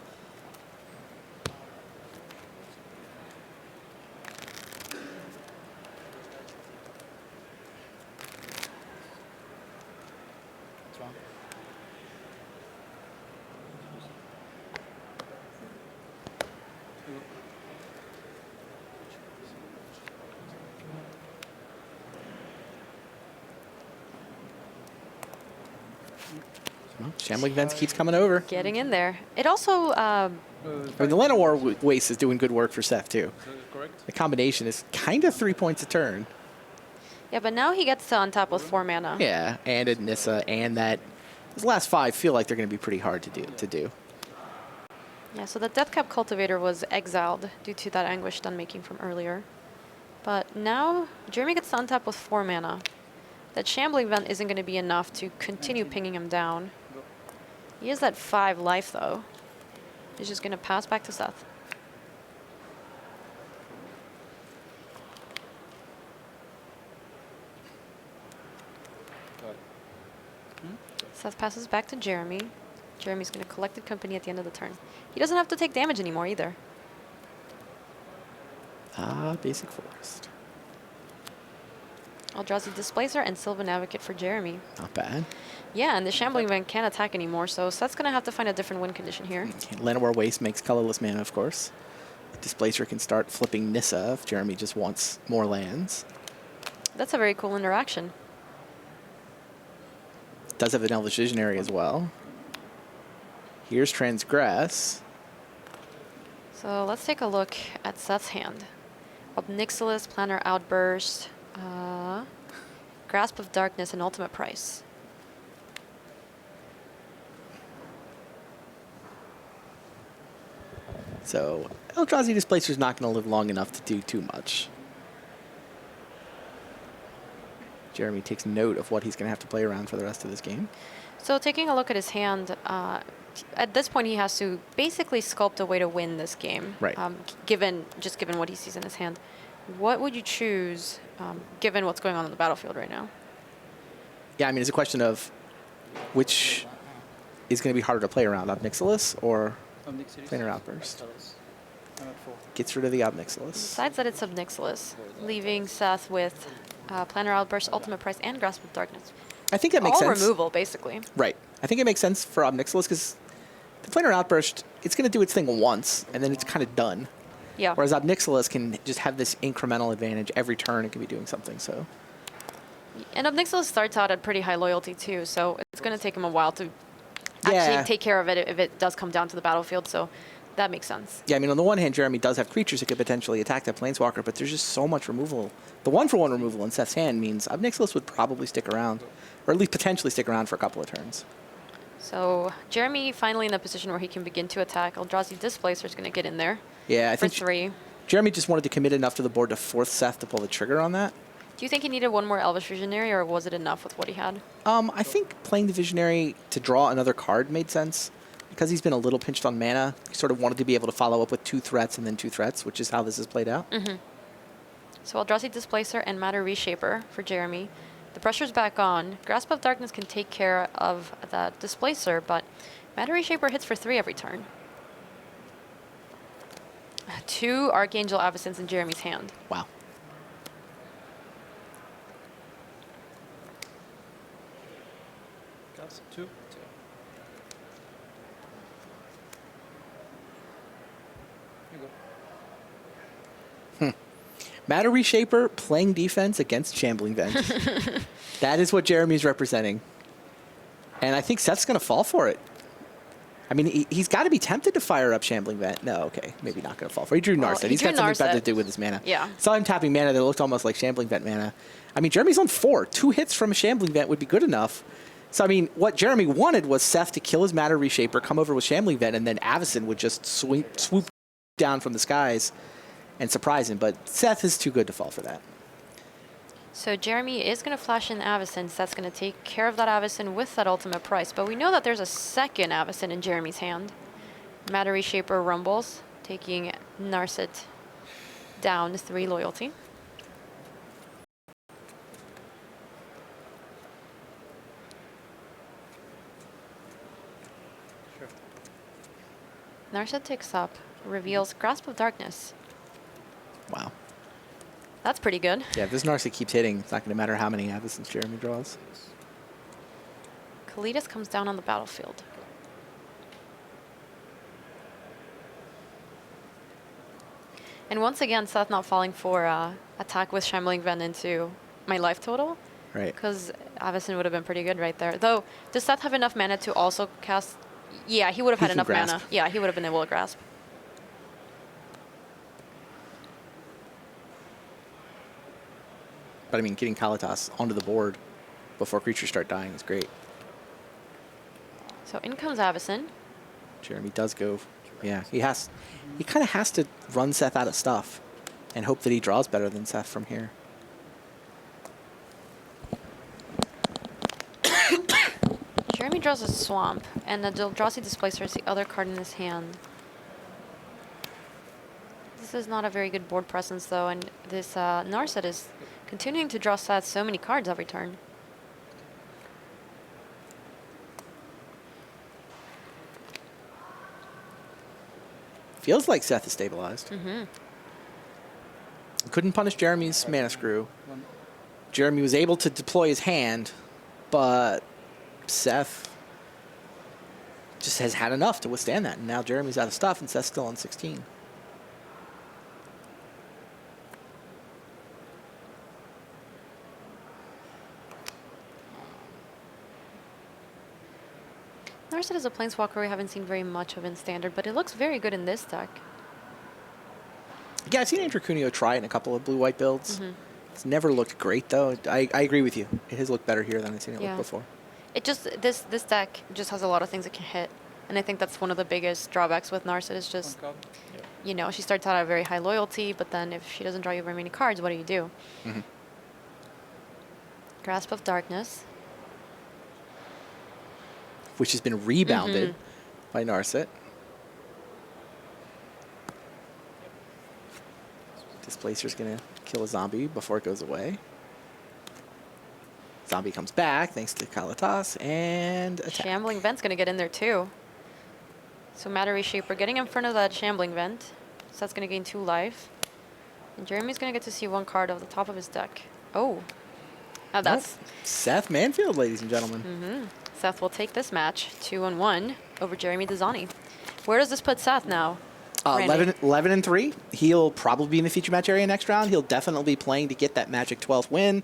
Shambling Vents keeps coming over.
Getting in there. It also...
I mean, the Llanowar Waste is doing good work for Seth, too. The combination is kind of 3 points a turn.
Yeah, but now he gets to untap with 4 mana.
Yeah, and a Nissa, and that... His last 5 feel like they're going to be pretty hard to do.
Yeah, so the Deathcap Cultivator was exiled due to that Anguish Dunmaking from earlier. But now, Jeremy gets to untap with 4 mana. That Shambling Vent isn't going to be enough to continue pinging him down. He has that 5 life, though. He's just going to pass back to Seth. Seth passes back to Jeremy. Jeremy's going to Collected Company at the end of the turn. He doesn't have to take damage anymore, either.
Basic Forest.
Eldrazi Displacer and Sylvan Advocate for Jeremy.
Not bad.
Yeah, and the Shambling Vent can't attack anymore, so Seth's going to have to find a different win condition here.
Llanowar Waste makes colorless mana, of course. Displacer can start flipping Nissa if Jeremy just wants more lands.
That's a very cool interaction.
Does have an Elvish Visionary as well. Here's Transgress.
So let's take a look at Seth's hand. Obnixilis, Planner Outburst, Grasp of Darkness, and Ultimate Price.
So Eldrazi Displacer is not going to live long enough to do too much. Jeremy takes note of what he's going to have to play around for the rest of this game.
So taking a look at his hand, at this point he has to basically sculpt a way to win this game.
Right.
Given what he sees in his hand. What would you choose, given what's going on the battlefield right now?
Yeah, I mean, it's a question of which is going to be harder to play around, Obnixilis or Planar Outburst? Gets rid of the Obnixilis.
Decides that it's Obnixilis, leaving Seth with Planar Outburst, Ultimate Price, and Grasp of Darkness.
I think that makes sense.
All removal, basically.
Right. I think it makes sense for Obnixilis because the Planar Outburst, it's going to do its thing once, and then it's kind of done.
Yeah.
Whereas Obnixilis can just have this incremental advantage every turn. It can be doing something. So.
And Obnixilis starts out at pretty high loyalty too, so it's going to take him a while to actually take care of it if it does come down to the battlefield. So that makes sense.
Yeah, I mean, on the one hand, Jeremy does have creatures that could potentially attack that Planeswalker, but there's just so much removal. The 1-for-1 removal in Seth's hand means Obnixilis would probably stick around, or at least potentially stick around for a couple of turns.
So Jeremy finally in a position where he can begin to attack. Eldrazi Displacer is going to get in there.
Yeah, I think
for 3.
Jeremy just wanted to commit enough to the board to force Seth to pull the trigger on that.
Do you think he needed one more Elvish Visionary, or was it enough with what he had?
I think playing the Visionary to draw another card made sense. Because he's been a little pinched on mana, he sort of wanted to be able to follow up with 2 threats and then 2 threats, which is how this is played out.
Mm-hmm. So Eldrazi Displacer and Matter Reshaper for Jeremy. The pressure's back on. Grasp of Darkness can take care of that Displacer, but Matter Reshaper hits for 3 every turn. 2 Archangel Avacynths in Jeremy's hand.
Wow.
Got 2.
Matter Reshaper playing defense against Shambling Vent. That is what Jeremy's representing. And I think Seth's going to fall for it. I mean, he's got to be tempted to fire up Shambling Vent. No, okay, maybe not going to fall for it. He drew Narset. He's got something better to do with his mana.
Yeah.
Saw him tapping mana that looked almost like Shambling Vent mana. I mean, Jeremy's on 4. 2 hits from a Shambling Vent would be good enough. So, I mean, what Jeremy wanted was Seth to kill his Matter Reshaper, come over with Shambling Vent, and then Avacyn would just swoop down from the skies and surprise him, but Seth is too good to fall for that.
So Jeremy is going to flash in Avacyn. Seth's going to take care of that Avacyn with that Ultimate Price, but we know that there's a second Avacyn in Jeremy's hand. Matter Reshaper rumbles, taking Narset down to 3 loyalty.
Sure.
Narset takes up, reveals Grasp of Darkness.
Wow.
That's pretty good.
Yeah, if this Narset keeps hitting, it's not going to matter how many Avacyns Jeremy draws.
Kalidas comes down on the battlefield. And once again, Seth not falling for attack with Shambling Vent into my life total.
Right.
Because Avacyn would have been pretty good right there. Though, does Seth have enough mana to also cast? Yeah, he would have had enough mana. Yeah, he would have been able to grasp.
But I mean, getting Kalitas onto the board before creatures start dying is great.
So in comes Avacyn.
Jeremy does go. Yeah, he kind of has to run Seth out of stuff and hope that he draws better than Seth from here.
Jeremy draws a Swamp, and the Eldrazi Displacer is the other card in his hand. This is not a very good board presence, though, and this Narset is continuing to draw Seth so many cards every turn.
Feels like Seth is stabilized.
Mm-hmm.
Couldn't punish Jeremy's mana screw. Jeremy was able to deploy his hand, but Seth just has had enough to withstand that. And now Jeremy's out of stuff, and Seth's still on 16.
Narset is a Planeswalker we haven't seen very much of in Standard, but it looks very good in this deck.
Yeah, I've seen Andrew Cuneo try it in a couple of blue-white builds.
Mm-hmm.
It's never looked great, though. I agree with you. It has looked better here than I've seen it
Yeah.
look before.
It just this deck just has a lot of things it can hit, and I think that's one of the biggest drawbacks with Narset is just, you know, she starts out at a very high loyalty, but then if she doesn't draw you very many cards, what do you do?
Mm-hmm.
Grasp of Darkness.
Which has been rebounded by Narset. Displacer's going to kill a zombie before it goes away. Zombie comes back thanks to Kalatas and attack.
Shambling Vent's going to get in there too. So Matter Reshaper getting in front of that Shambling Vent. So that's going to gain 2 life. And Jeremy's going to get to see 1 card off the top of his deck. Oh. Now that's...
Seth Manfield, ladies and gentlemen.
Seth will take this match 2-1 over Jeremy Desani. Where does this put Seth now?
11-3. He'll probably be in the feature match area next round. He'll definitely be playing to get that magic 12th win.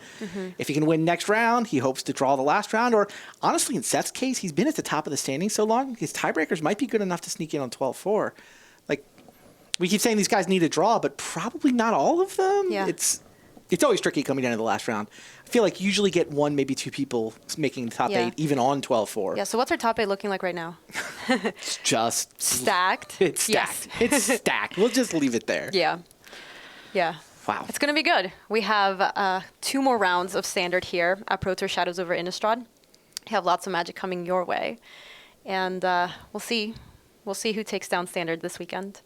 If he can win next round, he hopes to draw the last round. Or honestly, in Seth's case, he's been at the top of the standings so long, his tiebreakers might be good enough to sneak in on 12-4. Like, we keep saying these guys need a draw, but probably not all of them.
Yeah.
It's always tricky coming down to the last round. I feel like you usually get 1, maybe 2 people making the top 8, even on 12-4.
Yeah, so what's our top 8 looking like right now?
It's just...
Stacked?
It's stacked. It's stacked. We'll just leave it there.
Yeah. Yeah.
Wow.
It's going to be good. We have 2 more rounds of Standard here at Pro Tour Shadows over Innistrad. You have lots of Magic coming your way. And we'll see. We'll see who takes down Standard this weekend.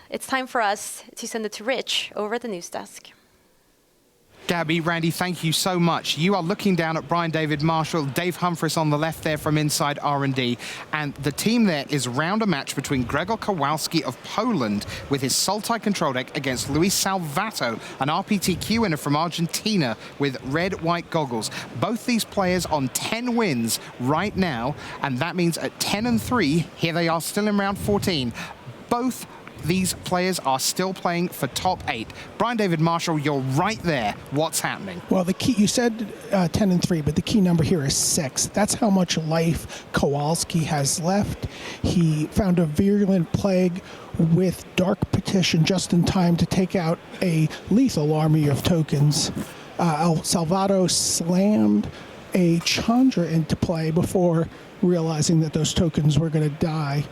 It's time for us to send it to Rich over at the news desk.
Gabby, Randy, thank you so much. You are looking down at Brian David Marshall, Dave Humphries on the left there from Inside R&D. And the team there is round a match between Gregor Kowalski of Poland with his Sultai control deck against Luis Salvato, an RPTQ winner from Argentina with red-white goggles. Both these players on 10 wins right now, and that means at 10-3, here they are still in round 14. Both these players are still playing for top 8. Brian David Marshall, you're right there. What's happening?
Well, the key, you said 10-3, but the key number here is 6. That's how much life Kowalski has left. He found a virulent plague with Dark Petition just in time to take out a lethal army of tokens. Salvato slammed a Chandra into play before realizing that those tokens were going to die.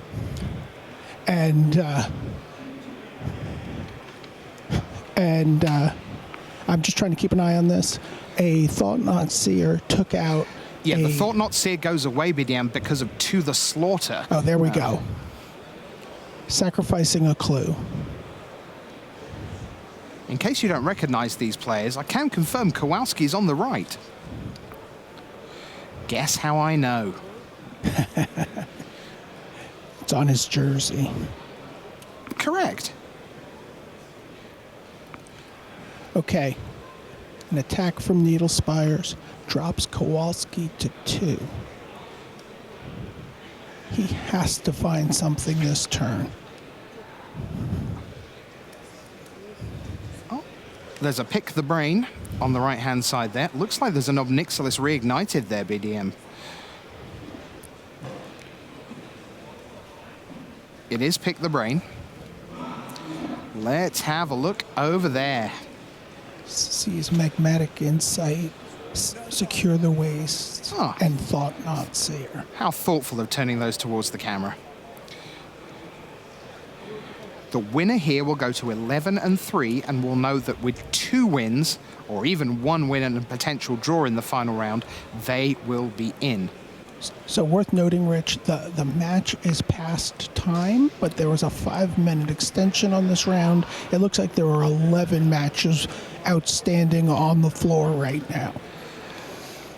And I'm just trying to keep an eye on this. A Thought-Knot Seer took out...
Yeah, the Thought-Knot Seer goes away, BDM, because of To the Slaughter.
Oh, there we go. Sacrificing a clue.
In case you don't recognize these players, I can confirm Kowalski's on the right. Guess how I know?
It's on his jersey.
Correct.
Okay. An attack from Needle Spires drops Kowalski to 2. He has to find something this turn.
Oh, there's a Pick the Brain on the right-hand side there. Looks like there's an Ob Nixilis reignited there, BDM. It is Pick the Brain. Let's have a look over there.
Sees Magmatic Insight, Secure the Waste, and Thought-Knot Seer.
How thoughtful of turning those towards the camera. The winner here will go to 11-3, and we'll know that with 2 wins, or even 1 win and a potential draw in the final round, they will be in.
So worth noting, Rich, the match is past time, but there was a 5-minute extension on this round. It looks like there are 11 matches outstanding on the floor right now.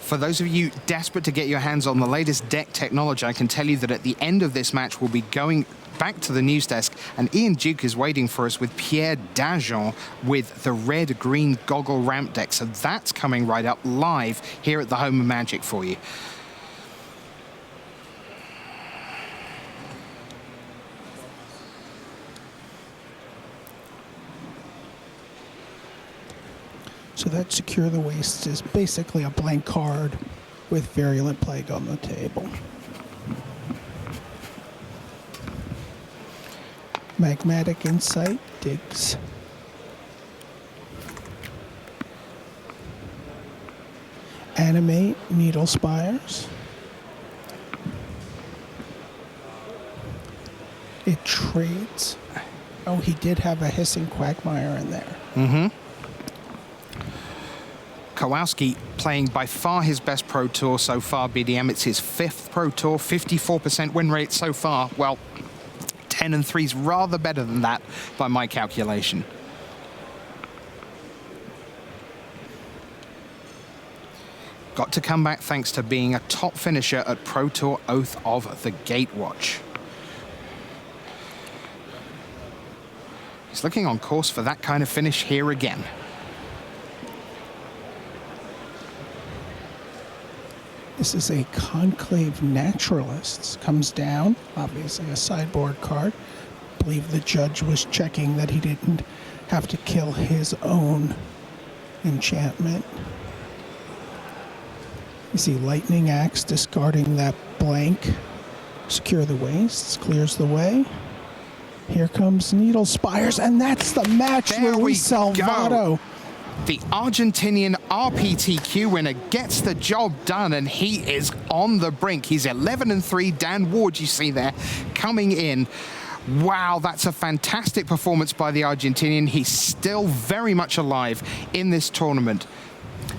For those of you desperate to get your hands on the latest deck technology, I can tell you that at the end of this match, we'll be going back to the news desk, and Ian Duke is waiting for us with Pierre Dajon with the red-green goggle ramp deck. So that's coming right up live here at the Home of Magic for you.
So that Secure the Waste is basically a blank card with Virulent Plague on the table. Magmatic Insight digs. Animate Needle Spires. It trades. Oh, he did have a Hissing Quagmire in there.
Mm-hmm. Kowalski playing by far his best Pro Tour so far, BDM. It's his 5th Pro Tour, 54% win rate so far. Well, 10-3 is rather better than that by my calculation. Got to come back thanks to being a top finisher at Pro Tour Oath of the Gatewatch. He's looking on course for that kind of finish here again.
This is a Conclave Naturalists. Comes down, obviously a sideboard card. I believe the judge was checking that he didn't have to kill his own enchantment. You see Lightning Axe discarding that blank. Secure the Wastes, clears the way. Here comes Needle Spires, and that's the match.
There
Luis Salvato.
The Argentinian RPTQ winner gets the job done, and he is on the brink. He's 11-3. Dan Ward, you see there, coming in. Wow, that's a fantastic performance by the Argentinian. He's still very much alive in this tournament.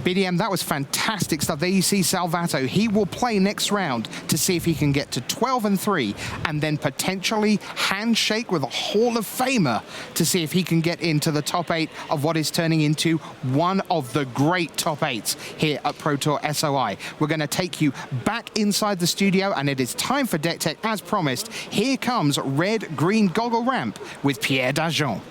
BDM, that was fantastic stuff. There you see Salvato. He will play next round to see if he can get to 12-3 and then potentially handshake with a Hall of Famer to see if he can get into the top 8 of what is turning into one of the great top 8s here at Pro Tour SOI. We're going to take you back inside the studio, and it is time for Deck Tech as promised. Here comes Red-Green Goggle Ramp with Pierre Dajon.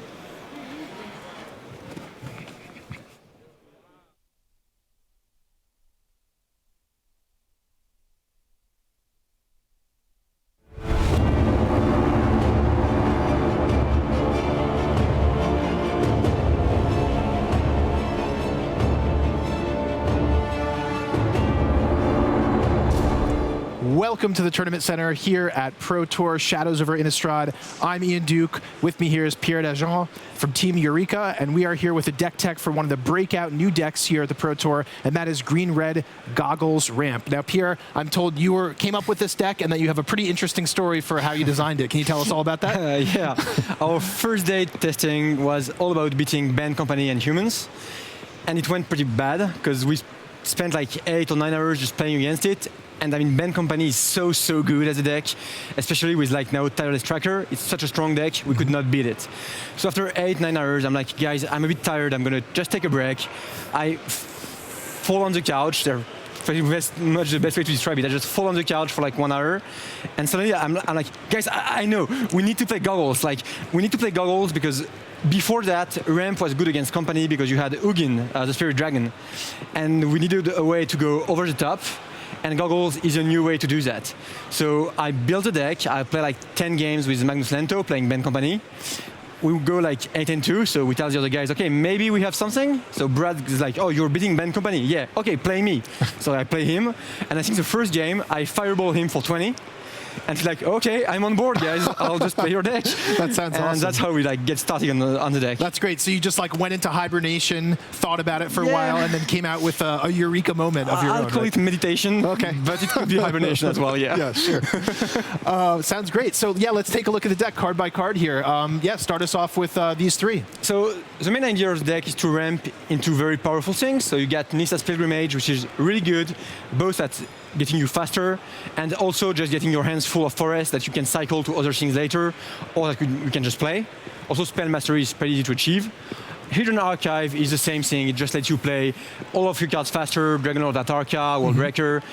Welcome to the Tournament Center here at Pro Tour Shadows over Innistrad. I'm Ian Duke. With me here is Pierre Dajon from Team Eureka, and we are here with a deck tech for one of the breakout new decks here at the Pro Tour, and that is Green-Red Goggles Ramp. Now, Pierre, I'm told you came up with this deck and that you have a pretty interesting story for how you designed it. Can you tell us all about that?
Yeah. Our first day testing was all about beating Band Company and humans, and it went pretty bad because we spent like 8 or 9 hours just playing against it. And I mean, Band Company is so good as a deck, especially with like now Tireless Tracker. It's such a strong deck, we could not beat it. So after 8-9 hours, I'm like, guys, I'm a bit tired, I'm gonna just take a break. I fall on the couch. They're pretty much the best way to describe it. I just fall on the couch for like 1 hour, and suddenly I'm like, guys, I know, we need to play Goggles. Like, we need to play Goggles because before that, Ramp was good against Company because you had Ugin, the Spirit Dragon, and we needed a way to go over the top. And Goggles is a new way to do that. So I built a deck. I play like 10 games with Magnus Lento playing Band Company. We go like 8-2, so we tell the other guys, okay, maybe we have something. So Brad is like, oh, you're beating Band Company. Yeah, okay, play me. So I play him, and I think the first game, I fireball him for 20. And he's like, okay, I'm on board, guys. I'll just play your deck.
That sounds awesome.
And that's how we like get started on the deck.
That's great. So you just like went into hibernation, thought about it for a while, and then came out with a eureka moment of your own.
I'll call it meditation.
Okay,
but it could be hibernation as well. Yeah.
Yeah, sure. Sounds great. So yeah, let's take a look at the deck card by card here. Yeah, start us off with these 3.
So the main idea of the deck is to ramp into very powerful things. So you get Nissa's Pilgrimage, which is really good, both at getting you faster and also just getting your hands full of forest that you can cycle to other things later, or that you can just play. Also, Spell Mastery is pretty easy to achieve. Hidden Archive is the same thing. It just lets you play all of your cards faster, Dragonlord Atarka, Worldbreaker.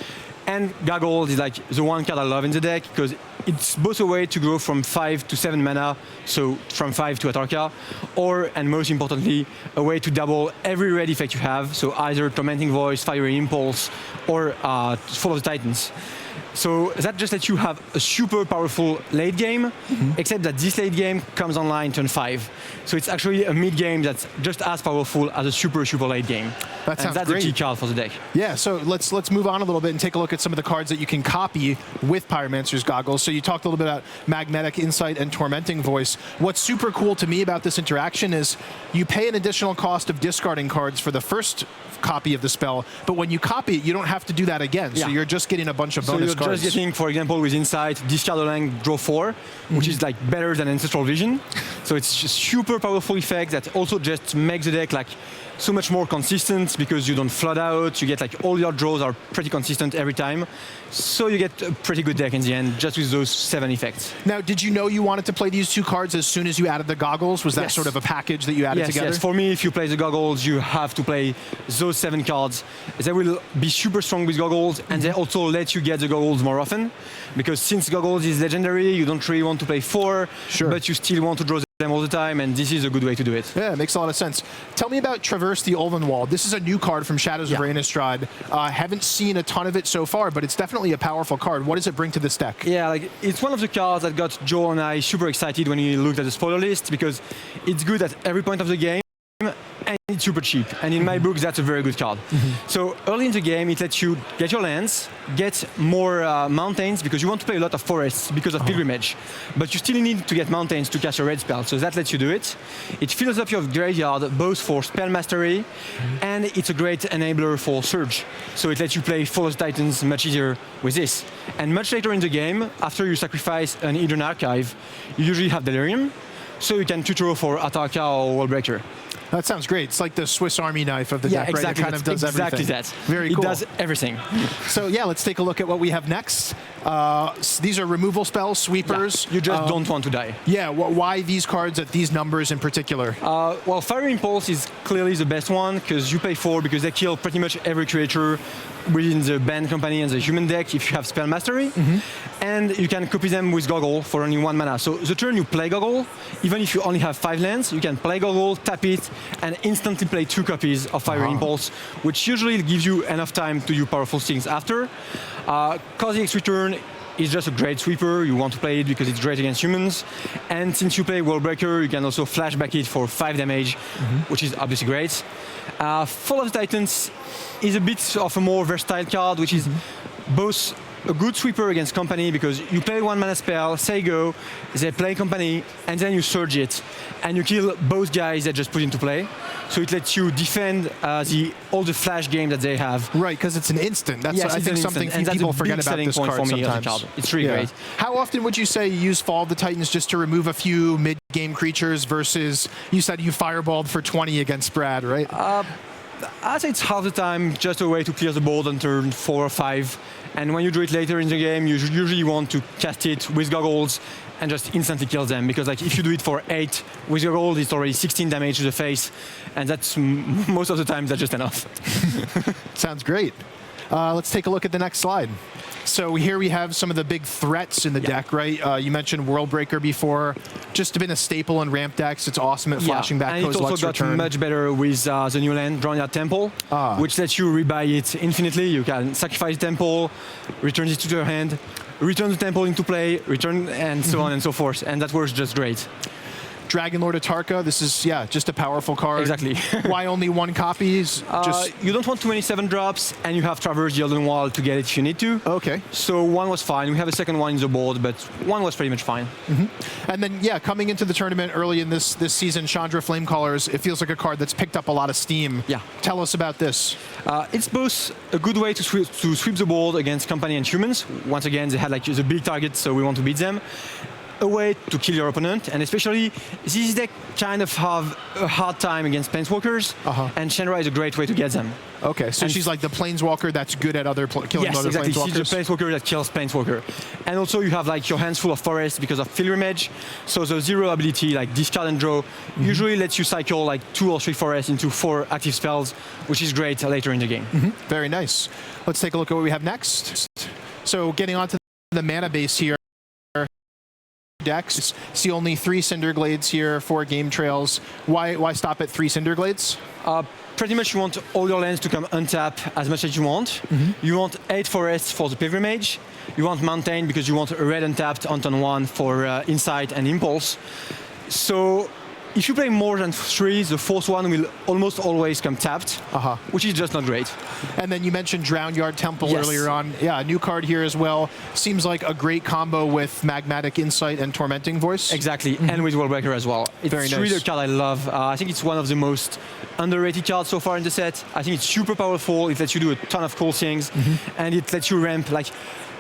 And Goggles is like the one card I love in the deck because it's both a way to go from 5 to 7 mana, so from 5 to Atarka, or, and most importantly, a way to double every red effect you have, so either Tormenting Voice, Fiery Impulse, or Fall of the Titans. So that just lets you have a super powerful late game, except that this late game comes online turn 5. So it's actually a mid game that's just as powerful as a super late game.
That sounds
that's
great.
The key card for the deck.
Yeah, so let's move on a little bit and take a look at some of the cards that you can copy with Pyromancer's Goggles. So you talked a little bit about Magnetic Insight and Tormenting Voice. What's super cool to me about this interaction is you pay an additional cost of discarding cards for the first copy of the spell, but when you copy it, you don't have to do that again. So you're just getting a bunch of bonus cards.
So you're just getting, for example, with Insight, discard a land, draw 4, which is like better than Ancestral Vision. So it's just super powerful effect that also just makes the deck like so much more consistent because you don't flood out. You get like all your draws are pretty consistent every time. So you get a pretty good deck in the end just with those 7 effects.
Now, did you know you wanted to play these 2 cards as soon as you added the goggles? Was that
Yes.
sort of a package that you added together?
Yes, for me, if you play the goggles, you have to play those 7 cards. They will be super strong with goggles, and they also let you get the goggles more often. Because since goggles is legendary, you don't really want to play 4, but you still want to draw them all the time, and this is a good way to do it.
Yeah, it makes a lot of sense. Tell me about Traverse the Ulvenwald. This is a new card from Shadows over Innistrad. Haven't seen a ton of it so far, but it's definitely a powerful card. What does it bring to this deck?
Yeah, like it's one of the cards that got Joe and I super excited when we looked at the spoiler list because it's good at every point of the game. And it's super cheap, and in my book that's a very good card. So early in the game it lets you get your lands, get more mountains because you want to play a lot of forests because of pilgrimage, but you still need to get mountains to cast a red spell, so that lets you do it. It fills up your graveyard both for spell mastery and it's a great enabler for surge, so it lets you play Fall of the Titans much easier with this. And much later in the game, after you sacrifice an hidden archive, you usually have Delirium, so you can tutor for Ataka or Wallbreaker.
That sounds great. It's like the Swiss Army knife of the deck,
exactly.
right? It kind of does
exactly
everything.
That.
Very cool.
It does everything.
So yeah, let's take a look at what we have next. These are removal spells, sweepers.
Yeah, you just don't want to die.
Yeah, why these cards at these numbers in particular?
Well, Fire Impulse is clearly the best one because you pay 4 because they kill pretty much every creature within the band company and the human deck if you have spell mastery. And you can copy them with Goggle for only 1 mana. So the turn you play Goggle, even if you only have 5 lands, you can play Goggle, tap it, and instantly play 2 copies of Fire Impulse, which usually gives you enough time to do powerful things after. Kozilek's Return is just a great sweeper. You want to play it because it's great against humans. And since you play Wallbreaker, you can also flashback it for 5 damage, which is obviously great. Fall of the Titans is a bit of a more versatile card, which is both a good sweeper against company because you play 1 mana spell, say go, they play company, and then you surge it, and you kill both guys that just put into play. So it lets you defend all the flash game that they have.
Right, because it's an instant. That's I think something people forget about this card sometimes.
It's really great.
How often would you say you use Fall of the Titans just to remove a few mid-game creatures versus you said you fireballed for 20 against Brad, right?
I'd say it's half the time just a way to clear the board on turn 4 or 5. And when you do it later in the game, you usually want to cast it with goggles and just instantly kill them. Because like if you do it for 8 with goggles, it's already 16 damage to the face. And that's most of the time, that's just enough.
Sounds great. Let's take a look at the next slide. So here we have some of the big threats in the deck, right? You mentioned Worldbreaker before. Just been a staple in ramp decks. It's awesome at flashing back
Kozilek's Return. And it also got much better with the new land, Drowned Temple, which lets you rebuy it infinitely. You can sacrifice Temple, return it to your hand, return the Temple into play, return, and so on and so forth. And that works just great.
Dragon Lord Atarka, this is, just a powerful card.
Exactly.
Why only 1 copy?
You don't want too many 7 drops, and you have Traverse the Elden Wall to get it if you need to.
Okay.
So 1 was fine. We have a second one in the board, but 1 was pretty much fine.
And then, coming into the tournament early in this season, Chandra Flamecallers, it feels like a card that's picked up a lot of steam.
Yeah.
Tell us about this.
It's both a good way to sweep the board against company and humans. Once again, they had like the big target, so we want to beat them. A way to kill your opponent, and especially this deck kind of have a hard time against Planeswalkers, and Chandra is a great way to get them.
Okay, so she's like the Planeswalker that's good at killing other
exactly.
Planeswalkers?
She's the Planeswalker that kills Planeswalker. And also you have like your hands full of forests because of Pilgrimage, so the 0 ability, like discard and draw, usually lets you cycle like 2 or 3 forests into 4 active spells, which is great later in the game.
Very nice. Let's take a look at what we have next. So getting onto the mana base here, decks. See only 3 Cinderglades here, 4 Game Trails. Why stop at 3 Cinderglades?
Pretty much you want all your lands to come untap as much as you want. You want 8 forests for the Pilgrimage. You want Mountain because you want a red untapped on turn 1 for Insight and Impulse. So if you play more than 3, the 4th one will almost always come tapped, which is just not great.
And then you mentioned Drowned Temple earlier on. Yeah, a new card here as well. Seems like a great combo with Magmatic Insight and Tormenting Voice.
Exactly, and with Worldbreaker as well. It's
Very nice.
really a card I love. I think it's one of the most underrated cards so far in the set. I think it's super powerful. It lets you do a ton of cool things, and it lets you ramp like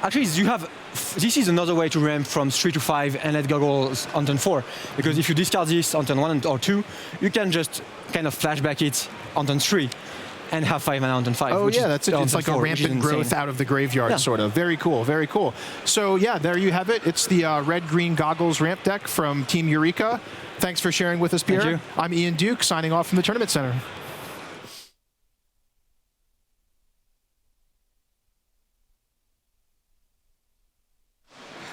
Actually, this is another way to ramp from 3 to 5 and let goggles on turn 4. Because if you discard this on turn 1 or 2, you can just kind of flashback it on turn 3 and have 5 mana on turn 5.
Oh yeah, that's it. It's like a rampant growth out of the graveyard, sort of. Very cool, very cool. So yeah, there you have it. It's the red-green goggles ramp deck from Team Eureka. Thanks for sharing with us, Pierre.
Thank you.
I'm Ian Duke, signing off from the Tournament Center.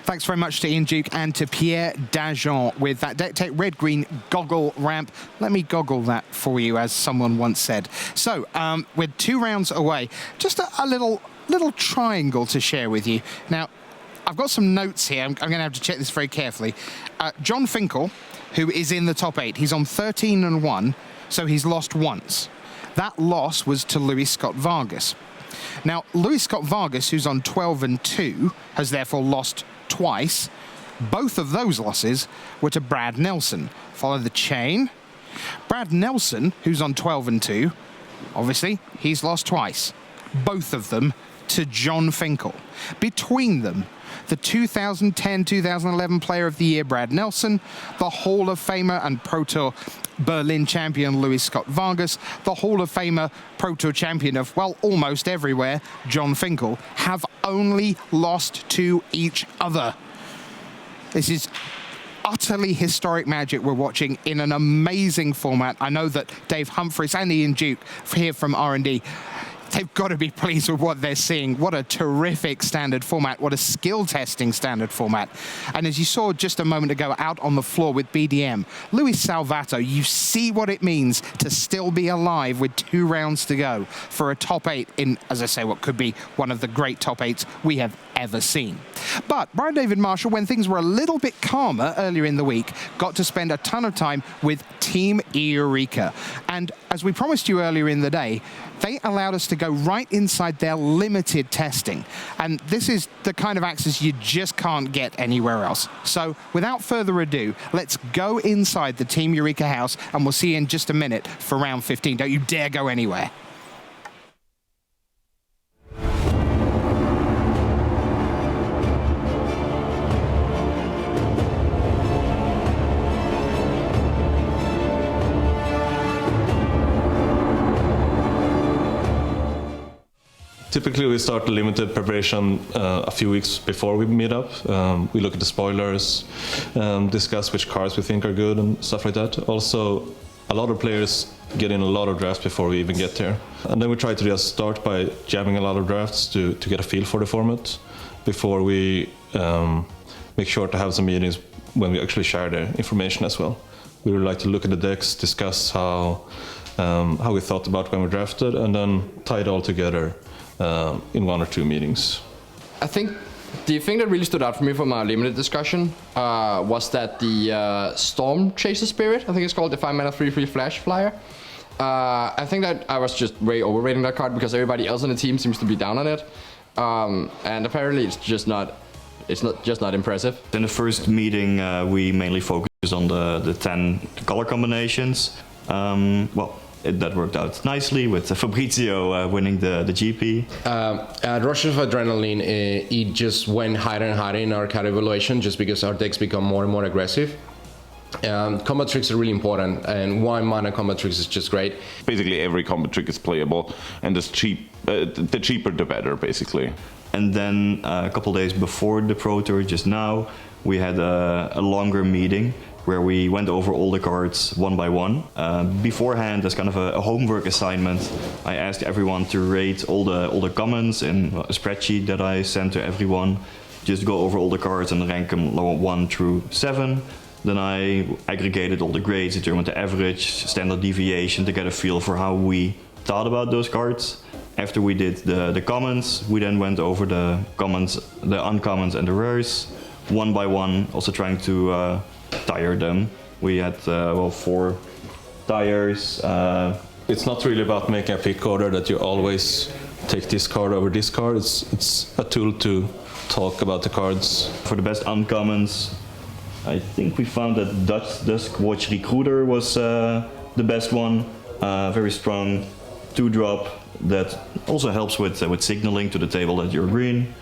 Thanks very much to Ian Duke and to Pierre Dajon with that deck take red-green goggle ramp. Let me goggle that for you, as someone once said. So we're 2 rounds away. Just a little triangle to share with you. Now, I've got some notes here. I'm going to have to check this very carefully. John Finkel, who is in the top 8, he's on 13-1, so he's lost once. That loss was to Luis Scott-Vargas. Now, Luis Scott-Vargas, who's on 12-2, has therefore lost twice. Both of those losses were to Brad Nelson. Follow the chain. Brad Nelson, who's on 12-2, obviously, he's lost twice. Both of them to John Finkel. Between them, the 2010-2011 Player of the Year, Brad Nelson, the Hall of Famer and Pro Tour Berlin champion, Luis Scott-Vargas, the Hall of Famer, Pro Tour champion of, well, almost everywhere, John Finkel, have only lost to each other. This is utterly historic magic we're watching in an amazing format. I know that Dave Humphries and Ian Duke here from R&D, they've got to be pleased with what they're seeing. What a terrific standard format. What a skill testing standard format. And as you saw just a moment ago out on the floor with BDM, Luis Salvato, you see what it means to still be alive with 2 rounds to go for a top 8 in, as I say, what could be one of the great top 8s we have ever seen. But Brian David Marshall, when things were a little bit calmer earlier in the week, got to spend a ton of time with Team Eureka. And as we promised you earlier in the day, they allowed us to go right inside their limited testing. And this is the kind of access you just can't get anywhere else. So without further ado, let's go inside the Team Eureka house, and we'll see you in just a minute for round 15. Don't you dare go anywhere.
Typically, we start the limited preparation a few weeks before we meet up. We look at the spoilers, discuss which cards we think are good and stuff like that. Also, a lot of players get in a lot of drafts before we even get there. And then we try to just start by jamming a lot of drafts to get a feel for the format before we make sure to have some meetings when we actually share the information as well. We would like to look at the decks, discuss how we thought about when we drafted, and then tie it all together in 1 or 2 meetings.
I think the thing that really stood out for me from our limited discussion was that the Storm Chaser Spirit, I think it's called, the 5 mana 3/3 Flash Flyer. I think that I was just way overrating that card because everybody else on the team seems to be down on it, and apparently it's just not impressive.
In the first meeting, we mainly focused on the 10 color combinations. That worked out nicely with Fabrizio winning the GP.
At Rush of Adrenaline, it just went higher and higher in our card evaluation just because our decks become more and more aggressive. Combat tricks are really important, and 1 mana combat tricks is just great.
Basically, every combat trick is playable, and the cheaper the better, basically.
And then a couple days before the Pro Tour, just now, we had a longer meeting where we went over all the cards one by one. Beforehand, as kind of a homework assignment, I asked everyone to rate all the comments in a spreadsheet that I sent to everyone. Just go over all the cards and rank them 1 through 7. Then I aggregated all the grades, determined the average, standard deviation to get a feel for how we thought about those cards. After we did the comments, we then went over the comments, the uncommons and the rares, one by one, also trying to tire them. We had 4 tires.
It's not really about making a pick order that you always take this card over this card. It's a tool to talk about the cards.
For the best uncommons, I think we found that Dutch Duskwatch Recruiter was the best one. Very strong 2-drop that also helps with signaling to the table that you're green.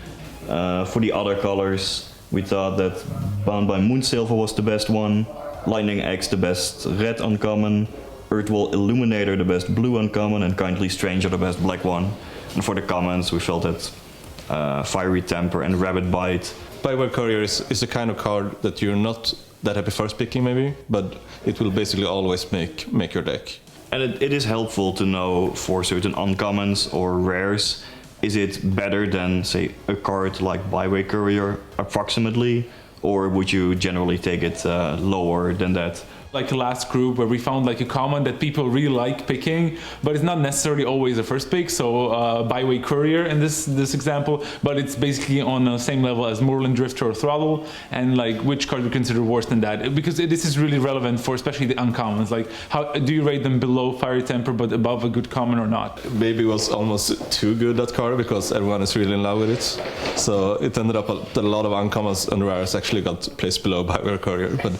For the other colors, we thought that Bound by Moonsilver was the best one, Lightning X the best red uncommon, Earthwall Illuminator the best blue uncommon, and Kindly Stranger the best black one. And for the commons, we felt that Fiery Temper and Rabbit Bite.
Byway Courier is a kind of card that you're not that happy first picking maybe, but it will basically always make your deck.
And it is helpful to know for certain uncommons or rares, is it better than, say, a card like Byway Courier approximately, or would you generally take it lower than that?
Like the last group where we found like a common that people really like picking, but it's not necessarily always a first pick. So Byway Courier in this example, but it's basically on the same level as Moorland Drifter or Throttle, and like which card we consider worse than that? Because this is really relevant for especially the uncommons. Like how do you rate them below Fiery Temper but above a good common or not?
Baby was almost too good, that card, because everyone is really in love with it. So it ended up that a lot of uncommons and rares actually got placed below Byway Courier, but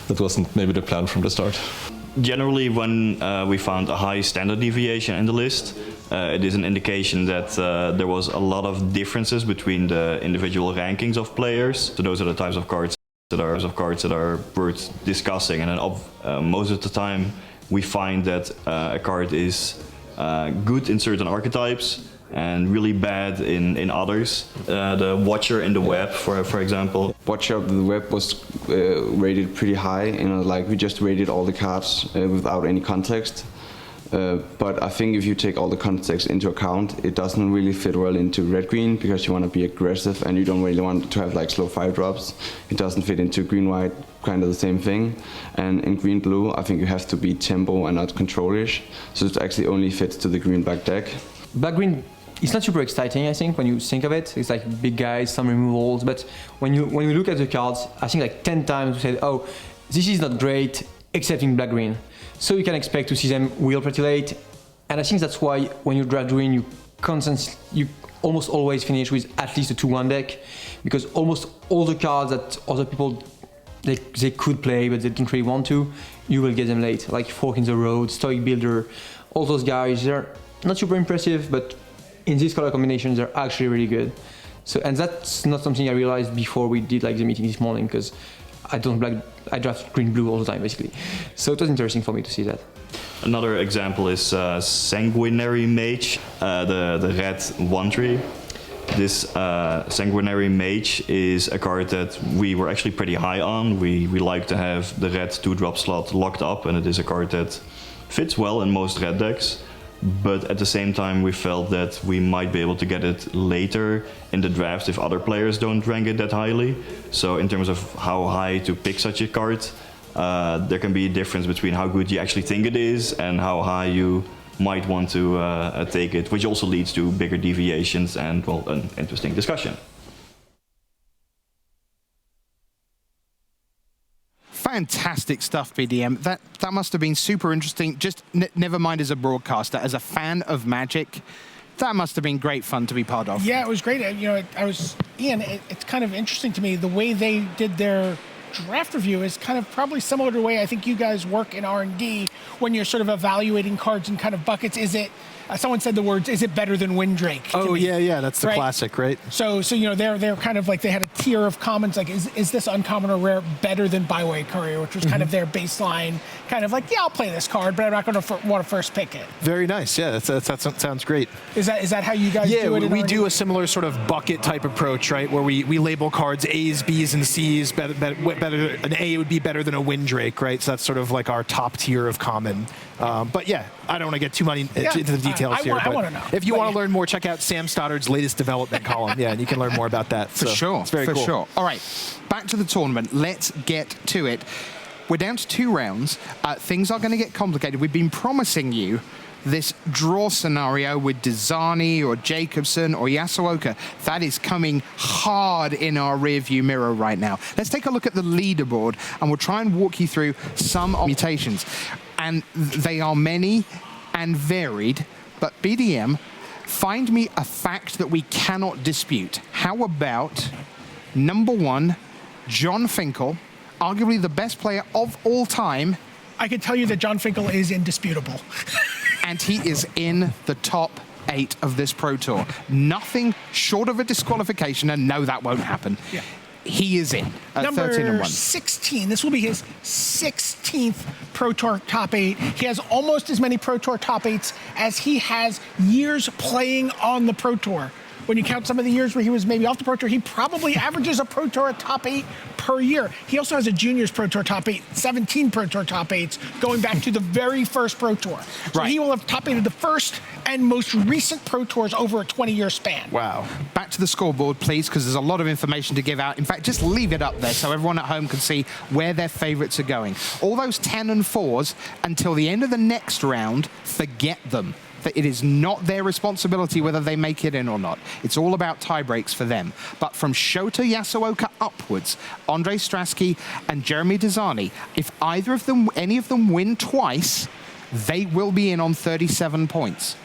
that wasn't maybe the plan from the start.
Generally, when we found a high standard deviation in the list, it is an indication that there was a lot of differences between the individual rankings of players. So those are the types of cards that are worth discussing. And then most of the time, we find that a card is good in certain archetypes and really bad in others. The Watcher in the Web, for example.
Watcher of the Web was rated pretty high, like we just rated all the cards without any context. But I think if you take all the context into account, it doesn't really fit well into red-green, because you want to be aggressive and you don't really want to have like slow 5-drops. It doesn't fit into green-white, kind of the same thing. And in green-blue, I think you have to be tempo and not control-ish. So it actually only fits to the green-black deck.
Black-green, it's not super exciting, I think, when you think of it. It's like big guys, some removals, but when you look at the cards, I think like 10 times we said, oh, this is not great, except in black-green. So you can expect to see them wheel pretty late, and I think that's why when you draft green, you almost always finish with at least a 2-1 deck, because almost all the cards that other people they could play but they don't really want to, you will get them late, like Fork in the Road, Stoic Builder, all those guys. They're not super impressive, but in these color combinations, they're actually really good. So, and that's not something I realized before we did like the meeting this morning, because I draft green-blue all the time, basically. So it was interesting for me to see that.
Another example is Sanguinary Mage, the red 1/3. This Sanguinary Mage is a card that we were actually pretty high on. We like to have the red 2-drop slot locked up, and it is a card that fits well in most red decks. But at the same time, we felt that we might be able to get it later in the draft if other players don't rank it that highly. So in terms of how high to pick such a card, there can be a difference between how good you actually think it is and how high you might want to take it, which also leads to bigger deviations and, well, an interesting discussion.
Fantastic stuff, BDM. That must have been super interesting. Just never mind as a broadcaster, as a fan of Magic, that must have been great fun to be part of.
Yeah, it was great. Ian, it's kind of interesting to me the way they did their draft review is kind of probably similar to the way I think you guys work in R&D when you're sort of evaluating cards in kind of buckets. Is it? Someone said the words, "Is it better than Windrake?"
Oh yeah, that's the classic, right?
So they're kind of like they had a tier of commons, like is this uncommon or rare better than Byway Courier, which was kind of their baseline, kind of like, yeah, I'll play this card, but I'm not going to want to first pick it.
Very nice, yeah, that sounds great.
Is that how you guys do it?
Yeah, we do a similar sort of bucket type approach, right, where we label cards A's, B's, and C's. Better, an A would be better than a Windrake, right? So that's sort of like our top tier of common. But yeah, I don't want to get too much into the details here.
I want to know.
If you want to learn more, check out Sam Stoddard's latest development column. Yeah, and you can learn more about that.
For sure.
It's very cool.
For sure. All right, back to the tournament. Let's get to it. We're down to 2 rounds. Things are going to get complicated. We've been promising you this draw scenario with Desani or Jacobson or Yasuoka. That is coming hard in our rearview mirror right now. Let's take a look at the leaderboard, and we'll try and walk you through some mutations. And they are many and varied, but BDM, find me a fact that we cannot dispute. How about number 1, John Finkel, arguably the best player of all time.
I can tell you that John Finkel is indisputable.
And he is in the top 8 of this Pro Tour. Nothing short of a disqualification, and no, that won't happen.
Yeah.
He is in at
Number
13-1.
16. This will be his 16th Pro Tour top 8. He has almost as many Pro Tour top 8s as he has years playing on the Pro Tour. When you count some of the years where he was maybe off the Pro Tour, he probably averages a Pro Tour top 8 per year. He also has a Juniors Pro Tour top 8, 17 Pro Tour top 8s, going back to the very first Pro Tour. So he will have top 8'd the first and most recent Pro Tours over a 20-year span.
Wow. Back to the scoreboard, please, because there's a lot of information to give out. In fact, just leave it up there so everyone at home can see where their favorites are going. All those 10 and 4s until the end of the next round, forget them. That it is not their responsibility whether they make it in or not. It's all about tie breaks for them. But from Shota Yasuoka upwards, Andre Strasky and Jeremy Dezani, if any of them win twice, they will be in on 37 points.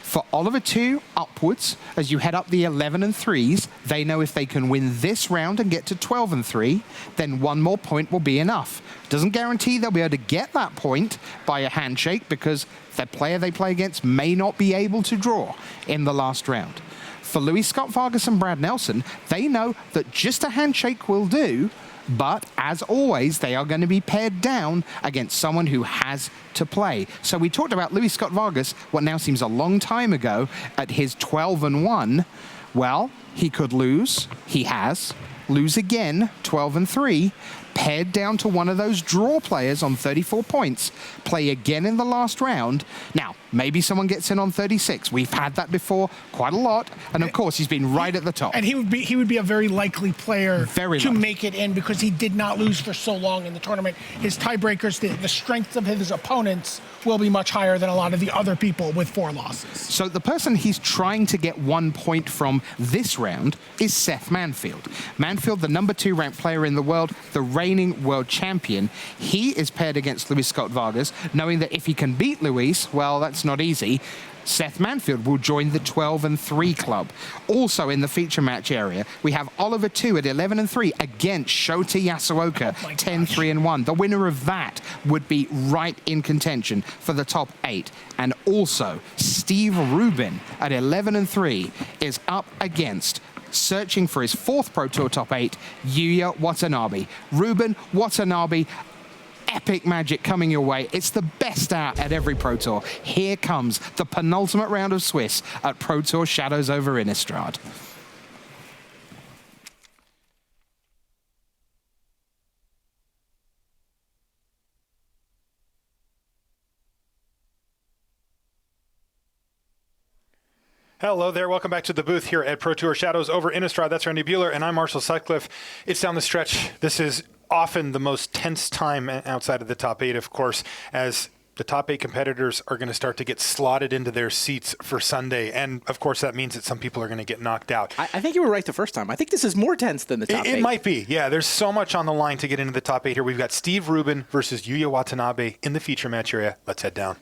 For Oliver 2 upwards, as you head up the 11 and 3s, they know if they can win this round and get to 12 and 3, then one more point will be enough. Doesn't guarantee they'll be able to get that point by a handshake because the player they play against may not be able to draw in the last round. For Luis Scott-Vargas and Brad Nelson, they know that just a handshake will do, but as always, they are going to be paired down against someone who has to play. So we talked about Luis Scott-Vargas, what now seems a long time ago, at his 12 and 1. Well, he could lose. He has. Lose again, 12 and 3. Paired down to one of those draw players on 34 points, play again in the last round. Now, maybe someone gets in on 36. We've had that before quite a lot, and of course, he's been right at the top.
And he would be a very likely player to make it in because he did not lose for so long in the tournament. His tiebreakers, the strength of his opponents will be much higher than a lot of the other people with 4 losses.
So the person he's trying to get 1 point from this round is Seth Manfield. Manfield, the number 2 ranked player in the world, the reigning world champion. He is paired against Luis Scott-Vargas, knowing that if he can beat Luis, well, that's not easy. Seth Manfield will join the 12 and 3 club. Also in the feature match area, we have Oliver 2 at 11 and 3 against Shota Yasuoka, 10, 3 and 1. The winner of that would be right in contention for the top 8. And also, Steve Rubin at 11 and 3 is up against, searching for his 4th Pro Tour top 8, Yuya Watanabe. Rubin, Watanabe, epic magic coming your way. It's the best out at every Pro Tour. Here comes the penultimate round of Swiss at Pro Tour Shadows over Innistrad.
Hello there, welcome back to the booth here at Pro Tour Shadows over Innistrad. That's Randy Buehler, and I'm Marshall Sutcliffe. It's down the stretch. This is often the most tense time outside of the top 8, of course, as the top 8 competitors are going to start to get slotted into their seats for Sunday. And, of course, that means that some people are going to get knocked out.
I think you were right the first time. I think this is more tense than the top 8.
It might be, yeah. There's so much on the line to get into the top 8 here. We've got Steve Rubin versus Yuya Watanabe in the feature match area. Let's head down.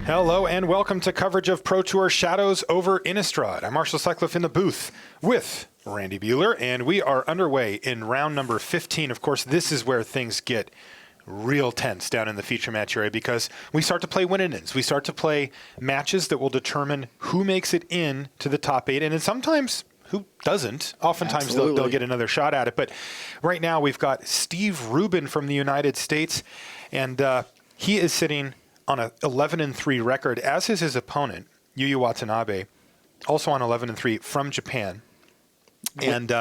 Hello and welcome to coverage of Pro Tour Shadows over Innistrad. I'm Marshall Sutcliffe in the booth with Randy Buehler, and we are underway in round number 15. Of course, this is where things get real tense down in the feature match area because we start to play win-and-ins. We start to play matches that will determine who makes it in to the top 8, and then sometimes who doesn't. Oftentimes they'll get another shot at it. But right now we've got Steve Rubin from the United States, and he is sitting on an 11 and 3 record, as is his opponent, Yuya Watanabe, also on 11 and 3 from Japan. And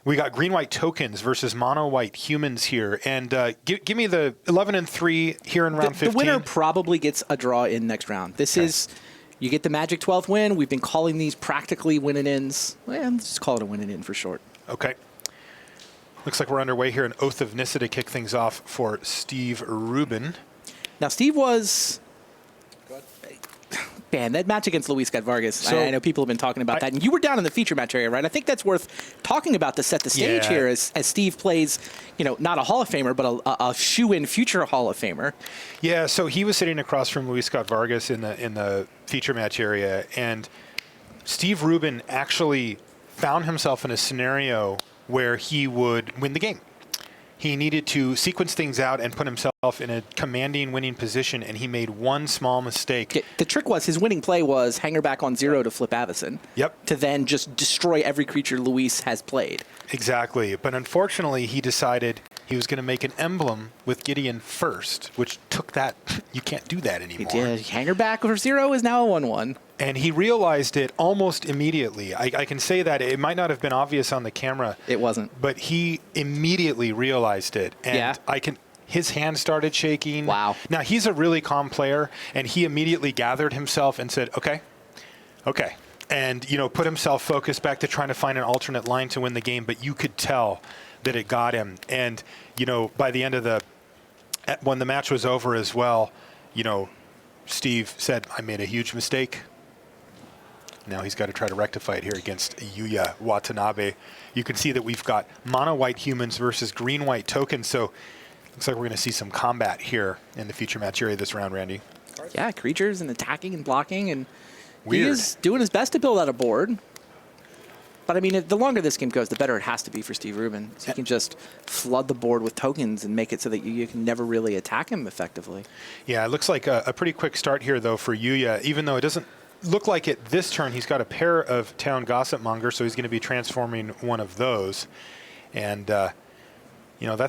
we got green-white tokens versus mono-white humans here. And give me the 11 and 3 here in round 15.
The winner probably gets a draw in next round. This is, you get the Magic 12th win. We've been calling these practically win-and-ins. Well, let's just call it a win-and-in for short.
Okay. Looks like we're underway here. An Oath of Nissa to kick things off for Steve Rubin.
Now, Steve was Man, that match against Luis Scott-Vargas,
So-
I know people have been talking about that. And you were down in the feature match area, right? I think that's worth talking about to set the stage
Yeah.
here as Steve plays, not a Hall of Famer, but a shoe-in future Hall of Famer.
Yeah, so he was sitting across from Luis Scott-Vargas in the feature match area, and Steve Rubin actually found himself in a scenario where he would win the game. He needed to sequence things out and put himself in a commanding winning position, and he made one small mistake.
The trick was his winning play was hanger back on 0 to flip Avacyn.
Yep.
To then just destroy every creature Luis has played.
Exactly. But unfortunately, he decided he was going to make an emblem with Gideon first, which took that. You can't do that anymore.
Hanger back for 0 is now a 1/1.
And he realized it almost immediately. I can say that it might not have been obvious on the camera.
It wasn't.
But he immediately realized it. And
Yeah.
his hand started shaking.
Wow.
Now, he's a really calm player, and he immediately gathered himself and said, okay. And, put himself focused back to trying to find an alternate line to win the game, but you could tell that it got him. And, by the end of when the match was over as well, Steve said, I made a huge mistake. Now he's got to try to rectify it here against Yuya Watanabe. You can see that we've got mono-white humans versus green-white tokens, so looks like we're going to see some combat here in the feature match area this round, Randy.
Yeah, creatures and attacking and blocking, and
Weird.
he is doing his best to build out a board. But I mean, the longer this game goes, the better it has to be for Steve Rubin. So he can just flood the board with tokens and make it so that you can never really attack him effectively.
Yeah, it looks like a pretty quick start here, though, for Yuya, even though it doesn't look like it this turn. He's got a pair of Town Gossip Monger, so he's going to be transforming one of those. And, that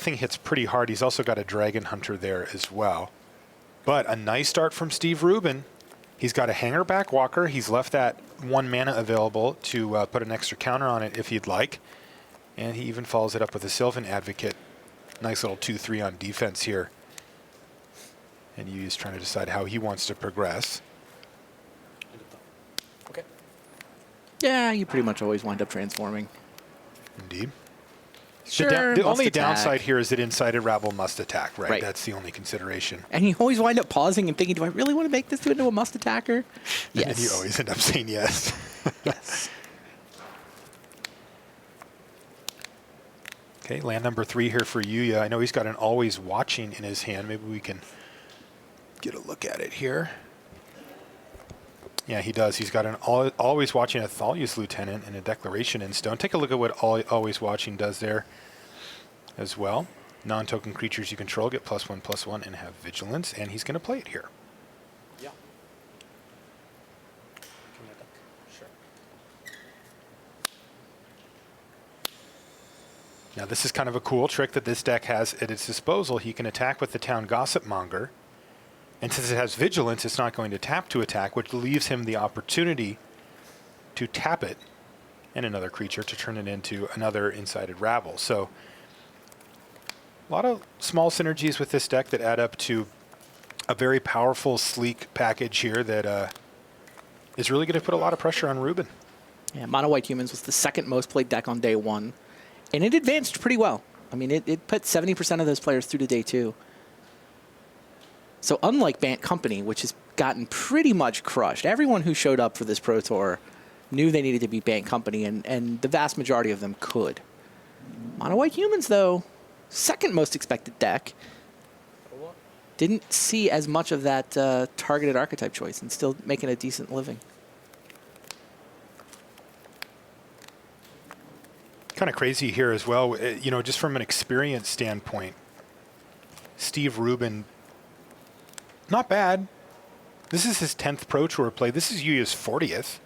thing hits pretty hard. He's also got a Dragon Hunter there as well. But a nice start from Steve Rubin. He's got a Hanger Back Walker. He's left that 1 mana available to put an extra counter on it if he'd like. And he even follows it up with a Sylvan Advocate. Nice little 2-3 on defense here. And Yuya's trying to decide how he wants to progress.
Yeah, you pretty much always wind up transforming.
Indeed.
Sure,
The
must
only
attack.
downside here is that Insighted Rabble must attack, right?
Right.
That's the only consideration.
And you always wind up pausing and thinking, do I really want to make this into a must attacker?
And then you always end up saying yes.
Yes.
Okay, land number 3 here for Yuya. I know he's got an Always Watching in his hand. Maybe we can get a look at it here. Yeah, he does. He's got an Always Watching, a Thalia's Lieutenant, and a Declaration in Stone. Take a look at what Always Watching does there as well. Non-token creatures you control get +1/+1 and have Vigilance, and he's going to play it here.
Yeah. Sure.
Now this is kind of a cool trick that this deck has at its disposal. He can attack with the Town Gossip Monger. And since it has Vigilance, it's not going to tap to attack, which leaves him the opportunity to tap it and another creature to turn it into another Insighted Rabble. So a lot of small synergies with this deck that add up to a very powerful, sleek package here that is really going to put a lot of pressure on Rubin.
Yeah, Mono White Humans was the second most played deck on day 1. And it advanced pretty well. I mean, it put 70% of those players through to day 2. So unlike Bant Company, which has gotten pretty much crushed, everyone who showed up for this Pro Tour knew they needed to be Bant Company, and the vast majority of them could. Mono White Humans, though, second most expected deck, didn't see as much of that targeted archetype choice and still making a decent living.
Kind of crazy here as well, just from an experience standpoint. Steve Rubin, not bad. This is his 10th Pro Tour play. This is Yuya's 40th.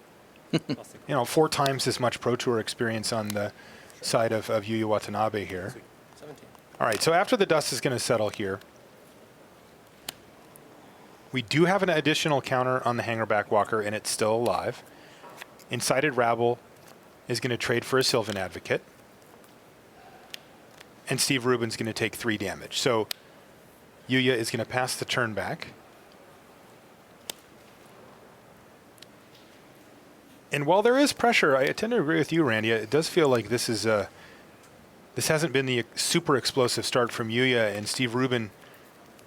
4 times as much Pro Tour experience on the side of Yuya Watanabe here.
17.
All right, so after the dust is going to settle here, we do have an additional counter on the Hangerback Walker, and it's still alive. Incited Rabble is going to trade for a Sylvan Advocate. And Steve Rubin's going to take 3 damage. So Yuya is going to pass the turn back. And while there is pressure, I tend to agree with you, Randy. It does feel like this is this hasn't been the super explosive start from Yuya, and Steve Rubin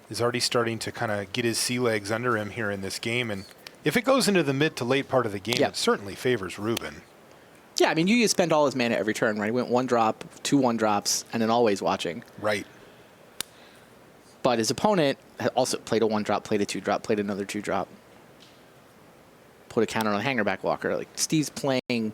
is already starting to kind of get his sea legs under him here in this game. And if it goes into the mid to late part of the game, it certainly favors Ruben.
Yeah, I mean, you spend all his mana every turn, right? He went 1 drop, 2 1-drops, and then always watching.
Right.
But his opponent had also played a 1-drop, played a 2-drop, played another 2-drop. Put a counter on Hangerback Walker. Like, Steve's playing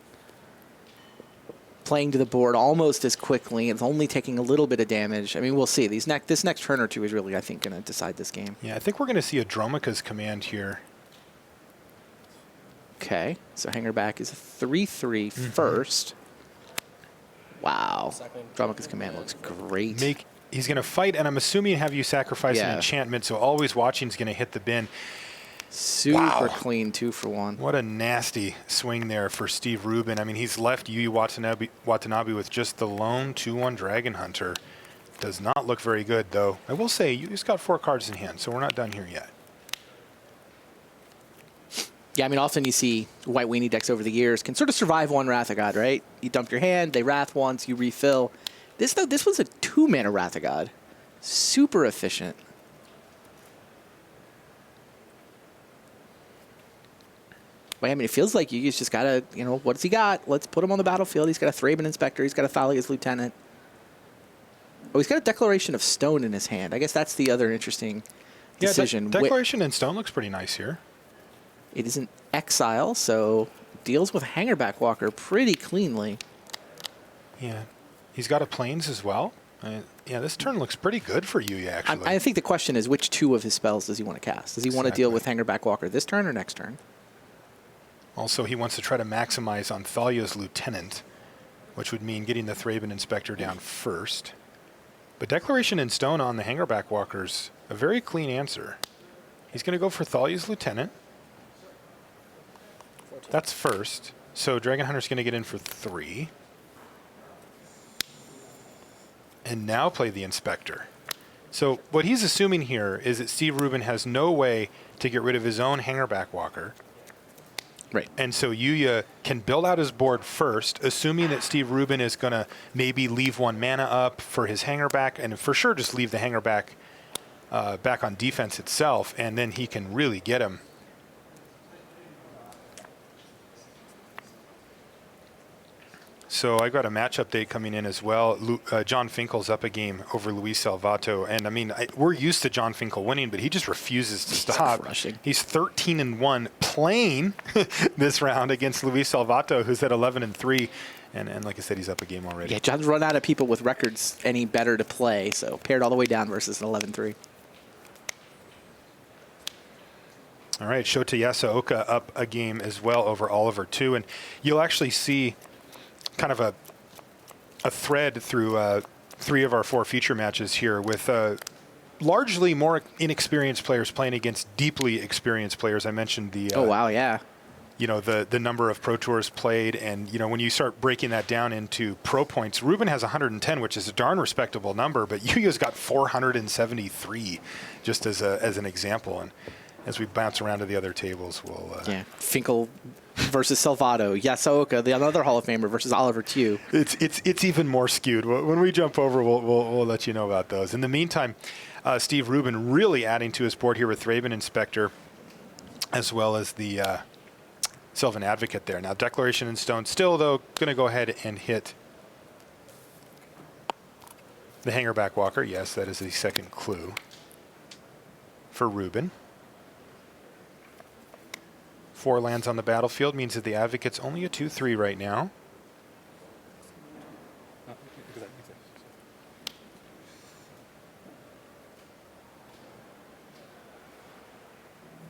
to the board almost as quickly. It's only taking a little bit of damage. I mean, we'll see. This next turn or two is really, I think, going to decide this game.
Yeah, I think we're going to see a Dromica's Command here.
Okay, so Hangerback is a 3/3 first. Wow. Dromica's Command looks great.
He's going to fight, and I'm assuming have you sacrifice an enchantment, so always watching is going to hit the bin.
Super clean 2 for 1.
What a nasty swing there for Steve Rubin. I mean, he's left Yuya Watanabe with just the lone 2/1 Dragon Hunter. Does not look very good, though. I will say, Yuya's got 4 cards in hand, so we're not done here yet.
Yeah, I mean, often you see white weenie decks over the years can sort of survive 1 Wrath of God, right? You dump your hand, they Wrath once, you refill. This was a 2-mana Wrath of God. Super efficient. Wait, I mean, it feels like Yuya's just got to, what's he got? Let's put him on the battlefield. He's got a Thraben Inspector. He's got a Thalia's Lieutenant. Oh, he's got a Declaration of Stone in his hand. I guess that's the other interesting decision.
Yeah, Declaration in Stone looks pretty nice here.
It is an exile, so deals with Hangerback Walker pretty cleanly.
Yeah. He's got a Plains as well. Yeah, this turn looks pretty good for Yuya, actually.
I think the question is, which 2 of his spells does he want to cast? Does he want to deal with Hangerback Walker this turn or next turn?
Also, he wants to try to maximize on Thalia's Lieutenant, which would mean getting the Thraben Inspector down first. But Declaration in Stone on the Hangerback Walker's a very clean answer. He's going to go for Thalia's Lieutenant. That's first. So Dragon Hunter's going to get in for 3. And now play the Inspector. So what he's assuming here is that Steve Rubin has no way to get rid of his own Hangerback Walker.
Right.
And so Yuya can build out his board first, assuming that Steve Rubin is going to maybe leave 1 mana up for his Hangerback, and for sure just leave the Hangerback back on defense itself, and then he can really get him. So I got a match update coming in as well. John Finkel's up a game over Luis Salvato. And I mean, we're used to John Finkel winning, but he just refuses to stop. He's 13-1 playing this round against Luis Salvato, who's at 11-3. And like I said, he's up a game already.
Yeah, John's run out of people with records any better to play. So paired all the way down versus an 11-3.
All right, Shota Yasuoka up a game as well over Oliver, too. And you'll actually see kind of a thread through 3 of our 4 feature matches here with largely more inexperienced players playing against deeply experienced players. I mentioned the the number of Pro Tours played, and when you start breaking that down into pro points, Ruben has 110, which is a darn respectable number, but Yuya's got 473, just as an example. And as we bounce around to the other tables, we'll
Finkel versus Salvato, Yasuoka, the other Hall of Famer versus Oliver Tew.
It's even more skewed. When we jump over, we'll let you know about those. In the meantime, Steve Rubin really adding to his board here with Thraben Inspector, as well as the Sylvan Advocate there. Now Declaration in Stone still, though, going to go ahead and hit the Hangerback Walker. Yes, that is the second clue for Rubin. 4 lands on the battlefield means that the Advocate's only a 2/3 right now.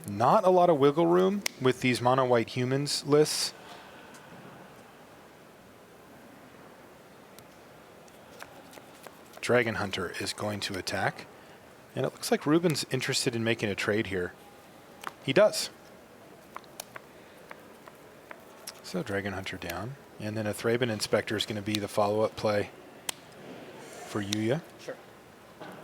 Not a lot of wiggle room with these mono-white humans lists. Dragon Hunter is going to attack. And it looks like Ruben's interested in making a trade here. He does. So Dragon Hunter down. And then a Thraben Inspector is going to be the follow-up play for Yuya.
Sure.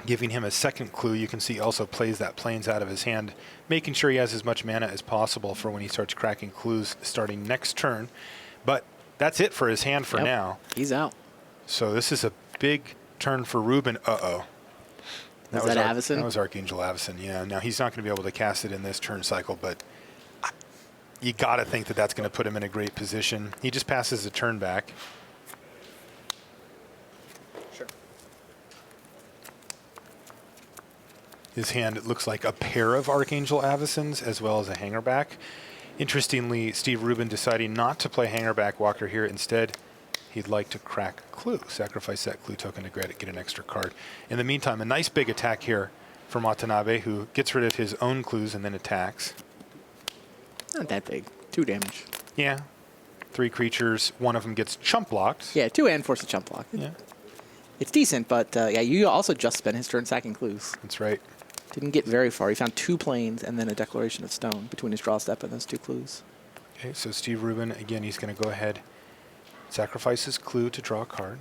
Giving him a second clue. You can see he also plays that Plains out of his hand, making sure he has as much mana as possible for when he starts cracking clues starting next turn. But that's it for his hand for now.
He's out.
So this is a big turn for Ruben. Uh-oh.
That was Avacyn?
That was Archangel Avacyn, yeah. Now he's not going to be able to cast it in this turn cycle, but you got to think that that's going to put him in a great position. He just passes the turn back.
Sure.
His hand, it looks like a pair of Archangel Avacons as well as a hangerback. Interestingly, Steve Rubin deciding not to play hangerback Walker here. Instead, he'd like to crack Clue, sacrifice that Clue token to get an extra card. In the meantime, a nice big attack here from Watanabe, who gets rid of his own clues and then attacks.
Not that big. 2 damage.
Yeah. 3 creatures. One of them gets chump blocked.
Yeah, 2 and force a chump block.
Yeah.
It's decent, but yeah, you also just spent his turn sacking clues.
That's right.
Didn't get very far. He found 2 planes and then a Declaration of Stone between his draw step and those 2 clues.
Okay, so Steve Rubin, again, he's going to go ahead, sacrifice his clue to draw a card.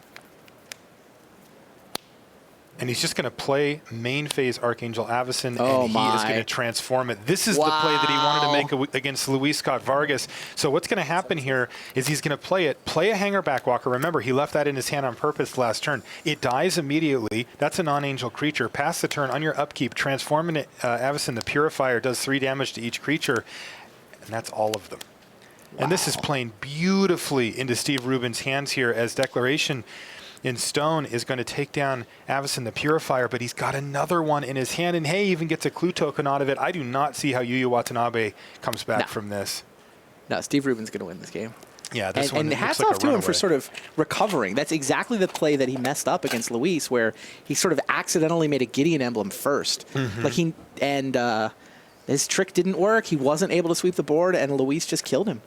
And he's just going to play main phase Archangel Avacon, and he is going to transform it. This is the play that he wanted to make against Luis Scott-Vargas. So what's going to happen here is he's going to play a Hangerback Walker. Remember, he left that in his hand on purpose last turn. It dies immediately. That's a non-angel creature. Pass the turn on your upkeep. Transforming it, Avacon, the Purifier, does 3 damage to each creature, and that's all of them. And this is playing beautifully into Steve Rubin's hands here as Declaration in Stone is going to take down Avacon the Purifier, but he's got another one in his hand, and hey, he even gets a clue token out of it. I do not see how Yuya Watanabe comes back from this.
No, Steve Rubin's going to win this game.
Yeah, this one
and
looks
hats
like
off
a
to him
runaway.
for sort of recovering. That's exactly the play that he messed up against Luis, where he sort of accidentally made a Gideon emblem first. Like his trick didn't work. He wasn't able to sweep the board, and Luis just killed him.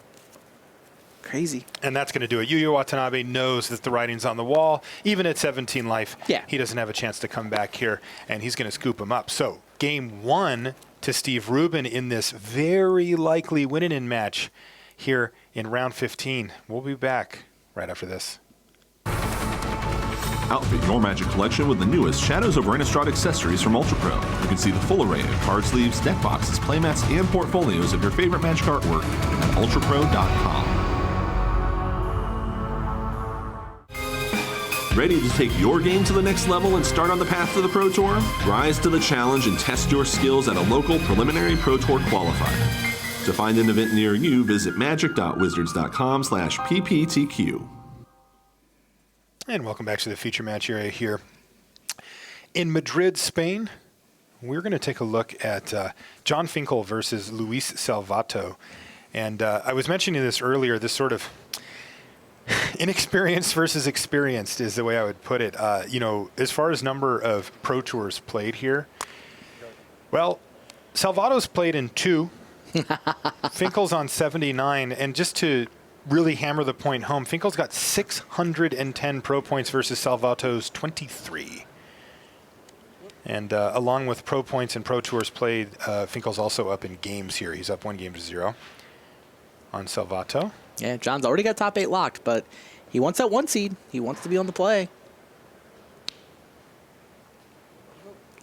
Crazy.
And that's going to do it. Yuya Watanabe knows that the writing's on the wall. Even at 17 life, he doesn't have a chance to come back here, and he's going to scoop him up. So game 1 to Steve Rubin in this very likely win-in match here in round 15. We'll be back right after this.
Outfit your Magic collection with the newest Shadows over Innistrad accessories from Ultra Pro. You can see the full array of card sleeves, deck boxes, playmats, and portfolios of your favorite Magic artwork at ultrapro.com. Ready to take your game to the next level and start on the path to the Pro Tour? Rise to the challenge and test your skills at a local preliminary Pro Tour qualifier. To find an event near you, visit magic.wizards.com/pptq.
And welcome back to the feature match area here. In Madrid, Spain, we're going to take a look at John Finkel versus Luis Salvato. And I was mentioning this earlier, this sort of inexperienced versus experienced is the way I would put it. As far as number of Pro Tours played here, well, Salvato's played in 2. Finkel's on 79. And just to really hammer the point home, Finkel's got 610 pro points versus Salvato's 23. And along with pro points and Pro Tours played, Finkel's also up in games here. He's up 1-0 on Salvato.
Yeah, John's already got top 8 locked, but he wants that 1 seed. He wants to be on the play.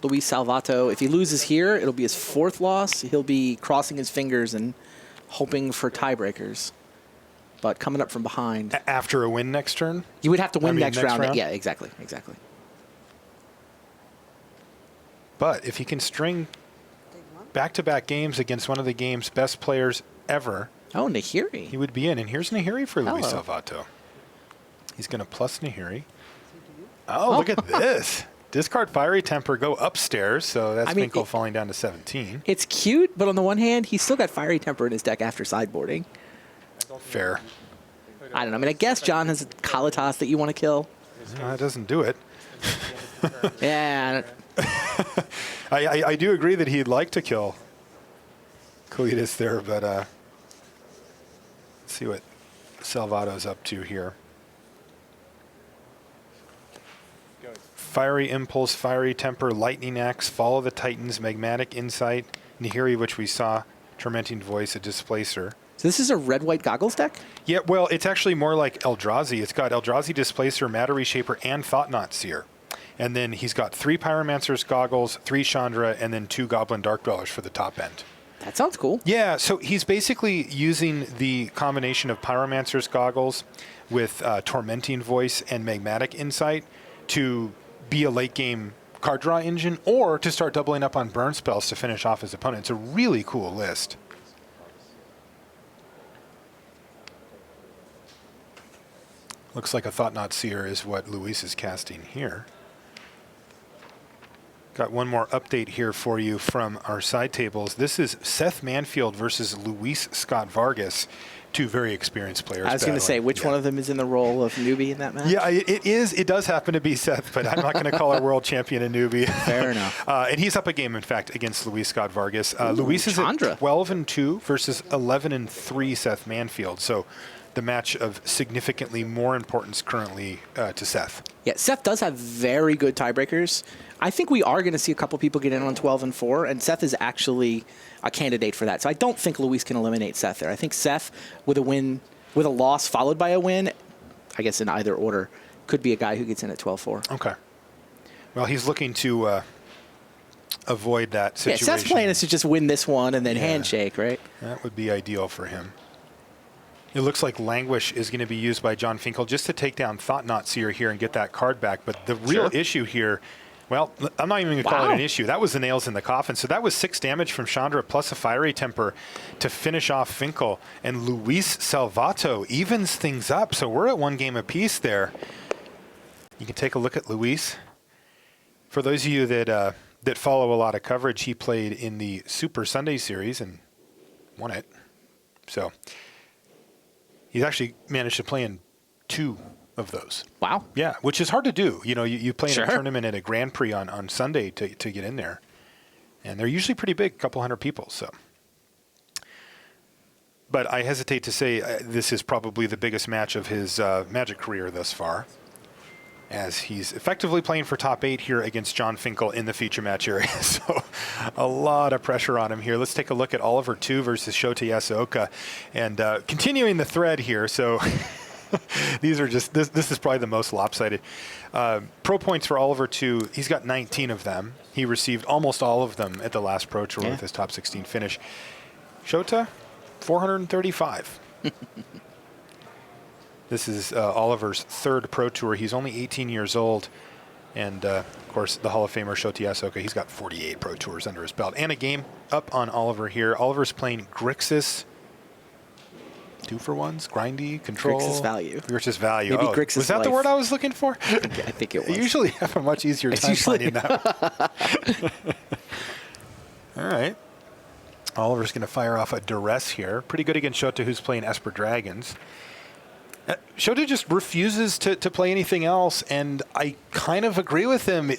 Luis Salvato, if he loses here, it'll be his 4th loss. He'll be crossing his fingers and hoping for tiebreakers. But coming up from behind.
After a win next turn?
You would have to win next round. Yeah, exactly.
But if he can string back-to-back games against one of the game's best players ever.
Oh, Nahiri.
He would be in. And here's Nahiri for Luis
Hello.
Salvato. He's going to plus Nahiri. Oh, look at this. Discard Fiery Temper, go upstairs. So that's Finkel falling down to 17.
It's cute, but on the one hand, he's still got Fiery Temper in his deck after sideboarding.
Fair.
I don't know. I mean, I guess John has a Kalitas that you want to kill.
No, that doesn't do it.
Yeah.
I do agree that he'd like to kill Kalitas there, but let's see what Salvato's up to here. Fiery Impulse, Fiery Temper, Lightning Axe, Follow the Titans, Magmatic Insight, Nahiri, which we saw, Tormenting Voice, a Displacer.
So this is a red-white goggles deck?
Yeah, well, it's actually more like Eldrazi. It's got Eldrazi Displacer, Matter Reshaper, and Thought-Knot Seer. And then he's got 3 Pyromancer's Goggles, 3 Chandra, and then 2 Goblin Dark Dwellers for the top end.
That sounds cool.
Yeah, so he's basically using the combination of Pyromancer's Goggles with Tormenting Voice and Magmatic Insight to be a late-game card draw engine, or to start doubling up on burn spells to finish off his opponent. It's a really cool list. Looks like a Thought Not Seer is what Luis is casting here. Got one more update here for you from our side tables. This is Seth Manfield versus Luis Scott-Vargas, two very experienced players.
I was going to say, which one of them is in the role of newbie in that match?
Yeah, it is. It does happen to be Seth, but I'm not going to call our world champion a newbie.
Fair enough.
And he's up a game, in fact, against Luis Scott-Vargas. Luis is at 12-2 versus 11-3 Seth Manfield. So the match of significantly more importance currently to Seth.
Yeah, Seth does have very good tiebreakers. I think we are going to see a couple people get in on 12-4, and Seth is actually a candidate for that. So I don't think Luis can eliminate Seth there. I think Seth, with a win, with a loss followed by a win, I guess in either order, could be a guy who gets in at 12-4.
Okay. Well, he's looking to avoid that situation.
Yeah, Seth's plan is to just win this one and then handshake, right?
That would be ideal for him. It looks like Languish is going to be used by John Finkel just to take down Thought Not Seer here and get that card back. But the real issue here, well, I'm not even going to call it an issue. That was the nails in the coffin. So that was 6 damage from Chandra plus a Fiery Temper to finish off Finkel. And Luis Salvato evens things up. So we're at 1 game apiece there. You can take a look at Luis. For those of you that that follow a lot of coverage, he played in the Super Sunday Series and won it. So he's actually managed to play in 2 of those.
Wow.
Yeah, which is hard to do. You know, you play in a tournament at a Grand Prix on Sunday to get in there. And they're usually pretty big, a couple hundred people. So, but I hesitate to say this is probably the biggest match of his Magic career thus far, as he's effectively playing for top 8 here against John Finkel in the feature match area. So a lot of pressure on him here. Let's take a look at Oliver 2 versus Shota Yasuoka. And continuing the thread here, so these are just, this is probably the most lopsided. Pro points for Oliver 2, he's got 19 of them. He received almost all of them at the last Pro Tour with his top 16 finish. Shota, 435. This is Oliver's 3rd Pro Tour. He's only 18 years old. And, of course, the Hall of Famer Shota Yasuoka, he's got 48 Pro Tours under his belt. And a game up on Oliver here. Oliver's playing Grixis. 2-for-1s, grindy, control.
Grixis value.
Grixis value.
Maybe Grixis
was that the word I was looking for?
I think it was.
You usually have a much easier time finding that. All right. Oliver's going to fire off a Duress here. Pretty good against Shota, who's playing Esper Dragons. Shota just refuses to play anything else, and I kind of agree with him.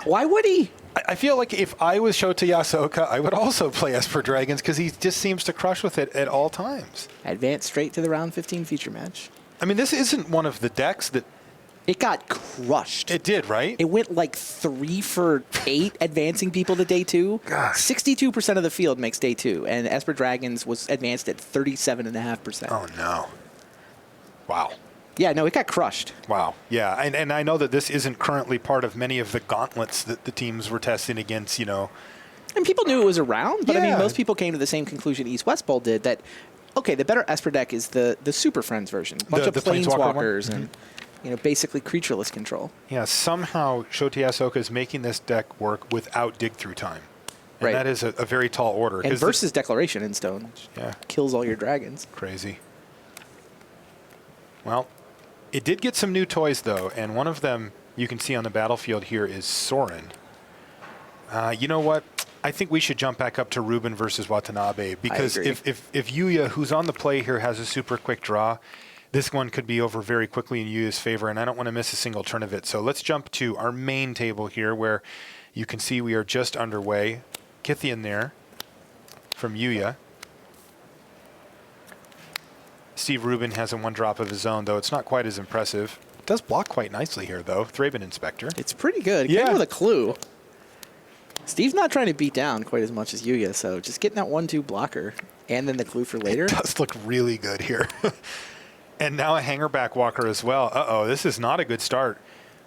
Why would he?
I feel like if I was Shota Yasuoka, I would also play Esper Dragons because he just seems to crush with it at all times.
Advance straight to the round 15 feature match.
I mean, this isn't one of the decks that...
It got crushed.
It did, right?
It went like 3 for 8 advancing people to day 2. 62% of the field makes day 2, and Esper Dragons was advanced at 37.5%.
Oh, no. Wow.
Yeah, no, it got crushed.
Wow. Yeah, and I know that this isn't currently part of many of the gauntlets that the teams were testing against, you know.
And people knew it was around, but I mean, most people came to the same conclusion East-West Bowl did, that, okay, the better Esper deck is the Super Friends version. A bunch of Planeswalkers and, you know, basically creatureless control.
Yeah, somehow Shota Yasuoka is making this deck work without dig-through time. And that is a very tall order.
And versus Declaration in Stone, which kills all your dragons.
Crazy. Well, it did get some new toys, though, and one of them you can see on the battlefield here is Sorin. You know what? I think we should jump back up to Ruben versus Watanabe, because if Yuya, who's on the play here, has a super quick draw, this one could be over very quickly in Yuya's favor, and I don't want to miss a single turn of it. So let's jump to our main table here, where you can see we are just underway. Kythian there from Yuya. Steve Rubin has a 1-drop of his own, though it's not quite as impressive. It does block quite nicely here, though. Thraben Inspector.
It's pretty good. It came with a clue. Steve's not trying to beat down quite as much as Yuya, so just getting that 1-2 blocker and then the clue for later.
It does look really good here. And now a Hangerback Walker as well. Uh-oh, this is not a good start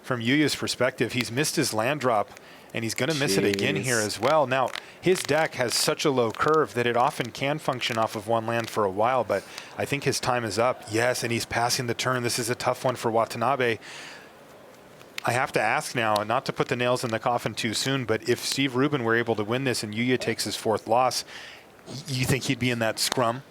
from Yuya's perspective. He's missed his land drop, and he's going to miss it again here as well. Now, his deck has such a low curve that it often can function off of 1 land for a while, but I think his time is up. Yes, and he's passing the turn. This is a tough one for Watanabe. I have to ask now, not to put the nails in the coffin too soon, but if Steve Rubin were able to win this and Yuya takes his 4th loss, you think he'd be in that scrum?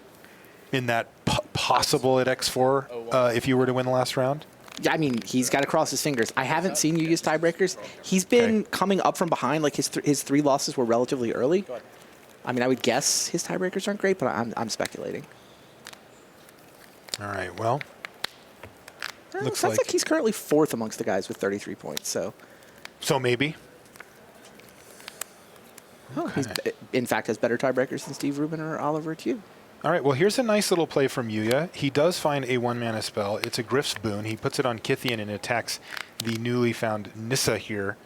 In that possible at X4 if you were to win the last round?
I mean, he's got to cross his fingers. I haven't seen you use tiebreakers. He's been coming up from behind. Like his 3 losses were relatively early. I mean, I would guess his tiebreakers aren't great, but I'm speculating.
All right, well.
Looks sounds like he's currently 4th amongst the guys with 33 points. So
maybe.
He, in fact, has better tiebreakers than Steve Rubin or Oliver Tew.
All right, well, here's a nice little play from Yuya. He does find a 1-mana spell. It's a Griff's Boon. He puts it on Kythian and attacks the newly found Nissa here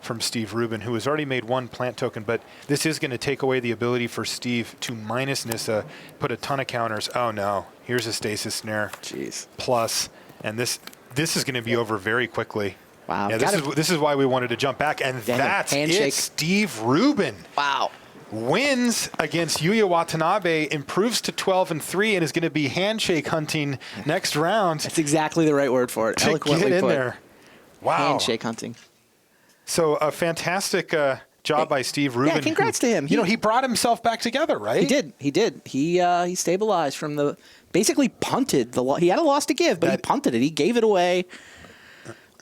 from Steve Rubin, who has already made 1 plant token, but this is going to take away the ability for Steve to minus Nissa, put a ton of counters. Oh, no. Here's a Stasis Snare.
Jeez.
Plus, and this is going to be over very quickly.
Wow.
Yeah, this is why we wanted to jump back, and that's it. Steve Rubin.
Wow.
Wins against Yuya Watanabe, improves to 12-3, and is going to be handshake hunting next round.
That's exactly the right word for it.
To get in there. Wow.
Handshake hunting.
So a fantastic job by Steve Rubin.
Yeah, congrats to him.
He brought himself back together, right?
He did. He stabilized from the basically punted the. He had a loss to give, but he punted it. He gave it away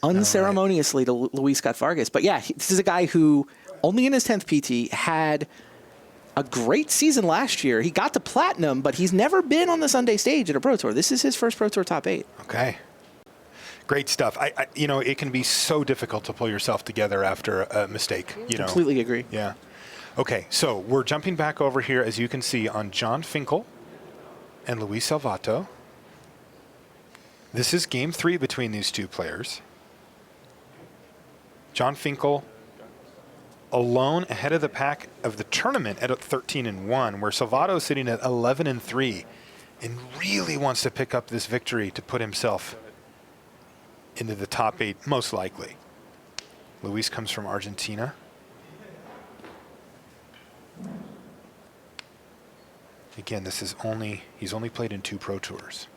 unceremoniously to Luis Scott-Vargas. But yeah, this is a guy who only in his 10th PT had a great season last year. He got to platinum, but he's never been on the Sunday stage at a Pro Tour. This is his first Pro Tour top 8.
Okay. Great stuff. It can be so difficult to pull yourself together after a mistake.
Completely agree.
Yeah. Okay, so we're jumping back over here, as you can see, on John Finkel and Luis Salvato. This is game 3 between these two players. John Finkel alone ahead of the pack of the tournament at 13-1, where Salvato is sitting at 11-3 and really wants to pick up this victory to put himself into the top 8, most likely. Luis comes from Argentina. Again, he's only played in 2 Pro Tours.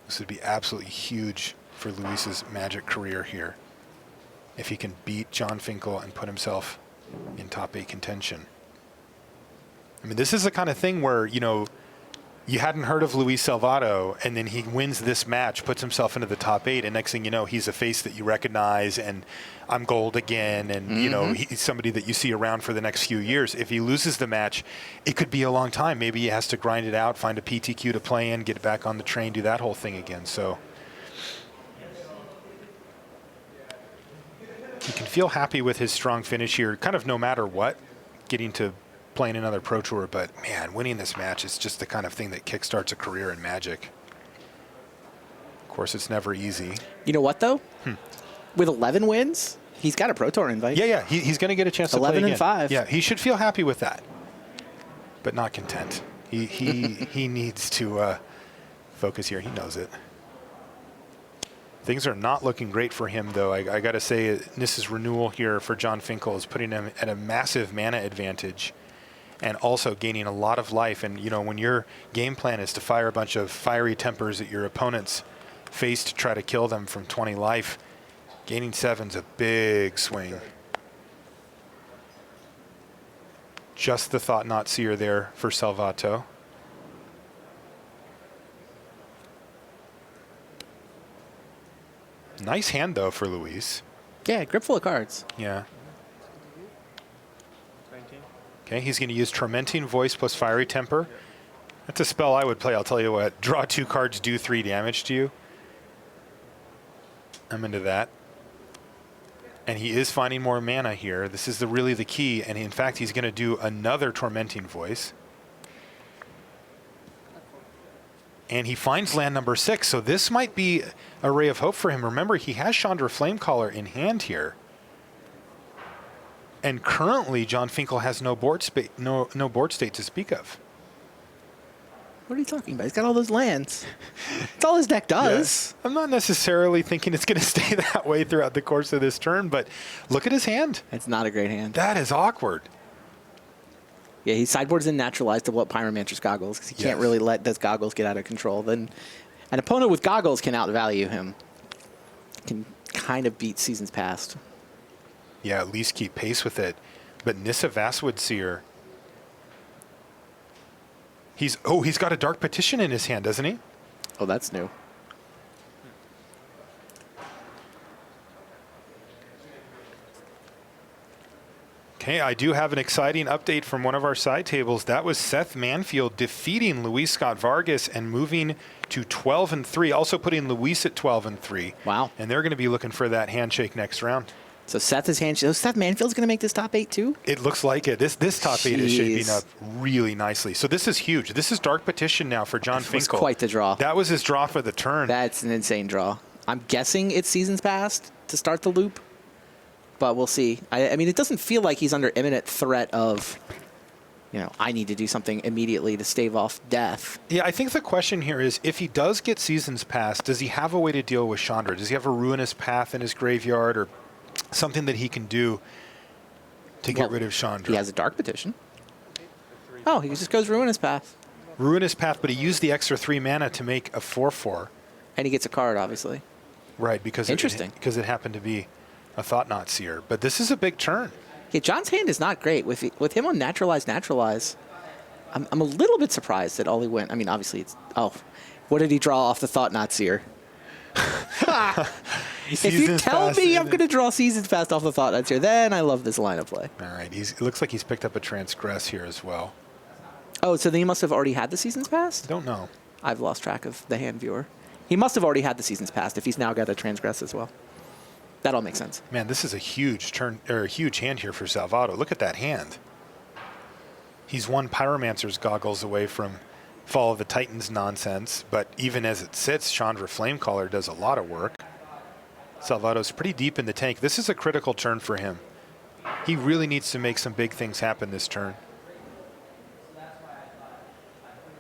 This would be absolutely huge for Luis's Magic career here, if he can beat John Finkel and put himself in top 8 contention. I mean, this is the kind of thing where, you hadn't heard of Luis Salvato, and then he wins this match, puts himself into the top 8, and next thing you know, he's a face that you recognize, and I'm gold again, and he's somebody that you see around for the next few years. If he loses the match, it could be a long time. Maybe he has to grind it out, find a PTQ to play in, get back on the train, do that whole thing again. So you can feel happy with his strong finish here, kind of no matter what, getting to playing another Pro Tour, but man, winning this match is just the kind of thing that kickstarts a career in Magic. Of course, it's never easy.
You know what, though? With 11 wins, he's got a Pro Tour invite.
Yeah, he's going to get a chance to play again.
11-5.
Yeah, he should feel happy with that, but not content. He needs to focus here. He knows it. Things are not looking great for him, though. I got to say, Nissa's renewal here for John Finkel is putting him at a massive mana advantage, and also gaining a lot of life. And when your game plan is to fire a bunch of fiery tempers at your opponent's face to try to kill them from 20 life, gaining 7's a big swing. Just the Thought Knot Seer there for Salvato. Nice hand, though, for Luis.
Yeah, grip full of cards.
Yeah. Okay, he's going to use Tormenting Voice plus Fiery Temper. That's a spell I would play, I'll tell you what. Draw 2 cards, do 3 damage to you. I'm into that. And he is finding more mana here. This is really the key. And in fact, he's going to do another Tormenting Voice. And he finds land number 6, so this might be a ray of hope for him. Remember, he has Chandra Flamecaller in hand here. And currently, John Finkel has no board state to speak of.
What are you talking about? He's got all those lands. That's all his deck does.
Yeah. I'm not necessarily thinking it's going to stay that way throughout the course of this turn, but look at his hand.
It's not a great hand.
That is awkward.
Yeah, he sideboards in Naturalized to what Pyromancer's Goggles, because he can't really let those Goggles get out of control. Then an opponent with Goggles can outvalue him. Can kind of beat Seasons Past.
Yeah, at least keep pace with it. But Nissa Vastwood Seer. He's got a Dark Petition in his hand, doesn't he?
Oh, that's new.
Okay, I do have an exciting update from one of our side tables. That was Seth Manfield defeating Luis Scott-Vargas and moving to 12-3, also putting Luis at 12-3.
Wow.
And they're going to be looking for that handshake next round.
So Seth Manfield's going to make this top 8 too?
It looks like it. This top 8 is shaping up really nicely. So this is huge. This is Dark Petition now for John Finkel.
That was quite the draw.
That was his draw for the turn.
That's an insane draw. I'm guessing it's Seasons Past to start the loop, but we'll see. I mean, it doesn't feel like he's under imminent threat of, I need to do something immediately to stave off death.
Yeah, I think the question here is, if he does get Seasons Past, does he have a way to deal with Chandra? Does he have a Ruinous Path in his graveyard or something that he can do to get rid of Chandra?
He has a Dark Petition. Oh, he just goes Ruinous Path.
Ruinous Path, but he used the extra 3 mana to make a 4/4.
And he gets a card, obviously.
Right, because it happened to be a Thought-Knot Seer. But this is a big turn.
Yeah, John's hand is not great. With him on Naturalize, I'm a little bit surprised that all he went. I mean, obviously it's, what did he draw off the Thought-Knot Seer? If you tell me I'm going to draw Seasons Past off the Thought-Knot Seer, then I love this line of play.
All right, it looks like he's picked up a Transgress here as well.
Oh, so then he must have already had the Seasons Past?
Don't know.
I've lost track of the hand viewer. He must have already had the Seasons Past if he's now got a Transgress as well. That all makes sense.
Man, this is a huge turn, or a huge hand here for Salvato. Look at that hand. He's one Pyromancer's Goggles away from Fall of the Titans nonsense, but even as it sits, Chandra Flamecaller does a lot of work. Salvato's pretty deep in the tank. This is a critical turn for him. He really needs to make some big things happen this turn.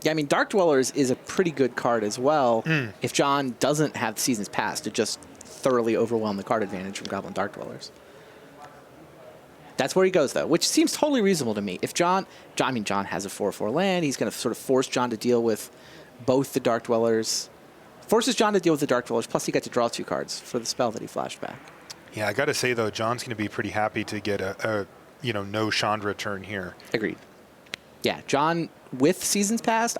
Yeah, I mean, Dark Dwellers is a pretty good card as well. If John doesn't have Seasons Past to just thoroughly overwhelm the card advantage from Goblin Dark Dwellers. That's where he goes, though, which seems totally reasonable to me. If John has a 4/4 land. He's going to sort of force John to deal with both the Dark Dwellers. Forces John to deal with the Dark Dwellers, plus he got to draw 2 cards for the spell that he flashed back.
Yeah, I got to say, though, John's going to be pretty happy to get a no Chandra turn here.
Agreed. Yeah, John with Seasons Past,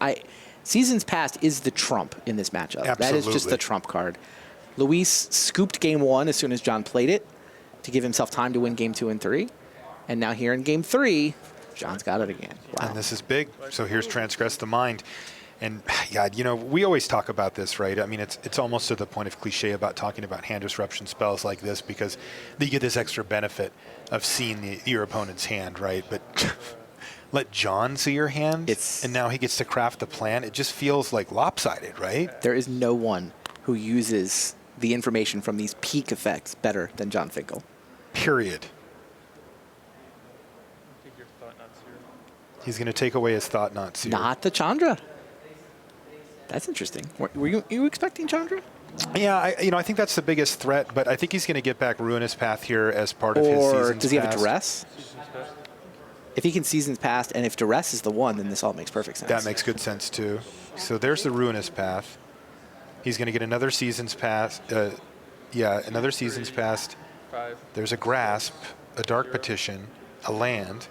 Seasons Past is the trump in this matchup.
Absolutely.
That is just the trump card. Luis scooped game 1 as soon as John played it to give himself time to win game 2 and 3. And now here in game 3, John's got it again. Wow.
And this is big. So here's Transgress the Mind. And yeah, we always talk about this, right? I mean, it's almost to the point of cliche about talking about hand disruption spells like this because you get this extra benefit of seeing your opponent's hand, right? But let John see your hand, and now he gets to craft the plan. It just feels like lopsided, right?
There is no one who uses the information from these peak effects better than John Finkel.
Period. He's going to take away his Thought-Knot Seer.
Not the Chandra. That's interesting. Were you expecting Chandra?
Yeah, I think that's the biggest threat, but I think he's going to get back Ruinous Path here as part of his Seasons Past.
Or does he have a Duress? If he can Seasons Past, and if Duress is the one, then this all makes perfect sense.
That makes good sense, too. So there's the Ruinous Path. He's going to get another Seasons Past. Another Seasons Past. There's a Grasp, a Dark Petition, a land.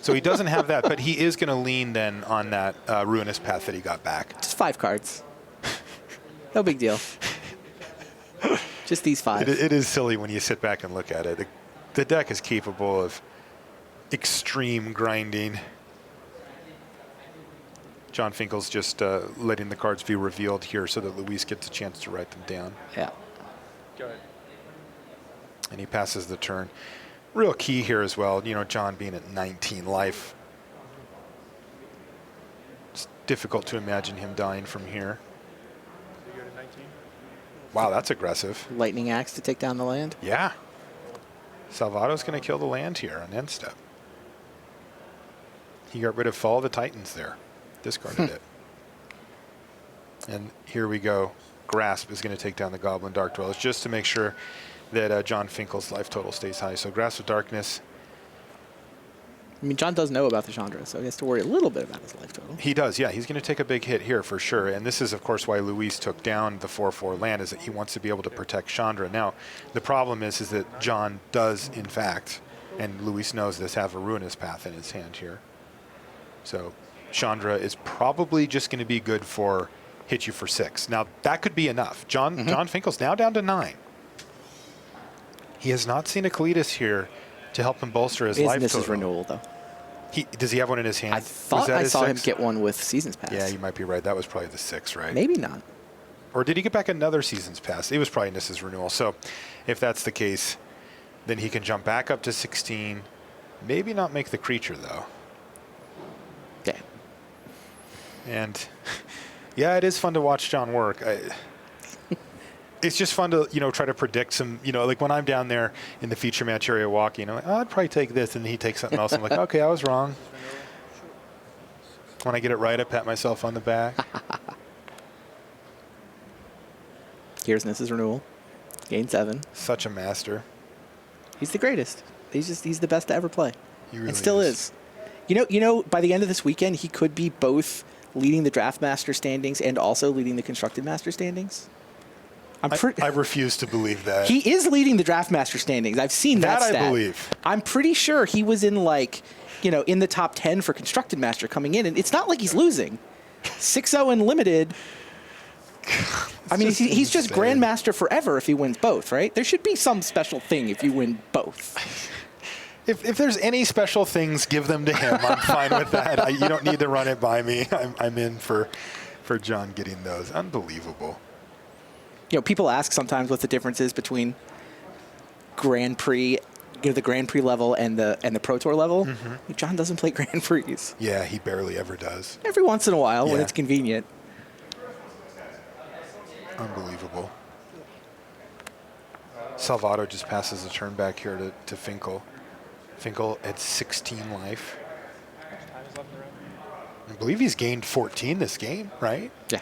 So he doesn't have that, but he is going to lean then on that Ruinous Path that he got back.
Just 5 cards. No big deal. Just these 5.
It is silly when you sit back and look at it. The deck is capable of extreme grinding. John Finkel's just letting the cards be revealed here so that Luis gets a chance to write them down.
Yeah.
Go ahead.
And he passes the turn. Real key here as well, John being at 19 life. It's difficult to imagine him dying from here. Wow, that's aggressive.
Lightning Axe to take down the land?
Yeah. Salvato's going to kill the land here on end step. He got rid of Fall of the Titans there. Discarded it. And here we go. Grasp is going to take down the Goblin Dark Dwellers just to make sure that John Finkel's life total stays high. So Grasp of Darkness.
I mean, John does know about the Chandra, so he has to worry a little bit about his life total.
He does, yeah. He's going to take a big hit here for sure. And this is, of course, why Luis took down the 4/4 land, is that he wants to be able to protect Chandra. Now, the problem is that John does, in fact, and Luis knows this, have a Ruinous Path in his hand here. So Chandra is probably just going to be good for hit you for 6. Now, that could be enough. John Finkel's now down to 9. He has not seen a Kalidas here to help him bolster his
It is
life
Mrs.
total.
Renewal, though.
Does he have one in his hand?
I thought I saw him get one with Seasons Pass.
Yeah, you might be right. That was probably the 6, right?
Maybe not.
Or did he get back another Seasons Pass? It was probably Mrs. Renewal. So if that's the case, then he can jump back up to 16. Maybe not make the creature, though.
Yeah.
And yeah, it is fun to watch John work. It's just fun to, try to predict some, like when I'm down there in the feature match area walking, I'm like, I'd probably take this, and he takes something else. I'm like, okay, I was wrong. When I get it right, I pat myself on the back.
Here's Mrs. Renewal. Gain 7.
Such a master.
He's the greatest. He's the best to ever play.
He really
and still is. By the end of this weekend, he could be both leading the Draft Master standings and also leading the Constructed Master standings.
I refuse to believe that.
He is leading the Draft Master standings. I've seen that stat.
I believe.
I'm pretty sure he was in in the top 10 for Constructed Master coming in, and it's not like he's losing. 6-0 in Limited. I mean, he's just Grandmaster forever if he wins both, right? There should be some special thing if you win both.
If there's any special things, give them to him. I'm fine with that. You don't need to run it by me. I'm in for John getting those. Unbelievable.
People ask sometimes what the difference is between Grand Prix, the Grand Prix level and the Pro Tour level. Mm-hmm. John doesn't play Grand Prix.
Yeah, he barely ever does.
Every once in a while when it's convenient.
Unbelievable. Salvato just passes a turn back here to Finkel. Finkel at 16 life. I believe he's gained 14 this game, right?
Yeah.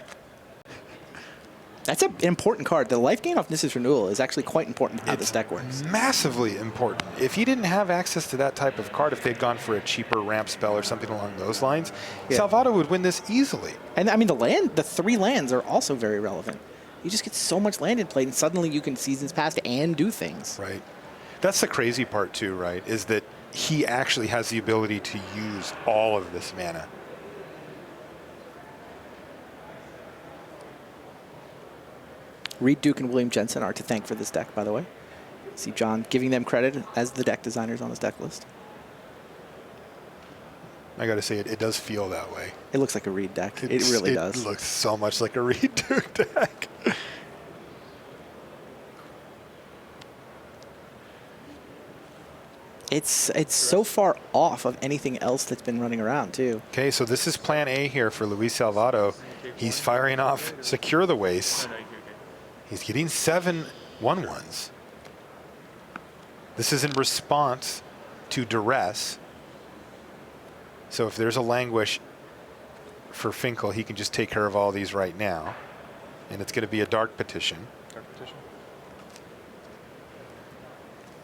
That's an important card. The life gain off Mrs. Renewal is actually quite important to how this deck works.
Massively important. If he didn't have access to that type of card, if they'd gone for a cheaper ramp spell or something along those lines, Salvato would win this easily.
And I mean, the 3 lands are also very relevant. You just get so much land in play, and suddenly you can Seasons Pass and do things.
Right. That's the crazy part too, right? Is that he actually has the ability to use all of this mana.
Reed Duke and William Jensen are to thank for this deck, by the way. See John giving them credit as the deck designers on his deck list.
I got to say, it does feel that way.
It looks like a Reed deck. It really does.
It looks so much like a Reed Duke deck.
It's so far off of anything else that's been running around, too.
Okay, so this is plan A here for Luis Salvato. He's firing off Secure the Waste. He's getting 7 1/1s. This is in response to Duress. So if there's a Languish for Finkel, he can just take care of all these right now. And it's going to be a Dark Petition.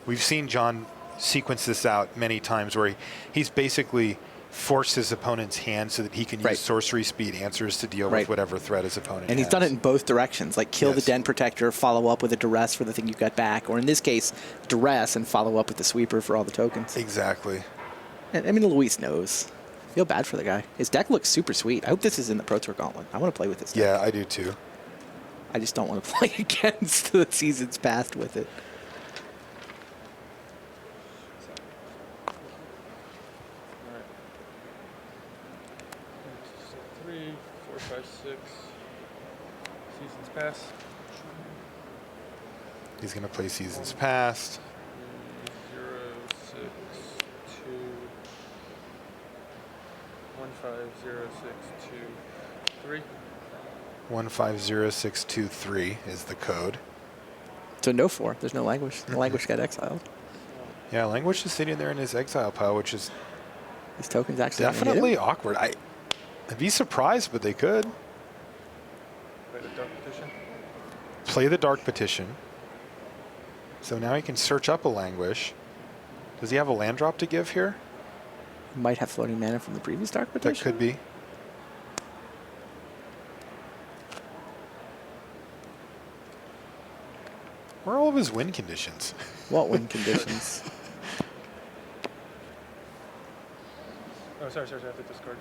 We've seen John sequence this out many times where he's basically forced his opponent's hand so that he can use sorcery speed answers to deal with whatever threat his opponent
And he's
has.
done it in both directions, like kill the Den Protector, follow up with a Duress for the thing you got back, or in this case, Duress and follow up with the Sweeper for all the tokens.
Exactly.
And, I mean, Luis knows. I feel bad for the guy. His deck looks super sweet. I hope this is in the Pro Tour Gauntlet. I want to play with this deck.
Yeah, I do too.
I just don't want to play against the Seasons Past with it.
Seasons Past.
He's going to play Seasons Past.
0, 6, 2, 1, 5, 0, 6, 2, 3.
150623 is the code.
So no 4. There's no Languish. The Languish got exiled.
Yeah, Languish is sitting there in his exile pile, which is
his token's actually
definitely awkward. I'd be surprised, but they could.
Play the Dark Petition.
Play the Dark Petition. So now he can search up a Languish. Does he have a land drop to give here?
Might have floating mana from the previous Dark Petition.
That could be. Where are all of his win conditions?
What win conditions?
Oh, sorry, I have to discard.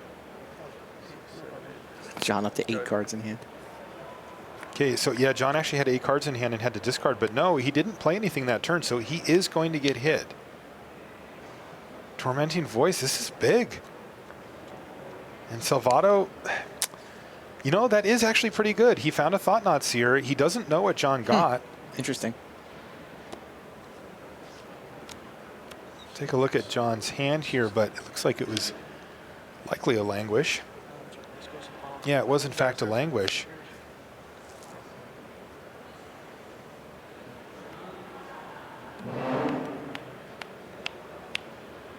John up to 8 cards in hand.
Okay, so yeah, John actually had 8 cards in hand and had to discard, but no, he didn't play anything that turn, so he is going to get hit. Tormenting Voice, this is big. And Salvato, you know, that is actually pretty good. He found a Thought Knot Seer. He doesn't know what John got.
Interesting.
Take a look at John's hand here, but it looks like it was likely a Languish. Yeah, it was in fact a Languish.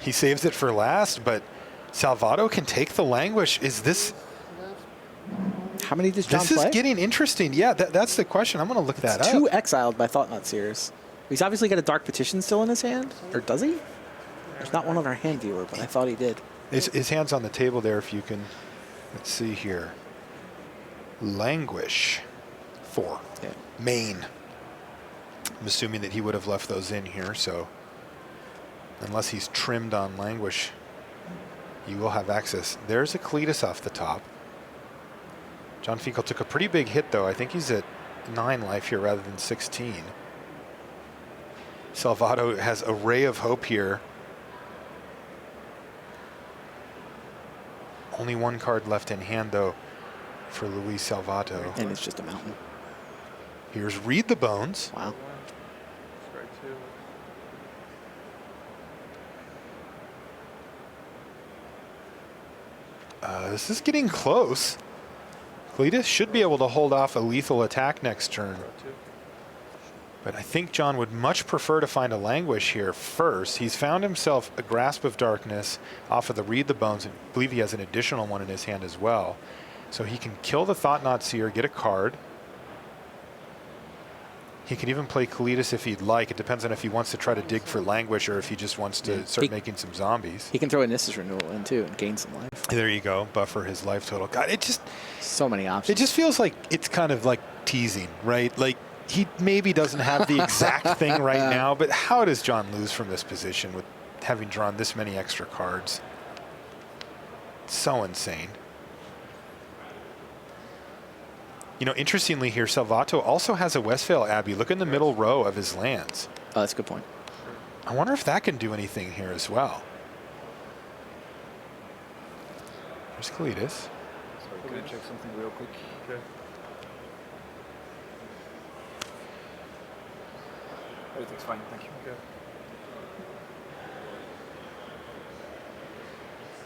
He saves it for last, but Salvato can take the Languish. Is this...
How many does John play?
This is getting interesting. Yeah, that's the question. I'm going to look that up.
2 exiled by Thought Knot Seers. He's obviously got a Dark Petition still in his hand. Or does he? There's not one on our hand viewer, but I thought he did.
His hand's on the table there if you can... Let's see here. Languish. 4.
Yeah.
Main. I'm assuming that he would have left those in here, so... Unless he's trimmed on Languish, you will have access. There's a Cletus off the top. John Finkel took a pretty big hit, though. I think he's at 9 life here rather than 16. Salvato has a ray of hope here. Only 1 card left in hand, though, for Luis Salvato.
And it's just a mountain.
Here's Read the Bones.
Wow.
This is getting close. Cletus should be able to hold off a lethal attack next turn. But I think John would much prefer to find a Languish here first. He's found himself a Grasp of Darkness off of the Read the Bones, and I believe he has an additional one in his hand as well. So he can kill the Thought Knot Seer, get a card. He can even play Cletus if he'd like. It depends on if he wants to try to dig for Languish or if he just wants to start making some zombies.
He can throw Innistrad Renewal in too and gain some life.
There you go. Buffer his life total. God, it just...
So many options.
It just feels like it's kind of like teasing, right? Like he maybe doesn't have the exact thing right now, but how does John lose from this position with having drawn this many extra cards? So insane. You know, interestingly here, Salvato also has a Westvale Abbey. Look in the middle row of his lands.
Oh, that's a good point.
I wonder if that can do anything here as well. There's Cletus.
Sorry, can I check something real quick? Okay. Everything's fine, thank you. Okay.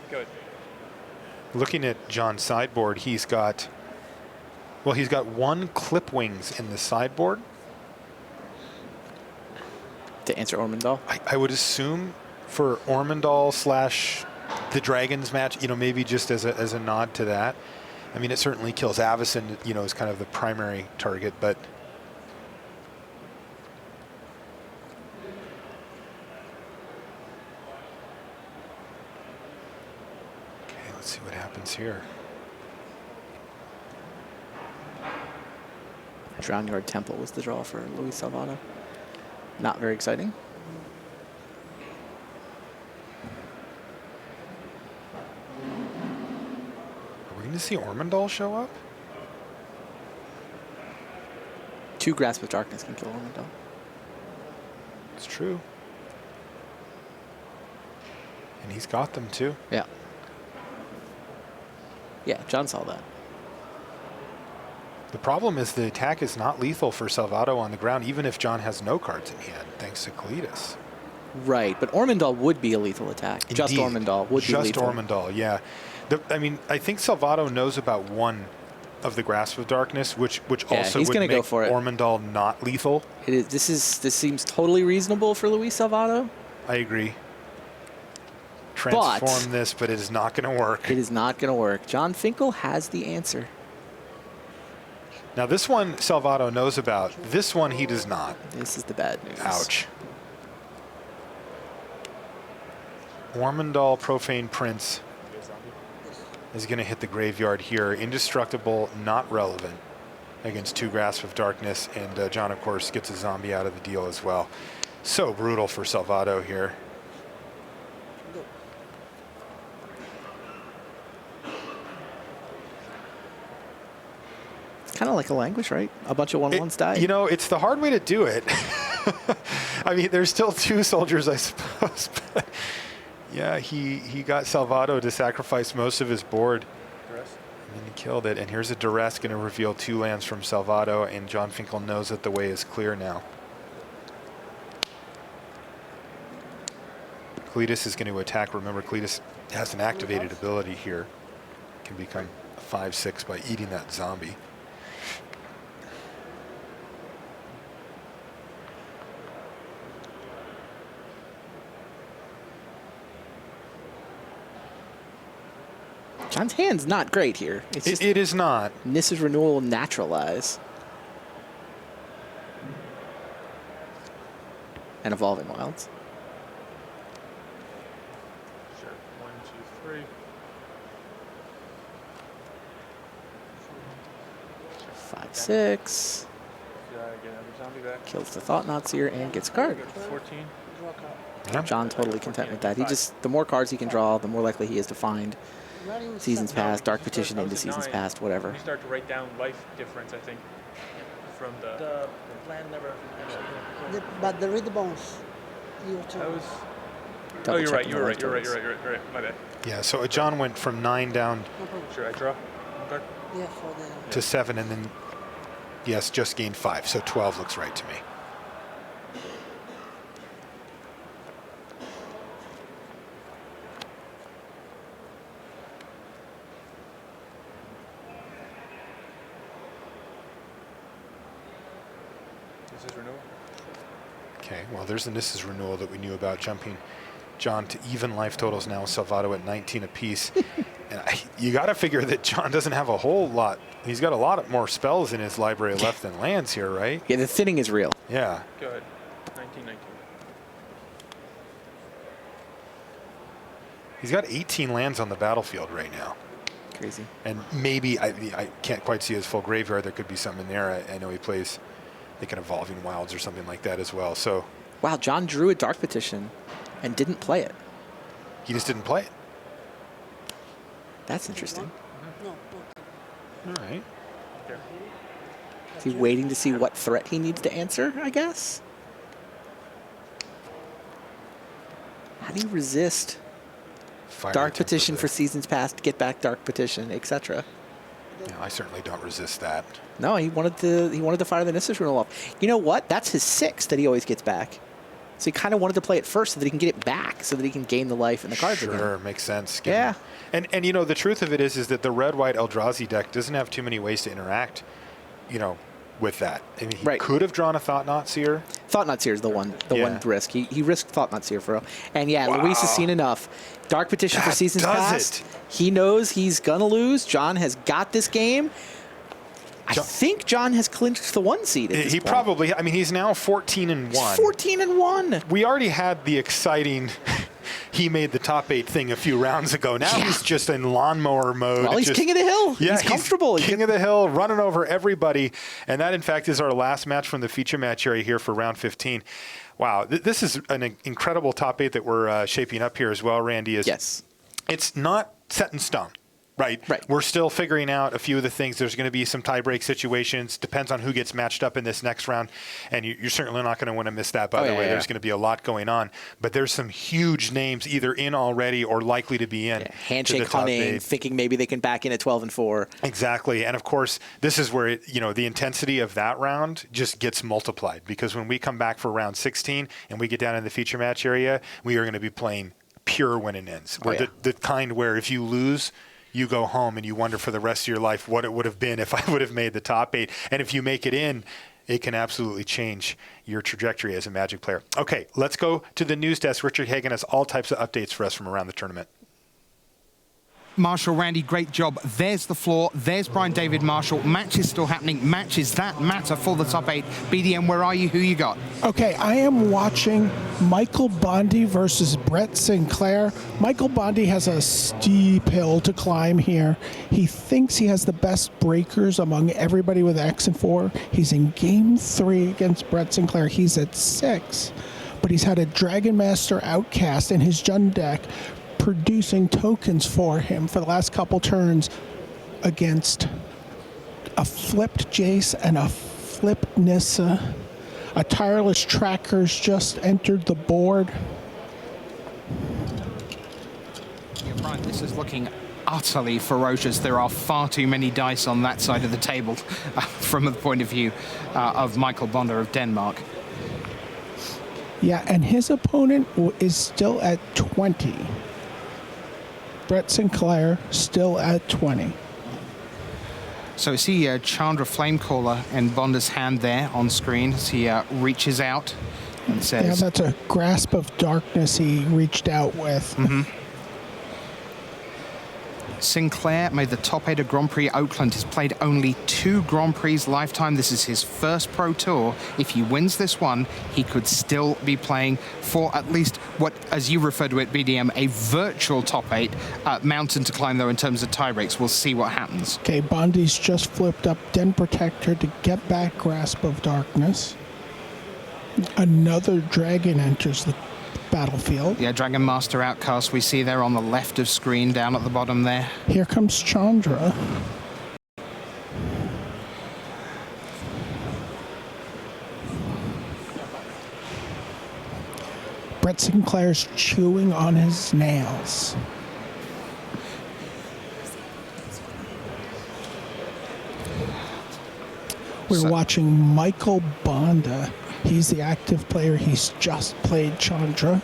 Good.
Looking at John's sideboard, he's got... Well, he's got 1 Clip Wings in the sideboard.
To answer Ormondal?
I would assume for Ormondal / the Dragons match, you know, maybe just as a nod to that. I mean, it certainly kills Avacyn, you know, as kind of the primary target, but... Okay, let's see what happens here.
Drown Yard Temple was the draw for Luis Salvato. Not very exciting.
Are we going to see Ormondal show up?
2 Grasp of Darkness can kill Ormondal.
It's true. And he's got them too.
Yeah. Yeah, John saw that.
The problem is the attack is not lethal for Salvato on the ground, even if John has no cards in hand, thanks to Cletus.
Right, but Ormondal would be a lethal attack.
Indeed.
Just Ormondal would be lethal.
Just Ormondal, yeah. I mean, I think Salvato knows about 1 of the Grasp of Darkness, which also
he's
would
gonna
make
go for it.
Ormondal not lethal.
It is. This seems totally reasonable for Luis Salvato.
I agree. Transform this, but it is not going to work.
It is not going to work. John Finkel has the answer.
Now this one Salvato knows about. This one he does not.
This is the bad news.
Ouch. Ormondal Profane Prince is going to hit the graveyard here. Indestructible, not relevant against 2 Grasp of Darkness. And John, of course, gets a zombie out of the deal as well. So brutal for Salvato here.
Kind of like a Languish, right? A bunch of 1/1s die.
You know, it's the hard way to do it. I mean, there's still 2 soldiers, I suppose. But Yeah, he got Salvato to sacrifice most of his board. And then he killed it. And here's a duress going to reveal 2 lands from Salvato, and John Finkel knows that the way is clear now. Cletus is going to attack. Remember, Cletus has an activated ability here. Can become a 5/6 by eating that zombie.
John's hand's not great here. It's just
it is not.
Nissa's Renewal Naturalize. And Evolving Wilds.
Sure. 1, 2, 3.
5, 6.
Get another zombie back.
Kills the Thought Seer and gets a card.
14.
John totally content with that. He just, the more cards he can draw, the more likely he is to find Seasons Past, Dark Petition into Seasons Past, whatever.
You start to write down life difference, I think, from the
plan never. But the read the bones.
Oh, you're right. You're right. My bad.
Yeah, so John went from 9 down
Sure, I draw. One card.
Yeah, for the.
to 7, and then, yes, just gained 5. So 12 looks right to me.
This is renewal.
Okay, well, there's the Nissa's Renewal that we knew about, jumping John to even life totals now, Salvato at 19 apiece. And you got to figure that John doesn't have a whole lot. He's got a lot more spells in his library left than lands here, right?
Yeah, the thinning is real.
Yeah.
Go ahead. 19.
He's got 18 lands on the battlefield right now.
Crazy.
And maybe, I can't quite see his full graveyard. There could be something in there. I know he plays, like, an Evolving Wilds or something like that as well. So.
Wow, John drew a Dark Petition and didn't play it.
He just didn't play it.
That's interesting.
All right.
Is he waiting to see what threat he needs to answer, I guess? How do you resist Dark Petition for Seasons Past, get back Dark Petition, etc.?
Yeah, I certainly don't resist that.
No, he wanted to fire the Nissa's Renewal off. You know what? That's his 6 that he always gets back. So he kind of wanted to play it first so that he can get it back, so that he can gain the life and the cards again.
Sure, makes sense.
Yeah.
And you know, the truth of it is that the red-white Eldrazi deck doesn't have too many ways to interact, you know, with that. I mean, he could have drawn a Thought Seer.
Thought Seer is the one risk. He risked Thought Seer for real. And yeah, Luis has seen enough. Dark Petition for Seasons Past. He knows he's gonna lose. John has got this game. I think John has clinched the 1 seed at this point.
Probably, I mean, he's now 14-1.
14-1.
We already had the exciting, he made the top 8 thing a few rounds ago. Now he's just in lawnmower mode.
Well, he's king of the hill.
Yeah,
he's comfortable.
King of the hill, running over everybody. And that, in fact, is our last match from the feature match area here for round 15. Wow, this is an incredible top 8 that we're shaping up here as well, Randy.
Yes.
It's not set in stone. Right. We're still figuring out a few of the things. There's going to be some tie-break situations. Depends on who gets matched up in this next round. And you're certainly not going to want to miss that, by the way. There's going to be a lot going on. But there's some huge names either in already or likely to be in.
Handshake hunting, thinking maybe they can back in at 12-4.
Exactly. And, of course, this is where, the intensity of that round just gets multiplied. Because when we come back for round 16 and we get down in the feature match area, we are going to be playing pure win and ends. The kind where if you lose, you go home and you wonder for the rest of your life what it would have been if I would have made the top 8. And if you make it in, it can absolutely change your trajectory as a Magic player. Okay, let's go to the news desk. Richard Hagan has all types of updates for us from around the tournament.
Marshall, Randy, great job. There's the floor. There's Brian David Marshall. Match is still happening. Matches that matter for the top 8. BDM, where are you? Who you got?
Okay, I am watching Michael Bondi versus Brett Sinclair. Michael Bondi has a steep hill to climb here. He thinks he has the best breakers among everybody with X and 4. He's in game 3 against Brett Sinclair. He's at 6, but he's had a Dragon Master Outcast in his Jund deck, producing tokens for him for the last couple turns against a flipped Jace and a flipped Nissa. A Tireless Tracker's just entered the board.
Brian, this is looking utterly ferocious. There are far too many dice on that side of the table from the point of view of Michael Bonda of Denmark.
Yeah, and his opponent is still at 20. Brett Sinclair still at 20.
So we see Chandra Flamecaller in Bonda's hand there on screen as he reaches out and says...
Yeah, that's a Grasp of Darkness he reached out with.
Mm-hmm. Sinclair made the top 8 of Grand Prix Oakland. He's played only 2 Grand Prix lifetime. This is his first Pro Tour. If he wins this one, he could still be playing for at least what, as you refer to it, BDM, a virtual top 8 mountain to climb, though, in terms of tie breaks. We'll see what happens.
Okay, Bondi's just flipped up Den Protector to get back Grasp of Darkness. Another dragon enters the battlefield.
Yeah, Dragon Master Outcast we see there on the left of screen, down at the bottom there.
Here comes Chandra. Brett Sinclair's chewing on his nails. We're watching Michael Bonda. He's the active player. He's just played Chandra.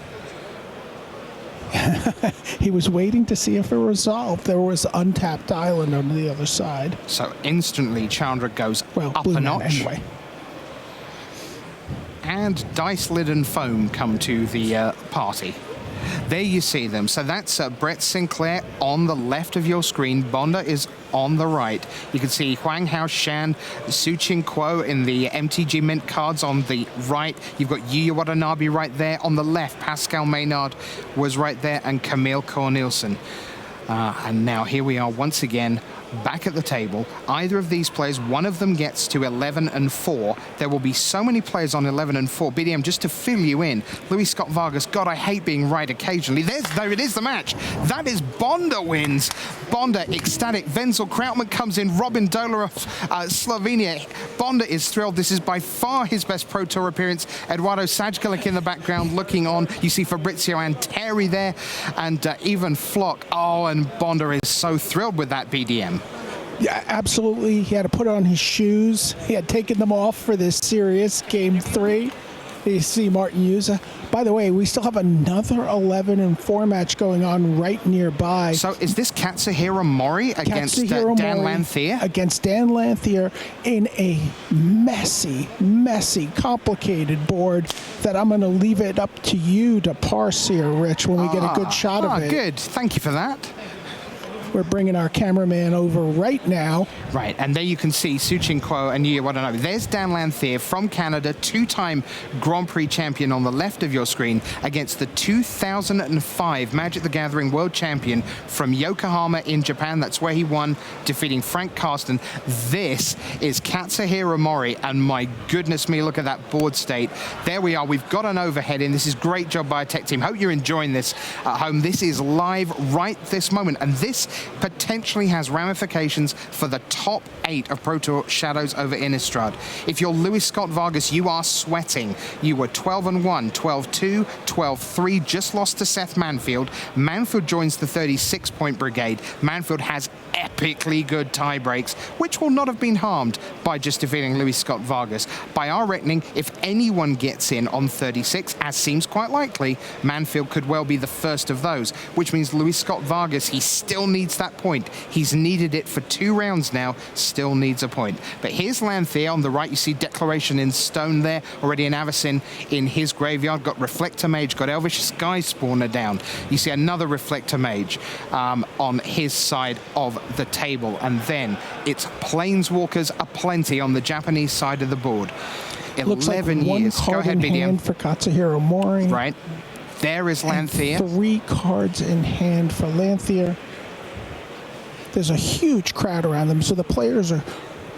He was waiting to see if it resolved. There was untapped island on the other side.
So instantly Chandra goes up a notch.
Anyway.
And Dice Lid and Foam come to the party. There you see them. So that's Brett Sinclair on the left of your screen. Bonda is on the right. You can see Huang Hao Shan, Su Qing Kuo in the MTG Mint cards on the right. You've got Yuya Watanabe right there. On the left, Pascal Maynard was right there, and Camille Cornelsen. And now here we are once again back at the table. Either of these players, one of them gets to 11 and 4. There will be so many players on 11 and 4. BDM, just to fill you in, Luis Scott-Vargas, God, I hate being right occasionally. There it is, the match. That is Bonda wins. Bonda ecstatic. Wenzel Krautmann comes in. Robin Dolar of Slovenia. Bonda is thrilled. This is by far his best Pro Tour appearance. Eduardo Sajkalik in the background looking on. You see Fabrizio and Terry there, and even Flock. Oh, and Bonda is so thrilled with that, BDM.
Yeah, absolutely. He had to put on his shoes. He had taken them off for this serious Game 3. You see Martin Yuza. By the way, we still have another 11 and 4 match going on right nearby.
So is this Katsuhiro Mori against Dan Lanthier?
Against Dan Lanthier in a messy, complicated board that I'm going to leave it up to you to parse here, Rich, when we get a good shot of it.
Good. Thank you for that.
We're bringing our cameraman over right now.
Right, and there you can see Su Qing Kuo and Yuya Watanabe. There's Dan Lanthier from Canada, 2-time Grand Prix champion on the left of your screen against the 2005 Magic the Gathering World Champion from Yokohama in Japan. That's where he won, defeating Frank Karsten. This is Katsuhiro Mori, and my goodness me, look at that board state. There we are. We've got an overhead in. This is great job by a tech team. Hope you're enjoying this at home. This is live right this moment, and this potentially has ramifications for the top 8 of Pro Tour Shadows over Innistrad. If you're Luis Scott-Vargas, you are sweating. You were 12-1, 12-2, 12-3, just lost to Seth Manfield. Manfield joins the 36-point brigade. Manfield has epically good tie breaks, which will not have been harmed by just defeating Luis Scott-Vargas. By our reckoning, if anyone gets in on 36, as seems quite likely, Manfield could well be the first of those, which means Luis Scott-Vargas, he still needs that point. He's needed it for 2 rounds now, still needs a point. But here's Lanthier on the right. You see Declaration in stone there, already an Avacyn in his graveyard, got Reflector Mage, got Elvish Sky Spawner down. You see another Reflector Mage on his side of the table, and then it's Planeswalkers aplenty on the Japanese side of the board. 11 years. Go ahead, BDM.
Hand for Katsuhiro Mori.
Right. There is Lanthier.
3 cards in hand for Lanthier. There's a huge crowd around them, so the players are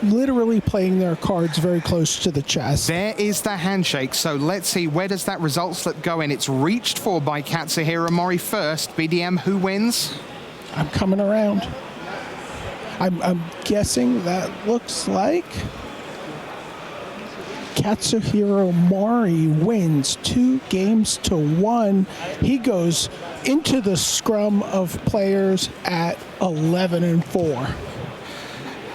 literally playing their cards very close to the chest.
There is the handshake, so let's see, where does that result slip go in? It's reached for by Katsuhiro Mori first. BDM, who wins?
I'm coming around. I'm guessing that looks like Katsuhiro Mori wins 2-1. He goes into the scrum of players at 11-4.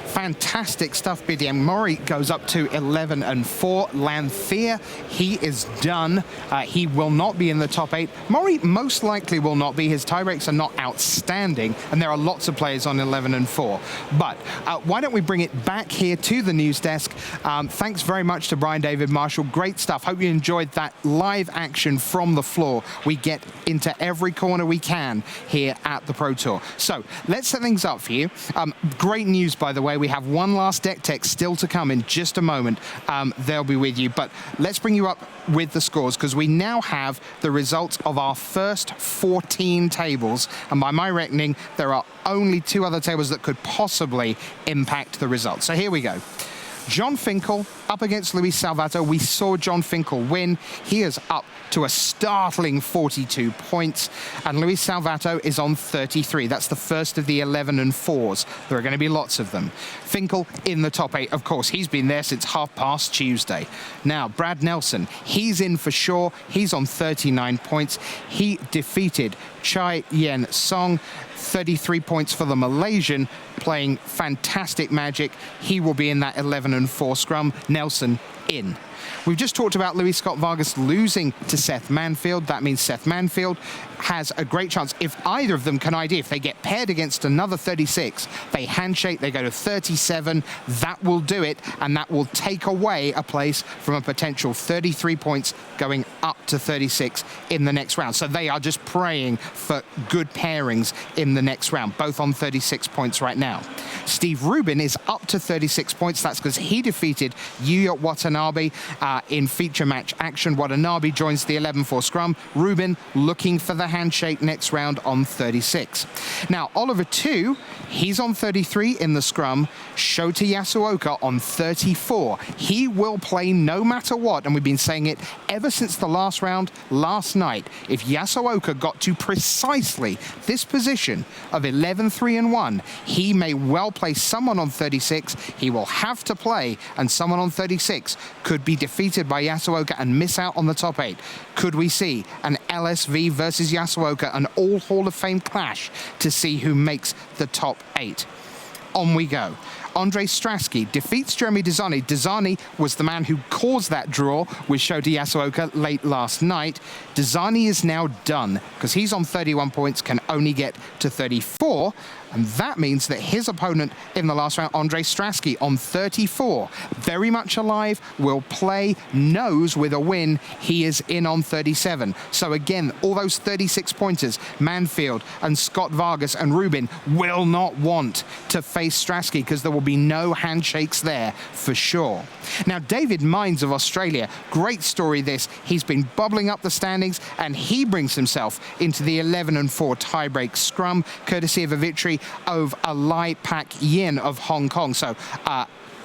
Fantastic stuff, BDM. Mori goes up to 11-4. Lanthea, he is done. He will not be in the top 8. Mori most likely will not be. His tie breaks are not outstanding, and there are lots of players on 11-4. But why don't we bring it back here to the news desk? Thanks very much to Brian David Marshall. Great stuff. Hope you enjoyed that live action from the floor. We get into every corner we can here at the Pro Tour. So let's set things up for you. Great news, by the way. We have one last deck tech still to come in just a moment. They'll be with you, but let's bring you up with the scores, because we now have the results of our first 14 tables, and by my reckoning there are only 2 other tables that could possibly impact the results. So here we go. John Finkel up against Luis Salvato. We saw John Finkel win. He is up to a startling 42 points, and Luis Salvato is on 33. That's the first of the 11-4s. There are going to be lots of them. Finkel in the top 8, of course. He's been there since Tuesday. Now, Brad Nelson, he's in for sure. He's on 39 points. He defeated Chai Yen Song. 33 points for the Malaysian, playing fantastic Magic. He will be in that 11-4 scrum. Nelson in. We've just talked about Luis Scott-Vargas losing to Seth Manfield. That means Seth Manfield has a great chance. If either of them can ID, if they get paired against another 36, they handshake, they go to 37, that will do it, and that will take away a place from a potential 33 points going up to 36 in the next round. So they are just praying for good pairings in the next round, both on 36 points right now. Steve Rubin is up to 36 points. That's because he defeated Yuya Watanabe in feature match action. Watanabe joins the 11-4 scrum. Rubin looking for the handshake next round on 36. Now, Oliver 2, he's on 33 in the scrum. Shota Yasuoka on 34. He will play no matter what, and we've been saying it ever since the last round last night. If Yasuoka got to precisely this position of 11-3-1, he may well play someone on 36. He will have to play, and someone on 36 could be defeated by Yasuoka and miss out on the top 8. Could we see an LSV versus Yasuoka, an all Hall of Fame clash to see who makes the top 8? On we go. Andre Strasky defeats Jeremy Dezani. Dezani was the man who caused that draw with Shota Yasuoka late last night. Dezani is now done because he's on 31 points, can only get to 34. And that means that his opponent in the last round, Andre Strasky, on 34, very much alive, will play, knows with a win, he is in on 37. So again, all those 36 pointers, Manfield and Scott-Vargas and Rubin, will not want to face Strasky because there will be no handshakes there for sure. Now, David Mines of Australia, great story this. He's been bubbling up the standings, and he brings himself into the 11-4 tiebreak scrum, courtesy of a victory over Lai Pak Yin of Hong Kong. So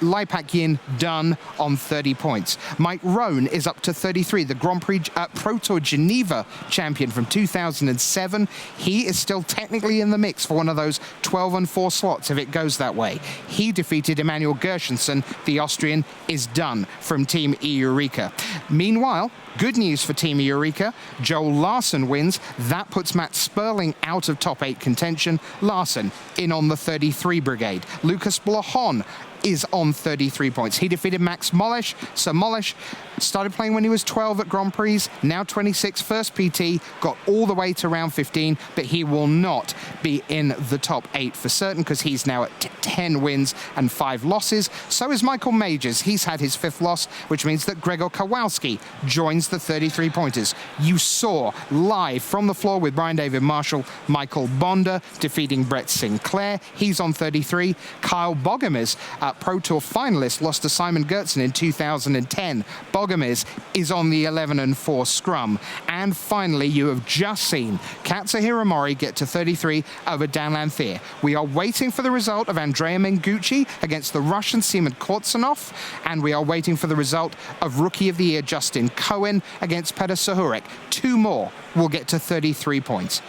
Lai Pak Yin done on 30 points. Mike Rohn is up to 33, the Grand Prix Pro Tour Geneva champion from 2007. He is still technically in the mix for one of those 12-4 slots if it goes that way. He defeated Emmanuel Gershenson. The Austrian is done from Team Eureka. Meanwhile, good news for Team Eureka. Joel Larson wins. That puts Matt Sperling out of top 8 contention. Larson in on the 33 brigade. Lucas Blahon is on 33 points. He defeated Max Molesh. So Molesh started playing when he was 12 at Grand Prix, now 26, first PT, got all the way to round 15, but he will not be in the top 8 for certain because he's now at 10 wins and 5 losses. So is Michael Majors. He's had his 5th loss, which means that Gregor Kowalski joins the 33 pointers. You saw live from the floor with Brian David Marshall, Michael Bonder defeating Brett Sinclair. He's on 33. Kyle Bogomils, Pro Tour finalist, lost to Simon Gertzen in 2010. Bogomils is on the 11-4 scrum. And finally, you have just seen Katsuhiro Mori get to 33 over Dan Lanthea. We are waiting for the result of Andrea Mengucci against the Russian Seaman Kortsanov, and we are waiting for the result of Rookie of the Year Justin Cohen against Petr Sahurek. 2 more will get to 33 points.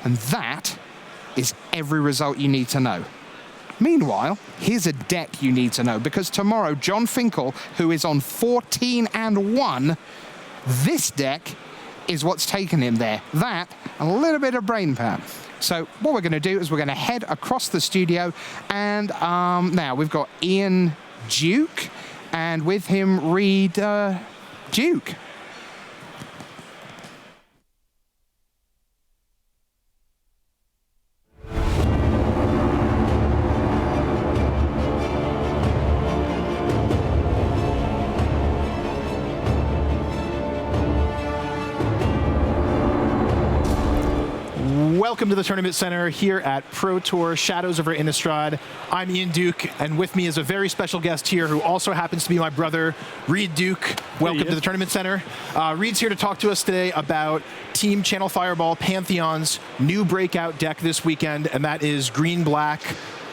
And that is every result you need to know. Meanwhile, here's a deck you need to know, because tomorrow, John Finkel, who is on 14-1, this deck is what's taken him there. That, and a little bit of brain power. So what we're going to do is we're going to head across the studio, and now we've got Ian Duke, and with him, Reed Duke.
Welcome to the Tournament Center here at Pro Tour Shadows over Innistrad. I'm Ian Duke, and with me is a very special guest here who also happens to be my brother, Reed Duke. Welcome to the Tournament Center. Reed's here to talk to us today about Team Channel Fireball Pantheon's new breakout deck this weekend, and that is Green-Black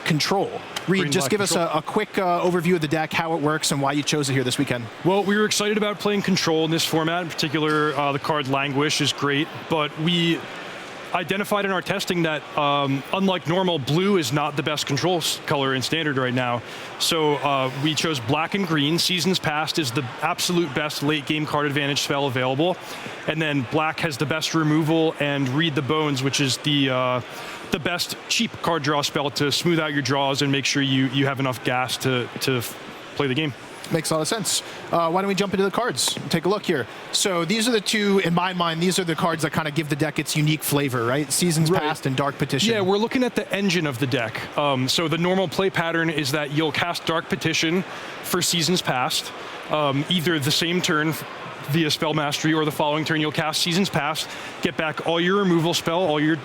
Control. Reed, just give us a quick overview of the deck, how it works, and why you chose it here this weekend.
Well, we were excited about playing Control in this format. In particular, the card Languish is great, but we identified in our testing that unlike normal, blue is not the best control color in Standard right now. So we chose black and green. Seasons Past is the absolute best late game card advantage spell available. And then black has the best removal and Read the Bones, which is the best cheap card draw spell to smooth out your draws and make sure you have enough gas to play the game.
Makes a lot of sense. Why don't we jump into the cards? Take a look here. So these are the two, in my mind, these are the cards that kind of give the deck its unique flavor, right? Seasons Past and Dark Petition.
Yeah, we're looking at the engine of the deck. So the normal play pattern is that you'll cast Dark Petition for Seasons Past, either the same turn via Spell Mastery, or the following turn you'll cast Seasons Past, get back all your removal spell, all your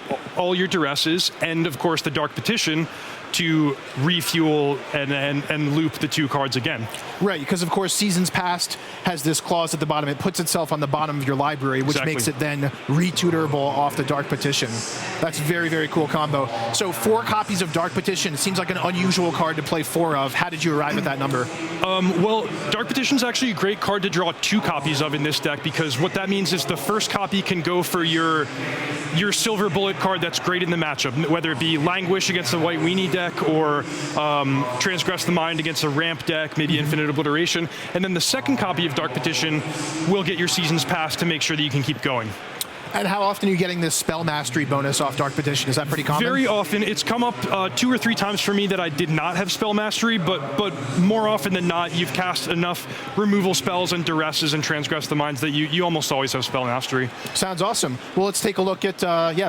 duresses, and of course the Dark Petition to refuel and loop the two cards again.
Right, because of course Seasons Past has this clause at the bottom. It puts itself on the bottom of your library, which makes it then retutorable off the Dark Petition. That's very, very cool combo. So 4 copies of Dark Petition, it seems like an unusual card to play 4 of. How did you arrive at that number?
Well, Dark Petition is actually a great card to draw 2 copies of in this deck, because what that means is the first copy can go for your silver bullet card that's great in the matchup, whether it be Languish against the white weenie deck, or Transgress the Mind against a ramp deck, maybe Infinite Obliteration. And then the second copy of Dark Petition will get your Seasons Past to make sure that you can keep going.
And how often are you getting this Spell Mastery bonus off Dark Petition? Is that pretty common?
Very often. It's come up 2 or 3 times for me that I did not have Spell Mastery, but more often than not, you've cast enough removal spells and duresses and Transgress the Minds that you almost always have Spell Mastery.
Sounds awesome. Well, let's take a look at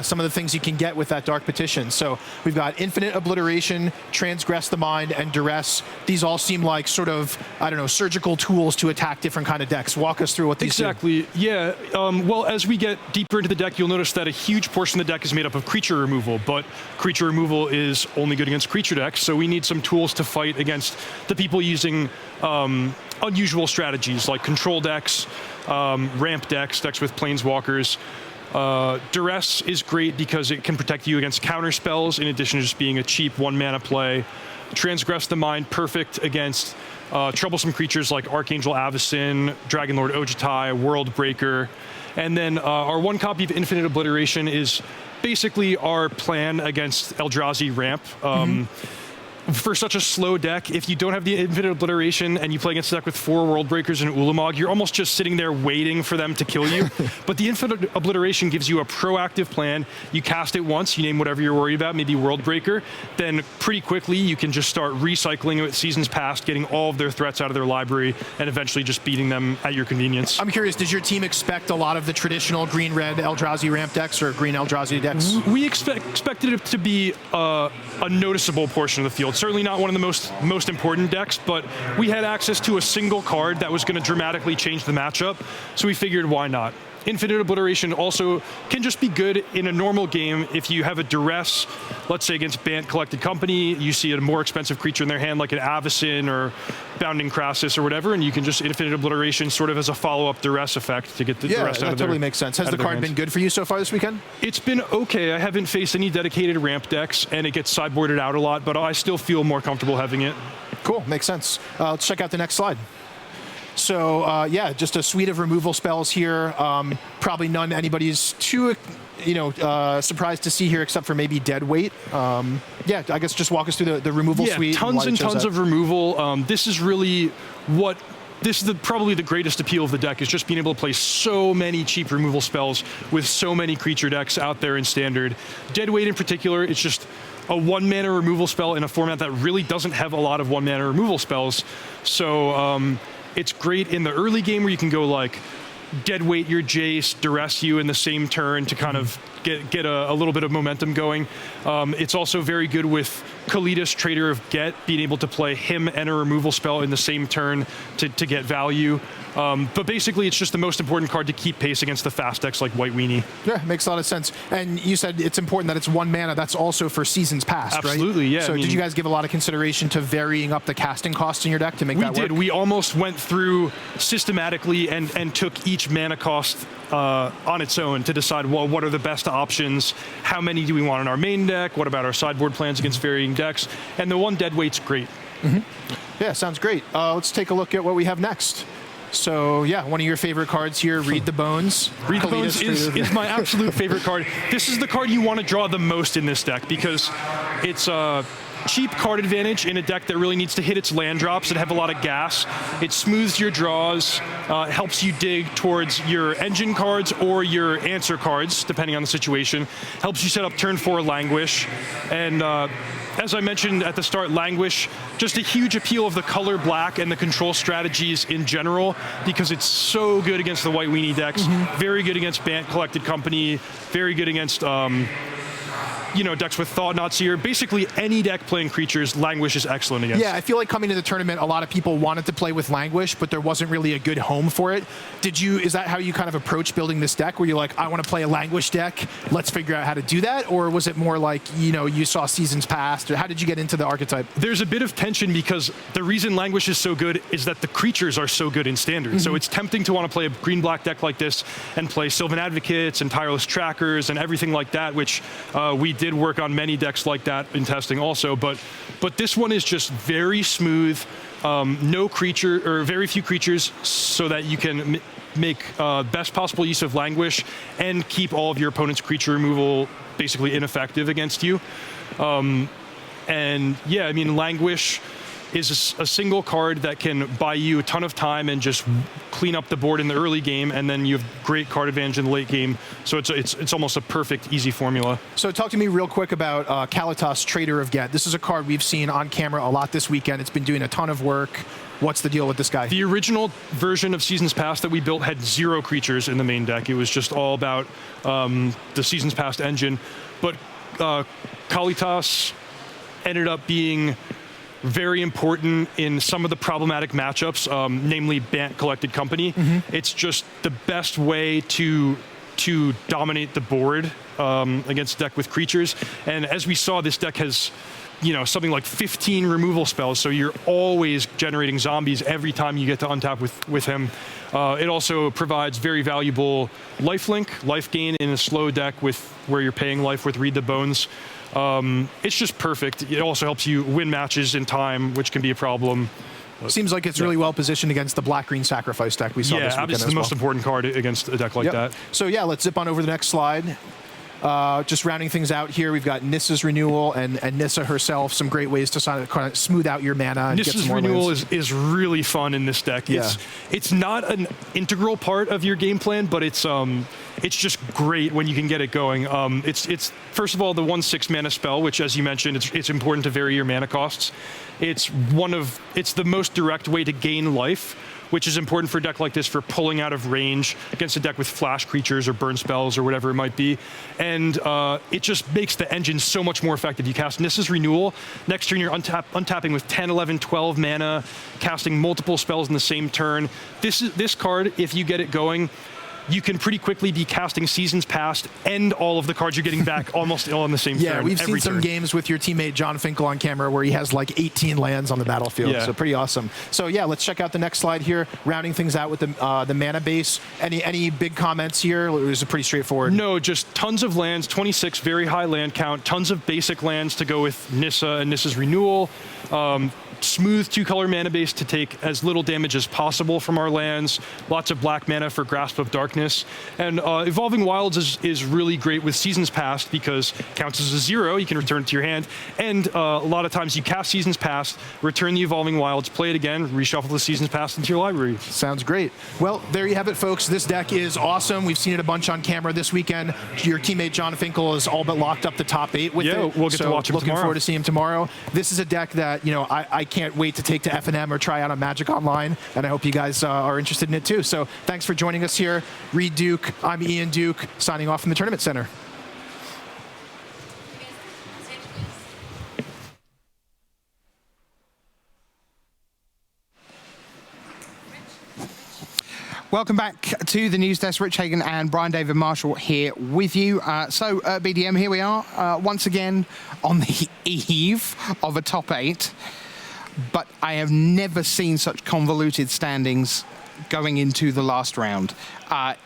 some of the things you can get with that Dark Petition. So we've got Infinite Obliteration, Transgress the Mind, and Duress. These all seem like sort of, I don't know, surgical tools to attack different kind of decks. Walk us through what these do.
Exactly. Yeah. Well, as we get deeper into the deck, you'll notice that a huge portion of the deck is made up of creature removal, but creature removal is only good against creature decks, so we need some tools to fight against the people using unusual strategies like control decks, ramp decks with planeswalkers. Duress is great because it can protect you against counter spells in addition to just being a cheap 1-mana play. Transgress the Mind, perfect against troublesome creatures like Archangel Avacyn, Dragonlord Ojutai, World Breaker. And then our 1 copy of Infinite Obliteration is basically our plan against Eldrazi ramp. For such a slow deck, if you don't have the Infinite Obliteration and you play against a deck with 4 World Breakers and Ulamog, you're almost just sitting there waiting for them to kill you. But the Infinite Obliteration gives you a proactive plan. You cast it once, you name whatever you're worried about, maybe World Breaker, then pretty quickly you can just start recycling it with Seasons Past, getting all of their threats out of their library, and eventually just beating them at your convenience.
I'm curious, does your team expect a lot of the traditional green-red Eldrazi ramp decks or green Eldrazi decks?
We expected it to be a noticeable portion of the field. Certainly not one of the most important decks, but we had access to a single card that was going to dramatically change the matchup, so we figured why not. Infinite Obliteration also can just be good in a normal game if you have a duress, let's say against Bant Collected Company, you see a more expensive creature in their hand like an Avacyn or Bounding Crassus or whatever, and you can just Infinite Obliteration sort of as a follow-up duress effect to get the duress out of their.
Yeah, that totally makes sense. Has the card been good for you so far this weekend?
It's been okay. I haven't faced any dedicated ramp decks, and it gets sideboarded out a lot, but I still feel more comfortable having it.
Cool, makes sense. Let's check out the next slide. So yeah, just a suite of removal spells here. Probably none anybody's too surprised to see here, except for maybe dead weight. Yeah, I guess just walk us through the removal suite.
Yeah, tons and tons of removal. This is really what. This is probably the greatest appeal of the deck, is just being able to play so many cheap removal spells with so many creature decks out there in Standard. Deadweight in particular, it's just a 1-mana removal spell in a format that really doesn't have a lot of 1-mana removal spells. So it's great in the early game where you can go like Deadweight your Jace, duress you in the same turn to kind of get a little bit of momentum going. It's also very good with Kalitas, Trader of Get, being able to play him and a removal spell in the same turn to get value. But basically, it's just the most important card to keep pace against the fast decks like White Weenie.
Yeah, makes a lot of sense. And you said it's important that it's 1 mana. That's also for seasons past, right?
Absolutely, yeah.
So did you guys give a lot of consideration to varying up the casting costs in your deck to make that work?
We did. We almost went through systematically and took each mana cost on its own to decide, well, what are the best options? How many do we want in our main deck? What about our sideboard plans against varying decks? And the one Deadweight's great.
Yeah, sounds great. Let's take a look at what we have next. So yeah, one of your favorite cards here, Read the Bones.
Read the Bones is my absolute favorite card. This is the card you want to draw the most in this deck because it's a cheap card advantage in a deck that really needs to hit its land drops and have a lot of gas. It smooths your draws, helps you dig towards your engine cards or your answer cards, depending on the situation. Helps you set up turn 4 Languish. And as I mentioned at the start, Languish, just a huge appeal of the color black and the control strategies in general because it's so good against the White Weenie decks, very good against Bant Collected Company, very good against decks with Thought-Knot Seer. Basically, any deck playing creatures, Languish is excellent against.
Yeah, I feel like coming to the tournament, a lot of people wanted to play with Languish, but there wasn't really a good home for it. Is that how you kind of approach building this deck, where you're like, I want to play a Languish deck, let's figure out how to do that? Or was it more like, you saw seasons past? Or how did you get into the archetype?
There's a bit of tension because the reason Languish is so good is that the creatures are so good in Standard. So it's tempting to want to play a green-black deck like this and play Sylvan Advocates and Tireless Trackers and everything like that, which we did work on many decks like that in testing also, but this one is just very smooth, no creature or very few creatures, so that you can make best possible use of Languish and keep all of your opponent's creature removal basically ineffective against you. And yeah, I mean, Languish is a single card that can buy you a ton of time and just clean up the board in the early game, and then you have great card advantage in the late game. So it's almost a perfect, easy formula.
So talk to me real quick about Kalitas, Trader of Get. This is a card we've seen on camera a lot this weekend. It's been doing a ton of work. What's the deal with this guy?
The original version of Seasons Past that we built had 0 creatures in the main deck. It was just all about the Seasons Past engine. But Kalitas ended up being very important in some of the problematic matchups, namely Bant Collected Company. It's just the best way to dominate the board against a deck with creatures. And as we saw, this deck has something like 15 removal spells, so you're always generating zombies every time you get to untap with him. It also provides very valuable lifelink, life gain in a slow deck where you're paying life with Read the Bones. It's just perfect. It also helps you win matches in time, which can be a problem.
Seems like it's really well positioned against the black-green sacrifice deck we saw this weekend.
Yeah, it's the most important card against a deck like that.
So yeah, let's zip on over to the next slide. Just rounding things out here, we've got Nissa's Renewal and Nissa herself, some great ways to kind of smooth out your mana and get some more
Renewal
lands.
is really fun in this deck.
Yeah.
It's not an integral part of your game plan, but it's just great when you can get it going. It's first of all the 1/6 mana spell, which, as you mentioned, it's important to vary your mana costs. It's the most direct way to gain life, which is important for a deck like this for pulling out of range against a deck with flash creatures or burn spells or whatever it might be. And it just makes the engine so much more effective. You cast Nissa's Renewal, next turn you're untapping with 10, 11, 12 mana, casting multiple spells in the same turn. This card, if you get it going, you can pretty quickly be casting Seasons Past and all of the cards you're getting back almost all on the same turn.
Yeah, we've seen some games with your teammate John Finkel on camera where he has like 18 lands on the battlefield. So pretty awesome. So yeah, let's check out the next slide here, rounding things out with the mana base. Any big comments here? It was pretty straightforward.
No, just tons of lands, 26, very high land count, tons of basic lands to go with Nissa and Nissa's Renewal. smooth 2-color mana base to take as little damage as possible from our lands, lots of black mana for Grasp of Darkness. And Evolving Wilds is really great with Seasons Past because it counts as a 0, you can return it to your hand, and a lot of times you cast Seasons Past, return the Evolving Wilds, play it again, reshuffle the Seasons Past into your library.
Sounds great. Well, there you have it, folks. This deck is awesome. We've seen it a bunch on camera this weekend. Your teammate John Finkel is all but locked up the top 8 with it.
We'll get to watch him
looking
tomorrow.
forward to seeing him tomorrow. This is a deck that, you know, I can't wait to take to F&M or try out on Magic Online, and I hope you guys are interested in it too. So thanks for joining us here. Reed Duke, I'm Ian Duke, signing off from the Tournament Center.
Welcome back to the news desk. Rich Hagan and Brian David Marshall here with you. So BDM, here we are once again on the eve of a top 8. But I have never seen such convoluted standings going into the last round.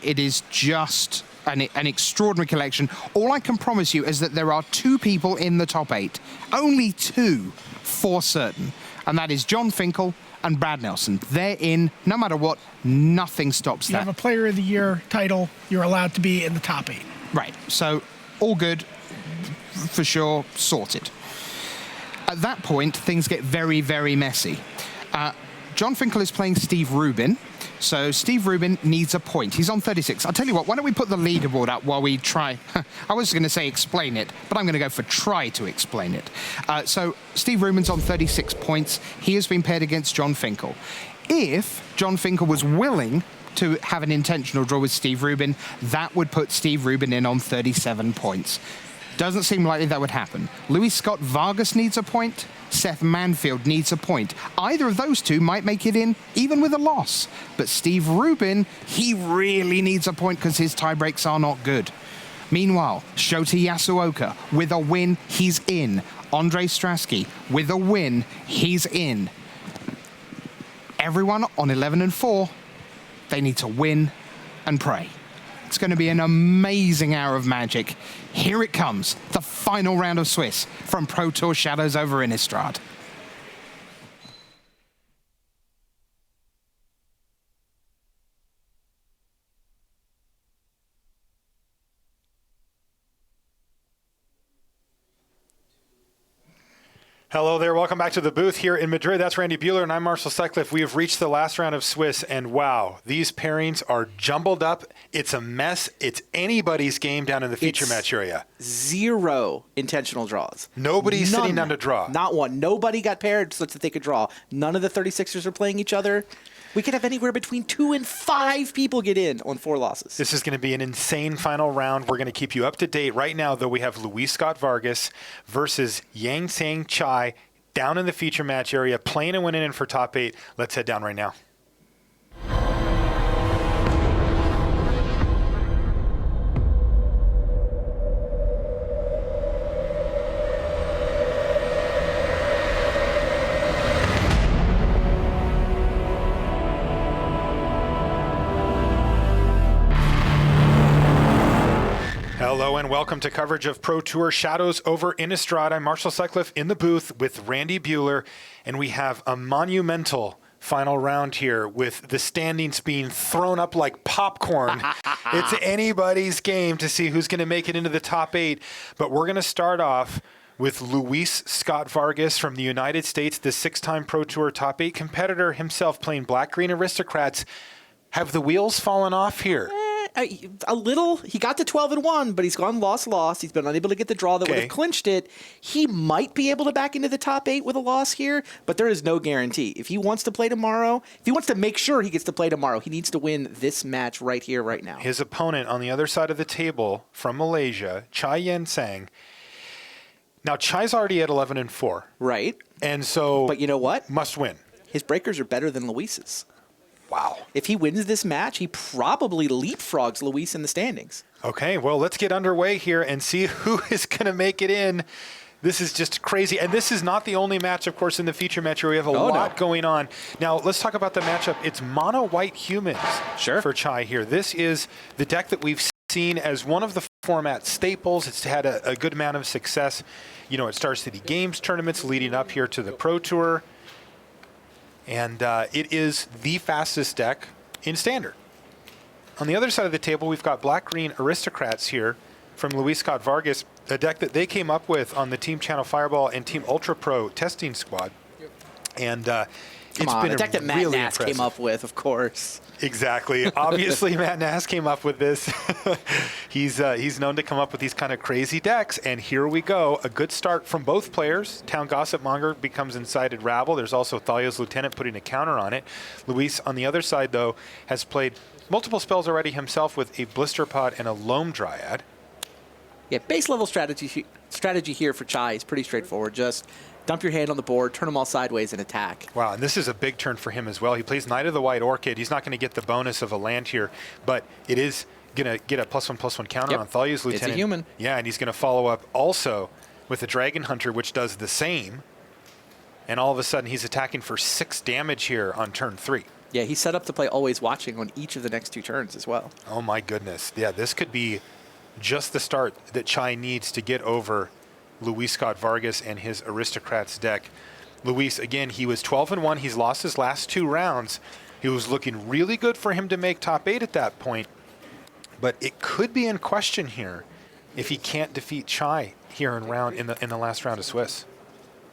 It is just an extraordinary collection. All I can promise you is that there are 2 people in the top 8. Only 2 for certain. And that is John Finkel and Brad Nelson. They're in, no matter what, nothing stops that.
You have a Player of the Year title, you're allowed to be in the top 8.
Right, so all good, for sure, sorted. At that point, things get very, very messy. John Finkel is playing Steve Rubin, so Steve Rubin needs a point. He's on 36. I'll tell you what, why don't we put the leaderboard up while we try... I was going to say explain it, but I'm going to go for try to explain it. So Steve Rubin's on 36 points. He has been paired against John Finkel. If John Finkel was willing to have an intentional draw with Steve Rubin, that would put Steve Rubin in on 37 points. Doesn't seem likely that would happen. Luis Scott-Vargas needs a point. Seth Manfield needs a point. Either of those 2 might make it in, even with a loss. But Steve Rubin, he really needs a point because his tiebreaks are not good. Meanwhile, Shota Yasuoka, with a win, he's in. Andre Strasky, with a win, he's in. Everyone on 11 and 4, they need to win and pray. It's going to be an amazing hour of Magic. Here it comes, the final round of Swiss from Pro Tour Shadows over Innistrad.
Hello there, welcome back to the booth here in Madrid. That's Randy Buehler and I'm Marshall Sutcliffe. We have reached the last round of Swiss and wow, these pairings are jumbled up. It's a mess. It's anybody's game down in the feature match area.
0 intentional draws.
Nobody's sitting down to draw.
Not one. Nobody got paired such that they could draw. None of the 36ers are playing each other. We could have anywhere between 2 and 5 people get in on 4 losses.
This is going to be an insane final round. We're going to keep you up to date. Right now, though, we have Luis Scott-Vargas versus Yang Sang Chai down in the feature match area, playing and winning in for top 8. Let's head down right now. Hello and welcome to coverage of Pro Tour Shadows over Innistrad. I'm Marshall Sutcliffe in the booth with Randy Buehler, and we have a monumental final round here with the standings being thrown up like popcorn. It's anybody's game to see who's going to make it into the top 8, but we're going to start off with Luis Scott-Vargas from the United States, the 6-time Pro Tour top 8 competitor himself, playing Black-Green Aristocrats. Have the wheels fallen off here?
A little. He got to 12 and 1, but he's gone loss. He's been unable to get the draw that would have clinched it. He might be able to back into the top 8 with a loss here, but there is no guarantee. If he wants to play tomorrow, if he wants to make sure he gets to play tomorrow, he needs to win this match right here, right now.
His opponent on the other side of the table from Malaysia, Chai Yen Sang. Now, Chai's already at 11 and 4.
Right.
And so,
but you know what?
Must win.
His breakers are better than Luis's.
Wow.
If he wins this match, he probably leapfrogs Luis in the standings.
Okay, well, let's get underway here and see who is going to make it in. This is just crazy. And this is not the only match, of course, in the feature match where we have a lot going on. Now, let's talk about the matchup. It's mono white humans for Chai here. This is the deck that we've seen as one of the format staples. It's had a good amount of success. You know, it starts City Games tournaments leading up here to the Pro Tour. And it is the fastest deck in Standard. On the other side of the table, we've got Black-Green Aristocrats here from Luis Scott-Vargas, a deck that they came up with on the Team Channel Fireball and Team Ultra Pro testing squad. And it's been
a deck that Matt
really
Nass
impressive.
came up with, of course.
Exactly. Obviously, Matt Nass came up with this. He's known to come up with these kind of crazy decks, and here we go. A good start from both players. Town Gossip Monger becomes Incited Rabble. There's also Thalia's Lieutenant putting a counter on it. Luis, on the other side, though, has played multiple spells already himself with a Blister Pod and a Loam Dryad.
Yeah, base level strategy here for Chai is pretty straightforward. Just dump your hand on the board, turn them all sideways, and attack.
Wow, and this is a big turn for him as well. He plays Knight of the White Orchid. He's not going to get the bonus of a land here, but it is going to get a +1/+1 counter on Thalia's Lieutenant.
It's a human.
Yeah, and he's going to follow up also with a Dragon Hunter, which does the same. And all of a sudden, he's attacking for 6 damage here on turn 3.
Yeah, he's set up to play Always Watching on each of the next 2 turns as well.
Oh my goodness. Yeah, this could be just the start that Chai needs to get over Luis Scott-Vargas and his Aristocrats deck. Luis, again, he was 12-1. He's lost his last 2 rounds. He was looking really good for him to make top 8 at that point. But it could be in question here if he can't defeat Chai here in the last round of Swiss.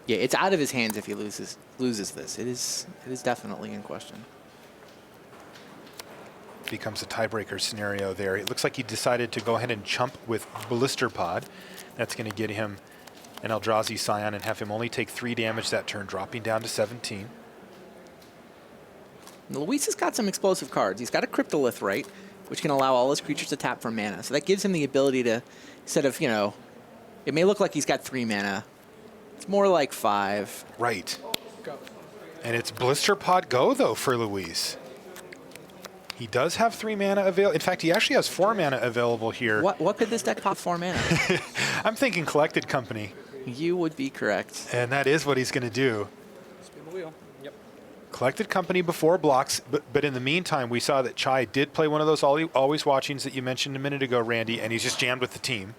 Yeah, it's out of his hands if he loses this. It is definitely in question.
Becomes a tiebreaker scenario there. It looks like he decided to go ahead and chump with Blister Pod. That's going to get him an Eldrazi Scion and have him only take 3 damage that turn, dropping down to 17.
Now, Luis has got some explosive cards. He's got a Cryptolith, right, which can allow all his creatures to tap for mana. So that gives him the ability to, instead of, it may look like he's got 3 mana. It's more like 5.
Right. And it's Blister Pod go, though, for Luis. He does have 3 mana available. In fact, he actually has 4 mana available here.
What could this deck pop 4 mana?
I'm thinking Collected Company.
You would be correct.
And that is what he's going to do.
Spin the wheel. Yep.
Collected Company before blocks, but in the meantime, we saw that Chai did play one of those Always Watchings that you mentioned a minute ago, Randy, and he's just jammed with the team.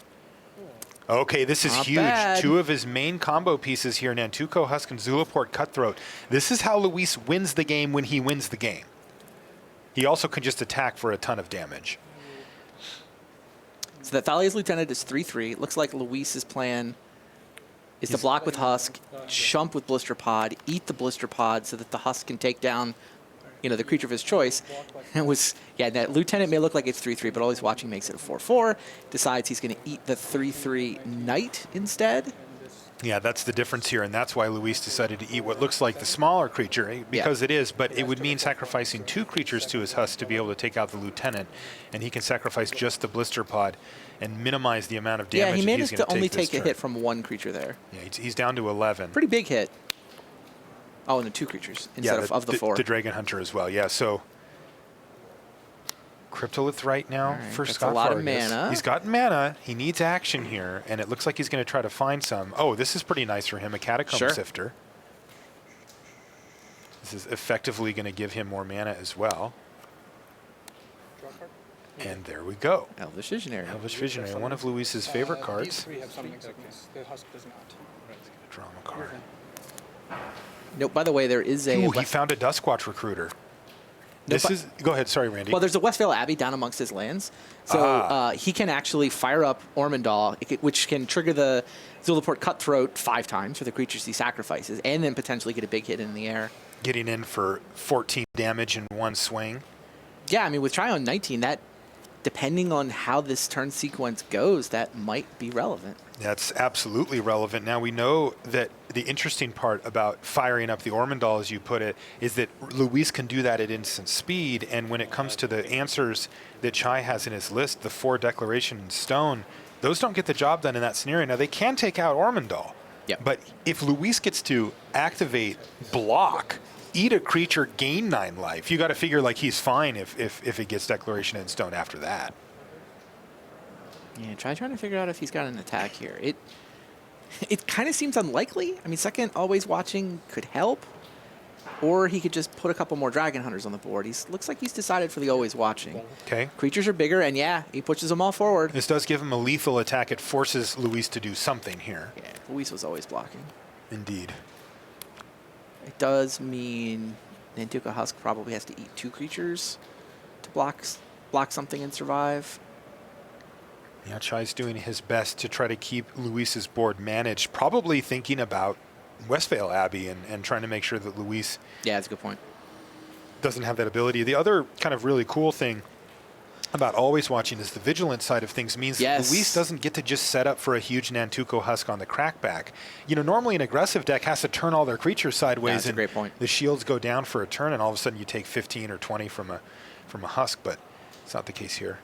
Okay, this is huge.
Bad.
2 of his main combo pieces here, Nantuko Husk and Zulaport Cutthroat. This is how Luis wins the game when he wins the game. He also can just attack for a ton of damage.
So that Thalia's Lieutenant is 3/3. It looks like Luis's plan is to block with Husk, chump with Blister Pod, eat the Blister Pod so that the Husk can take down, the creature of his choice. And that Lieutenant may look like it's 3/3, but Always Watching makes it a 4/4. Decides he's going to eat the 3/3 Knight instead.
Yeah, that's the difference here, and that's why Luis decided to eat what looks like the smaller creature, because it is, but it would mean sacrificing 2 creatures to his Husk to be able to take out the Lieutenant, and he can sacrifice just the Blister Pod and minimize the amount of damage.
Yeah, he managed to only
take
a hit from 1 creature there.
Yeah, he's down to 11.
Pretty big hit. Oh, and the 2 creatures instead of the 4.
The Dragon Hunter as well, yeah, so Cryptolith right now for Scott
Vargas.
A lot of mana. He's got mana. He needs action here, and it looks like he's going to try to find some. Oh, this is pretty nice for him, a Catacomb Sifter. This is effectively going to give him more mana as well. And there we go.
Elvish Visionary.
Elvish Visionary, one of Luis's favorite cards.
These 3 have something like this. The Husk does not.
Draw him a card.
Nope, by the way, there is a...
Ooh, he found a Duskwatch Recruiter. Go ahead, sorry, Randy.
Well, there's a Westvale Abbey down amongst his lands. So he can actually fire up Ormondal, which can trigger the Zulaport Cutthroat 5 times for the creatures he sacrifices, and then potentially get a big hit in the air.
Getting in for 14 damage in 1 swing.
Yeah, I mean, with Try on 19, that, depending on how this turn sequence goes, that might be relevant.
That's absolutely relevant. Now, we know that the interesting part about firing up the Ormondal, as you put it, is that Luis can do that at instant speed, and when it comes to the answers that Chai has in his list, the 4 Declaration in Stone, those don't get the job done in that scenario. Now, they can take out Ormondal, but if Luis gets to activate block, eat a creature, gain 9 life, you got to figure like he's fine if it gets Declaration in Stone after that.
Yeah, trying to figure out if he's got an attack here. It kind of seems unlikely. I mean, second Always Watching could help, or he could just put a couple more Dragon Hunters on the board. Looks like he's decided for the Always Watching.
Okay.
Creatures are bigger, and yeah, he pushes them all forward.
This does give him a lethal attack. It forces Luis to do something here.
Yeah, Luis was always blocking.
Indeed.
It does mean Nantuko Husk probably has to eat 2 creatures to block something and survive.
Yeah, Chai's doing his best to try to keep Luis's board managed, probably thinking about Westvale Abbey and trying to make sure that Luis
that's a good point.
Doesn't have that ability. The other kind of really cool thing about always watching is the vigilant side of things means that Luis doesn't get to just set up for a huge Nantuko Husk on the crackback. You know, normally an aggressive deck has to turn all their creatures sideways
that's
and
a great point.
The shields go down for a turn and all of a sudden you take 15 or 20 from a Husk, but it's not the case here.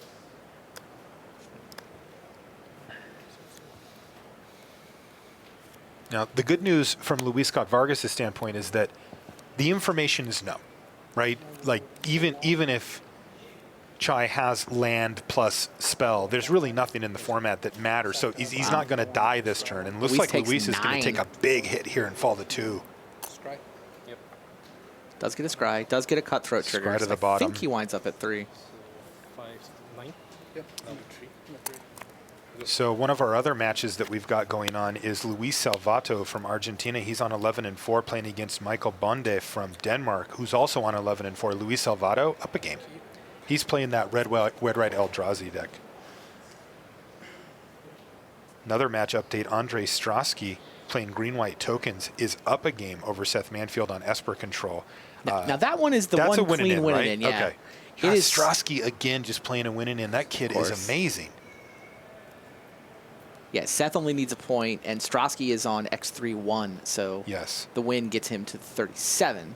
Now, the good news from Luis Scott-Vargas' standpoint is that the information is no, right? Like, even if Chai has land plus spell, there's really nothing in the format that matters. So he's not going to die this turn. And looks like Luis is going to take a big hit here and fall to 2.
Scry. Yep.
Does get a scry. Does get a cutthroat trigger.
Scry to the bottom.
I think he winds up at 3.
5, 9. Yep. Number 3.
So one of our other matches that we've got going on is Luis Salvato from Argentina. He's on 11-4 playing against Michael Bonde from Denmark, who's also on 11-4. Luis Salvato up a game. He's playing that red white Eldrazi deck. Another match update, Andre Strosky playing green-white tokens is up a game over Seth Manfield on Esper Control.
Now that one is the one clean winning in, yeah.
Okay.
It is
Strosky again just playing a winning in. That kid is amazing.
Yeah, Seth only needs a point, and Strosky is on X3-1, so the win gets him to 37.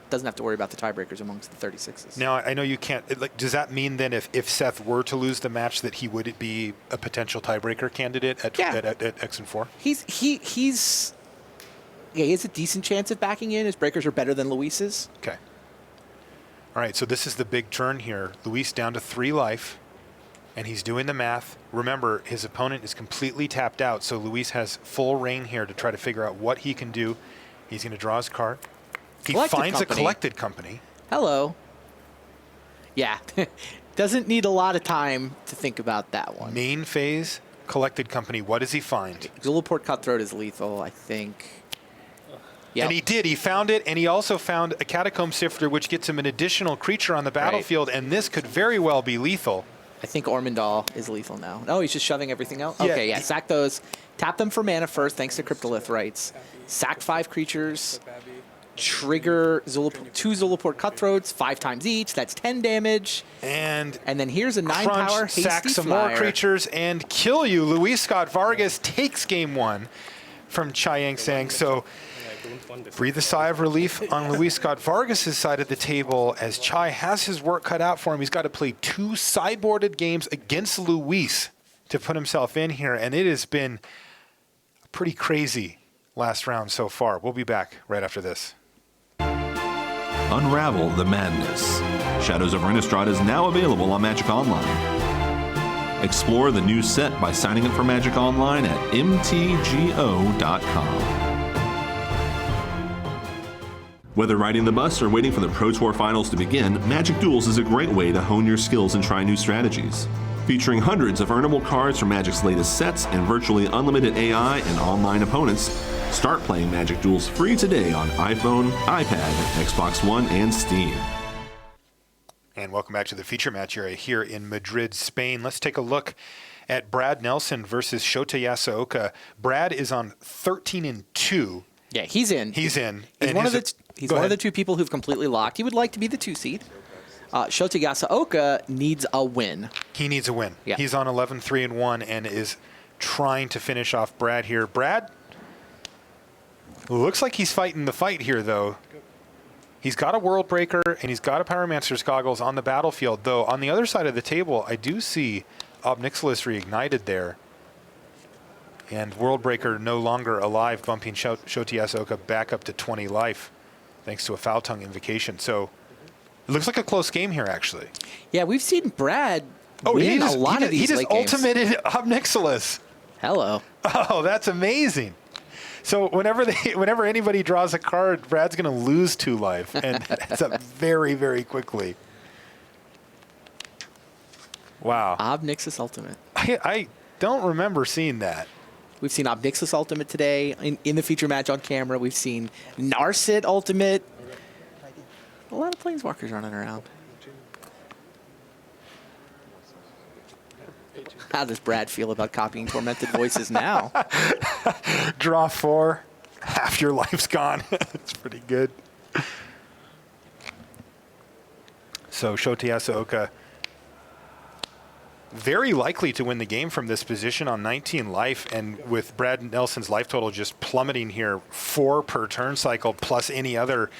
Doesn't have to worry about the tiebreakers amongst the 36s.
Now, I know you can't. Does that mean then if Seth were to lose the match that he would be a potential tiebreaker candidate at X and 4?
He has a decent chance of backing in. His breakers are better than Luis's.
Okay. All right, so this is the big turn here. Luis down to 3 life. And he's doing the math. Remember, his opponent is completely tapped out, so Luis has full reign here to try to figure out what he can do. He's going to draw his card. He finds a collected company.
Hello. Yeah. Doesn't need a lot of time to think about that one.
Main phase, collected company. What does he find?
Zulaport Cutthroat is lethal, I think.
Yep. And he did. He found it, and he also found a Catacomb Sifter, which gets him an additional creature on the battlefield, and this could very well be lethal.
I think Ormondal is lethal now. No, he's just shoving everything out. Okay, yeah, sack those. Tap them for mana first, thanks to Cryptolith Rights. Sack 5 creatures. Trigger 2 Zulaport Cutthroats, 5 times each. That's 10 damage.
And
then here's a 9-power Hasty
sack some
Flyer.
more creatures and kill you. Luis Scott-Vargas takes game 1 from Chai Yang-Sang. So breathe a sigh of relief on Luis Scott-Vargas' side of the table as Chai has his work cut out for him. He's got to play 2 sideboarded games against Luis to put himself in here, and it has been pretty crazy last round so far. We'll be back right after this.
Unravel the madness. Shadows over Innistrad is now available on Magic Online. Explore the new set by signing up for Magic Online at mtgo.com. Whether riding the bus or waiting for the Pro Tour Finals to begin, Magic Duels is a great way to hone your skills and try new strategies. Featuring hundreds of earnable cards from Magic's latest sets and virtually unlimited AI and online opponents, start playing Magic Duels free today on iPhone, iPad, Xbox One, and Steam.
And welcome back to the feature match area here in Madrid, Spain. Let's take a look at Brad Nelson versus Shota Yasuoka. Brad is on 13-2.
Yeah, he's in.
He's in.
He's one of the 2 people who've completely locked. He would like to be the 2 seed. Shota Yasuoka needs a win.
He needs a win.
Yeah.
He's on 11-3-1 and is trying to finish off Brad here. Brad looks like he's fighting the fight here, though. He's got a World Breaker and he's got a Pyromancer's Goggles on the battlefield, though on the other side of the table, I do see Ob Nixilis reignited there. And World Breaker no longer alive, bumping Shota Yasuoka back up to 20 life, thanks to a Foul Tongue Invocation. So it looks like a close game here, actually.
Yeah, we've seen Brad win a lot of these late games.
He just ultimated Ob Nixilis.
Hello.
Oh, that's amazing. So whenever anybody draws a card, Brad's going to lose 2 life, and that's up very, very quickly. Wow.
Ob Nixilis Ultimate.
I don't remember seeing that.
We've seen Ob Nixilis Ultimate today in the feature match on camera. We've seen Narset Ultimate. A lot of planeswalkers running around. How does Brad feel about copying Tormented Voices now?
Draw 4. Half your life's gone. It's pretty good. So Shota Yasuoka very likely to win the game from this position on 19 life, and with Brad Nelson's life total just plummeting here, 4 per turn cycle plus any other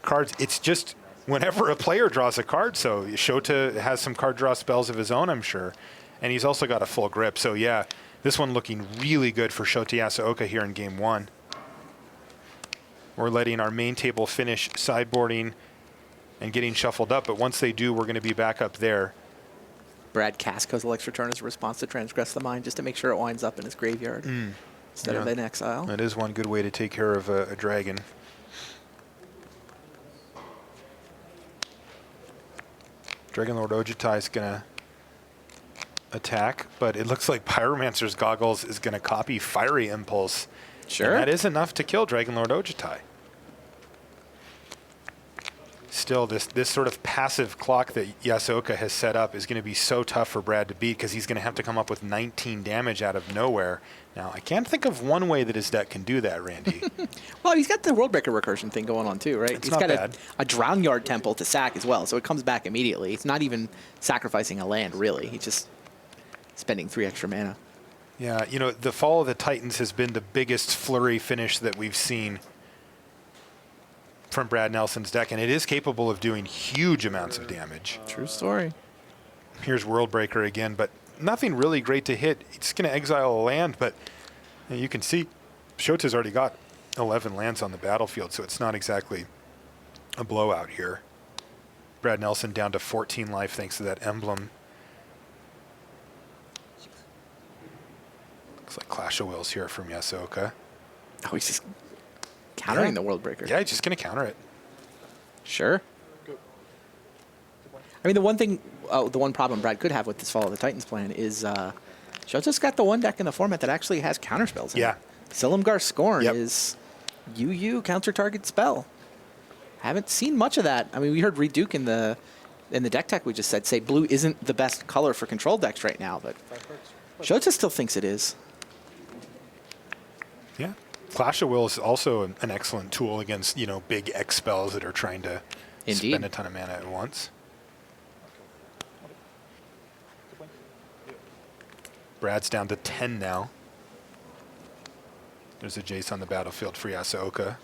cards. It's just whenever a player draws a card, so Shota has some card draw spells of his own, I'm sure, and he's also got a full grip. So yeah, this one looking really good for Shota Yasuoka here in game 1. We're letting our main table finish sideboarding and getting shuffled up, but once they do, we're going to be back up there.
Brad Casco's Electro Turn as a response to Transgress the Mind, just to make sure it winds up in his graveyard instead of in exile.
That is one good way to take care of a dragon. Dragon Lord Ojutai is going to attack, but it looks like Pyromancer's Goggles is going to copy Fiery Impulse.
Sure.
And that is enough to kill Dragon Lord Ojutai. Still, this sort of passive clock that Yasuoka has set up is going to be so tough for Brad to beat, because he's going to have to come up with 19 damage out of nowhere. Now, I can't think of one way that his deck can do that, Randy.
Well, he's got the Worldbreaker recursion thing going on too, right?
It's
He's
not
got
bad.
a Drownyard Temple to sack as well, so it comes back immediately. It's not even sacrificing a land, really. He's just spending 3 extra mana.
Yeah, you know, the Fall of the Titans has been the biggest flurry finish that we've seen from Brad Nelson's deck, and it is capable of doing huge amounts of damage.
True story.
Here's Worldbreaker again, but nothing really great to hit. It's going to exile a land, but you can see Shota's already got 11 lands on the battlefield, so it's not exactly a blowout here. Brad Nelson down to 14 life thanks to that emblem. Looks like Clash of Wills here from Yasuoka.
Oh, he's just countering the Worldbreaker.
Yeah, he's just going to counter it.
Sure. I mean, the one thing, the one problem Brad could have with this Fall of the Titans plan is Shota's got the one deck in the format that actually has counterspells in it. Silumgar Scorn is UU counter target spell. Haven't seen much of that. I mean, we heard Reed Duke in the deck tech we just said say blue isn't the best color for control decks right now, but Shota still thinks it is.
Yeah. Clash of Wills is also an excellent tool against, you know, big X spells that are trying to spend a ton of mana at once. Brad's down to 10 now. There's a Jace on the battlefield for Yasuoka.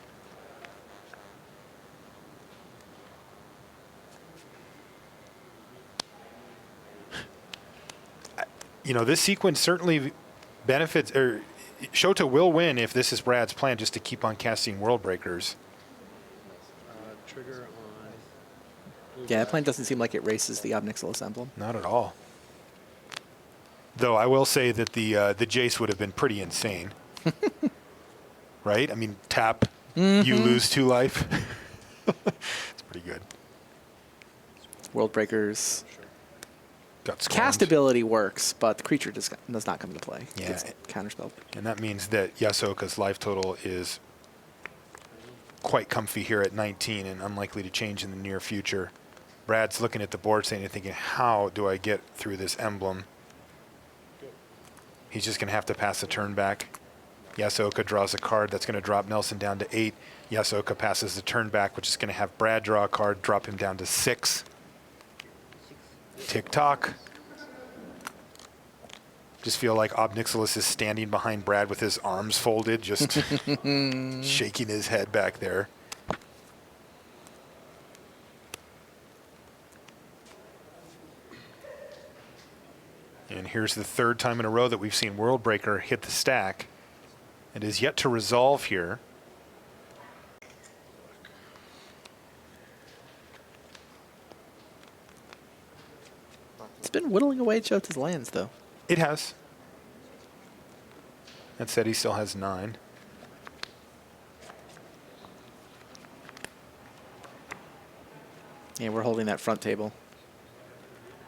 You know, this sequence certainly benefits, or Shota will win if this is Brad's plan, just to keep on casting Worldbreakers.
Trigger on...
Yeah, that plan doesn't seem like it races the Obnixilis emblem.
Not at all. Though I will say that the Jace would have been pretty insane. Right? I mean, tap, you lose 2 life. It's pretty good.
Worldbreakers.
Got
Cast ability works, but the creature does not come into play.
Yeah.
It's counterspell.
And that means that Yasuoka's life total is quite comfy here at 19 and unlikely to change in the near future. Brad's looking at the board saying and thinking, how do I get through this emblem? He's just going to have to pass the turn back. Yasuoka draws a card that's going to drop Nelson down to 8. Yasuoka passes the turn back, which is going to have Brad draw a card, drop him down to 6. Tick-tock. Just feel like Obnixilis is standing behind Brad with his arms folded, just shaking his head back there. And here's the 3rd time in a row that we've seen Worldbreaker hit the stack. It is yet to resolve here.
It's been whittling away at Shota's lands, though.
It has. That said, he still has 9.
Yeah, we're holding that front table.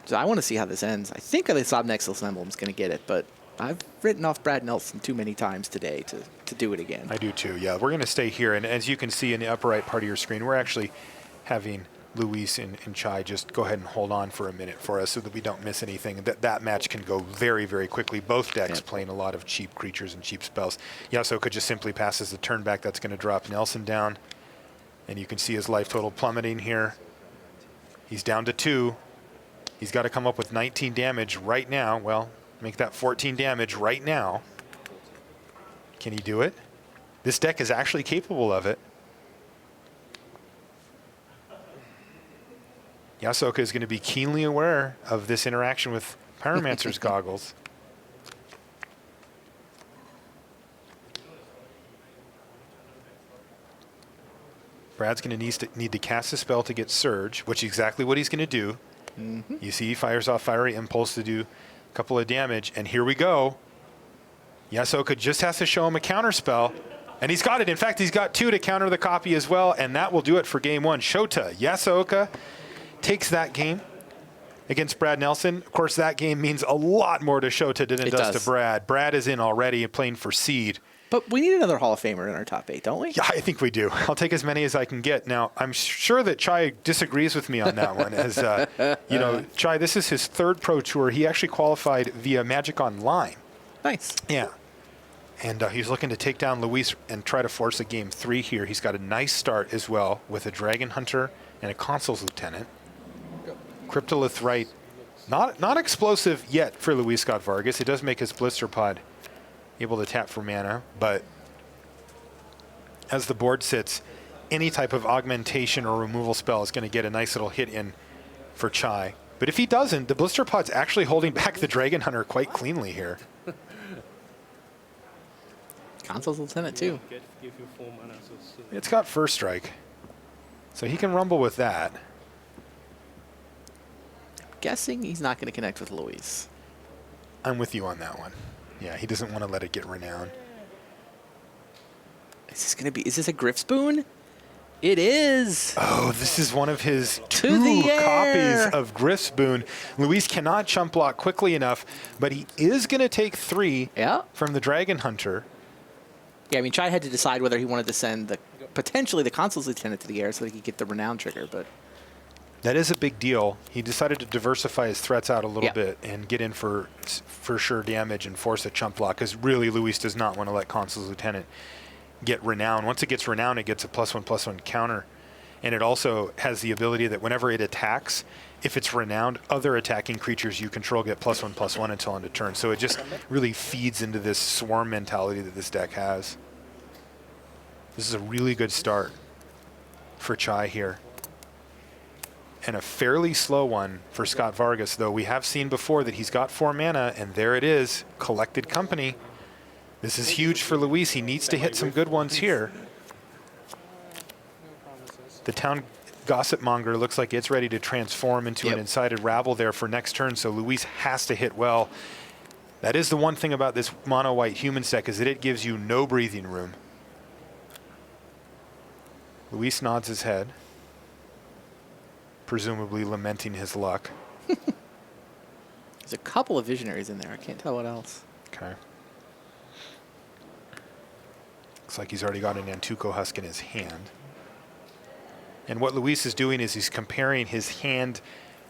So I want to see how this ends. I think this Obnixilis emblem is going to get it, but I've written off Brad Nelson too many times today to do it again.
I do too, yeah. We're going to stay here, and as you can see in the upper right part of your screen, we're actually having Luis and Chai just go ahead and hold on for a minute for us so that we don't miss anything. That match can go very, very quickly. Both decks playing a lot of cheap creatures and cheap spells. Yasuoka just simply passes the turn back. That's going to drop Nelson down. And you can see his life total plummeting here. He's down to 2. He's got to come up with 19 damage right now. Well, make that 14 damage right now. Can he do it? This deck is actually capable of it. Yasuoka is going to be keenly aware of this interaction with Pyromancer's goggles. Brad's going to need to cast a spell to get Surge, which is exactly what he's going to do. You see he fires off Fiery Impulse to do a couple of damage, and here we go. Yasuoka just has to show him a counter spell, and he's got it. In fact, he's got 2 to counter the copy as well, and that will do it for game 1. Shota, Yasuoka takes that game against Brad Nelson. Of course, that game means a lot more to Shota than it does to Brad. Brad is in already and playing for seed.
But we need another Hall of Famer in our top 8, don't we?
Yeah, I think we do. I'll take as many as I can get. Now, I'm sure that Chai disagrees with me on that one. As you know, Chai, this is his 3rd Pro Tour. He actually qualified via Magic Online.
Nice.
Yeah. And he's looking to take down Luis and try to force a game 3 here. He's got a nice start as well with a Dragon Hunter and a Consul's Lieutenant. Cryptolith Right, not explosive yet for Luis Scott-Vargas. It does make his Blister Pod able to tap for mana, but as the board sits, any type of augmentation or removal spell is going to get a nice little hit in for Chai. But if he doesn't, the Blister Pod's actually holding back the Dragon Hunter quite cleanly here.
Consul's Lieutenant too.
It's got First Strike, so he can rumble with that.
Guessing he's not going to connect with Luis.
I'm with you on that one. Yeah, he doesn't want to let it get renowned.
Is this going to be, is this a Griff Spoon? It is.
Oh, this is one of his 2 copies of Griff Spoon. Luis cannot chump block quickly enough, but he is going to take 3 from the Dragon Hunter.
Yeah, I mean, Chai had to decide whether he wanted to send potentially the Consul's Lieutenant to the air so that he could get the Renown trigger, but...
That is a big deal. He decided to diversify his threats out a little bit and get in for sure damage and force a chump block, because really Luis does not want to let Consul's Lieutenant get Renown. Once it gets Renown, it gets a +1/+1 counter. And it also has the ability that whenever it attacks, if it's Renowned, other attacking creatures you control get +1/+1 until end of turn. So it just really feeds into this swarm mentality that this deck has. This is a really good start for Chai here. And a fairly slow one for Scott-Vargas, though we have seen before that he's got 4 mana, and there it is, Collected Company. This is huge for Luis. He needs to hit some good ones here. The Town Gossip Monger looks like it's ready to transform into an Incited Rabble there for next turn, so Luis has to hit well. That is the one thing about this mono-white human deck, is that it gives you no breathing room. Luis nods his head, presumably lamenting his luck.
There's a couple of Visionaries in there. I can't tell what else.
Okay. Looks like he's already got an Antuco Husk in his hand. And what Luis is doing is he's comparing his hand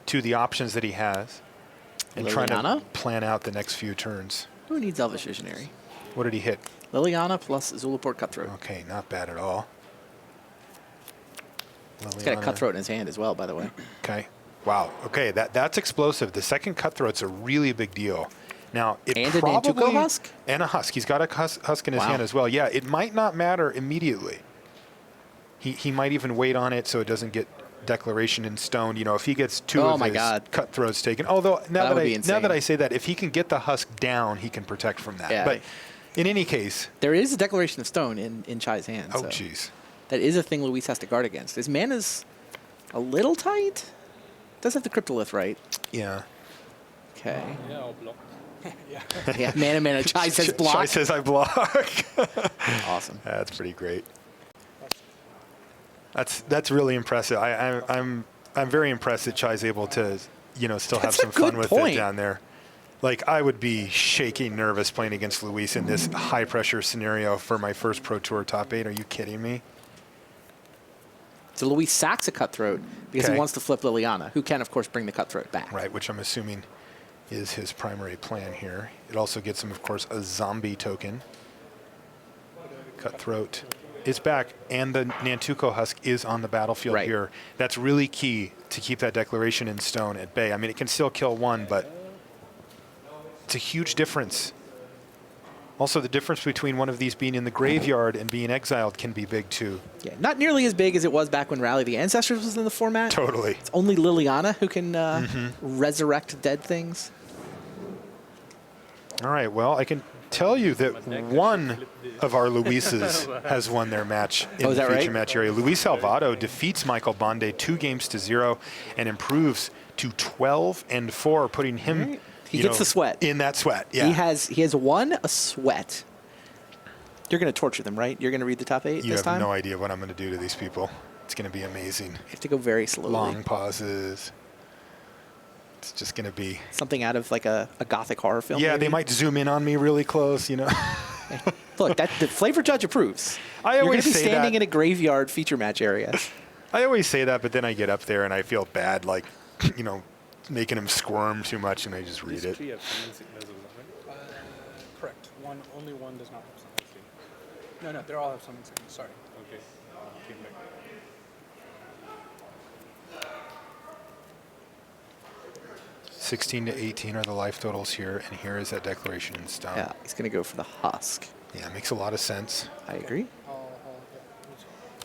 to the options that he has and trying to plan out the next few turns.
Who needs Elvish Visionary?
What did he hit?
Liliana plus Zulaport Cutthroat.
Okay, not bad at all.
He's got a Cutthroat in his hand as well, by the way.
Okay. Wow. Okay, that's explosive. The second Cutthroat's a really big deal. Now, it
and
probably...
an Antuco Husk?
And a Husk. He's got a husk in his hand as well. Yeah, it might not matter immediately. He might even wait on it so it doesn't get Declaration in stone. You know, if he gets 2 of his Cutthroats taken. Although, now that I say that, if he can get the Husk down, he can protect from that.
Yeah.
But in any case...
There is a Declaration of Stone in Chai's hand.
Oh, jeez.
That is a thing Luis has to guard against. His mana's a little tight. Does have the Cryptolith, right?
Yeah.
Okay.
Yeah, I'll block.
Yeah, mana. Chai says block.
Chai says I block.
Awesome.
That's pretty great. That's really impressive. I'm very impressed that Chai's able to, you know, still have some fun with it down there. Like, I would be shaking nervous playing against Luis in this high pressure scenario for my first Pro Tour top 8. Are you kidding me?
So Luis sacks a Cutthroat because he
Okay.
wants to flip Liliana, who can, of course, bring the Cutthroat back.
Right, which I'm assuming is his primary plan here. It also gets him, of course, a zombie token. Cutthroat is back, and the Nantuko Husk is on the battlefield here. That's really key to keep that declaration in stone at bay. I mean, it can still kill one, but it's a huge difference. Also, the difference between one of these being in the graveyard and being exiled can be big, too.
Yeah, not nearly as big as it was back when Rally the Ancestors was in the format.
Totally.
It's only Liliana who can resurrect dead things.
All right, well, I can tell you that one of our Luises has won their match in the feature match area. Luis Salvato defeats Michael Bonde 2-0 and improves to 12-4, putting him
He gets the sweat.
In that sweat, yeah.
He has won a sweat. You're going to torture them, right? You're going to read the top 8
You
this
have
time?
no idea what I'm going to do to these people. It's going to be amazing.
You have to go very slowly.
Long pauses. It's just going to be...
Something out of like a gothic horror film.
Yeah,
maybe?
they might zoom in on me really close, you know.
Look, the flavor judge approves.
I
You're going
always
to be
say
standing
that.
in a graveyard feature match area.
I always say that, but then I get up there and I feel bad, like, you know, making him squirm too much, and I just read it.
Correct. Only one does not have summon signal. No, they all have summon signal. Sorry. Okay.
16 to 18 are the life totals here, and here is that declaration in stone.
Yeah, he's going to go for the Husk.
Yeah, it makes a lot of sense.
I agree.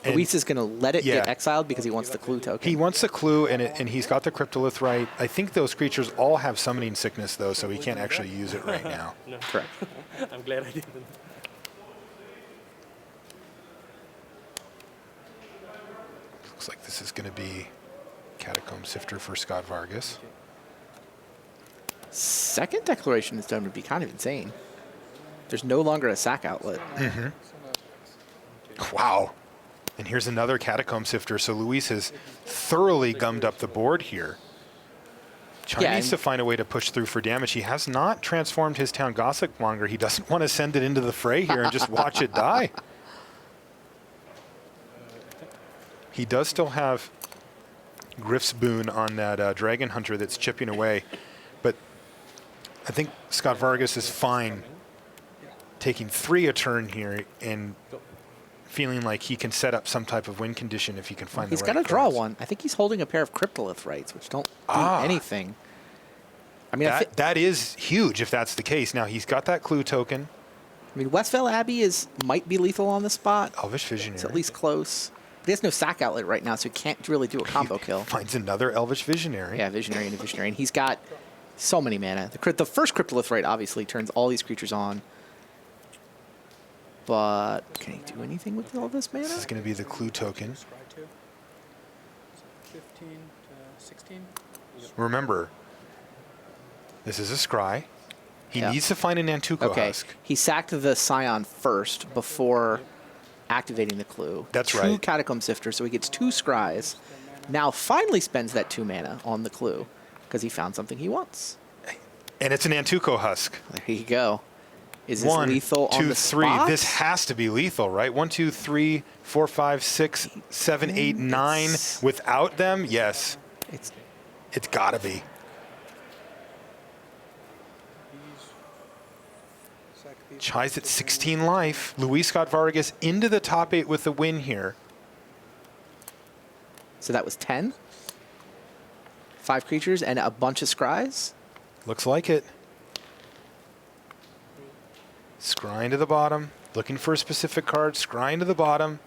And
Luis is going to let it get exiled because he wants the clue token.
He wants the clue, and he's got the Cryptolith right. I think those creatures all have summoning sickness, though, so he can't actually use it right now.
No.
Correct.
I'm glad I didn't.
Looks like this is going to be Catacomb Sifter for Scott-Vargas.
Second declaration is done would be kind of insane. There's no longer a sack outlet.
Wow. And here's another Catacomb Sifter, so Luis has thoroughly gummed up the board here. Chai needs to find a way to push through for damage. He has not transformed his town Gossip Monger. He doesn't want to send it into the fray here and just watch it die. He does still have Griff's Boon on that Dragon Hunter that's chipping away, but I think Scott-Vargas is fine taking 3 a turn here and feeling like he can set up some type of win condition if he can find the right
He's got to draw
cards.
one. I think he's holding a pair of Cryptolith Rights, which don't do anything. I mean,
that is huge if that's the case. Now, he's got that clue token.
I mean, Westvale Abbey might be lethal on the spot.
Elvish Visionary.
It's at least close. But he has no sack outlet right now, so he can't really do a combo kill.
Finds another Elvish Visionary.
Yeah, Visionary and a Visionary. And he's got so many mana. The first Cryptolith Right obviously turns all these creatures on. But can he do anything with all this mana?
This is going to be the clue token.
15 to 16.
Remember, this is a scry. He needs to find an Nantuko Husk.
He sacked the Scion first before activating the clue.
That's
2
right.
Catacomb Sifters, so he gets 2 scries. Now finally spends that 2 mana on the clue because he found something he wants.
And it's an Nantuko Husk.
There you go. Is this
1,
lethal
2,
on the
3.
spot?
This has to be lethal, right? 1, 2, 3, 4, 5, 6, 7, 8, 9. Without them, yes. It's got to be. Chai's at 16 life. Luis Scott-Vargas into the top 8 with the win here.
So that was 10? 5 creatures and a bunch of scries?
Looks like it. Scrying to the bottom. Looking for a specific card. Scrying to the bottom.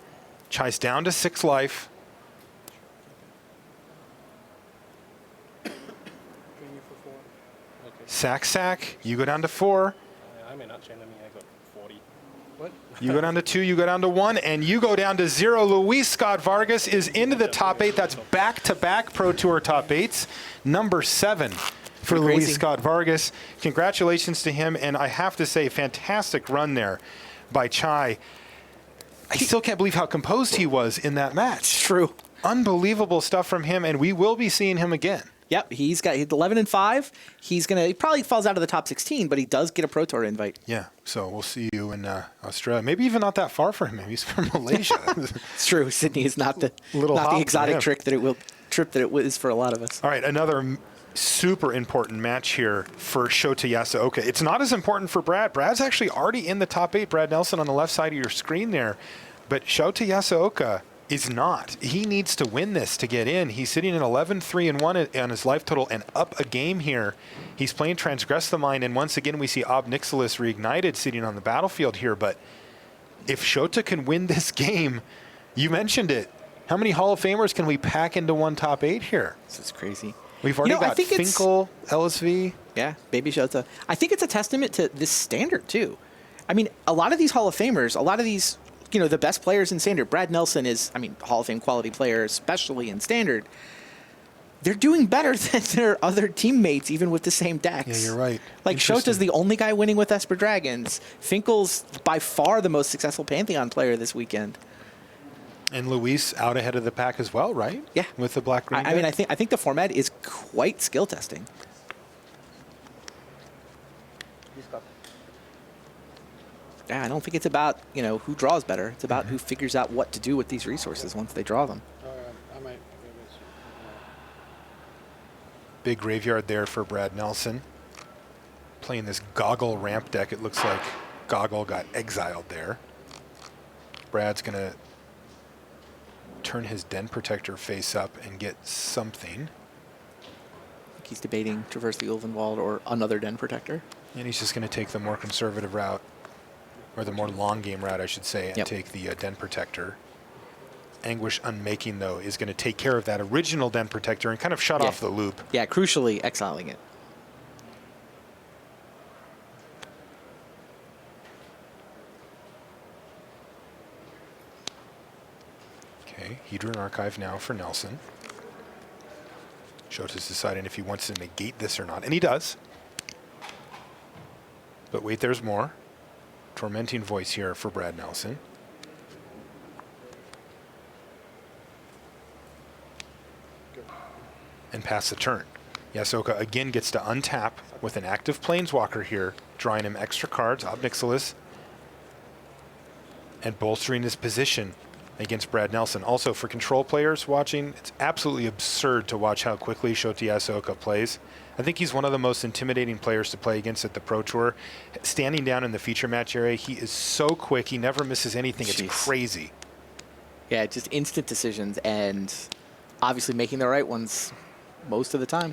Chai's down to 6 life. Sack. You go down to 4.
I may not chain me. I got 40. What?
You go down to 2, you go down to 1, and you go down to 0. Luis Scott-Vargas is into the top 8. That's back-to-back Pro Tour top 8s. Number 7 for Luis Scott-Vargas. Congratulations to him, and I have to say, fantastic run there by Chai. I still can't believe how composed he was in that match.
True.
Unbelievable stuff from him, and we will be seeing him again.
Yep, he's 11-5. He probably falls out of the top 16, but he does get a Pro Tour invite.
Yeah, so we'll see you in Australia. Maybe even not that far for him. Maybe he's from Malaysia.
It's true. Sydney is not the exotic trip that it is for a lot of us.
All right, another super important match here for Shota Yasuoka. It's not as important for Brad. Brad's actually already in the top 8. Brad Nelson on the left side of your screen there. But Shota Yasuoka is not. He needs to win this to get in. He's sitting at 11-3-1 on his life total and up a game here. He's playing Transgress the Mind, and once again we see Ob Nixilis reignited sitting on the battlefield here. But if Shota can win this game, you mentioned it. How many Hall of Famers can we pack into one top 8 here?
This is crazy.
We've already got Finkel, LSV.
Yeah, Baby Shota. I think it's a testament to this standard, too. I mean, a lot of these Hall of Famers, a lot of these, the best players in Standard, Brad Nelson is, Hall of Fame quality player, especially in Standard. They're doing better than their other teammates, even with the same decks.
Yeah, you're right.
Like, Shota's the only guy winning with Esper Dragons. Finkel's by far the most successful Pantheon player this weekend.
And Luis out ahead of the pack as well, right?
Yeah.
With the black-green
I think the format is quite skill testing. Yeah, I don't think it's about, who draws better. It's about who figures out what to do with these resources once they draw them.
Big graveyard there for Brad Nelson. Playing this Goggle ramp deck. It looks like Goggle got exiled there. Brad's going to turn his Den Protector face up and get something.
I think he's debating Traverse the Ulvenwald or another Den Protector.
And he's just going to take the more conservative route, or the more long game route, I should say, and take the Den Protector. Anguish Unmaking, though, is going to take care of that original Den Protector and kind of shut off the loop.
Yeah, crucially exiling it.
Okay, Hedron Archive now for Nelson. Shota's deciding if he wants to negate this or not, and he does. But wait, there's more. Tormenting Voice here for Brad Nelson. And pass the turn. Yasuoka again gets to untap with an active Planeswalker here, drawing him extra cards, Ob Nixilis, and bolstering his position against Brad Nelson. Also, for control players watching, it's absolutely absurd to watch how quickly Shota Yasuoka plays. I think he's one of the most intimidating players to play against at the Pro Tour. Standing down in the feature match area, he is so quick. He never misses anything. It's crazy.
Yeah, just instant decisions and obviously making the right ones most of the time.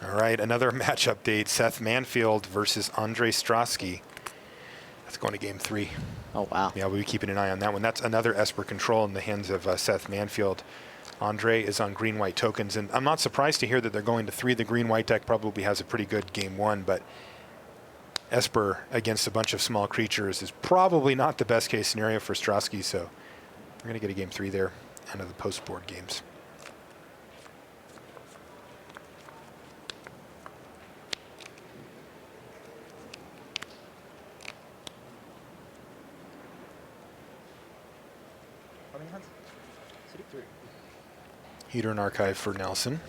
All right, another match update. Seth Manfield versus Andre Strosky. That's going to game 3.
Oh, wow.
Yeah, we'll be keeping an eye on that one. That's another Esper control in the hands of Seth Manfield. Andre is on green-white tokens, and I'm not surprised to hear that they're going to 3. The green-white deck probably has a pretty good game 1, but Esper against a bunch of small creatures is probably not the best case scenario for Strosky, so we're going to get a game 3 there, end of the post-board games. Hedron Archive for Nelson.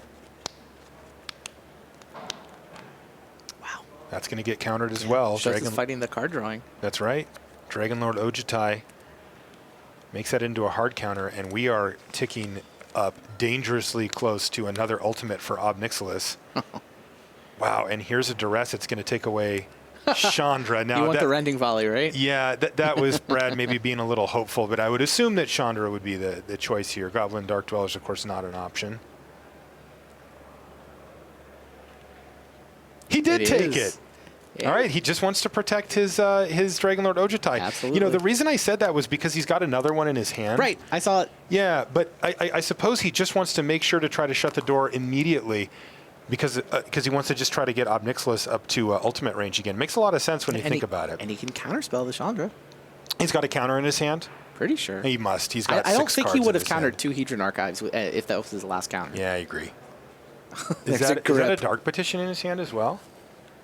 Wow.
That's going to get countered as well.
Dragon fighting the card drawing.
That's right. Dragonlord Ojutai makes that into a hard counter, and we are ticking up dangerously close to another ultimate for Ob Nixilis. Wow, and here's a duress. It's going to take away Chandra. Now
you want the rending volley, right?
Yeah, that was Brad maybe being a little hopeful, but I would assume that Chandra would be the choice here. Goblin Dark Dwellers, of course, not an option. He did take it. Yeah. All right, he just wants to protect his Dragonlord Ojutai.
Absolutely.
You know, the reason I said that was because he's got another one in his hand.
Right, I saw it.
Yeah, but I suppose he just wants to make sure to try to shut the door immediately because he wants to just try to get Ob Nixilis up to ultimate range again. Makes a lot of sense when you think about it.
And he can counterspell the Chandra.
He's got a counter in his hand?
Pretty sure.
He must. He's got
I don't think he would have
countered
countered 2 Hedron Archives if that was his last counter.
Yeah, I agree. Is that a Dark Petition in his hand as well?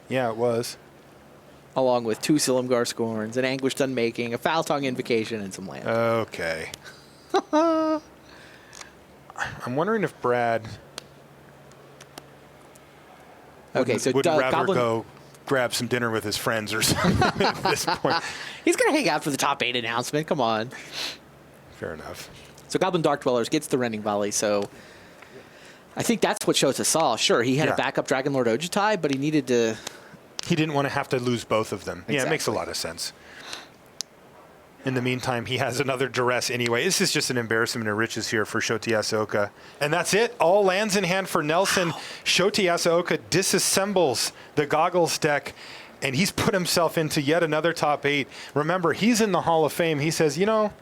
Yeah, it was.
along with 2 Silumgar Scorns, an Anguished Unmaking, a Foul Tongue Invocation, and some land.
Okay. I'm wondering if Brad would rather
Goblin
go grab some dinner with his friends or something at this point.
He's going to hang out for the top 8 announcement. Come on.
Fair enough.
So Goblin Dark Dwellers gets the Rending Volley, so I think that's what Shota saw. Sure, he had a backup Dragon Lord Ojutai, but he needed to...
He didn't want to have to lose both of them.
Exactly.
Yeah, it makes a lot of sense. In the meantime, he has another duress anyway. This is just an embarrassment of riches here for Shota Yasuoka. And that's it. All lands in hand for Nelson. Wow. Shota Yasuoka disassembles the Goggles deck, and he's put himself into yet another top 8. Remember, he's in the Hall of Fame. He says, you know,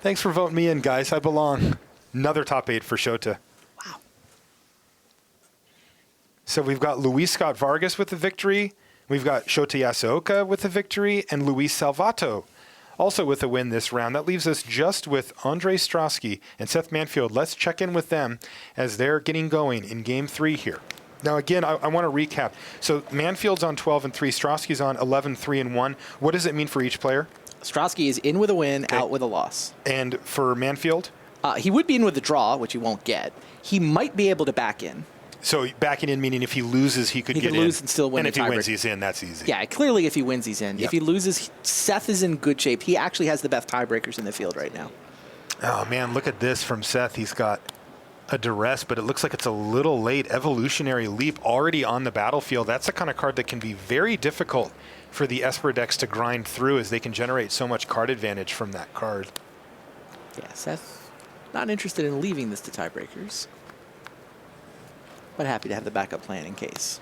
thanks for voting me in, guys. I belong. Another top 8 for Shota.
Wow.
So we've got Luis Scott-Vargas with the victory. We've got Shota Yasuoka with the victory, and Luis Salvato also with a win this round. That leaves us just with Andre Strosky and Seth Manfield. Let's check in with them as they're getting going in Game 3 here. Now, again, I want to recap. So Manfield's on 12-3, Strosky's on 11-3-1. What does it mean for each player?
Strosky is in with a win, out with a loss.
And for Manfield?
He would be in with a draw, which he won't get. He might be able to back in.
So backing in meaning if he loses, he could get in.
He could lose and still win.
And if he wins, he's in. That's easy.
Yeah, clearly if he wins, he's in.
Yep.
If he loses, Seth is in good shape. He actually has the best tiebreakers in the field right now.
Oh, man, look at this from Seth. He's got a duress, but it looks like it's a little late. Evolutionary Leap already on the battlefield. That's the kind of card that can be very difficult for the Esper decks to grind through, as they can generate so much card advantage from that card.
Yeah, Seth not interested in leaving this to tiebreakers, but happy to have the backup plan in case.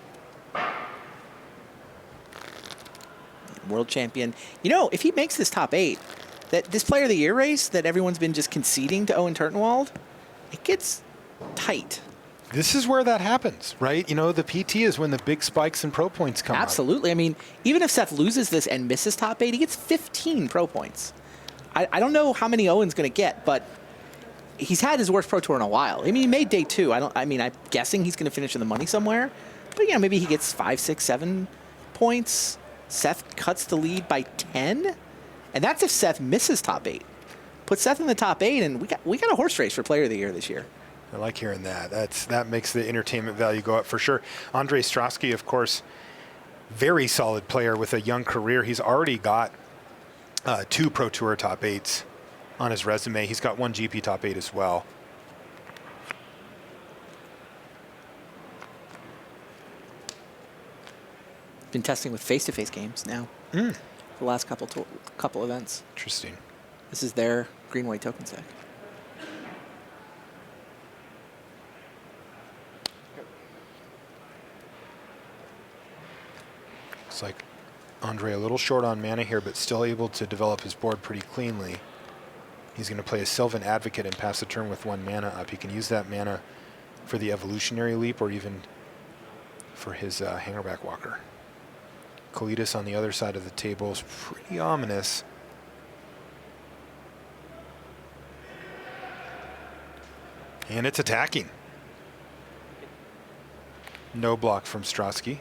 World champion. You know, if he makes this top 8, this Player of the Year race that everyone's been just conceding to Owen Turtenwald, it gets tight.
This is where that happens, right? You know, the PT is when the big spikes in pro points come
Absolutely. I mean, even if Seth loses this and misses top 8, he gets 15 pro points. I don't know how many Owen's going to get, but he's had his worst Pro Tour in a while. I mean, he made day 2. I'm guessing he's going to finish in the money somewhere. But yeah, maybe he gets 5, 6, 7 points. Seth cuts the lead by 10. And that's if Seth misses top 8. Put Seth in the top 8, and we got a horse race for Player of the Year this year.
I like hearing that. That makes the entertainment value go up for sure. Andre Strosky, of course, very solid player with a young career. He's already got 2 Pro Tour top 8s on his resume. He's got 1 GP top 8 as well.
Been testing with face-to-face games now. The last couple events.
Interesting.
This is their green-white token stack.
Looks like Andre a little short on mana here, but still able to develop his board pretty cleanly. He's going to play a Sylvan Advocate and pass the turn with 1 mana up. He can use that mana for the Evolutionary Leap or even for his Hangerback Walker. Kalidas on the other side of the table is pretty ominous. And it's attacking. No block from Strosky.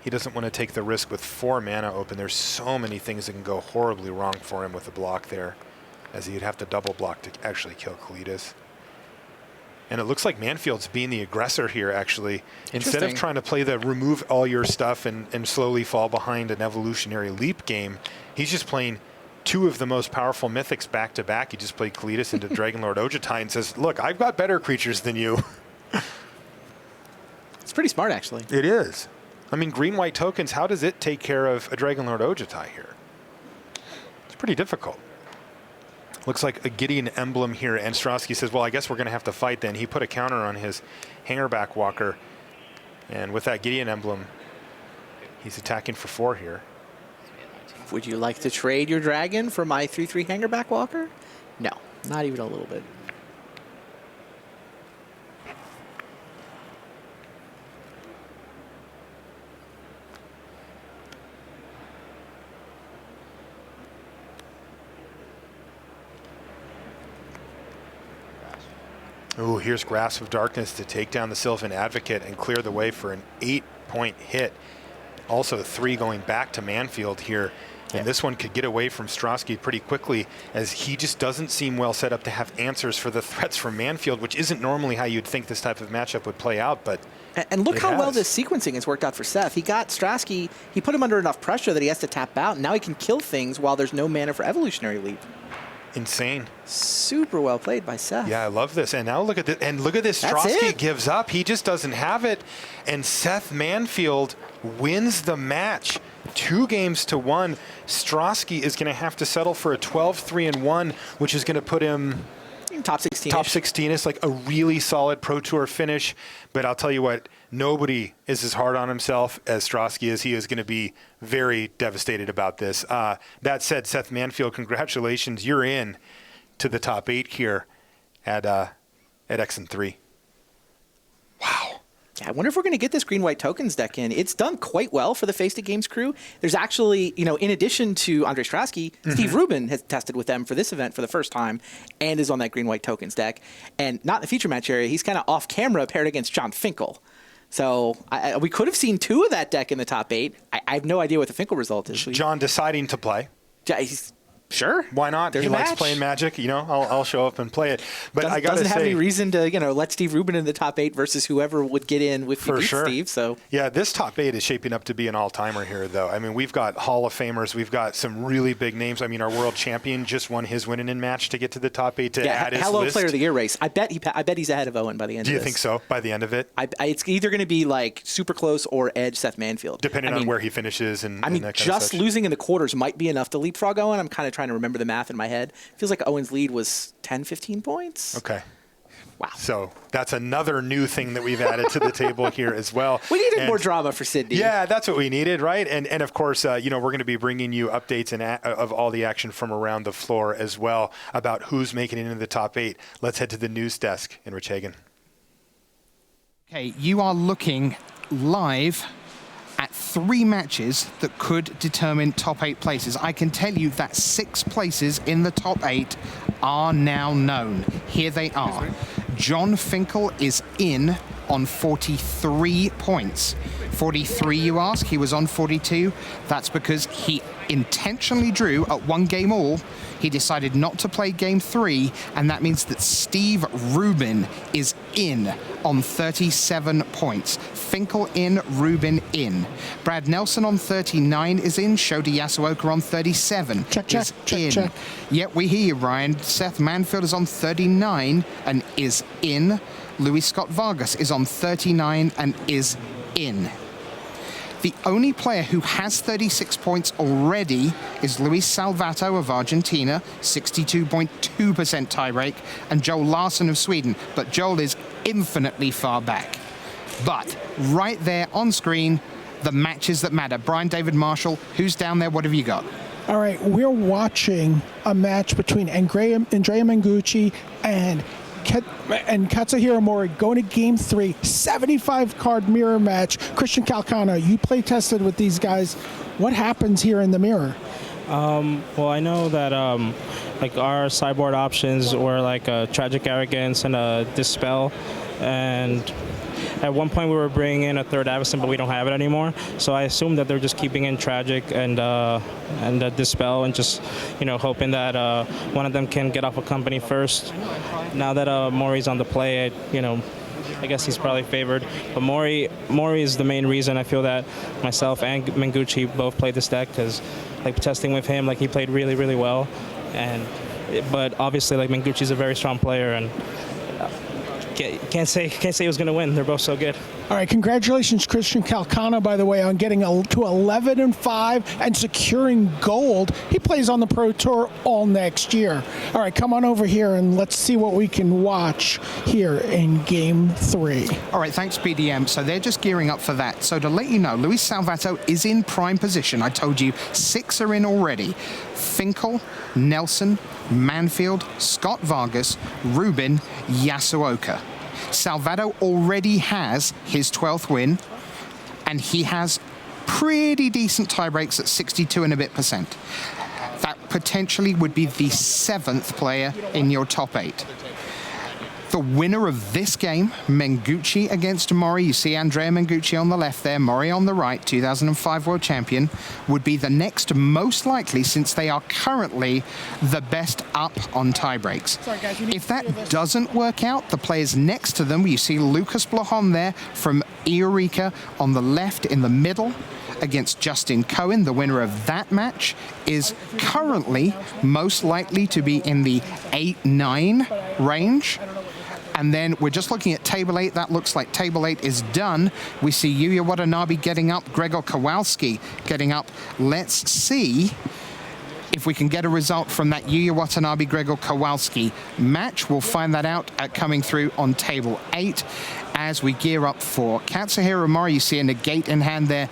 He doesn't want to take the risk with 4 mana open. There's so many things that can go horribly wrong for him with a block there, as he'd have to double block to actually kill Kalidas. And it looks like Manfield's being the aggressor here, actually. Instead of trying to play the remove all your stuff and slowly fall behind an Evolutionary Leap game, he's just playing 2 of the most powerful mythics back to back. He just played Kalidas into Dragonlord Ojutai and says, look, I've got better creatures than you.
It's pretty smart, actually.
It is. I mean, green-white tokens, how does it take care of a Dragonlord Ojutai here? It's pretty difficult. Looks like a Gideon emblem here, and Strosky says, well, I guess we're going to have to fight then. He put a counter on his Hangerback Walker, and with that Gideon emblem, he's attacking for 4 here.
Would you like to trade your dragon for my 3/3 Hangerback Walker? No, not even a little bit.
Oh, here's Grasp of Darkness to take down the Sylvan Advocate and clear the way for an 8-point hit. also 3 going back to Manfield here. And this one could get away from Strosky pretty quickly, as he just doesn't seem well set up to have answers for the threats from Manfield, which isn't normally how you'd think this type of matchup would play out. But
and look how well this sequencing has worked out for Seth. He got Strosky, he put him under enough pressure that he has to tap out, and now he can kill things while there's no mana for Evolutionary Leap.
Insane.
Super well played by Seth.
Yeah, I love this. And now look at this. And look at this. Strosky gives up. He just doesn't have it. And Seth Manfield wins the match. 2 games to 1. Strosky is going to have to settle for a 12-3-1, which is going to put him
top 16.
Top 16 is like a really solid Pro Tour finish. But I'll tell you what, nobody is as hard on himself as Strosky is. He is going to be very devastated about this. That said, Seth Manfield, congratulations. You're in to the top 8 here at X3. Wow.
Yeah, I wonder if we're going to get this green-white tokens deck in. It's done quite well for the Face It Games crew. There's actually, you know, in addition to Andre Strosky, Steve Rubin has tested with them for this event for the first time and is on that green-white tokens deck. And not in the feature match area. He's kind of off-camera paired against John Finkel. So we could have seen 2 of that deck in the top 8. I have no idea what the Finkel result is.
John deciding to play.
Sure.
Why not?
There's
he
a
likes
match.
playing Magic. You know, I'll show up and play it. But I got to say,
doesn't have any reason to, you know, let Steve Rubin in the top 8 versus whoever would get in with
for sure.
Steve. So
yeah, this top 8 is shaping up to be an all-timer here, though. I mean, we've got Hall of Famers. We've got some really big names. I mean, our world champion just won his win-in match to get to the top 8 to add his
Hello
list.
Player of the Year race. I bet he's ahead of Owen by the end.
Do
of
you
this.
think so? By the end of it,
it's either going to be like super close or edge Seth Manfield,
depending on where he finishes. And
I mean,
that kind
just
of
losing in the quarters might be enough to leapfrog Owen. I'm kind of trying to remember the math in my head. Feels like Owen's lead was 10, 15 points.
Okay.
Wow.
So that's another new thing that we've added to the table here as well.
We needed more drama for Sydney.
Yeah, that's what we needed, right? And of course, you know, we're going to be bringing you updates of all the action from around the floor as well about who's making it into the top 8. Let's head to the news desk in Rich Hagan.
Okay, you are looking live at 3 matches that could determine top 8 places. I can tell you that 6 places in the top 8 are now known. Here they are. John Finkel is in on 43 points. 43, you ask? He was on 42. That's because he intentionally drew at 1 game all. He decided not to play game 3, and that means that Steve Rubin is in on 37 points. Finkel in, Rubin in. Brad Nelson on 39 is in. Shodi Yasuoka on 37 is in. Yep, we hear you, Ryan. Seth Manfield is on 39 and is in. Luis Scott-Vargas is on 39 and is in. The only player who has 36 points already is Luis Salvato of Argentina, 62.2% tiebreak, and Joel Larsson of Sweden. But Joel is infinitely far back. But right there on screen, the matches that matter. Brian David Marshall, who's down there? What have you got?
All right, we're watching a match between Andrea Mengucci and Katsuhiro Mori going to game 3, 75-card mirror match. Christian Calcano, you play tested with these guys. What happens here in the mirror?
Well, I know that like our sideboard options were like a Tragic Arrogance and a Dispel, and at one point we were bringing in a 3rd Avacyn, but we don't have it anymore. So I assume that they're just keeping in Tragic and Dispel, and just, you know, hoping that one of them can get off a company first. Now that Mori's on the play, you know, I guess he's probably favored. But Mori is the main reason I feel that myself and Mengucci both played this deck, because like testing with him, like he played really, really well. But obviously, like Mengucci's a very strong player, and can't say he was going to win. They're both so good.
All right, congratulations, Christian Calcano, by the way, on getting to 11-5 and securing gold. He plays on the Pro Tour all next year. All right, come on over here and let's see what we can watch here in Game 3.
All right, thanks, BDM. So they're just gearing up for that. So to let you know, Luis Salvato is in prime position. I told you 6 are in already. Finkel, Nelson, Manfield, Scott-Vargas, Rubin, Yasuoka. Salvato already has his 12th win, and he has pretty decent tie breaks at 62 and a bit percent. That potentially would be the 7th player in your top 8. The winner of this game, Mengucci against Mori, you see Andrea Mengucci on the left there, Mori on the right, 2005 world champion, would be the next most likely, since they are currently the best up on tiebreaks.
Sorry, guys, we need
If
to clear
that
this.
doesn't work out, the players next to them, you see Lucas Blahon there from Eureka on the left in the middle against Justin Cohen. The winner of that match is currently most likely to be in the 8-9 range. And then we're just looking at table 8. That looks like table 8 is done. We see Yuya Watanabe getting up, Gregor Kowalski getting up. Let's see if we can get a result from that Yuya Watanabe Gregor Kowalski match. We'll find that out coming through on table 8 as we gear up for Katsuhiro Mori. You see a negate in hand there.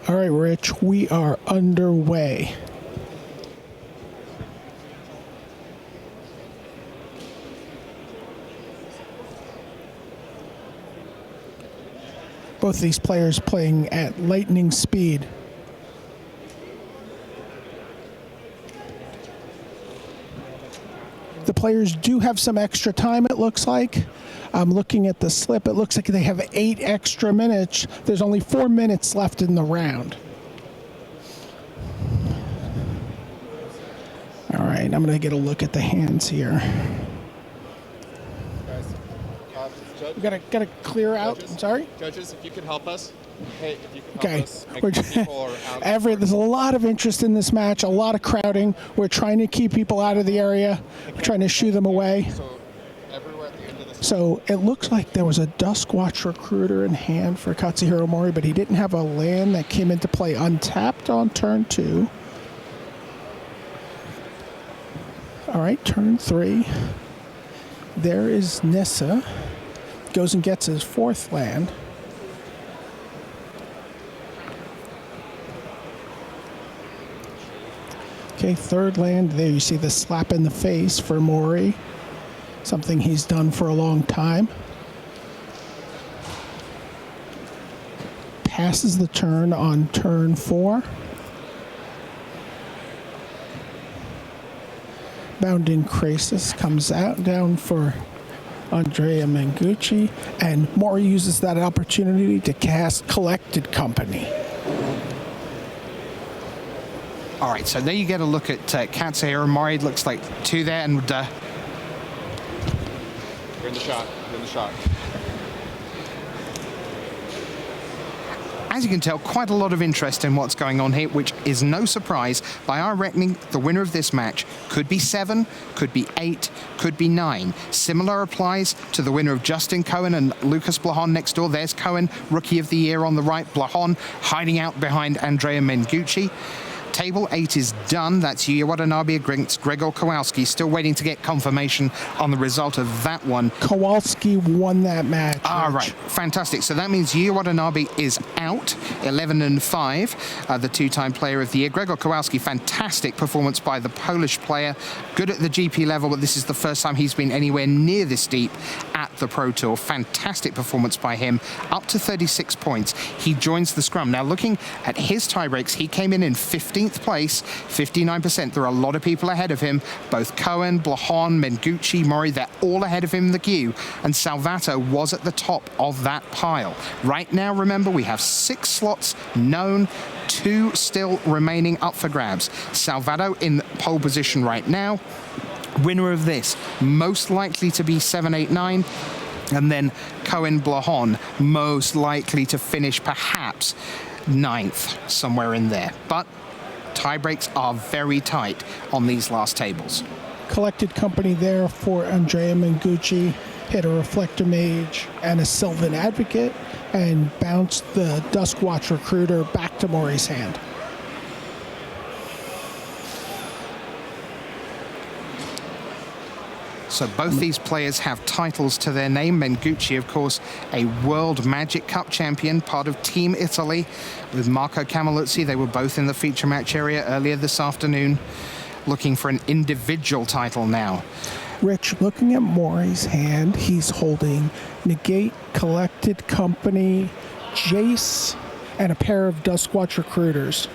All right, Rich, we are underway. Both of these players playing at lightning speed. The players do have some extra time, it looks like. I'm looking at the slip. It looks like they have 8 extra minutes. There's only 4 minutes left in the round. All right, I'm going to get a look at the hands here. We gotta clear out.
Judges,
I'm sorry.
Judges, if you could help us. Hey, if you could help
Okay.
us. Make sure people are out.
There's a lot of interest in this match. A lot of crowding. We're trying to keep people out of the area. We're trying to shoo them away.
So everywhere at the end of this.
So it looks like there was a Duskwatch Recruiter in hand for Katsuhiro Mori, but he didn't have a land that came into play untapped on turn 2. All right, turn 3. There is Nissa. Goes and gets his 4th land. Okay, 3rd land. There you see the slap in the face for Mori. Something he's done for a long time. Passes the turn on turn 4. Bounding Krasis comes out down for Andrea Mengucci, and Mori uses that opportunity to cast Collected Company.
All right, so there you get a look at Katsuhiro Mori. It looks like 2 there, and
You're in the shot. You're in the shot.
as you can tell, quite a lot of interest in what's going on here, which is no surprise. By our reckoning, the winner of this match could be 7, could be 8, could be 9. Similar applies to the winner of Justin Cohen and Lucas Blahon next door. There's Cohen, Rookie of the Year on the right. Blahon hiding out behind Andrea Mengucci. Table 8 is done. That's Yuya Watanabe against Gregor Kowalski. Still waiting to get confirmation on the result of that one.
Kowalski won that match.
Ah, right. Fantastic. So that means Yuya Watanabe is out, 11-5, the two-time player of the year. Gregor Kowalski, fantastic performance by the Polish player. Good at the GP level, but this is the first time he's been anywhere near this deep at the Pro Tour. Fantastic performance by him. Up to 36 points. He joins the scrum. Now, looking at his tiebreaks, he came in 15th place, 59%. There are a lot of people ahead of him. Both Cohen, Blahon, Mengucci, Mori, they're all ahead of him in the queue. And Salvato was at the top of that pile. Right now, remember, we have 6 slots known, 2 still remaining up for grabs. Salvato in pole position right now. Winner of this, most likely to be 7, 8, 9. And then Cohen, Blahon, most likely to finish perhaps 9th, somewhere in there. But tiebreaks are very tight on these last tables.
Collected Company there for Andrea Mengucci. Hit a Reflector Mage and a Sylvan Advocate and bounced the Duskwatch Recruiter back to Mori's hand.
So both these players have titles to their name. Mengucci, of course, a World Magic Cup champion, part of Team Italy with Marco Camiluzzi. They were both in the feature match area earlier this afternoon, looking for an individual title now.
Rich, looking at Mori's hand, he's holding Negate, Collected Company, Jace, and a pair of Duskwatch Recruiters.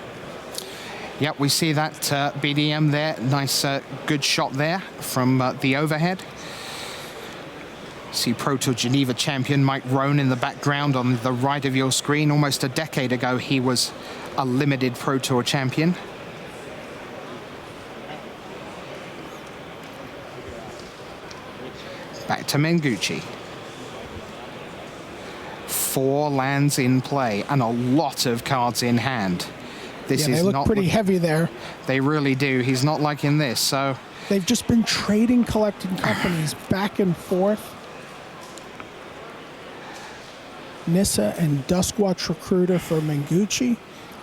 Yep, we see that BDM there. Nice, good shot there from the overhead. See Pro Tour Geneva champion Mike Rohn in the background on the right of your screen. Almost a decade ago, he was a limited Pro Tour champion. Back to Mengucci. 4 lands in play and a lot of cards in hand. This
they
is
look
not
pretty heavy there.
They really do. He's not liking this, so...
They've just been trading collecting companies back and forth. Nissa and Duskwatch Recruiter for Mengucci.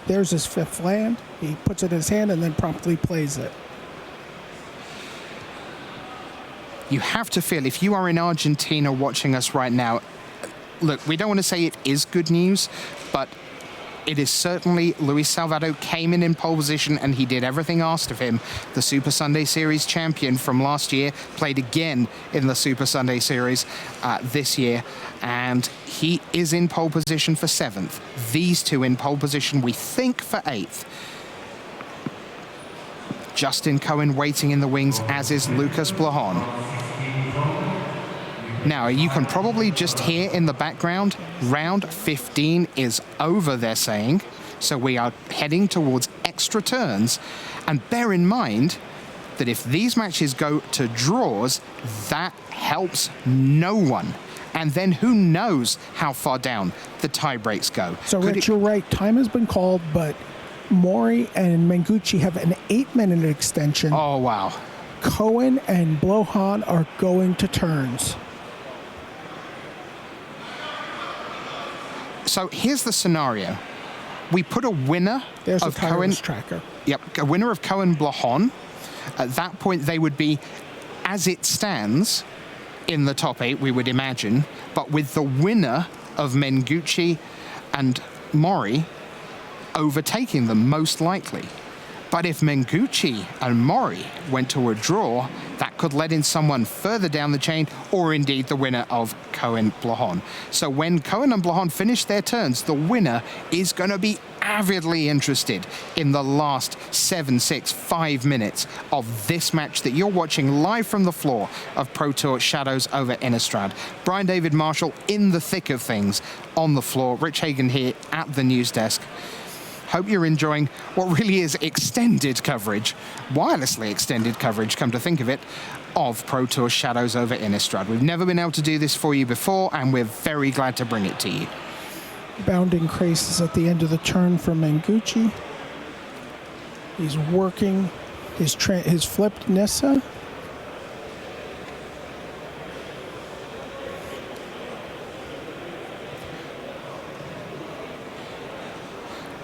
There's his 5th land. He puts it in his hand and then promptly plays it.
You have to feel, if you are in Argentina watching us right now, look, we don't want to say it is good news, but it is certainly Luis Salvado came in pole position and he did everything asked of him. The Super Sunday Series champion from last year played again in the Super Sunday Series this year, and he is in pole position for 7th. These two in pole position, we think, for 8th. Justin Cohen waiting in the wings, as is Lucas Blajon. Now, you can probably just hear in the background, round 15 is over, they're saying. So we are heading towards extra turns. And bear in mind that if these matches go to draws, that helps no one. And then who knows how far down the tie breaks go.
So, Rich, you're right. Time has been called, but Mori and Mengucci have an 8-minute extension.
Oh, wow.
Cohen and Blajon are going to turns.
So here's the scenario. We put a winner of Cohen
tracker.
Yep, a winner of Cohen Blajon. At that point, they would be, as it stands, in the top 8, we would imagine. But with the winner of Mengucci and Mori overtaking them, most likely. But if Mengucci and Mori went to a draw, that could let in someone further down the chain, or indeed the winner of Cohen Blajon. So when Cohen and Blajon finish their turns, the winner is going to be avidly interested in the last 7, 6, 5 minutes of this match that you're watching live from the floor of Pro Tour Shadows over Innistrad. Brian David Marshall in the thick of things on the floor. Rich Hagan here at the news desk. Hope you're enjoying what really is extended coverage, wirelessly extended coverage, come to think of it, of Pro Tour Shadows over Innistrad. We've never been able to do this for you before, and we're very glad to bring it to you.
Bounding Crace is at the end of the turn for Mengucci. He's working his flipped Nissa.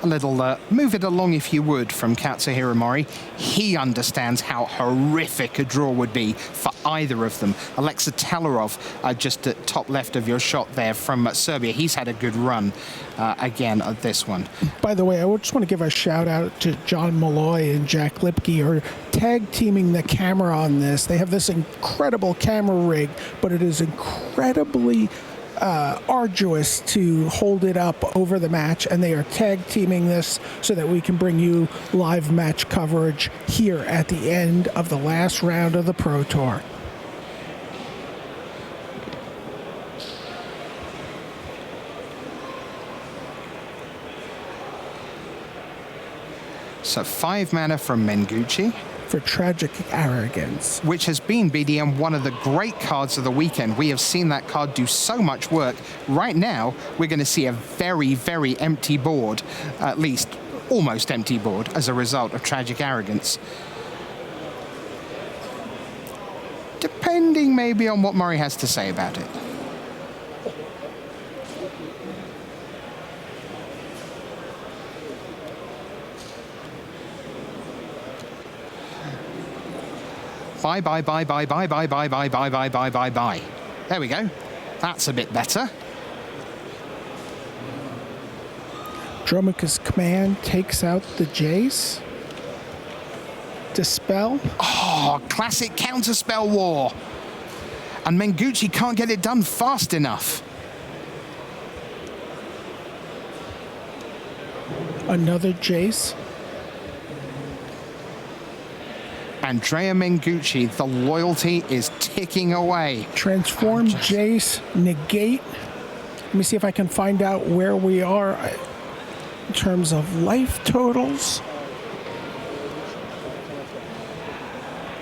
A little move it along, if you would, from Katsuhiro Mori. He understands how horrific a draw would be for either of them. Alexa Talarov, just at top left of your shot there from Serbia. He's had a good run again at this one.
By the way, I just want to give a shout out to John Malloy and Jack Lipke, who are tag teaming the camera on this. They have this incredible camera rig, but it is incredibly arduous to hold it up over the match, and they are tag teaming this so that we can bring you live match coverage here at the end of the last round of the Pro Tour.
So 5 mana from Mengucci.
For Tragic Arrogance.
Which has been, BDM, one of the great cards of the weekend. We have seen that card do so much work. Right now, we're going to see a very, very empty board, at least almost empty board, as a result of Tragic Arrogance. Depending maybe on what Murray has to say about it. Bye, bye, bye, bye, bye, bye, bye, bye, bye, bye, bye, bye, bye. There we go. That's a bit better.
Dromica's Command takes out the Jace. Dispel.
Oh, classic counterspell war. And Mengucci can't get it done fast enough.
Another Jace.
Andrea Mengucci, the loyalty is ticking away.
Transform, Jace, negate. Let me see if I can find out where we are in terms of life totals.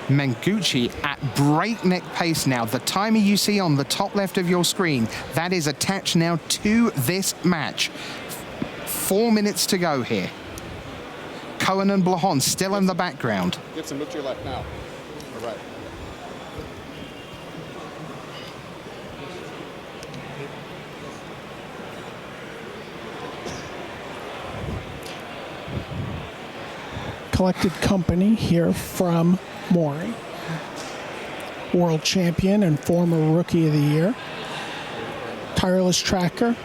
Mengucci at breakneck pace now. The timer you see on the top left of your screen, that is attached now to this match. 4 minutes to go here. Cohen and Blahon still in the background.
Get some look to your left now. All right.
Collected company here from Mori, world champion and former rookie of the year. Tireless Tracker,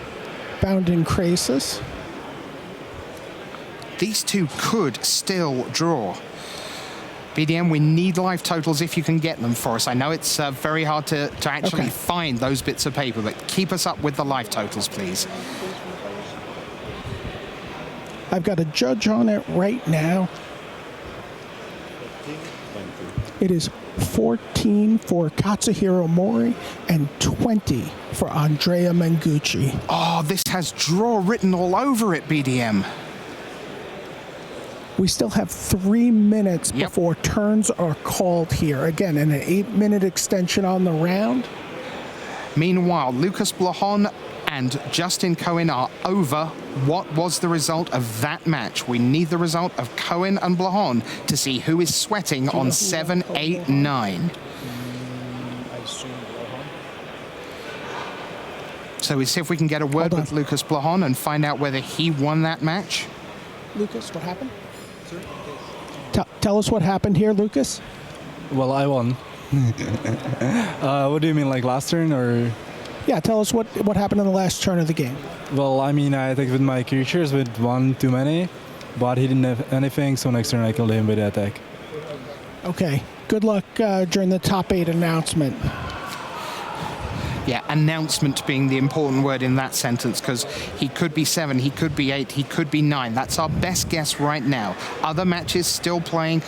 Bounding Crasis.
These two could still draw. BDM, we need life totals if you can get them for us. I know it's very hard to actually find those bits of paper, but keep us up with the life totals, please.
I've got a judge on it right now. It is 14 for Katsuhiro Mori and 20 for Andrea Mengucci.
Oh, this has draw written all over it, BDM.
We still have 3 minutes before turns are called here. Again, an 8-minute extension on the round.
Meanwhile, Lucas Blahon and Justin Cohen are over. What was the result of that match? We need the result of Cohen and Blahon to see who is sweating on 7, 8, 9. So we see if we can get a word with Lucas Blahon and find out whether he won that match.
Lucas, what happened? Tell us what happened here, Lucas.
Well, I won. What do you mean, like last turn, or?
Yeah, tell us what happened in the last turn of the game.
Well, I mean, I attacked with my creatures with 1 too many, but he didn't have anything, so next turn I killed him with the attack.
Okay, good luck during the top 8 announcement.
Yeah, announcement being the important word in that sentence, because he could be 7, he could be 8, he could be 9. That's our best guess right now. Other matches still playing.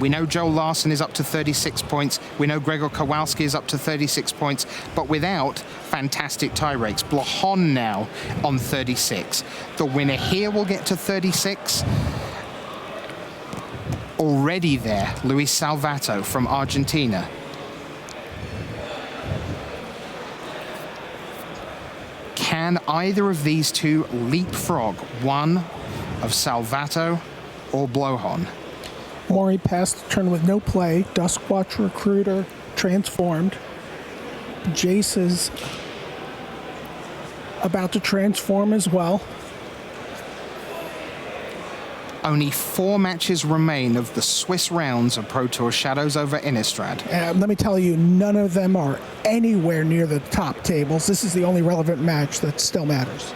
We know Joel Larson is up to 36 points. We know Gregor Kowalski is up to 36 points, but without fantastic tie breaks. Blahon now on 36. The winner here will get to 36. Already there, Luis Salvato from Argentina. Can either of these two leapfrog one of Salvato or Blahon?
Mori passed the turn with no play. Duskwatch Recruiter transformed. Jace is about to transform as well.
Only 4 matches remain of the Swiss rounds of Pro Tour Shadows over Innistrad.
Let me tell you, none of them are anywhere near the top tables. This is the only relevant match that still matters.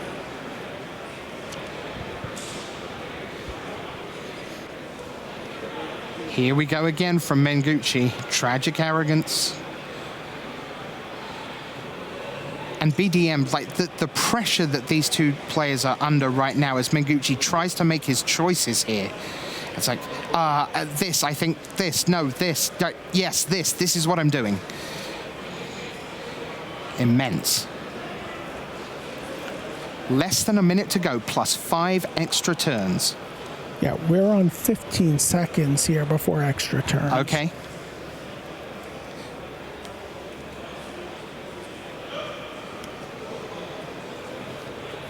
Here we go again from Mengucci. Tragic arrogance. And BDM, like the pressure that these two players are under right now as Mengucci tries to make his choices here. It's like, this, I think this, no, this, yes, this is what I'm doing. Immense. Less than a minute to go, plus 5 extra turns.
Yeah, we're on 15 seconds here before extra turns.
Okay.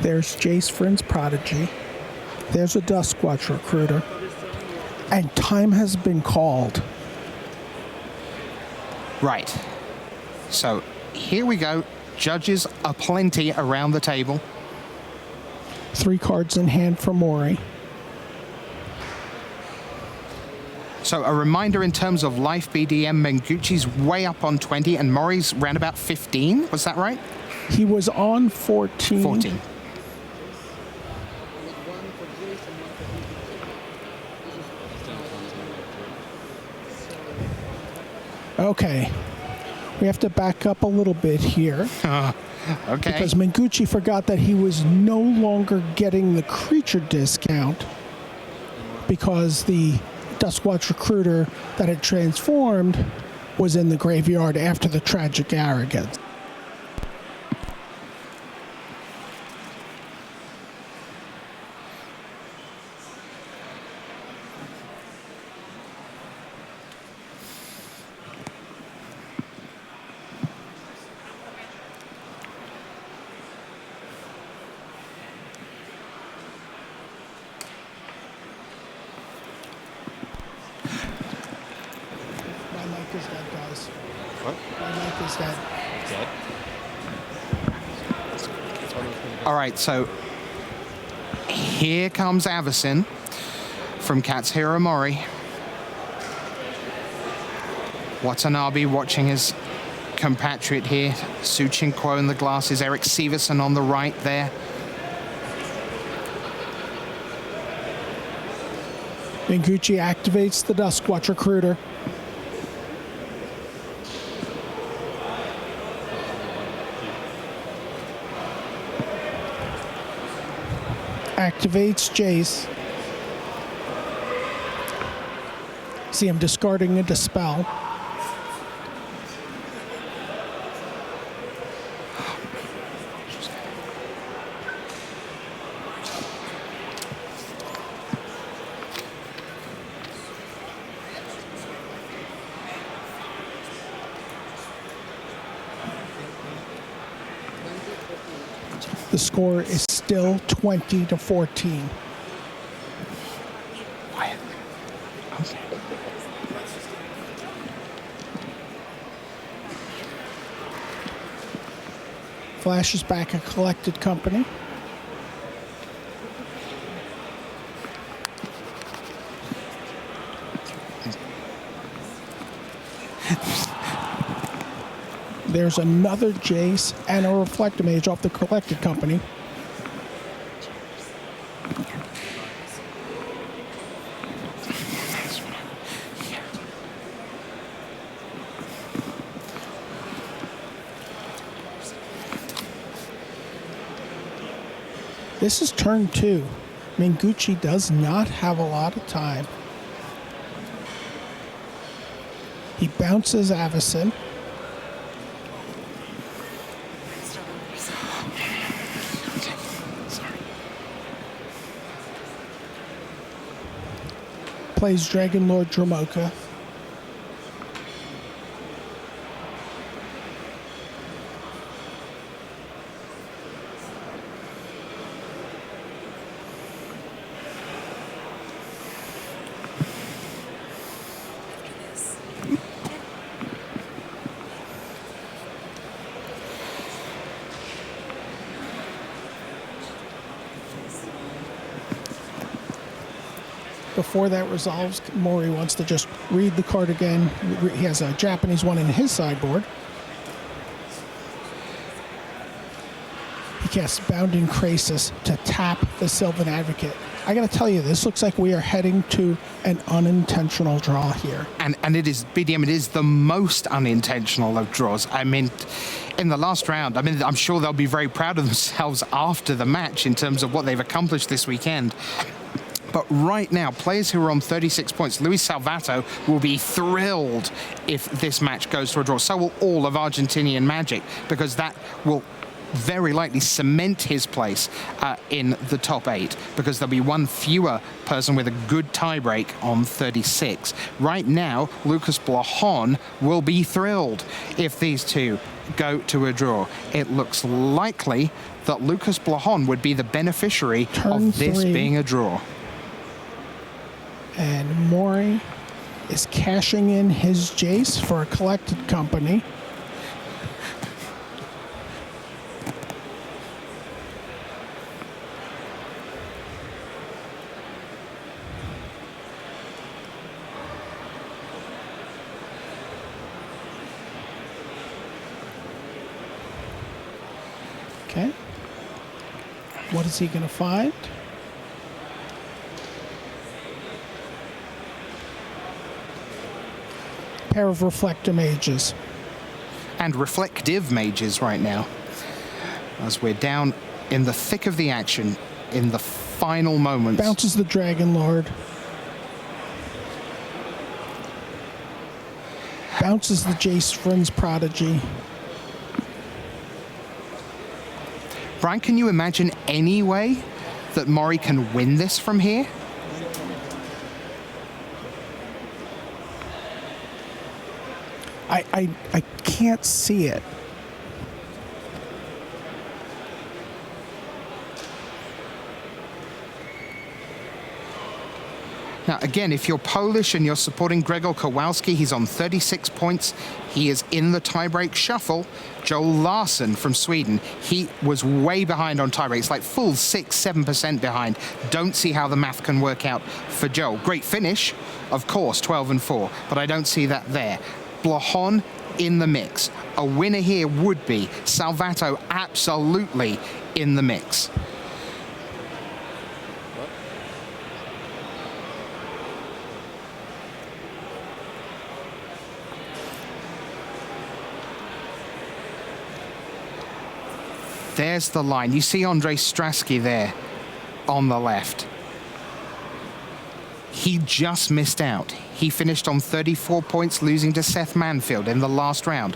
There's Jace Friend's Prodigy. There's a Duskwatch Recruiter. And time has been called.
Right. So here we go. Judges aplenty around the table.
3 cards in hand for Mori.
So a reminder in terms of life, BDM, Mengucci's way up on 20 and Mori's round about 15. Was that right?
He was on 14.
14.
Okay. We have to back up a little bit here.
Okay.
Because Mengucci forgot that he was no longer getting the creature discount because the Duskwatch Recruiter that had transformed was in the graveyard after the Tragic Arrogance.
All right, so here comes Avacyn from Katsuhiro Mori. Watanabe watching his compatriot here. Suchin Kuo in the glasses. Eric Severson on the right there.
Menguchi activates the Duskwatch Recruiter. Activates Jace. See him discarding a Dispel. The score is still 20-14. Flashes back a Collected Company. There's another Jace and a Reflectomage off the Collected Company. This is turn 2. Menguchi does not have a lot of time. He bounces Avacyn. Plays Dragon Lord Dromoka. Before that resolves, Mori wants to just read the card again. He has a Japanese one in his sideboard. He casts Bounding Krasis to tap the Sylvan Advocate. I gotta tell you, this looks like we are heading to an unintentional draw here.
And it is, BDM, it is the most unintentional of draws. I mean, in the last round, I mean, I'm sure they'll be very proud of themselves after the match in terms of what they've accomplished this weekend. But right now, players who are on 36 points, Luis Salvato will be thrilled if this match goes to a draw. So will all of Argentinian Magic, because that will very likely cement his place in the top 8, because there'll be one fewer person with a good tiebreak on 36. Right now, Lucas Blajon will be thrilled if these two go to a draw. It looks likely that Lucas Blajon would be the beneficiary of this being a draw.
And Mori is cashing in his Jace for a Collected Company. Okay. What is he going to find? Pair of Reflectomages.
And Reflective Mages right now, as we're down in the thick of the action in the final moments.
Bounces the Dragon Lord. bounces the Jace Friends Prodigy.
Brian, can you imagine any way that Mori can win this from here?
I can't see it.
Now, again, if you're Polish and you're supporting Gregor Kowalski, he's on 36 points. He is in the tiebreak shuffle. Joel Larsson from Sweden, he was way behind on tiebreaks, like full 6-7% behind. Don't see how the math can work out for Joel. Great finish, of course, 12-4, but I don't see that there. Blahon in the mix. A winner here would be Salvato, absolutely in the mix. There's the line. You see Andrei Strasky there on the left. He just missed out. He finished on 34 points, losing to Seth Manfield in the last round.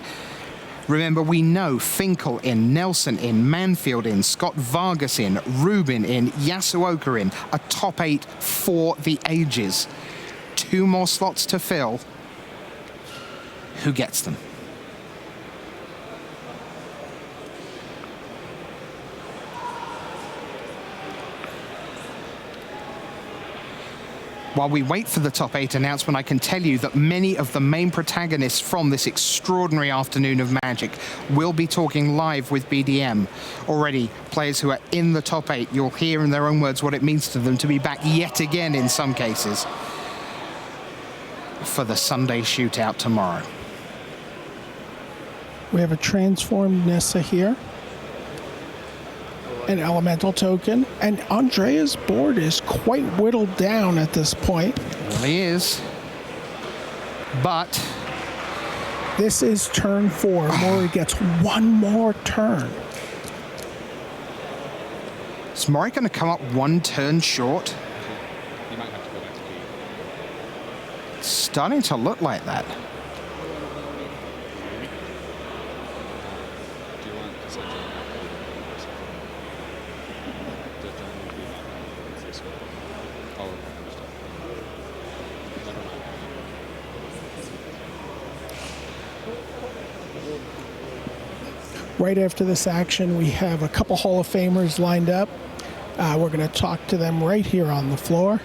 Remember, we know Finkel in, Nelson in, Manfield in, Scott-Vargas in, Rubin in, Yasuoka in. A top 8 for the ages. 2 more slots to fill. Who gets them? While we wait for the top 8 announcement, I can tell you that many of the main protagonists from this extraordinary afternoon of Magic will be talking live with BDM. Already, players who are in the top 8, you'll hear in their own words what it means to them to be back yet again in some cases for the Sunday shootout tomorrow.
We have a transformed Nissa here. An elemental token, and Andrea's board is quite whittled down at this point.
Well, he is. But
this is turn 4. Mori gets 1 more turn.
Is Mori going to come up 1 turn short? It's starting to look like that.
Right after this action, we have a couple Hall of Famers lined up. We're going to talk to them right here on the floor.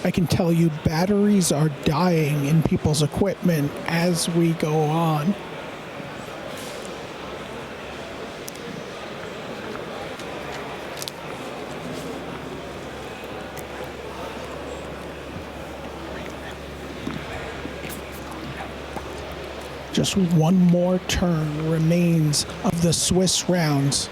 I can tell you batteries are dying in people's equipment as we go on. Just 1 more turn remains of the Swiss rounds.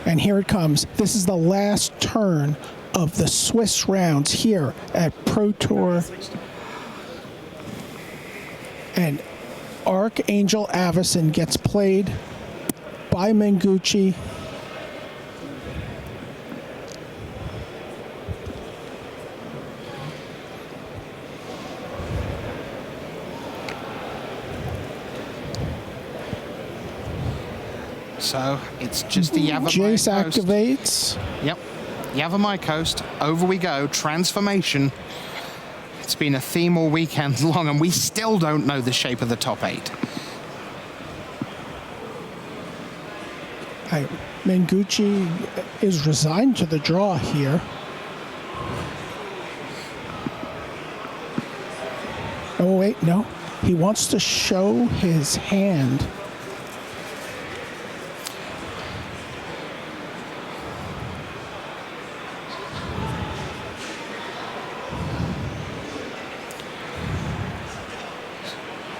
And here it comes. This is the last turn of the Swiss rounds here at Pro Tour. And Archangel Avacyn gets played by Mengucci.
So it's just the Yavimaya
Jace
Coast.
activates.
Yep. Yavimaya Coast. Over we go. Transformation. It's been a theme all weekend long, and we still don't know the shape of the top 8.
Mengucci is resigned to the draw here. Oh, wait, no. He wants to show his hand.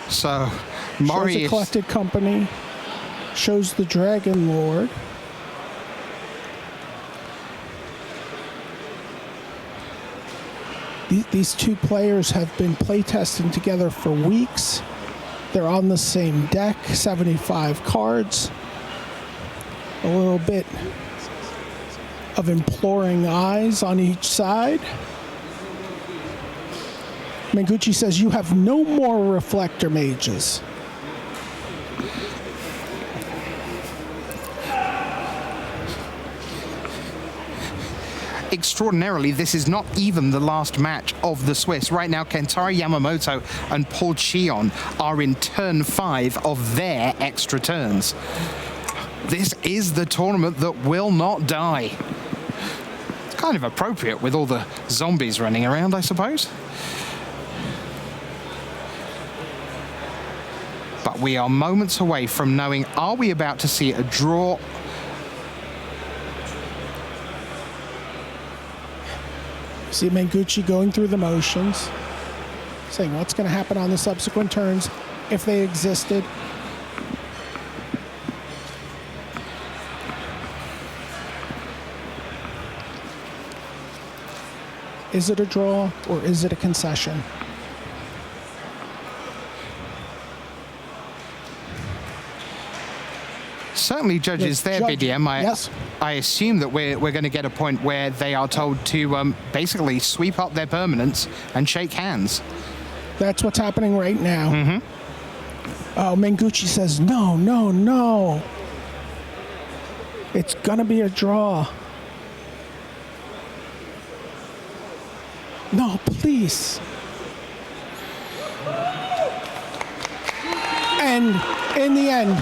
So, Mori
shows a collected company, shows the Dragon Lord. These two players have been playtesting together for weeks. They're on the same deck, 75 cards. A little bit of imploring eyes on each side. Mengucci says, you have no more reflector mages.
Extraordinarily, this is not even the last match of the Swiss. Right now, Kentaro Yamamoto and Paul Chion are in turn 5 of their extra turns. This is the tournament that will not die. It's kind of appropriate with all the zombies running around, I suppose. But we are moments away from knowing, are we about to see a draw?
See Mengucci going through the motions, saying what's going to happen on the subsequent turns if they existed. Is it a draw or is it a concession?
Certainly judges there, BDM.
Yes.
I assume that we're going to get a point where they are told to basically sweep up their permanents and shake hands.
That's what's happening right now.
Mm-hmm.
Oh, Mengucci says, no, no, no. It's going to be a draw. No, please. And in the end,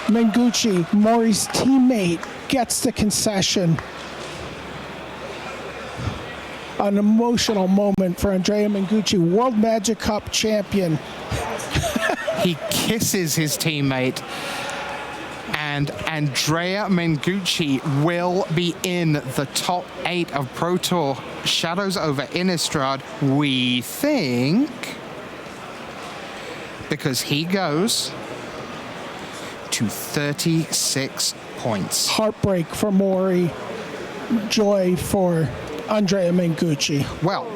Mengucci, Mori's teammate, gets the concession. An emotional moment for Andrea Mengucci, World Magic Cup champion.
He kisses his teammate, and Andrea Mengucci will be in the top 8 of Pro Tour Shadows over Innistrad, we think, because he goes to 36 points.
Heartbreak for Mori, joy for Andrea Mengucci.
Well,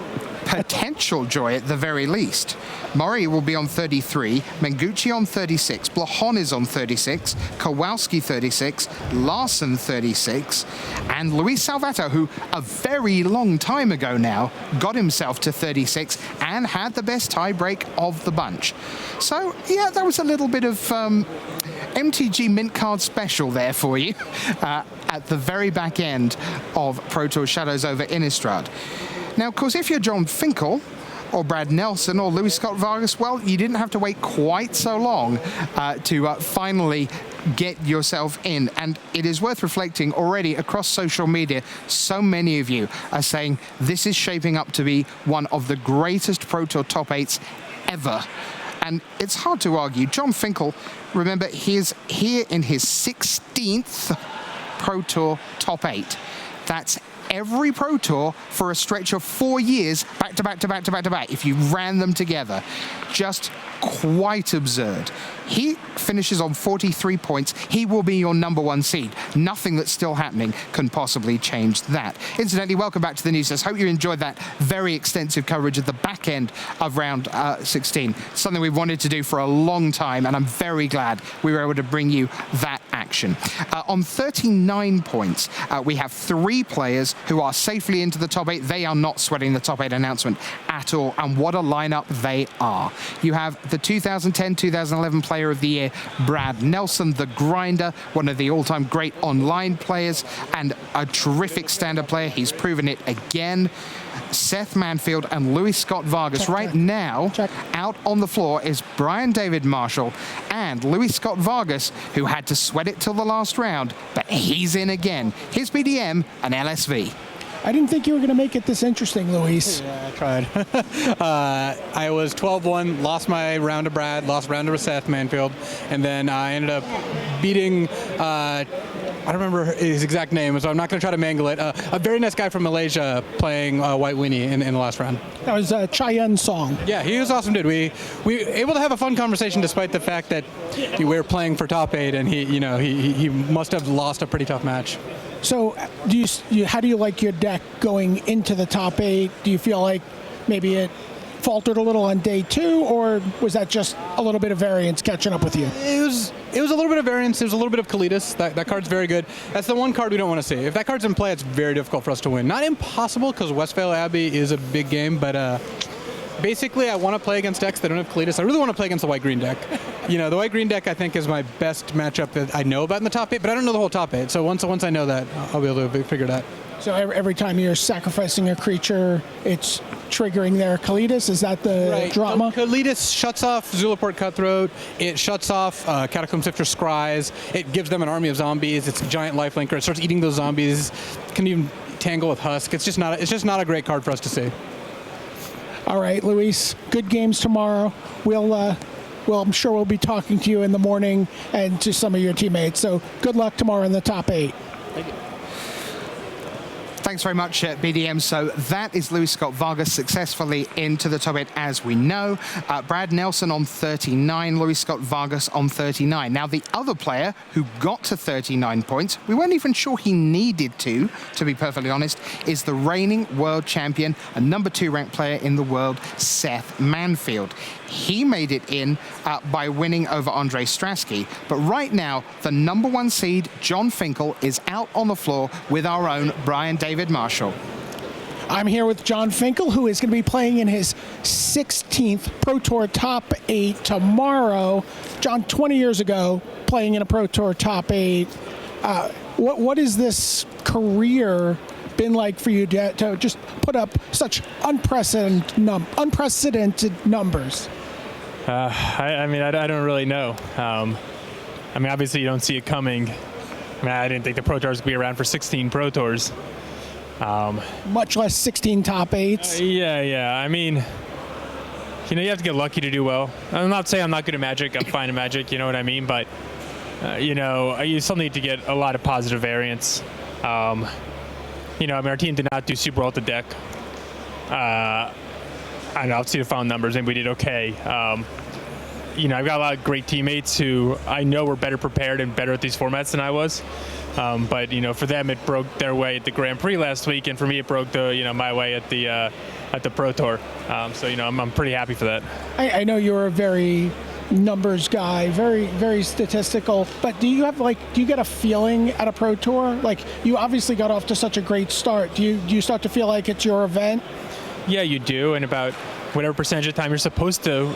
potential joy at the very least. Mori will be on 33, Mengucci on 36, Blahon is on 36, Kowalski 36, Larson 36, and Luis Salvato, who a very long time ago now got himself to 36 and had the best tiebreak of the bunch. So, yeah, that was a little bit of MTG Mint Card special there for you at the very back end of Pro Tour Shadows over Innistrad. Now, of course, if you're John Finkel or Brad Nelson or Luis Scott-Vargas, well, you didn't have to wait quite so long to finally get yourself in. And it is worth reflecting already across social media, so many of you are saying this is shaping up to be one of the greatest Pro Tour top 8s ever. And it's hard to argue. John Finkel, remember, he is here in his 16th Pro Tour top 8. That's every Pro Tour for a stretch of 4 years, back to back to back to back to back, if you ran them together. Just quite absurd. He finishes on 43 points. He will be your #1 seed. Nothing that's still happening can possibly change that. Incidentally, welcome back to the news. Hope you enjoyed that very extensive coverage at the back end of round 16. Something we've wanted to do for a long time, and I'm very glad we were able to bring you that action. On 39 points, we have 3 players who are safely into the top 8. They are not sweating the top 8 announcement at all, and what a lineup they are. You have the 2010-2011 Player of the Year, Brad Nelson, the grinder, one of the all-time great online players, and a terrific standard player. He's proven it again. Seth Manfield and Luis Scott-Vargas. Right now, out on the floor is Brian David Marshall and Luis Scott-Vargas, who had to sweat it till the last round, but he's in again. His BDM, an LSV.
I didn't think you were going to make it this interesting, Luis.
Yeah, I tried. I was 12-1, lost my round to Brad, lost round to Seth Manfield, and then I ended up beating, I don't remember his exact name, so I'm not going to try to mangle it. A very nice guy from Malaysia playing White Winnie in the last round.
That was Chayan Song.
Yeah, he was awesome, dude. We able to have a fun conversation despite the fact that we were playing for top 8, and he must have lost a pretty tough match.
So how do you like your deck going into the top 8? Do you feel like maybe it faltered a little on day 2, or was that just a little bit of variance catching up with you?
It was a little bit of variance. There's a little bit of Kalidas. That card's very good. That's the one card we don't want to see. If that card's in play, it's very difficult for us to win. Not impossible, because Westvale Abbey is a big game, but basically I want to play against decks that don't have Kalidas. I really want to play against the white-green deck. The white-green deck I think is my best matchup that I know about in the top 8, but I don't know the whole top 8. So once I know that, I'll be able to figure it out.
So every time you're sacrificing a creature, it's triggering their Kalidas? Is that the drama?
Kalidas shuts off Zulaport Cutthroat. It shuts off Catacomb Sifter Scries. It gives them an army of zombies. It's a giant lifelinker. It starts eating those zombies. Can even tangle with Husk. It's just not a great card for us to see.
All right, Luis. Good games tomorrow. I'm sure we'll be talking to you in the morning and to some of your teammates. So good luck tomorrow in the top 8.
Thank you.
Thanks very much, BDM. So that is Luis Scott-Vargas successfully into the top 8, as we know. Brad Nelson on 39, Luis Scott-Vargas on 39. Now, the other player who got to 39 points, we weren't even sure he needed to be perfectly honest, is the reigning world champion and number 2 ranked player in the world, Seth Manfield. He made it in by winning over Andre Strasky. But right now, the number 1 seed, John Finkel, is out on the floor with our own Brian David Marshall.
I'm here with John Finkel, who is going to be playing in his 16th Pro Tour Top 8 tomorrow. John, 20 years ago, playing in a Pro Tour Top 8. What is this career been like for you to just put up such unprecedented numbers?
I don't really know. Obviously you don't see it coming. I didn't think the Pro Tours would be around for 16 Pro Tours.
Much less 16 top 8s.
Yeah. You have to get lucky to do well. I'm not saying I'm not good at Magic. I'm fine at Magic, you know what I mean? But, you still need to get a lot of positive variance. Our team did not do super well with the deck. I don't know, I'll see the final numbers. Maybe we did okay. I've got a lot of great teammates who I know were better prepared and better at these formats than I was. But for them, it broke their way at the Grand Prix last week, and for me, it broke my way at the Pro Tour. I'm pretty happy for that.
I know you're a very numbers guy, very, very statistical, but do you get a feeling at a Pro Tour? Like, you obviously got off to such a great start. Do you start to feel like it's your event?
Yeah, you do, and about whatever percentage of time you're supposed to,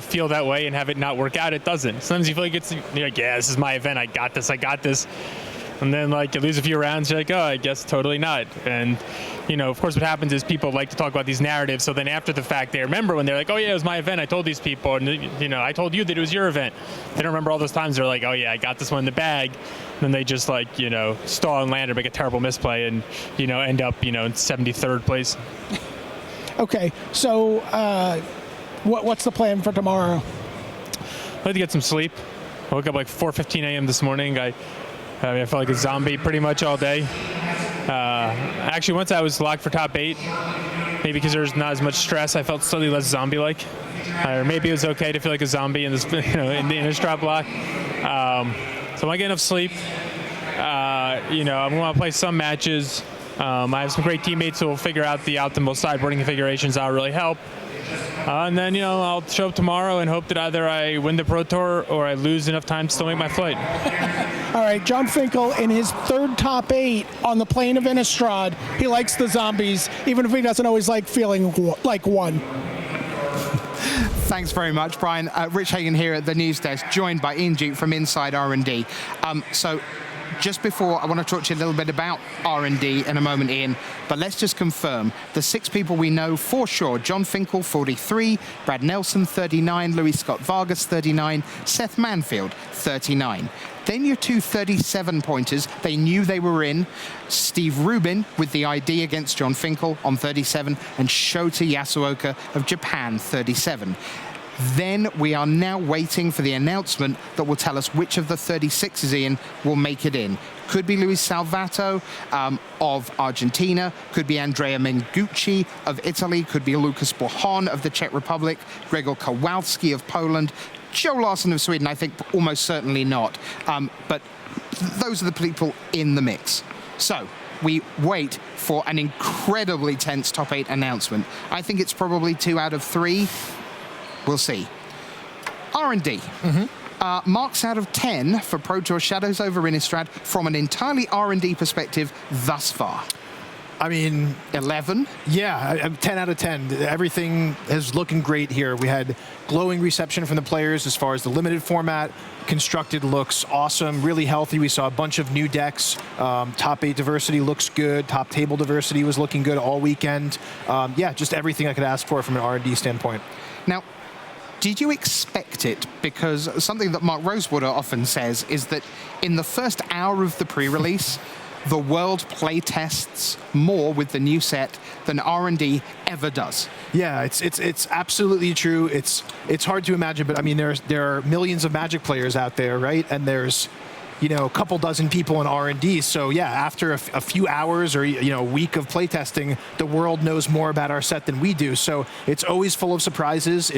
feel that way and have it not work out, it doesn't. Sometimes you feel like you're like, yeah, this is my event, I got this. And then, you lose a few rounds, you're like, oh, I guess totally not. And, of course, what happens is people like to talk about these narratives, so then after the fact, they remember when they're like, oh, yeah, it was my event, I told these people, and, I told you that it was your event. They don't remember all those times they're like, oh, yeah, I got this one in the bag. And then they just, stall and land or make a terrible misplay and, end up, in 73rd place.
Okay, so what's the plan for tomorrow?
I'd like to get some sleep. I woke up 4:15 a.m. this morning. I felt like a zombie pretty much all day. Actually, once I was locked for top 8, maybe because there was not as much stress, I felt slightly less zombie-like. Or maybe it was okay to feel like a zombie in this, in the Innistrad block. So I want to get enough sleep. I'm going to play some matches. I have some great teammates who will figure out the optimal sideboarding configurations that'll really help. And then, I'll show up tomorrow and hope that either I win the Pro Tour or I lose enough time to still make my flight.
All right, John Finkel in his 3rd top 8 on the plane of Innistrad. He likes the zombies, even if he doesn't always like feeling like one.
Thanks very much, Brian. Rich Hagan here at the news desk, joined by Ian Duke from Inside R&D. So just before, I want to talk to you a little bit about R&D in a moment, Ian, but let's just confirm the 6 people we know for sure: John Finkel, 43, Brad Nelson, 39, Luis Scott-Vargas, 39, Seth Manfield, 39. Then your 2 37-pointers, they knew they were in: Steve Rubin with the ID against John Finkel on 37, and Shota Yasuoka of Japan, 37. Then we are now waiting for the announcement that will tell us which of the 36s, Ian, will make it in. Could be Luis Salvato of Argentina, could be Andrea Mengucci of Italy, could be Lucas Borjon of the Czech Republic, Gregor Kowalski of Poland, Joe Larson of Sweden, I think almost certainly not. But those are the people in the mix. So we wait for an incredibly tense top 8 announcement. I think it's probably 2 out of 3. We'll see. R&D. Marks out of 10 for Pro Tour Shadows over Innistrad from an entirely R&D perspective thus far.
I mean,
11?
Yeah, 10 out of 10. Everything is looking great here. We had glowing reception from the players as far as the limited format. Constructed looks awesome, really healthy. We saw a bunch of new decks. Top 8 diversity looks good. Top table diversity was looking good all weekend. Yeah, just everything I could ask for from an R&D standpoint.
Now, did you expect it? Because something that Mark Rosewater often says is that in the first hour of the pre-release, the world play tests more with the new set than R&D ever does.
Yeah, it's absolutely true. It's hard to imagine, but I mean, there are millions of Magic players out there, right? And there's, you know, a couple dozen people in R&D. So yeah, after a few hours or, you know, a week of playtesting, the world knows more about our set than we do. So it's always full of surprises.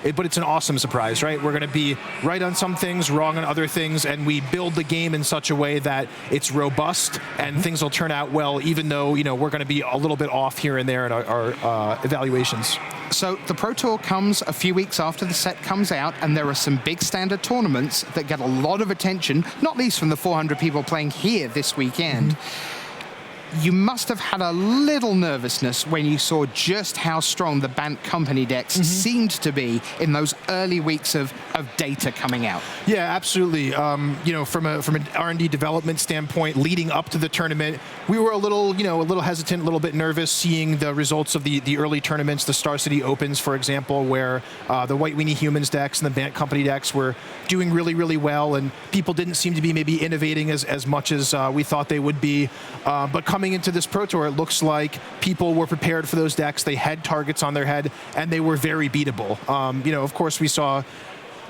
But it's an awesome surprise, right? We're going to be right on some things, wrong on other things, and we build the game in such a way that it's robust and things will turn out well, even though, you know, we're going to be a little bit off here and there in our evaluations.
So the Pro Tour comes a few weeks after the set comes out, and there are some big standard tournaments that get a lot of attention, not least from the 400 people playing here this weekend. You must have had a little nervousness when you saw just how strong the Bant Company decks seemed to be in those early weeks of data coming out.
Yeah, absolutely. You know, from an R&D development standpoint, leading up to the tournament, we were a little hesitant, a little bit nervous seeing the results of the early tournaments, the Star City Opens, for example, where the White Weenie Humans decks and the Bant Company decks were doing really, really well, and people didn't seem to be maybe innovating as much as we thought they would be. But coming into this Pro Tour, it looks like people were prepared for those decks. They had targets on their head, and they were very beatable. You know, of course, we saw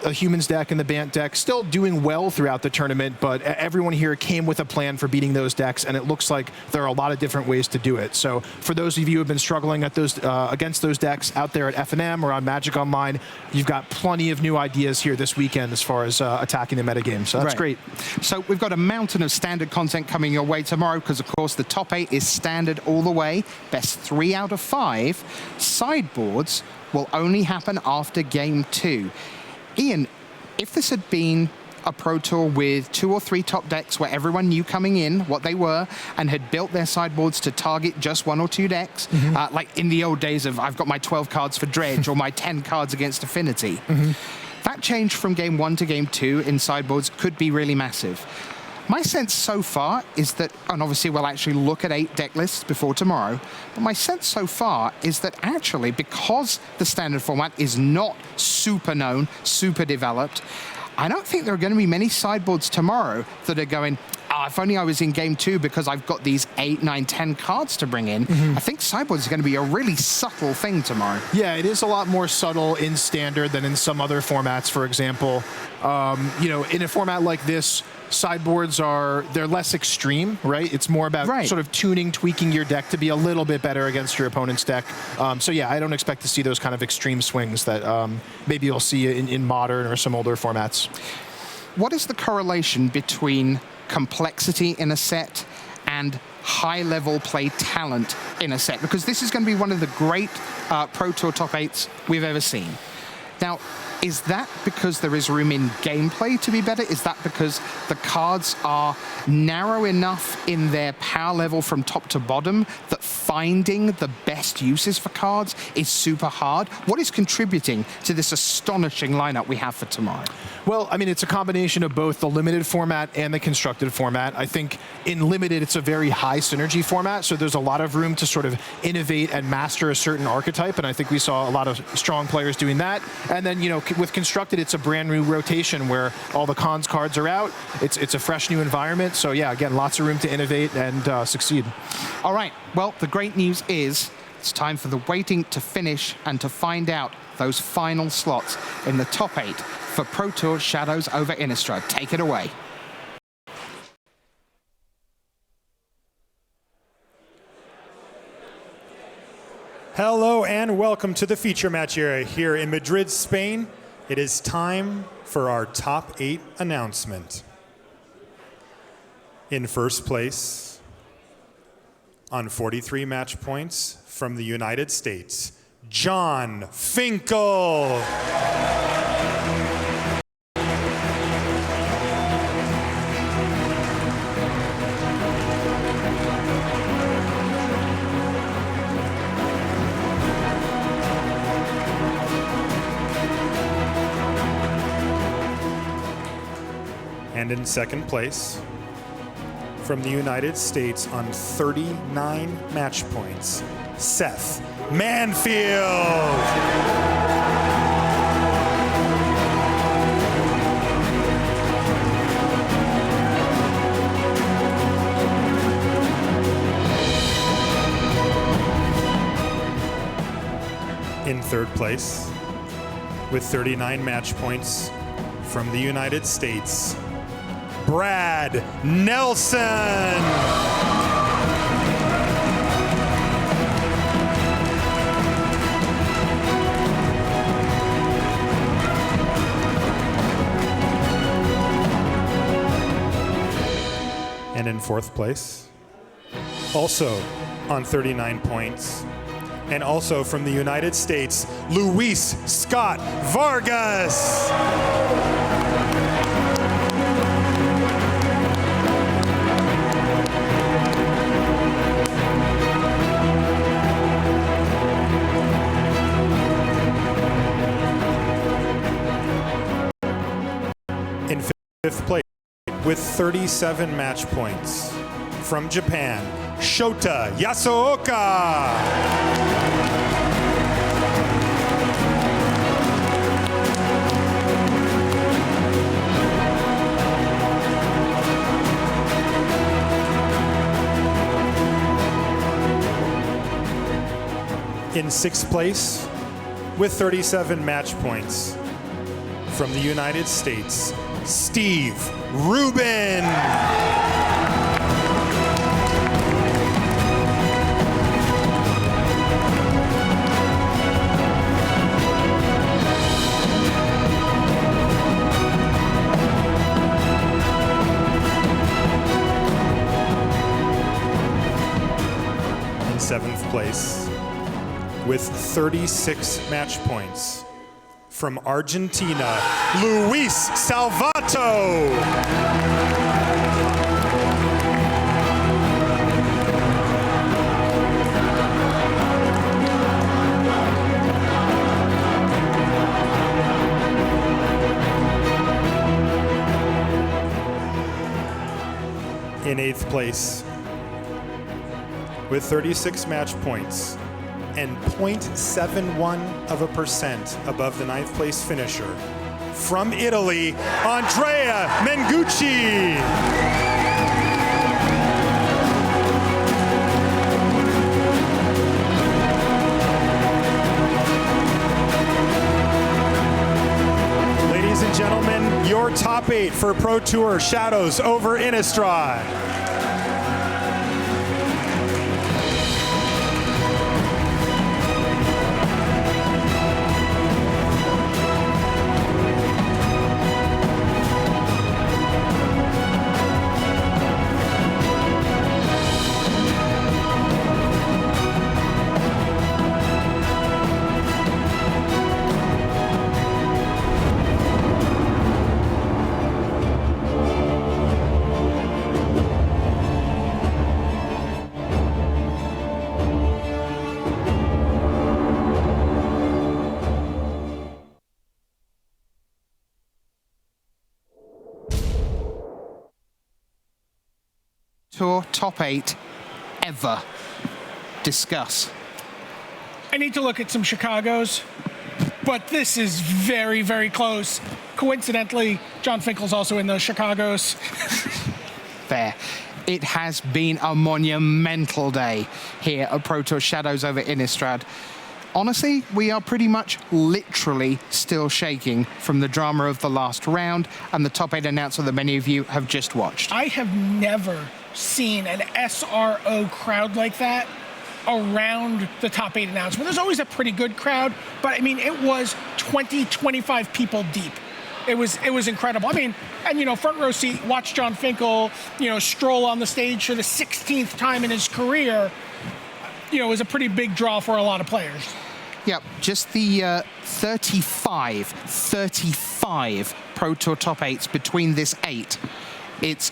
a Humans deck and the Bant deck still doing well throughout the tournament, but everyone here came with a plan for beating those decks, and it looks like there are a lot of different ways to do it. So for those of you who have been struggling at those against those decks out there at FNM or on Magic Online, you've got plenty of new ideas here this weekend as far as attacking the metagame. So that's great.
So we've got a mountain of standard content coming your way tomorrow because, of course, the top 8 is standard all the way. Best 3 out of 5. Sideboards will only happen after Game 2. Ian, if this had been a Pro Tour with 2 or 3 top decks where everyone knew coming in what they were and had built their sideboards to target just 1 or 2 decks, like in the old days of I've got my 12 cards for Dredge or my 10 cards against Affinity, that change from Game 1 to Game 2 in sideboards could be really massive. My sense so far is that, and obviously we'll actually look at 8 deck lists before tomorrow, but my sense so far is that actually because the standard format is not super known, super developed, I don't think there are going to be many sideboards tomorrow that are going, if only I was in Game 2 because I've got these 8, 9, 10 cards to bring in. I think sideboards is going to be a really subtle thing tomorrow.
Yeah, it is a lot more subtle in standard than in some other formats, for example. You know, in a format like this, sideboards they're less extreme, right? It's more about sort of tuning, tweaking your deck to be a little bit better against your opponent's deck. So yeah, I don't expect to see those kind of extreme swings that maybe you'll see in modern or some older formats.
What is the correlation between complexity in a set and high-level play talent in a set? Because this is going to be one of the great Pro Tour top 8s we've ever seen. Now, is that because there is room in gameplay to be better? Is that because the cards are narrow enough in their power level from top to bottom that finding the best uses for cards is super hard? What is contributing to this astonishing lineup we have for tomorrow?
Well, I mean, it's a combination of both the limited format and the constructed format. I think in limited, it's a very high synergy format, so there's a lot of room to sort of innovate and master a certain archetype, and I think we saw a lot of strong players doing that. And then, you know, with constructed, it's a brand new rotation where all the cons cards are out. It's a fresh new environment. So yeah, again, lots of room to innovate and succeed.
All right. Well, the great news is it's time for the waiting to finish and to find out those final slots in the top 8 for Pro Tour Shadows over Innistrad. Take it away.
Hello and welcome to the feature match area here in Madrid, Spain. It is time for our top 8 announcement. In first place, On 43 match points from the United States, John Finkel. And in second place, from the United States on 39 match points, Seth Manfield. In third place, with 39 match points from the United States, Brad Nelson. And in fourth place, also on 39 points, and also from the United States, Luis Scott-Vargas. In fifth place, with 37 match points, from Japan, Shota Yasuoka. In sixth place, with 37 match points, from the United States, Steve Rubin. In seventh place, with 36 match points, from Argentina, Luis Salvato. In eighth place, with 36 match points, and 0.71% above the ninth place finisher, from Italy, Andrea Mengucci. Ladies and gentlemen, your top 8 for Pro Tour Shadows over Innistrad.
Tour top 8 ever. Discuss.
I need to look at some Chicago's, but this is very, very close. Coincidentally, John Finkel's also in those Chicago's.
Fair. It has been a monumental day here at Pro Tour Shadows over Innistrad. Honestly, we are pretty much literally still shaking from the drama of the last round and the top 8 announcement that many of you have just watched.
I have never seen an SRO crowd like that around the top 8 announcement. There's always a pretty good crowd, but I mean, it was 20, 25 people deep It was incredible. I mean, and front row seat, watch John Finkel, stroll on the stage for the 16th time in his career. Was a pretty big draw for a lot of players.
Yep, just the 35 Pro Tour top 8s between this 8. It's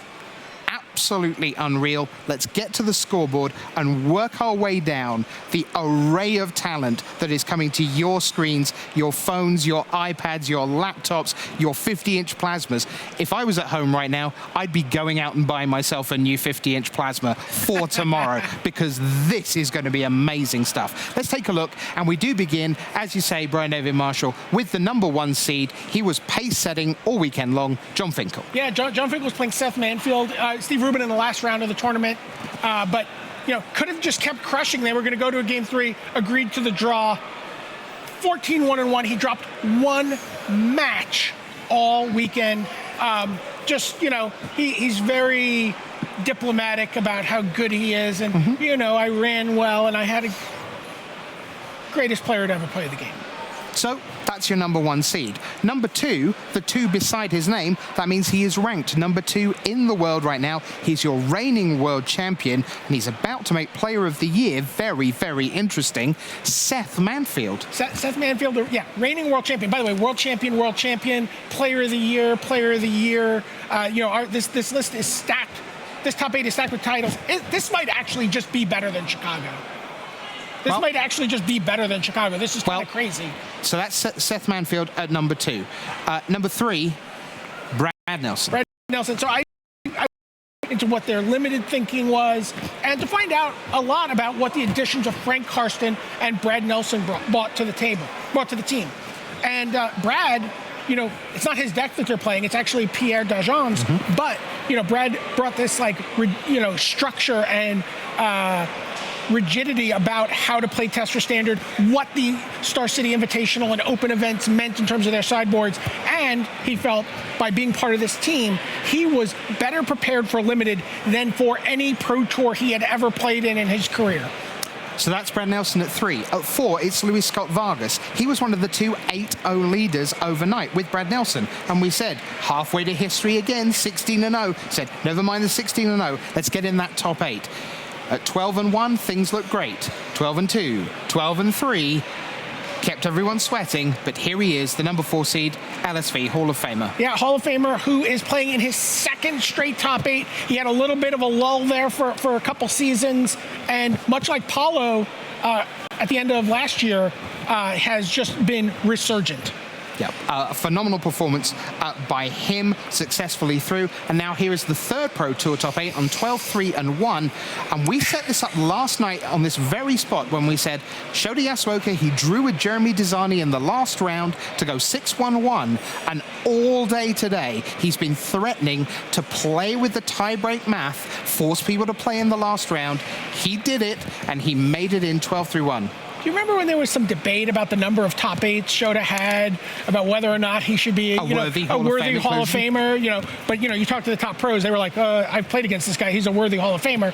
absolutely unreal. Let's get to the scoreboard and work our way down the array of talent that is coming to your screens, your phones, your iPads, your laptops, your 50-inch plasmas. If I was at home right now, I'd be going out and buying myself a new 50-inch plasma for tomorrow because this is going to be amazing stuff. Let's take a look, and we do begin, as you say, Brian David Marshall, with the number 1 seed. He was pace setting all weekend long, John Finkel.
Yeah, John Finkel was playing Seth Manfield. Steve Rubin in the last round of the tournament, but could have just kept crushing. They were going to go to a game 3, agreed to the draw. 14-1-1. He dropped 1 match all weekend. He's very diplomatic about how good he is, and I ran well, and I had a greatest player to ever play the game.
So that's your number 1 seed. Number 2, the 2 beside his name, that means he is ranked number 2 in the world right now. He's your reigning world champion, and he's about to make Player of the Year. Very, very interesting. Seth Manfield.
Seth Manfield, reigning world champion. By the way, world champion, Player of the Year. This list is stacked. This top 8 is stacked with titles. This might actually just be better than Chicago. This might actually just be better than Chicago. This is kind of crazy.
So that's Seth Manfield at number 2. Number 3, Brad Nelson.
So I went into what their limited thinking was, and to find out a lot about what the additions of Frank Karsten and Brad Nelson brought to the team. And Brad, it's not his deck that they're playing. It's actually Pierre Dajon's. But Brad brought this structure and rigidity about how to play test for standard, what the Star City Invitational and open events meant in terms of their sideboards, and he felt by being part of this team, he was better prepared for Limited than for any Pro Tour he had ever played in his career.
So that's Brad Nelson at 3. At 4, it's Luis Scott-Vargas. He was one of the 2 8-0 leaders overnight with Brad Nelson. And we said, halfway to history again, 16-0. Said, never mind the 16-0. Let's get in that top 8. At 12-1, things look great. 12-2, 12-3, kept everyone sweating, but here he is, the number 4 seed, LSV, Hall of Famer.
Yeah, Hall of Famer who is playing in his 2nd straight top 8. He had a little bit of a lull there for a couple seasons, and much like Paulo at the end of last year, has just been resurgent.
Yeah, a phenomenal performance by him successfully through. And now here is the 3rd Pro Tour top 8 on 12-3-1. And we set this up last night on this very spot when we said, Shota Yasuoka, he drew with Jeremy Desani in the last round to go 6-1-1. And all day today, he's been threatening to play with the tiebreak math, force people to play in the last round. He did it, and he made it in 12-1.
Do you remember when there was some debate about the number of top 8s Shota had, about whether or not he should be a worthy Hall of Famer? But you talk to the top pros, they were like, I've played against this guy, he's a worthy Hall of Famer.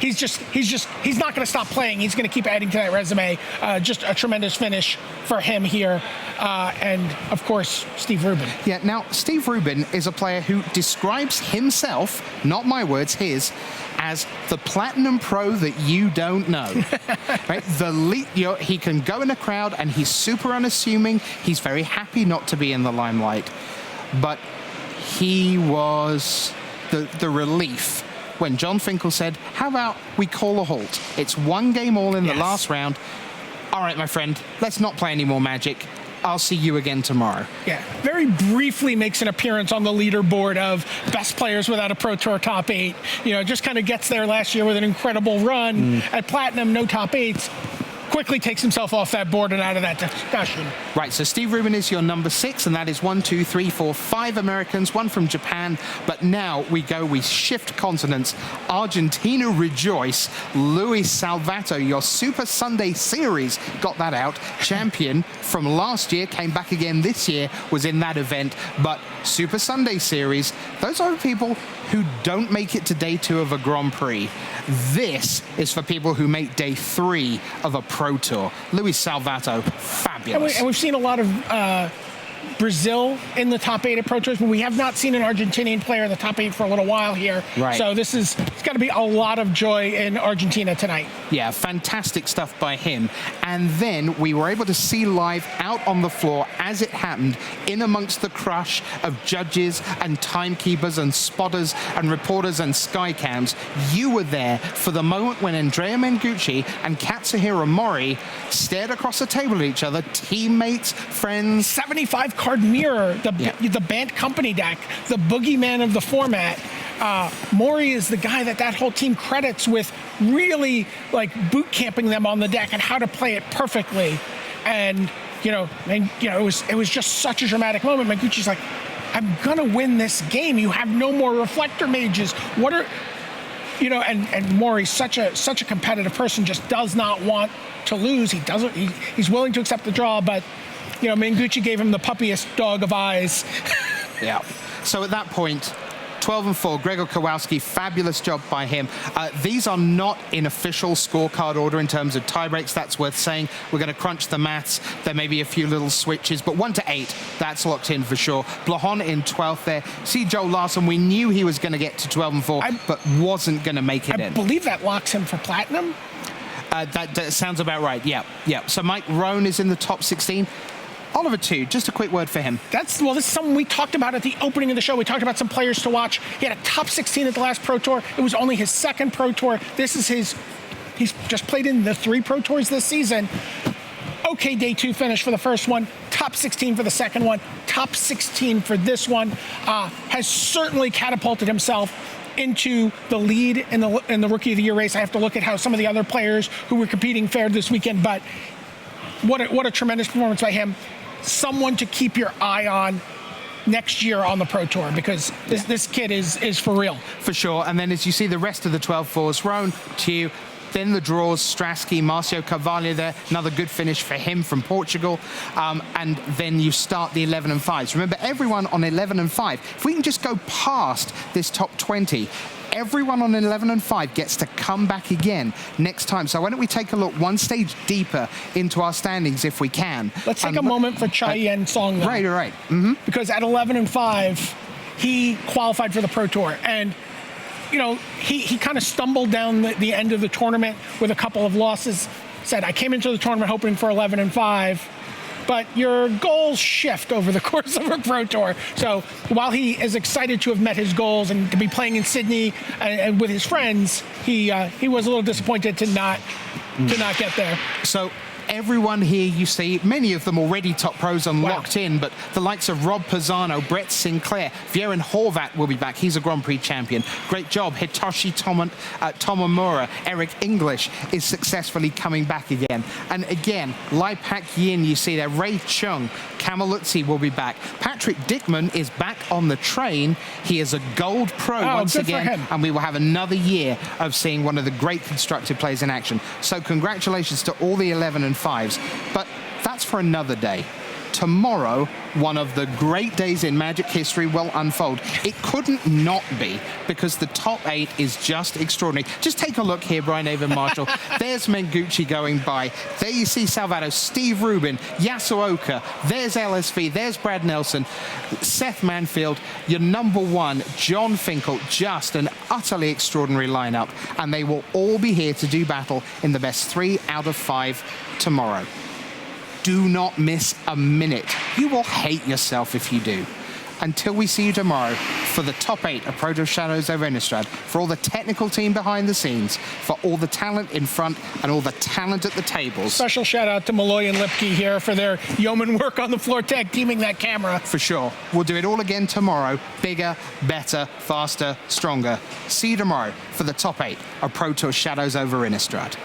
He's not going to stop playing. He's going to keep adding to that resume. Just a tremendous finish for him here. And of course, Steve Rubin.
Yeah, now Steve Rubin is a player who describes himself, not my words, his, as the platinum pro that you don't know. Right? He can go in a crowd and he's super unassuming. He's very happy not to be in the limelight. But he was the relief when John Finkel said, how about we call a halt? It's 1 game all in the last round. All right, my friend, let's not play any more Magic. I'll see you again tomorrow.
Yeah, very briefly makes an appearance on the leaderboard of best players without a Pro Tour top 8. Just kind of gets there last year with an incredible run at Platinum, no top 8s. Quickly takes himself off that board and out of that discussion.
Right, so Steve Rubin is your number 6, and that is 1, 2, 3, 4, 5 Americans, 1 from Japan. But now we shift continents. Argentina rejoice. Luis Salvato, your Super Sunday Series, got that out. Champion from last year, came back again this year, was in that event. But Super Sunday Series, those are people who don't make it to day 2 of a Grand Prix. This is for people who make day 3 of a Pro Tour. Luis Salvato, fabulous.
And we've seen a lot of Brazil in the top 8 at Pro Tours, but we have not seen an Argentinian player in the top 8 for a little while here.
Right.
So it's got to be a lot of joy in Argentina tonight.
Yeah, fantastic stuff by him. And then we were able to see live out on the floor as it happened, in amongst the crush of judges and timekeepers and spotters and reporters and skycams. You were there for the moment when Andrea Mengucci and Katsuhiro Mori stared across the table at each other, teammates, friends.
75 card mirror, the Bant Company deck, the boogeyman of the format. Mori is the guy that whole team credits with really like boot camping them on the deck and how to play it perfectly. And it was just such a dramatic moment. Mengucci's like, I'm gonna win this game. You have no more reflector mages. What are and Mori's such a competitive person, just does not want to lose. He's willing to accept the draw, but Mengucci gave him the puppiest dog of eyes.
Yeah. So at that point, 12-4, Gregor Kowalski, fabulous job by him. These are not in official scorecard order in terms of tie breaks. That's worth saying. We're going to crunch the maths. There may be a few little switches, but 1-8, that's locked in for sure. Blahon in 12th there. See Joe Larson, we knew he was going to get to 12-4, but wasn't going to make it in.
I believe that locks him for platinum.
That sounds about right. Yeah. So Mike Rohn is in the top 16. Oliver too, just a quick word for him.
This is something we talked about at the opening of the show. We talked about some players to watch. He had a top 16 at the last Pro Tour. It was only his second Pro Tour. He's just played in the 3 Pro Tours this season. Okay, day 2 finish for the first one. Top 16 for the second one. Top 16 for this one. Has certainly catapulted himself into the lead in the Rookie of the Year race. I have to look at how some of the other players who were competing fared this weekend, but what a tremendous performance by him. Someone to keep your eye on next year on the Pro Tour, because this kid is for real.
For sure. And then as you see the rest of the 12-4s, Rohn, Tew, then the draws, Strasky, Marcio Carvalho there, another good finish for him from Portugal. And then you start the 11-5s. Remember, everyone on 11-5, if we can just go past this top 20, everyone on 11-5 gets to come back again next time. So why don't we take a look one stage deeper into our standings if we can.
Let's take a moment for Chai Yen Song.
Right. Mm-hmm.
Because at 11-5, he qualified for the Pro Tour. And he kind of stumbled down the end of the tournament with a couple of losses. Said, I came into the tournament hoping for 11-5. But your goals shift over the course of a Pro Tour. So while he is excited to have met his goals and to be playing in Sydney and with his friends, he was a little disappointed to not get there.
So everyone here you see, many of them already top pros and locked in, but the likes of Rob Pisano, Brett Sinclair, Viren Horvat will be back. He's a Grand Prix champion. Great job. Hitoshi Tomomura, Eric English is successfully coming back again. And again, Lai Pak Yin, you see there, Ray Chung, Kamalutzi will be back. Patrick Dickman is back on the train. He is a gold pro once again, and we will have another year of seeing one of the great constructed players in action. So congratulations to all the 11-5s. But that's for another day. Tomorrow, one of the great days in Magic history will unfold. It couldn't not be, because the top 8 is just extraordinary. Just take a look here, Brian Avon Marshall. There's Mengucci going by. There you see Salvato, Steve Rubin, Yasuoka. There's LSV. There's Brad Nelson, Seth Manfield, your number 1, John Finkel. Just an utterly extraordinary lineup. And they will all be here to do battle in the best 3 out of 5 tomorrow. Do not miss a minute. You will hate yourself if you do. Until we see you tomorrow for the top 8 of Pro Tour Shadows over Innistrad, for all the technical team behind the scenes, for all the talent in front and all the talent at the tables.
Special shout out to Malloy and Lipke here for their yeoman work on the floor tag teaming that camera.
For sure. We'll do it all again tomorrow. Bigger, better, faster, stronger. See you tomorrow for the top 8 of Pro Tour Shadows over Innistrad.